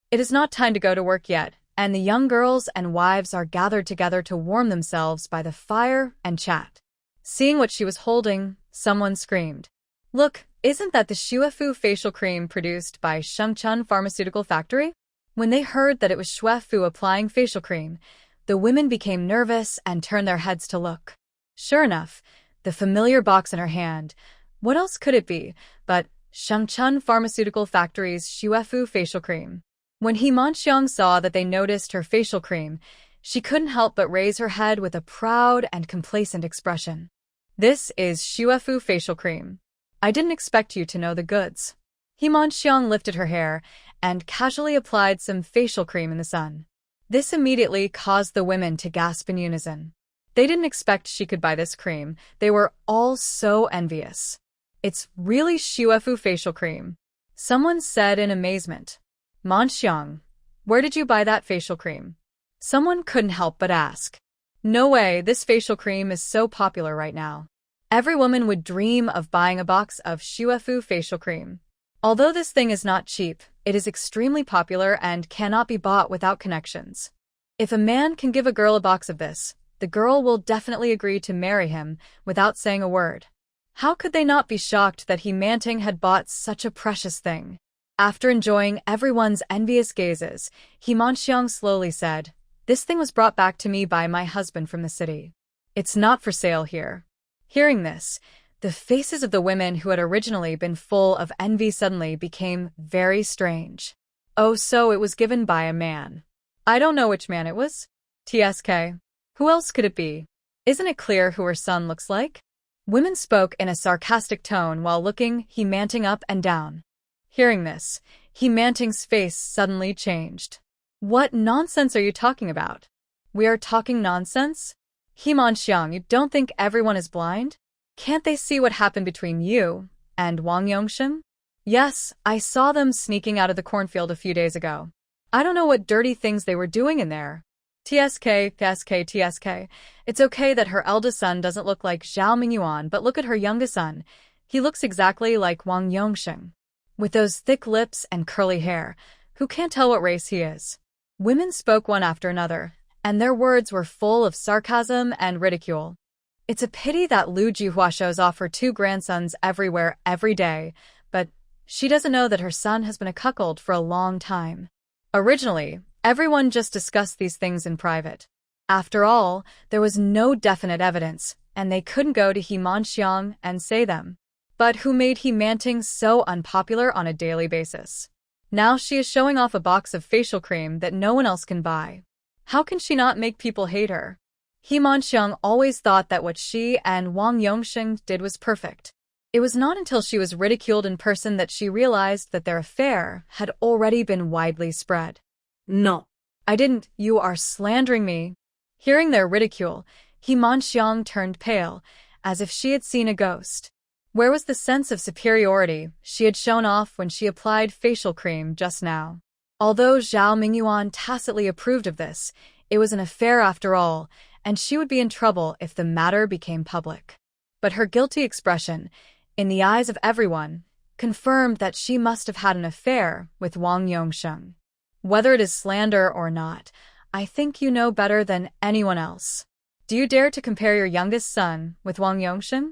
It is not time to go to work yet, and the young girls and wives are gathered together to warm themselves by the fire and chat. Seeing what she was holding, someone screamed, "Look, isn't that the Shuefu facial cream produced by Shengchun Pharmaceutical Factory?" When they heard that it was Shuefu applying facial cream, the women became nervous and turned their heads to look. Sure enough, the familiar box in her hand, what else could it be but Shengchun Pharmaceutical Factory's Shuefu facial cream? When He Manxiang saw that they noticed her facial cream, she couldn't help but raise her head with a proud and complacent expression. "This is Shuefu facial cream. I didn't expect you to know the goods." He Manxiang lifted her hair and casually applied some facial cream in the sun. This immediately caused the women to gasp in unison. They didn't expect she could buy this cream. They were all so envious. "It's really Shuefu facial cream," someone said in amazement. "Manxiang, where did you buy that facial cream?" Someone couldn't help but ask. "No way, this facial cream is so popular right now. Every woman would dream of buying a box of Shuefu facial cream. Although this thing is not cheap, it is extremely popular and cannot be bought without connections. If a man can give a girl a box of this, the girl will definitely agree to marry him without saying a word." How could they not be shocked that He Manting had bought such a precious thing? After enjoying everyone's envious gazes, He Manxiang slowly said, "This thing was brought back to me by my husband from the city. It's not for sale here." Hearing this, the faces of the women who had originally been full of envy suddenly became very strange. "Oh, so it was given by a man. I don't know which man it was. TSK. Who else could it be? Isn't it clear who her son looks like?" Women spoke in a sarcastic tone while looking He Manting up and down. Hearing this, He Manting's face suddenly changed. "What nonsense are you talking about?" "We are talking nonsense? He Manxiang, you don't think everyone is blind? Can't they see what happened between you and Wang Yongshen?" "Yes, I saw them sneaking out of the cornfield a few days ago. I don't know what dirty things they were doing in there. TSK. It's okay that her eldest son doesn't look like Zhao Mingyuan, but look at her youngest son. He looks exactly like Wang Yongshen. With those thick lips and curly hair, who can't tell what race he is?" Women spoke one after another, and their words were full of sarcasm and ridicule. "It's a pity that Lu Jihua shows off her two grandsons everywhere every day, but she doesn't know that her son has been a cuckold for a long time." Originally, everyone just discussed these things in private. After all, there was no definite evidence, and they couldn't go to He Manxiang and say them. But who made He Manting so unpopular on a daily basis? Now she is showing off a box of facial cream that no one else can buy. How can she not make people hate her? He Manxiang always thought that what she and Wang Yongshen did was perfect. It was not until she was ridiculed in person that she realized that their affair had already been widely spread. "No. I didn't. You are slandering me." Hearing their ridicule, He Manxiang turned pale, as if she had seen a ghost. Where was the sense of superiority she had shown off when she applied facial cream just now? Although Zhao Mingyuan tacitly approved of this, it was an affair after all, and she would be in trouble if the matter became public. But her guilty expression, in the eyes of everyone, confirmed that she must have had an affair with Wang Yongshen. Whether it is slander or not, I think you know better than anyone else. Do you dare to compare your youngest son with Wang Yongshen?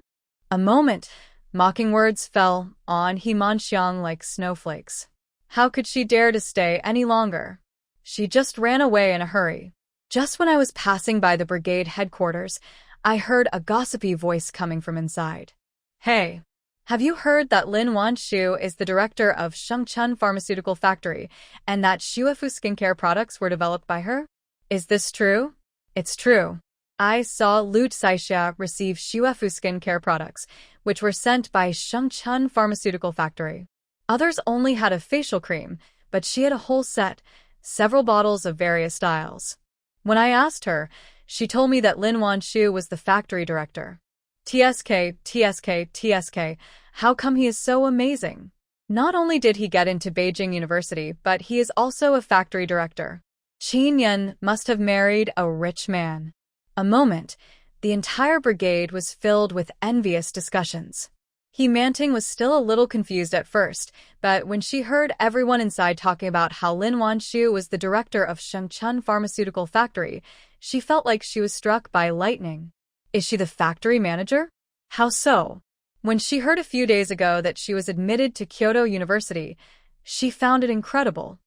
A moment, mocking words fell on He Manxiang like snowflakes. How could she dare to stay any longer? She just ran away in a hurry. Just when I was passing by the brigade headquarters, I heard a gossipy voice coming from inside. "Hey, have you heard that Lin Wanshu is the director of Shengchun Pharmaceutical Factory and that Shuefu skincare products were developed by her? Is this true?" "It's true. I saw Lu Saixia receive Shuefu skincare products, which were sent by Shengchun Pharmaceutical Factory. Others only had a facial cream, but she had a whole set, several bottles of various styles. When I asked her, she told me that Lin Wanshu was the factory director. TSK, TSK, TSK, how come he is so amazing? Not only did he get into Beijing University, but he is also a factory director. Qin Yan must have married a rich man. A moment, the entire brigade was filled with envious discussions. He Manting was still a little confused at first, but when she heard everyone inside talking about how Lin Wanshu was the director of Shengchun Pharmaceutical Factory, she felt like she was struck by lightning. Is she the factory manager? How so? When she heard a few days ago that she was admitted to Kyoto University, she found it incredible.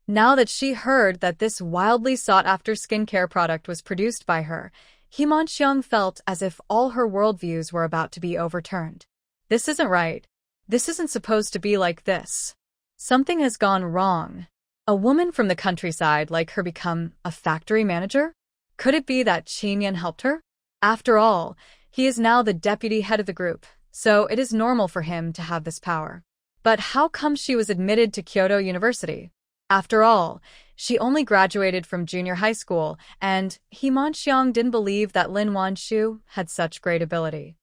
Now that she heard that this wildly sought-after skincare product was produced by her, He Manxiang felt as if all her worldviews were about to be overturned. This isn't right. This isn't supposed to be like this. Something has gone wrong. A woman from the countryside like her become a factory manager? Could it be that Qin Yan helped her? After all, he is now the deputy head of the group, so it is normal for him to have this power. But how come she was admitted to Kyoto University? After all, she only graduated from junior high school, and He Manxiang didn't believe that Lin Wanshu had such great ability.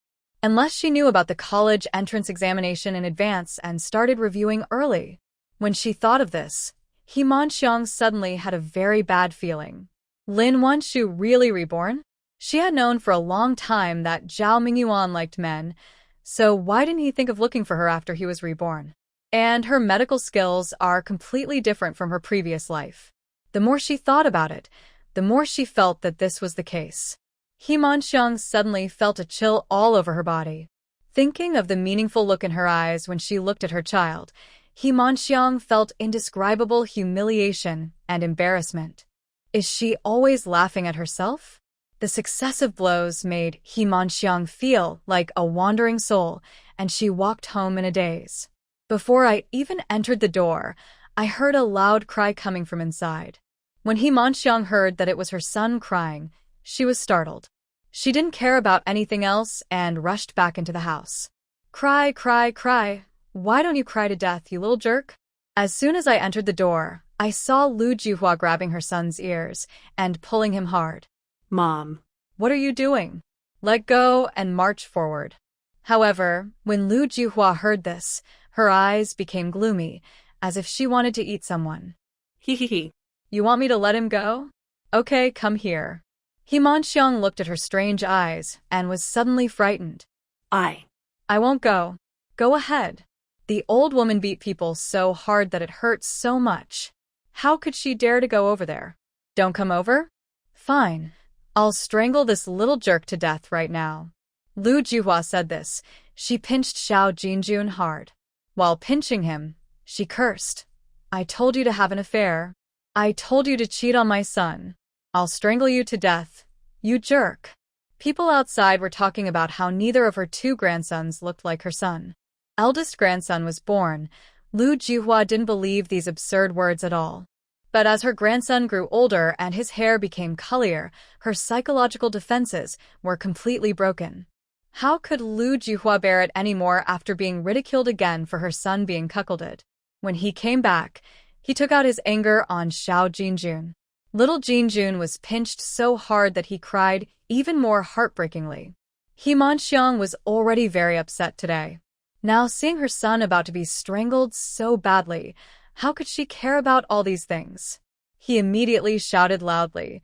Unless she knew about the college entrance examination in advance and started reviewing early. When she thought of this, He Manxiang suddenly had a very bad feeling. Lin Wanshu really reborn? She had known for a long time that Zhao Mingyuan liked men, so why didn't he think of looking for her after he was reborn? And her medical skills are completely different from her previous life. The more she thought about it, the more she felt that this was the case. He Manxiang suddenly felt a chill all over her body. Thinking of the meaningful look in her eyes when she looked at her child, He Manxiang felt indescribable humiliation and embarrassment. Is she always laughing at herself? The successive blows made He Manxiang feel like a wandering soul, and she walked home in a daze. Before I even entered the door, I heard a loud cry coming from inside. When He Manxiang heard that it was her son crying, she was startled. She didn't care about anything else and rushed back into the house. Cry, cry, cry. Why don't you cry to death, you little jerk? As soon as I entered the door, I saw Lu Juhua grabbing her son's ears and pulling him hard. Mom. What are you doing? Let go and march forward. However, when Lu Juhua heard this, her eyes became gloomy, as if she wanted to eat someone. He. You want me to let him go? Okay, come here. He Manxiang looked at her strange eyes and was suddenly frightened. I won't go. Go ahead. The old woman beat people so hard that it hurt so much. How could she dare to go over there? Don't come over? Fine. I'll strangle this little jerk to death right now. Lu Juhua said this. She pinched Xiao Jinjun hard. While pinching him, she cursed. I told you to have an affair. I told you to cheat on my son. I'll strangle you to death, you jerk. People outside were talking about how neither of her two grandsons looked like her son. Eldest grandson was born. Lu Juhua didn't believe these absurd words at all. But as her grandson grew older and his hair became collier, her psychological defenses were completely broken. How could Lu Juhua bear it anymore after being ridiculed again for her son being cuckolded? When he came back, he took out his anger on Xiao Jinjun. Little Jinjun was pinched so hard that he cried even more heartbreakingly. He Manxiang was already very upset today. Now seeing her son about to be strangled so badly, how could she care about all these things? He immediately shouted loudly,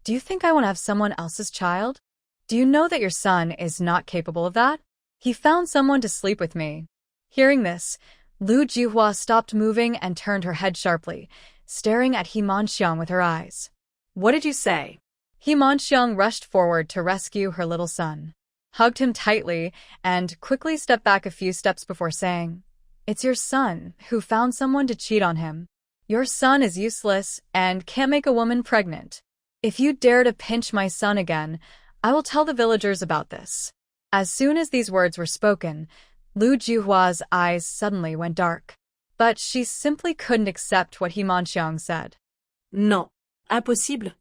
"Do you think I want to have someone else's child? Do you know that your son is not capable of that? He found someone to sleep with me." Hearing this, Lu Juhua stopped moving and turned her head sharply, staring at He Manxiang with her eyes. "What did you say?" He Manxiang rushed forward to rescue her little son, hugged him tightly, and quickly stepped back a few steps before saying, "It's your son who found someone to cheat on him. Your son is useless and can't make a woman pregnant. If you dare to pinch my son again, I will tell the villagers about this." As soon as these words were spoken, Lu Juhua's eyes suddenly went dark. But she simply couldn't accept what He Manxiang said. Non, impossible.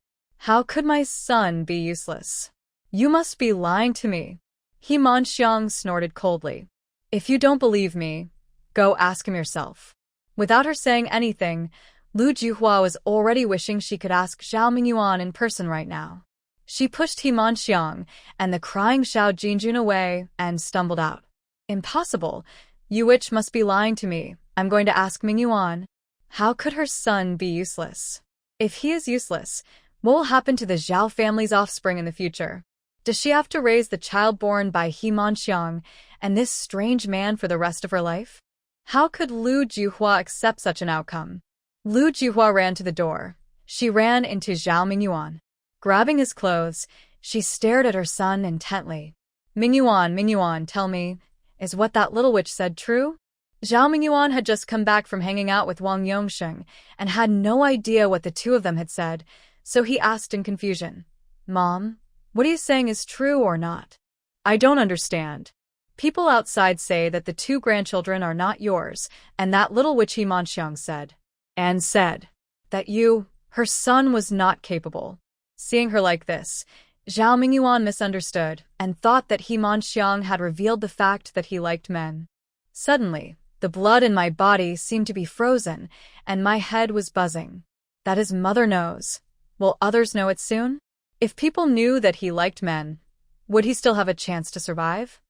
How could my son be useless? You must be lying to me. He Manxiang snorted coldly. If you don't believe me, Go ask him yourself. Without her saying anything, Lu Juhua was already wishing she could ask Zhao Mingyuan in person right now. She pushed He Manxiang and the crying Xiao Jinjun away and stumbled out. Impossible. You witch must be lying to me. I'm going to ask Mingyuan. How could her son be useless? If he is useless, what will happen to the Zhao family's offspring in the future? Does she have to raise the child born by He Manxiang and this strange man for the rest of her life? How could Lu Juhua accept such an outcome? Lu Juhua ran to the door. She ran into Zhao Mingyuan. Grabbing his clothes, she stared at her son intently. Mingyuan, tell me, is what that little witch said true? Zhao Mingyuan had just come back from hanging out with Wang Yongsheng and had no idea what the two of them had said, so he asked in confusion, Mom, what are you saying is true or not? I don't understand. People outside say that the two grandchildren are not yours, and that little witch He Manxiang said. And said that you, her son, was not capable. Seeing her like this, Zhao Mingyuan misunderstood and thought that He Manxiang had revealed the fact that he liked men. Suddenly, the blood in my body seemed to be frozen, and my head was buzzing. That his mother knows. Will others know it soon? If people knew that he liked men, would he still have a chance to survive?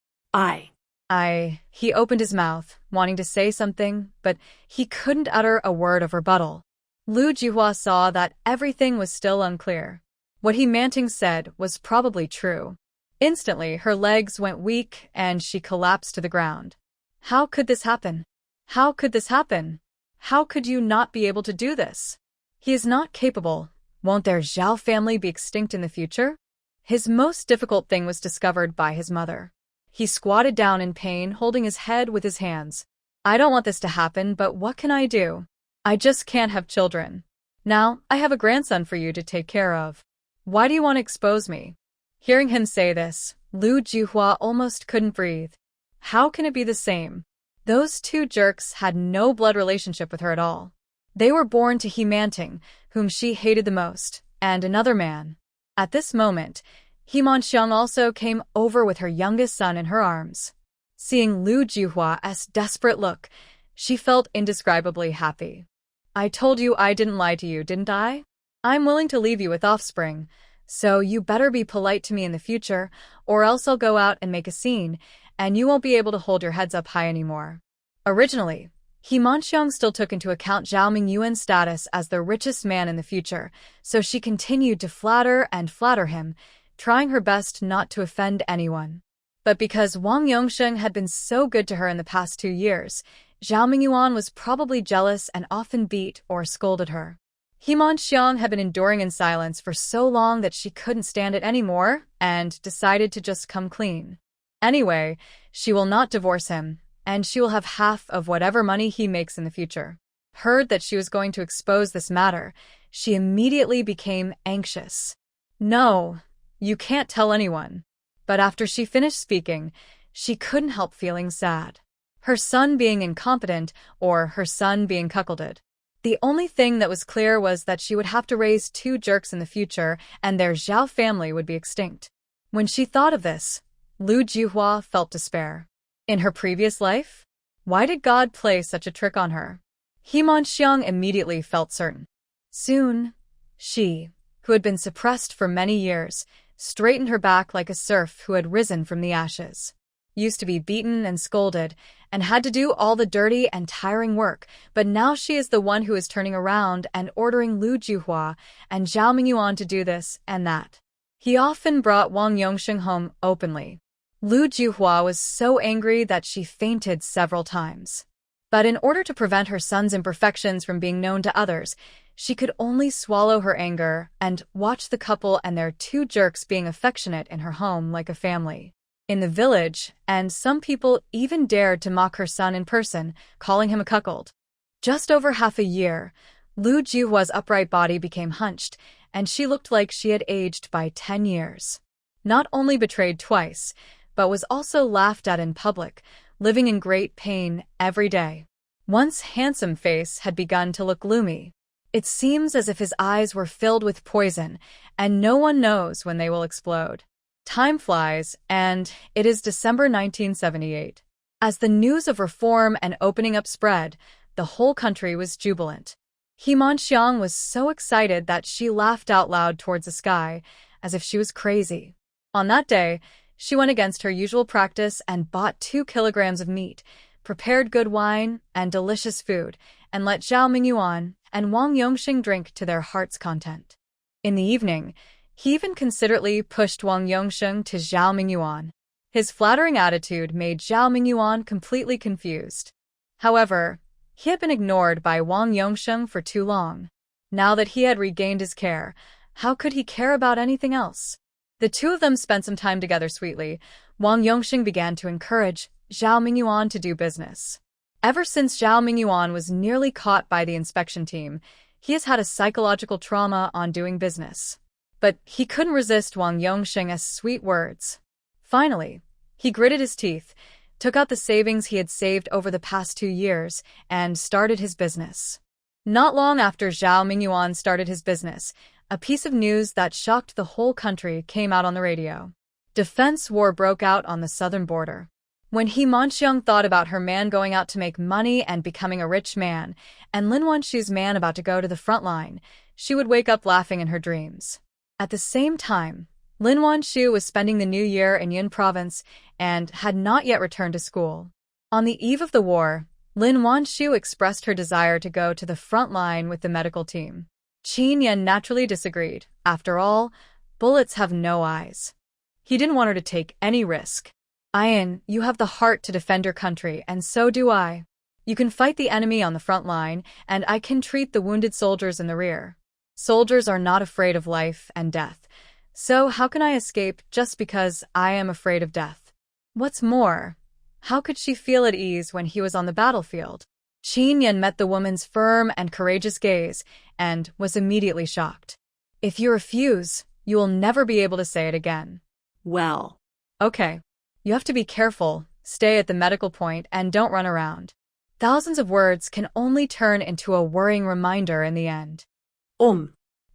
He opened his mouth, wanting to say something, but he couldn't utter a word of rebuttal. Lu Juhua saw that everything was still unclear. What He Manting said was probably true. Instantly, her legs went weak and she collapsed to the ground. How could this happen? How could this happen? How could you not be able to do this? He is not capable. Won't their Zhao family be extinct in the future? His most difficult thing was discovered by his mother. He squatted down in pain, holding his head with his hands. I don't want this to happen, but what can I do? I just can't have children. Now, I have a grandson for you to take care of. Why do you want to expose me? Hearing him say this, Lu Juhua almost couldn't breathe. How can it be the same? Those two jerks had no blood relationship with her at all. They were born to He Manting, whom she hated the most, and another man. At this moment, He Manxiang also came over with her youngest son in her arms. Seeing Lu Juhua's desperate look, she felt indescribably happy. I told you I didn't lie to you, didn't I? I'm willing to leave you with offspring, so you better be polite to me in the future, or else I'll go out and make a scene, and you won't be able to hold your heads up high anymore. Originally, He Manxiang still took into account Zhao Mingyuan's status as the richest man in the future, so she continued to flatter him, trying her best not to offend anyone. But because Wang Yongsheng had been so good to her in the past 2 years, Zhao Mingyuan was probably jealous and often beat or scolded her. He Manxiang had been enduring in silence for so long that she couldn't stand it anymore and decided to just come clean. Anyway, she will not divorce him, and she will have half of whatever money he makes in the future. Heard that she was going to expose this matter, she immediately became anxious. No, you can't tell anyone. But after she finished speaking, she couldn't help feeling sad. Her son being incompetent or her son being cuckolded. The only thing that was clear was that she would have to raise 2 jerks in the future and their Zhao family would be extinct. When she thought of this, Lu Juhua felt despair. In her previous life? Why did God play such a trick on her? He Manxiang immediately felt certain. Soon, she, who had been suppressed for many years, straightened her back like a serf who had risen from the ashes. Used to be beaten and scolded, and had to do all the dirty and tiring work, but now she is the one who is turning around and ordering Lu Juhua and Zhao Mingyuan to do this and that. He often brought Wang Yongsheng home openly. Lu Juhua was so angry that she fainted several times. But in order to prevent her son's imperfections from being known to others, she could only swallow her anger and watch the couple and their 2 jerks being affectionate in her home like a family. In the village, and some people even dared to mock her son in person, calling him a cuckold. Just over half a year, Lu Juhua's upright body became hunched, and she looked like she had aged by 10 years. Not only betrayed twice, but was also laughed at in public, living in great pain every day. Once handsome face had begun to look gloomy. It seems as if his eyes were filled with poison, and no one knows when they will explode. Time flies, and it is December 1978. As the news of reform and opening up spread, the whole country was jubilant. He Manxiang was so excited that she laughed out loud towards the sky, as if she was crazy. On that day, she went against her usual practice and bought 2 kilograms of meat, prepared good wine and delicious food, and let Zhao Mingyuan and Wang Yongxing drink to their heart's content. In the evening, he even considerately pushed Wang Yongxing to Zhao Mingyuan. His flattering attitude made Zhao Mingyuan completely confused. However, he had been ignored by Wang Yongxing for too long. Now that he had regained his care, how could he care about anything else? The two of them spent some time together sweetly. Wang Yongxing began to encourage Zhao Mingyuan to do business. Ever since Zhao Mingyuan was nearly caught by the inspection team, he has had a psychological trauma on doing business. But he couldn't resist Wang Yongxing's sweet words. Finally, he gritted his teeth, took out the savings he had saved over the past 2 years, and started his business. Not long after Zhao Mingyuan started his business, a piece of news that shocked the whole country came out on the radio. Defense war broke out on the southern border. When He Manxiang thought about her man going out to make money and becoming a rich man, and Lin Wanshu's man about to go to the front line, she would wake up laughing in her dreams. At the same time, Lin Wanshu was spending the new year in Yun province and had not yet returned to school. On the eve of the war, Lin Wanshu expressed her desire to go to the front line with the medical team. Qin Yan naturally disagreed. After all, bullets have no eyes. He didn't want her to take any risk. Ayan, you have the heart to defend your country, and so do I. You can fight the enemy on the front line, and I can treat the wounded soldiers in the rear. Soldiers are not afraid of life and death. So how can I escape just because I am afraid of death? What's more, how could she feel at ease when he was on the battlefield? Qin Yan met the woman's firm and courageous gaze and was immediately shocked. If you refuse, you will never be able to say it again. Well, okay. You have to be careful, stay at the medical point, and don't run around. Thousands of words can only turn into a worrying reminder in the end.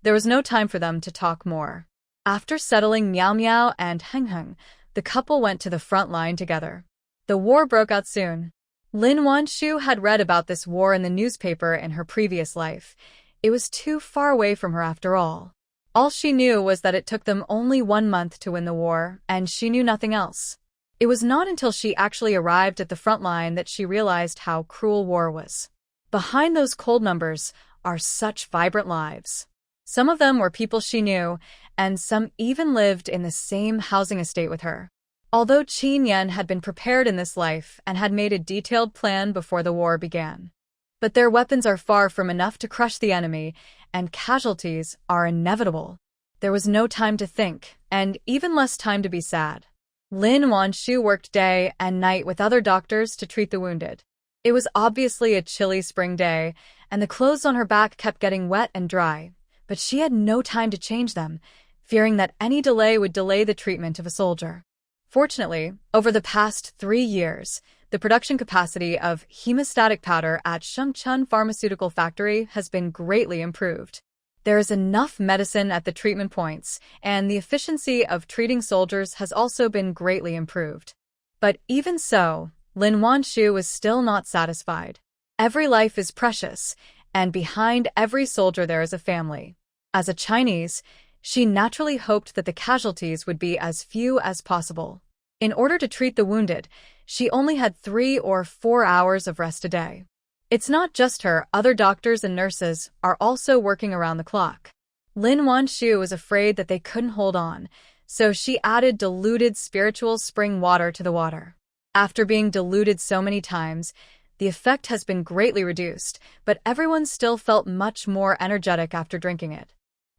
There was no time for them to talk more. After settling Miao Miao and Heng Heng, the couple went to the front line together. The war broke out soon. Lin Wanshu had read about this war in the newspaper in her previous life. It was too far away from her after all. All she knew was that it took them only 1 month to win the war, and she knew nothing else. It was not until she actually arrived at the front line that she realized how cruel war was. Behind those cold numbers are such vibrant lives. Some of them were people she knew, and some even lived in the same housing estate with her. Although Qin Yan had been prepared in this life and had made a detailed plan before the war began. But their weapons are far from enough to crush the enemy, and casualties are inevitable. There was no time to think, and even less time to be sad. Lin Wanshu worked day and night with other doctors to treat the wounded. It was obviously a chilly spring day, and the clothes on her back kept getting wet and dry, but she had no time to change them, fearing that any delay would delay the treatment of a soldier. Fortunately, over the past 3 years, the production capacity of hemostatic powder at Shengchun Pharmaceutical Factory has been greatly improved. There is enough medicine at the treatment points, and the efficiency of treating soldiers has also been greatly improved. But even so, Lin Wanshu was still not satisfied. Every life is precious, and behind every soldier there is a family. As a Chinese, she naturally hoped that the casualties would be as few as possible. In order to treat the wounded, she only had 3 or 4 hours of rest a day. It's not just her, other doctors and nurses are also working around the clock. Lin Wanshu was afraid that they couldn't hold on, so she added diluted spiritual spring water to the water. After being diluted so many times, the effect has been greatly reduced, but everyone still felt much more energetic after drinking it.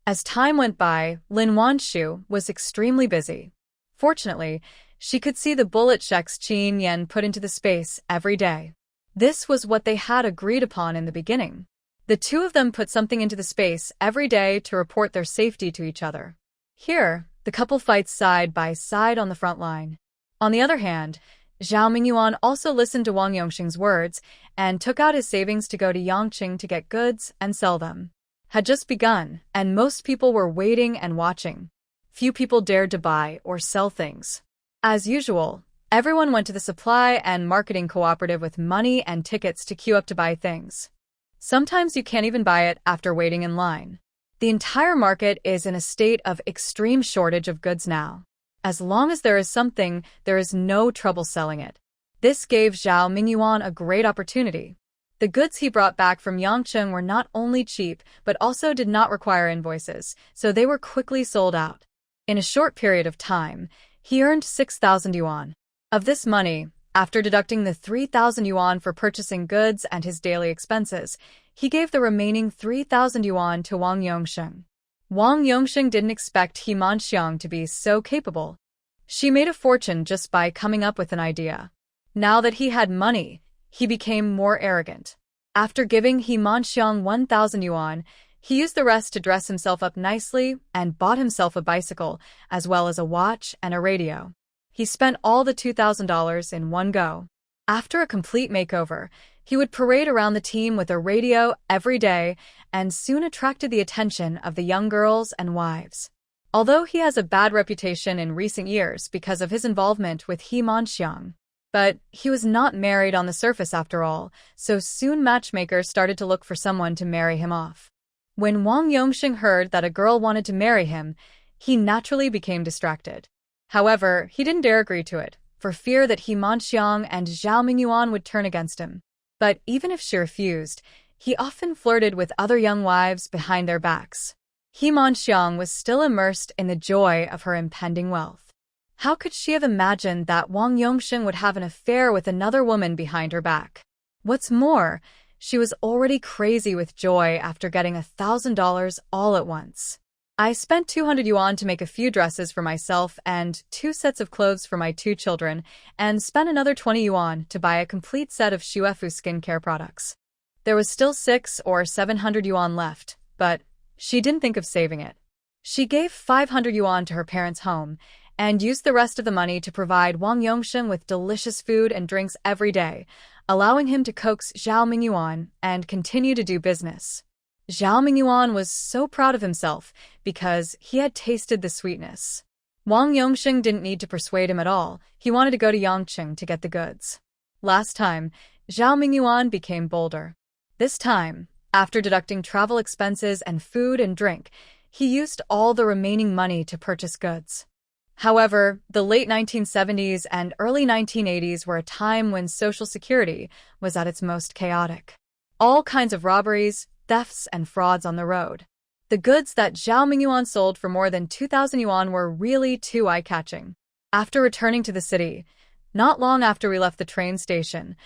As time went by, Lin Wanshu was extremely busy. Fortunately, she could see the bullet checks Qin Yan put into the space every day. This was what they had agreed upon in the beginning. The two of them put something into the space every day to report their safety to each other. Here, the couple fights side by side on the front line. On the other hand, Zhao Mingyuan also listened to Wang Yongxing's words and took out his savings to go to Yangqing to get goods and sell them. Had just begun, and most people were waiting and watching. Few people dared to buy or sell things. As usual, Everyone went to the supply and marketing cooperative with money and tickets to queue up to buy things. Sometimes you can't even buy it after waiting in line. The entire market is in a state of extreme shortage of goods now. As long as there is something, there is no trouble selling it. This gave Zhao Mingyuan a great opportunity. The goods he brought back from Yangcheng were not only cheap, but also did not require invoices, so they were quickly sold out. In a short period of time, he earned 6,000 yuan. Of this money, after deducting the 3,000 yuan for purchasing goods and his daily expenses, he gave the remaining 3,000 yuan to Wang Yongsheng. Wang Yongsheng didn't expect He Manxiang to be so capable. She made a fortune just by coming up with an idea. Now that he had money, he became more arrogant. After giving He Manxiang 1,000 yuan, he used the rest to dress himself up nicely and bought himself a bicycle, as well as a watch and a radio. He spent all the $2,000 in one go. After a complete makeover, he would parade around the team with a radio every day and soon attracted the attention of the young girls and wives. Although he has a bad reputation in recent years because of his involvement with He Manxiang, but he was not married on the surface after all, so soon matchmakers started to look for someone to marry him off. When Wang Yongsheng heard that a girl wanted to marry him, he naturally became distracted. However, he didn't dare agree to it, for fear that He Manxiang and Zhao Mingyuan would turn against him. But even if she refused, he often flirted with other young wives behind their backs. He Manxiang was still immersed in the joy of her impending wealth. How could she have imagined that Wang Yongsheng would have an affair with another woman behind her back? What's more, she was already crazy with joy after getting $1,000 all at once. I spent 200 yuan to make a few dresses for myself and 2 sets of clothes for my 2 children, and spent another 20 yuan to buy a complete set of Shuefu skincare products. There was still 600 or 700 yuan left, but she didn't think of saving it. She gave 500 yuan to her parents' home, and used the rest of the money to provide Wang Yongsheng with delicious food and drinks every day, allowing him to coax Zhao Mingyuan and continue to do business. Zhao Mingyuan was so proud of himself because he had tasted the sweetness. Wang Yongsheng didn't need to persuade him at all. He wanted to go to Yangcheng to get the goods. Last time, Zhao Mingyuan became bolder. This time, after deducting travel expenses and food and drink, he used all the remaining money to purchase goods. However, the late 1970s and early 1980s were a time when social security was at its most chaotic. All kinds of robberies, thefts, and frauds on the road. The goods that Zhao Mingyuan sold for more than 2,000 yuan were really too eye-catching. After returning to the city, not long after we left the train station,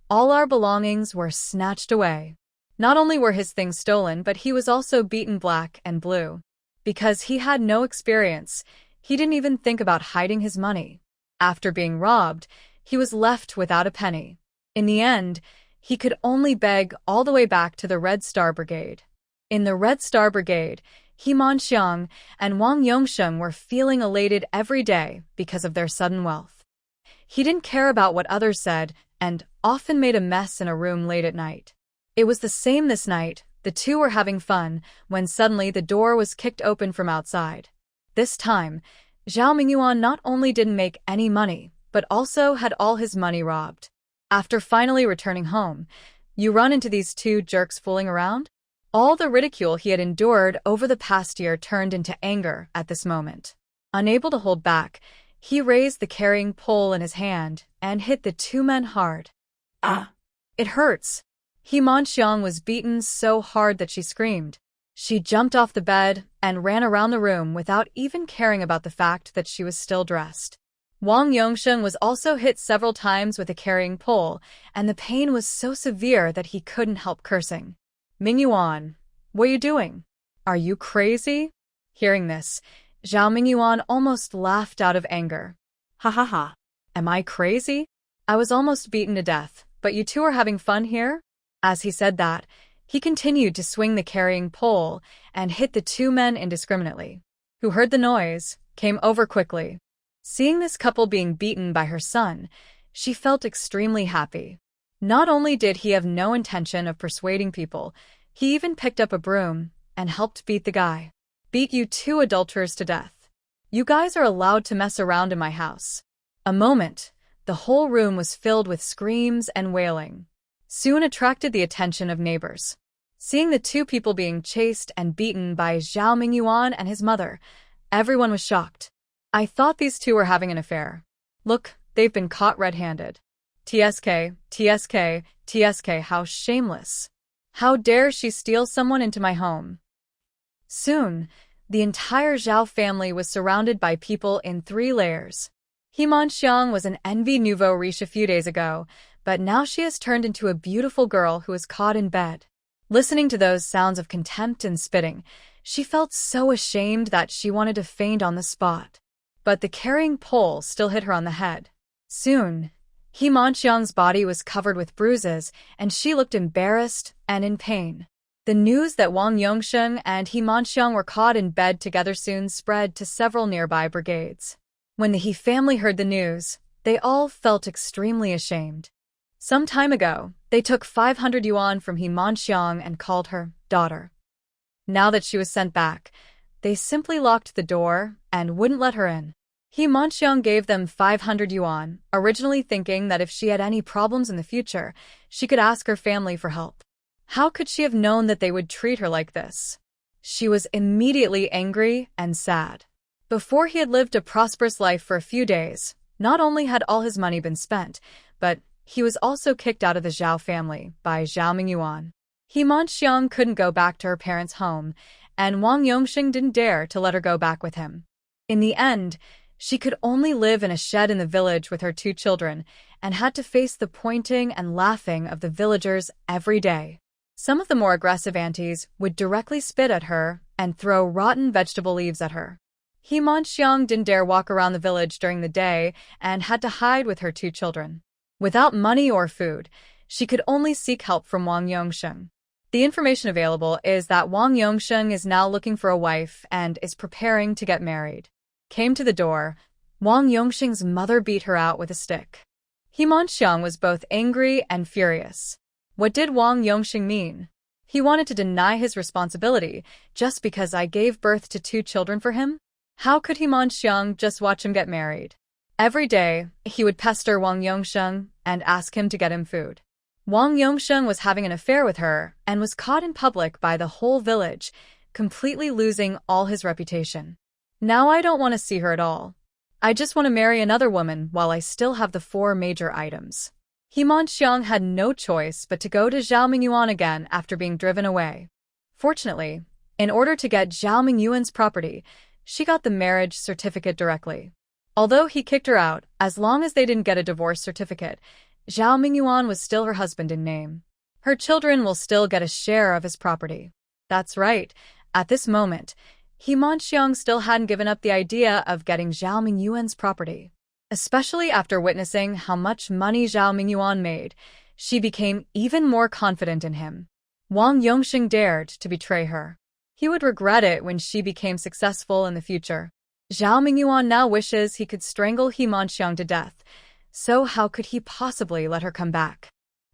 all our belongings were snatched away. Not only were his things stolen, but he was also beaten black and blue. Because he had no experience, he didn't even think about hiding his money. After being robbed, he was left without a penny. In the end, he could only beg all the way back to the Red Star Brigade. In the Red Star Brigade, He Manxiang and Wang Yongsheng were feeling elated every day because of their sudden wealth. He didn't care about what others said and often made a mess in a room late at night. It was the same this night. The two were having fun when suddenly the door was kicked open from outside. This time, Zhao Mingyuan not only didn't make any money, but also had all his money robbed. After finally returning home, you run into these two jerks fooling around? All the ridicule he had endured over the past year turned into anger at this moment. Unable to hold back, he raised the carrying pole in his hand and hit the 2 men hard. Ah! It hurts. He Manxiang was beaten so hard that she screamed. She jumped off the bed and ran around the room without even caring about the fact that she was still dressed. Wang Yongsheng was also hit several times with a carrying pole, and the pain was so severe that he couldn't help cursing. Mingyuan, what are you doing? Are you crazy? Hearing this, Zhao Mingyuan almost laughed out of anger. Ha ha ha. Am I crazy? I was almost beaten to death, but you two are having fun here? As he said that, he continued to swing the carrying pole and hit the 2 men indiscriminately. Who heard the noise, came over quickly. Seeing this couple being beaten by her son, she felt extremely happy. Not only did he have no intention of persuading people, he even picked up a broom and helped beat the guy. Beat you 2 adulterers to death. You guys are allowed to mess around in my house. A moment, The whole room was filled with screams and wailing. Soon attracted the attention of neighbors. Seeing the two people being chased and beaten by Zhao Mingyuan and his mother, everyone was shocked. I thought these two were having an affair. Look, they've been caught red-handed. TSK, TSK, TSK, how shameless. How dare she steal someone into my home? Soon, the entire Zhao family was surrounded by people in 3 layers. Xiang was an envy nouveau riche a few days ago, but now she has turned into a beautiful girl who is caught in bed. Listening to those sounds of contempt and spitting, she felt so ashamed that she wanted to faint on the spot. But the carrying pole still hit her on the head. Soon, Xiang's body was covered with bruises, and she looked embarrassed and in pain. The news that Wang Yongsheng and Xiang were caught in bed together soon spread to several nearby brigades. When the He family heard the news, they all felt extremely ashamed. Some time ago, they took 500 yuan from Xiang and called her daughter. Now that she was sent back, they simply locked the door and wouldn't let her in. Xiang gave them 500 yuan, originally thinking that if she had any problems in the future, she could ask her family for help. How could she have known that they would treat her like this? She was immediately angry and sad. Before he had lived a prosperous life for a few days, not only had all his money been spent, but he was also kicked out of the Zhao family by Zhao Mingyuan. Xiang couldn't go back to her parents' home, and Wang Yongsheng didn't dare to let her go back with him. In the end, she could only live in a shed in the village with her 2 children and had to face the pointing and laughing of the villagers every day. Some of the more aggressive aunties would directly spit at her and throw rotten vegetable leaves at her. Xiang didn't dare walk around the village during the day and had to hide with her 2 children. Without money or food, she could only seek help from Wang Yongsheng. The information available is that Wang Yongsheng is now looking for a wife and is preparing to get married. Came to the door, Wang Yongsheng's mother beat her out with a stick. Xiang was both angry and furious. What did Wang Yongsheng mean? He wanted to deny his responsibility just because I gave birth to 2 children for him? How could Xiang just watch him get married? Every day, he would pester Wang Yongsheng and ask him to get him food. Wang Yongsheng was having an affair with her and was caught in public by the whole village, completely losing all his reputation. Now I don't want to see her at all. I just want to marry another woman while I still have the 4 major items. Xiang had no choice but to go to Zhao Mingyuan again after being driven away. Fortunately, in order to get Zhao Mingyuan's property, she got the marriage certificate directly. Although he kicked her out, as long as they didn't get a divorce certificate, Zhao Mingyuan was still her husband in name. Her children will still get a share of his property. That's right. At this moment, Xiang still hadn't given up the idea of getting Zhao Mingyuan's property. Especially after witnessing how much money Zhao Mingyuan made, she became even more confident in him. Wang Yongsheng dared to betray her. He would regret it when she became successful in the future. Zhao Mingyuan now wishes he could strangle Xiang to death, so how could he possibly let her come back?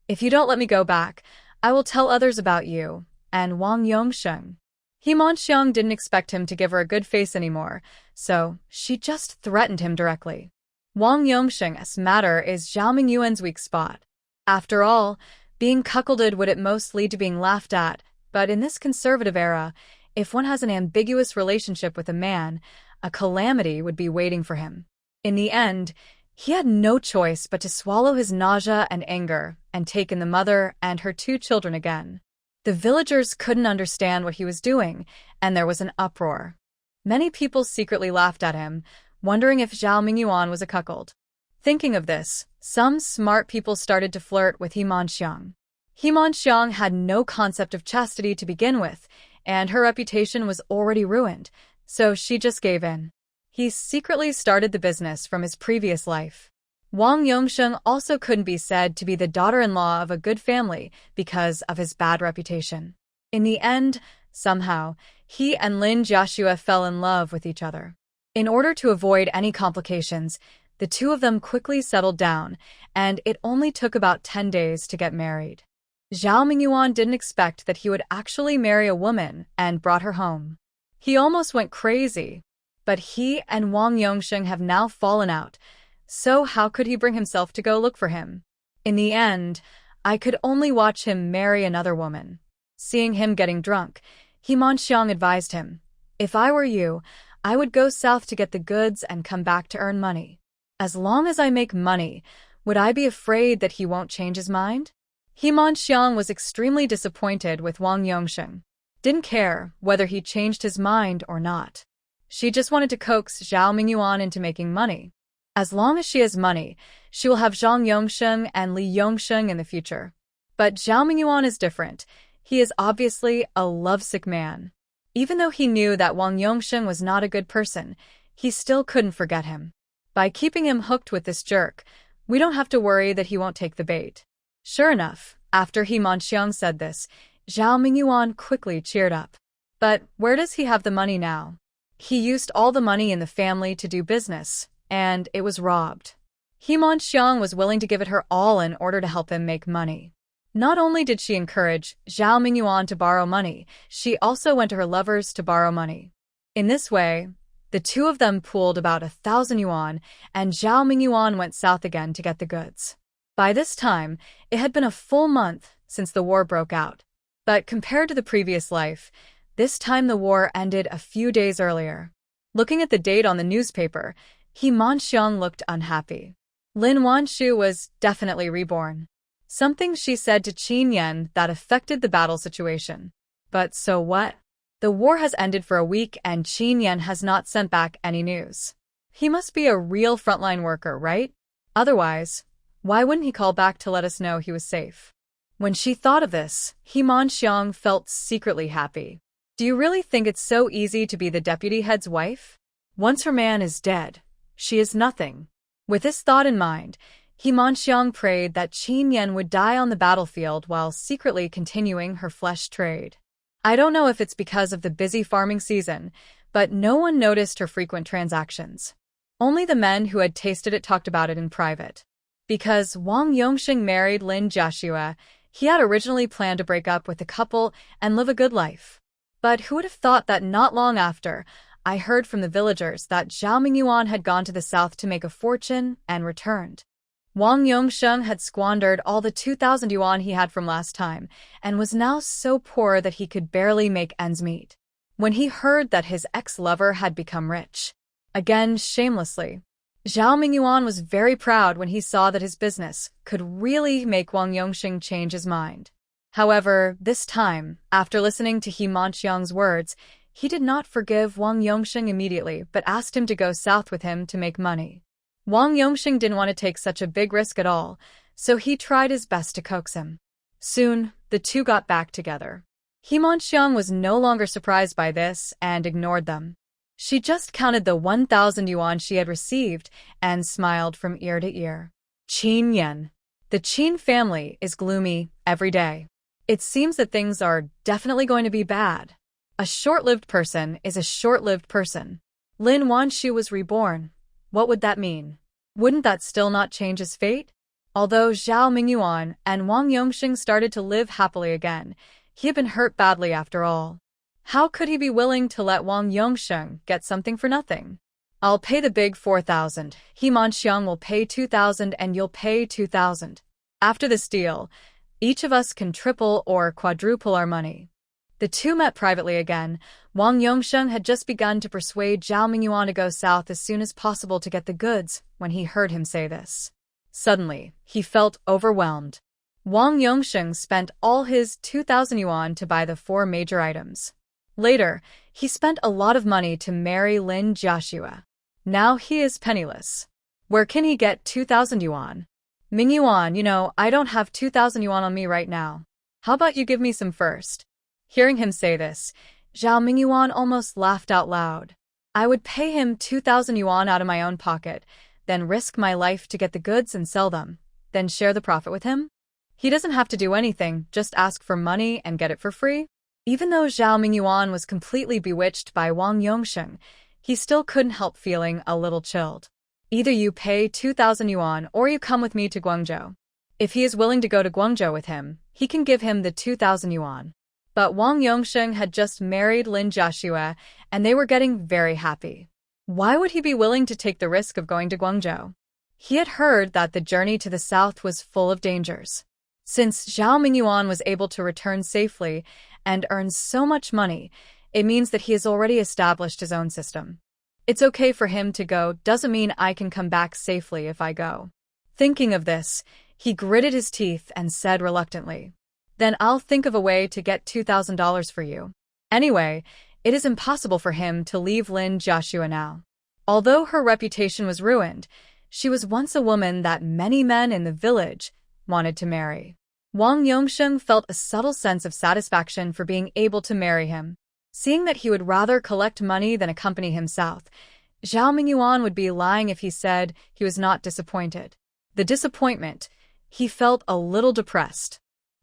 If you don't let me go back, I will tell others about you, and Wang Yongsheng. Xiang didn't expect him to give her a good face anymore, so she just threatened him directly. Wang Yongsheng's matter is Zhao Mingyuan's weak spot. After all, being cuckolded would at most lead to being laughed at, but in this conservative era, if one has an ambiguous relationship with a man, a calamity would be waiting for him. In the end, he had no choice but to swallow his nausea and anger and take in the mother and her 2 children again. The villagers couldn't understand what he was doing, and there was an uproar. Many people secretly laughed at him, wondering if Zhao Mingyuan was a cuckold. Thinking of this, some smart people started to flirt with Xiang. Xiang had no concept of chastity to begin with, and her reputation was already ruined, so she just gave in. He secretly started the business from his previous life. Wang Yongsheng also couldn't be said to be the daughter-in-law of a good family because of his bad reputation. In the end, somehow, he and Lin Jiaxue fell in love with each other. In order to avoid any complications, the 2 of them quickly settled down, and it only took about 10 days to get married. Zhao Mingyuan didn't expect that he would actually marry a woman and brought her home. He almost went crazy. But he and Wang Yongsheng have now fallen out, so how could he bring himself to go look for him? In the end, I could only watch him marry another woman. Seeing him getting drunk, He Manxiang advised him, "If I were you, I would go south to get the goods and come back to earn money. As long as I make money, would I be afraid that he won't change his mind?" He Manxiang was extremely disappointed with Wang Yongsheng. Didn't care whether he changed his mind or not. She just wanted to coax Zhao Mingyuan into making money. As long as she has money, she will have Zhang Yongsheng and Li Yongsheng in the future. But Zhao Mingyuan is different. He is obviously a lovesick man. Even though he knew that Wang Yongsheng was not a good person, he still couldn't forget him. By keeping him hooked with this jerk, we don't have to worry that he won't take the bait. Sure enough, after He Manxiang said this, Zhao Mingyuan quickly cheered up. But where does he have the money now? He used all the money in the family to do business, and it was robbed. He Manxiang was willing to give it her all in order to help him make money. Not only did she encourage Zhao Mingyuan to borrow money, she also went to her lovers to borrow money. In this way, the two of them pooled about 1,000 yuan, and Zhao Mingyuan went south again to get the goods. By this time, it had been a full month since the war broke out. But compared to the previous life, this time the war ended a few days earlier. Looking at the date on the newspaper, He Manxiang looked unhappy. Lin Wanshu was definitely reborn. Something she said to Qin Yan that affected the battle situation. But so what? The war has ended for a week and Qin Yan has not sent back any news. He must be a real frontline worker, right? Otherwise, why wouldn't he call back to let us know he was safe? When she thought of this, He Manxiang felt secretly happy. Do you really think it's so easy to be the deputy head's wife? Once her man is dead, she is nothing. With this thought in mind, He Manxiang prayed that Qin Yan would die on the battlefield while secretly continuing her flesh trade. I don't know if it's because of the busy farming season, but no one noticed her frequent transactions. Only the men who had tasted it talked about it in private. Because Wang Yongsheng married Lin Jiaxue, he had originally planned to break up with the couple and live a good life. But who would have thought that not long after, I heard from the villagers that Zhao Mingyuan had gone to the south to make a fortune and returned. Wang Yongsheng had squandered all the 2,000 yuan he had from last time, and was now so poor that he could barely make ends meet. When he heard that his ex-lover had become rich, again shamelessly, Zhao Mingyuan was very proud when he saw that his business could really make Wang Yongsheng change his mind. However, this time, after listening to He Manxiang's words, he did not forgive Wang Yongsheng immediately but asked him to go south with him to make money. Wang Yongsheng didn't want to take such a big risk at all, so he tried his best to coax him. Soon, the two got back together. He Manxiang was no longer surprised by this and ignored them. She just counted the 1,000 yuan she had received and smiled from ear to ear. Qin Yan. The Qin family is gloomy every day. It seems that things are definitely going to be bad. A short-lived person is a short-lived person. Lin Wanshu was reborn. What would that mean? Wouldn't that still not change his fate? Although Zhao Mingyuan and Wang Yongsheng started to live happily again, he had been hurt badly after all. How could he be willing to let Wang Yongsheng get something for nothing? I'll pay the big 4,000. He Manxiang will pay 2,000 and you'll pay 2,000. After this deal, each of us can triple or quadruple our money. The two met privately again. Wang Yongsheng had just begun to persuade Zhao Mingyuan to go south as soon as possible to get the goods when he heard him say this. Suddenly, he felt overwhelmed. Wang Yongsheng spent all his 2,000 yuan to buy the 4 major items. Later, he spent a lot of money to marry Lin Jiaxue. Now he is penniless. Where can he get 2,000 yuan? Mingyuan, I don't have 2,000 yuan on me right now. How about you give me some first? Hearing him say this, Zhao Mingyuan almost laughed out loud. I would pay him 2,000 yuan out of my own pocket, then risk my life to get the goods and sell them, then share the profit with him? He doesn't have to do anything, just ask for money and get it for free. Even though Zhao Mingyuan was completely bewitched by Wang Yongsheng, he still couldn't help feeling a little chilled. Either you pay 2,000 yuan or you come with me to Guangzhou. If he is willing to go to Guangzhou with him, he can give him the 2,000 yuan. But Wang Yongsheng had just married Lin Jiaxue, and they were getting very happy. Why would he be willing to take the risk of going to Guangzhou? He had heard that the journey to the south was full of dangers. Since Zhao Mingyuan was able to return safely and earn so much money, it means that he has already established his own system. It's okay for him to go doesn't mean I can come back safely if I go. Thinking of this, he gritted his teeth and said reluctantly, "Then I'll think of a way to get $2,000 for you." Anyway, it is impossible for him to leave Lin Jiaxue now. Although her reputation was ruined, she was once a woman that many men in the village wanted to marry. Wang Yongsheng felt a subtle sense of satisfaction for being able to marry him. Seeing that he would rather collect money than accompany him south, Zhao Mingyuan would be lying if he said he was not disappointed. The disappointment, he felt a little depressed.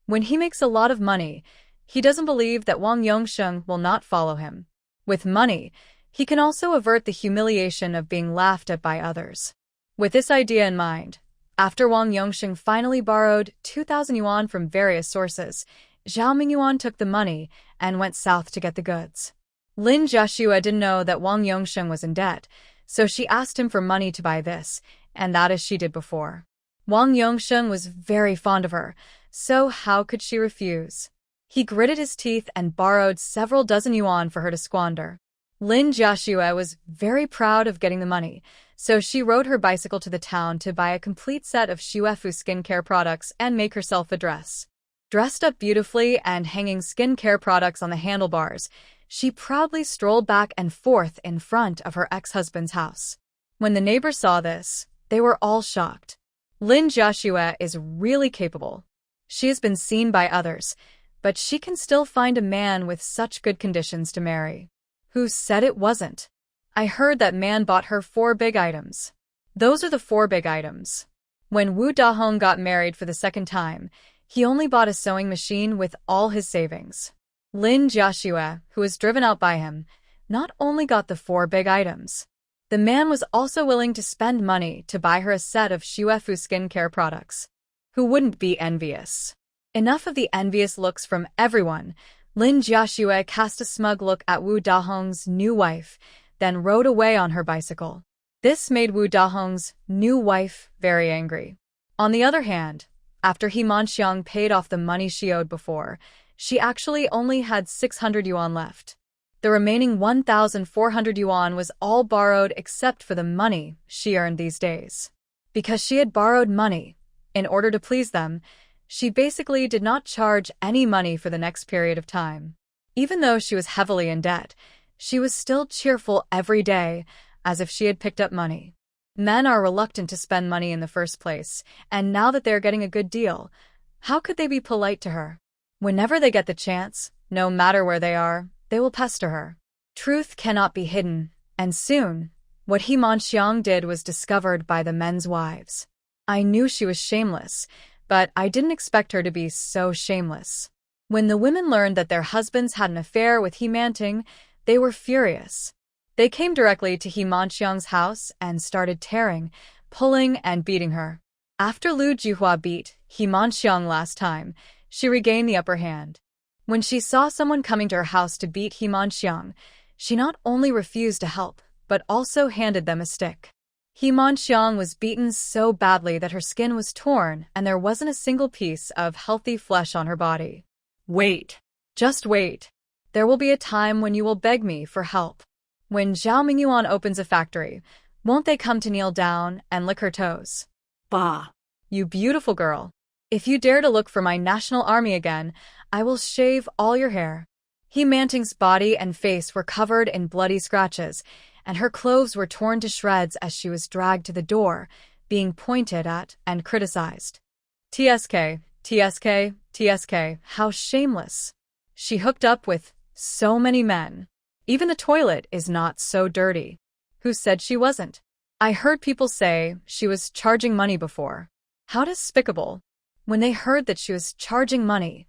When he makes a lot of money, he doesn't believe that Wang Yongsheng will not follow him. With money, he can also avert the humiliation of being laughed at by others. With this idea in mind, after Wang Yongsheng finally borrowed 2,000 yuan from various sources, Zhao Mingyuan took the money and went south to get the goods. Lin Jiaxue didn't know that Wang Yongsheng was in debt, so she asked him for money to buy this, and that as she did before. Wang Yongsheng was very fond of her, so how could she refuse? He gritted his teeth and borrowed several dozen yuan for her to squander. Lin Jiaxue was very proud of getting the money, so she rode her bicycle to the town to buy a complete set of Xuefu skincare products and make herself a dress. Dressed up beautifully and hanging skincare products on the handlebars, she proudly strolled back and forth in front of her ex-husband's house. When the neighbors saw this, they were all shocked. Lin Jiaxue is really capable. She has been seen by others, but she can still find a man with such good conditions to marry. Who said it wasn't? I heard that man bought her 4 big items. Those are the 4 big items. When Wu Dahong got married for the second time, he only bought a sewing machine with all his savings. Lin Jiaxue, who was driven out by him, not only got the 4 big items. The man was also willing to spend money to buy her a set of Xuefu skincare products. Who wouldn't be envious? Enough of the envious looks from everyone. Lin Jiaxue cast a smug look at Wu Dahong's new wife, then rode away on her bicycle. This made Wu Dahong's new wife very angry. On the other hand, after He Manxiang paid off the money she owed before, she actually only had 600 yuan left. The remaining 1,400 yuan was all borrowed except for the money she earned these days. Because she had borrowed money, in order to please them, she basically did not charge any money for the next period of time. Even though she was heavily in debt, she was still cheerful every day, as if she had picked up money. Men are reluctant to spend money in the first place, and now that they are getting a good deal, how could they be polite to her? Whenever they get the chance, no matter where they are, they will pester her. Truth cannot be hidden, and soon, what He Manxiang did was discovered by the men's wives. I knew she was shameless, but I didn't expect her to be so shameless. When the women learned that their husbands had an affair with He Manting, they were furious. They came directly to He Manxiang's house and started tearing, pulling, and beating her. After Lu Jihua beat He Manxiang last time, she regained the upper hand. When she saw someone coming to her house to beat He Manxiang, she not only refused to help, but also handed them a stick. He Manxiang was beaten so badly that her skin was torn and there wasn't a single piece of healthy flesh on her body. Wait. Just wait. There will be a time when you will beg me for help. When Zhao Mingyuan opens a factory, won't they come to kneel down and lick her toes? Bah! You beautiful girl. If you dare to look for my national army again, I will shave all your hair. He Manting's body and face were covered in bloody scratches, and her clothes were torn to shreds as she was dragged to the door, being pointed at and criticized. TSK, TSK, TSK, how shameless. She hooked up with so many men. Even the toilet is not so dirty. Who said she wasn't? I heard people say she was charging money before. How despicable. When they heard that she was charging money,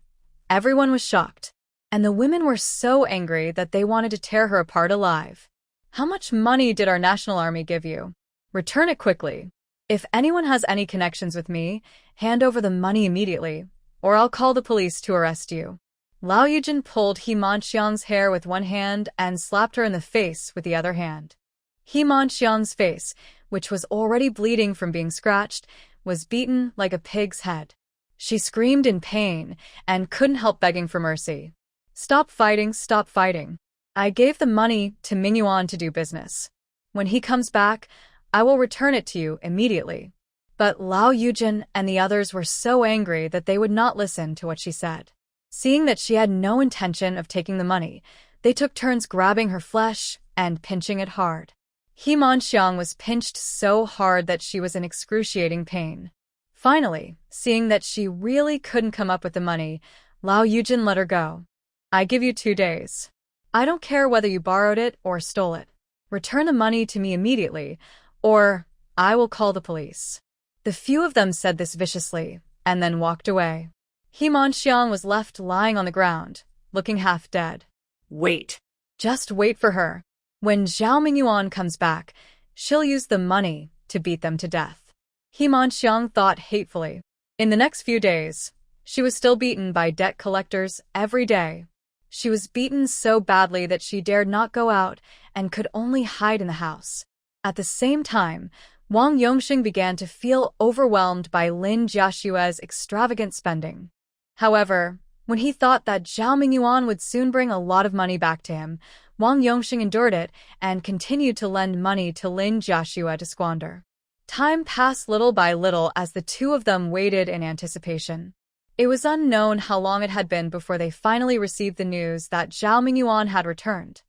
everyone was shocked, and the women were so angry that they wanted to tear her apart alive. How much money did our national army give you? Return it quickly. If anyone has any connections with me, hand over the money immediately, or I'll call the police to arrest you. Lao Yujin pulled He Manxiang's hair with one hand and slapped her in the face with the other hand. He Manxiang's face, which was already bleeding from being scratched, was beaten like a pig's head. She screamed in pain and couldn't help begging for mercy. Stop fighting, stop fighting. I gave the money to Ming Yuan to do business. When he comes back, I will return it to you immediately. But Lao Yujin and the others were so angry that they would not listen to what she said. Seeing that she had no intention of taking the money, they took turns grabbing her flesh and pinching it hard. He Manxiang was pinched so hard that she was in excruciating pain. Finally, seeing that she really couldn't come up with the money, Lao Yujin let her go. I give you 2 days. I don't care whether you borrowed it or stole it. Return the money to me immediately, or I will call the police. The few of them said this viciously, and then walked away. He Manxiang was left lying on the ground, looking half dead. Wait. Just wait for her. When Zhao Mingyuan comes back, she'll use the money to beat them to death. He Manxiang thought hatefully. In the next few days, she was still beaten by debt collectors every day. She was beaten so badly that she dared not go out and could only hide in the house. At the same time, Wang Yongxing began to feel overwhelmed by Lin Jiaxue's extravagant spending. However, when he thought that Zhao Mingyuan would soon bring a lot of money back to him, Wang Yongxing endured it and continued to lend money to Lin Jiaxue to squander. Time passed little by little as the two of them waited in anticipation. It was unknown how long it had been before they finally received the news that Zhao Mingyuan had returned.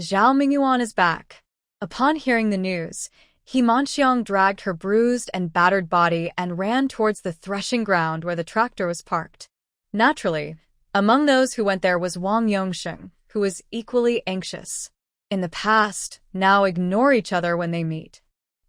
Zhao Mingyuan is back. Upon hearing the news, He Manxiang dragged her bruised and battered body and ran towards the threshing ground where the tractor was parked. Naturally, among those who went there was Wang Yongxing, who was equally anxious. In the past, now ignore each other when they meet.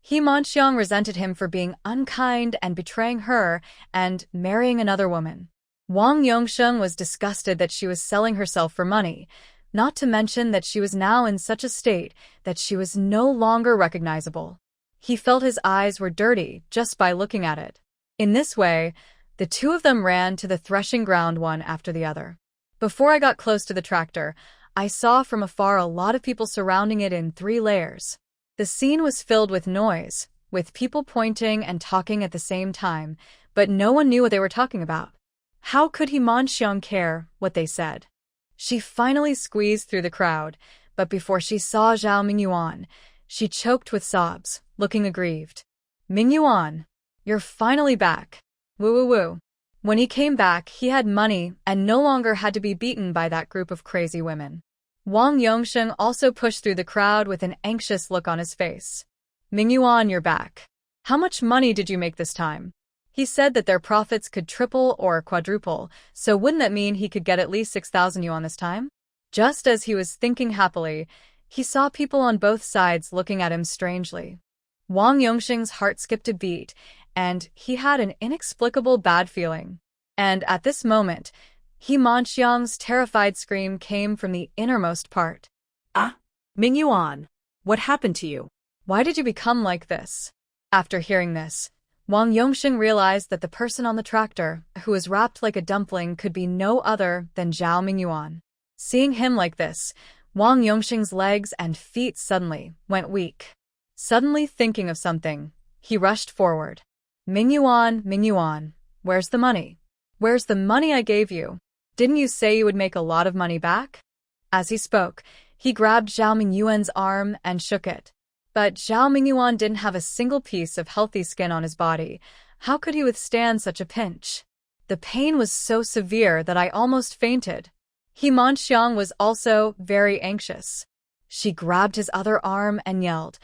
He Manxiang resented him for being unkind and betraying her and marrying another woman. Wang Yongxing was disgusted that she was selling herself for money, not to mention that she was now in such a state that she was no longer recognizable. He felt his eyes were dirty just by looking at it. In this way, the two of them ran to the threshing ground one after the other. Before I got close to the tractor, I saw from afar a lot of people surrounding it in 3 layers. The scene was filled with noise, with people pointing and talking at the same time, but no one knew what they were talking about. How could He Manxiang care what they said? She finally squeezed through the crowd, but before she saw Zhao Mingyuan, she choked with sobs, looking aggrieved. Mingyuan, you're finally back. Woo woo woo. When he came back, he had money and no longer had to be beaten by that group of crazy women. Wang Yongxing also pushed through the crowd with an anxious look on his face. Mingyuan, you're back. How much money did you make this time? He said that their profits could triple or quadruple, so wouldn't that mean he could get at least 6,000 yuan this time? Just as he was thinking happily, he saw people on both sides looking at him strangely. Wang Yongxing's heart skipped a beat, and he had an inexplicable bad feeling. And at this moment, He Manxiang's terrified scream came from the innermost part. Ah, Mingyuan, what happened to you? Why did you become like this? After hearing this, Wang Yongxing realized that the person on the tractor, who was wrapped like a dumpling, could be no other than Zhao Mingyuan. Seeing him like this, Wang Yongxing's legs and feet suddenly went weak. Suddenly thinking of something, he rushed forward. Mingyuan, Mingyuan, where's the money? Where's the money I gave you? Didn't you say you would make a lot of money back? As he spoke, he grabbed Zhao Mingyuan's arm and shook it. But Zhao Mingyuan didn't have a single piece of healthy skin on his body. How could he withstand such a pinch? The pain was so severe that I almost fainted. He Manxiang was also very anxious. She grabbed his other arm and yelled,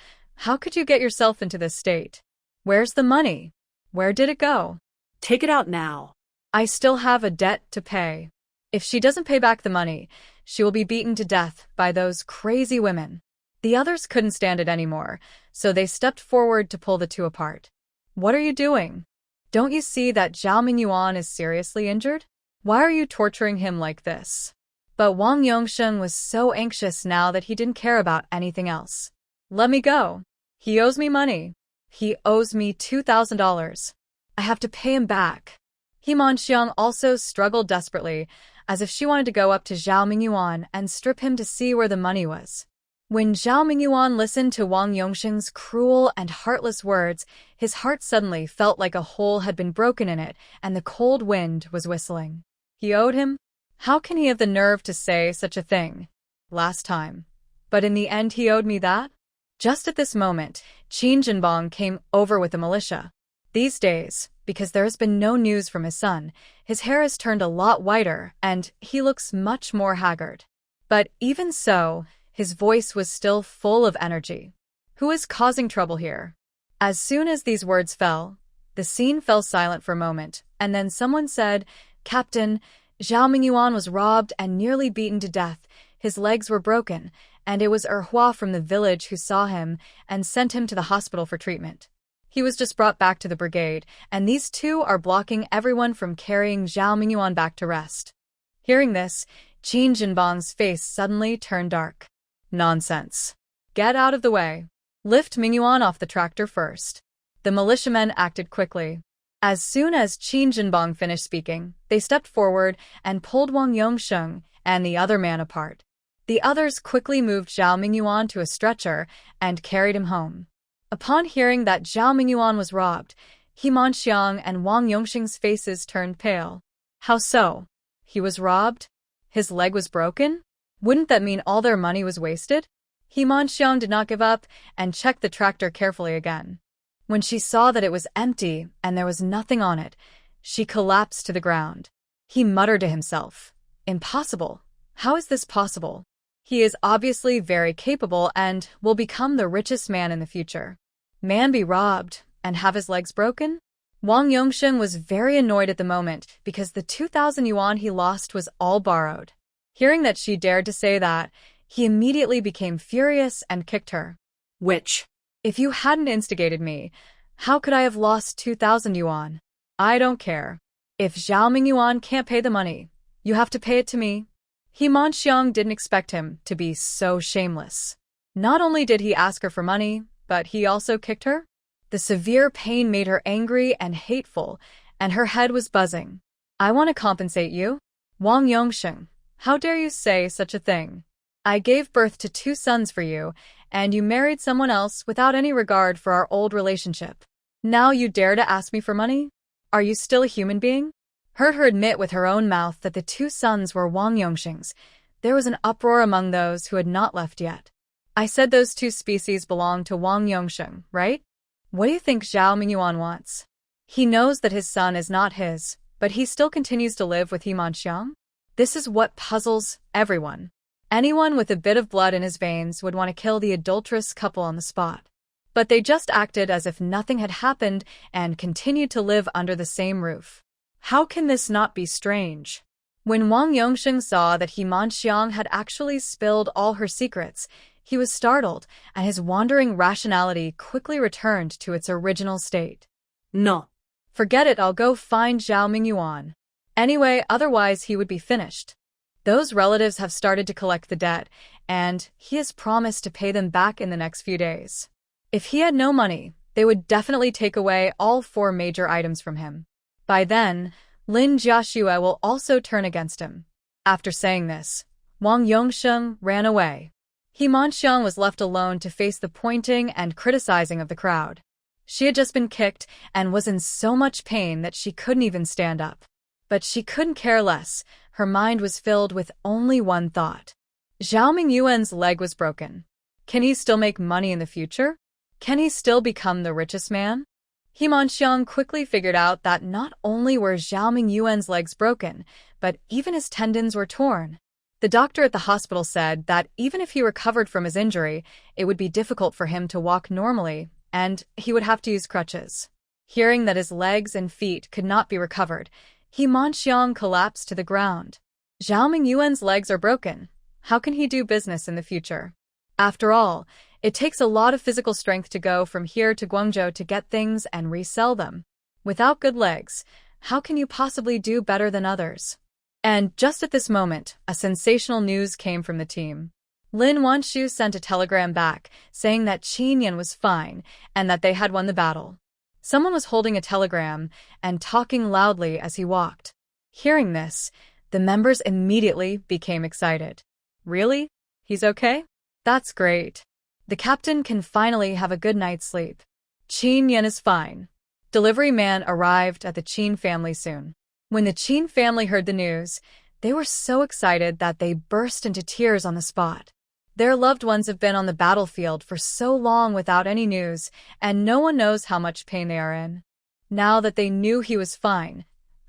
"How could you get yourself into this state? Where's the money? Where did it go? Take it out now." I still have a debt to pay. If she doesn't pay back the money, she will be beaten to death by those crazy women. The others couldn't stand it anymore, so they stepped forward to pull the two apart. What are you doing? Don't you see that Zhao Mingyuan is seriously injured? Why are you torturing him like this? But Wang Yongxing was so anxious now that he didn't care about anything else. Let me go. He owes me money. He owes me $2,000. I have to pay him back. He Manxiang also struggled desperately, as if she wanted to go up to Zhao Mingyuan and strip him to see where the money was. When Zhao Mingyuan listened to Wang Yongsheng's cruel and heartless words, his heart suddenly felt like a hole had been broken in it, and the cold wind was whistling. He owed him? How can he have the nerve to say such a thing? Last time. But in the end he owed me that? Just at this moment, Qin Jinbong came over with the militia. These days, because there has been no news from his son, his hair has turned a lot whiter, and he looks much more haggard. But even so, his voice was still full of energy. Who is causing trouble here? As soon as these words fell, the scene fell silent for a moment, and then someone said, "Captain, Zhao Mingyuan was robbed and nearly beaten to death. His legs were broken, and it was Hua from the village who saw him and sent him to the hospital for treatment. He was just brought back to the brigade, and these two are blocking everyone from carrying Zhao Mingyuan back to rest." Hearing this, Qin Jinbong's face suddenly turned dark. Nonsense. Get out of the way. Lift Mingyuan off the tractor first. The militiamen acted quickly. As soon as Qin Jinbong finished speaking, they stepped forward and pulled Wang Yongsheng and the other man apart. The others quickly moved Zhao Mingyuan to a stretcher and carried him home. Upon hearing that Zhao Mingyuan was robbed, He Manxiang and Wang Yongsheng's faces turned pale. How so? He was robbed? His leg was broken? Wouldn't that mean all their money was wasted? He Manxiang did not give up and checked the tractor carefully again. When she saw that it was empty and there was nothing on it, she collapsed to the ground. He muttered to himself, "Impossible. How is this possible? He is obviously very capable and will become the richest man in the future. Man be robbed and have his legs broken?" Wang Yongsheng was very annoyed at the moment because the 2,000 yuan he lost was all borrowed. Hearing that she dared to say that, he immediately became furious and kicked her. Which? If you hadn't instigated me, how could I have lost 2,000 yuan? I don't care. If Zhao Mingyuan can't pay the money, you have to pay it to me. He Manxiang didn't expect him to be so shameless. Not only did he ask her for money, but he also kicked her. The severe pain made her angry and hateful, and her head was buzzing. I want to compensate you. Wang Yongsheng, how dare you say such a thing? I gave birth to 2 sons for you, and you married someone else without any regard for our old relationship. Now you dare to ask me for money? Are you still a human being? Heard her admit with her own mouth that the 2 sons were Wang Yongsheng's. There was an uproar among those who had not left yet. I said those 2 species belonged to Wang Yongsheng, right? What do you think Zhao Mingyuan wants? He knows that his son is not his, but he still continues to live with He Manxiang? This is what puzzles everyone. Anyone with a bit of blood in his veins would want to kill the adulterous couple on the spot. But they just acted as if nothing had happened and continued to live under the same roof. How can this not be strange? When Wang Yongsheng saw that He Manxiang had actually spilled all her secrets, he was startled, and his wandering rationality quickly returned to its original state. No. Forget it, I'll go find Zhao Mingyuan. Anyway, otherwise he would be finished. Those relatives have started to collect the debt, and he has promised to pay them back in the next few days. If he had no money, they would definitely take away all 4 major items from him. By then, Lin Jiaxue will also turn against him. After saying this, Wang Yongsheng ran away. He Manxiang was left alone to face the pointing and criticizing of the crowd. She had just been kicked and was in so much pain that she couldn't even stand up. But she couldn't care less. Her mind was filled with only one thought. Zhao Mingyuan's leg was broken. Can he still make money in the future? Can he still become the richest man? He Manxiang quickly figured out that not only were Zhao Mingyuan's legs broken, but even his tendons were torn. The doctor at the hospital said that even if he recovered from his injury, it would be difficult for him to walk normally, and he would have to use crutches. Hearing that his legs and feet could not be recovered, He Manxiang collapsed to the ground. Zhao Mingyuan's legs are broken. How can he do business in the future? After all, it takes a lot of physical strength to go from here to Guangzhou to get things and resell them. Without good legs, how can you possibly do better than others? And just at this moment, a sensational news came from the team. Lin Wanshu sent a telegram back saying that Qin Yan was fine and that they had won the battle. Someone was holding a telegram and talking loudly as he walked. Hearing this, the members immediately became excited. Really? He's okay? That's great. The captain can finally have a good night's sleep. Qin Yan is fine. Delivery man arrived at the Qin family soon. When the Qin family heard the news, they were so excited that they burst into tears on the spot. Their loved ones have been on the battlefield for so long without any news, and no one knows how much pain they are in. Now that they knew he was fine,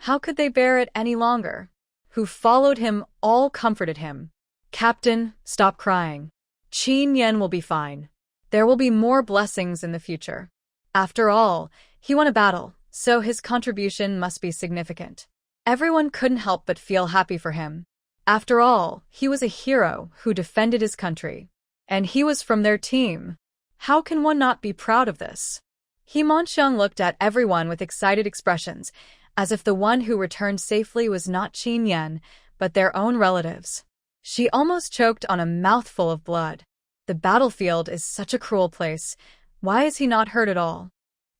how could they bear it any longer? Who followed him all comforted him. Captain, stop crying. Qin Yan will be fine. There will be more blessings in the future. After all, he won a battle, so his contribution must be significant. Everyone couldn't help but feel happy for him. After all, he was a hero who defended his country. And he was from their team. How can one not be proud of this? He Manxiang looked at everyone with excited expressions, as if the one who returned safely was not Qin Yan, but their own relatives. She almost choked on a mouthful of blood. The battlefield is such a cruel place. Why is he not hurt at all?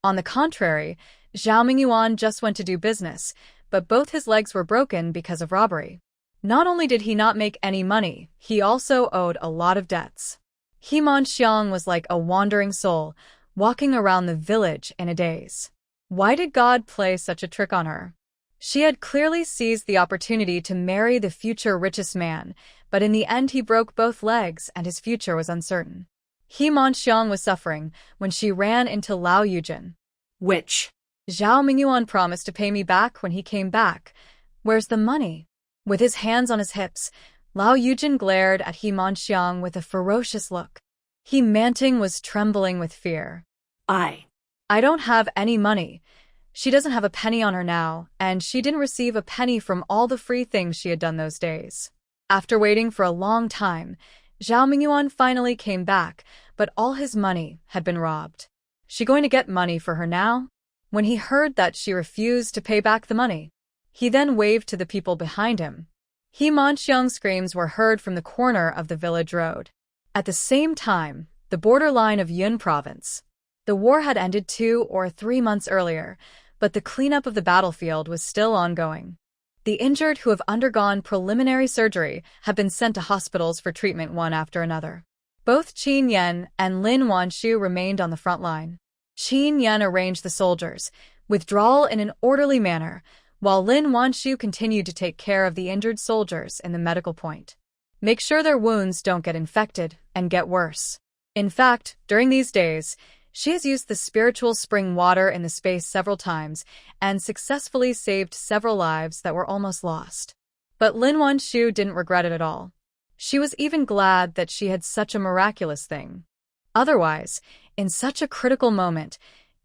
On the contrary, Zhao Mingyuan just went to do business, but both his legs were broken because of robbery. Not only did he not make any money, he also owed a lot of debts. He Manxiang was like a wandering soul, walking around the village in a daze. Why did God play such a trick on her? She had clearly seized the opportunity to marry the future richest man, but in the end he broke both legs and his future was uncertain. He Manxiang was suffering when she ran into Lao Yujin. Which? Zhao Mingyuan promised to pay me back when he came back. Where's the money? With his hands on his hips, Lao Yujin glared at He Manxiang with a ferocious look. He Manting was trembling with fear. I don't have any money. She doesn't have a penny on her now, and she didn't receive a penny from all the free things she had done those days. After waiting for a long time, Zhao Mingyuan finally came back, but all his money had been robbed. She going to get money for her now? When he heard that she refused to pay back the money, he then waved to the people behind him. He Manxiang's screams were heard from the corner of the village road. At the same time, the borderline of Yun province. The war had ended 2 or 3 months earlier, but the cleanup of the battlefield was still ongoing. The injured who have undergone preliminary surgery have been sent to hospitals for treatment one after another. Both Qin Yan and Lin Wanshu remained on the front line. Qin Yan arranged the soldiers, withdrawal in an orderly manner, while Lin Wanshu continued to take care of the injured soldiers in the medical point. Make sure their wounds don't get infected and get worse. In fact, during these days, she has used the spiritual spring water in the space several times and successfully saved several lives that were almost lost. But Lin Wanshu didn't regret it at all. She was even glad that she had such a miraculous thing. Otherwise, in such a critical moment,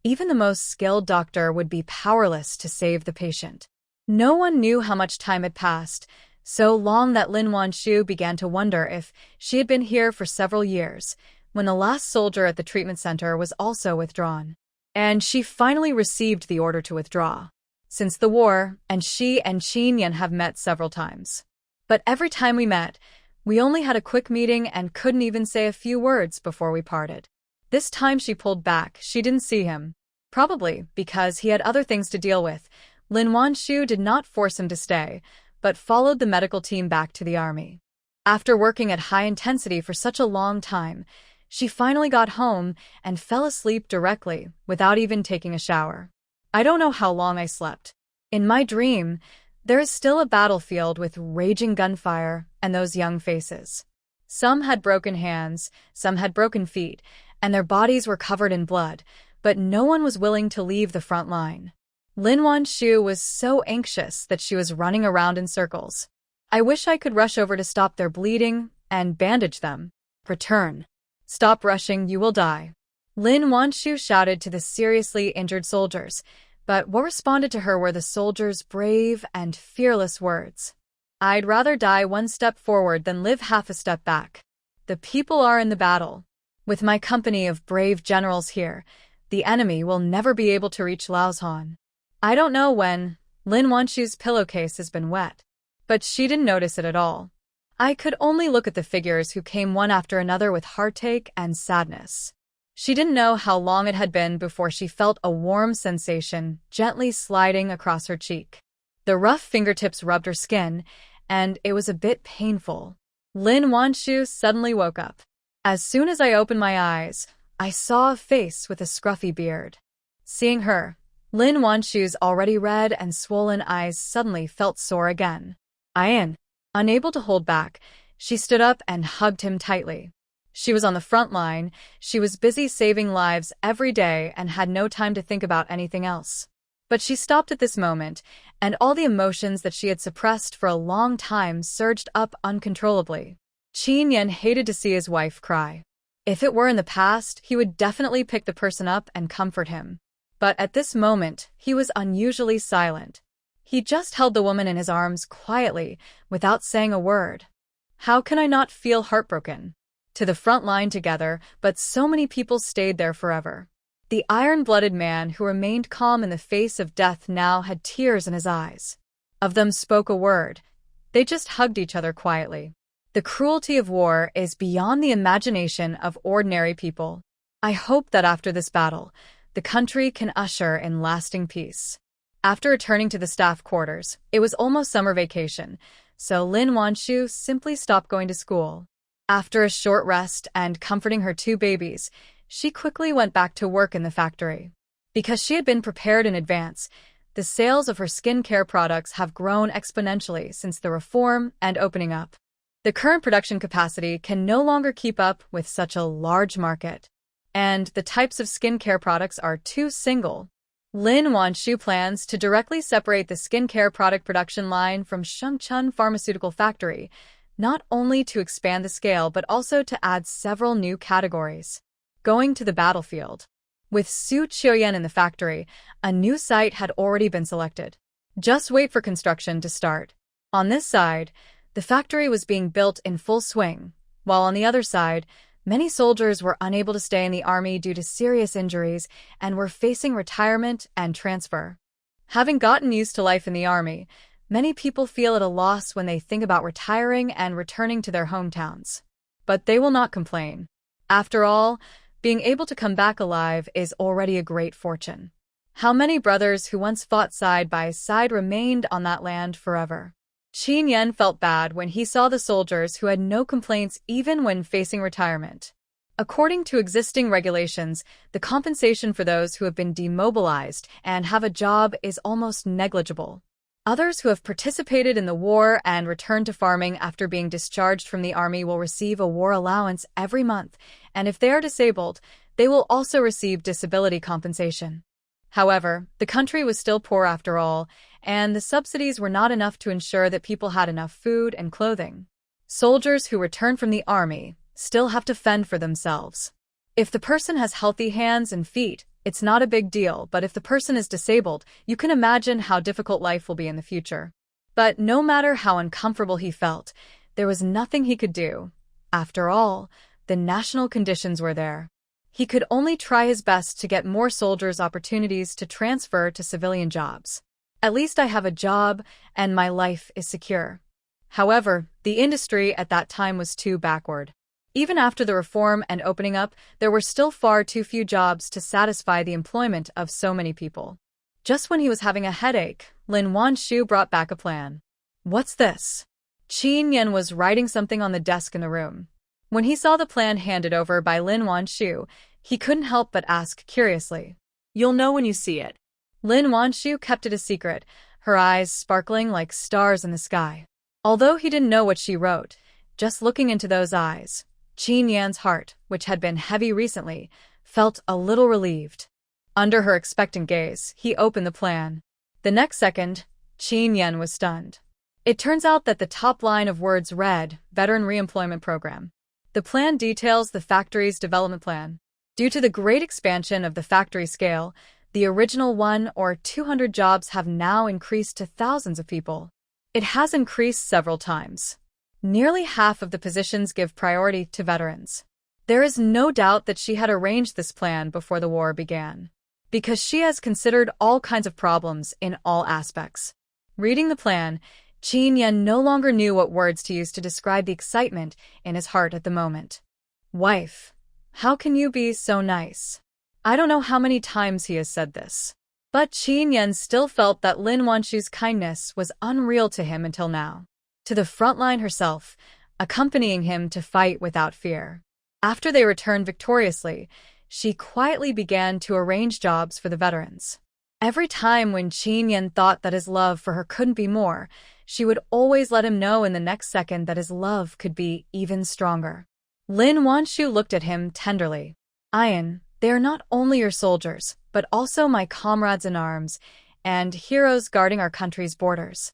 even the most skilled doctor would be powerless to save the patient. No one knew how much time had passed, so long that Lin Wanshu began to wonder if she had been here for several years, when the last soldier at the treatment center was also withdrawn. And she finally received the order to withdraw. Since the war, and she and Qin Yan have met several times. But every time we met, we only had a quick meeting and couldn't even say a few words before we parted. This time she pulled back. She didn't see him. Probably because he had other things to deal with. Lin Wanshu did not force him to stay, but followed the medical team back to the army. After working at high intensity for such a long time, she finally got home and fell asleep directly, without even taking a shower. I don't know how long I slept. In my dream, there is still a battlefield with raging gunfire and those young faces. Some had broken hands, some had broken feet, and their bodies were covered in blood, but no one was willing to leave the front line. Lin Wanshu was so anxious that she was running around in circles. I wish I could rush over to stop their bleeding and bandage them. Return. Stop rushing, you will die. Lin Wanshu shouted to the seriously injured soldiers, but what responded to her were the soldiers' brave and fearless words. I'd rather die 1 step forward than live half a step back. The people are in the battle. With my company of brave generals here, the enemy will never be able to reach Laozhan. I don't know when. Lin Wanshu's pillowcase has been wet. But she didn't notice it at all. I could only look at the figures who came one after another with heartache and sadness. She didn't know how long it had been before she felt a warm sensation gently sliding across her cheek. The rough fingertips rubbed her skin, and it was a bit painful. Lin Wanshu suddenly woke up. As soon as I opened my eyes, I saw a face with a scruffy beard. Seeing her, Lin Wanshu's already red and swollen eyes suddenly felt sore again. Unable to hold back, she stood up and hugged him tightly. She was on the front line, she was busy saving lives every day and had no time to think about anything else. But she stopped at this moment, and all the emotions that she had suppressed for a long time surged up uncontrollably. Qin Yan hated to see his wife cry. If it were in the past, he would definitely pick the person up and comfort him. But at this moment, he was unusually silent. He just held the woman in his arms quietly, without saying a word. How can I not feel heartbroken? To the front line together, but so many people stayed there forever. The iron-blooded man who remained calm in the face of death now had tears in his eyes. Of them spoke a word. They just hugged each other quietly. The cruelty of war is beyond the imagination of ordinary people. I hope that after this battle, the country can usher in lasting peace. After returning to the staff quarters, it was almost summer vacation, so Lin Wanshu simply stopped going to school. After a short rest and comforting her 2 babies, she quickly went back to work in the factory. Because she had been prepared in advance, the sales of her skincare products have grown exponentially since the reform and opening up. The current production capacity can no longer keep up with such a large market. And the types of skincare products are too single. Lin Wanshu plans to directly separate the skincare product production line from Shengchun Pharmaceutical Factory, not only to expand the scale but also to add several new categories. Going to the battlefield. With Su Qiuyan in the factory, a new site had already been selected. Just wait for construction to start. On this side, the factory was being built in full swing, while on the other side, many soldiers were unable to stay in the army due to serious injuries and were facing retirement and transfer. Having gotten used to life in the army, many people feel at a loss when they think about retiring and returning to their hometowns. But they will not complain. After all, being able to come back alive is already a great fortune. How many brothers who once fought side by side remained on that land forever? Qin Yan felt bad when he saw the soldiers who had no complaints even when facing retirement. According to existing regulations, the compensation for those who have been demobilized and have a job is almost negligible. Others who have participated in the war and returned to farming after being discharged from the army will receive a war allowance every month, and if they are disabled, they will also receive disability compensation. However, the country was still poor after all, and the subsidies were not enough to ensure that people had enough food and clothing. Soldiers who return from the army still have to fend for themselves. If the person has healthy hands and feet, it's not a big deal, but if the person is disabled, you can imagine how difficult life will be in the future. But no matter how uncomfortable he felt, there was nothing he could do. After all, the national conditions were there. He could only try his best to get more soldiers opportunities to transfer to civilian jobs. At least I have a job, and my life is secure. However, the industry at that time was too backward. Even after the reform and opening up, there were still far too few jobs to satisfy the employment of so many people. Just when he was having a headache, Lin Wanshu brought back a plan. What's this? Qin Yan was writing something on the desk in the room. When he saw the plan handed over by Lin Wanshu, he couldn't help but ask curiously. You'll know when you see it. Lin Wanshu kept it a secret, her eyes sparkling like stars in the sky. Although he didn't know what she wrote, just looking into those eyes, Qin Yan's heart, which had been heavy recently, felt a little relieved. Under her expectant gaze, he opened the plan. The next second, Qin Yan was stunned. It turns out that the top line of words read, Veteran Reemployment Program. The plan details the factory's development plan. Due to the great expansion of the factory scale, the original 100 or 200 jobs have now increased to thousands of people. It has increased several times. Nearly half of the positions give priority to veterans. There is no doubt that she had arranged this plan before the war began, because she has considered all kinds of problems in all aspects. Reading the plan, Qin Yan no longer knew what words to use to describe the excitement in his heart at the moment. Wife, how can you be so nice? I don't know how many times he has said this. But Qin Yan still felt that Lin Wanshu's kindness was unreal to him until now. To the front line herself, accompanying him to fight without fear. After they returned victoriously, she quietly began to arrange jobs for the veterans. Every time when Qin Yan thought that his love for her couldn't be more, she would always let him know in the next second that his love could be even stronger. Lin Wanshu looked at him tenderly. "Ian, they are not only your soldiers, but also my comrades in arms and heroes guarding our country's borders.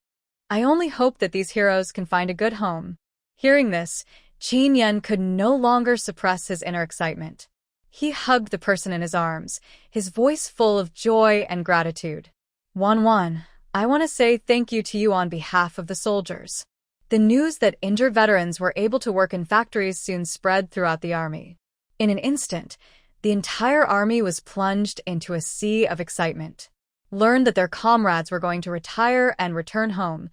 I only hope that these heroes can find a good home." Hearing this, Qin Yan could no longer suppress his inner excitement. He hugged the person in his arms, his voice full of joy and gratitude. "Wan, I want to say thank you to you on behalf of the soldiers." The news that injured veterans were able to work in factories soon spread throughout the army. In an instant, the entire army was plunged into a sea of excitement. Learned that their comrades were going to retire and return home,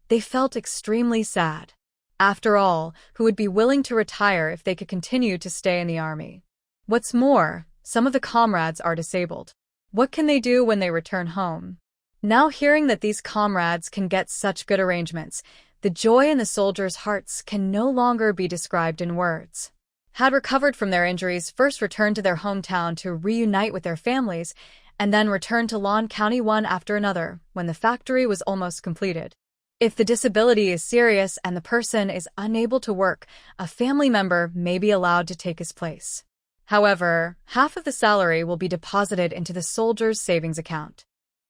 they felt extremely sad. After all, who would be willing to retire if they could continue to stay in the army? What's more, some of the comrades are disabled. What can they do when they return home? Now hearing that these comrades can get such good arrangements, the joy in the soldiers' hearts can no longer be described in words. Had recovered from their injuries, first returned to their hometown to reunite with their families, and then returned to Lan County one after another when the factory was almost completed. If the disability is serious and the person is unable to work, a family member may be allowed to take his place. However, half of the salary will be deposited into the soldier's savings account.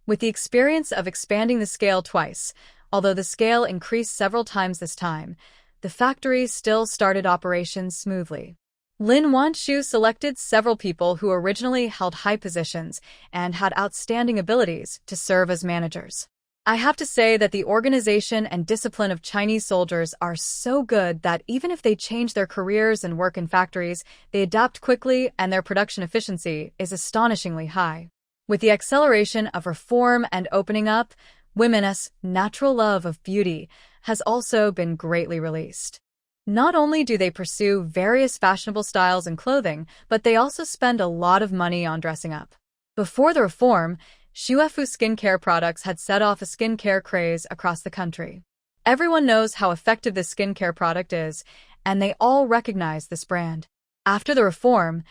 With the experience of expanding the scale twice, although the scale increased several times this time, the factory still started operations smoothly. Lin Wanshu selected several people who originally held high positions and had outstanding abilities to serve as managers. I have to say that the organization and discipline of Chinese soldiers are so good that even if they change their careers and work in factories, they adapt quickly and their production efficiency is astonishingly high. With the acceleration of reform and opening up, women's natural love of beauty has also been greatly released. Not only do they pursue various fashionable styles in clothing, but they also spend a lot of money on dressing up. Before the reform, Shuefu skincare products had set off a skincare craze across the country. Everyone knows how effective this skincare product is, and they all recognize this brand. After the reform,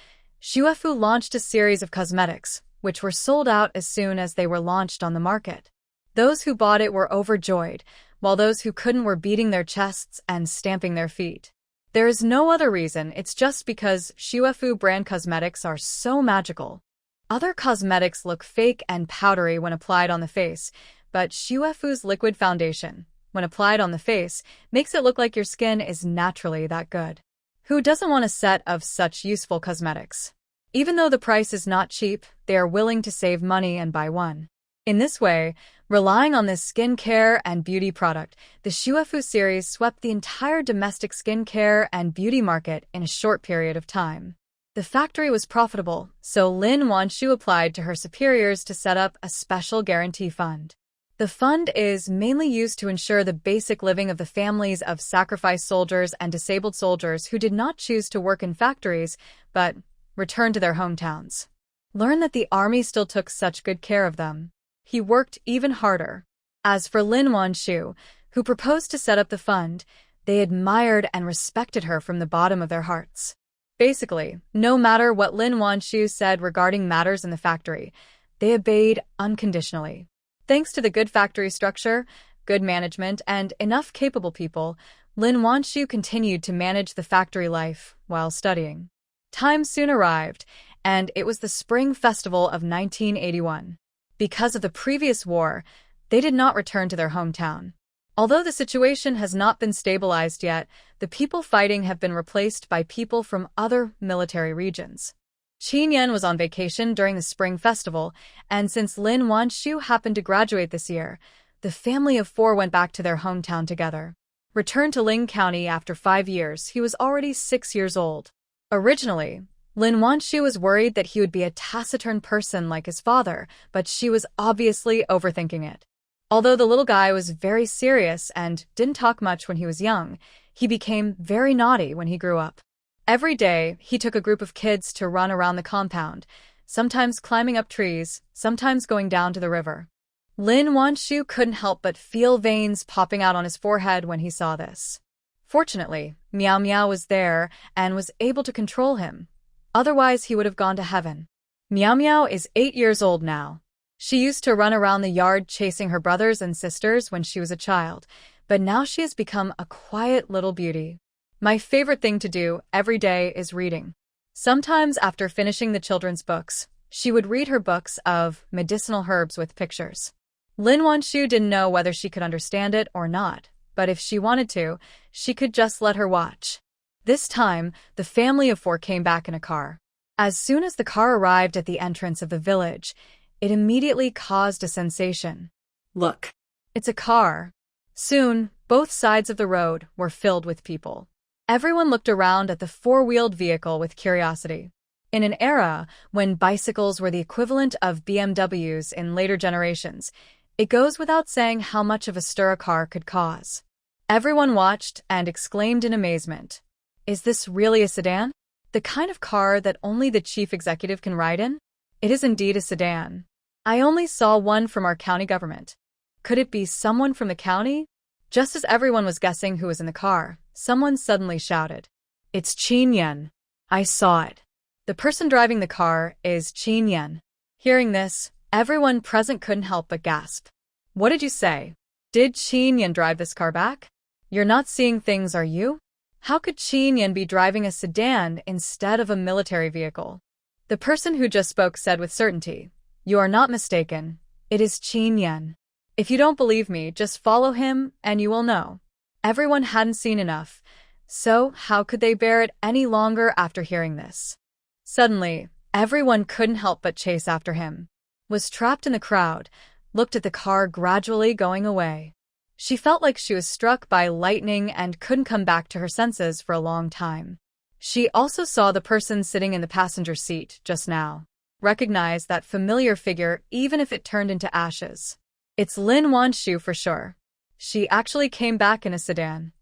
Shuefu launched a series of cosmetics, which were sold out as soon as they were launched on the market. Those who bought it were overjoyed, while those who couldn't were beating their chests and stamping their feet. There is no other reason, it's just because Shuefu brand cosmetics are so magical. Other cosmetics look fake and powdery when applied on the face, but Shuefu's liquid foundation, when applied on the face, makes it look like your skin is naturally that good. Who doesn't want a set of such useful cosmetics? Even though the price is not cheap, they are willing to save money and buy one. In this way, relying on this skincare and beauty product, the Shuefu series swept the entire domestic skincare and beauty market in a short period of time. The factory was profitable, so Lin Wanshu applied to her superiors to set up a special guarantee fund. The fund is mainly used to ensure the basic living of the families of sacrificed soldiers and disabled soldiers who did not choose to work in factories, but returned to their hometowns. Learn that the army still took such good care of them. He worked even harder. As for Lin Wanshu, who proposed to set up the fund, they admired and respected her from the bottom of their hearts. Basically, no matter what Lin Wanshu said regarding matters in the factory, they obeyed unconditionally. Thanks to the good factory structure, good management, and enough capable people, Lin Wanshu continued to manage the factory life while studying. Time soon arrived, and it was the Spring Festival of 1981. Because of the previous war, they did not return to their hometown. Although the situation has not been stabilized yet, the people fighting have been replaced by people from other military regions. Qin Yan was on vacation during the Spring Festival, and since Lin Wanshu happened to graduate this year, the family of 4 went back to their hometown together. Returned to Ling County after 5 years, he was already 6 years old. Originally, Lin Wanshu was worried that he would be a taciturn person like his father, but she was obviously overthinking it. Although the little guy was very serious and didn't talk much when he was young, he became very naughty when he grew up. Every day, he took a group of kids to run around the compound, sometimes climbing up trees, sometimes going down to the river. Lin Wanshu couldn't help but feel veins popping out on his forehead when he saw this. Fortunately, Meow Meow was there and was able to control him. Otherwise, he would have gone to heaven. Meow Meow is 8 years old now. She used to run around the yard chasing her brothers and sisters when she was a child, but now she has become a quiet little beauty. My favorite thing to do every day is reading. Sometimes after finishing the children's books, she would read her books of medicinal herbs with pictures. Lin Wanshu didn't know whether she could understand it or not, but if she wanted to, she could just let her watch. This time, the family of 4 came back in a car. As soon as the car arrived at the entrance of the village, it immediately caused a sensation. Look. It's a car. Soon, both sides of the road were filled with people. Everyone looked around at the 4-wheeled vehicle with curiosity. In an era when bicycles were the equivalent of BMWs in later generations, it goes without saying how much of a stir a car could cause. Everyone watched and exclaimed in amazement. Is this really a sedan? The kind of car that only the chief executive can ride in? It is indeed a sedan. I only saw one from our county government. Could it be someone from the county? Just as everyone was guessing who was in the car, someone suddenly shouted, "It's Qin Yan. I saw it." The person driving the car is Qin Yan. Hearing this, everyone present couldn't help but gasp. What did you say? Did Qin Yan drive this car back? You're not seeing things, are you? How could Qin Yan be driving a sedan instead of a military vehicle? The person who just spoke said with certainty, "You are not mistaken. It is Qin Yan. If you don't believe me, just follow him and you will know." Everyone hadn't seen enough, so how could they bear it any longer after hearing this? Suddenly, everyone couldn't help but chase after him. Was trapped in the crowd, looked at the car gradually going away. She felt like she was struck by lightning and couldn't come back to her senses for a long time. She also saw the person sitting in the passenger seat just now. Recognized that familiar figure even if it turned into ashes. It's Lin Wanshu for sure. She actually came back in a sedan.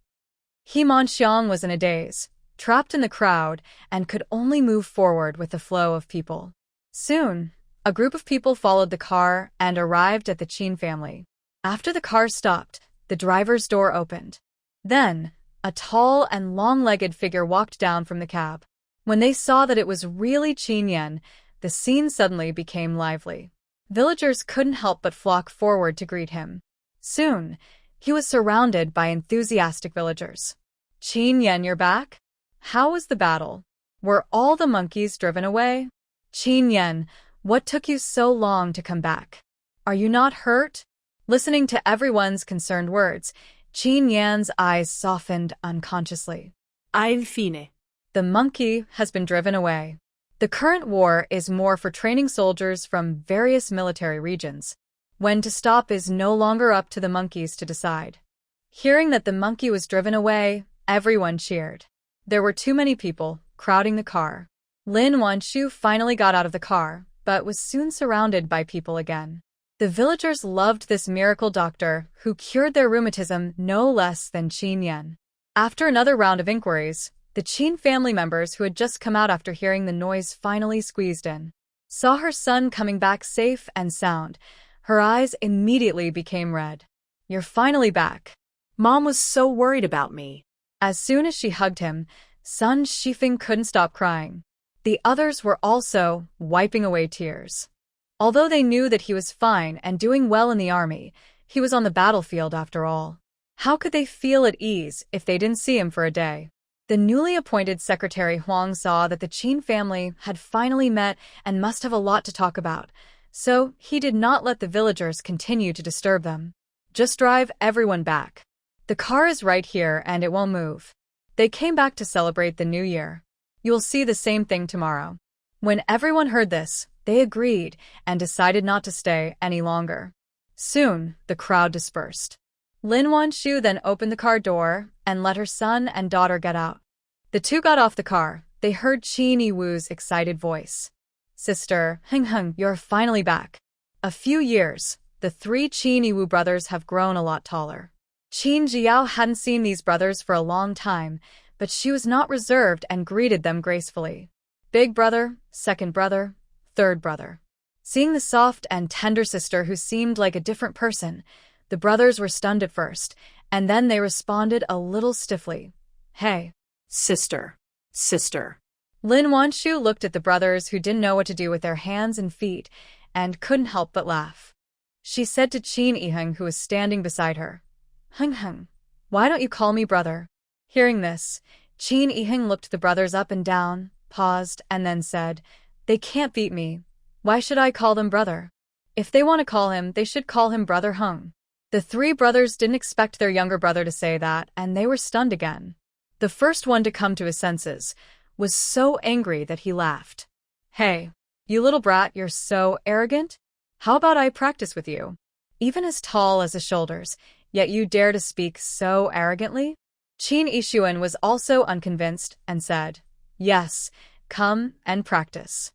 He Monxiang was in a daze, trapped in the crowd, and could only move forward with the flow of people. Soon, a group of people followed the car and arrived at the Qin family. After the car stopped, the driver's door opened. Then, a tall and long-legged figure walked down from the cab. When they saw that it was really Qin Yan, the scene suddenly became lively. Villagers couldn't help but flock forward to greet him. Soon, he was surrounded by enthusiastic villagers. "Qin Yan, you're back? How was the battle? Were all the monkeys driven away? Qin Yan, what took you so long to come back? Are you not hurt?" Listening to everyone's concerned words, Qin Yan's eyes softened unconsciously. Infine. The monkey has been driven away. The current war is more for training soldiers from various military regions. When to stop is no longer up to the monkeys to decide. Hearing that the monkey was driven away, everyone cheered. There were too many people crowding the car. Lin Wanshu finally got out of the car, but was soon surrounded by people again. The villagers loved this miracle doctor who cured their rheumatism no less than Qin Yan. After another round of inquiries, the Qin family members who had just come out after hearing the noise finally squeezed in. Saw her son coming back safe and sound. Her eyes immediately became red. "You're finally back." Mom was so worried about me. As soon as she hugged him, son Shifeng couldn't stop crying. The others were also wiping away tears. Although they knew that he was fine and doing well in the army, he was on the battlefield after all. How could they feel at ease if they didn't see him for a day? The newly appointed Secretary Huang saw that the Qin family had finally met and must have a lot to talk about, so he did not let the villagers continue to disturb them. "Just drive everyone back. The car is right here and it won't move." They came back to celebrate the new year. "You'll see the same thing tomorrow." When everyone heard this, they agreed and decided not to stay any longer. Soon, the crowd dispersed. Lin Wanshu then opened the car door and let her son and daughter get out. The two got off the car. They heard Qin Yiwu's excited voice. "Sister, Heng, you're finally back." A few years, the 3 Qin Yiwu brothers have grown a lot taller. Qin Jiao hadn't seen these brothers for a long time, but she was not reserved and greeted them gracefully. Big brother, second brother, third brother. Seeing the soft and tender sister who seemed like a different person, the brothers were stunned at first, And then they responded a little stiffly. Hey. Sister. Sister. Lin Wanshu looked at the brothers who didn't know what to do with their hands and feet and couldn't help but laugh. She said to Qin Yiheng, who was standing beside her, Heng, why don't you call me brother? Hearing this, Qin Yiheng looked the brothers up and down, paused, and then said, They can't beat me. Why should I call them brother? If they want to call him, they should call him Brother Heng. The three brothers didn't expect their younger brother to say that, and they were stunned again. The first one to come to his senses was so angry that he laughed. Hey, you little brat, you're so arrogant? How about I practice with you? Even as tall as his shoulders, yet you dare to speak so arrogantly? Qin Yixuan was also unconvinced and said, Yes, come and practice.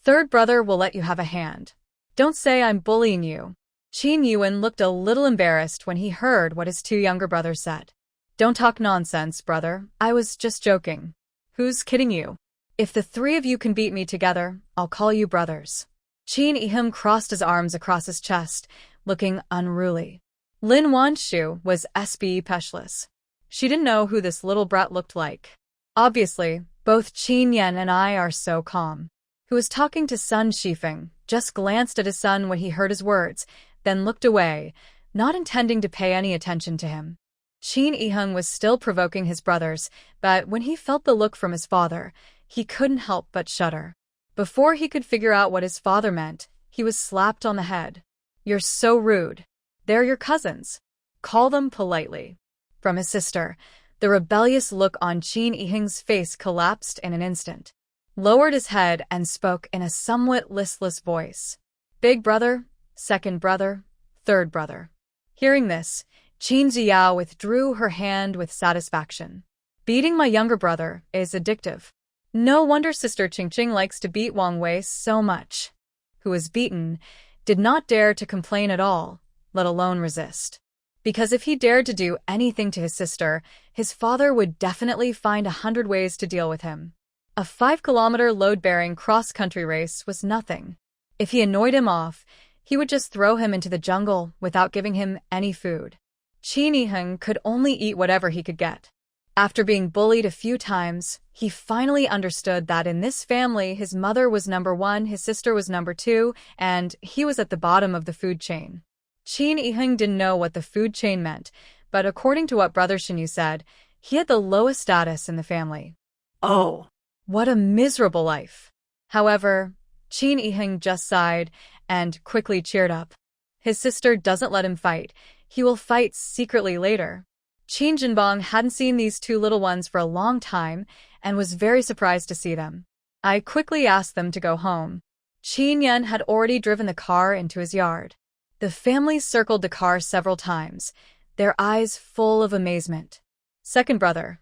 Third brother will let you have a hand. Don't say I'm bullying you. Qin Yuan looked a little embarrassed when he heard what his two younger brothers said. Don't talk nonsense, brother. I was just joking. Who's kidding you? If the three of you can beat me together, I'll call you brothers. Qin Yiheng crossed his arms across his chest, looking unruly. Lin Wanshu was speechless. She didn't know who this little brat looked like. Obviously, both Qin Yan and I are so calm. Who was talking to Sun Shifeng, just glanced at his son when he heard his words, then looked away, not intending to pay any attention to him. Qin Yiheng was still provoking his brothers, but when he felt the look from his father, he couldn't help but shudder. Before he could figure out what his father meant, he was slapped on the head. You're so rude. They're your cousins. Call them politely. From his sister, the rebellious look on Qin Yiheng's face collapsed in an instant. Lowered his head and spoke in a somewhat listless voice. Big brother, second brother, third brother. Hearing this, Qin Ziyao withdrew her hand with satisfaction. Beating my younger brother is addictive. No wonder Sister Qingqing likes to beat Wang Wei so much. Who was beaten, did not dare to complain at all, let alone resist. Because if he dared to do anything to his sister, his father would definitely find 100 ways to deal with him. A 5-kilometer load-bearing cross-country race was nothing. If he annoyed him off, he would just throw him into the jungle without giving him any food. Qin Yiheng could only eat whatever he could get. After being bullied a few times, he finally understood that in this family his mother was number 1, his sister was number 2, and he was at the bottom of the food chain. Qin Yiheng didn't know what the food chain meant, but according to what Brother Shinyu said, he had the lowest status in the family. Oh, what a miserable life. However, Qin Yiheng just sighed and quickly cheered up. His sister doesn't let him fight. He will fight secretly later. Qin Jinbong hadn't seen these two little ones for a long time and was very surprised to see them. I quickly asked them to go home. Qin Yan had already driven the car into his yard. The family circled the car several times, their eyes full of amazement. Second brother,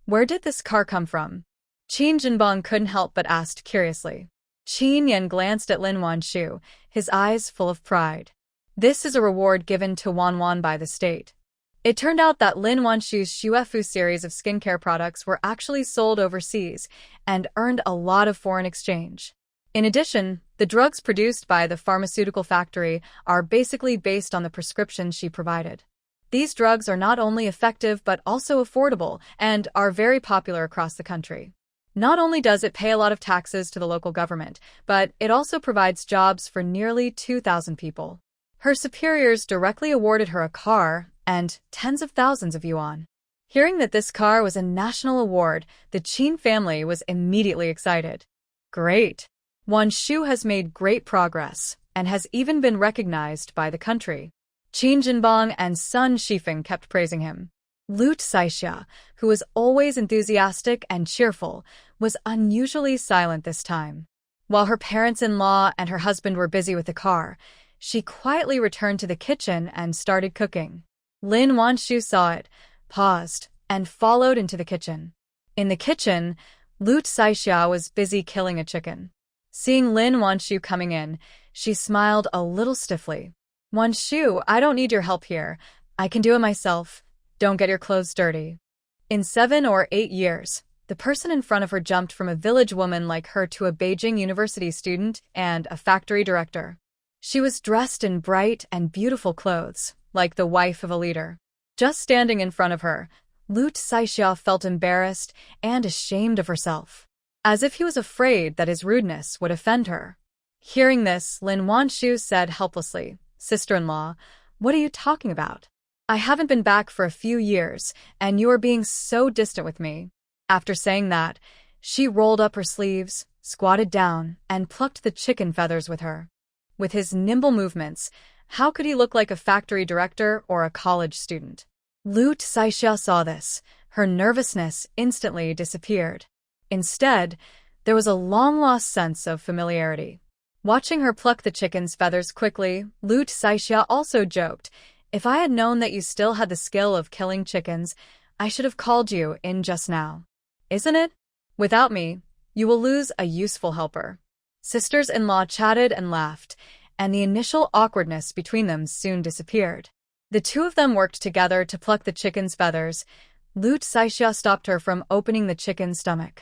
where did this car come from? Qin Jinbong couldn't help but asked curiously. Qin Yan glanced at Lin Wanshu, his eyes full of pride. This is a reward given to Wanwan by the state. It turned out that Lin Wanshu's Xuefu series of skincare products were actually sold overseas and earned a lot of foreign exchange. In addition, the drugs produced by the pharmaceutical factory are basically based on the prescriptions she provided. These drugs are not only effective but also affordable and are very popular across the country. Not only does it pay a lot of taxes to the local government, but it also provides jobs for nearly 2,000 people. Her superiors directly awarded her a car and tens of thousands of yuan. Hearing that this car was a national award, the Qin family was immediately excited. Great! Wanshu has made great progress and has even been recognized by the country. Qin Jinbong and Sun Shifeng kept praising him. Lu Saixia, who was always enthusiastic and cheerful, was unusually silent this time. While her parents-in-law and her husband were busy with the car, she quietly returned to the kitchen and started cooking. Lin Wanshu saw it, paused, and followed into the kitchen. In the kitchen, Lu Saixia was busy killing a chicken. Seeing Lin Wanshu coming in, she smiled a little stiffly. Wanshu, I don't need your help here. I can do it myself. Don't get your clothes dirty. In 7 or 8 years, the person in front of her jumped from a village woman like her to a Beijing university student and a factory director. She was dressed in bright and beautiful clothes, like the wife of a leader. Just standing in front of her, Lu Saixia felt embarrassed and ashamed of herself, as if he was afraid that his rudeness would offend her. Hearing this, Lin Wanshu said helplessly, "Sister-in-law, what are you talking about? I haven't been back for a few years, and you are being so distant with me." After saying that, she rolled up her sleeves, squatted down, and plucked the chicken feathers with her. With his nimble movements, how could he look like a factory director or a college student? Lu Saixia saw this. Her nervousness instantly disappeared. Instead, there was a long-lost sense of familiarity. Watching her pluck the chicken's feathers quickly, Lu Saixia also joked, "If I had known that you still had the skill of killing chickens, I should have called you in just now. Isn't it? Without me, you will lose a useful helper." Sisters-in-law chatted and laughed, and the initial awkwardness between them soon disappeared. The two of them worked together to pluck the chicken's feathers. Lu Saixia stopped her from opening the chicken's stomach.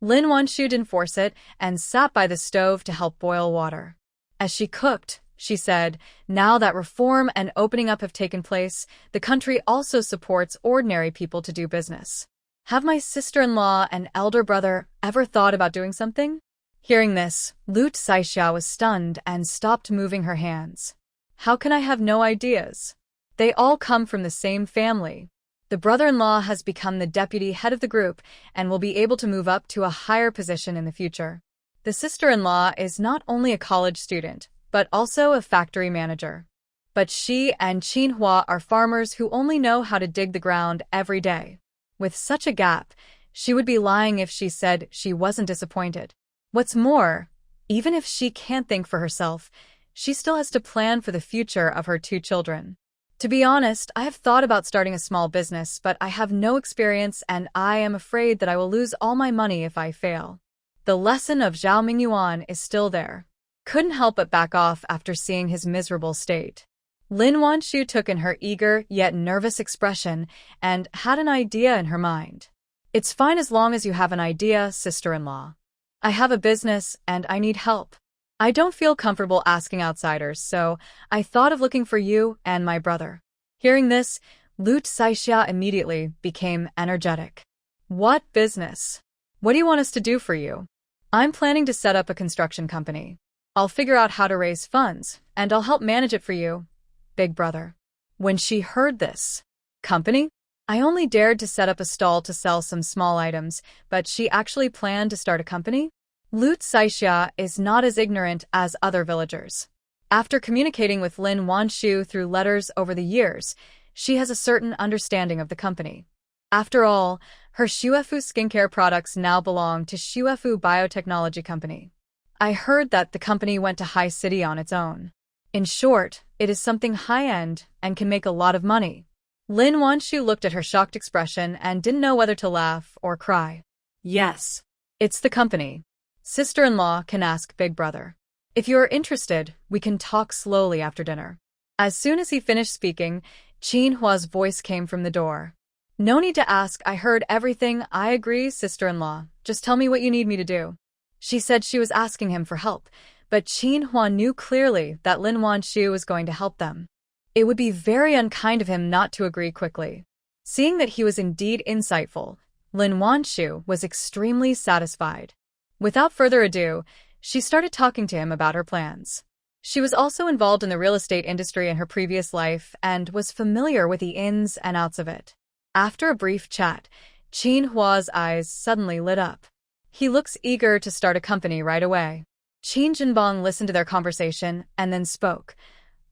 Lin Wanshu didn't force it and sat by the stove to help boil water. As she cooked, she said, "Now that reform and opening up have taken place, the country also supports ordinary people to do business. Have my sister-in-law and elder brother ever thought about doing something?" Hearing this, Lu Saixia was stunned and stopped moving her hands. "How can I have no ideas? They all come from the same family. The brother-in-law has become the deputy head of the group and will be able to move up to a higher position in the future. The sister-in-law is not only a college student, but also a factory manager. But she and Qinhua are farmers who only know how to dig the ground every day. With such a gap, she would be lying if she said she wasn't disappointed. What's more, even if she can't think for herself, she still has to plan for the future of her two children. To be honest, I have thought about starting a small business, but I have no experience and I am afraid that I will lose all my money if I fail." The lesson of Zhao Mingyuan is still there. Couldn't help but back off after seeing his miserable state. Lin Wanshu took in her eager yet nervous expression and had an idea in her mind. "It's fine as long as you have an idea, sister-in-law. I have a business and I need help. I don't feel comfortable asking outsiders, so I thought of looking for you and my brother." Hearing this, Lu Saixia immediately became energetic. "What business? What do you want us to do for you?" "I'm planning to set up a construction company. I'll figure out how to raise funds, and I'll help manage it for you, big brother." When she heard this, "Company? I only dared to set up a stall to sell some small items, but she actually planned to start a company?" Lu Saixia is not as ignorant as other villagers. After communicating with Lin Wanshu through letters over the years, she has a certain understanding of the company. After all, her Xuefu skincare products now belong to Xuefu Biotechnology Company. I heard that the company went to High City on its own. In short, it is something high-end and can make a lot of money. Lin Wanshu looked at her shocked expression and didn't know whether to laugh or cry. "Yes, it's the company. Sister-in-law can ask big brother. If you are interested, we can talk slowly after dinner." As soon as he finished speaking, Qinhua's voice came from the door. "No need to ask, I heard everything. I agree, sister-in-law. Just tell me what you need me to do." She said she was asking him for help, but Qinhua knew clearly that Lin Wanshu was going to help them. It would be very unkind of him not to agree quickly. Seeing that he was indeed insightful, Lin Wanshu was extremely satisfied. Without further ado, she started talking to him about her plans. She was also involved in the real estate industry in her previous life and was familiar with the ins and outs of it. After a brief chat, Qinhua's eyes suddenly lit up. He looks eager to start a company right away. Qin Jinbong listened to their conversation and then spoke.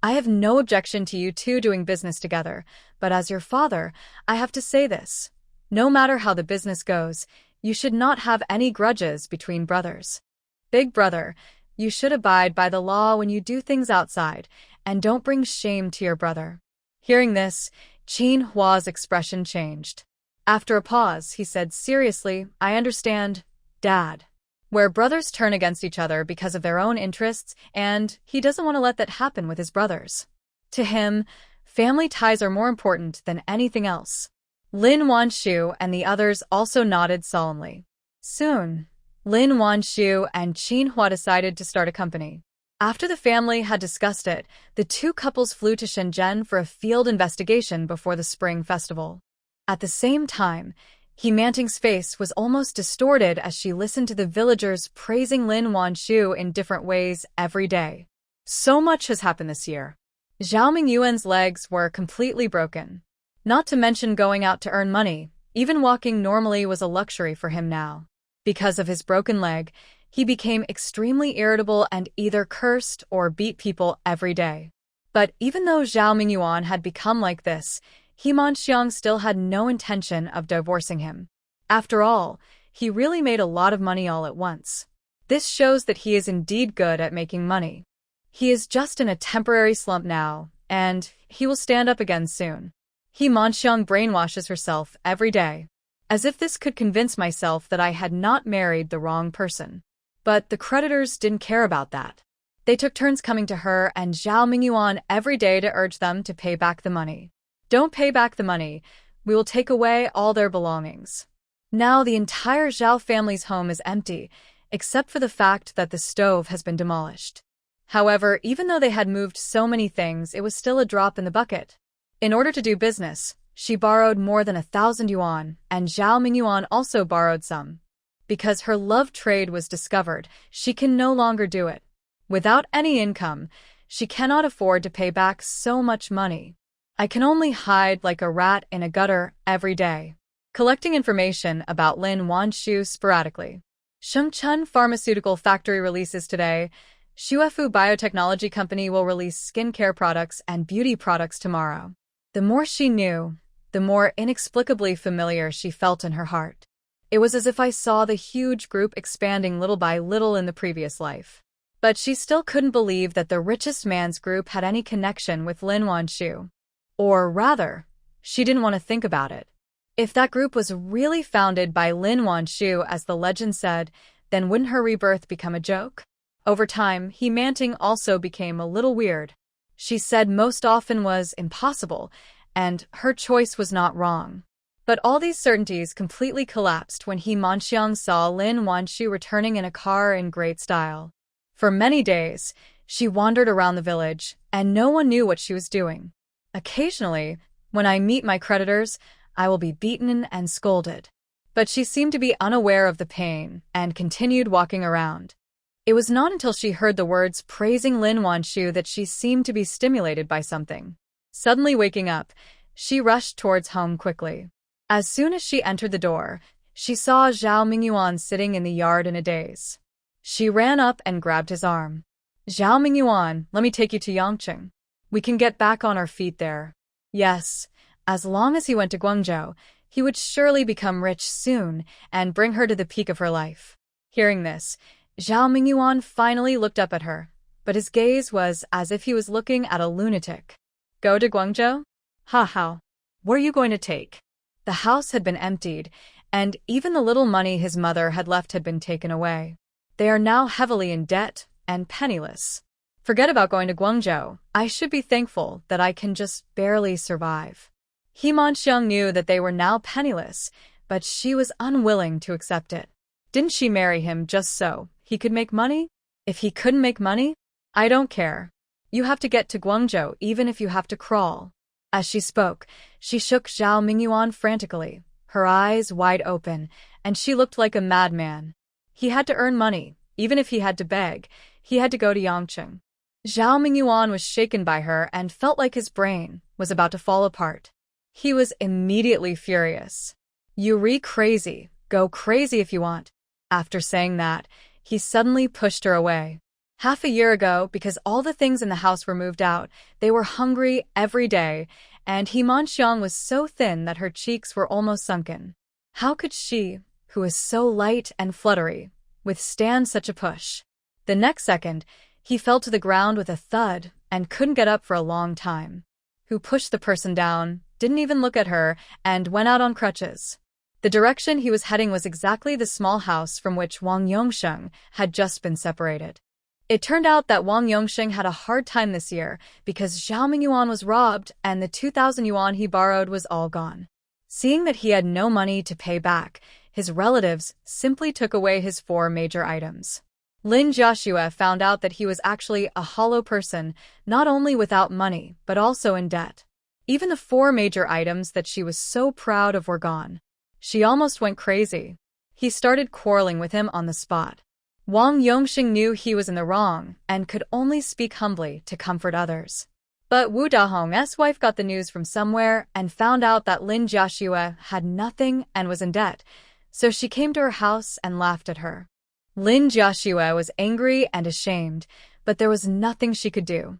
"I have no objection to you two doing business together, but as your father, I have to say this. No matter how the business goes, you should not have any grudges between brothers. Big brother, you should abide by the law when you do things outside, and don't bring shame to your brother." Hearing this, Qinhua's expression changed. After a pause, he said seriously, "I understand, Dad. Where brothers turn against each other because of their own interests, and he doesn't want to let that happen with his brothers. To him, family ties are more important than anything else." Lin Wanshu and the others also nodded solemnly. Soon, Lin Wanshu and Qinhua decided to start a company. After the family had discussed it, the two couples flew to Shenzhen for a field investigation before the Spring Festival. At the same time, He Manting's face was almost distorted as she listened to the villagers praising Lin Wanshu in different ways every day. So much has happened this year. Zhao Mingyuan's legs were completely broken. Not to mention going out to earn money, even walking normally was a luxury for him now. Because of his broken leg, he became extremely irritable and either cursed or beat people every day. But even though Zhao Mingyuan had become like this, He Manxiang still had no intention of divorcing him. After all, he really made a lot of money all at once. This shows that he is indeed good at making money. He is just in a temporary slump now, and he will stand up again soon. He Manxiang brainwashes herself every day, as if this could convince myself that I had not married the wrong person. But the creditors didn't care about that. They took turns coming to her and Zhao Mingyuan every day to urge them to pay back the money. Don't pay back the money. We will take away all their belongings. Now the entire Zhao family's home is empty, except for the fact that the stove has been demolished. However, even though they had moved so many things, it was still a drop in the bucket. In order to do business, she borrowed more than 1,000 yuan, and Zhao Mingyuan also borrowed some. Because her love trade was discovered, she can no longer do it. Without any income, she cannot afford to pay back so much money. I can only hide like a rat in a gutter every day, collecting information about Lin Wanshu sporadically. Shengchun Pharmaceutical Factory releases today. Shuefu Biotechnology Company will release skincare products and beauty products tomorrow. The more she knew, the more inexplicably familiar she felt in her heart. It was as if I saw the huge group expanding little by little in the previous life. But she still couldn't believe that the richest man's group had any connection with Lin Wanshu. Or rather, she didn't want to think about it. If that group was really founded by Lin Wanshu, as the legend said, then wouldn't her rebirth become a joke? Over time, He Manting also became a little weird. She said most often was impossible, and her choice was not wrong. But all these certainties completely collapsed when He Manxiang saw Lin Wanshu returning in a car in great style. For many days, she wandered around the village, and no one knew what she was doing. Occasionally, when I meet my creditors, I will be beaten and scolded. But she seemed to be unaware of the pain and continued walking around. It was not until she heard the words praising Lin Wanshu that she seemed to be stimulated by something. Suddenly waking up, she rushed towards home quickly. As soon as she entered the door, she saw Zhao Mingyuan sitting in the yard in a daze. She ran up and grabbed his arm. Zhao Mingyuan, let me take you to Yangcheng. We can get back on our feet there. Yes, as long as he went to Guangzhou, he would surely become rich soon and bring her to the peak of her life. Hearing this, Zhao Mingyuan finally looked up at her, but his gaze was as if he was looking at a lunatic. Go to Guangzhou? How? What are you going to take? The house had been emptied, and even the little money his mother had left had been taken away. They are now heavily in debt and penniless. Forget about going to Guangzhou. I should be thankful that I can just barely survive. He Manxiang knew that they were now penniless, but she was unwilling to accept it. Didn't she marry him just so he could make money? If he couldn't make money, I don't care. You have to get to Guangzhou even if you have to crawl. As she spoke, she shook Zhao Mingyuan frantically, her eyes wide open, and she looked like a madman. He had to earn money, even if he had to beg. He had to go to Yangcheng. Zhao Mingyuan was shaken by her and felt like his brain was about to fall apart. He was immediately furious. You crazy, go crazy if you want. After saying that, he suddenly pushed her away. Half a year ago, because all the things in the house were moved out, they were hungry every day, and He Manxiang was so thin that her cheeks were almost sunken. How could she, who was so light and fluttery, withstand such a push? The next second, he fell to the ground with a thud and couldn't get up for a long time. Who pushed the person down, didn't even look at her, and went out on crutches. The direction he was heading was exactly the small house from which Wang Yongsheng had just been separated. It turned out that Wang Yongsheng had a hard time this year because Zhao Mingyuan was robbed and the 2,000 yuan he borrowed was all gone. Seeing that he had no money to pay back, his relatives simply took away his 4 major items. Lin Joshua found out that he was actually a hollow person, not only without money, but also in debt. Even the 4 major items that she was so proud of were gone. She almost went crazy. He started quarreling with him on the spot. Wang Yongxing knew he was in the wrong and could only speak humbly to comfort others. But Wu Dahong's wife got the news from somewhere and found out that Lin Joshua had nothing and was in debt, so she came to her house and laughed at her. Lin Joshua was angry and ashamed, but there was nothing she could do.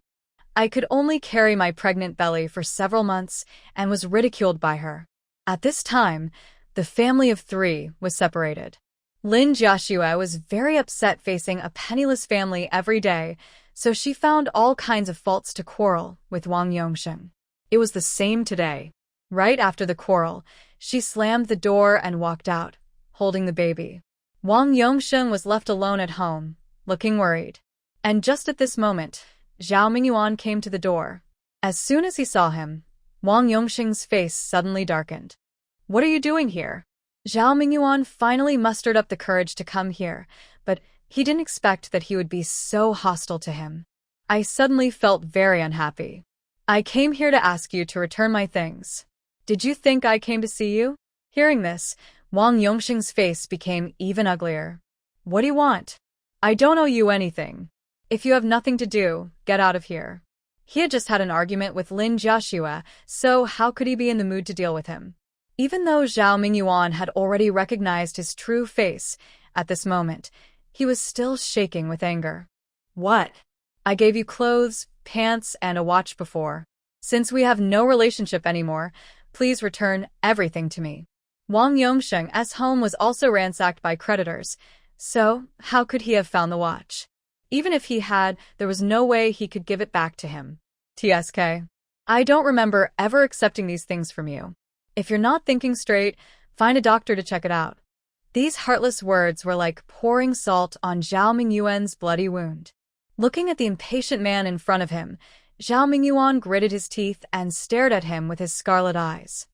I could only carry my pregnant belly for several months and was ridiculed by her. At this time, the family of 3 was separated. Lin Joshua was very upset facing a penniless family every day, so she found all kinds of faults to quarrel with Wang Yongxing. It was the same today. Right after the quarrel, she slammed the door and walked out, holding the baby. Wang Yongxing was left alone at home, looking worried. And just at this moment, Zhao Mingyuan came to the door. As soon as he saw him, Wang Yongxing's face suddenly darkened. "What are you doing here?" Zhao Mingyuan finally mustered up the courage to come here, but he didn't expect that he would be so hostile to him. "I suddenly felt very unhappy. I came here to ask you to return my things. Did you think I came to see you?" Hearing this, Wang Yongxing's face became even uglier. "What do you want?" "I don't owe you anything. If you have nothing to do, get out of here." He had just had an argument with Lin Joshua, so how could he be in the mood to deal with him? Even though Zhao Mingyuan had already recognized his true face, at this moment, he was still shaking with anger. "What? I gave you clothes, pants, and a watch before. Since we have no relationship anymore, please return everything to me." Wang Yongxing's home was also ransacked by creditors, so how could he have found the watch? Even if he had, there was no way he could give it back to him. "TSK. I don't remember ever accepting these things from you. If you're not thinking straight, find a doctor to check it out." These heartless words were like pouring salt on Zhao Mingyuan's bloody wound. Looking at the impatient man in front of him, Zhao Mingyuan gritted his teeth and stared at him with his scarlet eyes.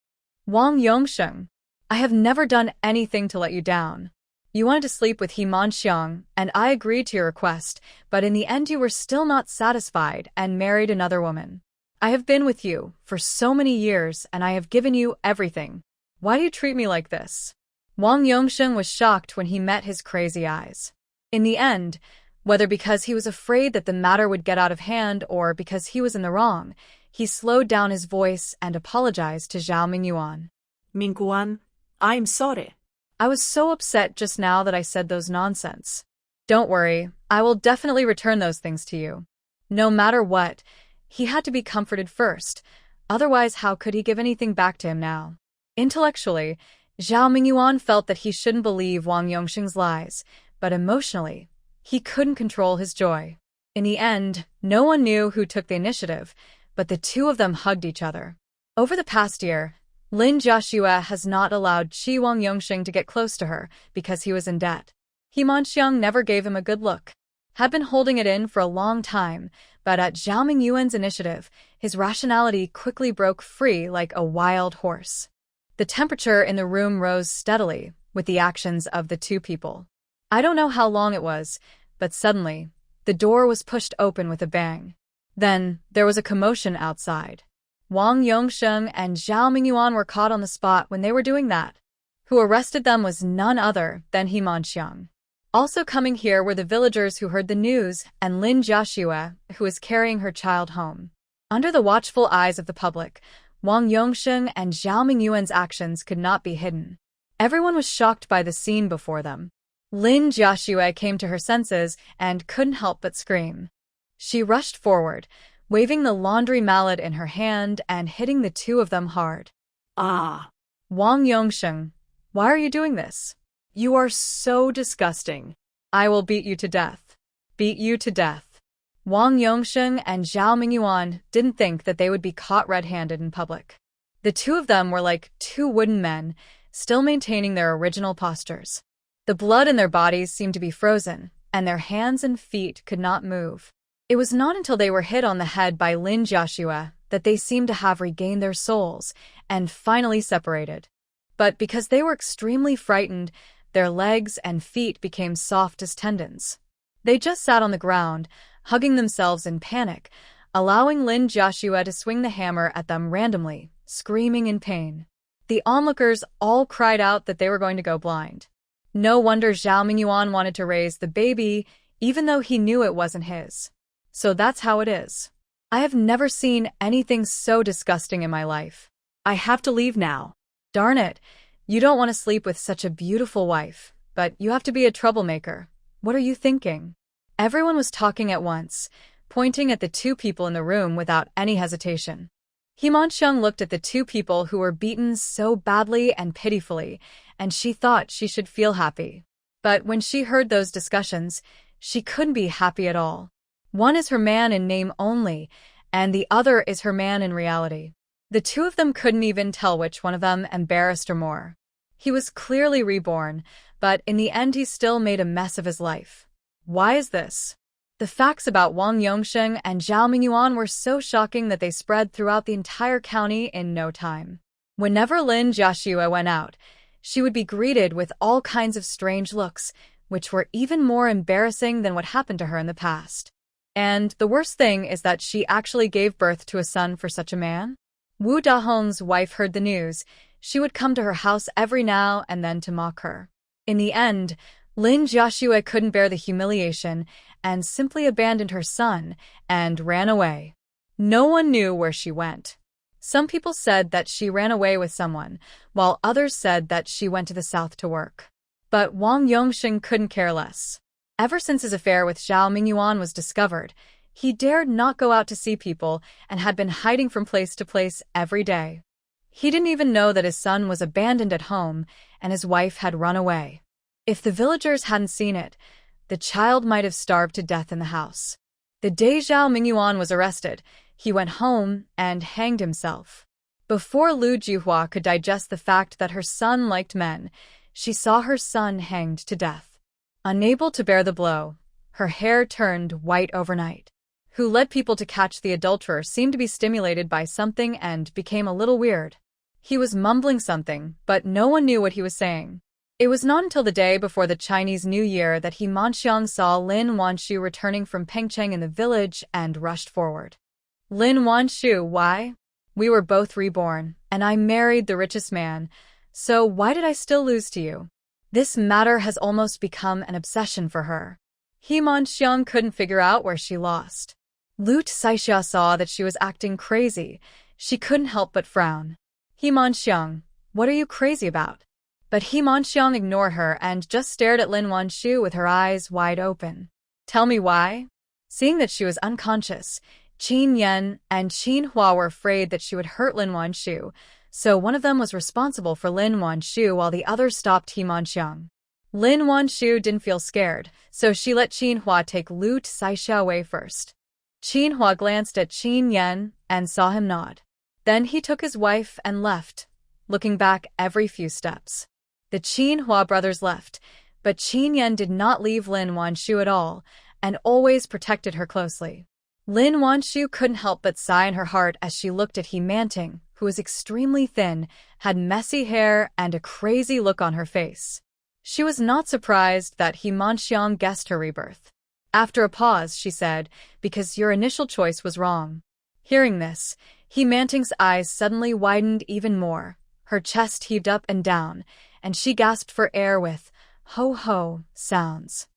"Wang Yongxing, I have never done anything to let you down. You wanted to sleep with He Manxiang, and I agreed to your request, but in the end you were still not satisfied and married another woman. I have been with you for so many years and I have given you everything. Why do you treat me like this?" Wang Yongxing was shocked when he met his crazy eyes. In the end, whether because he was afraid that the matter would get out of hand or because he was in the wrong, he slowed down his voice and apologized to Zhao Mingyuan. Mingyuan, I'm sorry. I was so upset just now that I said those nonsense. Don't worry, I will definitely return those things to you. No matter what, he had to be comforted first, otherwise how could he give anything back to him now? Intellectually, Zhao Mingyuan felt that he shouldn't believe Wang Yongxing's lies, but emotionally, he couldn't control his joy. In the end, no one knew who took the initiative, but the 2 of them hugged each other. Over the past year, Lin Joshua has not allowed Wang Yongxing to get close to her because he was in debt. He Manxiang never gave him a good look. Had been holding it in for a long time, but at Zhao Mingyuan's initiative, his rationality quickly broke free like a wild horse. The temperature in the room rose steadily with the actions of the 2 people. I don't know how long it was, but suddenly, the door was pushed open with a bang. Then, there was a commotion outside. Wang Yongxing and Zhao Mingyuan were caught on the spot when they were doing that. Who arrested them was none other than He Manxiang. Also coming here were the villagers who heard the news and Lin Joshua, who was carrying her child home. Under the watchful eyes of the public, Wang Yongxing and Zhao Mingyuan's actions could not be hidden. Everyone was shocked by the scene before them. Lin Joshua came to her senses and couldn't help but scream. She rushed forward, waving the laundry mallet in her hand and hitting the 2 of them hard. Ah! Wang Yongxing, why are you doing this? You are so disgusting. I will beat you to death. Beat you to death. Wang Yongxing and Zhao Mingyuan didn't think that they would be caught red-handed in public. The 2 of them were like 2 wooden men, still maintaining their original postures. The blood in their bodies seemed to be frozen, and their hands and feet could not move. It was not until they were hit on the head by Lin Joshua that they seemed to have regained their souls and finally separated. But because they were extremely frightened, their legs and feet became soft as tendons. They just sat on the ground, hugging themselves in panic, allowing Lin Jiaxue to swing the hammer at them randomly, screaming in pain. The onlookers all cried out that they were going to go blind. No wonder Zhao Mingyuan wanted to raise the baby, even though he knew it wasn't his. So that's how it is. I have never seen anything so disgusting in my life. I have to leave now. Darn it, you don't want to sleep with such a beautiful wife, but you have to be a troublemaker. What are you thinking? Everyone was talking at once, pointing at the two people in the room without any hesitation. Himanxiang looked at the two people who were beaten so badly and pitifully, and she thought she should feel happy. But when she heard those discussions, she couldn't be happy at all. One is her man in name only, and the other is her man in reality. The two of them couldn't even tell which one of them embarrassed her more. He was clearly reborn, but in the end he still made a mess of his life. Why is this? The facts about Wang Yongsheng and Zhao Mingyuan were so shocking that they spread throughout the entire county in no time. Whenever Lin Jiaxue went out, she would be greeted with all kinds of strange looks, which were even more embarrassing than what happened to her in the past. And the worst thing is that she actually gave birth to a son for such a man. Wu Dahong's wife heard the news. She would come to her house every now and then to mock her. In the end, Lin Jiaxue couldn't bear the humiliation and simply abandoned her son and ran away. No one knew where she went. Some people said that she ran away with someone, while others said that she went to the south to work. But Wang Yongsheng couldn't care less. Ever since his affair with Zhao Mingyuan was discovered, he dared not go out to see people and had been hiding from place to place every day. He didn't even know that his son was abandoned at home and his wife had run away. If the villagers hadn't seen it, the child might have starved to death in the house. The day Zhao Mingyuan was arrested, he went home and hanged himself. Before Lu Juhua could digest the fact that her son liked men, she saw her son hanged to death. Unable to bear the blow, her hair turned white overnight. Who led people to catch the adulterer seemed to be stimulated by something and became a little weird. He was mumbling something, but no one knew what he was saying. It was not until the day before the Chinese New Year that Himanxiang saw Lin Wanshu returning from Pengcheng in the village and rushed forward. Lin Wanshu, why? We were both reborn, and I married the richest man, so why did I still lose to you? This matter has almost become an obsession for her. Himanxiang couldn't figure out where she lost. Lu Saixia saw that she was acting crazy. She couldn't help but frown. Himanxiang, what are you crazy about? But Himanxiang ignored her and just stared at Lin Wanshu with her eyes wide open. Tell me why? Seeing that she was unconscious, Qin Yan and Qin Hua were afraid that she would hurt Lin Wanshu, so one of them was responsible for Lin Wanshu while the other stopped Himanxiang. Lin Wanshu didn't feel scared, so she let Qin Hua take Lu Saixia away first. Qin Hua glanced at Qin Yan and saw him nod. Then he took his wife and left, looking back every few steps. The Qin Hua brothers left, but Qin Yan did not leave Lin Wanshu at all and always protected her closely. Lin Wanshu couldn't help but sigh in her heart as she looked at Himanting, who was extremely thin, had messy hair, and a crazy look on her face. She was not surprised that Himanxiang guessed her rebirth. After a pause, she said, because your initial choice was wrong. Hearing this, Himanting's eyes suddenly widened even more. Her chest heaved up and down, and she gasped for air with ho-ho sounds.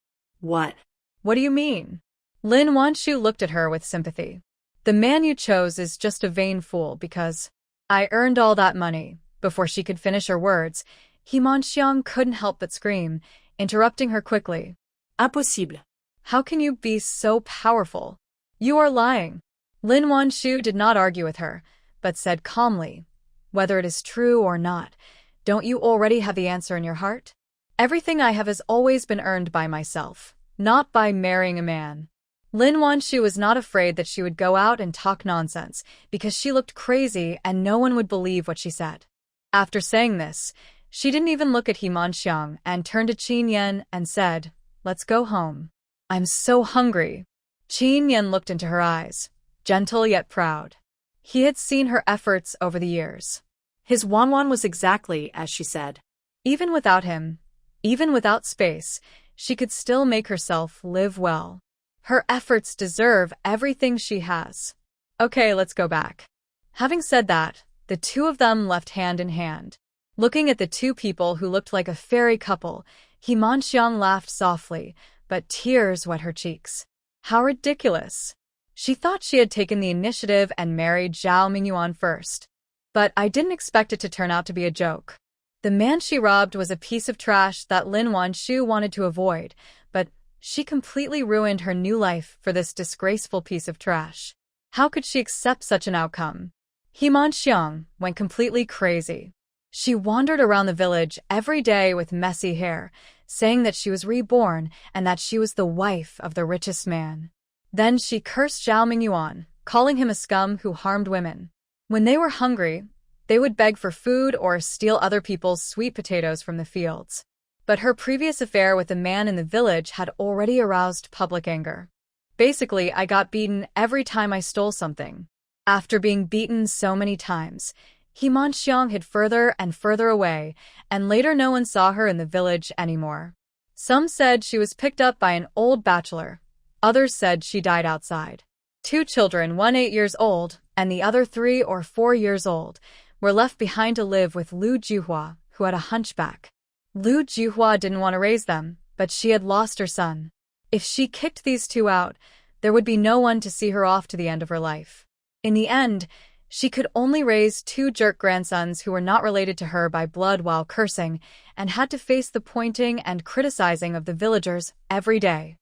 What? What do you mean? Lin Wanshu looked at her with sympathy. The man you chose is just a vain fool because I earned all that money. Before she could finish her words, Himanxiang couldn't help but scream, interrupting her quickly. Impossible. How can you be so powerful? You are lying. Lin Wanshu did not argue with her, but said calmly, whether it is true or not, don't you already have the answer in your heart? Everything I have has always been earned by myself, not by marrying a man. Lin Wanshu was not afraid that she would go out and talk nonsense, because she looked crazy and no one would believe what she said. After saying this, she didn't even look at Himanxiang and turned to Qin Yan and said, let's go home. I'm so hungry. Qin Yan looked into her eyes, gentle yet proud. He had seen her efforts over the years. His Wanwan was exactly as she said. Even without him, even without space, she could still make herself live well. Her efforts deserve everything she has. Okay, let's go back. Having said that, the two of them left hand in hand. Looking at the two people who looked like a fairy couple, Himanxiang laughed softly, but tears wet her cheeks. How ridiculous. She thought she had taken the initiative and married Zhao Mingyuan first. But I didn't expect it to turn out to be a joke. The man she robbed was a piece of trash that Lin Wanshu wanted to avoid, but she completely ruined her new life for this disgraceful piece of trash. How could she accept such an outcome? Himanxiang went completely crazy. She wandered around the village every day with messy hair, saying that she was reborn and that she was the wife of the richest man. Then she cursed Zhao Mingyuan, calling him a scum who harmed women. When they were hungry, they would beg for food or steal other people's sweet potatoes from the fields. But her previous affair with a man in the village had already aroused public anger. Basically, I got beaten every time I stole something. After being beaten so many times, Himanxiang hid further and further away, and later no one saw her in the village anymore. Some said she was picked up by an old bachelor. Others said she died outside. 2 children, one 8 years old and the other 3 or 4 years old, were left behind to live with Lu Juhua, who had a hunchback. Lu Juhua didn't want to raise them, but she had lost her son. If she kicked these 2 out, there would be no one to see her off to the end of her life. In the end, she could only raise 2 jerk grandsons who were not related to her by blood while cursing, and had to face the pointing and criticizing of the villagers every day.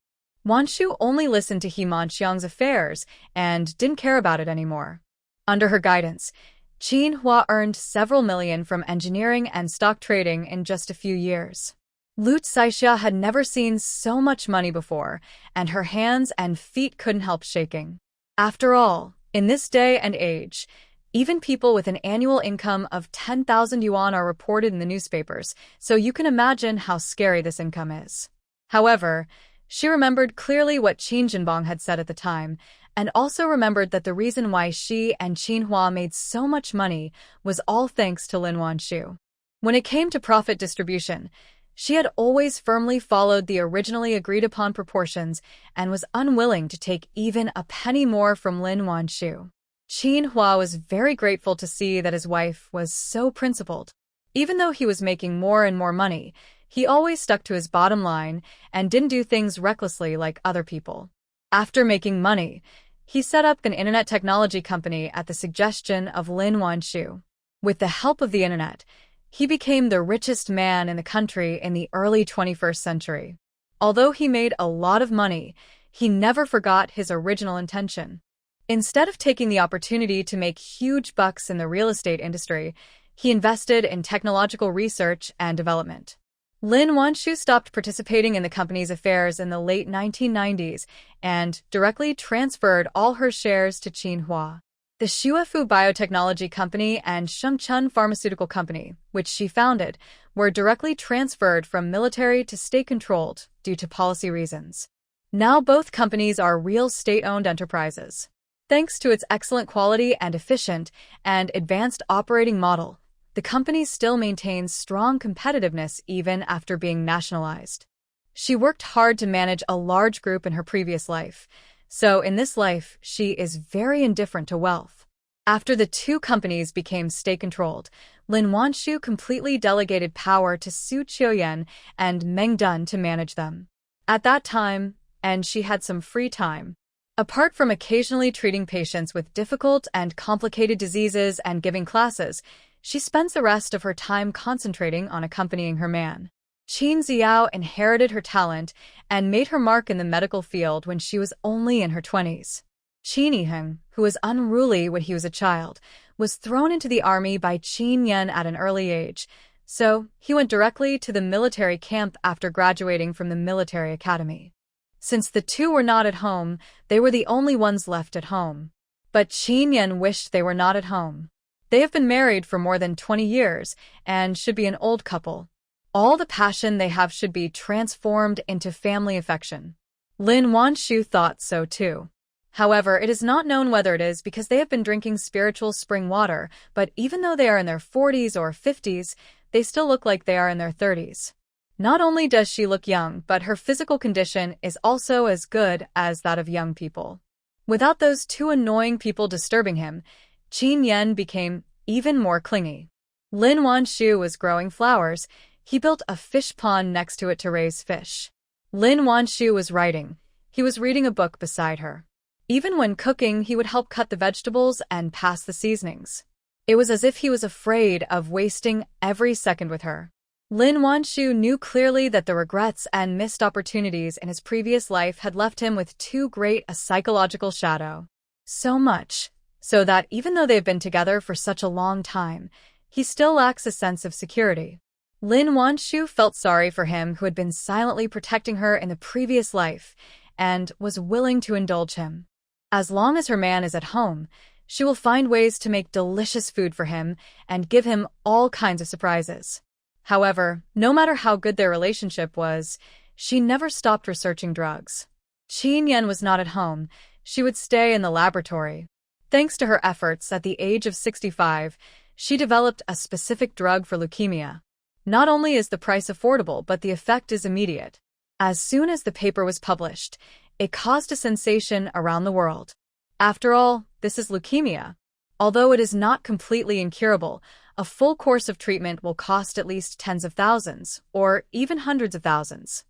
Wanshu only listened to Himanxiang's affairs and didn't care about it anymore. Under her guidance, Qin Hua earned several million from engineering and stock trading in just a few years. Lu Caixia had never seen so much money before, and her hands and feet couldn't help shaking. After all, in this day and age, even people with an annual income of 10,000 yuan are reported in the newspapers, so you can imagine how scary this income is. However, she remembered clearly what Qin Jinbong had said at the time, and also remembered that the reason why she and Qin Hua made so much money was all thanks to Lin Wanshu. When it came to profit distribution, she had always firmly followed the originally agreed-upon proportions and was unwilling to take even a penny more from Lin Wanshu. Qin Hua was very grateful to see that his wife was so principled. Even though he was making more and more money, he always stuck to his bottom line and didn't do things recklessly like other people. After making money, he set up an internet technology company at the suggestion of Lin Wanshu. With the help of the internet, he became the richest man in the country in the early 21st century. Although he made a lot of money, he never forgot his original intention. Instead of taking the opportunity to make huge bucks in the real estate industry, he invested in technological research and development. Lin Wanshu stopped participating in the company's affairs in the late 1990s and directly transferred all her shares to Qin Hua. The Shuefu Biotechnology Company and Shengchun Pharmaceutical Company, which she founded, were directly transferred from military to state-controlled due to policy reasons. Now both companies are real state-owned enterprises. Thanks to its excellent quality and efficient and advanced operating model, the company still maintains strong competitiveness even after being nationalized. She worked hard to manage a large group in her previous life, so in this life she is very indifferent to wealth. After the 2 companies became state-controlled, Lin Wanshu completely delegated power to Su Qiuyan and Meng Dun to manage them. At that time, and she had some free time. Apart from occasionally treating patients with difficult and complicated diseases and giving classes, she spends the rest of her time concentrating on accompanying her man. Qin Xiao inherited her talent and made her mark in the medical field when she was only in her 20s. Qin Yiheng, who was unruly when he was a child, was thrown into the army by Qin Yan at an early age, so he went directly to the military camp after graduating from the military academy. Since the 2 were not at home, they were the only ones left at home. But Qin Yan wished they were not at home. They have been married for more than 20 years and should be an old couple. All the passion they have should be transformed into family affection. Lin Wanshu thought so too. However, it is not known whether it is because they have been drinking spiritual spring water, but even though they are in their 40s or 50s, they still look like they are in their 30s. Not only does she look young, but her physical condition is also as good as that of young people. Without those two annoying people disturbing him, Qin Yan became even more clingy. Lin Wanshu was growing flowers. He built a fish pond next to it to raise fish. Lin Wanshu was writing. He was reading a book beside her. Even when cooking, he would help cut the vegetables and pass the seasonings. It was as if he was afraid of wasting every second with her. Lin Wanshu knew clearly that the regrets and missed opportunities in his previous life had left him with too great a psychological shadow. So much, so that even though they've been together for such a long time, he still lacks a sense of security. Lin Wanshu felt sorry for him who had been silently protecting her in the previous life and was willing to indulge him. As long as her man is at home, she will find ways to make delicious food for him and give him all kinds of surprises. However, no matter how good their relationship was, she never stopped researching drugs. Qin Yan was not at home. She would stay in the laboratory. Thanks to her efforts, at the age of 65, she developed a specific drug for leukemia. Not only is the price affordable, but the effect is immediate. As soon as the paper was published, it caused a sensation around the world. After all, this is leukemia. Although it is not completely incurable, a full course of treatment will cost at least tens of thousands, or even hundreds of thousands.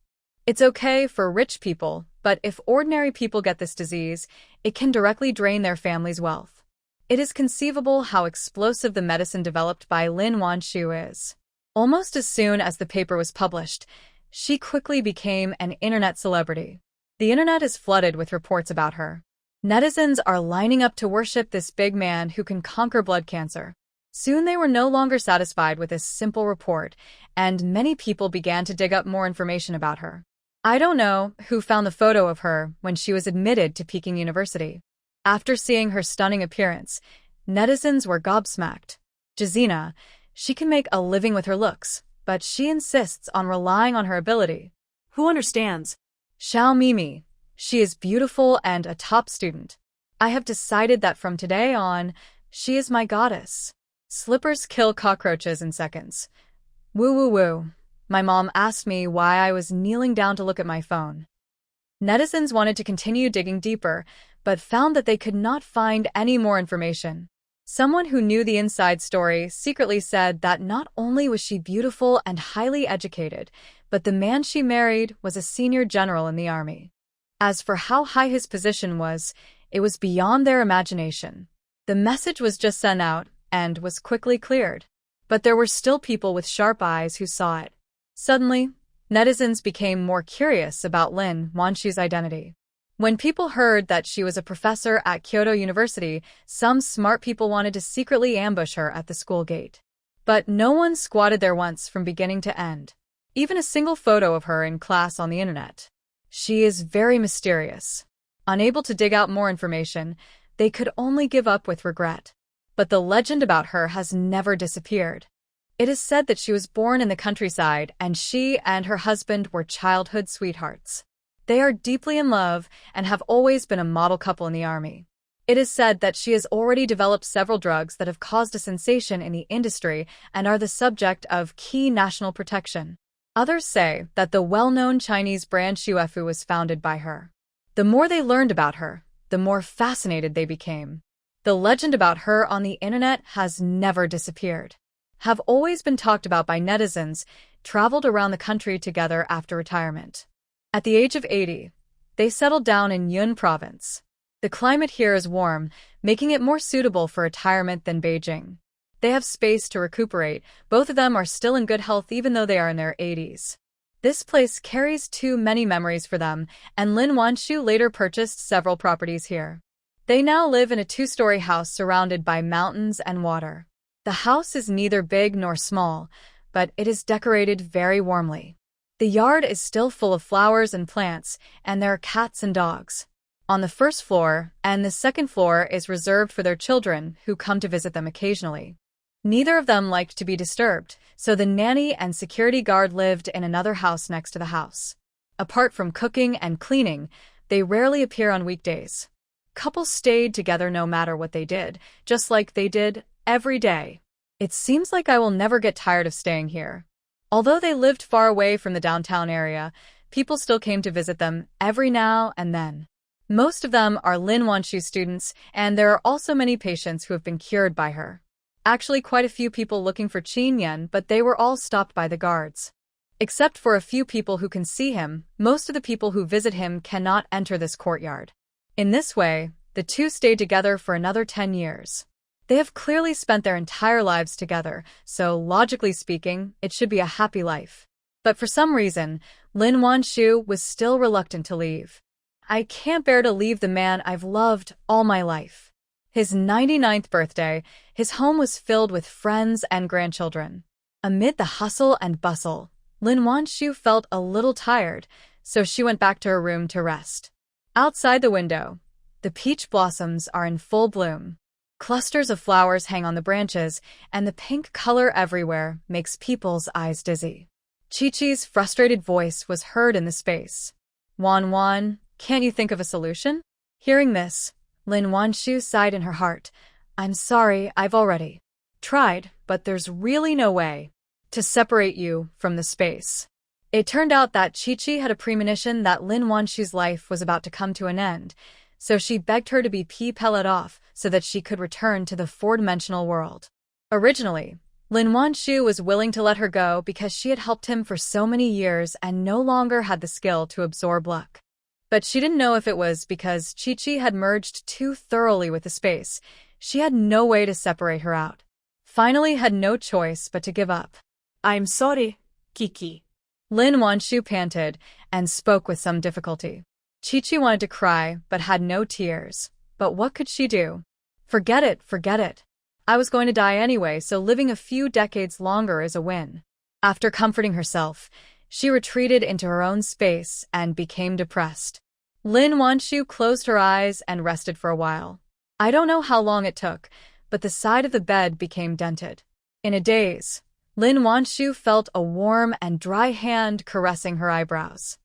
It's okay for rich people, but if ordinary people get this disease, it can directly drain their family's wealth. It is conceivable how explosive the medicine developed by Lin Wanshu is. Almost as soon as the paper was published, she quickly became an internet celebrity. The internet is flooded with reports about her. Netizens are lining up to worship this big man who can conquer blood cancer. Soon they were no longer satisfied with this simple report, and many people began to dig up more information about her. I don't know who found the photo of her when she was admitted to Peking University. After seeing her stunning appearance, netizens were gobsmacked. Jazina, she can make a living with her looks, but she insists on relying on her ability. Who understands? Xiao Mimi, she is beautiful and a top student. I have decided that from today on, she is my goddess. Slippers kill cockroaches in seconds. Woo woo woo. My mom asked me why I was kneeling down to look at my phone. Netizens wanted to continue digging deeper, but found that they could not find any more information. Someone who knew the inside story secretly said that not only was she beautiful and highly educated, but the man she married was a senior general in the army. As for how high his position was, it was beyond their imagination. The message was just sent out and was quickly cleared. But there were still people with sharp eyes who saw it. Suddenly, netizens became more curious about Lin Wanshu's identity. When people heard that she was a professor at Kyoto University, some smart people wanted to secretly ambush her at the school gate. But no one squatted there once from beginning to end. Even a single photo of her in class on the internet. She is very mysterious. Unable to dig out more information, they could only give up with regret. But the legend about her has never disappeared. It is said that she was born in the countryside and she and her husband were childhood sweethearts. They are deeply in love and have always been a model couple in the army. It is said that she has already developed several drugs that have caused a sensation in the industry and are the subject of key national protection. Others say that the well-known Chinese brand Xuefu was founded by her. The more they learned about her, the more fascinated they became. The legend about her on the internet has never disappeared. Have always been talked about by netizens, traveled around the country together after retirement. At the age of 80, they settled down in Yun province. The climate here is warm, making it more suitable for retirement than Beijing. They have space to recuperate. Both of them are still in good health even though they are in their 80s. This place carries too many memories for them, and Lin Wanshu later purchased several properties here. They now live in a 2-story house surrounded by mountains and water. The house is neither big nor small, but it is decorated very warmly. The yard is still full of flowers and plants, and there are cats and dogs. On the first floor and the second floor is reserved for their children who come to visit them occasionally. Neither of them liked to be disturbed, so the nanny and security guard lived in another house next to the house. Apart from cooking and cleaning, they rarely appear on weekdays. Couples stayed together no matter what they did, just like they did every day. It seems like I will never get tired of staying here. Although they lived far away from the downtown area, people still came to visit them every now and then. Most of them are Lin Wanshu students, and there are also many patients who have been cured by her. Actually, quite a few people looking for Qin Yan, but they were all stopped by the guards. Except for a few people who can see him, most of the people who visit him cannot enter this courtyard. In this way, the two stayed together for another 10 years. They have clearly spent their entire lives together, so logically speaking, it should be a happy life. But for some reason, Lin Wanshu was still reluctant to leave. I can't bear to leave the man I've loved all my life. His 99th birthday, his home was filled with friends and grandchildren. Amid the hustle and bustle, Lin Wanshu felt a little tired, so she went back to her room to rest. Outside the window, the peach blossoms are in full bloom. Clusters of flowers hang on the branches, and the pink color everywhere makes people's eyes dizzy. Chi-Chi's frustrated voice was heard in the space. Wan, can't you think of a solution? Hearing this, Lin Wanshu sighed in her heart. I'm sorry, I've already tried, but there's really no way to separate you from the space. It turned out that Chi-Chi had a premonition that Lin Wanshu's life was about to come to an end, so she begged her to be pellet off so that she could return to the four-dimensional world. Originally, Lin Wanshu was willing to let her go because she had helped him for so many years and no longer had the skill to absorb luck. But she didn't know if it was because Chi-Chi had merged too thoroughly with the space. She had no way to separate her out. Finally had no choice but to give up. I'm sorry, Kiki. Lin Wanshu panted and spoke with some difficulty. Chi-Chi wanted to cry but had no tears. But what could she do? Forget it. I was going to die anyway, so living a few decades longer is a win. After comforting herself, she retreated into her own space and became depressed. Lin Wanshu closed her eyes and rested for a while. I don't know how long it took, but the side of the bed became dented. In a daze, Lin Wanshu felt a warm and dry hand caressing her eyebrows.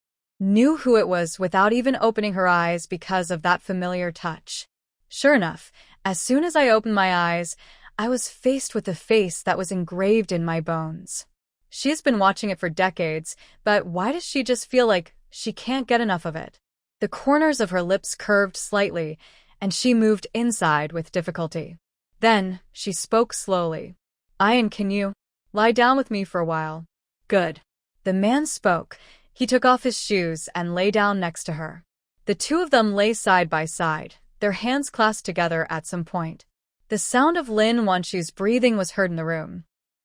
Knew who it was without even opening her eyes because of that familiar touch. Sure enough, as soon as I opened my eyes, I was faced with a face that was engraved in my bones. She has been watching it for decades, but why does she just feel like she can't get enough of it? The corners of her lips curved slightly, and she moved inside with difficulty. Then, she spoke slowly. Ian, can you lie down with me for a while? Good. The man spoke. He took off his shoes and lay down next to her. The two of them lay side by side, their hands clasped together at some point. The sound of Lin Wanshu's breathing was heard in the room.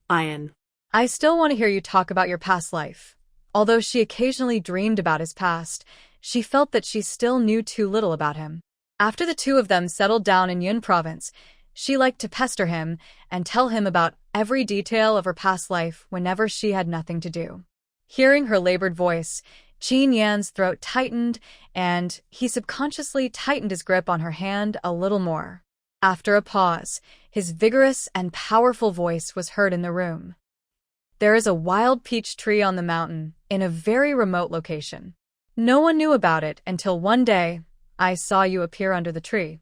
Ian. I still want to hear you talk about your past life. Although she occasionally dreamed about his past, she felt that she still knew too little about him. After the two of them settled down in Yun province, she liked to pester him and tell him about every detail of her past life whenever she had nothing to do. Hearing her labored voice, Qin Yan's throat tightened, and he subconsciously tightened his grip on her hand a little more. After a pause, his vigorous and powerful voice was heard in the room. There is a wild peach tree on the mountain, in a very remote location. No one knew about it until one day, I saw you appear under the tree.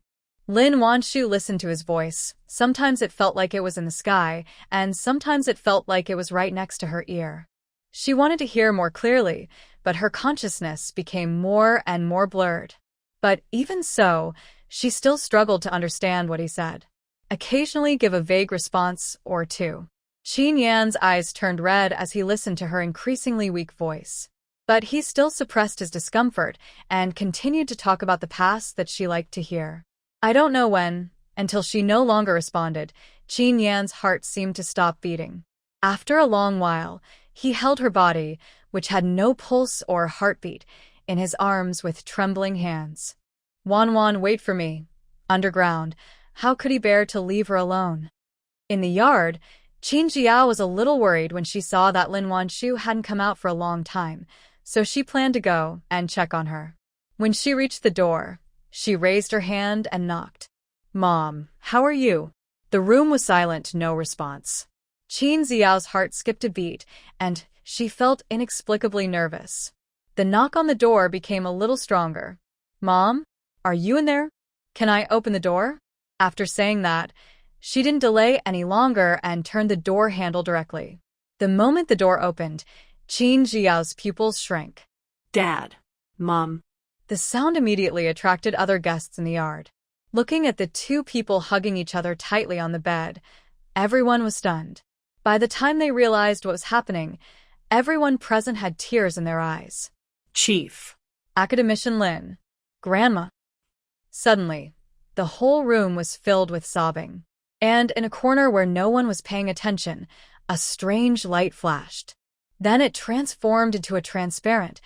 Lin Wanshu listened to his voice. Sometimes it felt like it was in the sky, and sometimes it felt like it was right next to her ear. She wanted to hear more clearly, but her consciousness became more and more blurred. But even so, she still struggled to understand what he said. Occasionally give a vague response or two. Qin Yan's eyes turned red as he listened to her increasingly weak voice. But he still suppressed his discomfort and continued to talk about the past that she liked to hear. I don't know when, until she no longer responded, Qin Yan's heart seemed to stop beating. After a long while, he held her body, which had no pulse or heartbeat, in his arms with trembling hands. Wan, wait for me. Underground, how could he bear to leave her alone? In the yard, Qin Jiao was a little worried when she saw that Lin Wanshu hadn't come out for a long time, so she planned to go and check on her. When she reached the door, she raised her hand and knocked. Mom, how are you? The room was silent, no response. Qin Xiao's heart skipped a beat, and she felt inexplicably nervous. The knock on the door became a little stronger. Mom, are you in there? Can I open the door? After saying that, she didn't delay any longer and turned the door handle directly. The moment the door opened, Qin Jiao's pupils shrank. Dad. Mom. The sound immediately attracted other guests in the yard. Looking at the two people hugging each other tightly on the bed, everyone was stunned. By the time they realized what was happening, everyone present had tears in their eyes. Chief. Academician Lin. Grandma. Suddenly, the whole room was filled with sobbing. And in a corner where no one was paying attention, a strange light flashed. Then it transformed into a transparent,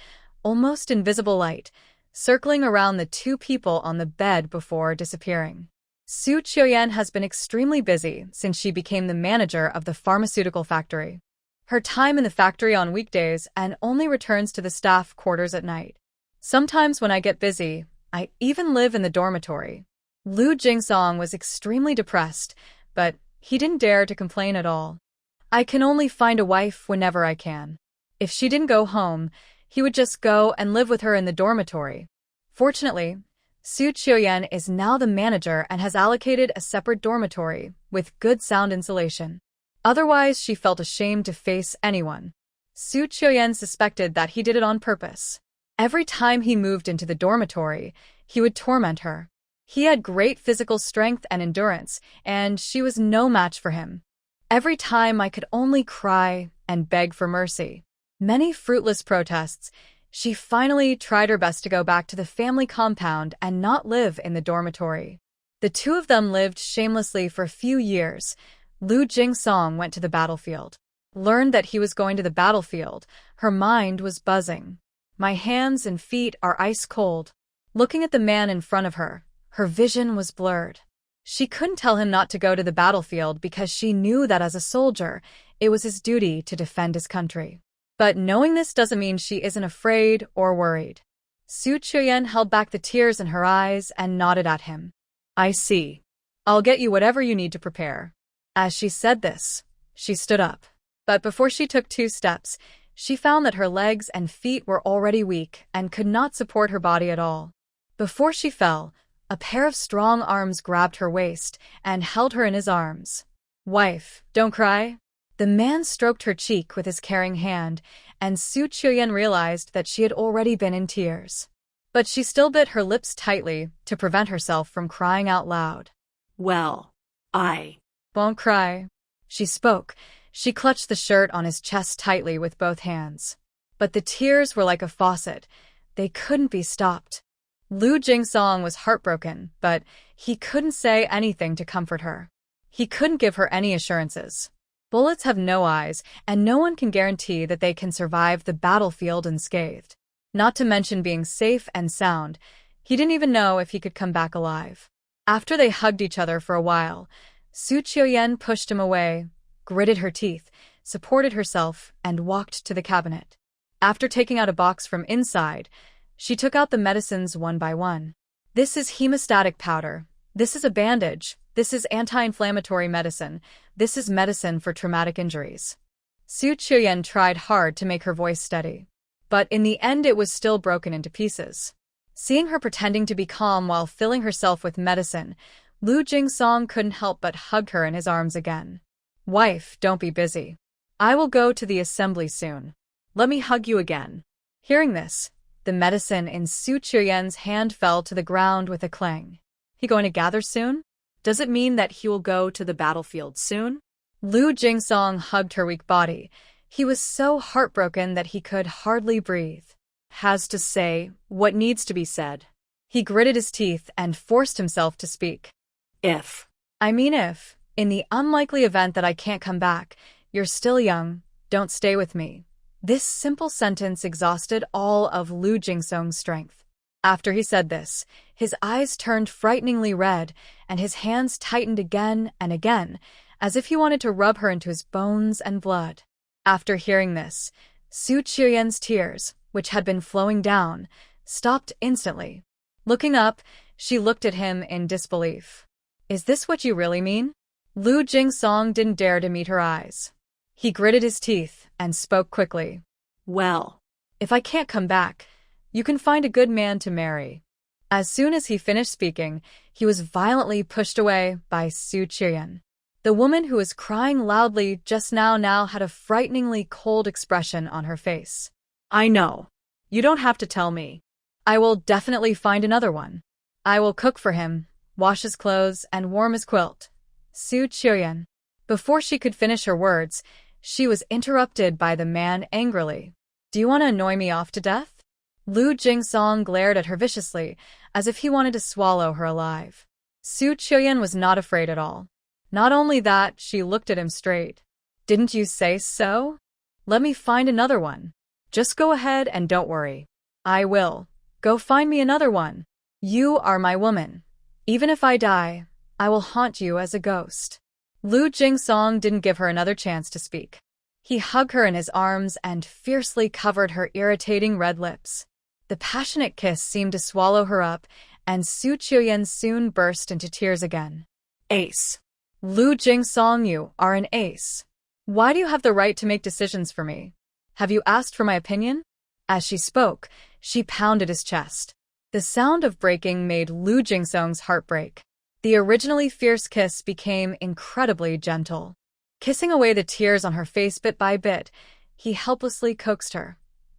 almost invisible light, circling around the two people on the bed before disappearing. Su Qiuyan has been extremely busy since she became the manager of the pharmaceutical factory. Her time in the factory on weekdays and only returns to the staff quarters at night. Sometimes when I get busy, I even live in the dormitory. Lu Jingsong was extremely depressed, but he didn't dare to complain at all. I can only find a wife whenever I can. If she didn't go home, he would just go and live with her in the dormitory. Fortunately, Su Qiuyan is now the manager and has allocated a separate dormitory with good sound insulation. Otherwise, she felt ashamed to face anyone. Su Qiuyan suspected that he did it on purpose. Every time he moved into the dormitory, he would torment her. He had great physical strength and endurance, and she was no match for him. Every time I could only cry and beg for mercy. Many fruitless protests, she finally tried her best to go back to the family compound and not live in the dormitory. The two of them lived shamelessly for a few years. Lu Jingsong went to the battlefield. Learned that he was going to the battlefield. Her mind was buzzing. My hands and feet are ice cold. Looking at the man in front of her, her vision was blurred. She couldn't tell him not to go to the battlefield because she knew that as a soldier, it was his duty to defend his country. But knowing this doesn't mean she isn't afraid or worried. Su Qiuyan held back the tears in her eyes and nodded at him. I see. I'll get you whatever you need to prepare. As she said this, she stood up. But before she took 2 steps, she found that her legs and feet were already weak and could not support her body at all. Before she fell, a pair of strong arms grabbed her waist and held her in his arms. Wife, don't cry. The man stroked her cheek with his caring hand, and Su Qiuyan realized that she had already been in tears. But she still bit her lips tightly to prevent herself from crying out loud. Well, I won't cry. She spoke. She clutched the shirt on his chest tightly with both hands. But the tears were like a faucet. They couldn't be stopped. Lu Jingsong was heartbroken, but he couldn't say anything to comfort her. He couldn't give her any assurances. Bullets have no eyes, and no one can guarantee that they can survive the battlefield unscathed. Not to mention being safe and sound, he didn't even know if he could come back alive. After they hugged each other for a while, Su Qiuyan pushed him away, gritted her teeth, supported herself, and walked to the cabinet. After taking out a box from inside, she took out the medicines one by one. This is hemostatic powder. This is a bandage. This is anti-inflammatory medicine. This is medicine for traumatic injuries. Su Qiuyan tried hard to make her voice steady. But in the end it was still broken into pieces. Seeing her pretending to be calm while filling herself with medicine, Lu Jingsong couldn't help but hug her in his arms again. Wife, don't be busy. I will go to the assembly soon. Let me hug you again. Hearing this, the medicine in Su Qiuyan's hand fell to the ground with a clang. He going to gather soon? Does it mean that he will go to the battlefield soon? Lu Jingsong hugged her weak body. He was so heartbroken that he could hardly breathe. Has to say what needs to be said. He gritted his teeth and forced himself to speak. If, in the unlikely event that I can't come back, you're still young, don't stay with me. This simple sentence exhausted all of Lu Jingsong's strength. After he said this, his eyes turned frighteningly red, and his hands tightened again and again, as if he wanted to rub her into his bones and blood. After hearing this, Su Qiuyan's tears, which had been flowing down, stopped instantly. Looking up, she looked at him in disbelief. Is this what you really mean? Lu Jingsong didn't dare to meet her eyes. He gritted his teeth and spoke quickly. Well, if I can't come back, you can find a good man to marry. As soon as he finished speaking, he was violently pushed away by Su Qiuyan. The woman who was crying loudly just now had a frighteningly cold expression on her face. I know. You don't have to tell me. I will definitely find another one. I will cook for him, wash his clothes, and warm his quilt. Su Qiuyan. Before she could finish her words, she was interrupted by the man angrily. Do you want to annoy me off to death? Lu Jingsong glared at her viciously, as if he wanted to swallow her alive. Su Qiuyan was not afraid at all. Not only that, she looked at him straight. Didn't you say so? Let me find another one. Just go ahead and don't worry. I will. Go find me another one. You are my woman. Even if I die, I will haunt you as a ghost. Lu Jingsong didn't give her another chance to speak. He hugged her in his arms and fiercely covered her irritating red lips. The passionate kiss seemed to swallow her up, and Su Qiuyan soon burst into tears again. Ace. Lu Jingsong, you are an ace. Why do you have the right to make decisions for me? Have you asked for my opinion? As she spoke, she pounded his chest. The sound of breaking made Lu Jingsong's heart break. The originally fierce kiss became incredibly gentle. Kissing away the tears on her face bit by bit, he helplessly coaxed her.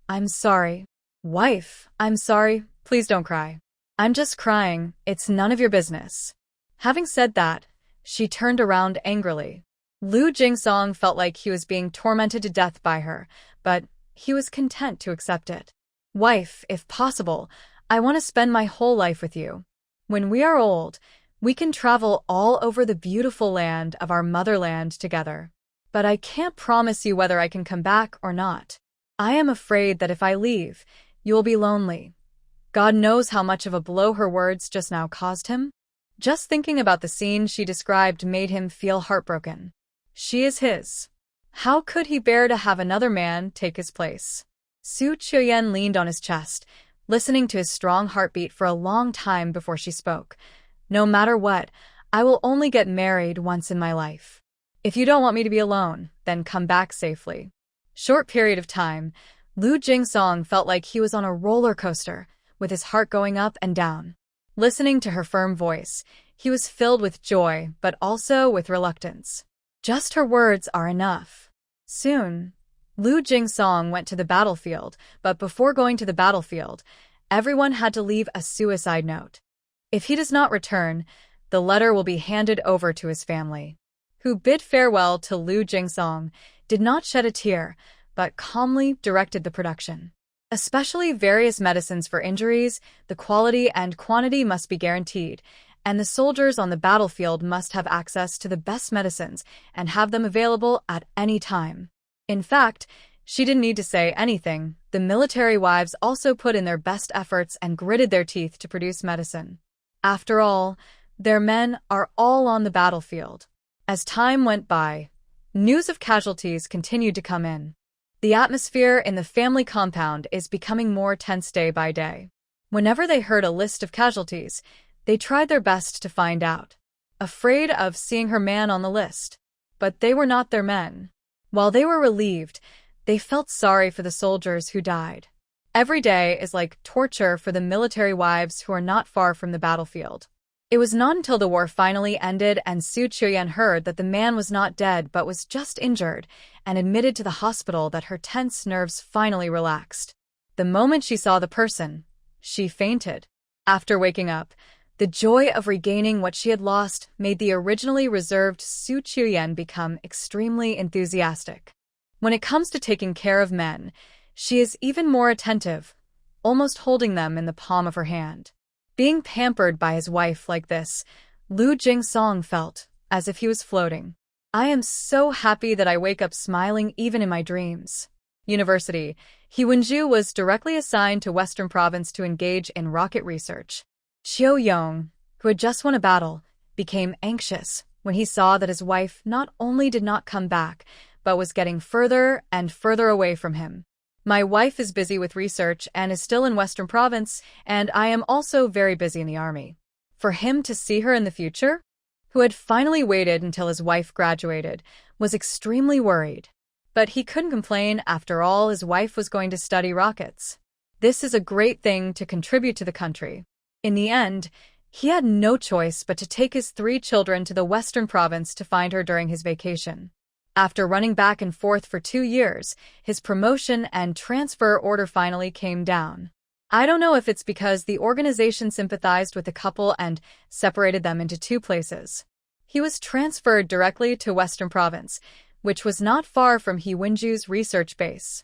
I'm sorry. Wife, I'm sorry. Please don't cry. I'm just crying. It's none of your business. Having said that, she turned around angrily. Lu Jingsong felt like he was being tormented to death by her, but he was content to accept it. Wife, if possible, I want to spend my whole life with you. When we are old, we can travel all over the beautiful land of our motherland together. But I can't promise you whether I can come back or not. I am afraid that if I leave, you will be lonely. God knows how much of a blow her words just now caused him. Just thinking about the scene she described made him feel heartbroken. She is his. How could he bear to have another man take his place? Su Qiuyan leaned on his chest, listening to his strong heartbeat for a long time before she spoke. No matter what, I will only get married once in my life. If you don't want me to be alone, then come back safely. Short period of time, Lu Jingsong felt like he was on a roller coaster, with his heart going up and down. Listening to her firm voice, he was filled with joy, but also with reluctance. Just her words are enough. Soon, Lu Jingsong went to the battlefield, but before going to the battlefield, everyone had to leave a suicide note. If he does not return, the letter will be handed over to his family. Who bid farewell to Lu Jingsong, did not shed a tear, but calmly directed the production. Especially various medicines for injuries, the quality and quantity must be guaranteed, and the soldiers on the battlefield must have access to the best medicines and have them available at any time. In fact, she didn't need to say anything. The military wives also put in their best efforts and gritted their teeth to produce medicine. After all, their men are all on the battlefield. As time went by, news of casualties continued to come in. The atmosphere in the family compound is becoming more tense day by day. Whenever they heard a list of casualties, they tried their best to find out, afraid of seeing her man on the list. But they were not their men. While they were relieved, they felt sorry for the soldiers who died. Every day is like torture for the military wives who are not far from the battlefield. It was not until the war finally ended and Su Qiuyan heard that the man was not dead but was just injured and admitted to the hospital that her tense nerves finally relaxed. The moment she saw the person, she fainted. After waking up, the joy of regaining what she had lost made the originally reserved Su Qiuyan become extremely enthusiastic. When it comes to taking care of men, she is even more attentive, almost holding them in the palm of her hand. Being pampered by his wife like this, Lu Jingsong felt as if he was floating. I am so happy that I wake up smiling even in my dreams. University, He Wenju was directly assigned to Western Province to engage in rocket research. Qiu Yong, who had just won a battle, became anxious when he saw that his wife not only did not come back, but was getting further and further away from him. My wife is busy with research and is still in Western Province, and I am also very busy in the army. For him to see her in the future, who had finally waited until his wife graduated, was extremely worried. But he couldn't complain. After all, his wife was going to study rockets. This is a great thing to contribute to the country. In the end, He had no choice but to take his 3 children to the western province to find her during his vacation. After running back and forth for 2 years, his promotion and transfer order finally came down. I don't know if it's because the organization sympathized with the couple and separated them into 2 places. He was transferred directly to Western Province, which was not far from He Wenju's research base.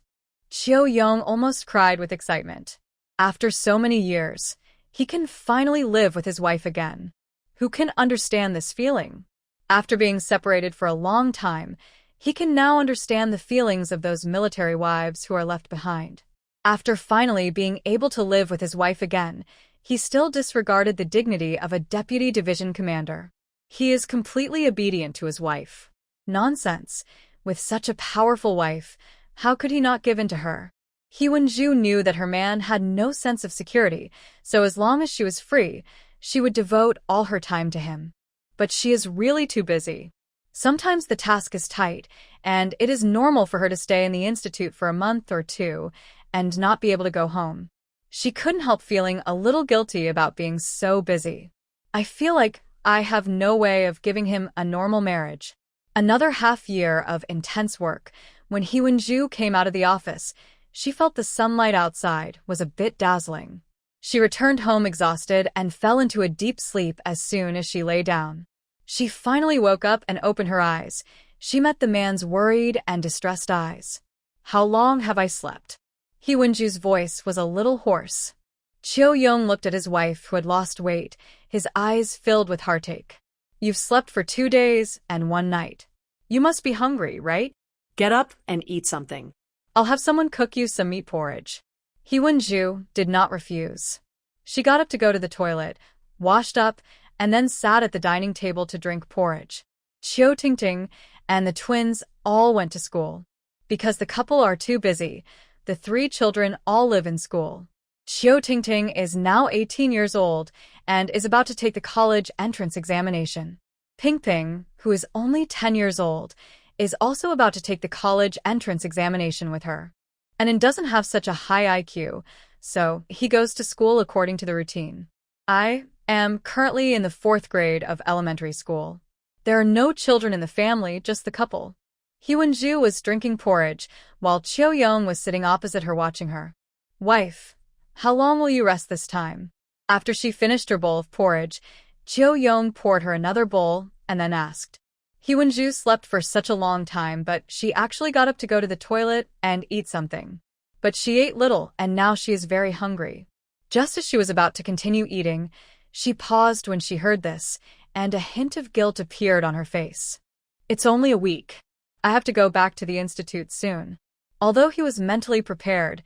Cheo-young almost cried with excitement. After so many years, he can finally live with his wife again. Who can understand this feeling? After being separated for a long time, he can now understand the feelings of those military wives who are left behind. After finally being able to live with his wife again, he still disregarded the dignity of a deputy division commander. He is completely obedient to his wife. Nonsense. With such a powerful wife, how could he not give in to her? He Wenju knew that her man had no sense of security, so as long as she was free, she would devote all her time to him. But she is really too busy. Sometimes the task is tight, and it is normal for her to stay in the institute for a month or 2 and not be able to go home. She couldn't help feeling a little guilty about being so busy. I feel like I have no way of giving him a normal marriage. Another half-year of intense work. When He Wenju came out of the office, she felt the sunlight outside was a bit dazzling. She returned home exhausted and fell into a deep sleep as soon as she lay down. She finally woke up and opened her eyes. She met the man's worried and distressed eyes. "How long have I slept?" He Wenju's voice was a little hoarse. Cheo-young looked at his wife who had lost weight, his eyes filled with heartache. "You've slept for 2 days and 1 night. You must be hungry, right? Get up and eat something." "I'll have someone cook you some meat porridge." He Wenju did not refuse. She got up to go to the toilet, washed up, and then sat at the dining table to drink porridge. Qiu Tingting and the twins all went to school. Because the couple are too busy, the 3 children all live in school. Qiu Tingting is now 18 years old and is about to take the college entrance examination. Ping, who is only 10 years old, is also about to take the college entrance examination with her. And doesn't have such a high IQ, so he goes to school according to the routine. I am currently in the 4th grade of elementary school. There are no children in the family, just the couple. He Wenju was drinking porridge, while Cheo-young was sitting opposite her watching her. "Wife, how long will you rest this time?" After she finished her bowl of porridge, Cheo-young poured her another bowl and then asked. He Wenju slept for such a long time, but she actually got up to go to the toilet and eat something. But she ate little, and now she is very hungry. Just as she was about to continue eating, she paused when she heard this, and a hint of guilt appeared on her face. "It's only a week. I have to go back to the institute soon." Although he was mentally prepared,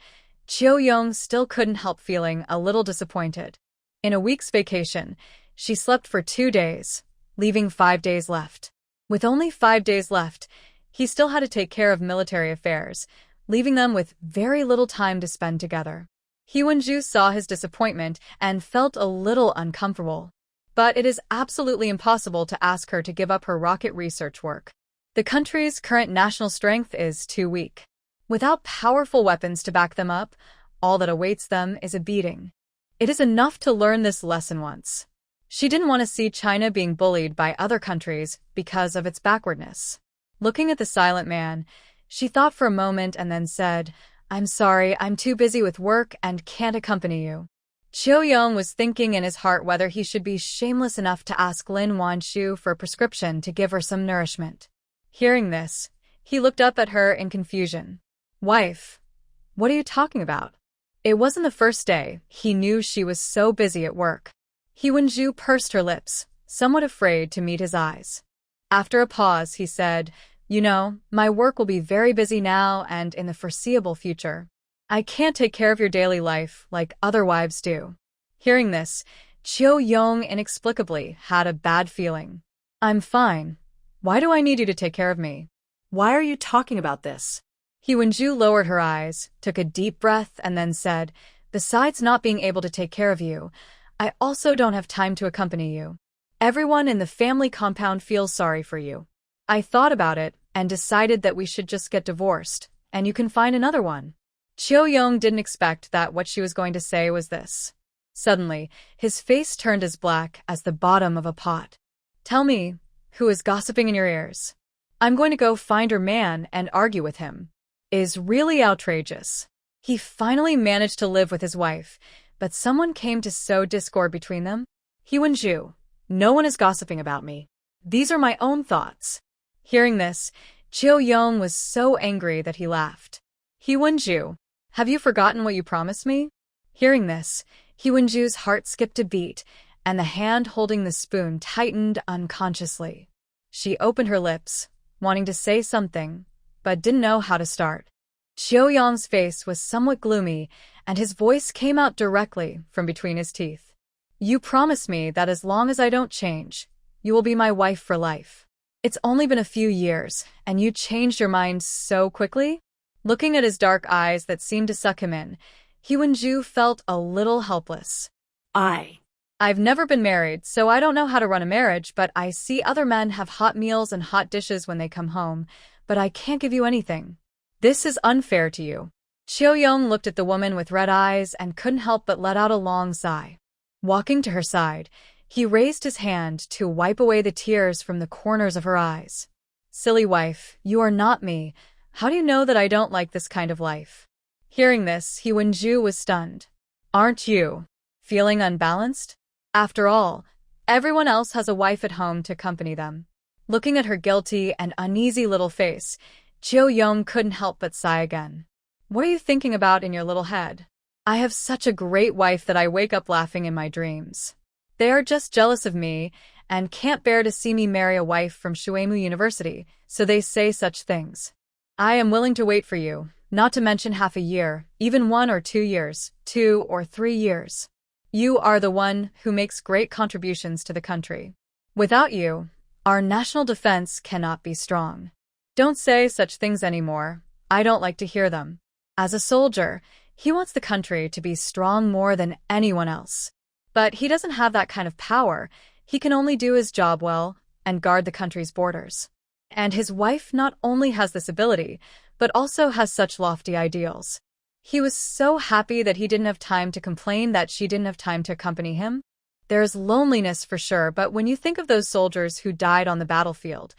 Cheo-young still couldn't help feeling a little disappointed. In a week's vacation, she slept for 2 days, leaving 5 days left. With only 5 days left, he still had to take care of military affairs, leaving them with very little time to spend together. He Wenju saw his disappointment and felt a little uncomfortable. But it is absolutely impossible to ask her to give up her rocket research work. The country's current national strength is too weak. Without powerful weapons to back them up, all that awaits them is a beating. It is enough to learn this lesson once. She didn't want to see China being bullied by other countries because of its backwardness. Looking at the silent man, she thought for a moment and then said, "I'm sorry, I'm too busy with work and can't accompany you." Cheo-young was thinking in his heart whether he should be shameless enough to ask Lin Wanshu for a prescription to give her some nourishment. Hearing this, he looked up at her in confusion. "Wife, what are you talking about?" It wasn't the first day he knew she was so busy at work. He Wenju pursed her lips, somewhat afraid to meet his eyes. After a pause, he said, "You know, my work will be very busy now and in the foreseeable future. I can't take care of your daily life like other wives do." Hearing this, Cheo-young inexplicably had a bad feeling. "I'm fine. Why do I need you to take care of me?" "Why are you talking about this?" He Wenju lowered her eyes, took a deep breath, and then said, "Besides not being able to take care of you, I also don't have time to accompany you. Everyone in the family compound feels sorry for you. I thought about it and decided that we should just get divorced, and you can find another one." Cheo-young didn't expect that what she was going to say was this. Suddenly, his face turned as black as the bottom of a pot. Tell me, who is gossiping in your ears? I'm going to go find your man and argue with him. Is really outrageous. He finally managed to live with his wife, but someone came to sow discord between them. He Wenju. No one is gossiping about me. These are my own thoughts. Hearing this, Chiu Yong was so angry that he laughed. He Wenju, have you forgotten what you promised me? Hearing this, He Wenju's heart skipped a beat, and the hand holding the spoon tightened unconsciously. She opened her lips, wanting to say something, but didn't know how to start. Chiu Yong's face was somewhat gloomy, and his voice came out directly from between his teeth. You promised me that as long as I don't change, you will be my wife for life. It's only been a few years, and you changed your mind so quickly? Looking at his dark eyes that seemed to suck him in, He Wenju felt a little helpless. I've never been married, so I don't know how to run a marriage, but I see other men have hot meals and hot dishes when they come home, but I can't give you anything. This is unfair to you. Chiu Yong looked at the woman with red eyes and couldn't help but let out a long sigh. Walking to her side, he raised his hand to wipe away the tears from the corners of her eyes. Silly wife, you are not me. How do you know that I don't like this kind of life? Hearing this, He Wenju was stunned. Aren't you feeling unbalanced? After all, everyone else has a wife at home to accompany them. Looking at her guilty and uneasy little face, Chiu Yong couldn't help but sigh again. What are you thinking about in your little head? I have such a great wife that I wake up laughing in my dreams. They are just jealous of me and can't bear to see me marry a wife from Shuemu University, so they say such things. I am willing to wait for you, not to mention half a year, even 1 or 2 years, 2 or 3 years. You are the one who makes great contributions to the country. Without you, our national defense cannot be strong. Don't say such things anymore. I don't like to hear them. As a soldier, he wants the country to be strong more than anyone else. But he doesn't have that kind of power. He can only do his job well and guard the country's borders. And his wife not only has this ability, but also has such lofty ideals. He was so happy that he didn't have time to complain that she didn't have time to accompany him. There's loneliness for sure, but when you think of those soldiers who died on the battlefield,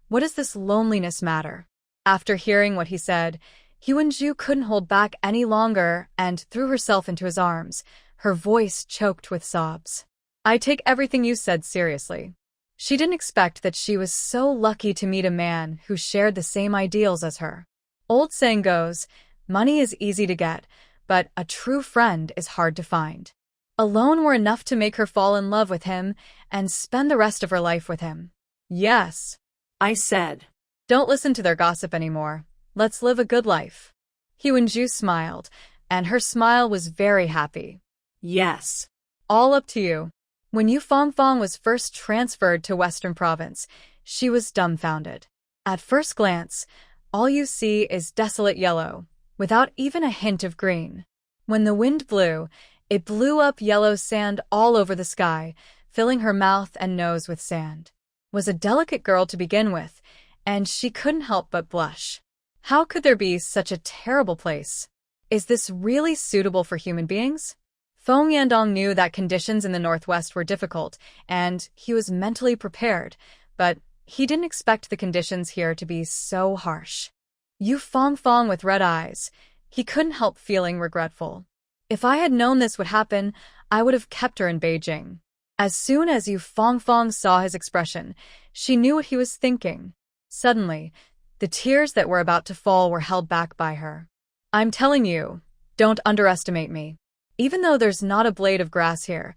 what does this loneliness matter? After hearing what he said, He Wenju couldn't hold back any longer and threw herself into his arms, her voice choked with sobs. I take everything you said seriously. She didn't expect that she was so lucky to meet a man who shared the same ideals as her. Old saying goes, money is easy to get, but a true friend is hard to find. Alone were enough to make her fall in love with him and spend the rest of her life with him. Yes, I said. Don't listen to their gossip anymore. Let's live a good life. He Wenju smiled, and her smile was very happy. Yes. All up to you. When Yu Fangfang was first transferred to Western Province, she was dumbfounded. At first glance, all you see is desolate yellow, without even a hint of green. When the wind blew, it blew up yellow sand all over the sky, filling her mouth and nose with sand. Was a delicate girl to begin with, and she couldn't help but blush. How could there be such a terrible place? Is this really suitable for human beings? Feng Yandong knew that conditions in the northwest were difficult, and he was mentally prepared, but he didn't expect the conditions here to be so harsh. Yu Fangfang with red eyes, he couldn't help feeling regretful. If I had known this would happen, I would have kept her in Beijing. As soon as Yu Fangfang saw his expression, she knew what he was thinking. Suddenly, the tears that were about to fall were held back by her. I'm telling you, don't underestimate me. Even though there's not a blade of grass here,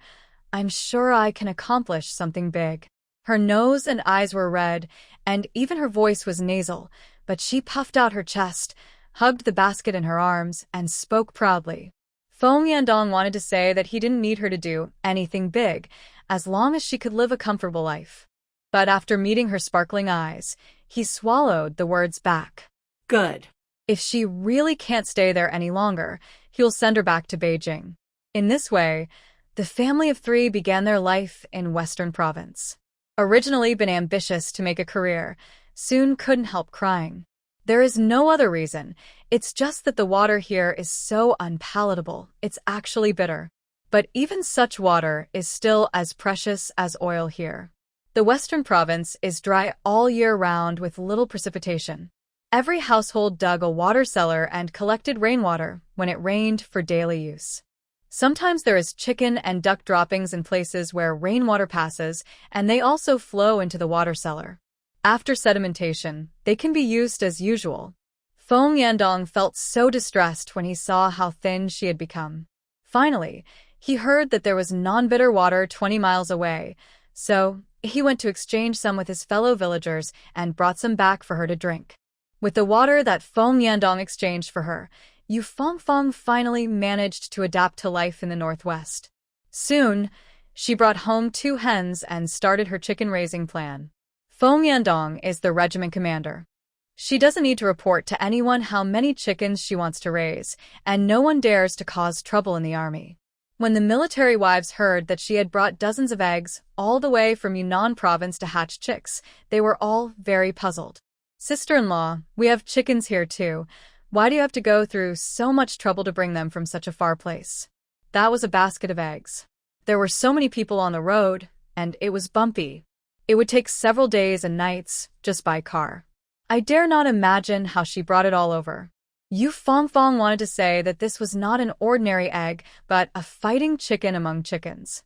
I'm sure I can accomplish something big. Her nose and eyes were red, and even her voice was nasal, but she puffed out her chest, hugged the basket in her arms, and spoke proudly. Feng Yandong wanted to say that he didn't need her to do anything big, as long as she could live a comfortable life. But after meeting her sparkling eyes, he swallowed the words back. Good. If she really can't stay there any longer, he'll send her back to Beijing. In this way, the family of 3 began their life in Western Province. Originally been ambitious to make a career, soon couldn't help crying. There is no other reason, it's just that the water here is so unpalatable, it's actually bitter. But even such water is still as precious as oil here. The western province is dry all year round with little precipitation. Every household dug a water cellar and collected rainwater when it rained for daily use. Sometimes there is chicken and duck droppings in places where rainwater passes, and they also flow into the water cellar. After sedimentation, they can be used as usual. Feng Yandong felt so distressed when he saw how thin she had become. Finally, he heard that there was non-bitter water 20 miles away, so he went to exchange some with his fellow villagers and brought some back for her to drink. With the water that Feng Yandong exchanged for her, Yu Fangfang finally managed to adapt to life in the northwest. Soon, she brought home 2 hens and started her chicken-raising plan. Feng Yandong is the regiment commander. She doesn't need to report to anyone how many chickens she wants to raise, and no one dares to cause trouble in the army. When the military wives heard that she had brought dozens of eggs all the way from Yunnan province to hatch chicks, they were all very puzzled. "Sister-in-law, we have chickens here too. Why do you have to go through so much trouble to bring them from such a far place?" That was a basket of eggs. There were so many people on the road, and it was bumpy. It would take several days and nights just by car. I dare not imagine how she brought it all over. Yu Fangfang wanted to say that this was not an ordinary egg, but a fighting chicken among chickens.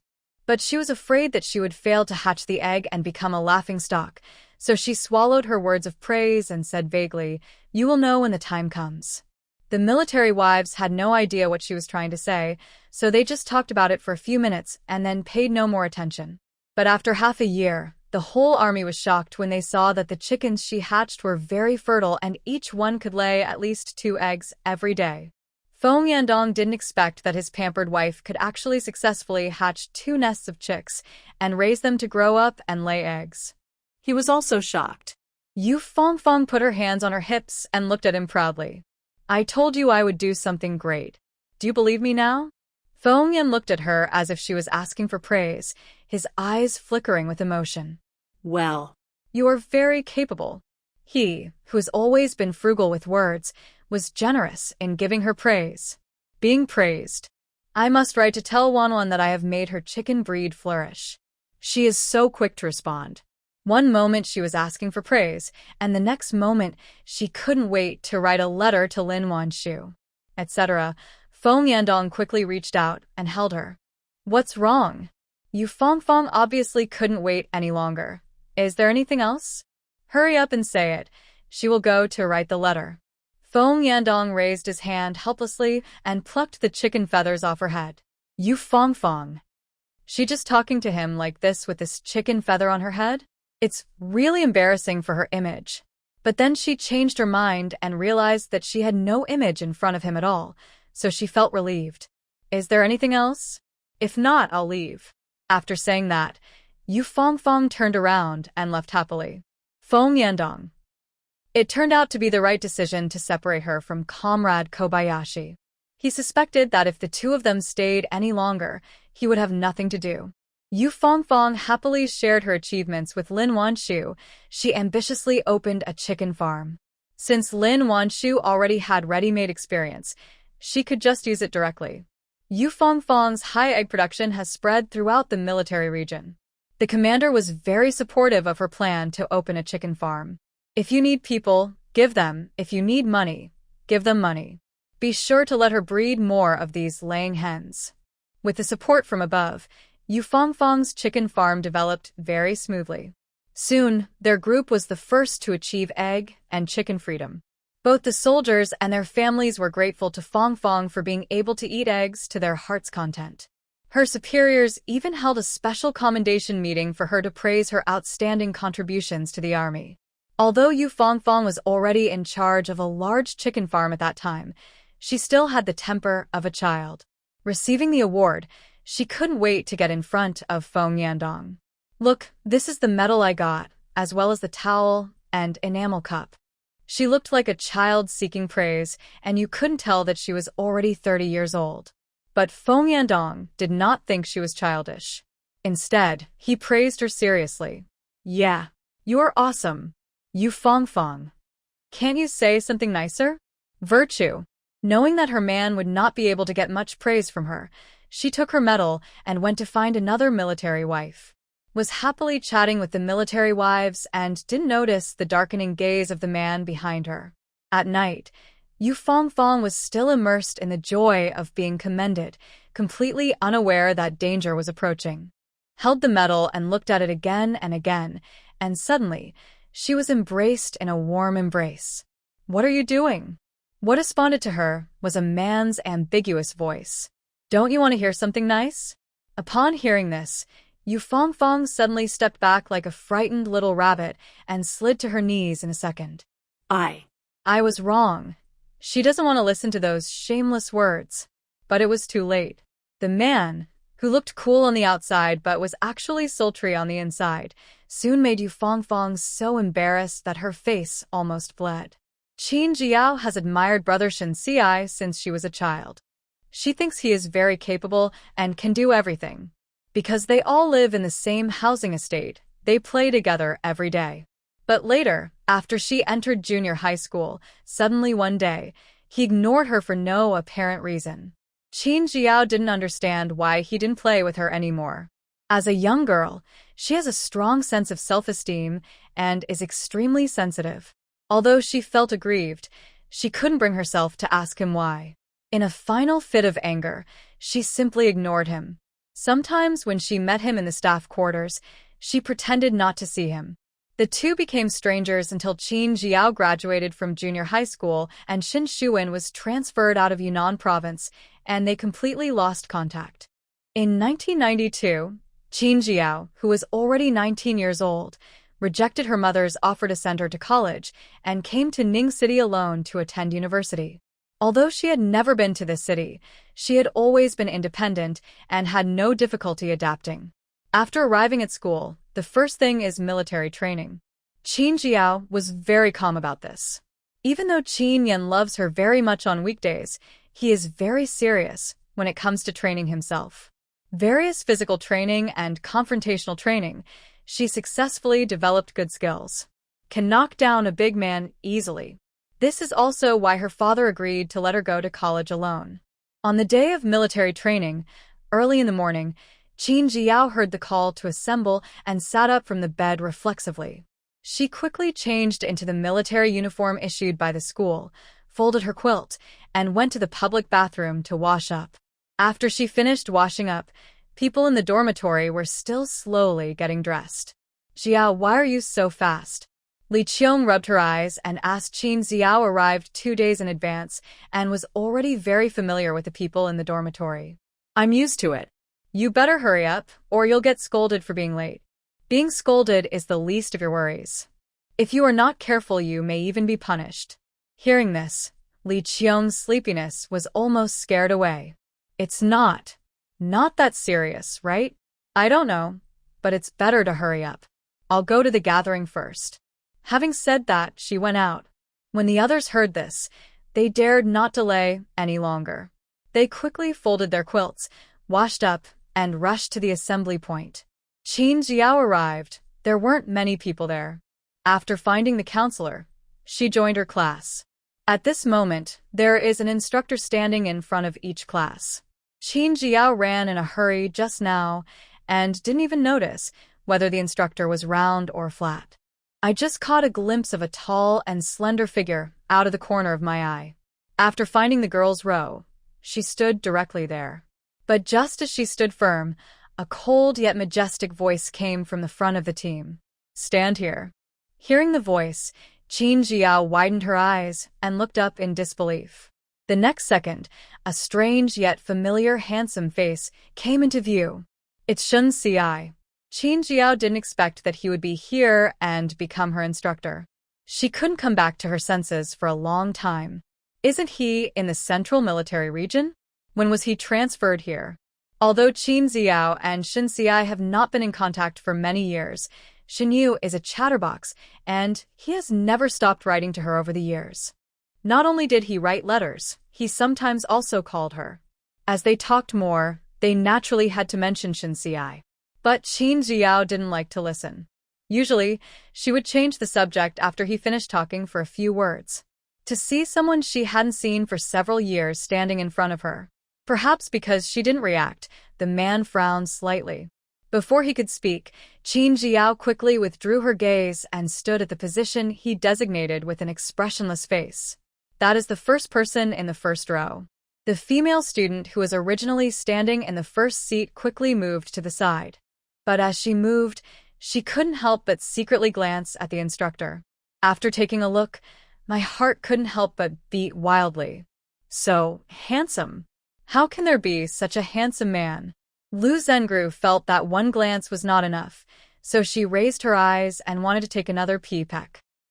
But she was afraid that she would fail to hatch the egg and become a laughingstock, so she swallowed her words of praise and said vaguely, "You will know when the time comes." The military wives had no idea what she was trying to say, so they just talked about it for a few minutes and then paid no more attention. But after half a year, the whole army was shocked when they saw that the chickens she hatched were very fertile and each one could lay at least 2 eggs every day. Feng Yandong didn't expect that his pampered wife could actually successfully hatch 2 nests of chicks and raise them to grow up and lay eggs. He was also shocked. Yu Fangfang put her hands on her hips and looked at him proudly. "I told you I would do something great. Do you believe me now?" Feng Yan looked at her as if she was asking for praise, his eyes flickering with emotion. "Well, you are very capable." He, who has always been frugal with words, was generous in giving her praise. Being praised. "I must write to tell Wanwan that I have made her chicken breed flourish." She is so quick to respond. One moment she was asking for praise, and the next moment she couldn't wait to write a letter to Lin Wanshu, etc. Feng Yandong quickly reached out and held her. "What's wrong?" Yu Fangfang obviously couldn't wait any longer. "Is there anything else?" "Hurry up and say it. She will go to write the letter." Feng Yandong raised his hand helplessly and plucked the chicken feathers off her head. "Yu Fangfang. She just talking to him like this with this chicken feather on her head? It's really embarrassing for her image." But then she changed her mind and realized that she had no image in front of him at all, so she felt relieved. "Is there anything else? If not, I'll leave." After saying that, Yu Fangfang turned around and left happily. Feng Yandong. It turned out to be the right decision to separate her from Comrade Kobayashi. He suspected that if the two of them stayed any longer, he would have nothing to do. Yu Fangfang happily shared her achievements with Lin Wanshu. She ambitiously opened a chicken farm. Since Lin Wanshu already had ready-made experience, she could just use it directly. Yu Fangfang's high egg production has spread throughout the military region. The commander was very supportive of her plan to open a chicken farm. "If you need people, give them. If you need money, give them money. Be sure to let her breed more of these laying hens." With the support from above, Yu Fangfang's chicken farm developed very smoothly. Soon, their group was the first to achieve egg and chicken freedom. Both the soldiers and their families were grateful to Fangfang for being able to eat eggs to their heart's content. Her superiors even held a special commendation meeting for her to praise her outstanding contributions to the army. Although Yu Fangfang was already in charge of a large chicken farm at that time, she still had the temper of a child. Receiving the award, she couldn't wait to get in front of Feng Yandong. "Look, this is the medal I got, as well as the towel and enamel cup." She looked like a child seeking praise, and you couldn't tell that she was already 30 years old. But Feng Yandong did not think she was childish. Instead, he praised her seriously. "Yeah, you're awesome. Yu Fangfang. Can't you say something nicer?" Virtue. Knowing that her man would not be able to get much praise from her, She took her medal and went to find another military wife. Was happily chatting with the military wives and didn't notice the darkening gaze of the man behind her. At night, Yu Fongfong was still immersed in the joy of being commended, completely unaware that danger was approaching. Held the medal and looked at it again and again, and suddenly, she was embraced in a warm embrace. "What are you doing?" What responded to her was a man's ambiguous voice. "Don't you want to hear something nice?" Upon hearing this, Yu Fongfong suddenly stepped back like a frightened little rabbit and slid to her knees in a second. I was wrong. She doesn't want to listen to those shameless words. But it was too late. The man, who looked cool on the outside but was actually sultry on the inside, soon made Yu Fongfong so embarrassed that her face almost bled. Qin Jiao has admired brother Shen Xiai since she was a child. She thinks he is very capable and can do everything. Because they all live in the same housing estate, they play together every day. But later, after she entered junior high school, suddenly one day, he ignored her for no apparent reason. Qin Jiao didn't understand why he didn't play with her anymore. As a young girl, she has a strong sense of self-esteem and is extremely sensitive. Although she felt aggrieved, she couldn't bring herself to ask him why. In a final fit of anger, she simply ignored him. Sometimes when she met him in the staff quarters, she pretended not to see him. The two became strangers until Qin Jiao graduated from junior high school and Shin Shuwen was transferred out of Yunnan province, and they completely lost contact. In 1992, Qin Jiao, who was already 19 years old, rejected her mother's offer to send her to college and came to Ning City alone to attend university. Although she had never been to this city, she had always been independent and had no difficulty adapting. After arriving at school, the first thing is military training. Qin Jiao was very calm about this. Even though Qin Yan loves her very much on weekdays, he is very serious when it comes to training himself. Various physical training and confrontational training, she successfully developed good skills. Can knock down a big man easily. This is also why her father agreed to let her go to college alone. On the day of military training, early in the morning, Qin Jiao heard the call to assemble and sat up from the bed reflexively. She quickly changed into the military uniform issued by the school, folded her quilt, and went to the public bathroom to wash up. After she finished washing up, people in the dormitory were still slowly getting dressed. "Jiao, why are you so fast?" Li Qiong rubbed her eyes and asked. Qin Jiao arrived 2 days in advance and was already very familiar with the people in the dormitory. "I'm used to it." "You better hurry up, or you'll get scolded for being late. Being scolded is the least of your worries. If you are not careful, you may even be punished." Hearing this, Li Qiong's sleepiness was almost scared away. "It's not that serious, right?" "I don't know, but it's better to hurry up. I'll go to the gathering first." Having said that, she went out. When the others heard this, they dared not delay any longer. They quickly folded their quilts, washed up, and rushed to the assembly point. Qin Jiao arrived. There weren't many people there. After finding the counselor, she joined her class. At this moment, there is an instructor standing in front of each class. Qin Jiao ran in a hurry just now and didn't even notice whether the instructor was round or flat. I just caught a glimpse of a tall and slender figure out of the corner of my eye. After finding the girls' row, she stood directly there. But just as she stood firm, a cold yet majestic voice came from the front of the team. "Stand here." Hearing the voice, Qin Jiao widened her eyes and looked up in disbelief. The next second, a strange yet familiar handsome face came into view. It's Shen Xiai. Qin Jiao didn't expect that he would be here and become her instructor. She couldn't come back to her senses for a long time. Isn't he in the central military region? When was he transferred here? Although Qin Jiao and Shen Xiai have not been in contact for many years, Shen Yu is a chatterbox, and he has never stopped writing to her over the years. Not only did he write letters, he sometimes also called her. As they talked more, they naturally had to mention Shen Xiai. But Qin Jiao didn't like to listen. Usually, she would change the subject after he finished talking for a few words. To see someone she hadn't seen for several years standing in front of her, Perhaps because she didn't react, the man frowned slightly. Before he could speak, Qin Jiao quickly withdrew her gaze and stood at the position he designated with an expressionless face. That is the first person in the first row. The female student who was originally standing in the first seat quickly moved to the side. But as she moved, she couldn't help but secretly glance at the instructor. After taking a look, my heart couldn't help but beat wildly. So handsome. How can there be such a handsome man? Lu Zengru felt that one glance was not enough, so she raised her eyes and wanted to take another peek.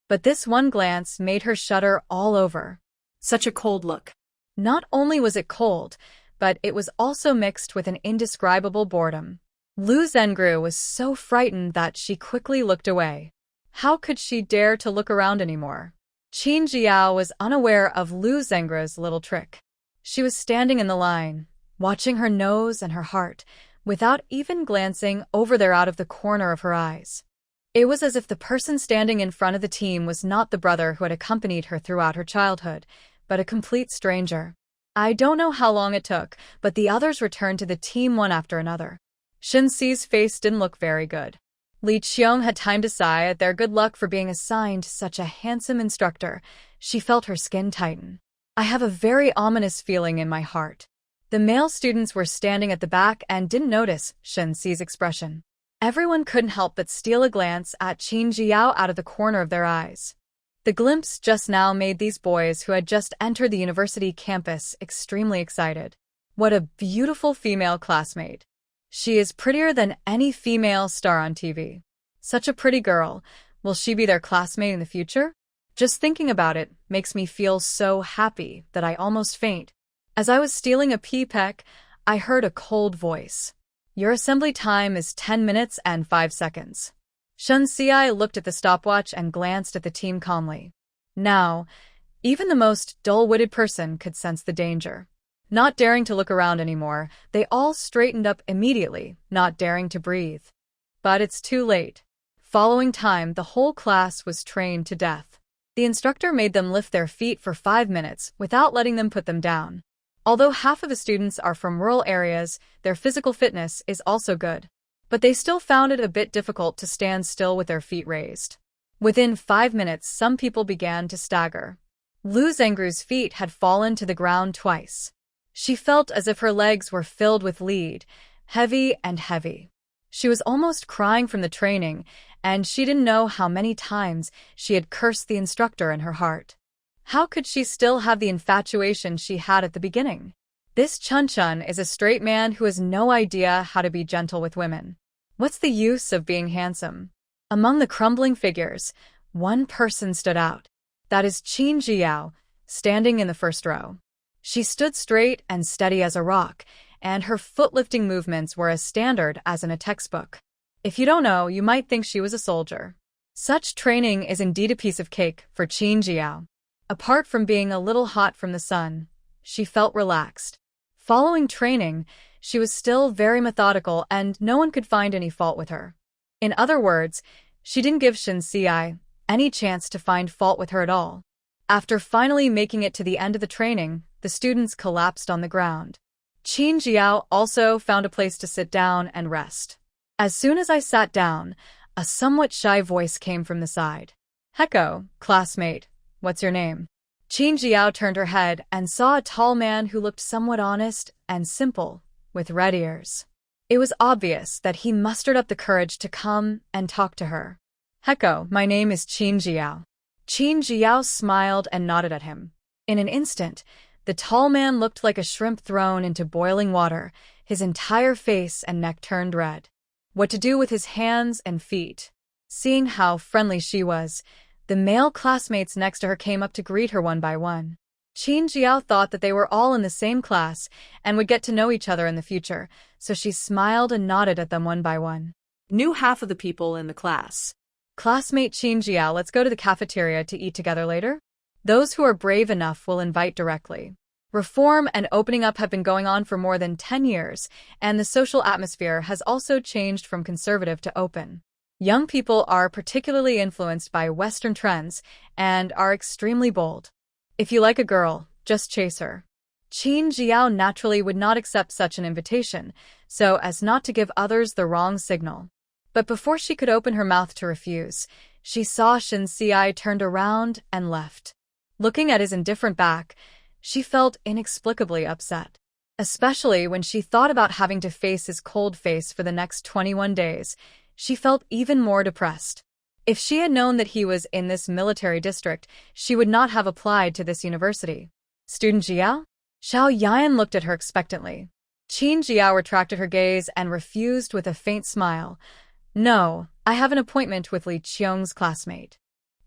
But this one glance made her shudder all over. Such a cold look. Not only was it cold, but it was also mixed with an indescribable boredom. Lu Zengru was so frightened that she quickly looked away. How could she dare to look around anymore? Qin Jiao was unaware of Lu Zengru's little trick. She was standing in the line, watching her nose and her heart, without even glancing over there out of the corner of her eyes. It was as if the person standing in front of the team was not the brother who had accompanied her throughout her childhood, but a complete stranger. I don't know how long it took, but the others returned to the team one after another. Shen Xi's face didn't look very good. Li Qiong had time to sigh at their good luck for being assigned such a handsome instructor. She felt her skin tighten. I have a very ominous feeling in my heart. The male students were standing at the back and didn't notice Shen Xi's expression. Everyone couldn't help but steal a glance at Qin Jiao out of the corner of their eyes. The glimpse just now made these boys who had just entered the university campus extremely excited. What a beautiful female classmate. She is prettier than any female star on TV. Such a pretty girl. Will she be their classmate in the future? Just thinking about it makes me feel so happy that I almost faint. As I was stealing a pee-peck, I heard a cold voice. Your assembly time is 10 minutes and 5 seconds. Shen Xi looked at the stopwatch and glanced at the team calmly. Now, even the most dull-witted person could sense the danger. Not daring to look around anymore, they all straightened up immediately, not daring to breathe. But it's too late. Following time, the whole class was trained to death. The instructor made them lift their feet for 5 minutes without letting them put them down. Although half of the students are from rural areas, their physical fitness is also good. But they still found it a bit difficult to stand still with their feet raised. Within 5 minutes, some people began to stagger. Lu Zengru's feet had fallen to the ground twice. She felt as if her legs were filled with lead, heavy and heavy. She was almost crying from the training, and she didn't know how many times she had cursed the instructor in her heart. How could she still have the infatuation she had at the beginning? This Chun is a straight man who has no idea how to be gentle with women. What's the use of being handsome? Among the crumbling figures, one person stood out. That is Qin Jiao, standing in the first row. She stood straight and steady as a rock, and her foot-lifting movements were as standard as in a textbook. If you don't know, you might think she was a soldier. Such training is indeed a piece of cake for Qin Jiao. Apart from being a little hot from the sun, she felt relaxed. Following training, she was still very methodical and no one could find any fault with her. In other words, she didn't give Shen Xi any chance to find fault with her at all. After finally making it to the end of the training, the students collapsed on the ground. Qin Jiao also found a place to sit down and rest. As soon as I sat down, a somewhat shy voice came from the side. Heko, classmate, what's your name? Qin Jiao turned her head and saw a tall man who looked somewhat honest and simple, with red ears. It was obvious that he mustered up the courage to come and talk to her. Heko, my name is Qin Jiao. Qin Jiao smiled and nodded at him. In an instant, the tall man looked like a shrimp thrown into boiling water, his entire face and neck turned red. What to do with his hands and feet? Seeing how friendly she was, the male classmates next to her came up to greet her one by one. Qin Jiao thought that they were all in the same class and would get to know each other in the future, so she smiled and nodded at them one by one. Knew half of the people in the class. Classmate Qin Jiao, let's go to the cafeteria to eat together later? Those who are brave enough will invite directly. Reform and opening up have been going on for more than 10 years, and the social atmosphere has also changed from conservative to open. Young people are particularly influenced by Western trends and are extremely bold. If you like a girl, just chase her. Qin Jiao naturally would not accept such an invitation, so as not to give others the wrong signal. But before she could open her mouth to refuse, she saw Shen Xiai turned around and left. Looking at his indifferent back, she felt inexplicably upset. Especially when she thought about having to face his cold face for the next 21 days, she felt even more depressed. If she had known that he was in this military district, she would not have applied to this university. Student Jiao? Xiao Yan looked at her expectantly. Qin Jiao retracted her gaze and refused with a faint smile. No, I have an appointment with Li Qiong's classmate.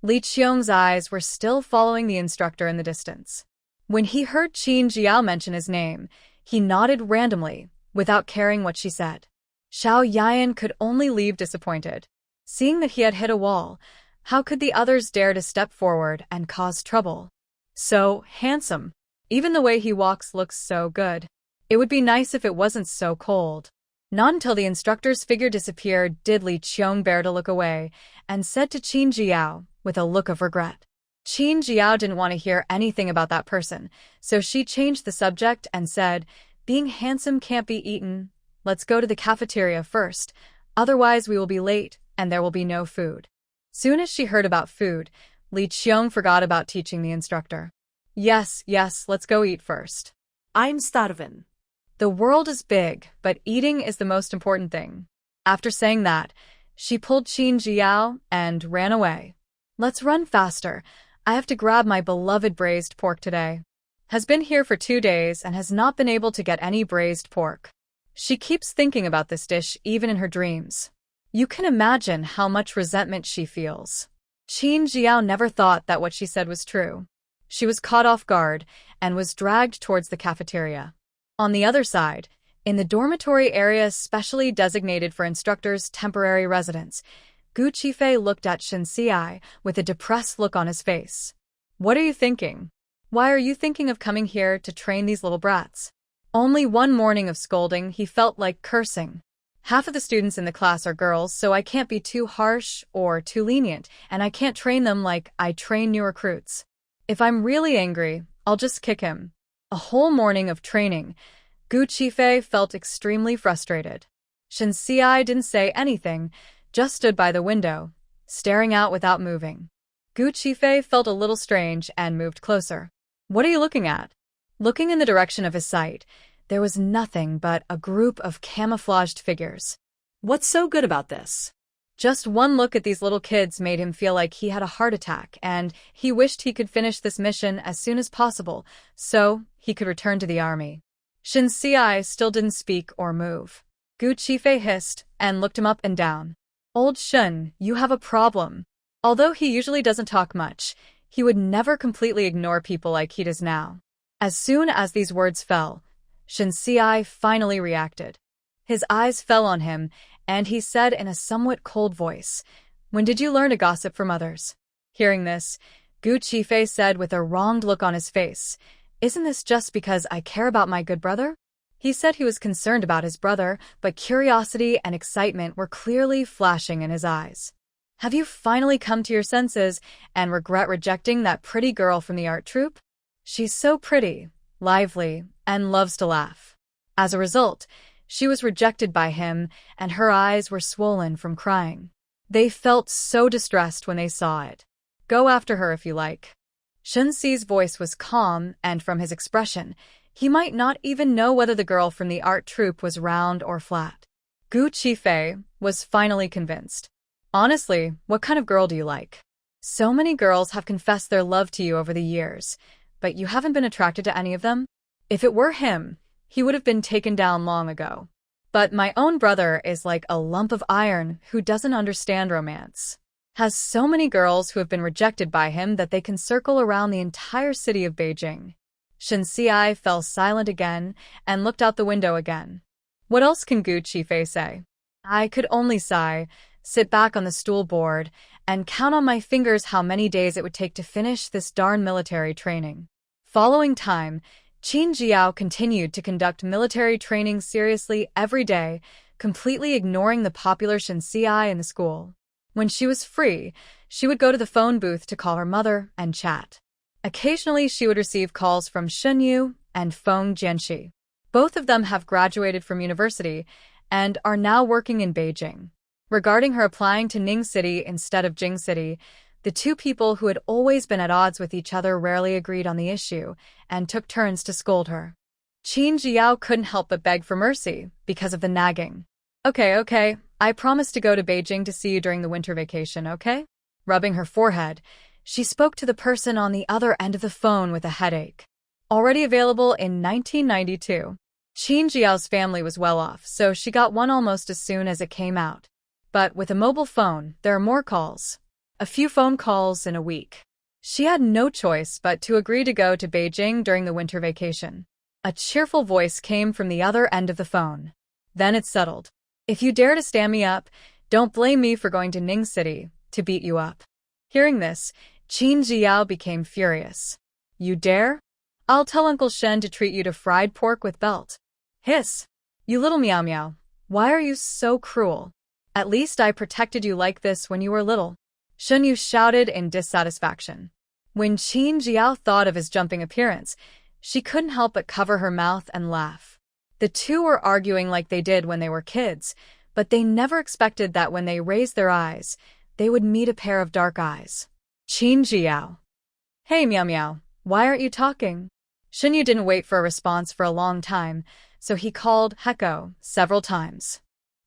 Li Qiong's eyes were still following the instructor in the distance. When he heard Qin Jiao mention his name, he nodded randomly, without caring what she said. Xiao Yan could only leave disappointed. Seeing that he had hit a wall, how could the others dare to step forward and cause trouble? So handsome. Even the way he walks looks so good. It would be nice if it wasn't so cold. Not until the instructor's figure disappeared did Li Qiong bear to look away, and said to Qin Jiao, with a look of regret. Qin Jiao didn't want to hear anything about that person, so she changed the subject and said, being handsome can't be eaten. Let's go to the cafeteria first, otherwise we will be late and there will be no food. Soon as she heard about food, Li Qiong forgot about teaching the instructor. Yes, let's go eat first. I'm starving. The world is big, but eating is the most important thing. After saying that, she pulled Qin Jiao and ran away. Let's run faster. I have to grab my beloved braised pork today. Has been here for 2 days and has not been able to get any braised pork. She keeps thinking about this dish even in her dreams. You can imagine how much resentment she feels. Qin Jiao never thought that what she said was true. She was caught off guard and was dragged towards the cafeteria. On the other side, in the dormitory area specially designated for instructors' temporary residence, Gu Qifei looked at Shen Xiai with a depressed look on his face. What are you thinking? Why are you thinking of coming here to train these little brats? Only one morning of scolding, he felt like cursing. Half of the students in the class are girls, so I can't be too harsh or too lenient, and I can't train them like I train new recruits. If I'm really angry, I'll just kick him. A whole morning of training, Gu Qifei felt extremely frustrated. Shen Xiai didn't say anything, just stood by the window, staring out without moving. Gu Qifei felt a little strange and moved closer. What are you looking at? Looking in the direction of his sight, there was nothing but a group of camouflaged figures. What's so good about this? Just one look at these little kids made him feel like he had a heart attack, and he wished he could finish this mission as soon as possible, so he could return to the army. Shen Xiai still didn't speak or move. Gu Qifei hissed and looked him up and down. Old Shen, you have a problem. Although he usually doesn't talk much, he would never completely ignore people like he does now. As soon as these words fell, Shen Xiai finally reacted. His eyes fell on him, and he said in a somewhat cold voice, "When did you learn to gossip from others?" Hearing this, Gu Qifei said with a wronged look on his face, "Isn't this just because I care about my good brother?" He said he was concerned about his brother, but curiosity and excitement were clearly flashing in his eyes. Have you finally come to your senses and regret rejecting that pretty girl from the art troupe? She's so pretty, lively, and loves to laugh. As a result, she was rejected by him, and her eyes were swollen from crying. They felt so distressed when they saw it. Go after her if you like. Shen Xi's voice was calm, and from his expression, he might not even know whether the girl from the art troupe was round or flat. Gu Qifei was finally convinced. Honestly, what kind of girl do you like? So many girls have confessed their love to you over the years, but you haven't been attracted to any of them? If it were him, he would have been taken down long ago. But my own brother is like a lump of iron who doesn't understand romance. Has so many girls who have been rejected by him that they can circle around the entire city of Beijing. Shen Xiai fell silent again and looked out the window again. What else can Gu Qifei say? I could only sigh, sit back on the stool board, and count on my fingers how many days it would take to finish this darn military training. Following time, Qin Jiao continued to conduct military training seriously every day, completely ignoring the popular Shen Xiai in the school. When she was free, she would go to the phone booth to call her mother and chat. Occasionally she would receive calls from Shen Yu and Feng Jianxi. Both of them have graduated from university and are now working in Beijing. Regarding her applying to Ning City instead of Jing City, the two people who had always been at odds with each other rarely agreed on the issue and took turns to scold her. Qin Jiao couldn't help but beg for mercy because of the nagging. Okay, I promise to go to Beijing to see you during the winter vacation, okay? Rubbing her forehead, she spoke to the person on the other end of the phone with a headache. Already available in 1992. Qin Jiao's family was well off, so she got one almost as soon as it came out. But with a mobile phone, there are more calls. A few phone calls in a week. She had no choice but to agree to go to Beijing during the winter vacation. A cheerful voice came from the other end of the phone. Then it settled. If you dare to stand me up, don't blame me for going to Ning City to beat you up. Hearing this, Qin Jiao became furious. You dare? I'll tell Uncle Shen to treat you to fried pork with belt. Hiss. You little meow meow. Why are you so cruel? At least I protected you like this when you were little. Shen Yu shouted in dissatisfaction. When Qin Jiao thought of his jumping appearance, she couldn't help but cover her mouth and laugh. The two were arguing like they did when they were kids, but they never expected that when they raised their eyes, they would meet a pair of dark eyes. Qin Jiao. Hey meow meow, why aren't you talking? Shen Yu didn't wait for a response for a long time, so he called Heko several times.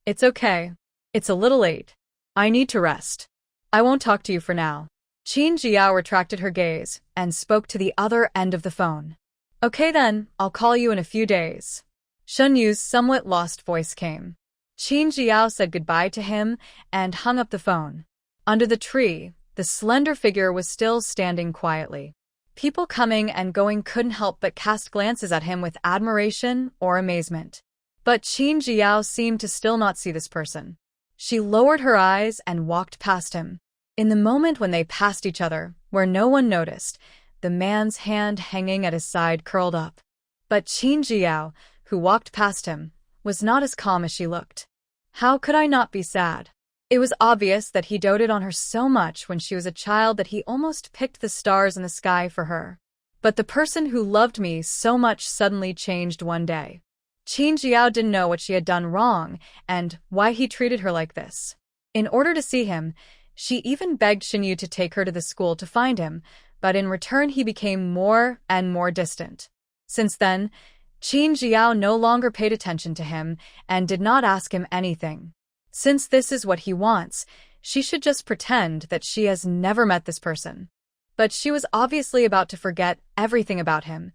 It's okay. It's a little late. I need to rest. I won't talk to you for now. Qin Jiao retracted her gaze and spoke to the other end of the phone. Okay then, I'll call you in a few days. Shen Yu's somewhat lost voice came. Qin Jiao said goodbye to him and hung up the phone. Under the tree, the slender figure was still standing quietly. People coming and going couldn't help but cast glances at him with admiration or amazement. But Qin Jiao seemed to still not see this person. She lowered her eyes and walked past him. In the moment when they passed each other, where no one noticed, the man's hand hanging at his side curled up. But Qin Jiao, who walked past him, was not as calm as she looked. How could I not be sad? It was obvious that he doted on her so much when she was a child that he almost picked the stars in the sky for her. But the person who loved me so much suddenly changed one day. Qin Jiao didn't know what she had done wrong and why he treated her like this. In order to see him, she even begged Shen Yu to take her to the school to find him, but in return he became more and more distant. Since then, Qin Jiao no longer paid attention to him and did not ask him anything. Since this is what he wants, she should just pretend that she has never met this person. But she was obviously about to forget everything about him,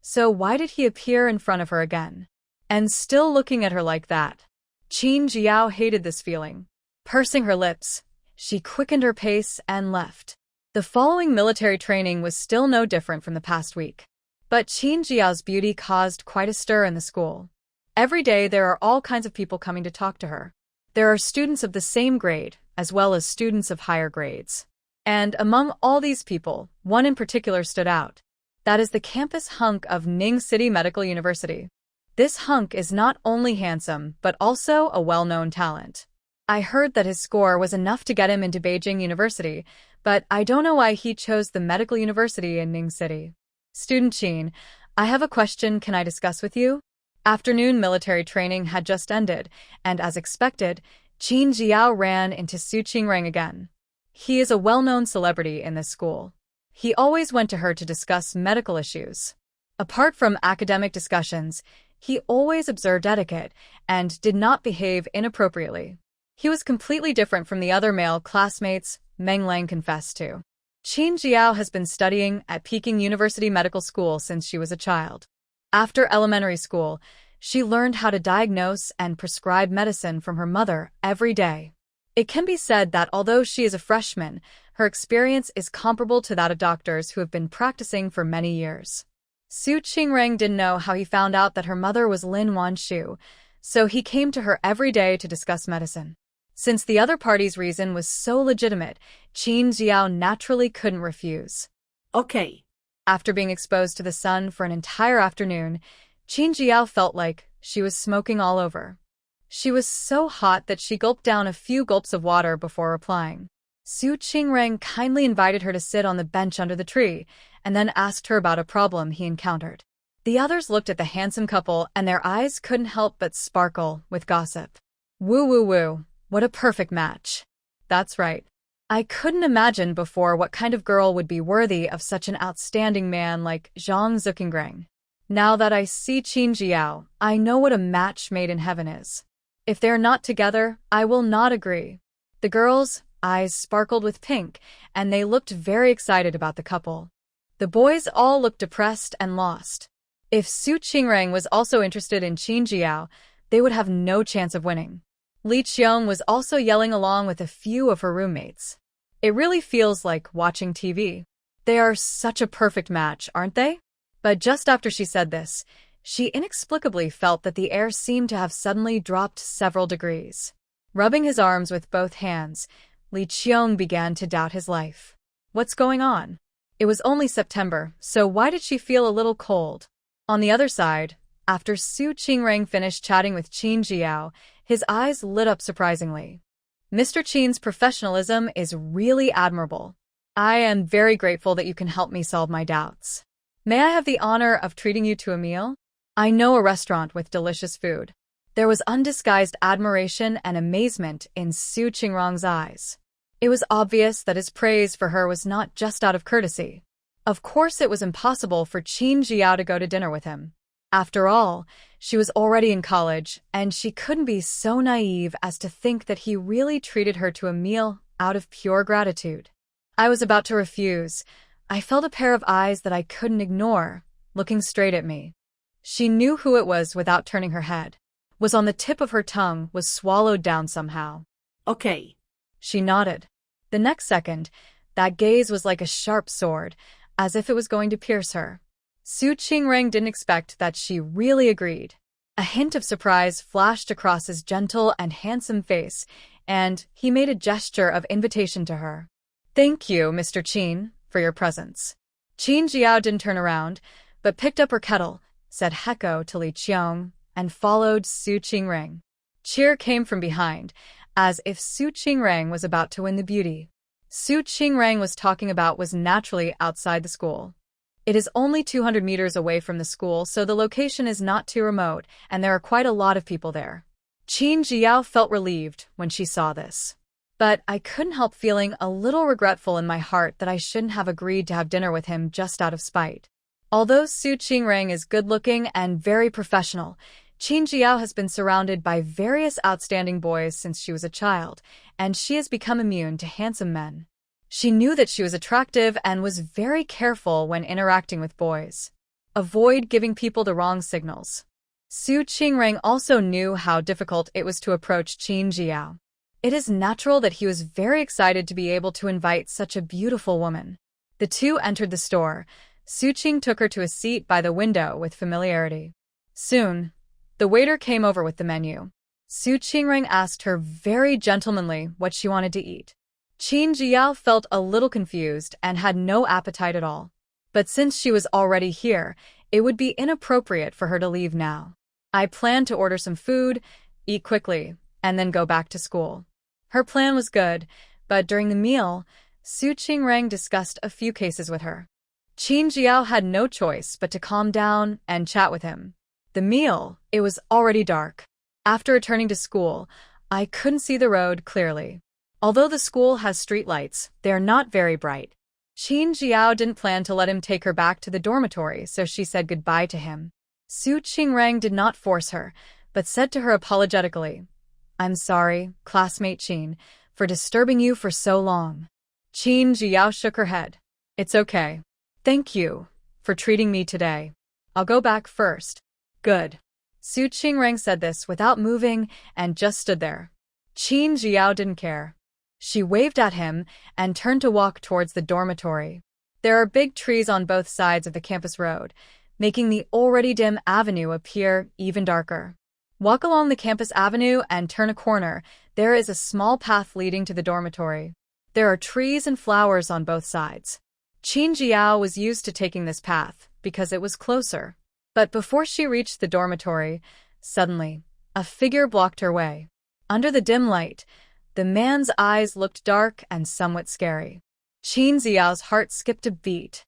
so why did he appear in front of her again? And still looking at her like that. Qin Jiao hated this feeling. Pursing her lips, she quickened her pace and left. The following military training was still no different from the past week. But Qin Jiao's beauty caused quite a stir in the school. Every day there are all kinds of people coming to talk to her. There are students of the same grade, as well as students of higher grades. And among all these people, one in particular stood out. That is the campus hunk of Ning City Medical University. This hunk is not only handsome, but also a well-known talent. I heard that his score was enough to get him into Beijing University, but I don't know why he chose the medical university in Ning City. Student Qin, I have a question can I discuss with you? Afternoon military training had just ended, and as expected, Qin Jiao ran into Su Qingrang again. He is a well-known celebrity in this school. He always went to her to discuss medical issues. Apart from academic discussions, he always observed etiquette and did not behave inappropriately. He was completely different from the other male classmates, Meng Lang confessed to. Qin Jiao has been studying at Peking University Medical School since she was a child. After elementary school, she learned how to diagnose and prescribe medicine from her mother every day. It can be said that although she is a freshman, her experience is comparable to that of doctors who have been practicing for many years. Su Qingrang didn't know how he found out that her mother was Lin Wanshu, so he came to her every day to discuss medicine. Since the other party's reason was so legitimate, Qin Jiao naturally couldn't refuse. Okay. After being exposed to the sun for an entire afternoon, Qin Jiao felt like she was smoking all over. She was so hot that she gulped down a few gulps of water before replying. Su Qingrang kindly invited her to sit on the bench under the tree, and then asked her about a problem he encountered. The others looked at the handsome couple and their eyes couldn't help but sparkle with gossip. Woo woo woo, what a perfect match. That's right. I couldn't imagine before what kind of girl would be worthy of such an outstanding man like Zhang Zuchengrang. Now that I see Qin Jiao, I know what a match made in heaven is. If they're not together, I will not agree. The girls' eyes sparkled with pink, and they looked very excited about the couple. The boys all looked depressed and lost. If Su Qingrang was also interested in Qin Jiao, they would have no chance of winning. Li Qiong was also yelling along with a few of her roommates. It really feels like watching TV. They are such a perfect match, aren't they? But just after she said this, she inexplicably felt that the air seemed to have suddenly dropped several degrees. Rubbing his arms with both hands, Li Qiong began to doubt his life. What's going on? It was only September, so why did she feel a little cold? On the other side, after Su Qingrang finished chatting with Qin Jiao, his eyes lit up surprisingly. Mr. Qin's professionalism is really admirable. I am very grateful that you can help me solve my doubts. May I have the honor of treating you to a meal? I know a restaurant with delicious food. There was undisguised admiration and amazement in Su Qingrang's eyes. It was obvious that his praise for her was not just out of courtesy. Of course, it was impossible for Qin Jiao to go to dinner with him. After all, she was already in college, and she couldn't be so naive as to think that he really treated her to a meal out of pure gratitude. I was about to refuse. I felt a pair of eyes that I couldn't ignore, looking straight at me. She knew who it was without turning her head. Was on the tip of her tongue, was swallowed down somehow. Okay. She nodded. The next second, that gaze was like a sharp sword, as if it was going to pierce her. Su Qingrang didn't expect that she really agreed. A hint of surprise flashed across his gentle and handsome face, and he made a gesture of invitation to her. Thank you, Mr. Qin, for your presence. Qin Jiao didn't turn around, but picked up her kettle, said heko to Li Qiong, and followed Su Qingrang. Cheer came from behind, as if Su Qingrang was about to win the beauty. Su Qingrang was talking about was naturally outside the school. It is only 200 meters away from the school, so the location is not too remote, and there are quite a lot of people there. Qin Jiao felt relieved when she saw this. But I couldn't help feeling a little regretful in my heart that I shouldn't have agreed to have dinner with him just out of spite. Although Su Qingrang is good-looking and very professional, Qin Jiao has been surrounded by various outstanding boys since she was a child, and she has become immune to handsome men. She knew that she was attractive and was very careful when interacting with boys. Avoid giving people the wrong signals. Su Qingrang also knew how difficult it was to approach Qin Jiao. It is natural that he was very excited to be able to invite such a beautiful woman. The two entered the store. Su Qing took her to a seat by the window with familiarity. Soon, the waiter came over with the menu. Su Qingrang asked her very gentlemanly what she wanted to eat. Qin Jiao felt a little confused and had no appetite at all. But since she was already here, it would be inappropriate for her to leave now. I planned to order some food, eat quickly, and then go back to school. Her plan was good, but during the meal, Su Qingrang discussed a few cases with her. Qin Jiao had no choice but to calm down and chat with him. The meal, it was already dark. After returning to school, I couldn't see the road clearly. Although the school has streetlights, they are not very bright. Qin Jiao didn't plan to let him take her back to the dormitory, so she said goodbye to him. Su Qingrang did not force her, but said to her apologetically, I'm sorry, classmate Qin, for disturbing you for so long. Qin Jiao shook her head. It's okay. Thank you for treating me today. I'll go back first. Good. Su Qingrang said this without moving and just stood there. Qin Jiao didn't care. She waved at him and turned to walk towards the dormitory. There are big trees on both sides of the campus road, making the already dim avenue appear even darker. Walk along the campus avenue and turn a corner. There is a small path leading to the dormitory. There are trees and flowers on both sides. Qin Jiao was used to taking this path because it was closer. But before she reached the dormitory, suddenly, a figure blocked her way. Under the dim light, the man's eyes looked dark and somewhat scary. Qin Jiao's heart skipped a beat.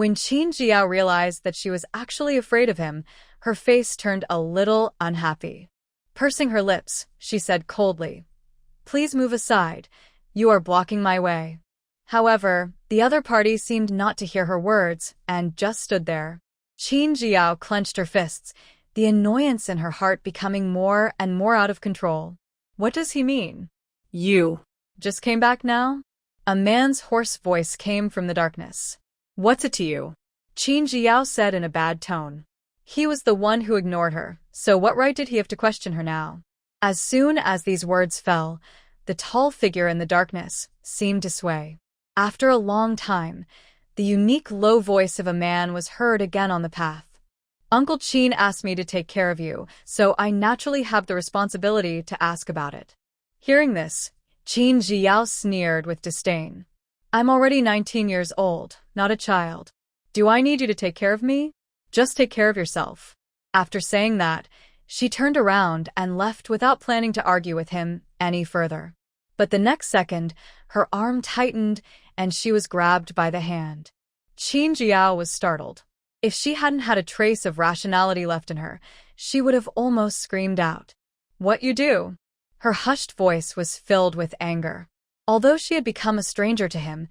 When Qin Jiao realized that she was actually afraid of him, her face turned a little unhappy. Pursing her lips, she said coldly, "Please move aside. You are blocking my way." However, the other party seemed not to hear her words and just stood there. Qin Jiao clenched her fists, the annoyance in her heart becoming more and more out of control. What does he mean? You Just came back now? A man's hoarse voice came from the darkness. What's it to you? Qin Jiao said in a bad tone. He was the one who ignored her, so what right did he have to question her now? As soon as these words fell, the tall figure in the darkness seemed to sway. After a long time, the unique low voice of a man was heard again on the path. Uncle Qin asked me to take care of you, so I naturally have the responsibility to ask about it. Hearing this, Qin Jiao sneered with disdain. I'm already 19 years old, not a child. Do I need you to take care of me? Just take care of yourself. After saying that, she turned around and left without planning to argue with him any further. But the next second, her arm tightened and she was grabbed by the hand. Qin Jiao was startled. If she hadn't had a trace of rationality left in her, she would have almost screamed out. What you do? Her hushed voice was filled with anger. Although she had become a stranger to him,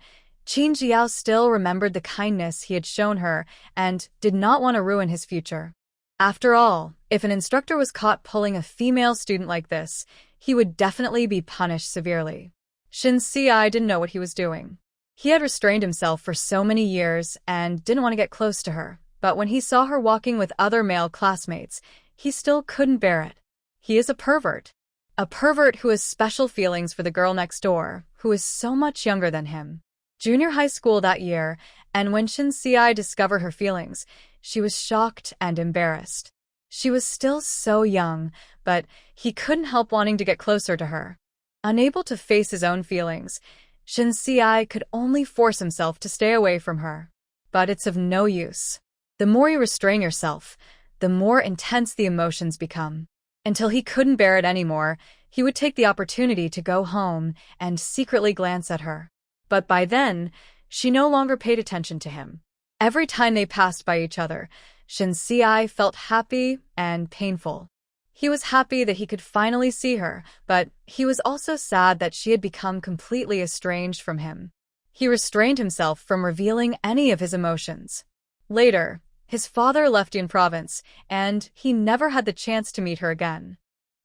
Qin Jiao still remembered the kindness he had shown her and did not want to ruin his future. After all, if an instructor was caught pulling a female student like this, he would definitely be punished severely. Shin Siai didn't know what he was doing. He had restrained himself for so many years and didn't want to get close to her, but when he saw her walking with other male classmates, he still couldn't bear it. He is a pervert. A pervert who has special feelings for the girl next door, who is so much younger than him. Junior high school that year, and when Shin Siai discovered her feelings, she was shocked and embarrassed. She was still so young, but he couldn't help wanting to get closer to her. Unable to face his own feelings, Shin Siai could only force himself to stay away from her. But it's of no use. The more you restrain yourself, the more intense the emotions become. Until he couldn't bear it anymore, he would take the opportunity to go home and secretly glance at her. But by then, she no longer paid attention to him. Every time they passed by each other, Shin Siai felt happy and painful. He was happy that he could finally see her, but he was also sad that she had become completely estranged from him. He restrained himself from revealing any of his emotions. Later, his father left Yun province, and he never had the chance to meet her again.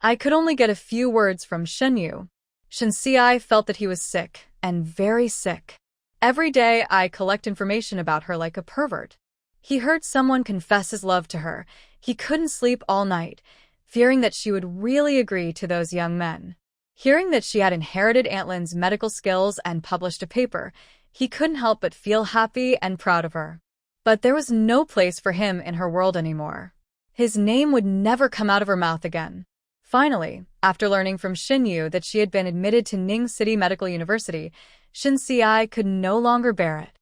I could only get a few words from Shenyu. Shin Siai felt that he was sick, and very sick. Every day I collect information about her like a pervert. He heard someone confess his love to her. He couldn't sleep all night, fearing that she would really agree to those young men. Hearing that she had inherited Aunt Lin's medical skills and published a paper, he couldn't help but feel happy and proud of her. But there was no place for him in her world anymore. His name would never come out of her mouth again. Finally, after learning from Shinyu that she had been admitted to Ning City Medical University, Shin Siai could no longer bear it.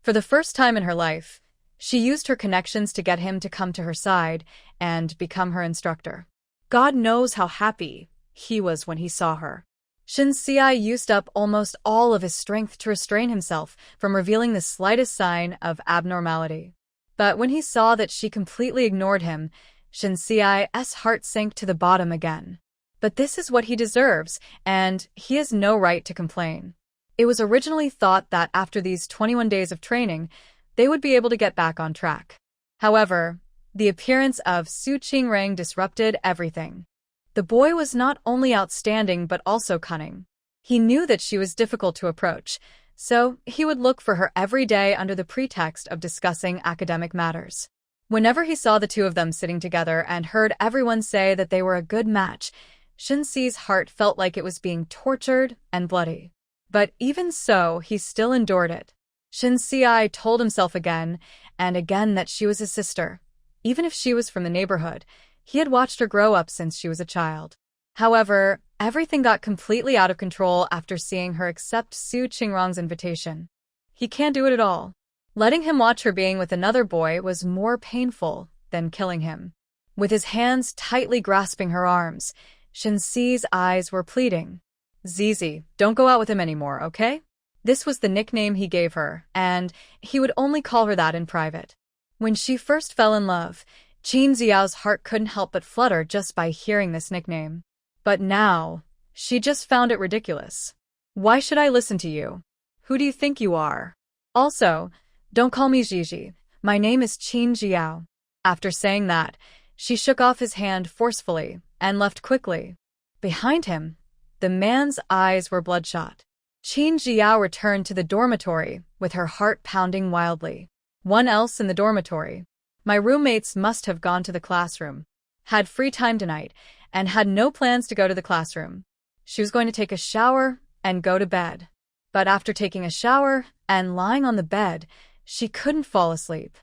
For the first time in her life, she used her connections to get him to come to her side and become her instructor. God knows how happy he was when he saw her. Shin Siai used up almost all of his strength to restrain himself from revealing the slightest sign of abnormality. But when he saw that she completely ignored him, Shin Siai's heart sank to the bottom again. But this is what he deserves, and he has no right to complain. It was originally thought that after these 21 days of training, they would be able to get back on track. However, the appearance of Su Qingrang disrupted everything. The boy was not only outstanding but also cunning. He knew that she was difficult to approach, so he would look for her every day under the pretext of discussing academic matters. Whenever he saw the two of them sitting together and heard everyone say that they were a good match, Shin Si's heart felt like it was being tortured and bloody. But even so, he still endured it. Shin Si told himself again and again that she was his sister. Even if she was from the neighborhood, he had watched her grow up since she was a child. However, everything got completely out of control after seeing her accept Su Qingrang's invitation. He can't do it at all. Letting him watch her being with another boy was more painful than killing him. With his hands tightly grasping her arms, Shin Si's eyes were pleading. Zizi, don't go out with him anymore, okay? This was the nickname he gave her, and he would only call her that in private. When she first fell in love, Qin Xiao's heart couldn't help but flutter just by hearing this nickname. But now, she just found it ridiculous. Why should I listen to you? Who do you think you are? Also, don't call me Gigi. My name is Qin Xiao. After saying that, she shook off his hand forcefully and left quickly. Behind him, the man's eyes were bloodshot. Qin Xiao returned to the dormitory with her heart pounding wildly. One else in the dormitory. My roommates must have gone to the classroom, had free time tonight, and had no plans to go to the classroom. She was going to take a shower and go to bed. But after taking a shower and lying on the bed, she couldn't fall asleep.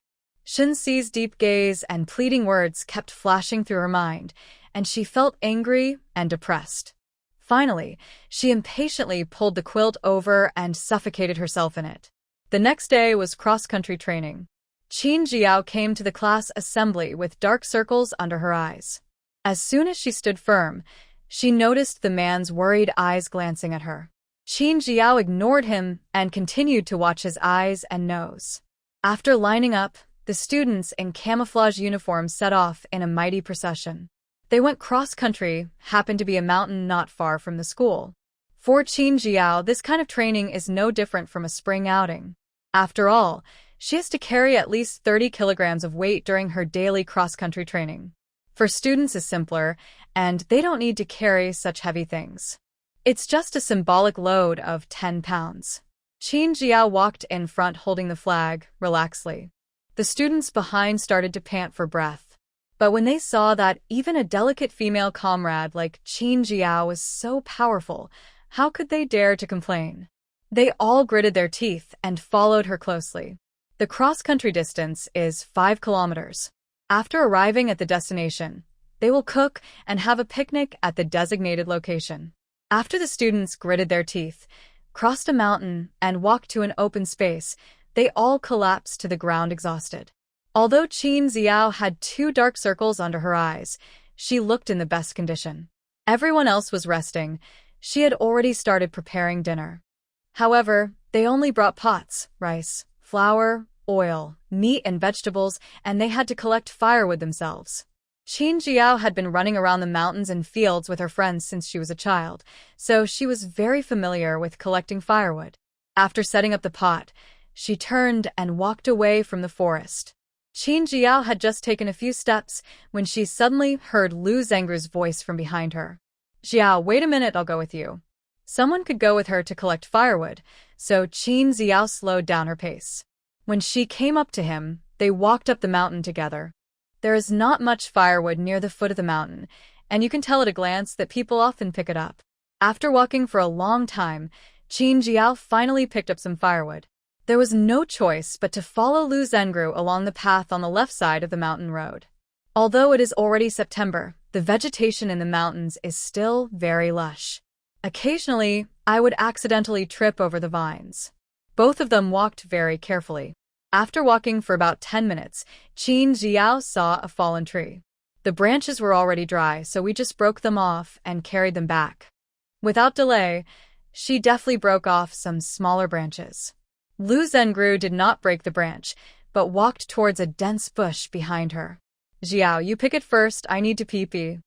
Shinxi's deep gaze and pleading words kept flashing through her mind, and she felt angry and depressed. Finally, she impatiently pulled the quilt over and suffocated herself in it. The next day was cross-country training. Qin Xiao came to the class assembly with dark circles under her eyes. As soon as she stood firm, she noticed the man's worried eyes glancing at her. Qin Xiao ignored him and continued to watch his eyes and nose. After lining up, the students in camouflage uniforms set off in a mighty procession. They went cross-country, happened to be a mountain not far from the school. For Qin Xiao, this kind of training is no different from a spring outing. After all, she has to carry at least 30 kilograms of weight during her daily cross-country training. For students it's simpler, and they don't need to carry such heavy things. It's just a symbolic load of 10 pounds. Qin Xiao walked in front holding the flag, relaxedly. The students behind started to pant for breath. But when they saw that even a delicate female comrade like Qin Xiao was so powerful, how could they dare to complain? They all gritted their teeth and followed her closely. The cross-country distance is 5 kilometers. After arriving at the destination, they will cook and have a picnic at the designated location. After the students gritted their teeth, crossed a mountain, and walked to an open space, they all collapsed to the ground exhausted. Although Qin Xiao had 2 dark circles under her eyes, she looked in the best condition. Everyone else was resting. She had already started preparing dinner. However, they only brought pots, rice, flour, oil, meat and vegetables, and they had to collect firewood themselves. Qin Xiao had been running around the mountains and fields with her friends since she was a child, so she was very familiar with collecting firewood. After setting up the pot, she turned and walked away from the forest. Qin Xiao had just taken a few steps when she suddenly heard Lu Zhengru's voice from behind her. "Xiao, wait a minute, I'll go with you." Someone could go with her to collect firewood, so Qin Xiao slowed down her pace. When she came up to him, they walked up the mountain together. There is not much firewood near the foot of the mountain, and you can tell at a glance that people often pick it up. After walking for a long time, Qin Xiao finally picked up some firewood. There was no choice but to follow Lu Zhengru along the path on the left side of the mountain road. Although it is already September, the vegetation in the mountains is still very lush. Occasionally, I would accidentally trip over the vines. Both of them walked very carefully. After walking for about 10 minutes, Qin Xiao saw a fallen tree. The branches were already dry, so we just broke them off and carried them back. Without delay, she deftly broke off some smaller branches. Lu Zhengru did not break the branch, but walked towards a dense bush behind her. "Xiao, you pick it first, I need to pee-pee."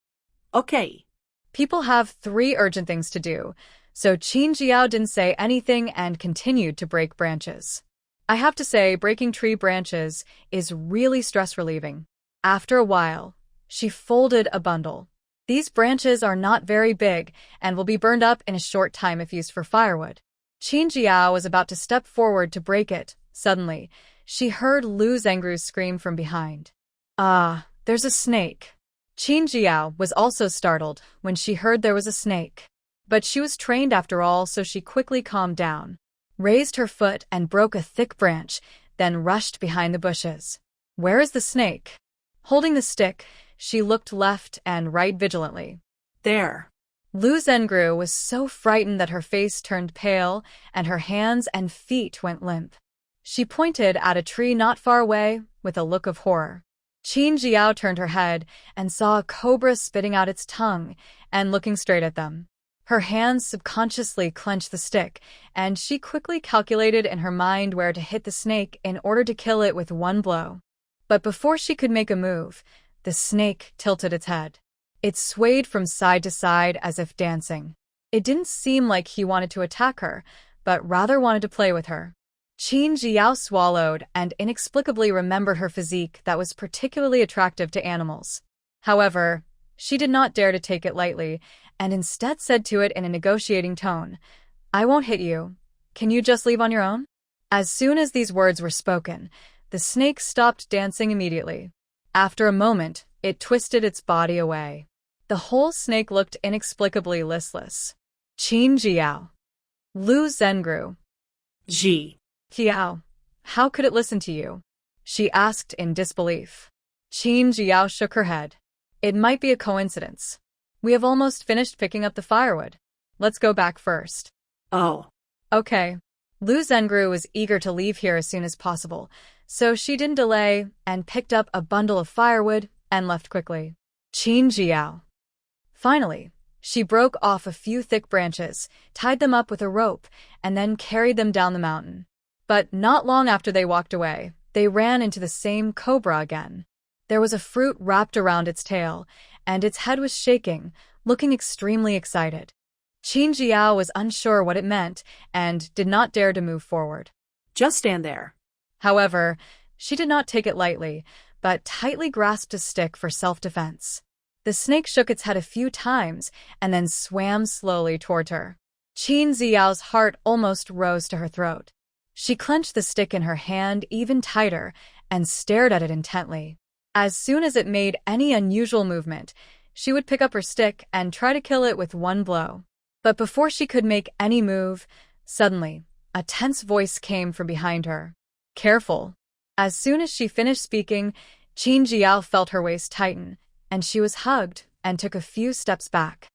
Okay. People have 3 urgent things to do, so Qin Xiao didn't say anything and continued to break branches. I have to say, breaking tree branches is really stress-relieving. After a while, she folded a bundle. These branches are not very big and will be burned up in a short time if used for firewood. Qin Xiao was about to step forward to break it. Suddenly, she heard Lu Zhengru scream from behind. "Ah, there's a snake." Qin Xiao was also startled when she heard there was a snake. But she was trained after all, so she quickly calmed down, raised her foot and broke a thick branch, then rushed behind the bushes. "Where is the snake?" Holding the stick, she looked left and right vigilantly. There. Lu Zhengru was so frightened that her face turned pale and her hands and feet went limp. She pointed at a tree not far away with a look of horror. Qin Xiao turned her head and saw a cobra spitting out its tongue and looking straight at them. Her hands subconsciously clenched the stick, and she quickly calculated in her mind where to hit the snake in order to kill it with one blow. But before she could make a move, the snake tilted its head. It swayed from side to side as if dancing. It didn't seem like he wanted to attack her, but rather wanted to play with her. Qin Jiao swallowed and inexplicably remembered her physique that was particularly attractive to animals. However, she did not dare to take it lightly, and instead said to it in a negotiating tone, "I won't hit you. Can you just leave on your own?" As soon as these words were spoken, the snake stopped dancing immediately. After a moment, it twisted its body away. The whole snake looked inexplicably listless. Qin Jiao. Lu Zengru. Ji. Kiao. How could it listen to you? She asked in disbelief. Qin Jiao shook her head. It might be a coincidence. We have almost finished picking up the firewood. Let's go back first. Oh. Okay. Lu Zengru was eager to leave here as soon as possible, so she didn't delay and picked up a bundle of firewood and left quickly. Qin Jiao. Finally, she broke off a few thick branches, tied them up with a rope, and then carried them down the mountain. But not long after they walked away, they ran into the same cobra again. There was a fruit wrapped around its tail, and its head was shaking, looking extremely excited. Qin Jiao was unsure what it meant and did not dare to move forward. Just stand there. However, she did not take it lightly, but tightly grasped a stick for self-defense. The snake shook its head a few times and then swam slowly toward her. Qin Jiao's heart almost rose to her throat. She clenched the stick in her hand even tighter and stared at it intently. As soon as it made any unusual movement, she would pick up her stick and try to kill it with one blow. But before she could make any move, suddenly, a tense voice came from behind her. Careful. As soon as she finished speaking, Qin Jiao felt her waist tighten, and she was hugged and took a few steps back.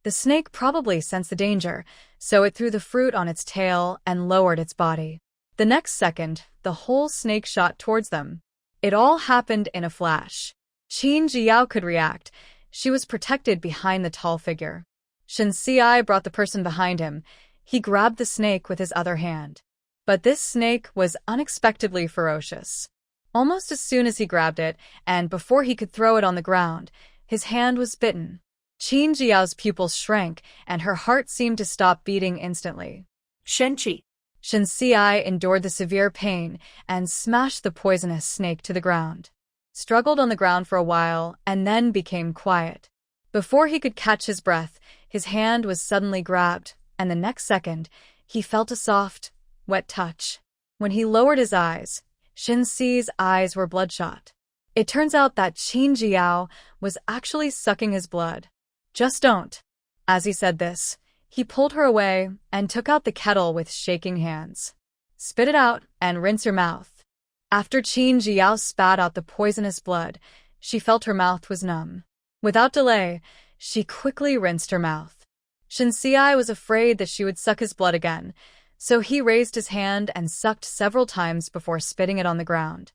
The snake probably sensed the danger, so it threw the fruit on its tail and lowered its body. The next second, the whole snake shot towards them. It all happened in a flash. Qin Jiao could react. She was protected behind the tall figure. Shen Xiai brought the person behind him. He grabbed the snake with his other hand. But this snake was unexpectedly ferocious. Almost as soon as he grabbed it, and before he could throw it on the ground, his hand was bitten. Qin Jiao's pupils shrank, and her heart seemed to stop beating instantly. Shenqi. Shen Xiai endured the severe pain and smashed the poisonous snake to the ground. Struggled on the ground for a while, and then became quiet. Before he could catch his breath, his hand was suddenly grabbed, and the next second, he felt a soft, wet touch. When he lowered his eyes, Shen Xi's eyes were bloodshot. It turns out that Qin Jiao was actually sucking his blood. Just don't. As he said this, he pulled her away and took out the kettle with shaking hands. Spit it out and rinse your mouth. After Qin Jiao spat out the poisonous blood, she felt her mouth was numb. Without delay, she quickly rinsed her mouth. Shen Xiai was afraid that she would suck his blood again, so he raised his hand and sucked several times before spitting it on the ground,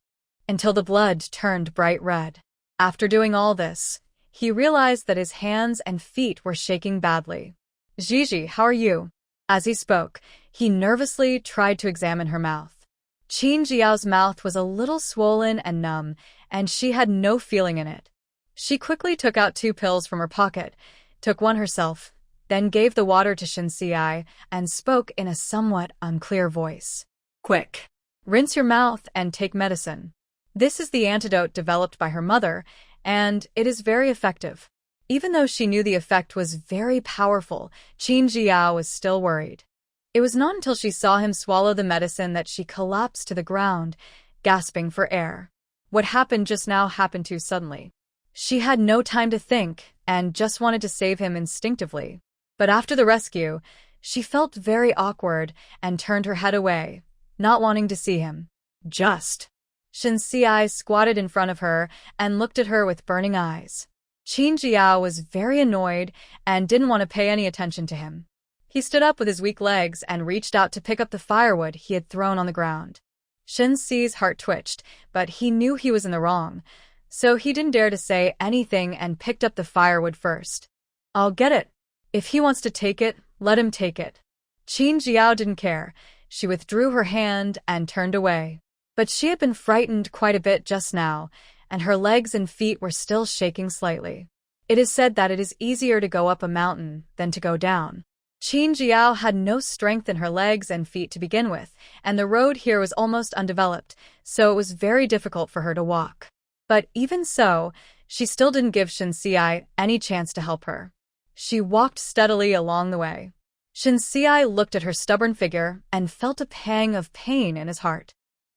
until the blood turned bright red. After doing all this, he realized that his hands and feet were shaking badly. "Gigi, how are you?" As he spoke, he nervously tried to examine her mouth. Qin Jiao's mouth was a little swollen and numb, and she had no feeling in it. She quickly took out 2 pills from her pocket, took one herself, then gave the water to Shen Xiai and spoke in a somewhat unclear voice. Quick. Rinse your mouth and take medicine. This is the antidote developed by her mother, and it is very effective. Even though she knew the effect was very powerful, Qin Jiao was still worried. It was not until she saw him swallow the medicine that she collapsed to the ground, gasping for air. What happened just now happened too suddenly. She had no time to think and just wanted to save him instinctively. But after the rescue, she felt very awkward and turned her head away, not wanting to see him. Shen Xiai squatted in front of her and looked at her with burning eyes. Qin Jiao was very annoyed and didn't want to pay any attention to him. He stood up with his weak legs and reached out to pick up the firewood he had thrown on the ground. Shen Xi's heart twitched, but he knew he was in the wrong, so he didn't dare to say anything and picked up the firewood first. "I'll get it," If he wants to take it, let him take it. Qin Jiao didn't care. She withdrew her hand and turned away. But she had been frightened quite a bit just now, and her legs and feet were still shaking slightly. It is said that it is easier to go up a mountain than to go down. Qin Jiao had no strength in her legs and feet to begin with, and the road here was almost undeveloped, so it was very difficult for her to walk. But even so, she still didn't give Shenxiai any chance to help her. She walked steadily along the way. Shenxiai looked at her stubborn figure and felt a pang of pain in his heart.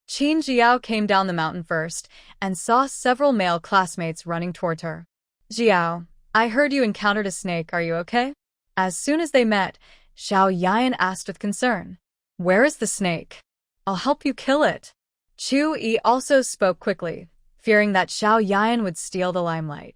Qin Jiao came down the mountain first and saw several male classmates running toward her. Jiao, I heard you encountered a snake, are you okay? As soon as they met, Xiao Yan asked with concern. Where is the snake? I'll help you kill it. Chu Yi also spoke quickly, fearing that Xiao Yan would steal the limelight.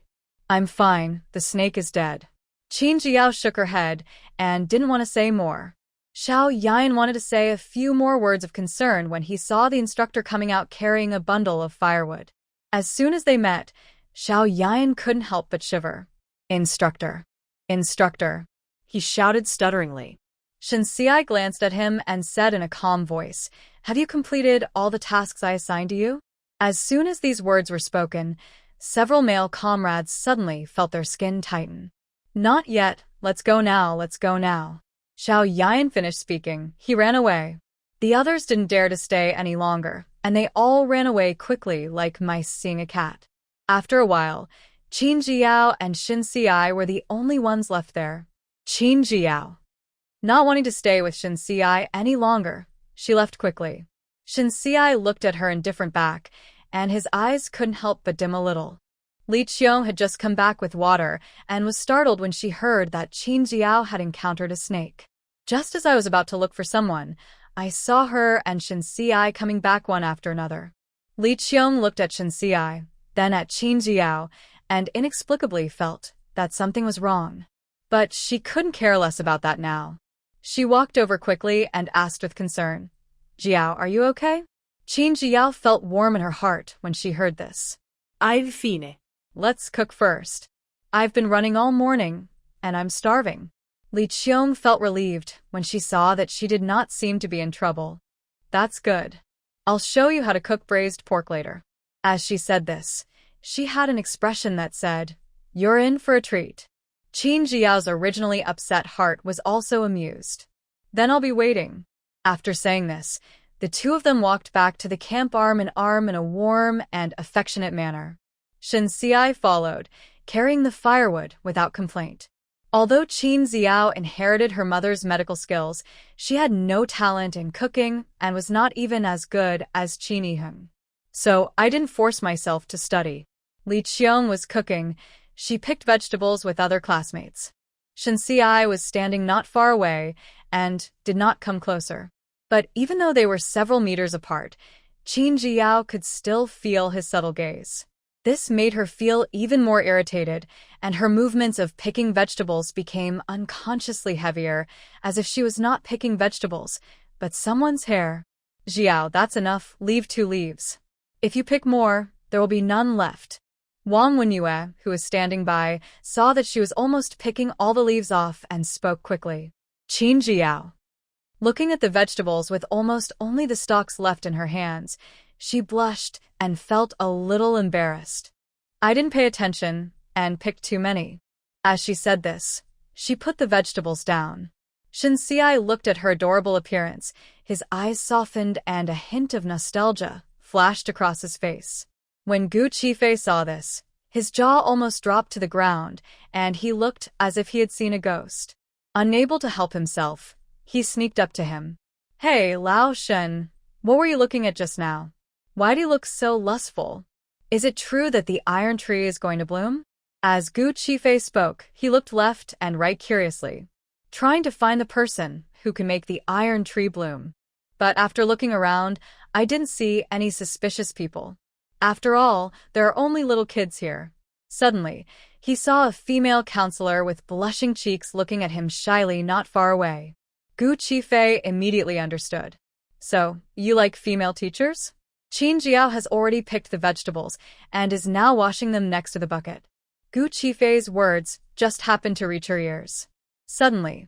I'm fine, the snake is dead. Qin Jiao shook her head and didn't want to say more. Xiao Yan wanted to say a few more words of concern when he saw the instructor coming out carrying a bundle of firewood. As soon as they met, Xiao Yan couldn't help but shiver. Instructor. Instructor. He shouted stutteringly. Shenxiai glanced at him and said in a calm voice, Have you completed all the tasks I assigned to you? As soon as these words were spoken, several male comrades suddenly felt their skin tighten. Not yet, let's go now, let's go now. Xiao Yan finished speaking. He ran away. The others didn't dare to stay any longer, and they all ran away quickly like mice seeing a cat. After a while, Qin Jiao and Shenxiai were the only ones left there. Qin Jiao. Not wanting to stay with Shenxiai any longer, she left quickly. Shenxiai looked at her indifferent back, and his eyes couldn't help but dim a little. Li Qiong had just come back with water and was startled when she heard that Qin Jiao had encountered a snake. Just as I was about to look for someone, I saw her and Shenxiai coming back one after another. Li Qiong looked at Shenxiai, then at Qin Jiao, and inexplicably felt that something was wrong. But she couldn't care less about that now. She walked over quickly and asked with concern, Jiao, are you okay? Qin Jiao felt warm in her heart when she heard this. I've fine. Let's cook first. I've been running all morning, and I'm starving. Li Qiong felt relieved when she saw that she did not seem to be in trouble. That's good. I'll show you how to cook braised pork later. As she said this, she had an expression that said, You're in for a treat. Qin Jiao's originally upset heart was also amused. Then I'll be waiting. After saying this, the two of them walked back to the camp arm in a warm and affectionate manner. Shenxiai followed, carrying the firewood without complaint. Although Qin Jiao inherited her mother's medical skills, she had no talent in cooking and was not even as good as Qin Yiheng. So I didn't force myself to study. Li Qiong was cooking. She picked vegetables with other classmates. Shenxiai was standing not far away and did not come closer. But even though they were several meters apart, Qin Jiao could still feel his subtle gaze. This made her feel even more irritated, and her movements of picking vegetables became unconsciously heavier, as if she was not picking vegetables, but someone's hair. Jiao, that's enough, leave 2 leaves. If you pick more, there will be none left. Wang Wenyue, who was standing by, saw that she was almost picking all the leaves off and spoke quickly. Qin Jiao. Looking at the vegetables with almost only the stalks left in her hands, she blushed and felt a little embarrassed. I didn't pay attention and picked too many. As she said this, she put the vegetables down. Shenxiai looked at her adorable appearance. His eyes softened and a hint of nostalgia flashed across his face. When Gu Qifei saw this, his jaw almost dropped to the ground, and he looked as if he had seen a ghost. Unable to help himself, he sneaked up to him. Hey, Lao Shen, what were you looking at just now? Why do you look so lustful? Is it true that the iron tree is going to bloom? As Gu Qifei spoke, he looked left and right curiously, trying to find the person who can make the iron tree bloom. But after looking around, I didn't see any suspicious people. After all, there are only little kids here. Suddenly, he saw a female counselor with blushing cheeks looking at him shyly not far away. Gu Qifei immediately understood. So, you like female teachers? Qin Jiao has already picked the vegetables and is now washing them next to the bucket. Gu Qifei's words just happened to reach her ears. Suddenly,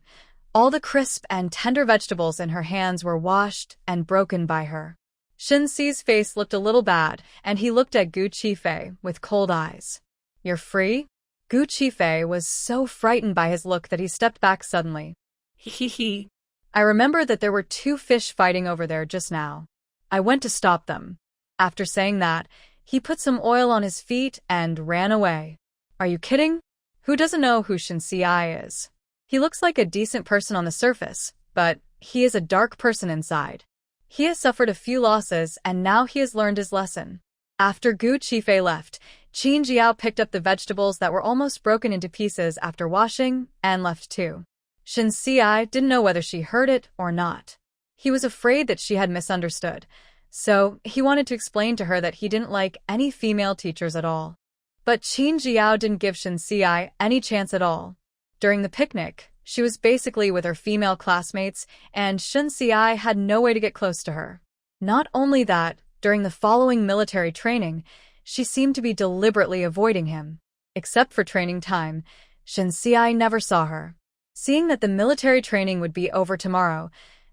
all the crisp and tender vegetables in her hands were washed and broken by her. Shenxi's face looked a little bad, and he looked at Gu Qifei with cold eyes. "You're free?" Gu Qifei was so frightened by his look that he stepped back suddenly. Hee. "I remember that there were two fish fighting over there just now. I went to stop them." After saying that, he put some oil on his feet and ran away. Are you kidding? Who doesn't know who Shenxi is? He looks like a decent person on the surface, but he is a dark person inside. He has suffered a few losses, and now he has learned his lesson. After Gu Qifei left, Qin Jiao picked up the vegetables that were almost broken into pieces after washing, and left too. Shenxi didn't know whether she heard it or not. He was afraid that she had misunderstood, so he wanted to explain to her that he didn't like any female teachers at all. But Qin Jiao didn't give Shenxi any chance at all. During the picnic, she was basically with her female classmates, and Shenxi had no way to get close to her. Not only that, during the following military training, she seemed to be deliberately avoiding him. Except for training time, Shenxi never saw her. Seeing that the military training would be over tomorrow,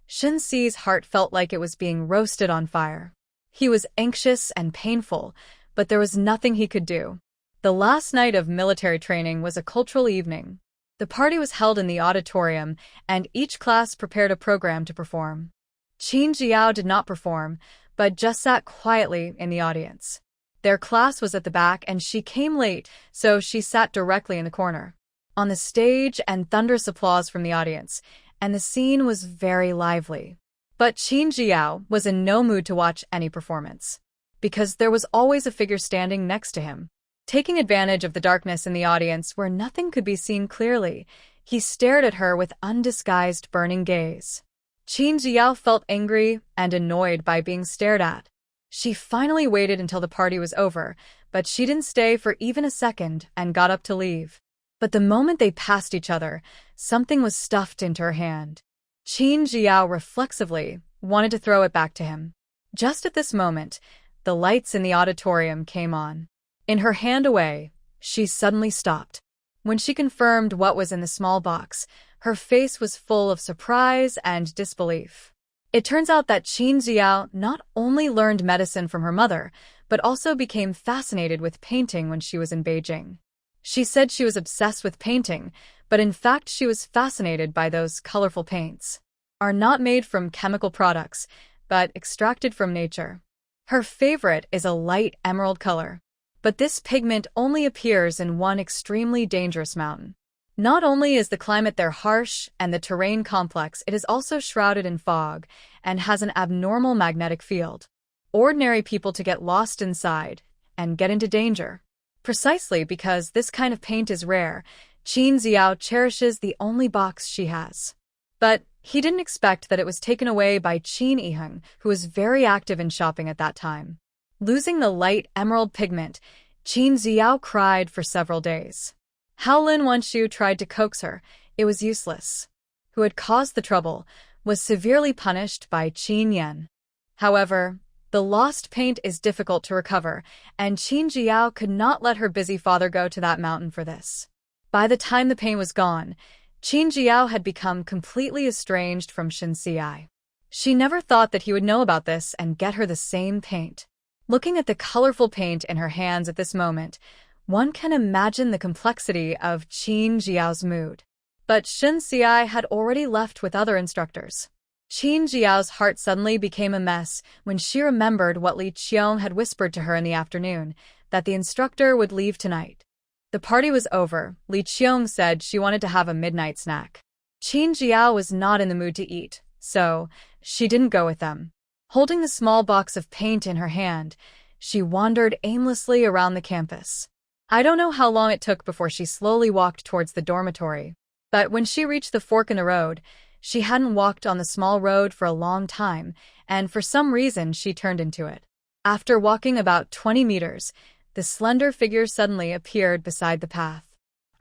Shenxi's heart felt like it was being roasted on fire. He was anxious and painful, but there was nothing he could do. The last night of military training was a cultural evening. The party was held in the auditorium, and each class prepared a program to perform. Qin Jiao did not perform, but just sat quietly in the audience. Their class was at the back, and she came late, so she sat directly in the corner. On the stage, and thunderous applause from the audience, and the scene was very lively. But Qin Jiao was in no mood to watch any performance, because there was always a figure standing next to him. Taking advantage of the darkness in the audience where nothing could be seen clearly, he stared at her with undisguised burning gaze. Qin Jiao felt angry and annoyed by being stared at. She finally waited until the party was over, but she didn't stay for even a second and got up to leave. But the moment they passed each other, something was stuffed into her hand. Qin Jiao reflexively wanted to throw it back to him. Just at this moment, the lights in the auditorium came on. In her hand away, she suddenly stopped. When she confirmed what was in the small box, her face was full of surprise and disbelief. It turns out that Qin Jiao not only learned medicine from her mother, but also became fascinated with painting when she was in Beijing. She said she was obsessed with painting, but in fact she was fascinated by those colorful paints. Are not made from chemical products, but extracted from nature. Her favorite is a light emerald color. But this pigment only appears in one extremely dangerous mountain. Not only is the climate there harsh and the terrain complex, it is also shrouded in fog and has an abnormal magnetic field. Ordinary people to get lost inside and get into danger. Precisely because this kind of paint is rare, Qin Jiao cherishes the only box she has. But he didn't expect that it was taken away by Qin Yiheng, who was very active in shopping at that time. Losing the light emerald pigment, Qin Jiao cried for several days. Hao Lin Wanshu tried to coax her. It was useless. Who had caused the trouble was severely punished by Qin Yan. However, the lost paint is difficult to recover, and Qin Jiao could not let her busy father go to that mountain for this. By the time the paint was gone, Qin Jiao had become completely estranged from Shenxi. She never thought that he would know about this and get her the same paint. Looking at the colorful paint in her hands at this moment, one can imagine the complexity of Qin Jiao's mood. But Shenxi had already left with other instructors. Qin Jiao's heart suddenly became a mess when she remembered what Li Qiong had whispered to her in the afternoon, that the instructor would leave tonight. The party was over. Li Qiong said she wanted to have a midnight snack. Qin Jiao was not in the mood to eat, so she didn't go with them. Holding the small box of paint in her hand, she wandered aimlessly around the campus. I don't know how long it took before she slowly walked towards the dormitory, but when she reached the fork in the road, she hadn't walked on the small road for a long time, and for some reason she turned into it. After walking about 20 meters, the slender figure suddenly appeared beside the path.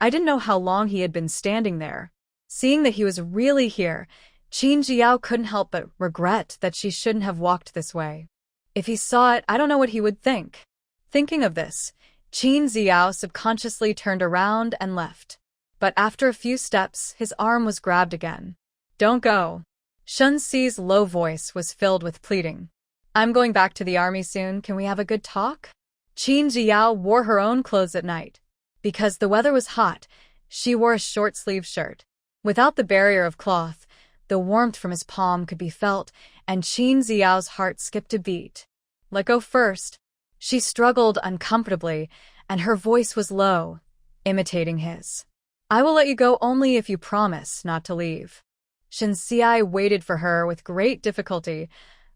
I didn't know how long he had been standing there. Seeing that he was really here, Qin Jiao couldn't help but regret that she shouldn't have walked this way. If he saw it, I don't know what he would think. Thinking of this, Qin Jiao subconsciously turned around and left. But after a few steps, his arm was grabbed again. Don't go. Shen Xi's low voice was filled with pleading. I'm going back to the army soon. Can we have a good talk? Qin Jiao wore her own clothes at night. Because the weather was hot, she wore a short-sleeved shirt. Without the barrier of cloth, the warmth from his palm could be felt, and Qin Jiao's heart skipped a beat. Let go first. She struggled uncomfortably, and her voice was low, imitating his. I will let you go only if you promise not to leave. Shen Xi waited for her with great difficulty.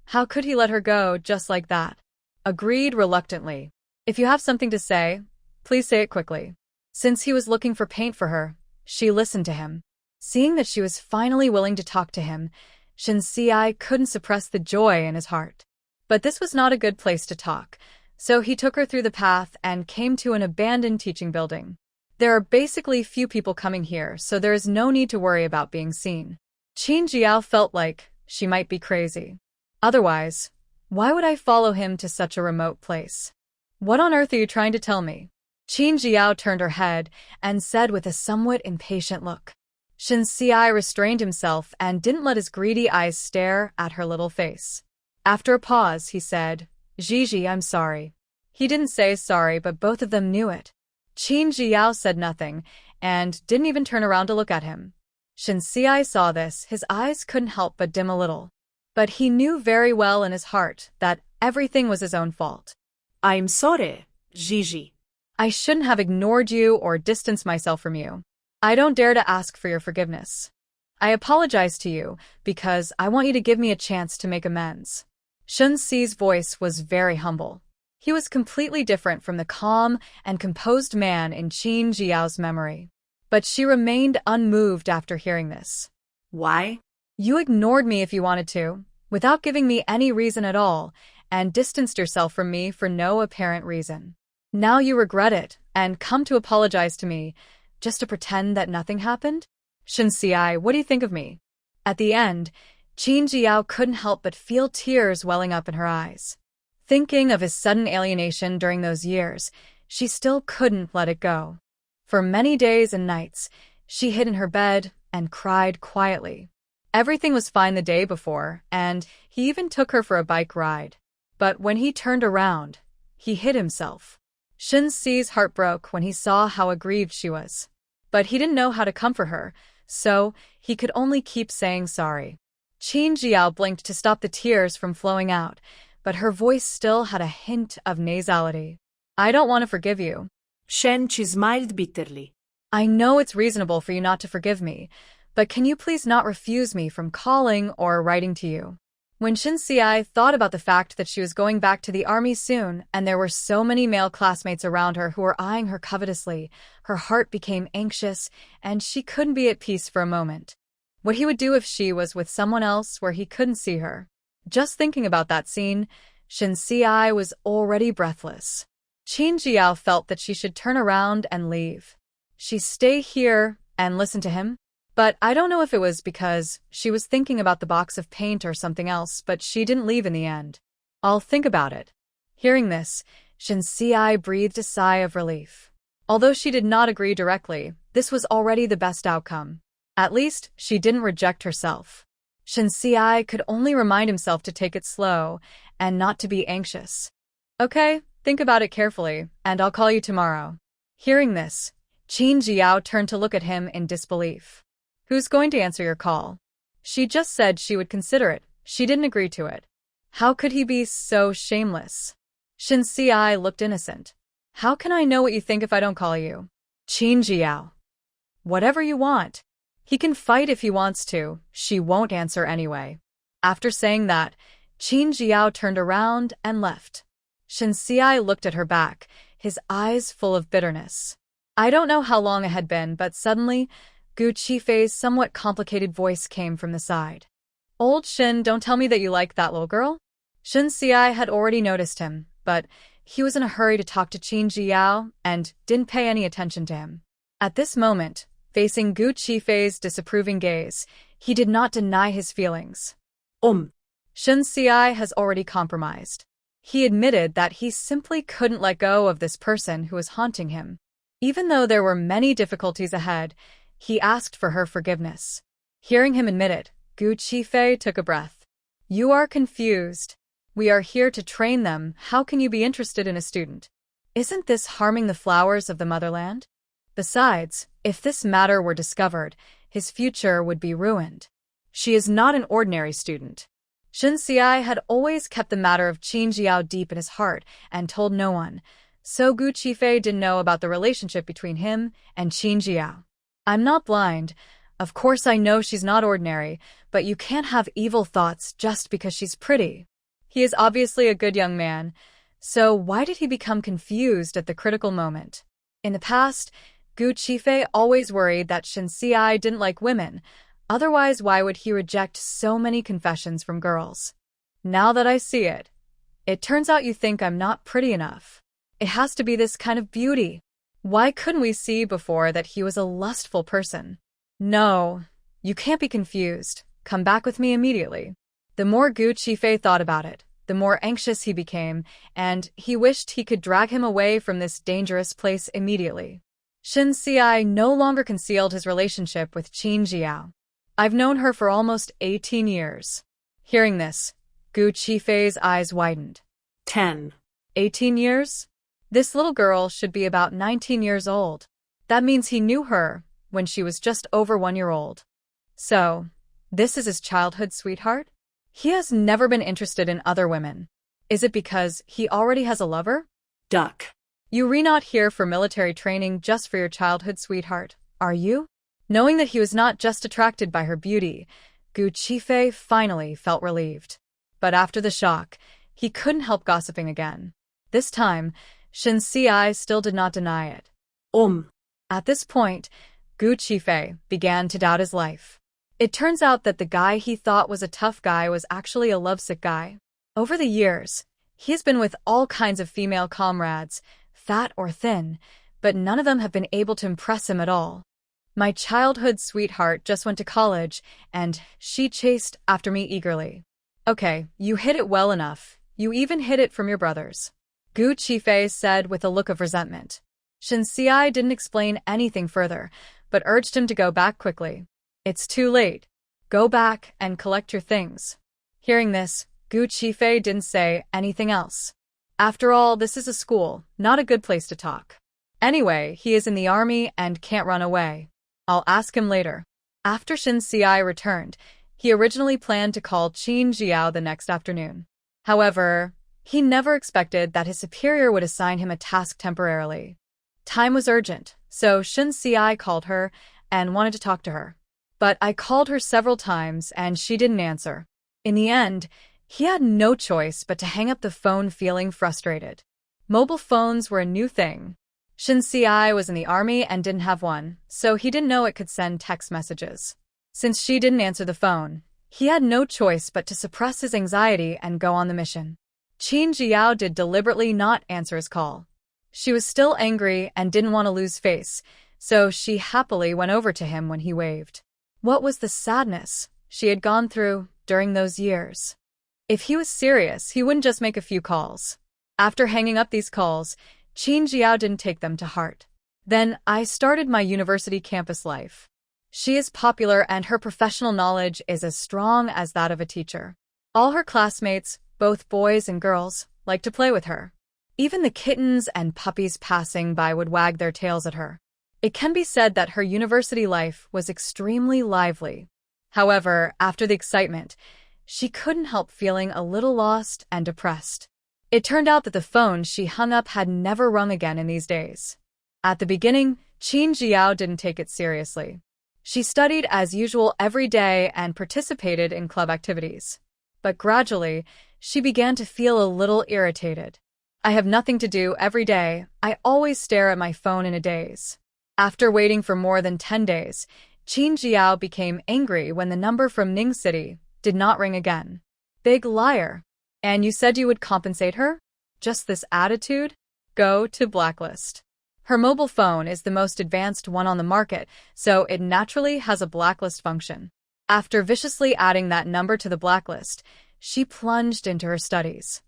How could he let her go just like that? Agreed reluctantly. If you have something to say, please say it quickly. Since he was looking for paint for her, she listened to him. Seeing that she was finally willing to talk to him, Shen Xi couldn't suppress the joy in his heart. But this was not a good place to talk, so he took her through the path and came to an abandoned teaching building. There are basically few people coming here, so there is no need to worry about being seen. Qin Jiao felt like she might be crazy. Otherwise, why would I follow him to such a remote place? What on earth are you trying to tell me? Qin Jiao turned her head and said with a somewhat impatient look. Shen Xi restrained himself and didn't let his greedy eyes stare at her little face. After a pause, he said, Gigi, I'm sorry. He didn't say sorry, but both of them knew it. Qin Jiao said nothing and didn't even turn around to look at him. Shen Xi saw this, his eyes couldn't help but dim a little. But he knew very well in his heart that everything was his own fault. I'm sorry, Gigi. I shouldn't have ignored you or distanced myself from you. I don't dare to ask for your forgiveness. I apologize to you because I want you to give me a chance to make amends. Shen Xi's voice was very humble. He was completely different from the calm and composed man in Qin Jiao's memory. But she remained unmoved after hearing this. Why? You ignored me if you wanted to, without giving me any reason at all, and distanced yourself from me for no apparent reason. Now you regret it and come to apologize to me, just to pretend that nothing happened? Shen Xi, what do you think of me? At the end, Qin Jiao couldn't help but feel tears welling up in her eyes. Thinking of his sudden alienation during those years, she still couldn't let it go. For many days and nights, she hid in her bed and cried quietly. Everything was fine the day before, and he even took her for a bike ride. But when he turned around, he hid himself. Shen Xi's heart broke when he saw how aggrieved she was. But he didn't know how to comfort her, so he could only keep saying sorry. Qin Jiao blinked to stop the tears from flowing out, but her voice still had a hint of nasality. I don't want to forgive you. Shen Qi smiled bitterly. I know it's reasonable for you not to forgive me, but can you please not refuse me from calling or writing to you? When Shen Xi thought about the fact that she was going back to the army soon and there were so many male classmates around her who were eyeing her covetously, her heart became anxious and she couldn't be at peace for a moment. What he would do if she was with someone else where he couldn't see her. Just thinking about that scene, Shen Xi was already breathless. Qin Jiao felt that she should turn around and leave. She stay here and listen to him? But I don't know if it was because she was thinking about the box of paint or something else, but she didn't leave in the end. I'll think about it. Hearing this, Shen Xi breathed a sigh of relief. Although she did not agree directly, this was already the best outcome. At least, she didn't reject herself. Shen Xi could only remind himself to take it slow and not to be anxious. Okay, think about it carefully, and I'll call you tomorrow. Hearing this, Qin Jiao turned to look at him in disbelief. Who's going to answer your call? She just said she would consider it. She didn't agree to it. How could he be so shameless? Shen Xi looked innocent. How can I know what you think if I don't call you? Qin Jiao. Whatever you want. He can fight if he wants to. She won't answer anyway. After saying that, Qin Jiao turned around and left. Shen Xi looked at her back, his eyes full of bitterness. I don't know how long it had been, but suddenly, Gu Qifei's somewhat complicated voice came from the side. Old Shen, don't tell me that you like that little girl? Shen Xi had already noticed him, but he was in a hurry to talk to Qin Jiao and didn't pay any attention to him. At this moment, facing Gu Qifei's disapproving gaze, he did not deny his feelings. Shen Xi has already compromised. He admitted that he simply couldn't let go of this person who was haunting him. Even though there were many difficulties ahead, he asked for her forgiveness. Hearing him admit it, Gu Qifei took a breath. You are confused. We are here to train them. How can you be interested in a student? Isn't this harming the flowers of the motherland? Besides, if this matter were discovered, his future would be ruined. She is not an ordinary student. Shen Xiai had always kept the matter of Qin Jiao deep in his heart and told no one, so Gu Qifei didn't know about the relationship between him and Qin Jiao. I'm not blind. Of course I know she's not ordinary, but you can't have evil thoughts just because she's pretty. He is obviously a good young man, so why did he become confused at the critical moment? In the past, Gu Qifei always worried that Shen Xiai didn't like women, otherwise why would he reject so many confessions from girls? Now that I see it, it turns out you think I'm not pretty enough. It has to be this kind of beauty. Why couldn't we see before that he was a lustful person? No, you can't be confused. Come back with me immediately. The more Gu Qifei thought about it, the more anxious he became, and he wished he could drag him away from this dangerous place immediately. Shen Xiai no longer concealed his relationship with Qin Jiao. I've known her for almost 18 years. Hearing this, Gu Qifei's eyes widened. 18 years? This little girl should be about 19 years old. That means he knew her when she was just over 1 year old. So, this is his childhood sweetheart? He has never been interested in other women. Is it because he already has a lover? Duck. You re not here for military training just for your childhood sweetheart, are you? Knowing that he was not just attracted by her beauty, Gu Qifei finally felt relieved. But after the shock, he couldn't help gossiping again. This time, Shen Xiai still did not deny it. At this point, Gu Qifei began to doubt his life. It turns out that the guy he thought was a tough guy was actually a lovesick guy. Over the years, he has been with all kinds of female comrades, fat or thin, but none of them have been able to impress him at all. My childhood sweetheart just went to college, and she chased after me eagerly. Okay, you hid it well enough. You even hid it from your brothers. Gu Qifei said with a look of resentment. Shen Xiai didn't explain anything further, but urged him to go back quickly. It's too late. Go back and collect your things. Hearing this, Gu Qifei didn't say anything else. After all, this is a school, not a good place to talk. Anyway, he is in the army and can't run away. I'll ask him later. After Shen Xiai returned, he originally planned to call Qin Jiao the next afternoon. However, he never expected that his superior would assign him a task temporarily. Time was urgent, so Shen Xiai called her and wanted to talk to her. But I called her several times and she didn't answer. In the end, he had no choice but to hang up the phone feeling frustrated. Mobile phones were a new thing. Shen Xiai was in the army and didn't have one, so he didn't know it could send text messages. Since she didn't answer the phone, he had no choice but to suppress his anxiety and go on the mission. Qin Jiao did deliberately not answer his call. She was still angry and didn't want to lose face, so she happily went over to him when he waved. What was the sadness she had gone through during those years? If he was serious, he wouldn't just make a few calls. After hanging up these calls, Qin Jiao didn't take them to heart. Then I started my university campus life. She is popular and her professional knowledge is as strong as that of a teacher. All her classmates, both boys and girls, like to play with her. Even the kittens and puppies passing by would wag their tails at her. It can be said that her university life was extremely lively. However, after the excitement, she couldn't help feeling a little lost and depressed. It turned out that the phone she hung up had never rung again in these days. At the beginning, Qin Jiao didn't take it seriously. She studied as usual every day and participated in club activities. But gradually, she began to feel a little irritated. I have nothing to do every day. I always stare at my phone in a daze. After waiting for more than 10 days, Qin Jiao became angry when the number from Ning City did not ring again. Big liar. And you said you would compensate her? Just this attitude? Go to blacklist. Her mobile phone is the most advanced one on the market, so it naturally has a blacklist function. After viciously adding that number to the blacklist, she plunged into her studies.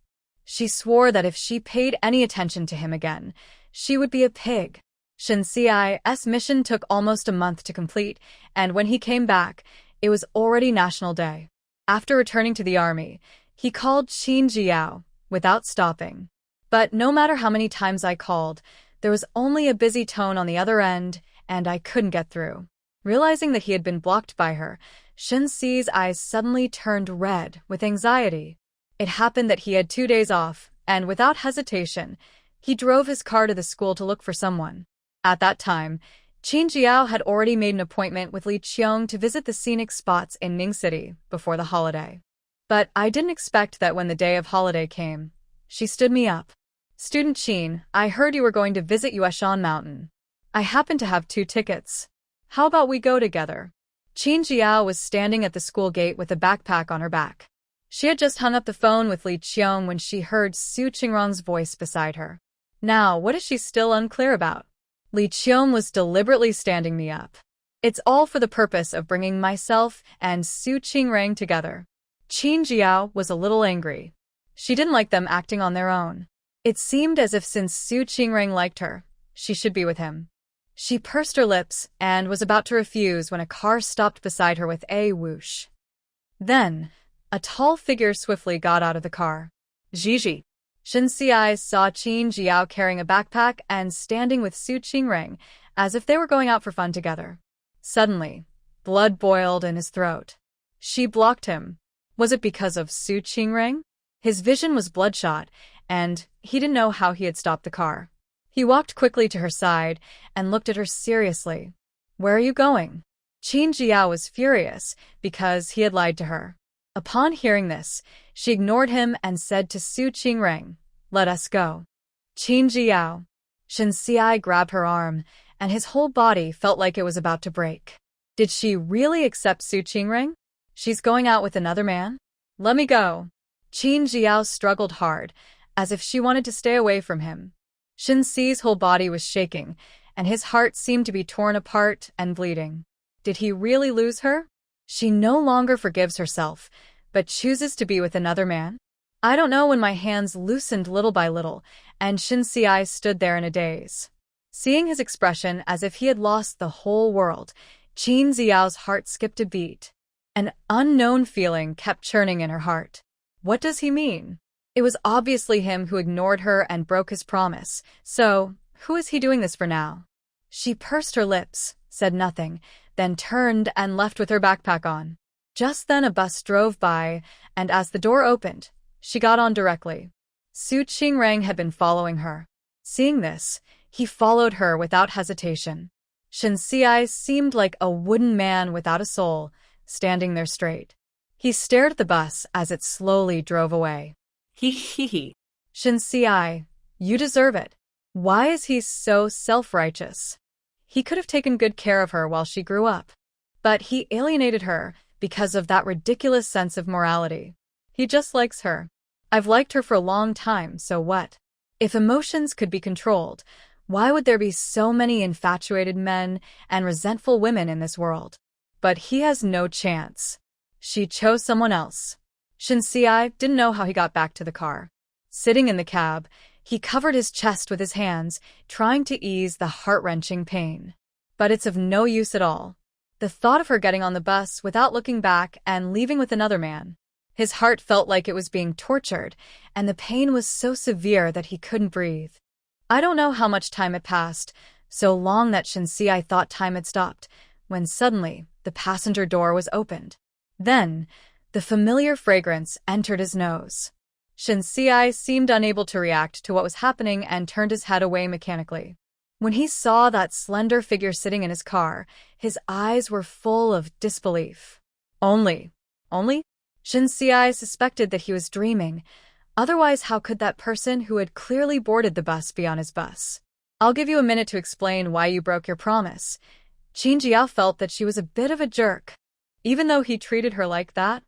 She swore that if she paid any attention to him again, she would be a pig. Shin Si's mission took almost a month to complete, and when he came back, it was already National Day. After returning to the army, he called Qin Jiao without stopping. But no matter how many times I called, there was only a busy tone on the other end, and I couldn't get through. Realizing that he had been blocked by her, Shin Si's eyes suddenly turned red with anxiety. It happened that he had 2 days off, and without hesitation, he drove his car to the school to look for someone. At that time, Qin Jiao had already made an appointment with Li Qiong to visit the scenic spots in Ming City before the holiday. But I didn't expect that when the day of holiday came, she stood me up. "Student Qin, I heard you were going to visit Yueshan Mountain. I happen to have 2 tickets. How about we go together?" Qin Jiao was standing at the school gate with a backpack on her back. She had just hung up the phone with Li Qiong when she heard Su Qingrong's voice beside her. Now, what is she still unclear about? Li Qiong was deliberately standing me up. It's all for the purpose of bringing myself and Su Qingrong together. Qin Jiao was a little angry. She didn't like them acting on their own. It seemed as if since Su Qingrong liked her, she should be with him. She pursed her lips and was about to refuse when a car stopped beside her with a whoosh. Then, a tall figure swiftly got out of the car. Gigi. Shin Si saw Qin Jiao carrying a backpack and standing with Su Qingrong, as if they were going out for fun together. Suddenly, blood boiled in his throat. She blocked him. Was it because of Su Qingrong? His vision was bloodshot, and he didn't know how he had stopped the car. He walked quickly to her side and looked at her seriously. "Where are you going?" Qin Jiao was furious because he had lied to her. Upon hearing this, she ignored him and said to Su Qingrong, "Let us go." "Qin Jiao." Shin Si grabbed her arm, and his whole body felt like it was about to break. Did she really accept Su Qingrong? She's going out with another man? "Let me go." Qin Jiao struggled hard, as if she wanted to stay away from him. Shin Si's whole body was shaking, and his heart seemed to be torn apart and bleeding. Did he really lose her? She no longer forgives herself, but chooses to be with another man? I don't know when my hands loosened little by little, and Shin Si stood there in a daze. Seeing his expression as if he had lost the whole world, Qin Jiao's heart skipped a beat. An unknown feeling kept churning in her heart. What does he mean? It was obviously him who ignored her and broke his promise, so who is he doing this for now? She pursed her lips, said nothing, then turned and left with her backpack on. Just then a bus drove by, and as the door opened, she got on directly. Su Qingrong had been following her. Seeing this, he followed her without hesitation. Shin Si seemed like a wooden man without a soul, standing there straight. He stared at the bus as it slowly drove away. He. Shin Si, you deserve it. Why is he so self-righteous? He could have taken good care of her while she grew up. But he alienated her because of that ridiculous sense of morality. He just likes her. I've liked her for a long time, so what? If emotions could be controlled, why would there be so many infatuated men and resentful women in this world? But he has no chance. She chose someone else. Shin Si didn't know how he got back to the car. Sitting in the cab, he covered his chest with his hands, trying to ease the heart-wrenching pain. But it's of no use at all. The thought of her getting on the bus without looking back and leaving with another man. His heart felt like it was being tortured, and the pain was so severe that he couldn't breathe. I don't know how much time had passed, so long that Shin Si thought time had stopped, when suddenly the passenger door was opened. Then, the familiar fragrance entered his nose. Shin Si seemed unable to react to what was happening and turned his head away mechanically. When he saw that slender figure sitting in his car, his eyes were full of disbelief. Only? Shin Si suspected that he was dreaming. Otherwise, how could that person who had clearly boarded the bus be on his bus? "I'll give you a minute to explain why you broke your promise." Qin Jiao felt that she was a bit of a jerk. Even though he treated her like that,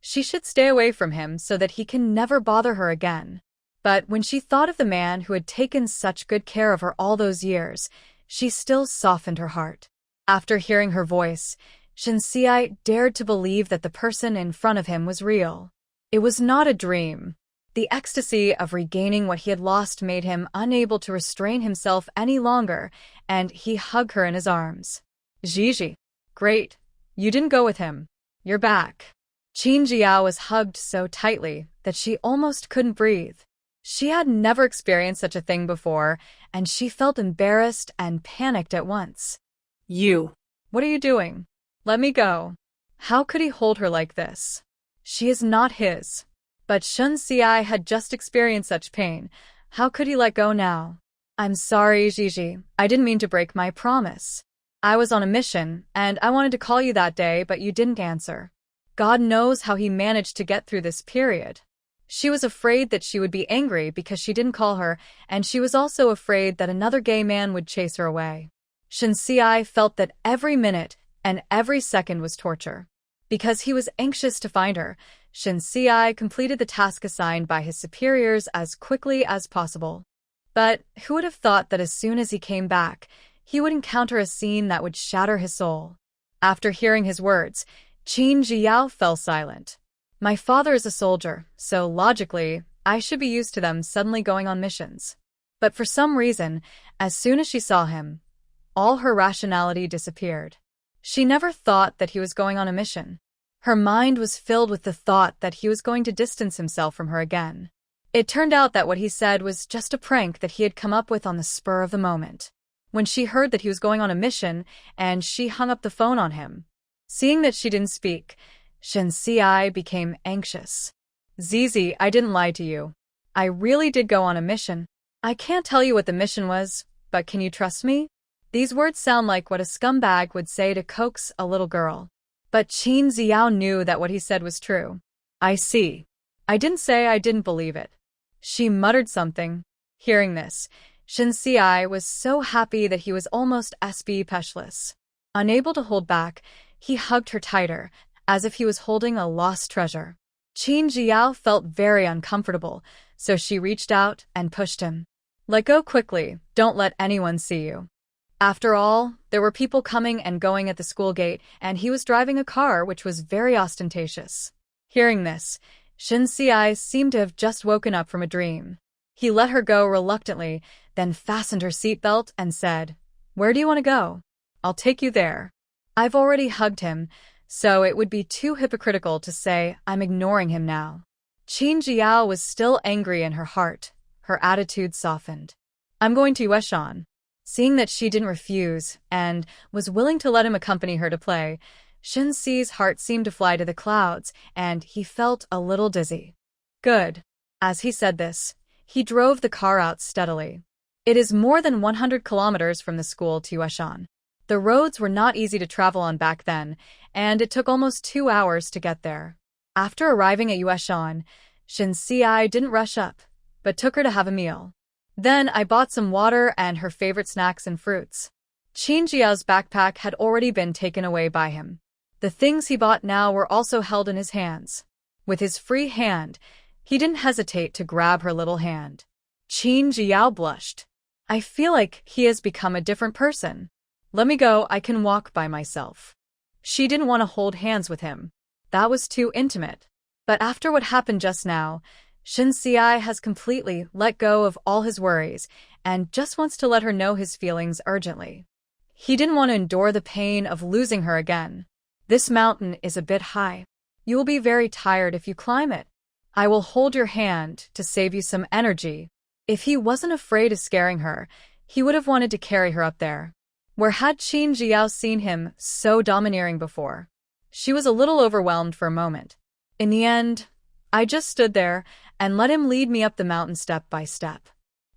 she should stay away from him so that he can never bother her again. But when she thought of the man who had taken such good care of her all those years, she still softened her heart. After hearing her voice, Shin Si dared to believe that the person in front of him was real. It was not a dream. The ecstasy of regaining what he had lost made him unable to restrain himself any longer, and he hugged her in his arms. Gigi. Great. You didn't go with him. You're back. Qin Jiao was hugged so tightly that she almost couldn't breathe. She had never experienced such a thing before, and she felt embarrassed and panicked at once. You. What are you doing? Let me go. How could he hold her like this? She is not his. But Shun Xi had just experienced such pain. How could he let go now? I'm sorry, Gigi. I didn't mean to break my promise. I was on a mission, and I wanted to call you that day, but you didn't answer. God knows how he managed to get through this period. She was afraid that she would be angry because she didn't call her, and she was also afraid that another gay man would chase her away. Shun Xi felt that every minute and every second was torture. Because he was anxious to find her, Shun Xi completed the task assigned by his superiors as quickly as possible. But who would have thought that as soon as he came back, he would encounter a scene that would shatter his soul? After hearing his words, Qin Jiao fell silent. My father is a soldier, so logically, I should be used to them suddenly going on missions. But for some reason, as soon as she saw him, all her rationality disappeared. She never thought that he was going on a mission. Her mind was filled with the thought that he was going to distance himself from her again. It turned out that what he said was just a prank that he had come up with on the spur of the moment. When she heard that he was going on a mission, and she hung up the phone on him. Seeing that she didn't speak, Shun Xi became anxious. Zizi, I didn't lie to you. I really did go on a mission. I can't tell you what the mission was, but can you trust me? These words sound like what a scumbag would say to coax a little girl. But Qin Xiao knew that what he said was true. I see. I didn't say I didn't believe it. She muttered something. Hearing this, Shun Xi was so happy that he was almost speechless. Unable to hold back, he hugged her tighter, as if he was holding a lost treasure. Qin Jiao felt very uncomfortable, so she reached out and pushed him. Let go quickly, don't let anyone see you. After all, there were people coming and going at the school gate, and he was driving a car which was very ostentatious. Hearing this, Shun Xi seemed to have just woken up from a dream. He let her go reluctantly, then fastened her seatbelt and said, Where do you want to go? I'll take you there. I've already hugged him, so it would be too hypocritical to say I'm ignoring him now. Qin Jiao was still angry in her heart. Her attitude softened. I'm going to Yueshan. Seeing that she didn't refuse and was willing to let him accompany her to play, Shun Xi's heart seemed to fly to the clouds, and he felt a little dizzy. Good. As he said this, he drove the car out steadily. It is more than 100 kilometers from the school to Yueshan. The roads were not easy to travel on back then, and it took almost 2 hours to get there. After arriving at Yueshan, Shun Xi didn't rush up, but took her to have a meal. Then I bought some water and her favorite snacks and fruits. Qin Jiao's backpack had already been taken away by him. The things he bought now were also held in his hands. With his free hand, he didn't hesitate to grab her little hand. Qin Jiao blushed. I feel like he has become a different person. Let me go, I can walk by myself. She didn't want to hold hands with him. That was too intimate. But after what happened just now, Shun Xi has completely let go of all his worries and just wants to let her know his feelings urgently. He didn't want to endure the pain of losing her again. This mountain is a bit high. You will be very tired if you climb it. I will hold your hand to save you some energy. If he wasn't afraid of scaring her, he would have wanted to carry her up there. Where had Qin Jiao seen him so domineering before? She was a little overwhelmed for a moment. In the end, I just stood there and let him lead me up the mountain step by step.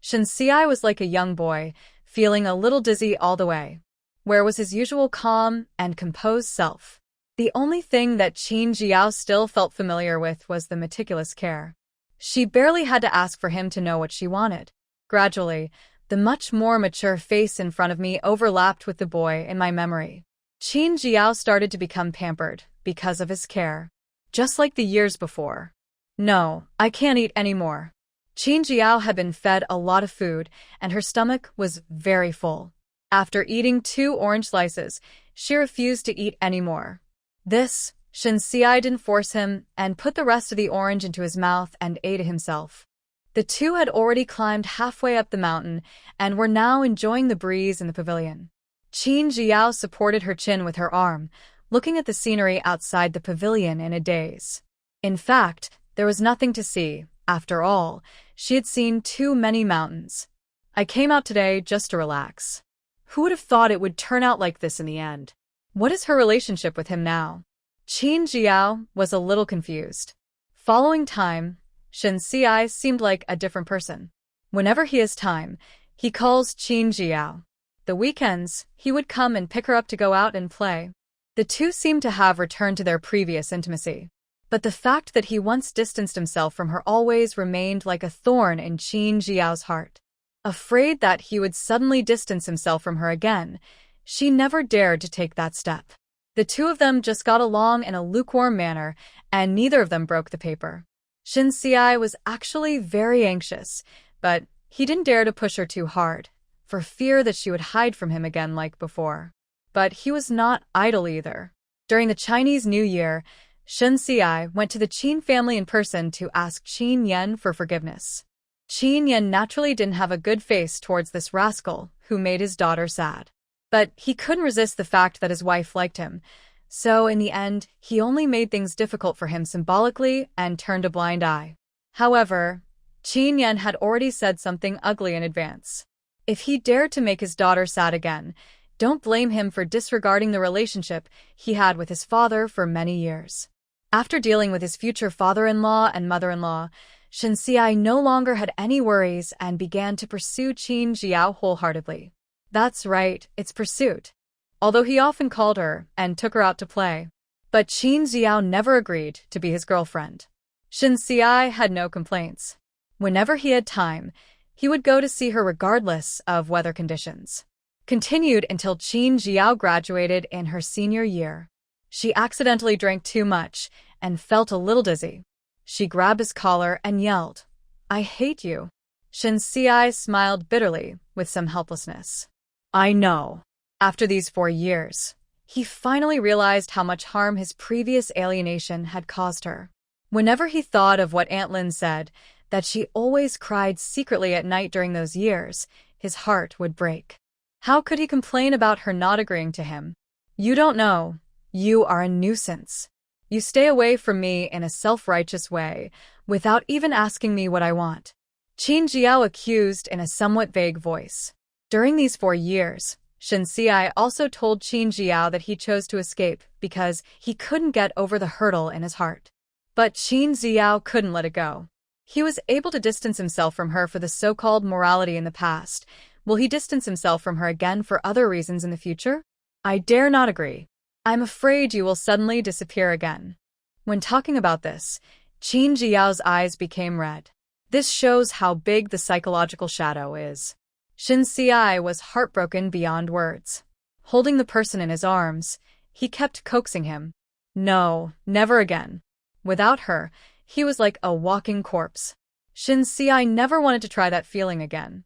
Shun Xi was like a young boy, feeling a little dizzy all the way. Where was his usual calm and composed self? The only thing that Qin Jiao still felt familiar with was the meticulous care. She barely had to ask for him to know what she wanted. Gradually, the much more mature face in front of me overlapped with the boy in my memory. Qin Jiao started to become pampered because of his care. Just like the years before. No, I can't eat anymore. Qin Jiao had been fed a lot of food, and her stomach was very full. After eating 2 orange slices, she refused to eat anymore. This, Shen Xiai didn't force him and put the rest of the orange into his mouth and ate it himself. The two had already climbed halfway up the mountain and were now enjoying the breeze in the pavilion. Qin Jiao supported her chin with her arm, looking at the scenery outside the pavilion in a daze. In fact, there was nothing to see. After all, she had seen too many mountains. I came out today just to relax. Who would have thought it would turn out like this in the end? What is her relationship with him now? Qin Jiao was a little confused. Following time, Shen Xiai seemed like a different person. Whenever he has time, he calls Qin Jiao. The weekends, he would come and pick her up to go out and play. The two seemed to have returned to their previous intimacy. But the fact that he once distanced himself from her always remained like a thorn in Qin Jiao's heart. Afraid that he would suddenly distance himself from her again, she never dared to take that step. The two of them just got along in a lukewarm manner, and neither of them broke the paper. Shen Xiai was actually very anxious, but he didn't dare to push her too hard, for fear that she would hide from him again like before. But he was not idle either. During the Chinese New Year, Shen Xiai went to the Qin family in person to ask Qin Yan for forgiveness. Qin Yan naturally didn't have a good face towards this rascal who made his daughter sad. But he couldn't resist the fact that his wife liked him, so in the end, he only made things difficult for him symbolically and turned a blind eye. However, Qin Yan had already said something ugly in advance. If he dared to make his daughter sad again, don't blame him for disregarding the relationship he had with his father for many years. After dealing with his future father-in-law and mother-in-law, Shen Xiai no longer had any worries and began to pursue Qin Jiao wholeheartedly. That's right, it's pursuit. Although he often called her and took her out to play. But Qin Jiao never agreed to be his girlfriend. Shen Xiai had no complaints. Whenever he had time, he would go to see her regardless of weather conditions. Continued until Qin Jiao graduated in her senior year. She accidentally drank too much and felt a little dizzy. She grabbed his collar and yelled, "I hate you." Shen Xiai smiled bitterly with some helplessness. I know. After these 4 years, he finally realized how much harm his previous alienation had caused her. Whenever he thought of what Aunt Lin said, that she always cried secretly at night during those years, his heart would break. How could he complain about her not agreeing to him? You don't know. You are a nuisance. You stay away from me in a self-righteous way, without even asking me what I want. Qin Jiao accused in a somewhat vague voice. During these 4 years, Shen Xiai also told Qin Jiao that he chose to escape because he couldn't get over the hurdle in his heart. But Qin Jiao couldn't let it go. He was able to distance himself from her for the so-called morality in the past. Will he distance himself from her again for other reasons in the future? I dare not agree. I'm afraid you will suddenly disappear again. When talking about this, Qin Jiao's eyes became red. This shows how big the psychological shadow is. Shen Xiai was heartbroken beyond words. Holding the person in his arms, he kept coaxing him. No, never again. Without her, he was like a walking corpse. Shen Xiai never wanted to try that feeling again.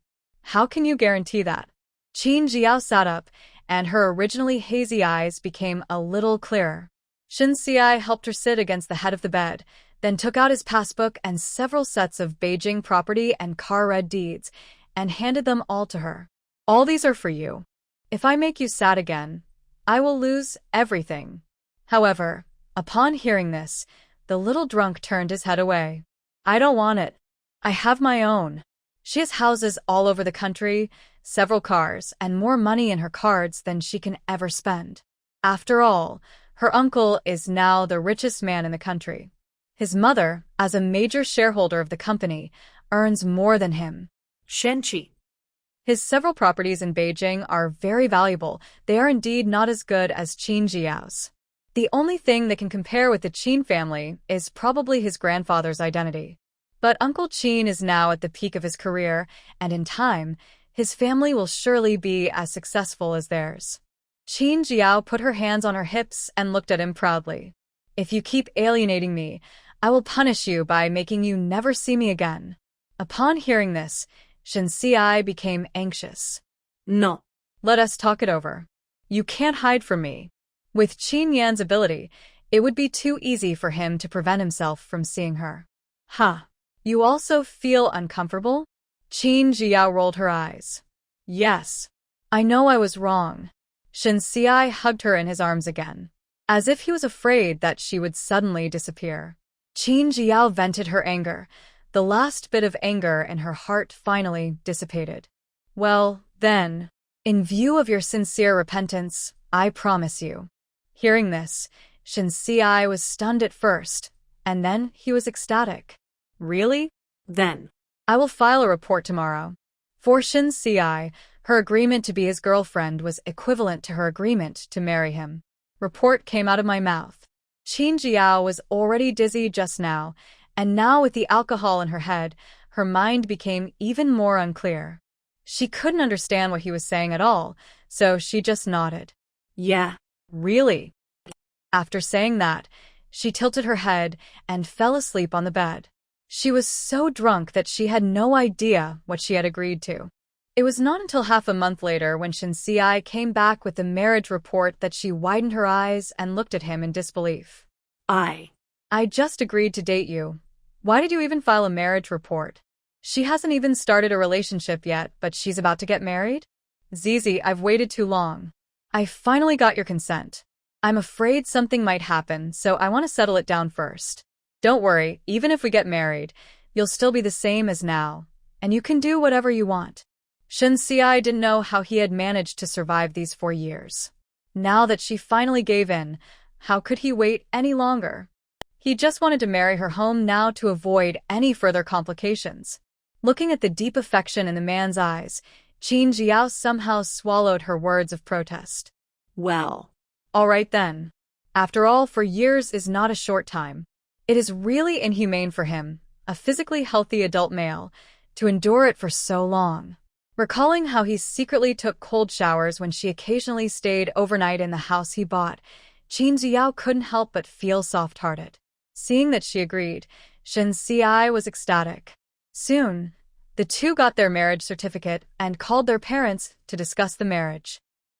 How can you guarantee that? Qin Jiao sat up, and her originally hazy eyes became a little clearer. Shen Xiai helped her sit against the head of the bed, then took out his passbook and several sets of Beijing property and car red deeds, and handed them all to her. All these are for you. If I make you sad again, I will lose everything. However, upon hearing this, the little drunk turned his head away. I don't want it. I have my own. She has houses all over the country, several cars, and more money in her cards than she can ever spend. After all, her uncle is now the richest man in the country. His mother, as a major shareholder of the company, earns more than him. Shenqi. His several properties in Beijing are very valuable. They are indeed not as good as Qin Jiao's. The only thing that can compare with the Qin family is probably his grandfather's identity. But Uncle Qin is now at the peak of his career, and in time, his family will surely be as successful as theirs. Qin Jiao put her hands on her hips and looked at him proudly. If you keep alienating me, I will punish you by making you never see me again. Upon hearing this, Shen Xiai became anxious. No. Let us talk it over. You can't hide from me. With Qin Yan's ability, It would be too easy for him to prevent himself from seeing her. Huh. You also feel uncomfortable? Qin Jiao rolled her eyes. Yes. I know I was wrong. Shen Xiai hugged her in his arms again, as if he was afraid that she would suddenly disappear. Qin Jiao vented her anger. The last bit of anger in her heart finally dissipated. Well, then, in view of your sincere repentance, I promise you. Hearing this, Shen Xiai was stunned at first, and then he was ecstatic. Really? Then, I will file a report tomorrow. For Shen Xiai, her agreement to be his girlfriend was equivalent to her agreement to marry him. Report came out of my mouth. Qin Jiao was already dizzy just now, and now with the alcohol in her head, her mind became even more unclear. She couldn't understand what he was saying at all, so she just nodded. Yeah. Really? After saying that, she tilted her head and fell asleep on the bed. She was so drunk that she had no idea what she had agreed to. It was not until half a month later when Shen Xiai came back with the marriage report that she widened her eyes and looked at him in disbelief. I just agreed to date you. Why did you even file a marriage report? She hasn't even started a relationship yet, but she's about to get married? Zizi, I've waited too long. I finally got your consent. I'm afraid something might happen, so I want to settle it down first. Don't worry, even if we get married, you'll still be the same as now, and you can do whatever you want. Shen Xiai didn't know how he had managed to survive these 4 years. Now that she finally gave in, how could he wait any longer? He just wanted to marry her home now to avoid any further complications. Looking at the deep affection in the man's eyes, Qin Jiao somehow swallowed her words of protest. Well. All right then. After all, 4 years is not a short time. It is really inhumane for him, a physically healthy adult male, to endure it for so long. Recalling how he secretly took cold showers when she occasionally stayed overnight in the house he bought, Qin Jiao couldn't help but feel soft-hearted. Seeing that she agreed, Shen Xiai was ecstatic. Soon, the two got their marriage certificate and called their parents to discuss the marriage.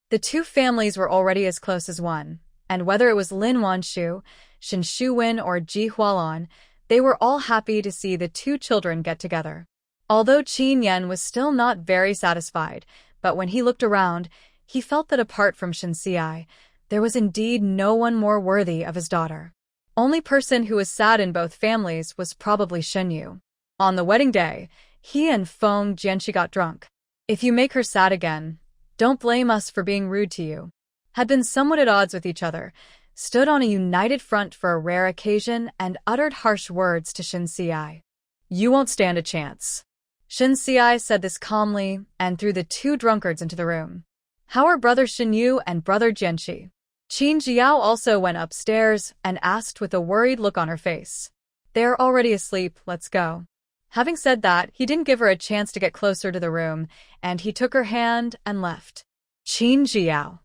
The two families were already as close as one, and whether it was Lin Wanshu, Shen Shuwen, or Ji Hualan, they were all happy to see the two children get together. Although Qin Yan was still not very satisfied, but when he looked around, he felt that apart from Shen Xiai, there was indeed no one more worthy of his daughter. Only person who was sad in both families was probably Shen Yu. On the wedding day, he and Feng Jianqi got drunk. If you make her sad again, don't blame us for being rude to you. Had been somewhat at odds with each other, stood on a united front for a rare occasion and uttered harsh words to Shen Xiai. You won't stand a chance. Shen Xiai said this calmly and threw the two drunkards into the room. How are brother Shen Yu and brother Jianqi? Qin Jiao also went upstairs and asked with a worried look on her face. They're already asleep, let's go. Having said that, he didn't give her a chance to get closer to the room, and he took her hand and left. Qin Jiao.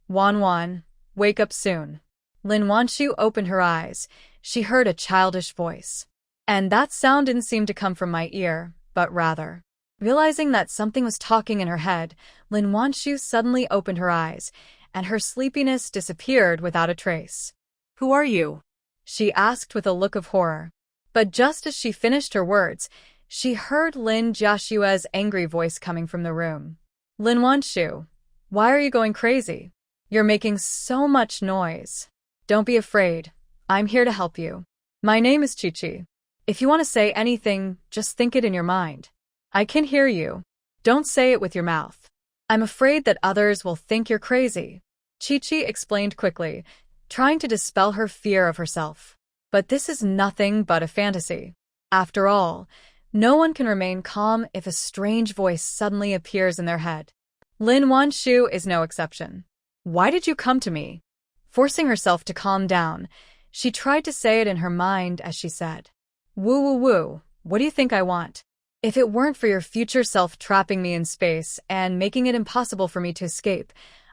Wan, wake up soon. Lin Wanshu opened her eyes. She heard a childish voice. And that sound didn't seem to come from my ear, but rather. Realizing that something was talking in her head, Lin Wanshu suddenly opened her eyes, and her sleepiness disappeared without a trace. Who are you? She asked with a look of horror. But just as she finished her words, she heard Lin Jiashua's angry voice coming from the room. Lin Wanshu, why are you going crazy? You're making so much noise. Don't be afraid. I'm here to help you. My name is Chi-Chi. If you want to say anything, just think it in your mind. I can hear you. Don't say it with your mouth. I'm afraid that others will think you're crazy. Chi-Chi explained quickly, trying to dispel her fear of herself. But this is nothing but a fantasy. After all, no one can remain calm if a strange voice suddenly appears in their head. Lin Wanshu is no exception. Why did you come to me? Forcing herself to calm down, she tried to say it in her mind as she said, Woo, what do you think I want? If it weren't for your future self trapping me in space and making it impossible for me to escape,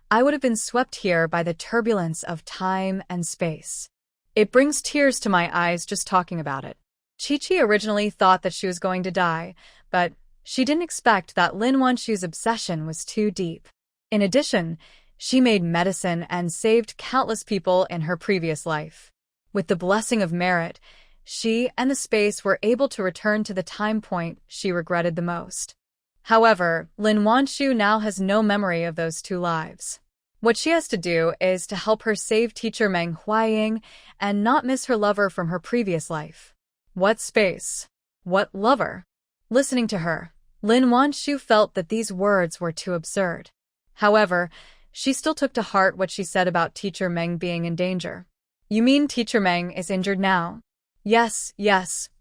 I would have been swept here by the turbulence of time and space. It brings tears to my eyes just talking about it. Chi-Chi originally thought that she was going to die, but she didn't expect that Lin Wanshu's obsession was too deep. In addition, She made medicine and saved countless people in her previous life. With the blessing of merit, she and the space were able to return to the time point she regretted the most. However, Lin Wanshu now has no memory of those 2 lives. What she has to do is to help her save teacher Meng Huaying and not miss her lover from her previous life. What space? What lover? Listening to her, Lin Wanshu felt that these words were too absurd. However, she still took to heart what she said about teacher Meng being in danger. You mean teacher Meng is injured now? Yes,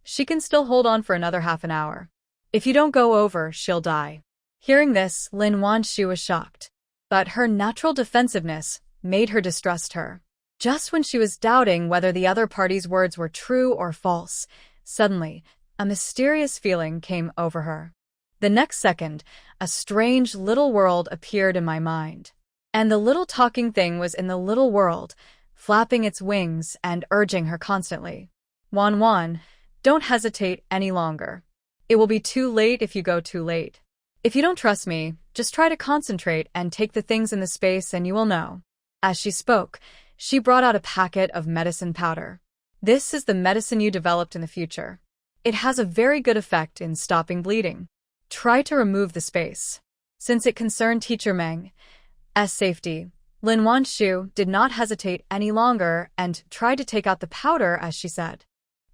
she can still hold on for another half an hour. If you don't go over, she'll die. Hearing this, Lin Wanshu was shocked. But her natural defensiveness made her distrust her. Just when she was doubting whether the other party's words were true or false, suddenly, a mysterious feeling came over her. The next second, a strange little world appeared in my mind. And the little talking thing was in the little world, flapping its wings and urging her constantly. Wan, don't hesitate any longer. It will be too late if you go too late. If you don't trust me, just try to concentrate and take the things in the space and you will know. As she spoke, she brought out a packet of medicine powder. This is the medicine you developed in the future. It has a very good effect in stopping bleeding. Try to remove the space. Since it concerned teacher Meng's safety, Lin Wanshu did not hesitate any longer and tried to take out the powder as she said.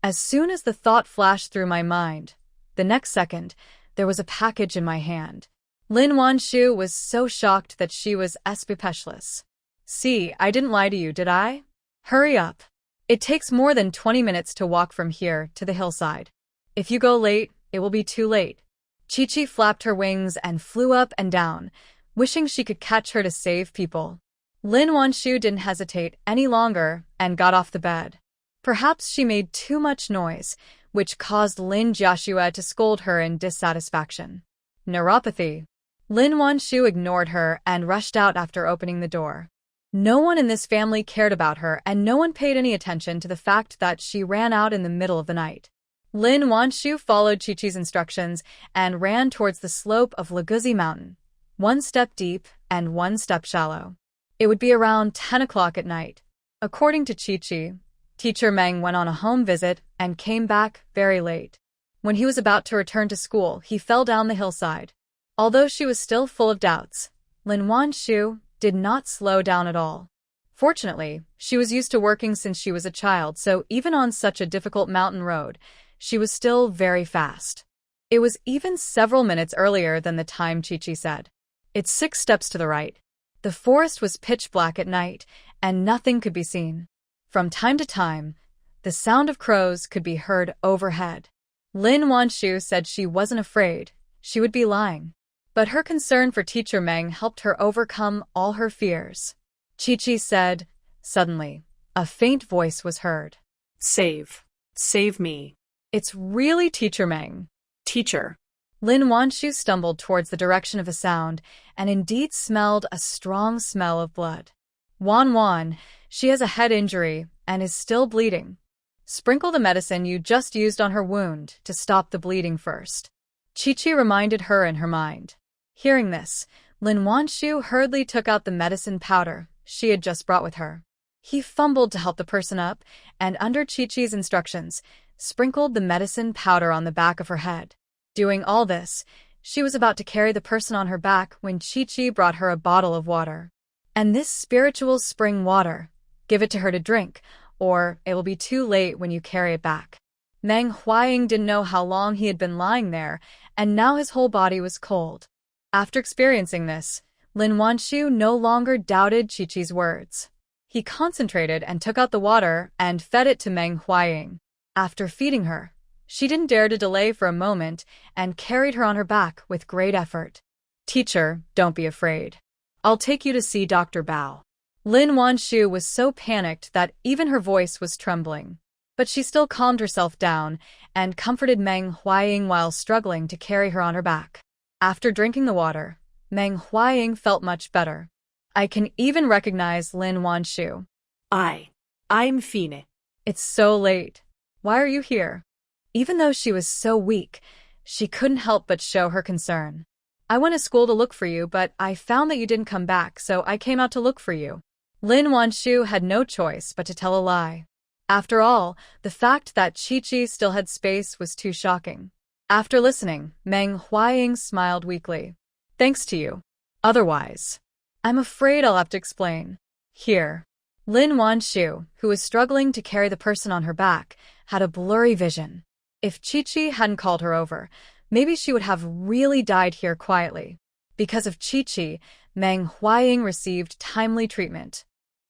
As soon as the thought flashed through my mind, the next second, there was a package in my hand. Lin Wanshu was so shocked that she was speechless. See, I didn't lie to you, did I? Hurry up. It takes more than 20 minutes to walk from here to the hillside. If you go late, it will be too late. Chi-Chi flapped her wings and flew up and down, wishing she could catch her to save people. Lin Wanshu didn't hesitate any longer and got off the bed. Perhaps she made too much noise, which caused Lin Jiaxue to scold her in dissatisfaction. Neuropathy. Lin Wanshu ignored her and rushed out after opening the door. No one in this family cared about her and no one paid any attention to the fact that she ran out in the middle of the night. Lin Wanshu followed Chi-Chi's instructions and ran towards the slope of Leguzi Mountain, 1 step deep and 1 step shallow. It would be around 10 o'clock at night. According to Chi-Chi, teacher Meng went on a home visit and came back very late. When he was about to return to school, he fell down the hillside. Although she was still full of doubts, Lin Wanshu did not slow down at all. Fortunately, she was used to working since she was a child, so even on such a difficult mountain road, she was still very fast. It was even several minutes earlier than the time Chi-Chi said. It's 6 steps to the right. The forest was pitch black at night, and nothing could be seen. From time to time, the sound of crows could be heard overhead. Lin Wanshu said she wasn't afraid, she would be lying. But her concern for teacher Meng helped her overcome all her fears. Chi-Chi said, suddenly, a faint voice was heard. Save me. It's really teacher Meng. Teacher. Lin Wanshu stumbled towards the direction of the sound and indeed smelled a strong smell of blood. Wan, she has a head injury and is still bleeding. Sprinkle the medicine you just used on her wound to stop the bleeding first. Chi-Chi reminded her in her mind. Hearing this, Lin Wanshu hurriedly took out the medicine powder she had just brought with her. He fumbled to help the person up and, under Chi-Chi's instructions, sprinkled the medicine powder on the back of her head. Doing all this, she was about to carry the person on her back when Chi-Chi brought her a bottle of water. And this spiritual spring water, give it to her to drink, or it will be too late when you carry it back. Meng Huaying didn't know how long he had been lying there, and now his whole body was cold. After experiencing this, Lin Wanshu no longer doubted Chi-Chi's words. He concentrated and took out the water and fed it to Meng Huaying. After feeding her, she didn't dare to delay for a moment and carried her on her back with great effort. Teacher, don't be afraid. I'll take you to see Dr. Bao. Lin Wanshu was so panicked that even her voice was trembling. But she still calmed herself down and comforted Meng Huaying while struggling to carry her on her back. After drinking the water, Meng Huaying felt much better. I can even recognize Lin Wanshu. I'm Fine. It's so late. Why are you here? Even though she was so weak, she couldn't help but show her concern. I went to school to look for you, but I found that you didn't come back, so I came out to look for you. Lin Wanshu had no choice but to tell a lie. After all, the fact that Chi-Chi still had space was too shocking. After listening, Meng Huaying smiled weakly. Thanks to you. Otherwise, I'm afraid I'll have to explain. Here. Lin Wanshu, who was struggling to carry the person on her back, had a blurry vision. If Chi-Chi hadn't called her over, maybe she would have really died here quietly. Because of Chi-Chi, Meng Huaying received timely treatment.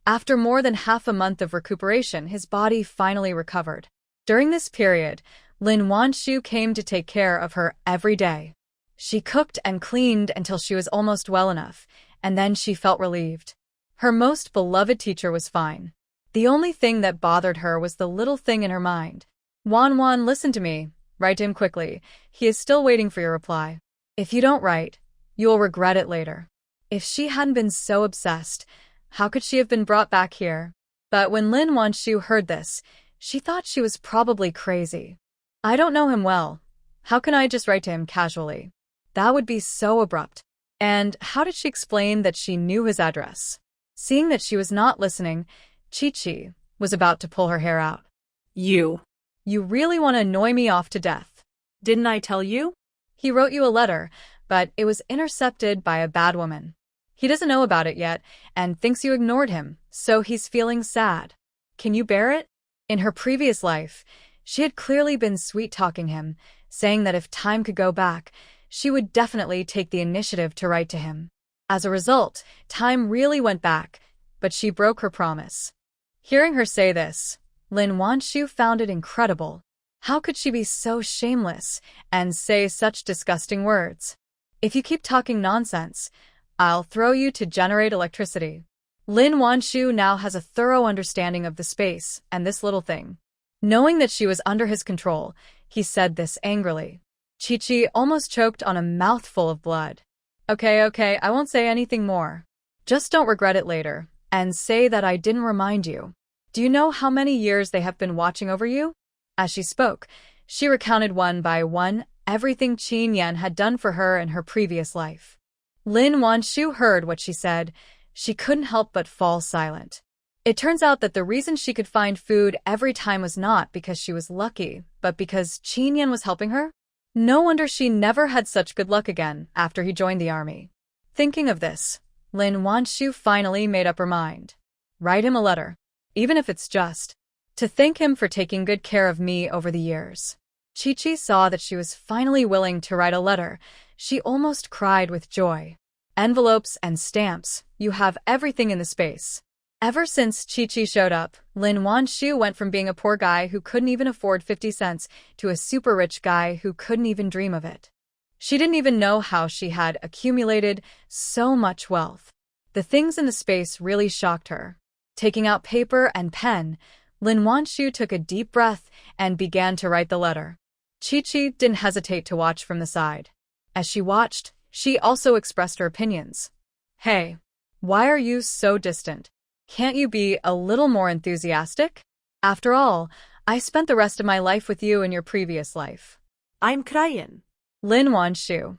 After more than half a month of recuperation, his body finally recovered. During this period, Lin Wanshu came to take care of her every day. She cooked and cleaned until she was almost well enough, and then she felt relieved. Her most beloved teacher was fine. The only thing that bothered her was the little thing in her mind. Wan, listen to me. Write to him quickly. He is still waiting for your reply. If you don't write, you will regret it later. If she hadn't been so obsessed, how could she have been brought back here? But when Lin Wanshu heard this, she thought she was probably crazy. I don't know him well. How can I just write to him casually? That would be so abrupt. And how did she explain that she knew his address? Seeing that she was not listening, Chi-Chi was about to pull her hair out. You really want to annoy me off to death. Didn't I tell you? He wrote you a letter, but it was intercepted by a bad woman. He doesn't know about it yet and thinks you ignored him, so he's feeling sad. Can you bear it? In her previous life, she had clearly been sweet-talking him, saying that if time could go back, she would definitely take the initiative to write to him. As a result, time really went back, but she broke her promise. Hearing her say this, Lin Wanshu found it incredible. How could she be so shameless and say such disgusting words? If you keep talking nonsense, I'll throw you to generate electricity. Lin Wanshu now has a thorough understanding of the space and this little thing. Knowing that she was under his control, he said this angrily. Chi-Chi almost choked on a mouthful of blood. Okay, I won't say anything more. Just don't regret it later, and say that I didn't remind you. Do you know how many years they have been watching over you? As she spoke, she recounted one by one everything Qin Yan had done for her in her previous life. Lin Wanshu heard what she said. She couldn't help but fall silent. It turns out that the reason she could find food every time was not because she was lucky, but because Qin Yan was helping her. No wonder she never had such good luck again after he joined the army. Thinking of this, Lin Wanshu finally made up her mind. Write him a letter, even if it's just to thank him for taking good care of me over the years. Chi-Chi saw that she was finally willing to write a letter. She almost cried with joy. Envelopes and stamps, you have everything in the space. Ever since Chi-Chi showed up, Lin Wanshu went from being a poor guy who couldn't even afford 50 cents to a super rich guy who couldn't even dream of it. She didn't even know how she had accumulated so much wealth. The things in the space really shocked her. Taking out paper and pen, Lin Wanshu took a deep breath and began to write the letter. Chi-Chi didn't hesitate to watch from the side. As she watched, she also expressed her opinions. Hey, why are you so distant? Can't you be a little more enthusiastic? After all, I spent the rest of my life with you in your previous life. I'm crying. Lin Wanshu.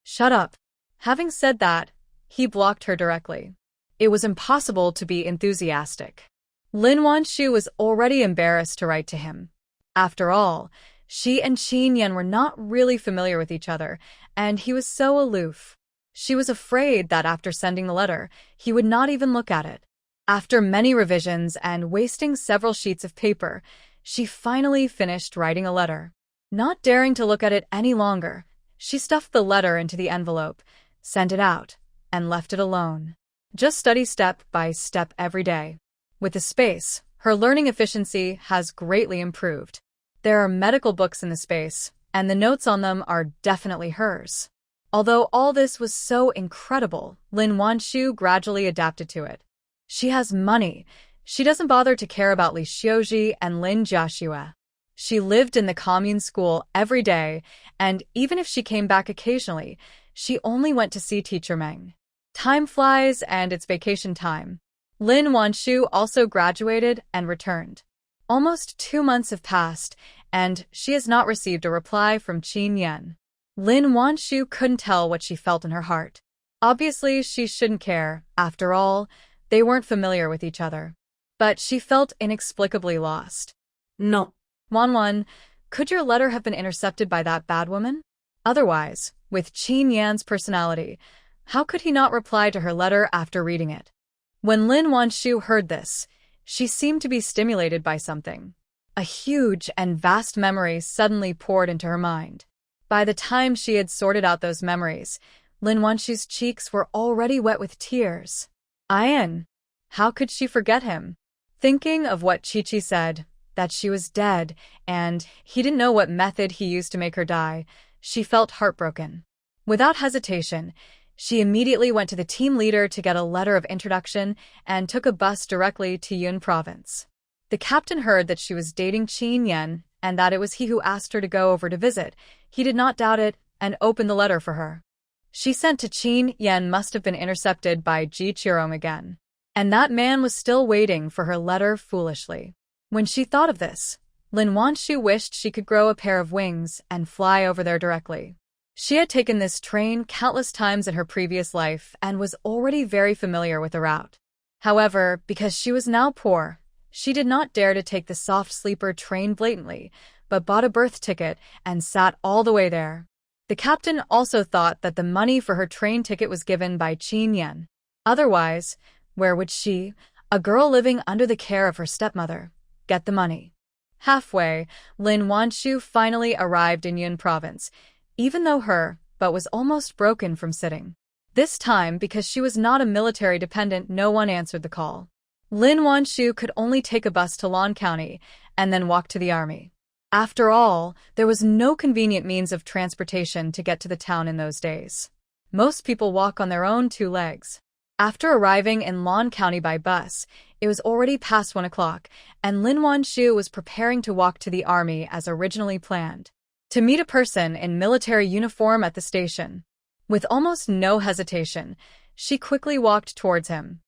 Shut up. Having said that, he blocked her directly. It was impossible to be enthusiastic. Lin Wanshu was already embarrassed to write to him. After all, she and Qin Yan were not really familiar with each other, and he was so aloof. She was afraid that after sending the letter, he would not even look at it. After many revisions and wasting several sheets of paper, she finally finished writing a letter. Not daring to look at it any longer, she stuffed the letter into the envelope, sent it out, and left it alone. Just study step by step every day. With the space, her learning efficiency has greatly improved. There are medical books in the space, and the notes on them are definitely hers. Although all this was so incredible, Lin Wanshu gradually adapted to it. She has money. She doesn't bother to care about Li Xiuji and Lin Jiaxue. She lived in the commune school every day, and even if she came back occasionally, she only went to see teacher Ming. Time flies and it's vacation time. Lin Wanshu also graduated and returned. Almost 2 months have passed, and she has not received a reply from Qin Yan. Lin Wanshu couldn't tell what she felt in her heart. Obviously, she shouldn't care. After all, they weren't familiar with each other. But she felt inexplicably lost. No. Wanwan, could your letter have been intercepted by that bad woman? Otherwise, with Qin Yan's personality, how could he not reply to her letter after reading it? When Lin Wanshu heard this, she seemed to be stimulated by something. A huge and vast memory suddenly poured into her mind. By the time she had sorted out those memories, Lin Wanshu's cheeks were already wet with tears. Ayan. How could she forget him? Thinking of what Chi-Chi said, that she was dead, and he didn't know what method he used to make her die, she felt heartbroken. Without hesitation, she immediately went to the team leader to get a letter of introduction and took a bus directly to Yun Province. The captain heard that she was dating Qin Yan and that it was he who asked her to go over to visit. He did not doubt it and opened the letter for her. She sent to Qin Yan must have been intercepted by Ji Qirong again. And that man was still waiting for her letter foolishly. When she thought of this, Lin Wanshu wished she could grow a pair of wings and fly over there directly. She had taken this train countless times in her previous life and was already very familiar with the route. However, because she was now poor, she did not dare to take the soft sleeper train blatantly, but bought a berth ticket and sat all the way there. The captain also thought that the money for her train ticket was given by Qin Yan. Otherwise, where would she, a girl living under the care of her stepmother, get the money? Halfway, Lin Wanshu finally arrived in Yun Province, even though her butt was almost broken from sitting. This time, because she was not a military dependent, no one answered the call. Lin Wanshu could only take a bus to Lan County and then walk to the army. After all, there was no convenient means of transportation to get to the town in those days. Most people walk on their own two legs. After arriving in Lan County by bus, it was already past 1 o'clock, and Lin Wanshu was preparing to walk to the army as originally planned. To meet a person in military uniform at the station. With almost no hesitation, she quickly walked towards him.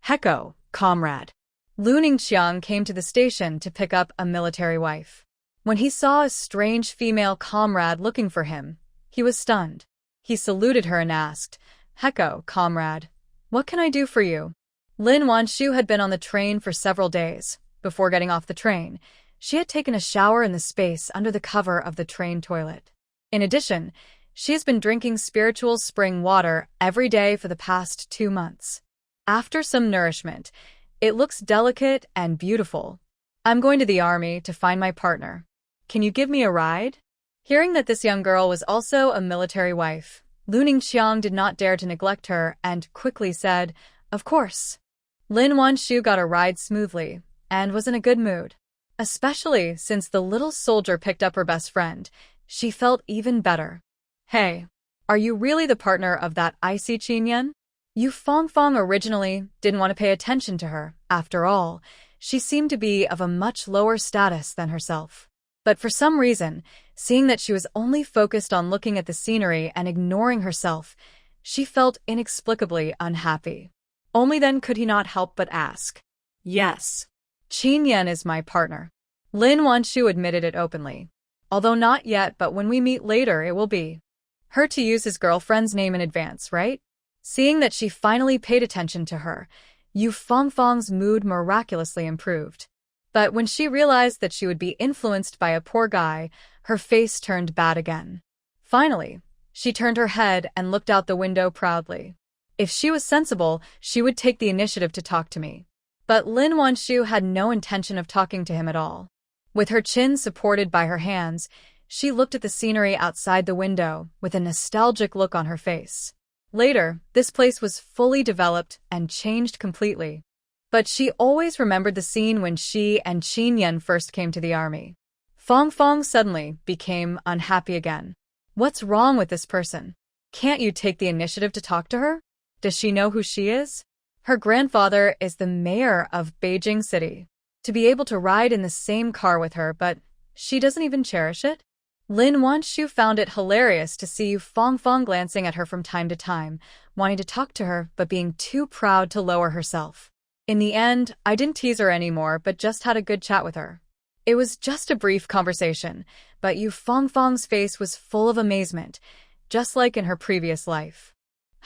Heko, comrade. Lu Ningqiang came to the station to pick up a military wife. When he saw a strange female comrade looking for him, he was stunned. He saluted her and asked, Heko, comrade, what can I do for you? Lin Wanshu had been on the train for several days. Before getting off the train, she had taken a shower in the space under the cover of the train toilet. In addition, she has been drinking spiritual spring water every day for the past 2 months. After some nourishment, it looks delicate and beautiful. I'm going to the army to find my partner. Can you give me a ride? Hearing that this young girl was also a military wife, Lu Ningqiang did not dare to neglect her and quickly said, Of course. Lin Wanshu got a ride smoothly and was in a good mood. Especially since the little soldier picked up her best friend, she felt even better. Hey, are you really the partner of that icy Qin Yan? Yu Fongfong originally didn't want to pay attention to her. After all, she seemed to be of a much lower status than herself. But for some reason, seeing that she was only focused on looking at the scenery and ignoring herself, she felt inexplicably unhappy. Only then could he not help but ask. Yes. Qin Yan is my partner. Lin Wanshu admitted it openly. Although not yet, but when we meet later it will be. Her to use his girlfriend's name in advance, right? Seeing that she finally paid attention to her, Yu Fongfong's mood miraculously improved. But when she realized that she would be influenced by a poor guy, her face turned bad again. Finally, she turned her head and looked out the window proudly. If she was sensible, she would take the initiative to talk to me. But Lin Wanshu had no intention of talking to him at all. With her chin supported by her hands, she looked at the scenery outside the window with a nostalgic look on her face. Later, this place was fully developed and changed completely. But she always remembered the scene when she and Qin Yan first came to the army. Fongfong suddenly became unhappy again. What's wrong with this person? Can't you take the initiative to talk to her? Does she know who she is? Her grandfather is the mayor of Beijing City. To be able to ride in the same car with her, but she doesn't even cherish it? Lin Wanshu found it hilarious to see Fongfong glancing at her from time to time, wanting to talk to her but being too proud to lower herself. In the end, I didn't tease her anymore but just had a good chat with her. It was just a brief conversation, but Yu Fangfang's face was full of amazement, just like in her previous life.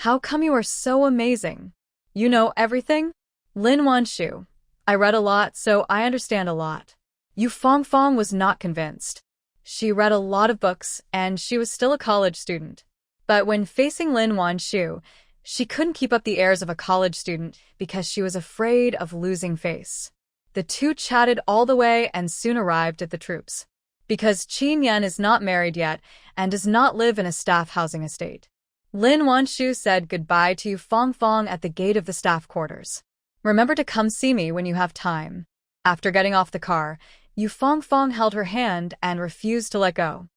How come you are so amazing? You know everything? Lin Wanshu. I read a lot, so I understand a lot. Yu Fangfang was not convinced. She read a lot of books, and she was still a college student. But when facing Lin Wanshu, she couldn't keep up the airs of a college student because she was afraid of losing face. The two chatted all the way and soon arrived at the troops. Because Qin Yan is not married yet and does not live in a staff housing estate, Lin Wanshu said goodbye to Yu Fangfang at the gate of the staff quarters. Remember to come see me when you have time. After getting off the car, Yu Fangfang held her hand and refused to let go.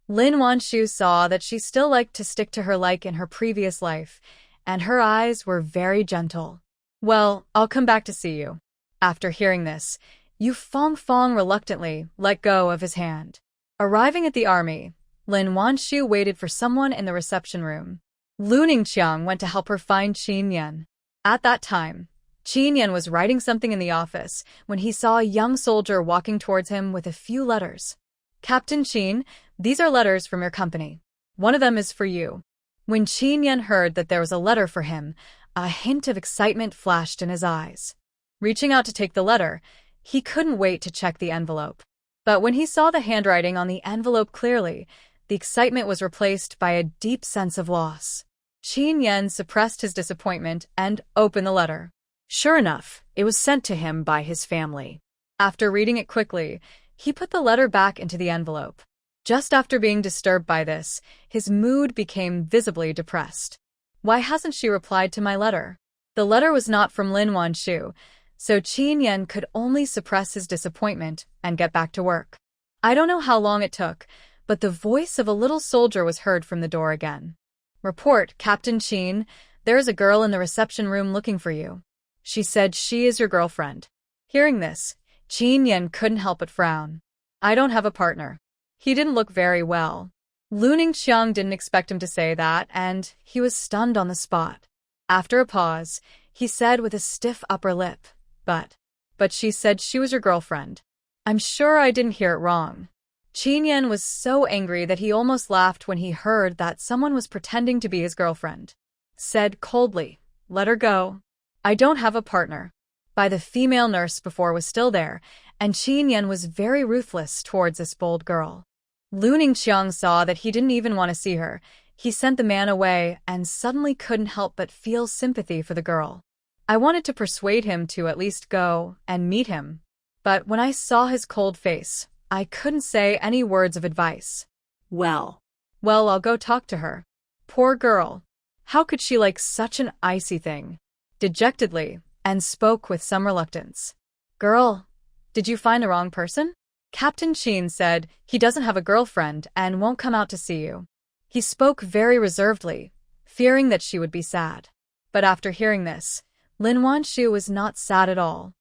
Lin Wanshu saw that she still liked to stick to her like in her previous life, and her eyes were very gentle. Well, I'll come back to see you. After hearing this, Yu Fangfang reluctantly let go of his hand. Arriving at the army, Lin Wanshu waited for someone in the reception room. Lu Ningqiang went to help her find Qin Yan. At that time, Qin Yan was writing something in the office when he saw a young soldier walking towards him with a few letters. Captain Qin, these are letters from your company. One of them is for you. When Qin Yan heard that there was a letter for him, a hint of excitement flashed in his eyes. Reaching out to take the letter, he couldn't wait to check the envelope. But when he saw the handwriting on the envelope clearly, the excitement was replaced by a deep sense of loss. Qin Yan suppressed his disappointment and opened the letter. Sure enough, it was sent to him by his family. After reading it quickly, he put the letter back into the envelope. Just after being disturbed by this, his mood became visibly depressed. Why hasn't she replied to my letter? The letter was not from Lin Wanshu, so Qin Yan could only suppress his disappointment and get back to work. I don't know how long it took, but the voice of a little soldier was heard from the door again. Report, Captain Qin, there is a girl in the reception room looking for you. She said she is your girlfriend. Hearing this, Qin Yan couldn't help but frown. I don't have a partner. He didn't look very well. Lu Ningqiang didn't expect him to say that, and he was stunned on the spot. After a pause, he said with a stiff upper lip, But she said she was your girlfriend. I'm sure I didn't hear it wrong. Qin Yan was so angry that he almost laughed when he heard that someone was pretending to be his girlfriend. Said coldly, let her go. I don't have a partner. By the female nurse before was still there, and Qin Yan was very ruthless towards this bold girl. Lu Ningqiang saw that he didn't even want to see her. He sent the man away and suddenly couldn't help but feel sympathy for the girl. I wanted to persuade him to at least go and meet him. But when I saw his cold face, I couldn't say any words of advice. Well, I'll go talk to her. Poor girl. How could she like such an icy thing? Dejectedly, and spoke with some reluctance. Girl, did you find the wrong person? Captain Qin said he doesn't have a girlfriend and won't come out to see you. He spoke very reservedly, fearing that she would be sad. But after hearing this, Lin Wanshu was not sad at all.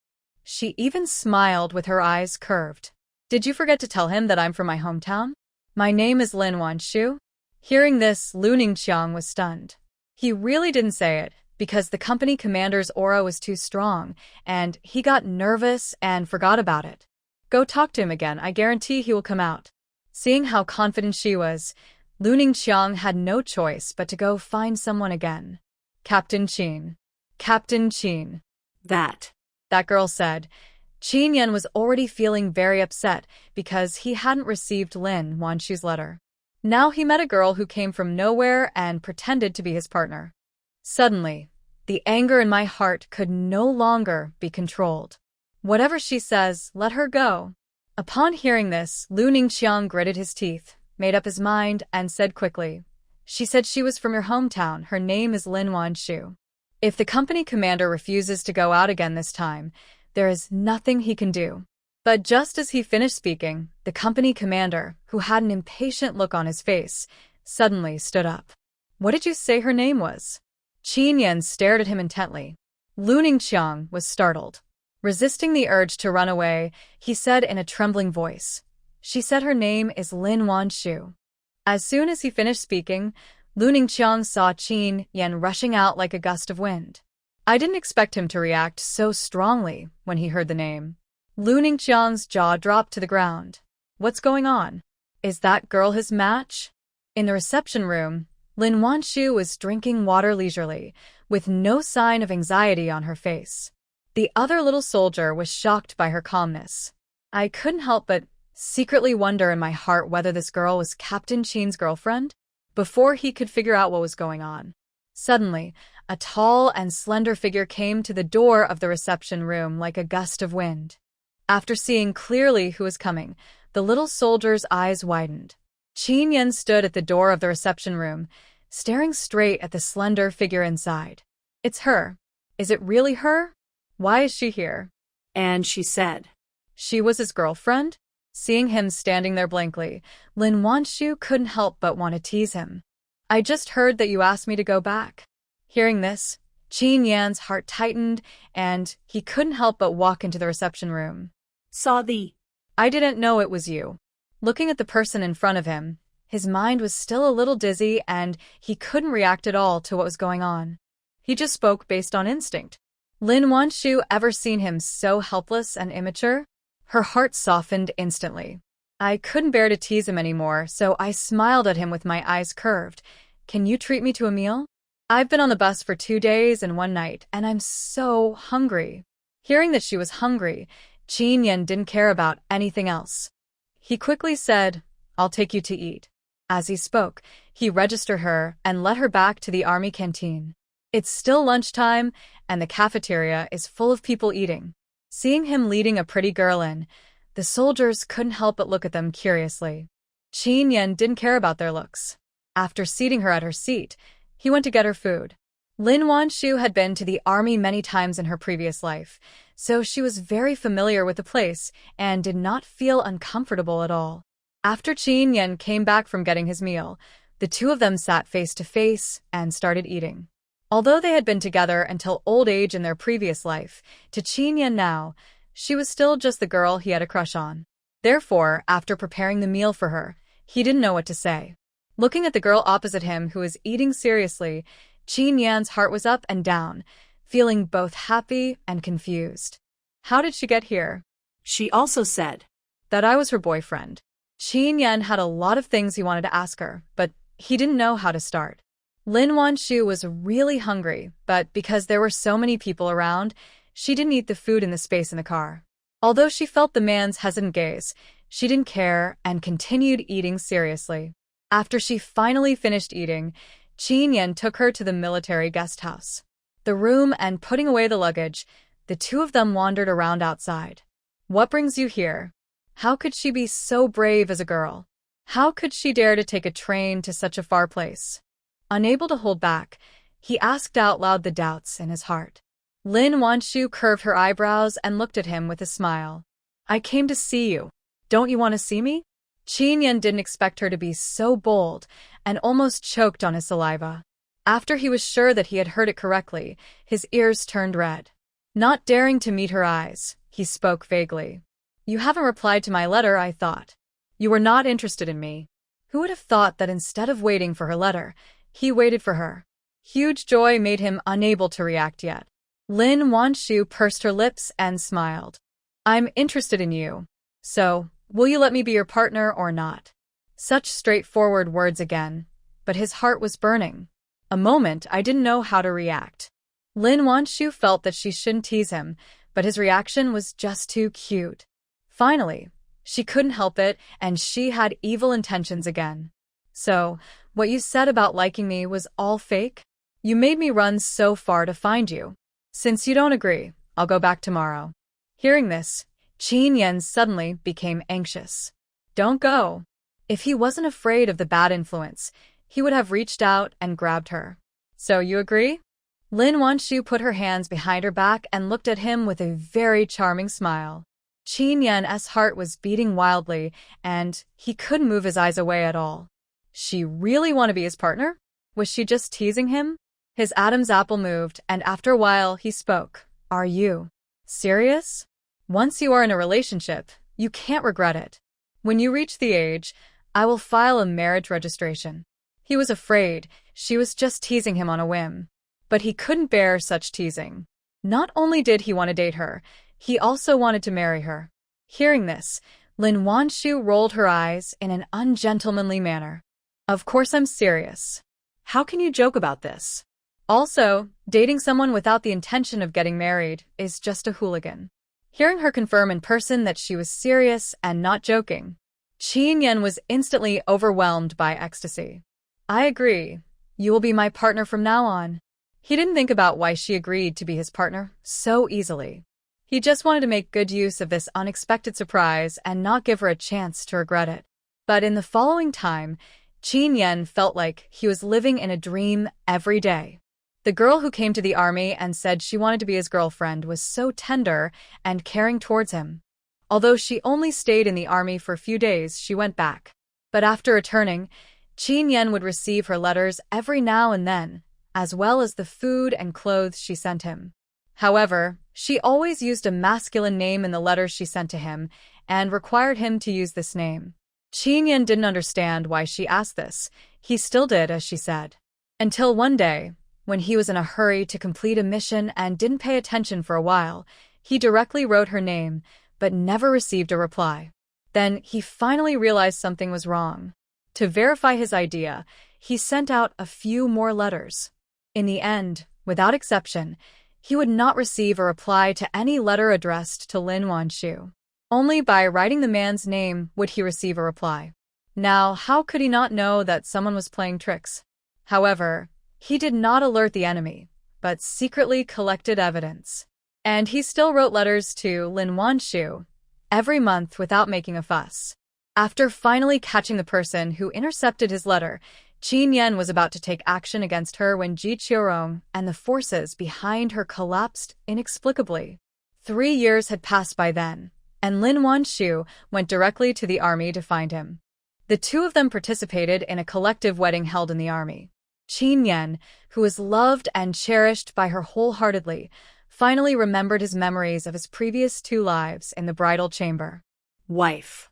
She even smiled with her eyes curved. Did you forget to tell him that I'm from my hometown? My name is Lin Wanshu. Hearing this, Lu Ningqiang was stunned. He really didn't say it, because the company commander's aura was too strong, and he got nervous and forgot about it. Go talk to him again, I guarantee he will come out. Seeing how confident she was, Lu Ningqiang had no choice but to go find someone again. Captain Qin. Captain Qin. That girl said. Qin Yan was already feeling very upset because he hadn't received Lin Wanshu's letter. Now he met a girl who came from nowhere and pretended to be his partner. Suddenly, the anger in my heart could no longer be controlled. Whatever she says, let her go. Upon hearing this, Lu Ningqiang gritted his teeth, made up his mind, and said quickly, She said she was from your hometown. Her name is Lin Wanshu. If the company commander refuses to go out again this time, there is nothing he can do. But just as he finished speaking, the company commander, who had an impatient look on his face, suddenly stood up. What did you say her name was? Qin Yan stared at him intently. Lu Ningqiang was startled. Resisting the urge to run away, he said in a trembling voice, She said her name is Lin Wanshu. As soon as he finished speaking, Lu Ningqiang saw Qin Yan rushing out like a gust of wind. I didn't expect him to react so strongly when he heard the name. Lu Ningqiang's jaw dropped to the ground. What's going on? Is that girl his match? In the reception room, Lin Wanshu was drinking water leisurely, with no sign of anxiety on her face. The other little soldier was shocked by her calmness. I couldn't help but secretly wonder in my heart whether this girl was Captain Qin's girlfriend, before he could figure out what was going on. Suddenly, a tall and slender figure came to the door of the reception room like a gust of wind. After seeing clearly who was coming, the little soldier's eyes widened. Qin Yan stood at the door of the reception room, staring straight at the slender figure inside. It's her. Is it really her? Why is she here? And she said. She was his girlfriend? Seeing him standing there blankly, Lin Wanshu couldn't help but want to tease him. I just heard that you asked me to go back. Hearing this, Qin Yan's heart tightened, and he couldn't help but walk into the reception room. Saw thee. I didn't know it was you. Looking at the person in front of him, his mind was still a little dizzy and he couldn't react at all to what was going on. He just spoke based on instinct. Lin Wanshu ever seen him so helpless and immature? Her heart softened instantly. I couldn't bear to tease him anymore, so I smiled at him with my eyes curved. Can you treat me to a meal? I've been on the bus for 2 days and 1 night, and I'm so hungry. Hearing that she was hungry, Qin Yan didn't care about anything else. He quickly said, I'll take you to eat. As he spoke, he registered her and led her back to the army canteen. It's still lunchtime, and the cafeteria is full of people eating. Seeing him leading a pretty girl in, the soldiers couldn't help but look at them curiously. Qin Yan didn't care about their looks. After seating her at her seat, he went to get her food. Lin Wanshu had been to the army many times in her previous life, so she was very familiar with the place and did not feel uncomfortable at all. After Qin Yan came back from getting his meal, the two of them sat face to face and started eating. Although they had been together until old age in their previous life, to Qin Yan now, she was still just the girl he had a crush on. Therefore, after preparing the meal for her, he didn't know what to say. Looking at the girl opposite him who was eating seriously, Qin Yan's heart was up and down, feeling both happy and confused. How did she get here? She also said that I was her boyfriend. Qin Yan had a lot of things he wanted to ask her, but he didn't know how to start. Lin Wanshu was really hungry, but because there were so many people around, she didn't eat the food in the space in the car. Although she felt the man's hesitant gaze, she didn't care and continued eating seriously. After she finally finished eating, Qin Yan took her to the military guest house. The room and putting away the luggage, the two of them wandered around outside. What brings you here? How could she be so brave as a girl? How could she dare to take a train to such a far place? Unable to hold back, he asked out loud the doubts in his heart. Lin Wanshu curved her eyebrows and looked at him with a smile. I came to see you. Don't you want to see me? Qin Yan didn't expect her to be so bold and almost choked on his saliva. After he was sure that he had heard it correctly, his ears turned red. Not daring to meet her eyes, he spoke vaguely. You haven't replied to my letter, I thought. You were not interested in me. Who would have thought that instead of waiting for her letter, he waited for her? Huge joy made him unable to react yet. Lin Wanshu pursed her lips and smiled. I'm interested in you. So, will you let me be your partner or not? Such straightforward words again, but his heart was burning. A moment I didn't know how to react. Lin Wanshu felt that she shouldn't tease him, but his reaction was just too cute. Finally, she couldn't help it, and she had evil intentions again. So, what you said about liking me was all fake? You made me run so far to find you. Since you don't agree, I'll go back tomorrow. Hearing this, Qin Yan suddenly became anxious. Don't go. If he wasn't afraid of the bad influence, he would have reached out and grabbed her. So you agree? Lin Wanshu put her hands behind her back and looked at him with a very charming smile. Qin Yan's heart was beating wildly, and he couldn't move his eyes away at all. She really want to be his partner? Was she just teasing him? His Adam's apple moved, and after a while he spoke. Are you serious? Once you are in a relationship, you can't regret it. When you reach the age, I will file a marriage registration. He was afraid she was just teasing him on a whim. But he couldn't bear such teasing. Not only did he want to date her, He also wanted to marry her. Hearing this, Lin Wanshu rolled her eyes in an ungentlemanly manner. Of course I'm serious. How can you joke about this? Also, dating someone without the intention of getting married is just a hooligan. Hearing her confirm in person that she was serious and not joking, Qin Yan was instantly overwhelmed by ecstasy. I agree. You will be my partner from now on. He didn't think about why she agreed to be his partner so easily. He just wanted to make good use of this unexpected surprise and not give her a chance to regret it. But in the following time, Qin Yan felt like he was living in a dream every day. The girl who came to the army and said she wanted to be his girlfriend was so tender and caring towards him. Although she only stayed in the army for a few days, she went back. But after returning, Qin Yan would receive her letters every now and then, as well as the food and clothes she sent him. However, she always used a masculine name in the letters she sent to him and required him to use this name. Qin Yan didn't understand why she asked this. He still did as she said. Until one day, when he was in a hurry to complete a mission and didn't pay attention for a while, he directly wrote her name, but never received a reply. Then he finally realized something was wrong. To verify his idea, he sent out a few more letters. In the end, without exception, he would not receive a reply to any letter addressed to Lin Wanshu. Only by writing the man's name would he receive a reply. Now, how could he not know that someone was playing tricks? However, he did not alert the enemy, but secretly collected evidence. And he still wrote letters to Lin Wanshu every month without making a fuss. After finally catching the person who intercepted his letter, Qin Yan was about to take action against her when Ji Qiurong and the forces behind her collapsed inexplicably. 3 years had passed by then, and Lin Wanshu went directly to the army to find him. The two of them participated in a collective wedding held in the army. Qin Yan, who was loved and cherished by her wholeheartedly, finally remembered his memories of his previous 2 lives in the bridal chamber. Wife.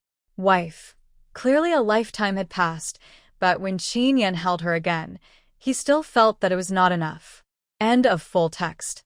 Clearly a lifetime had passed, but when Qin Yan held her again, he still felt that it was not enough. End of full text.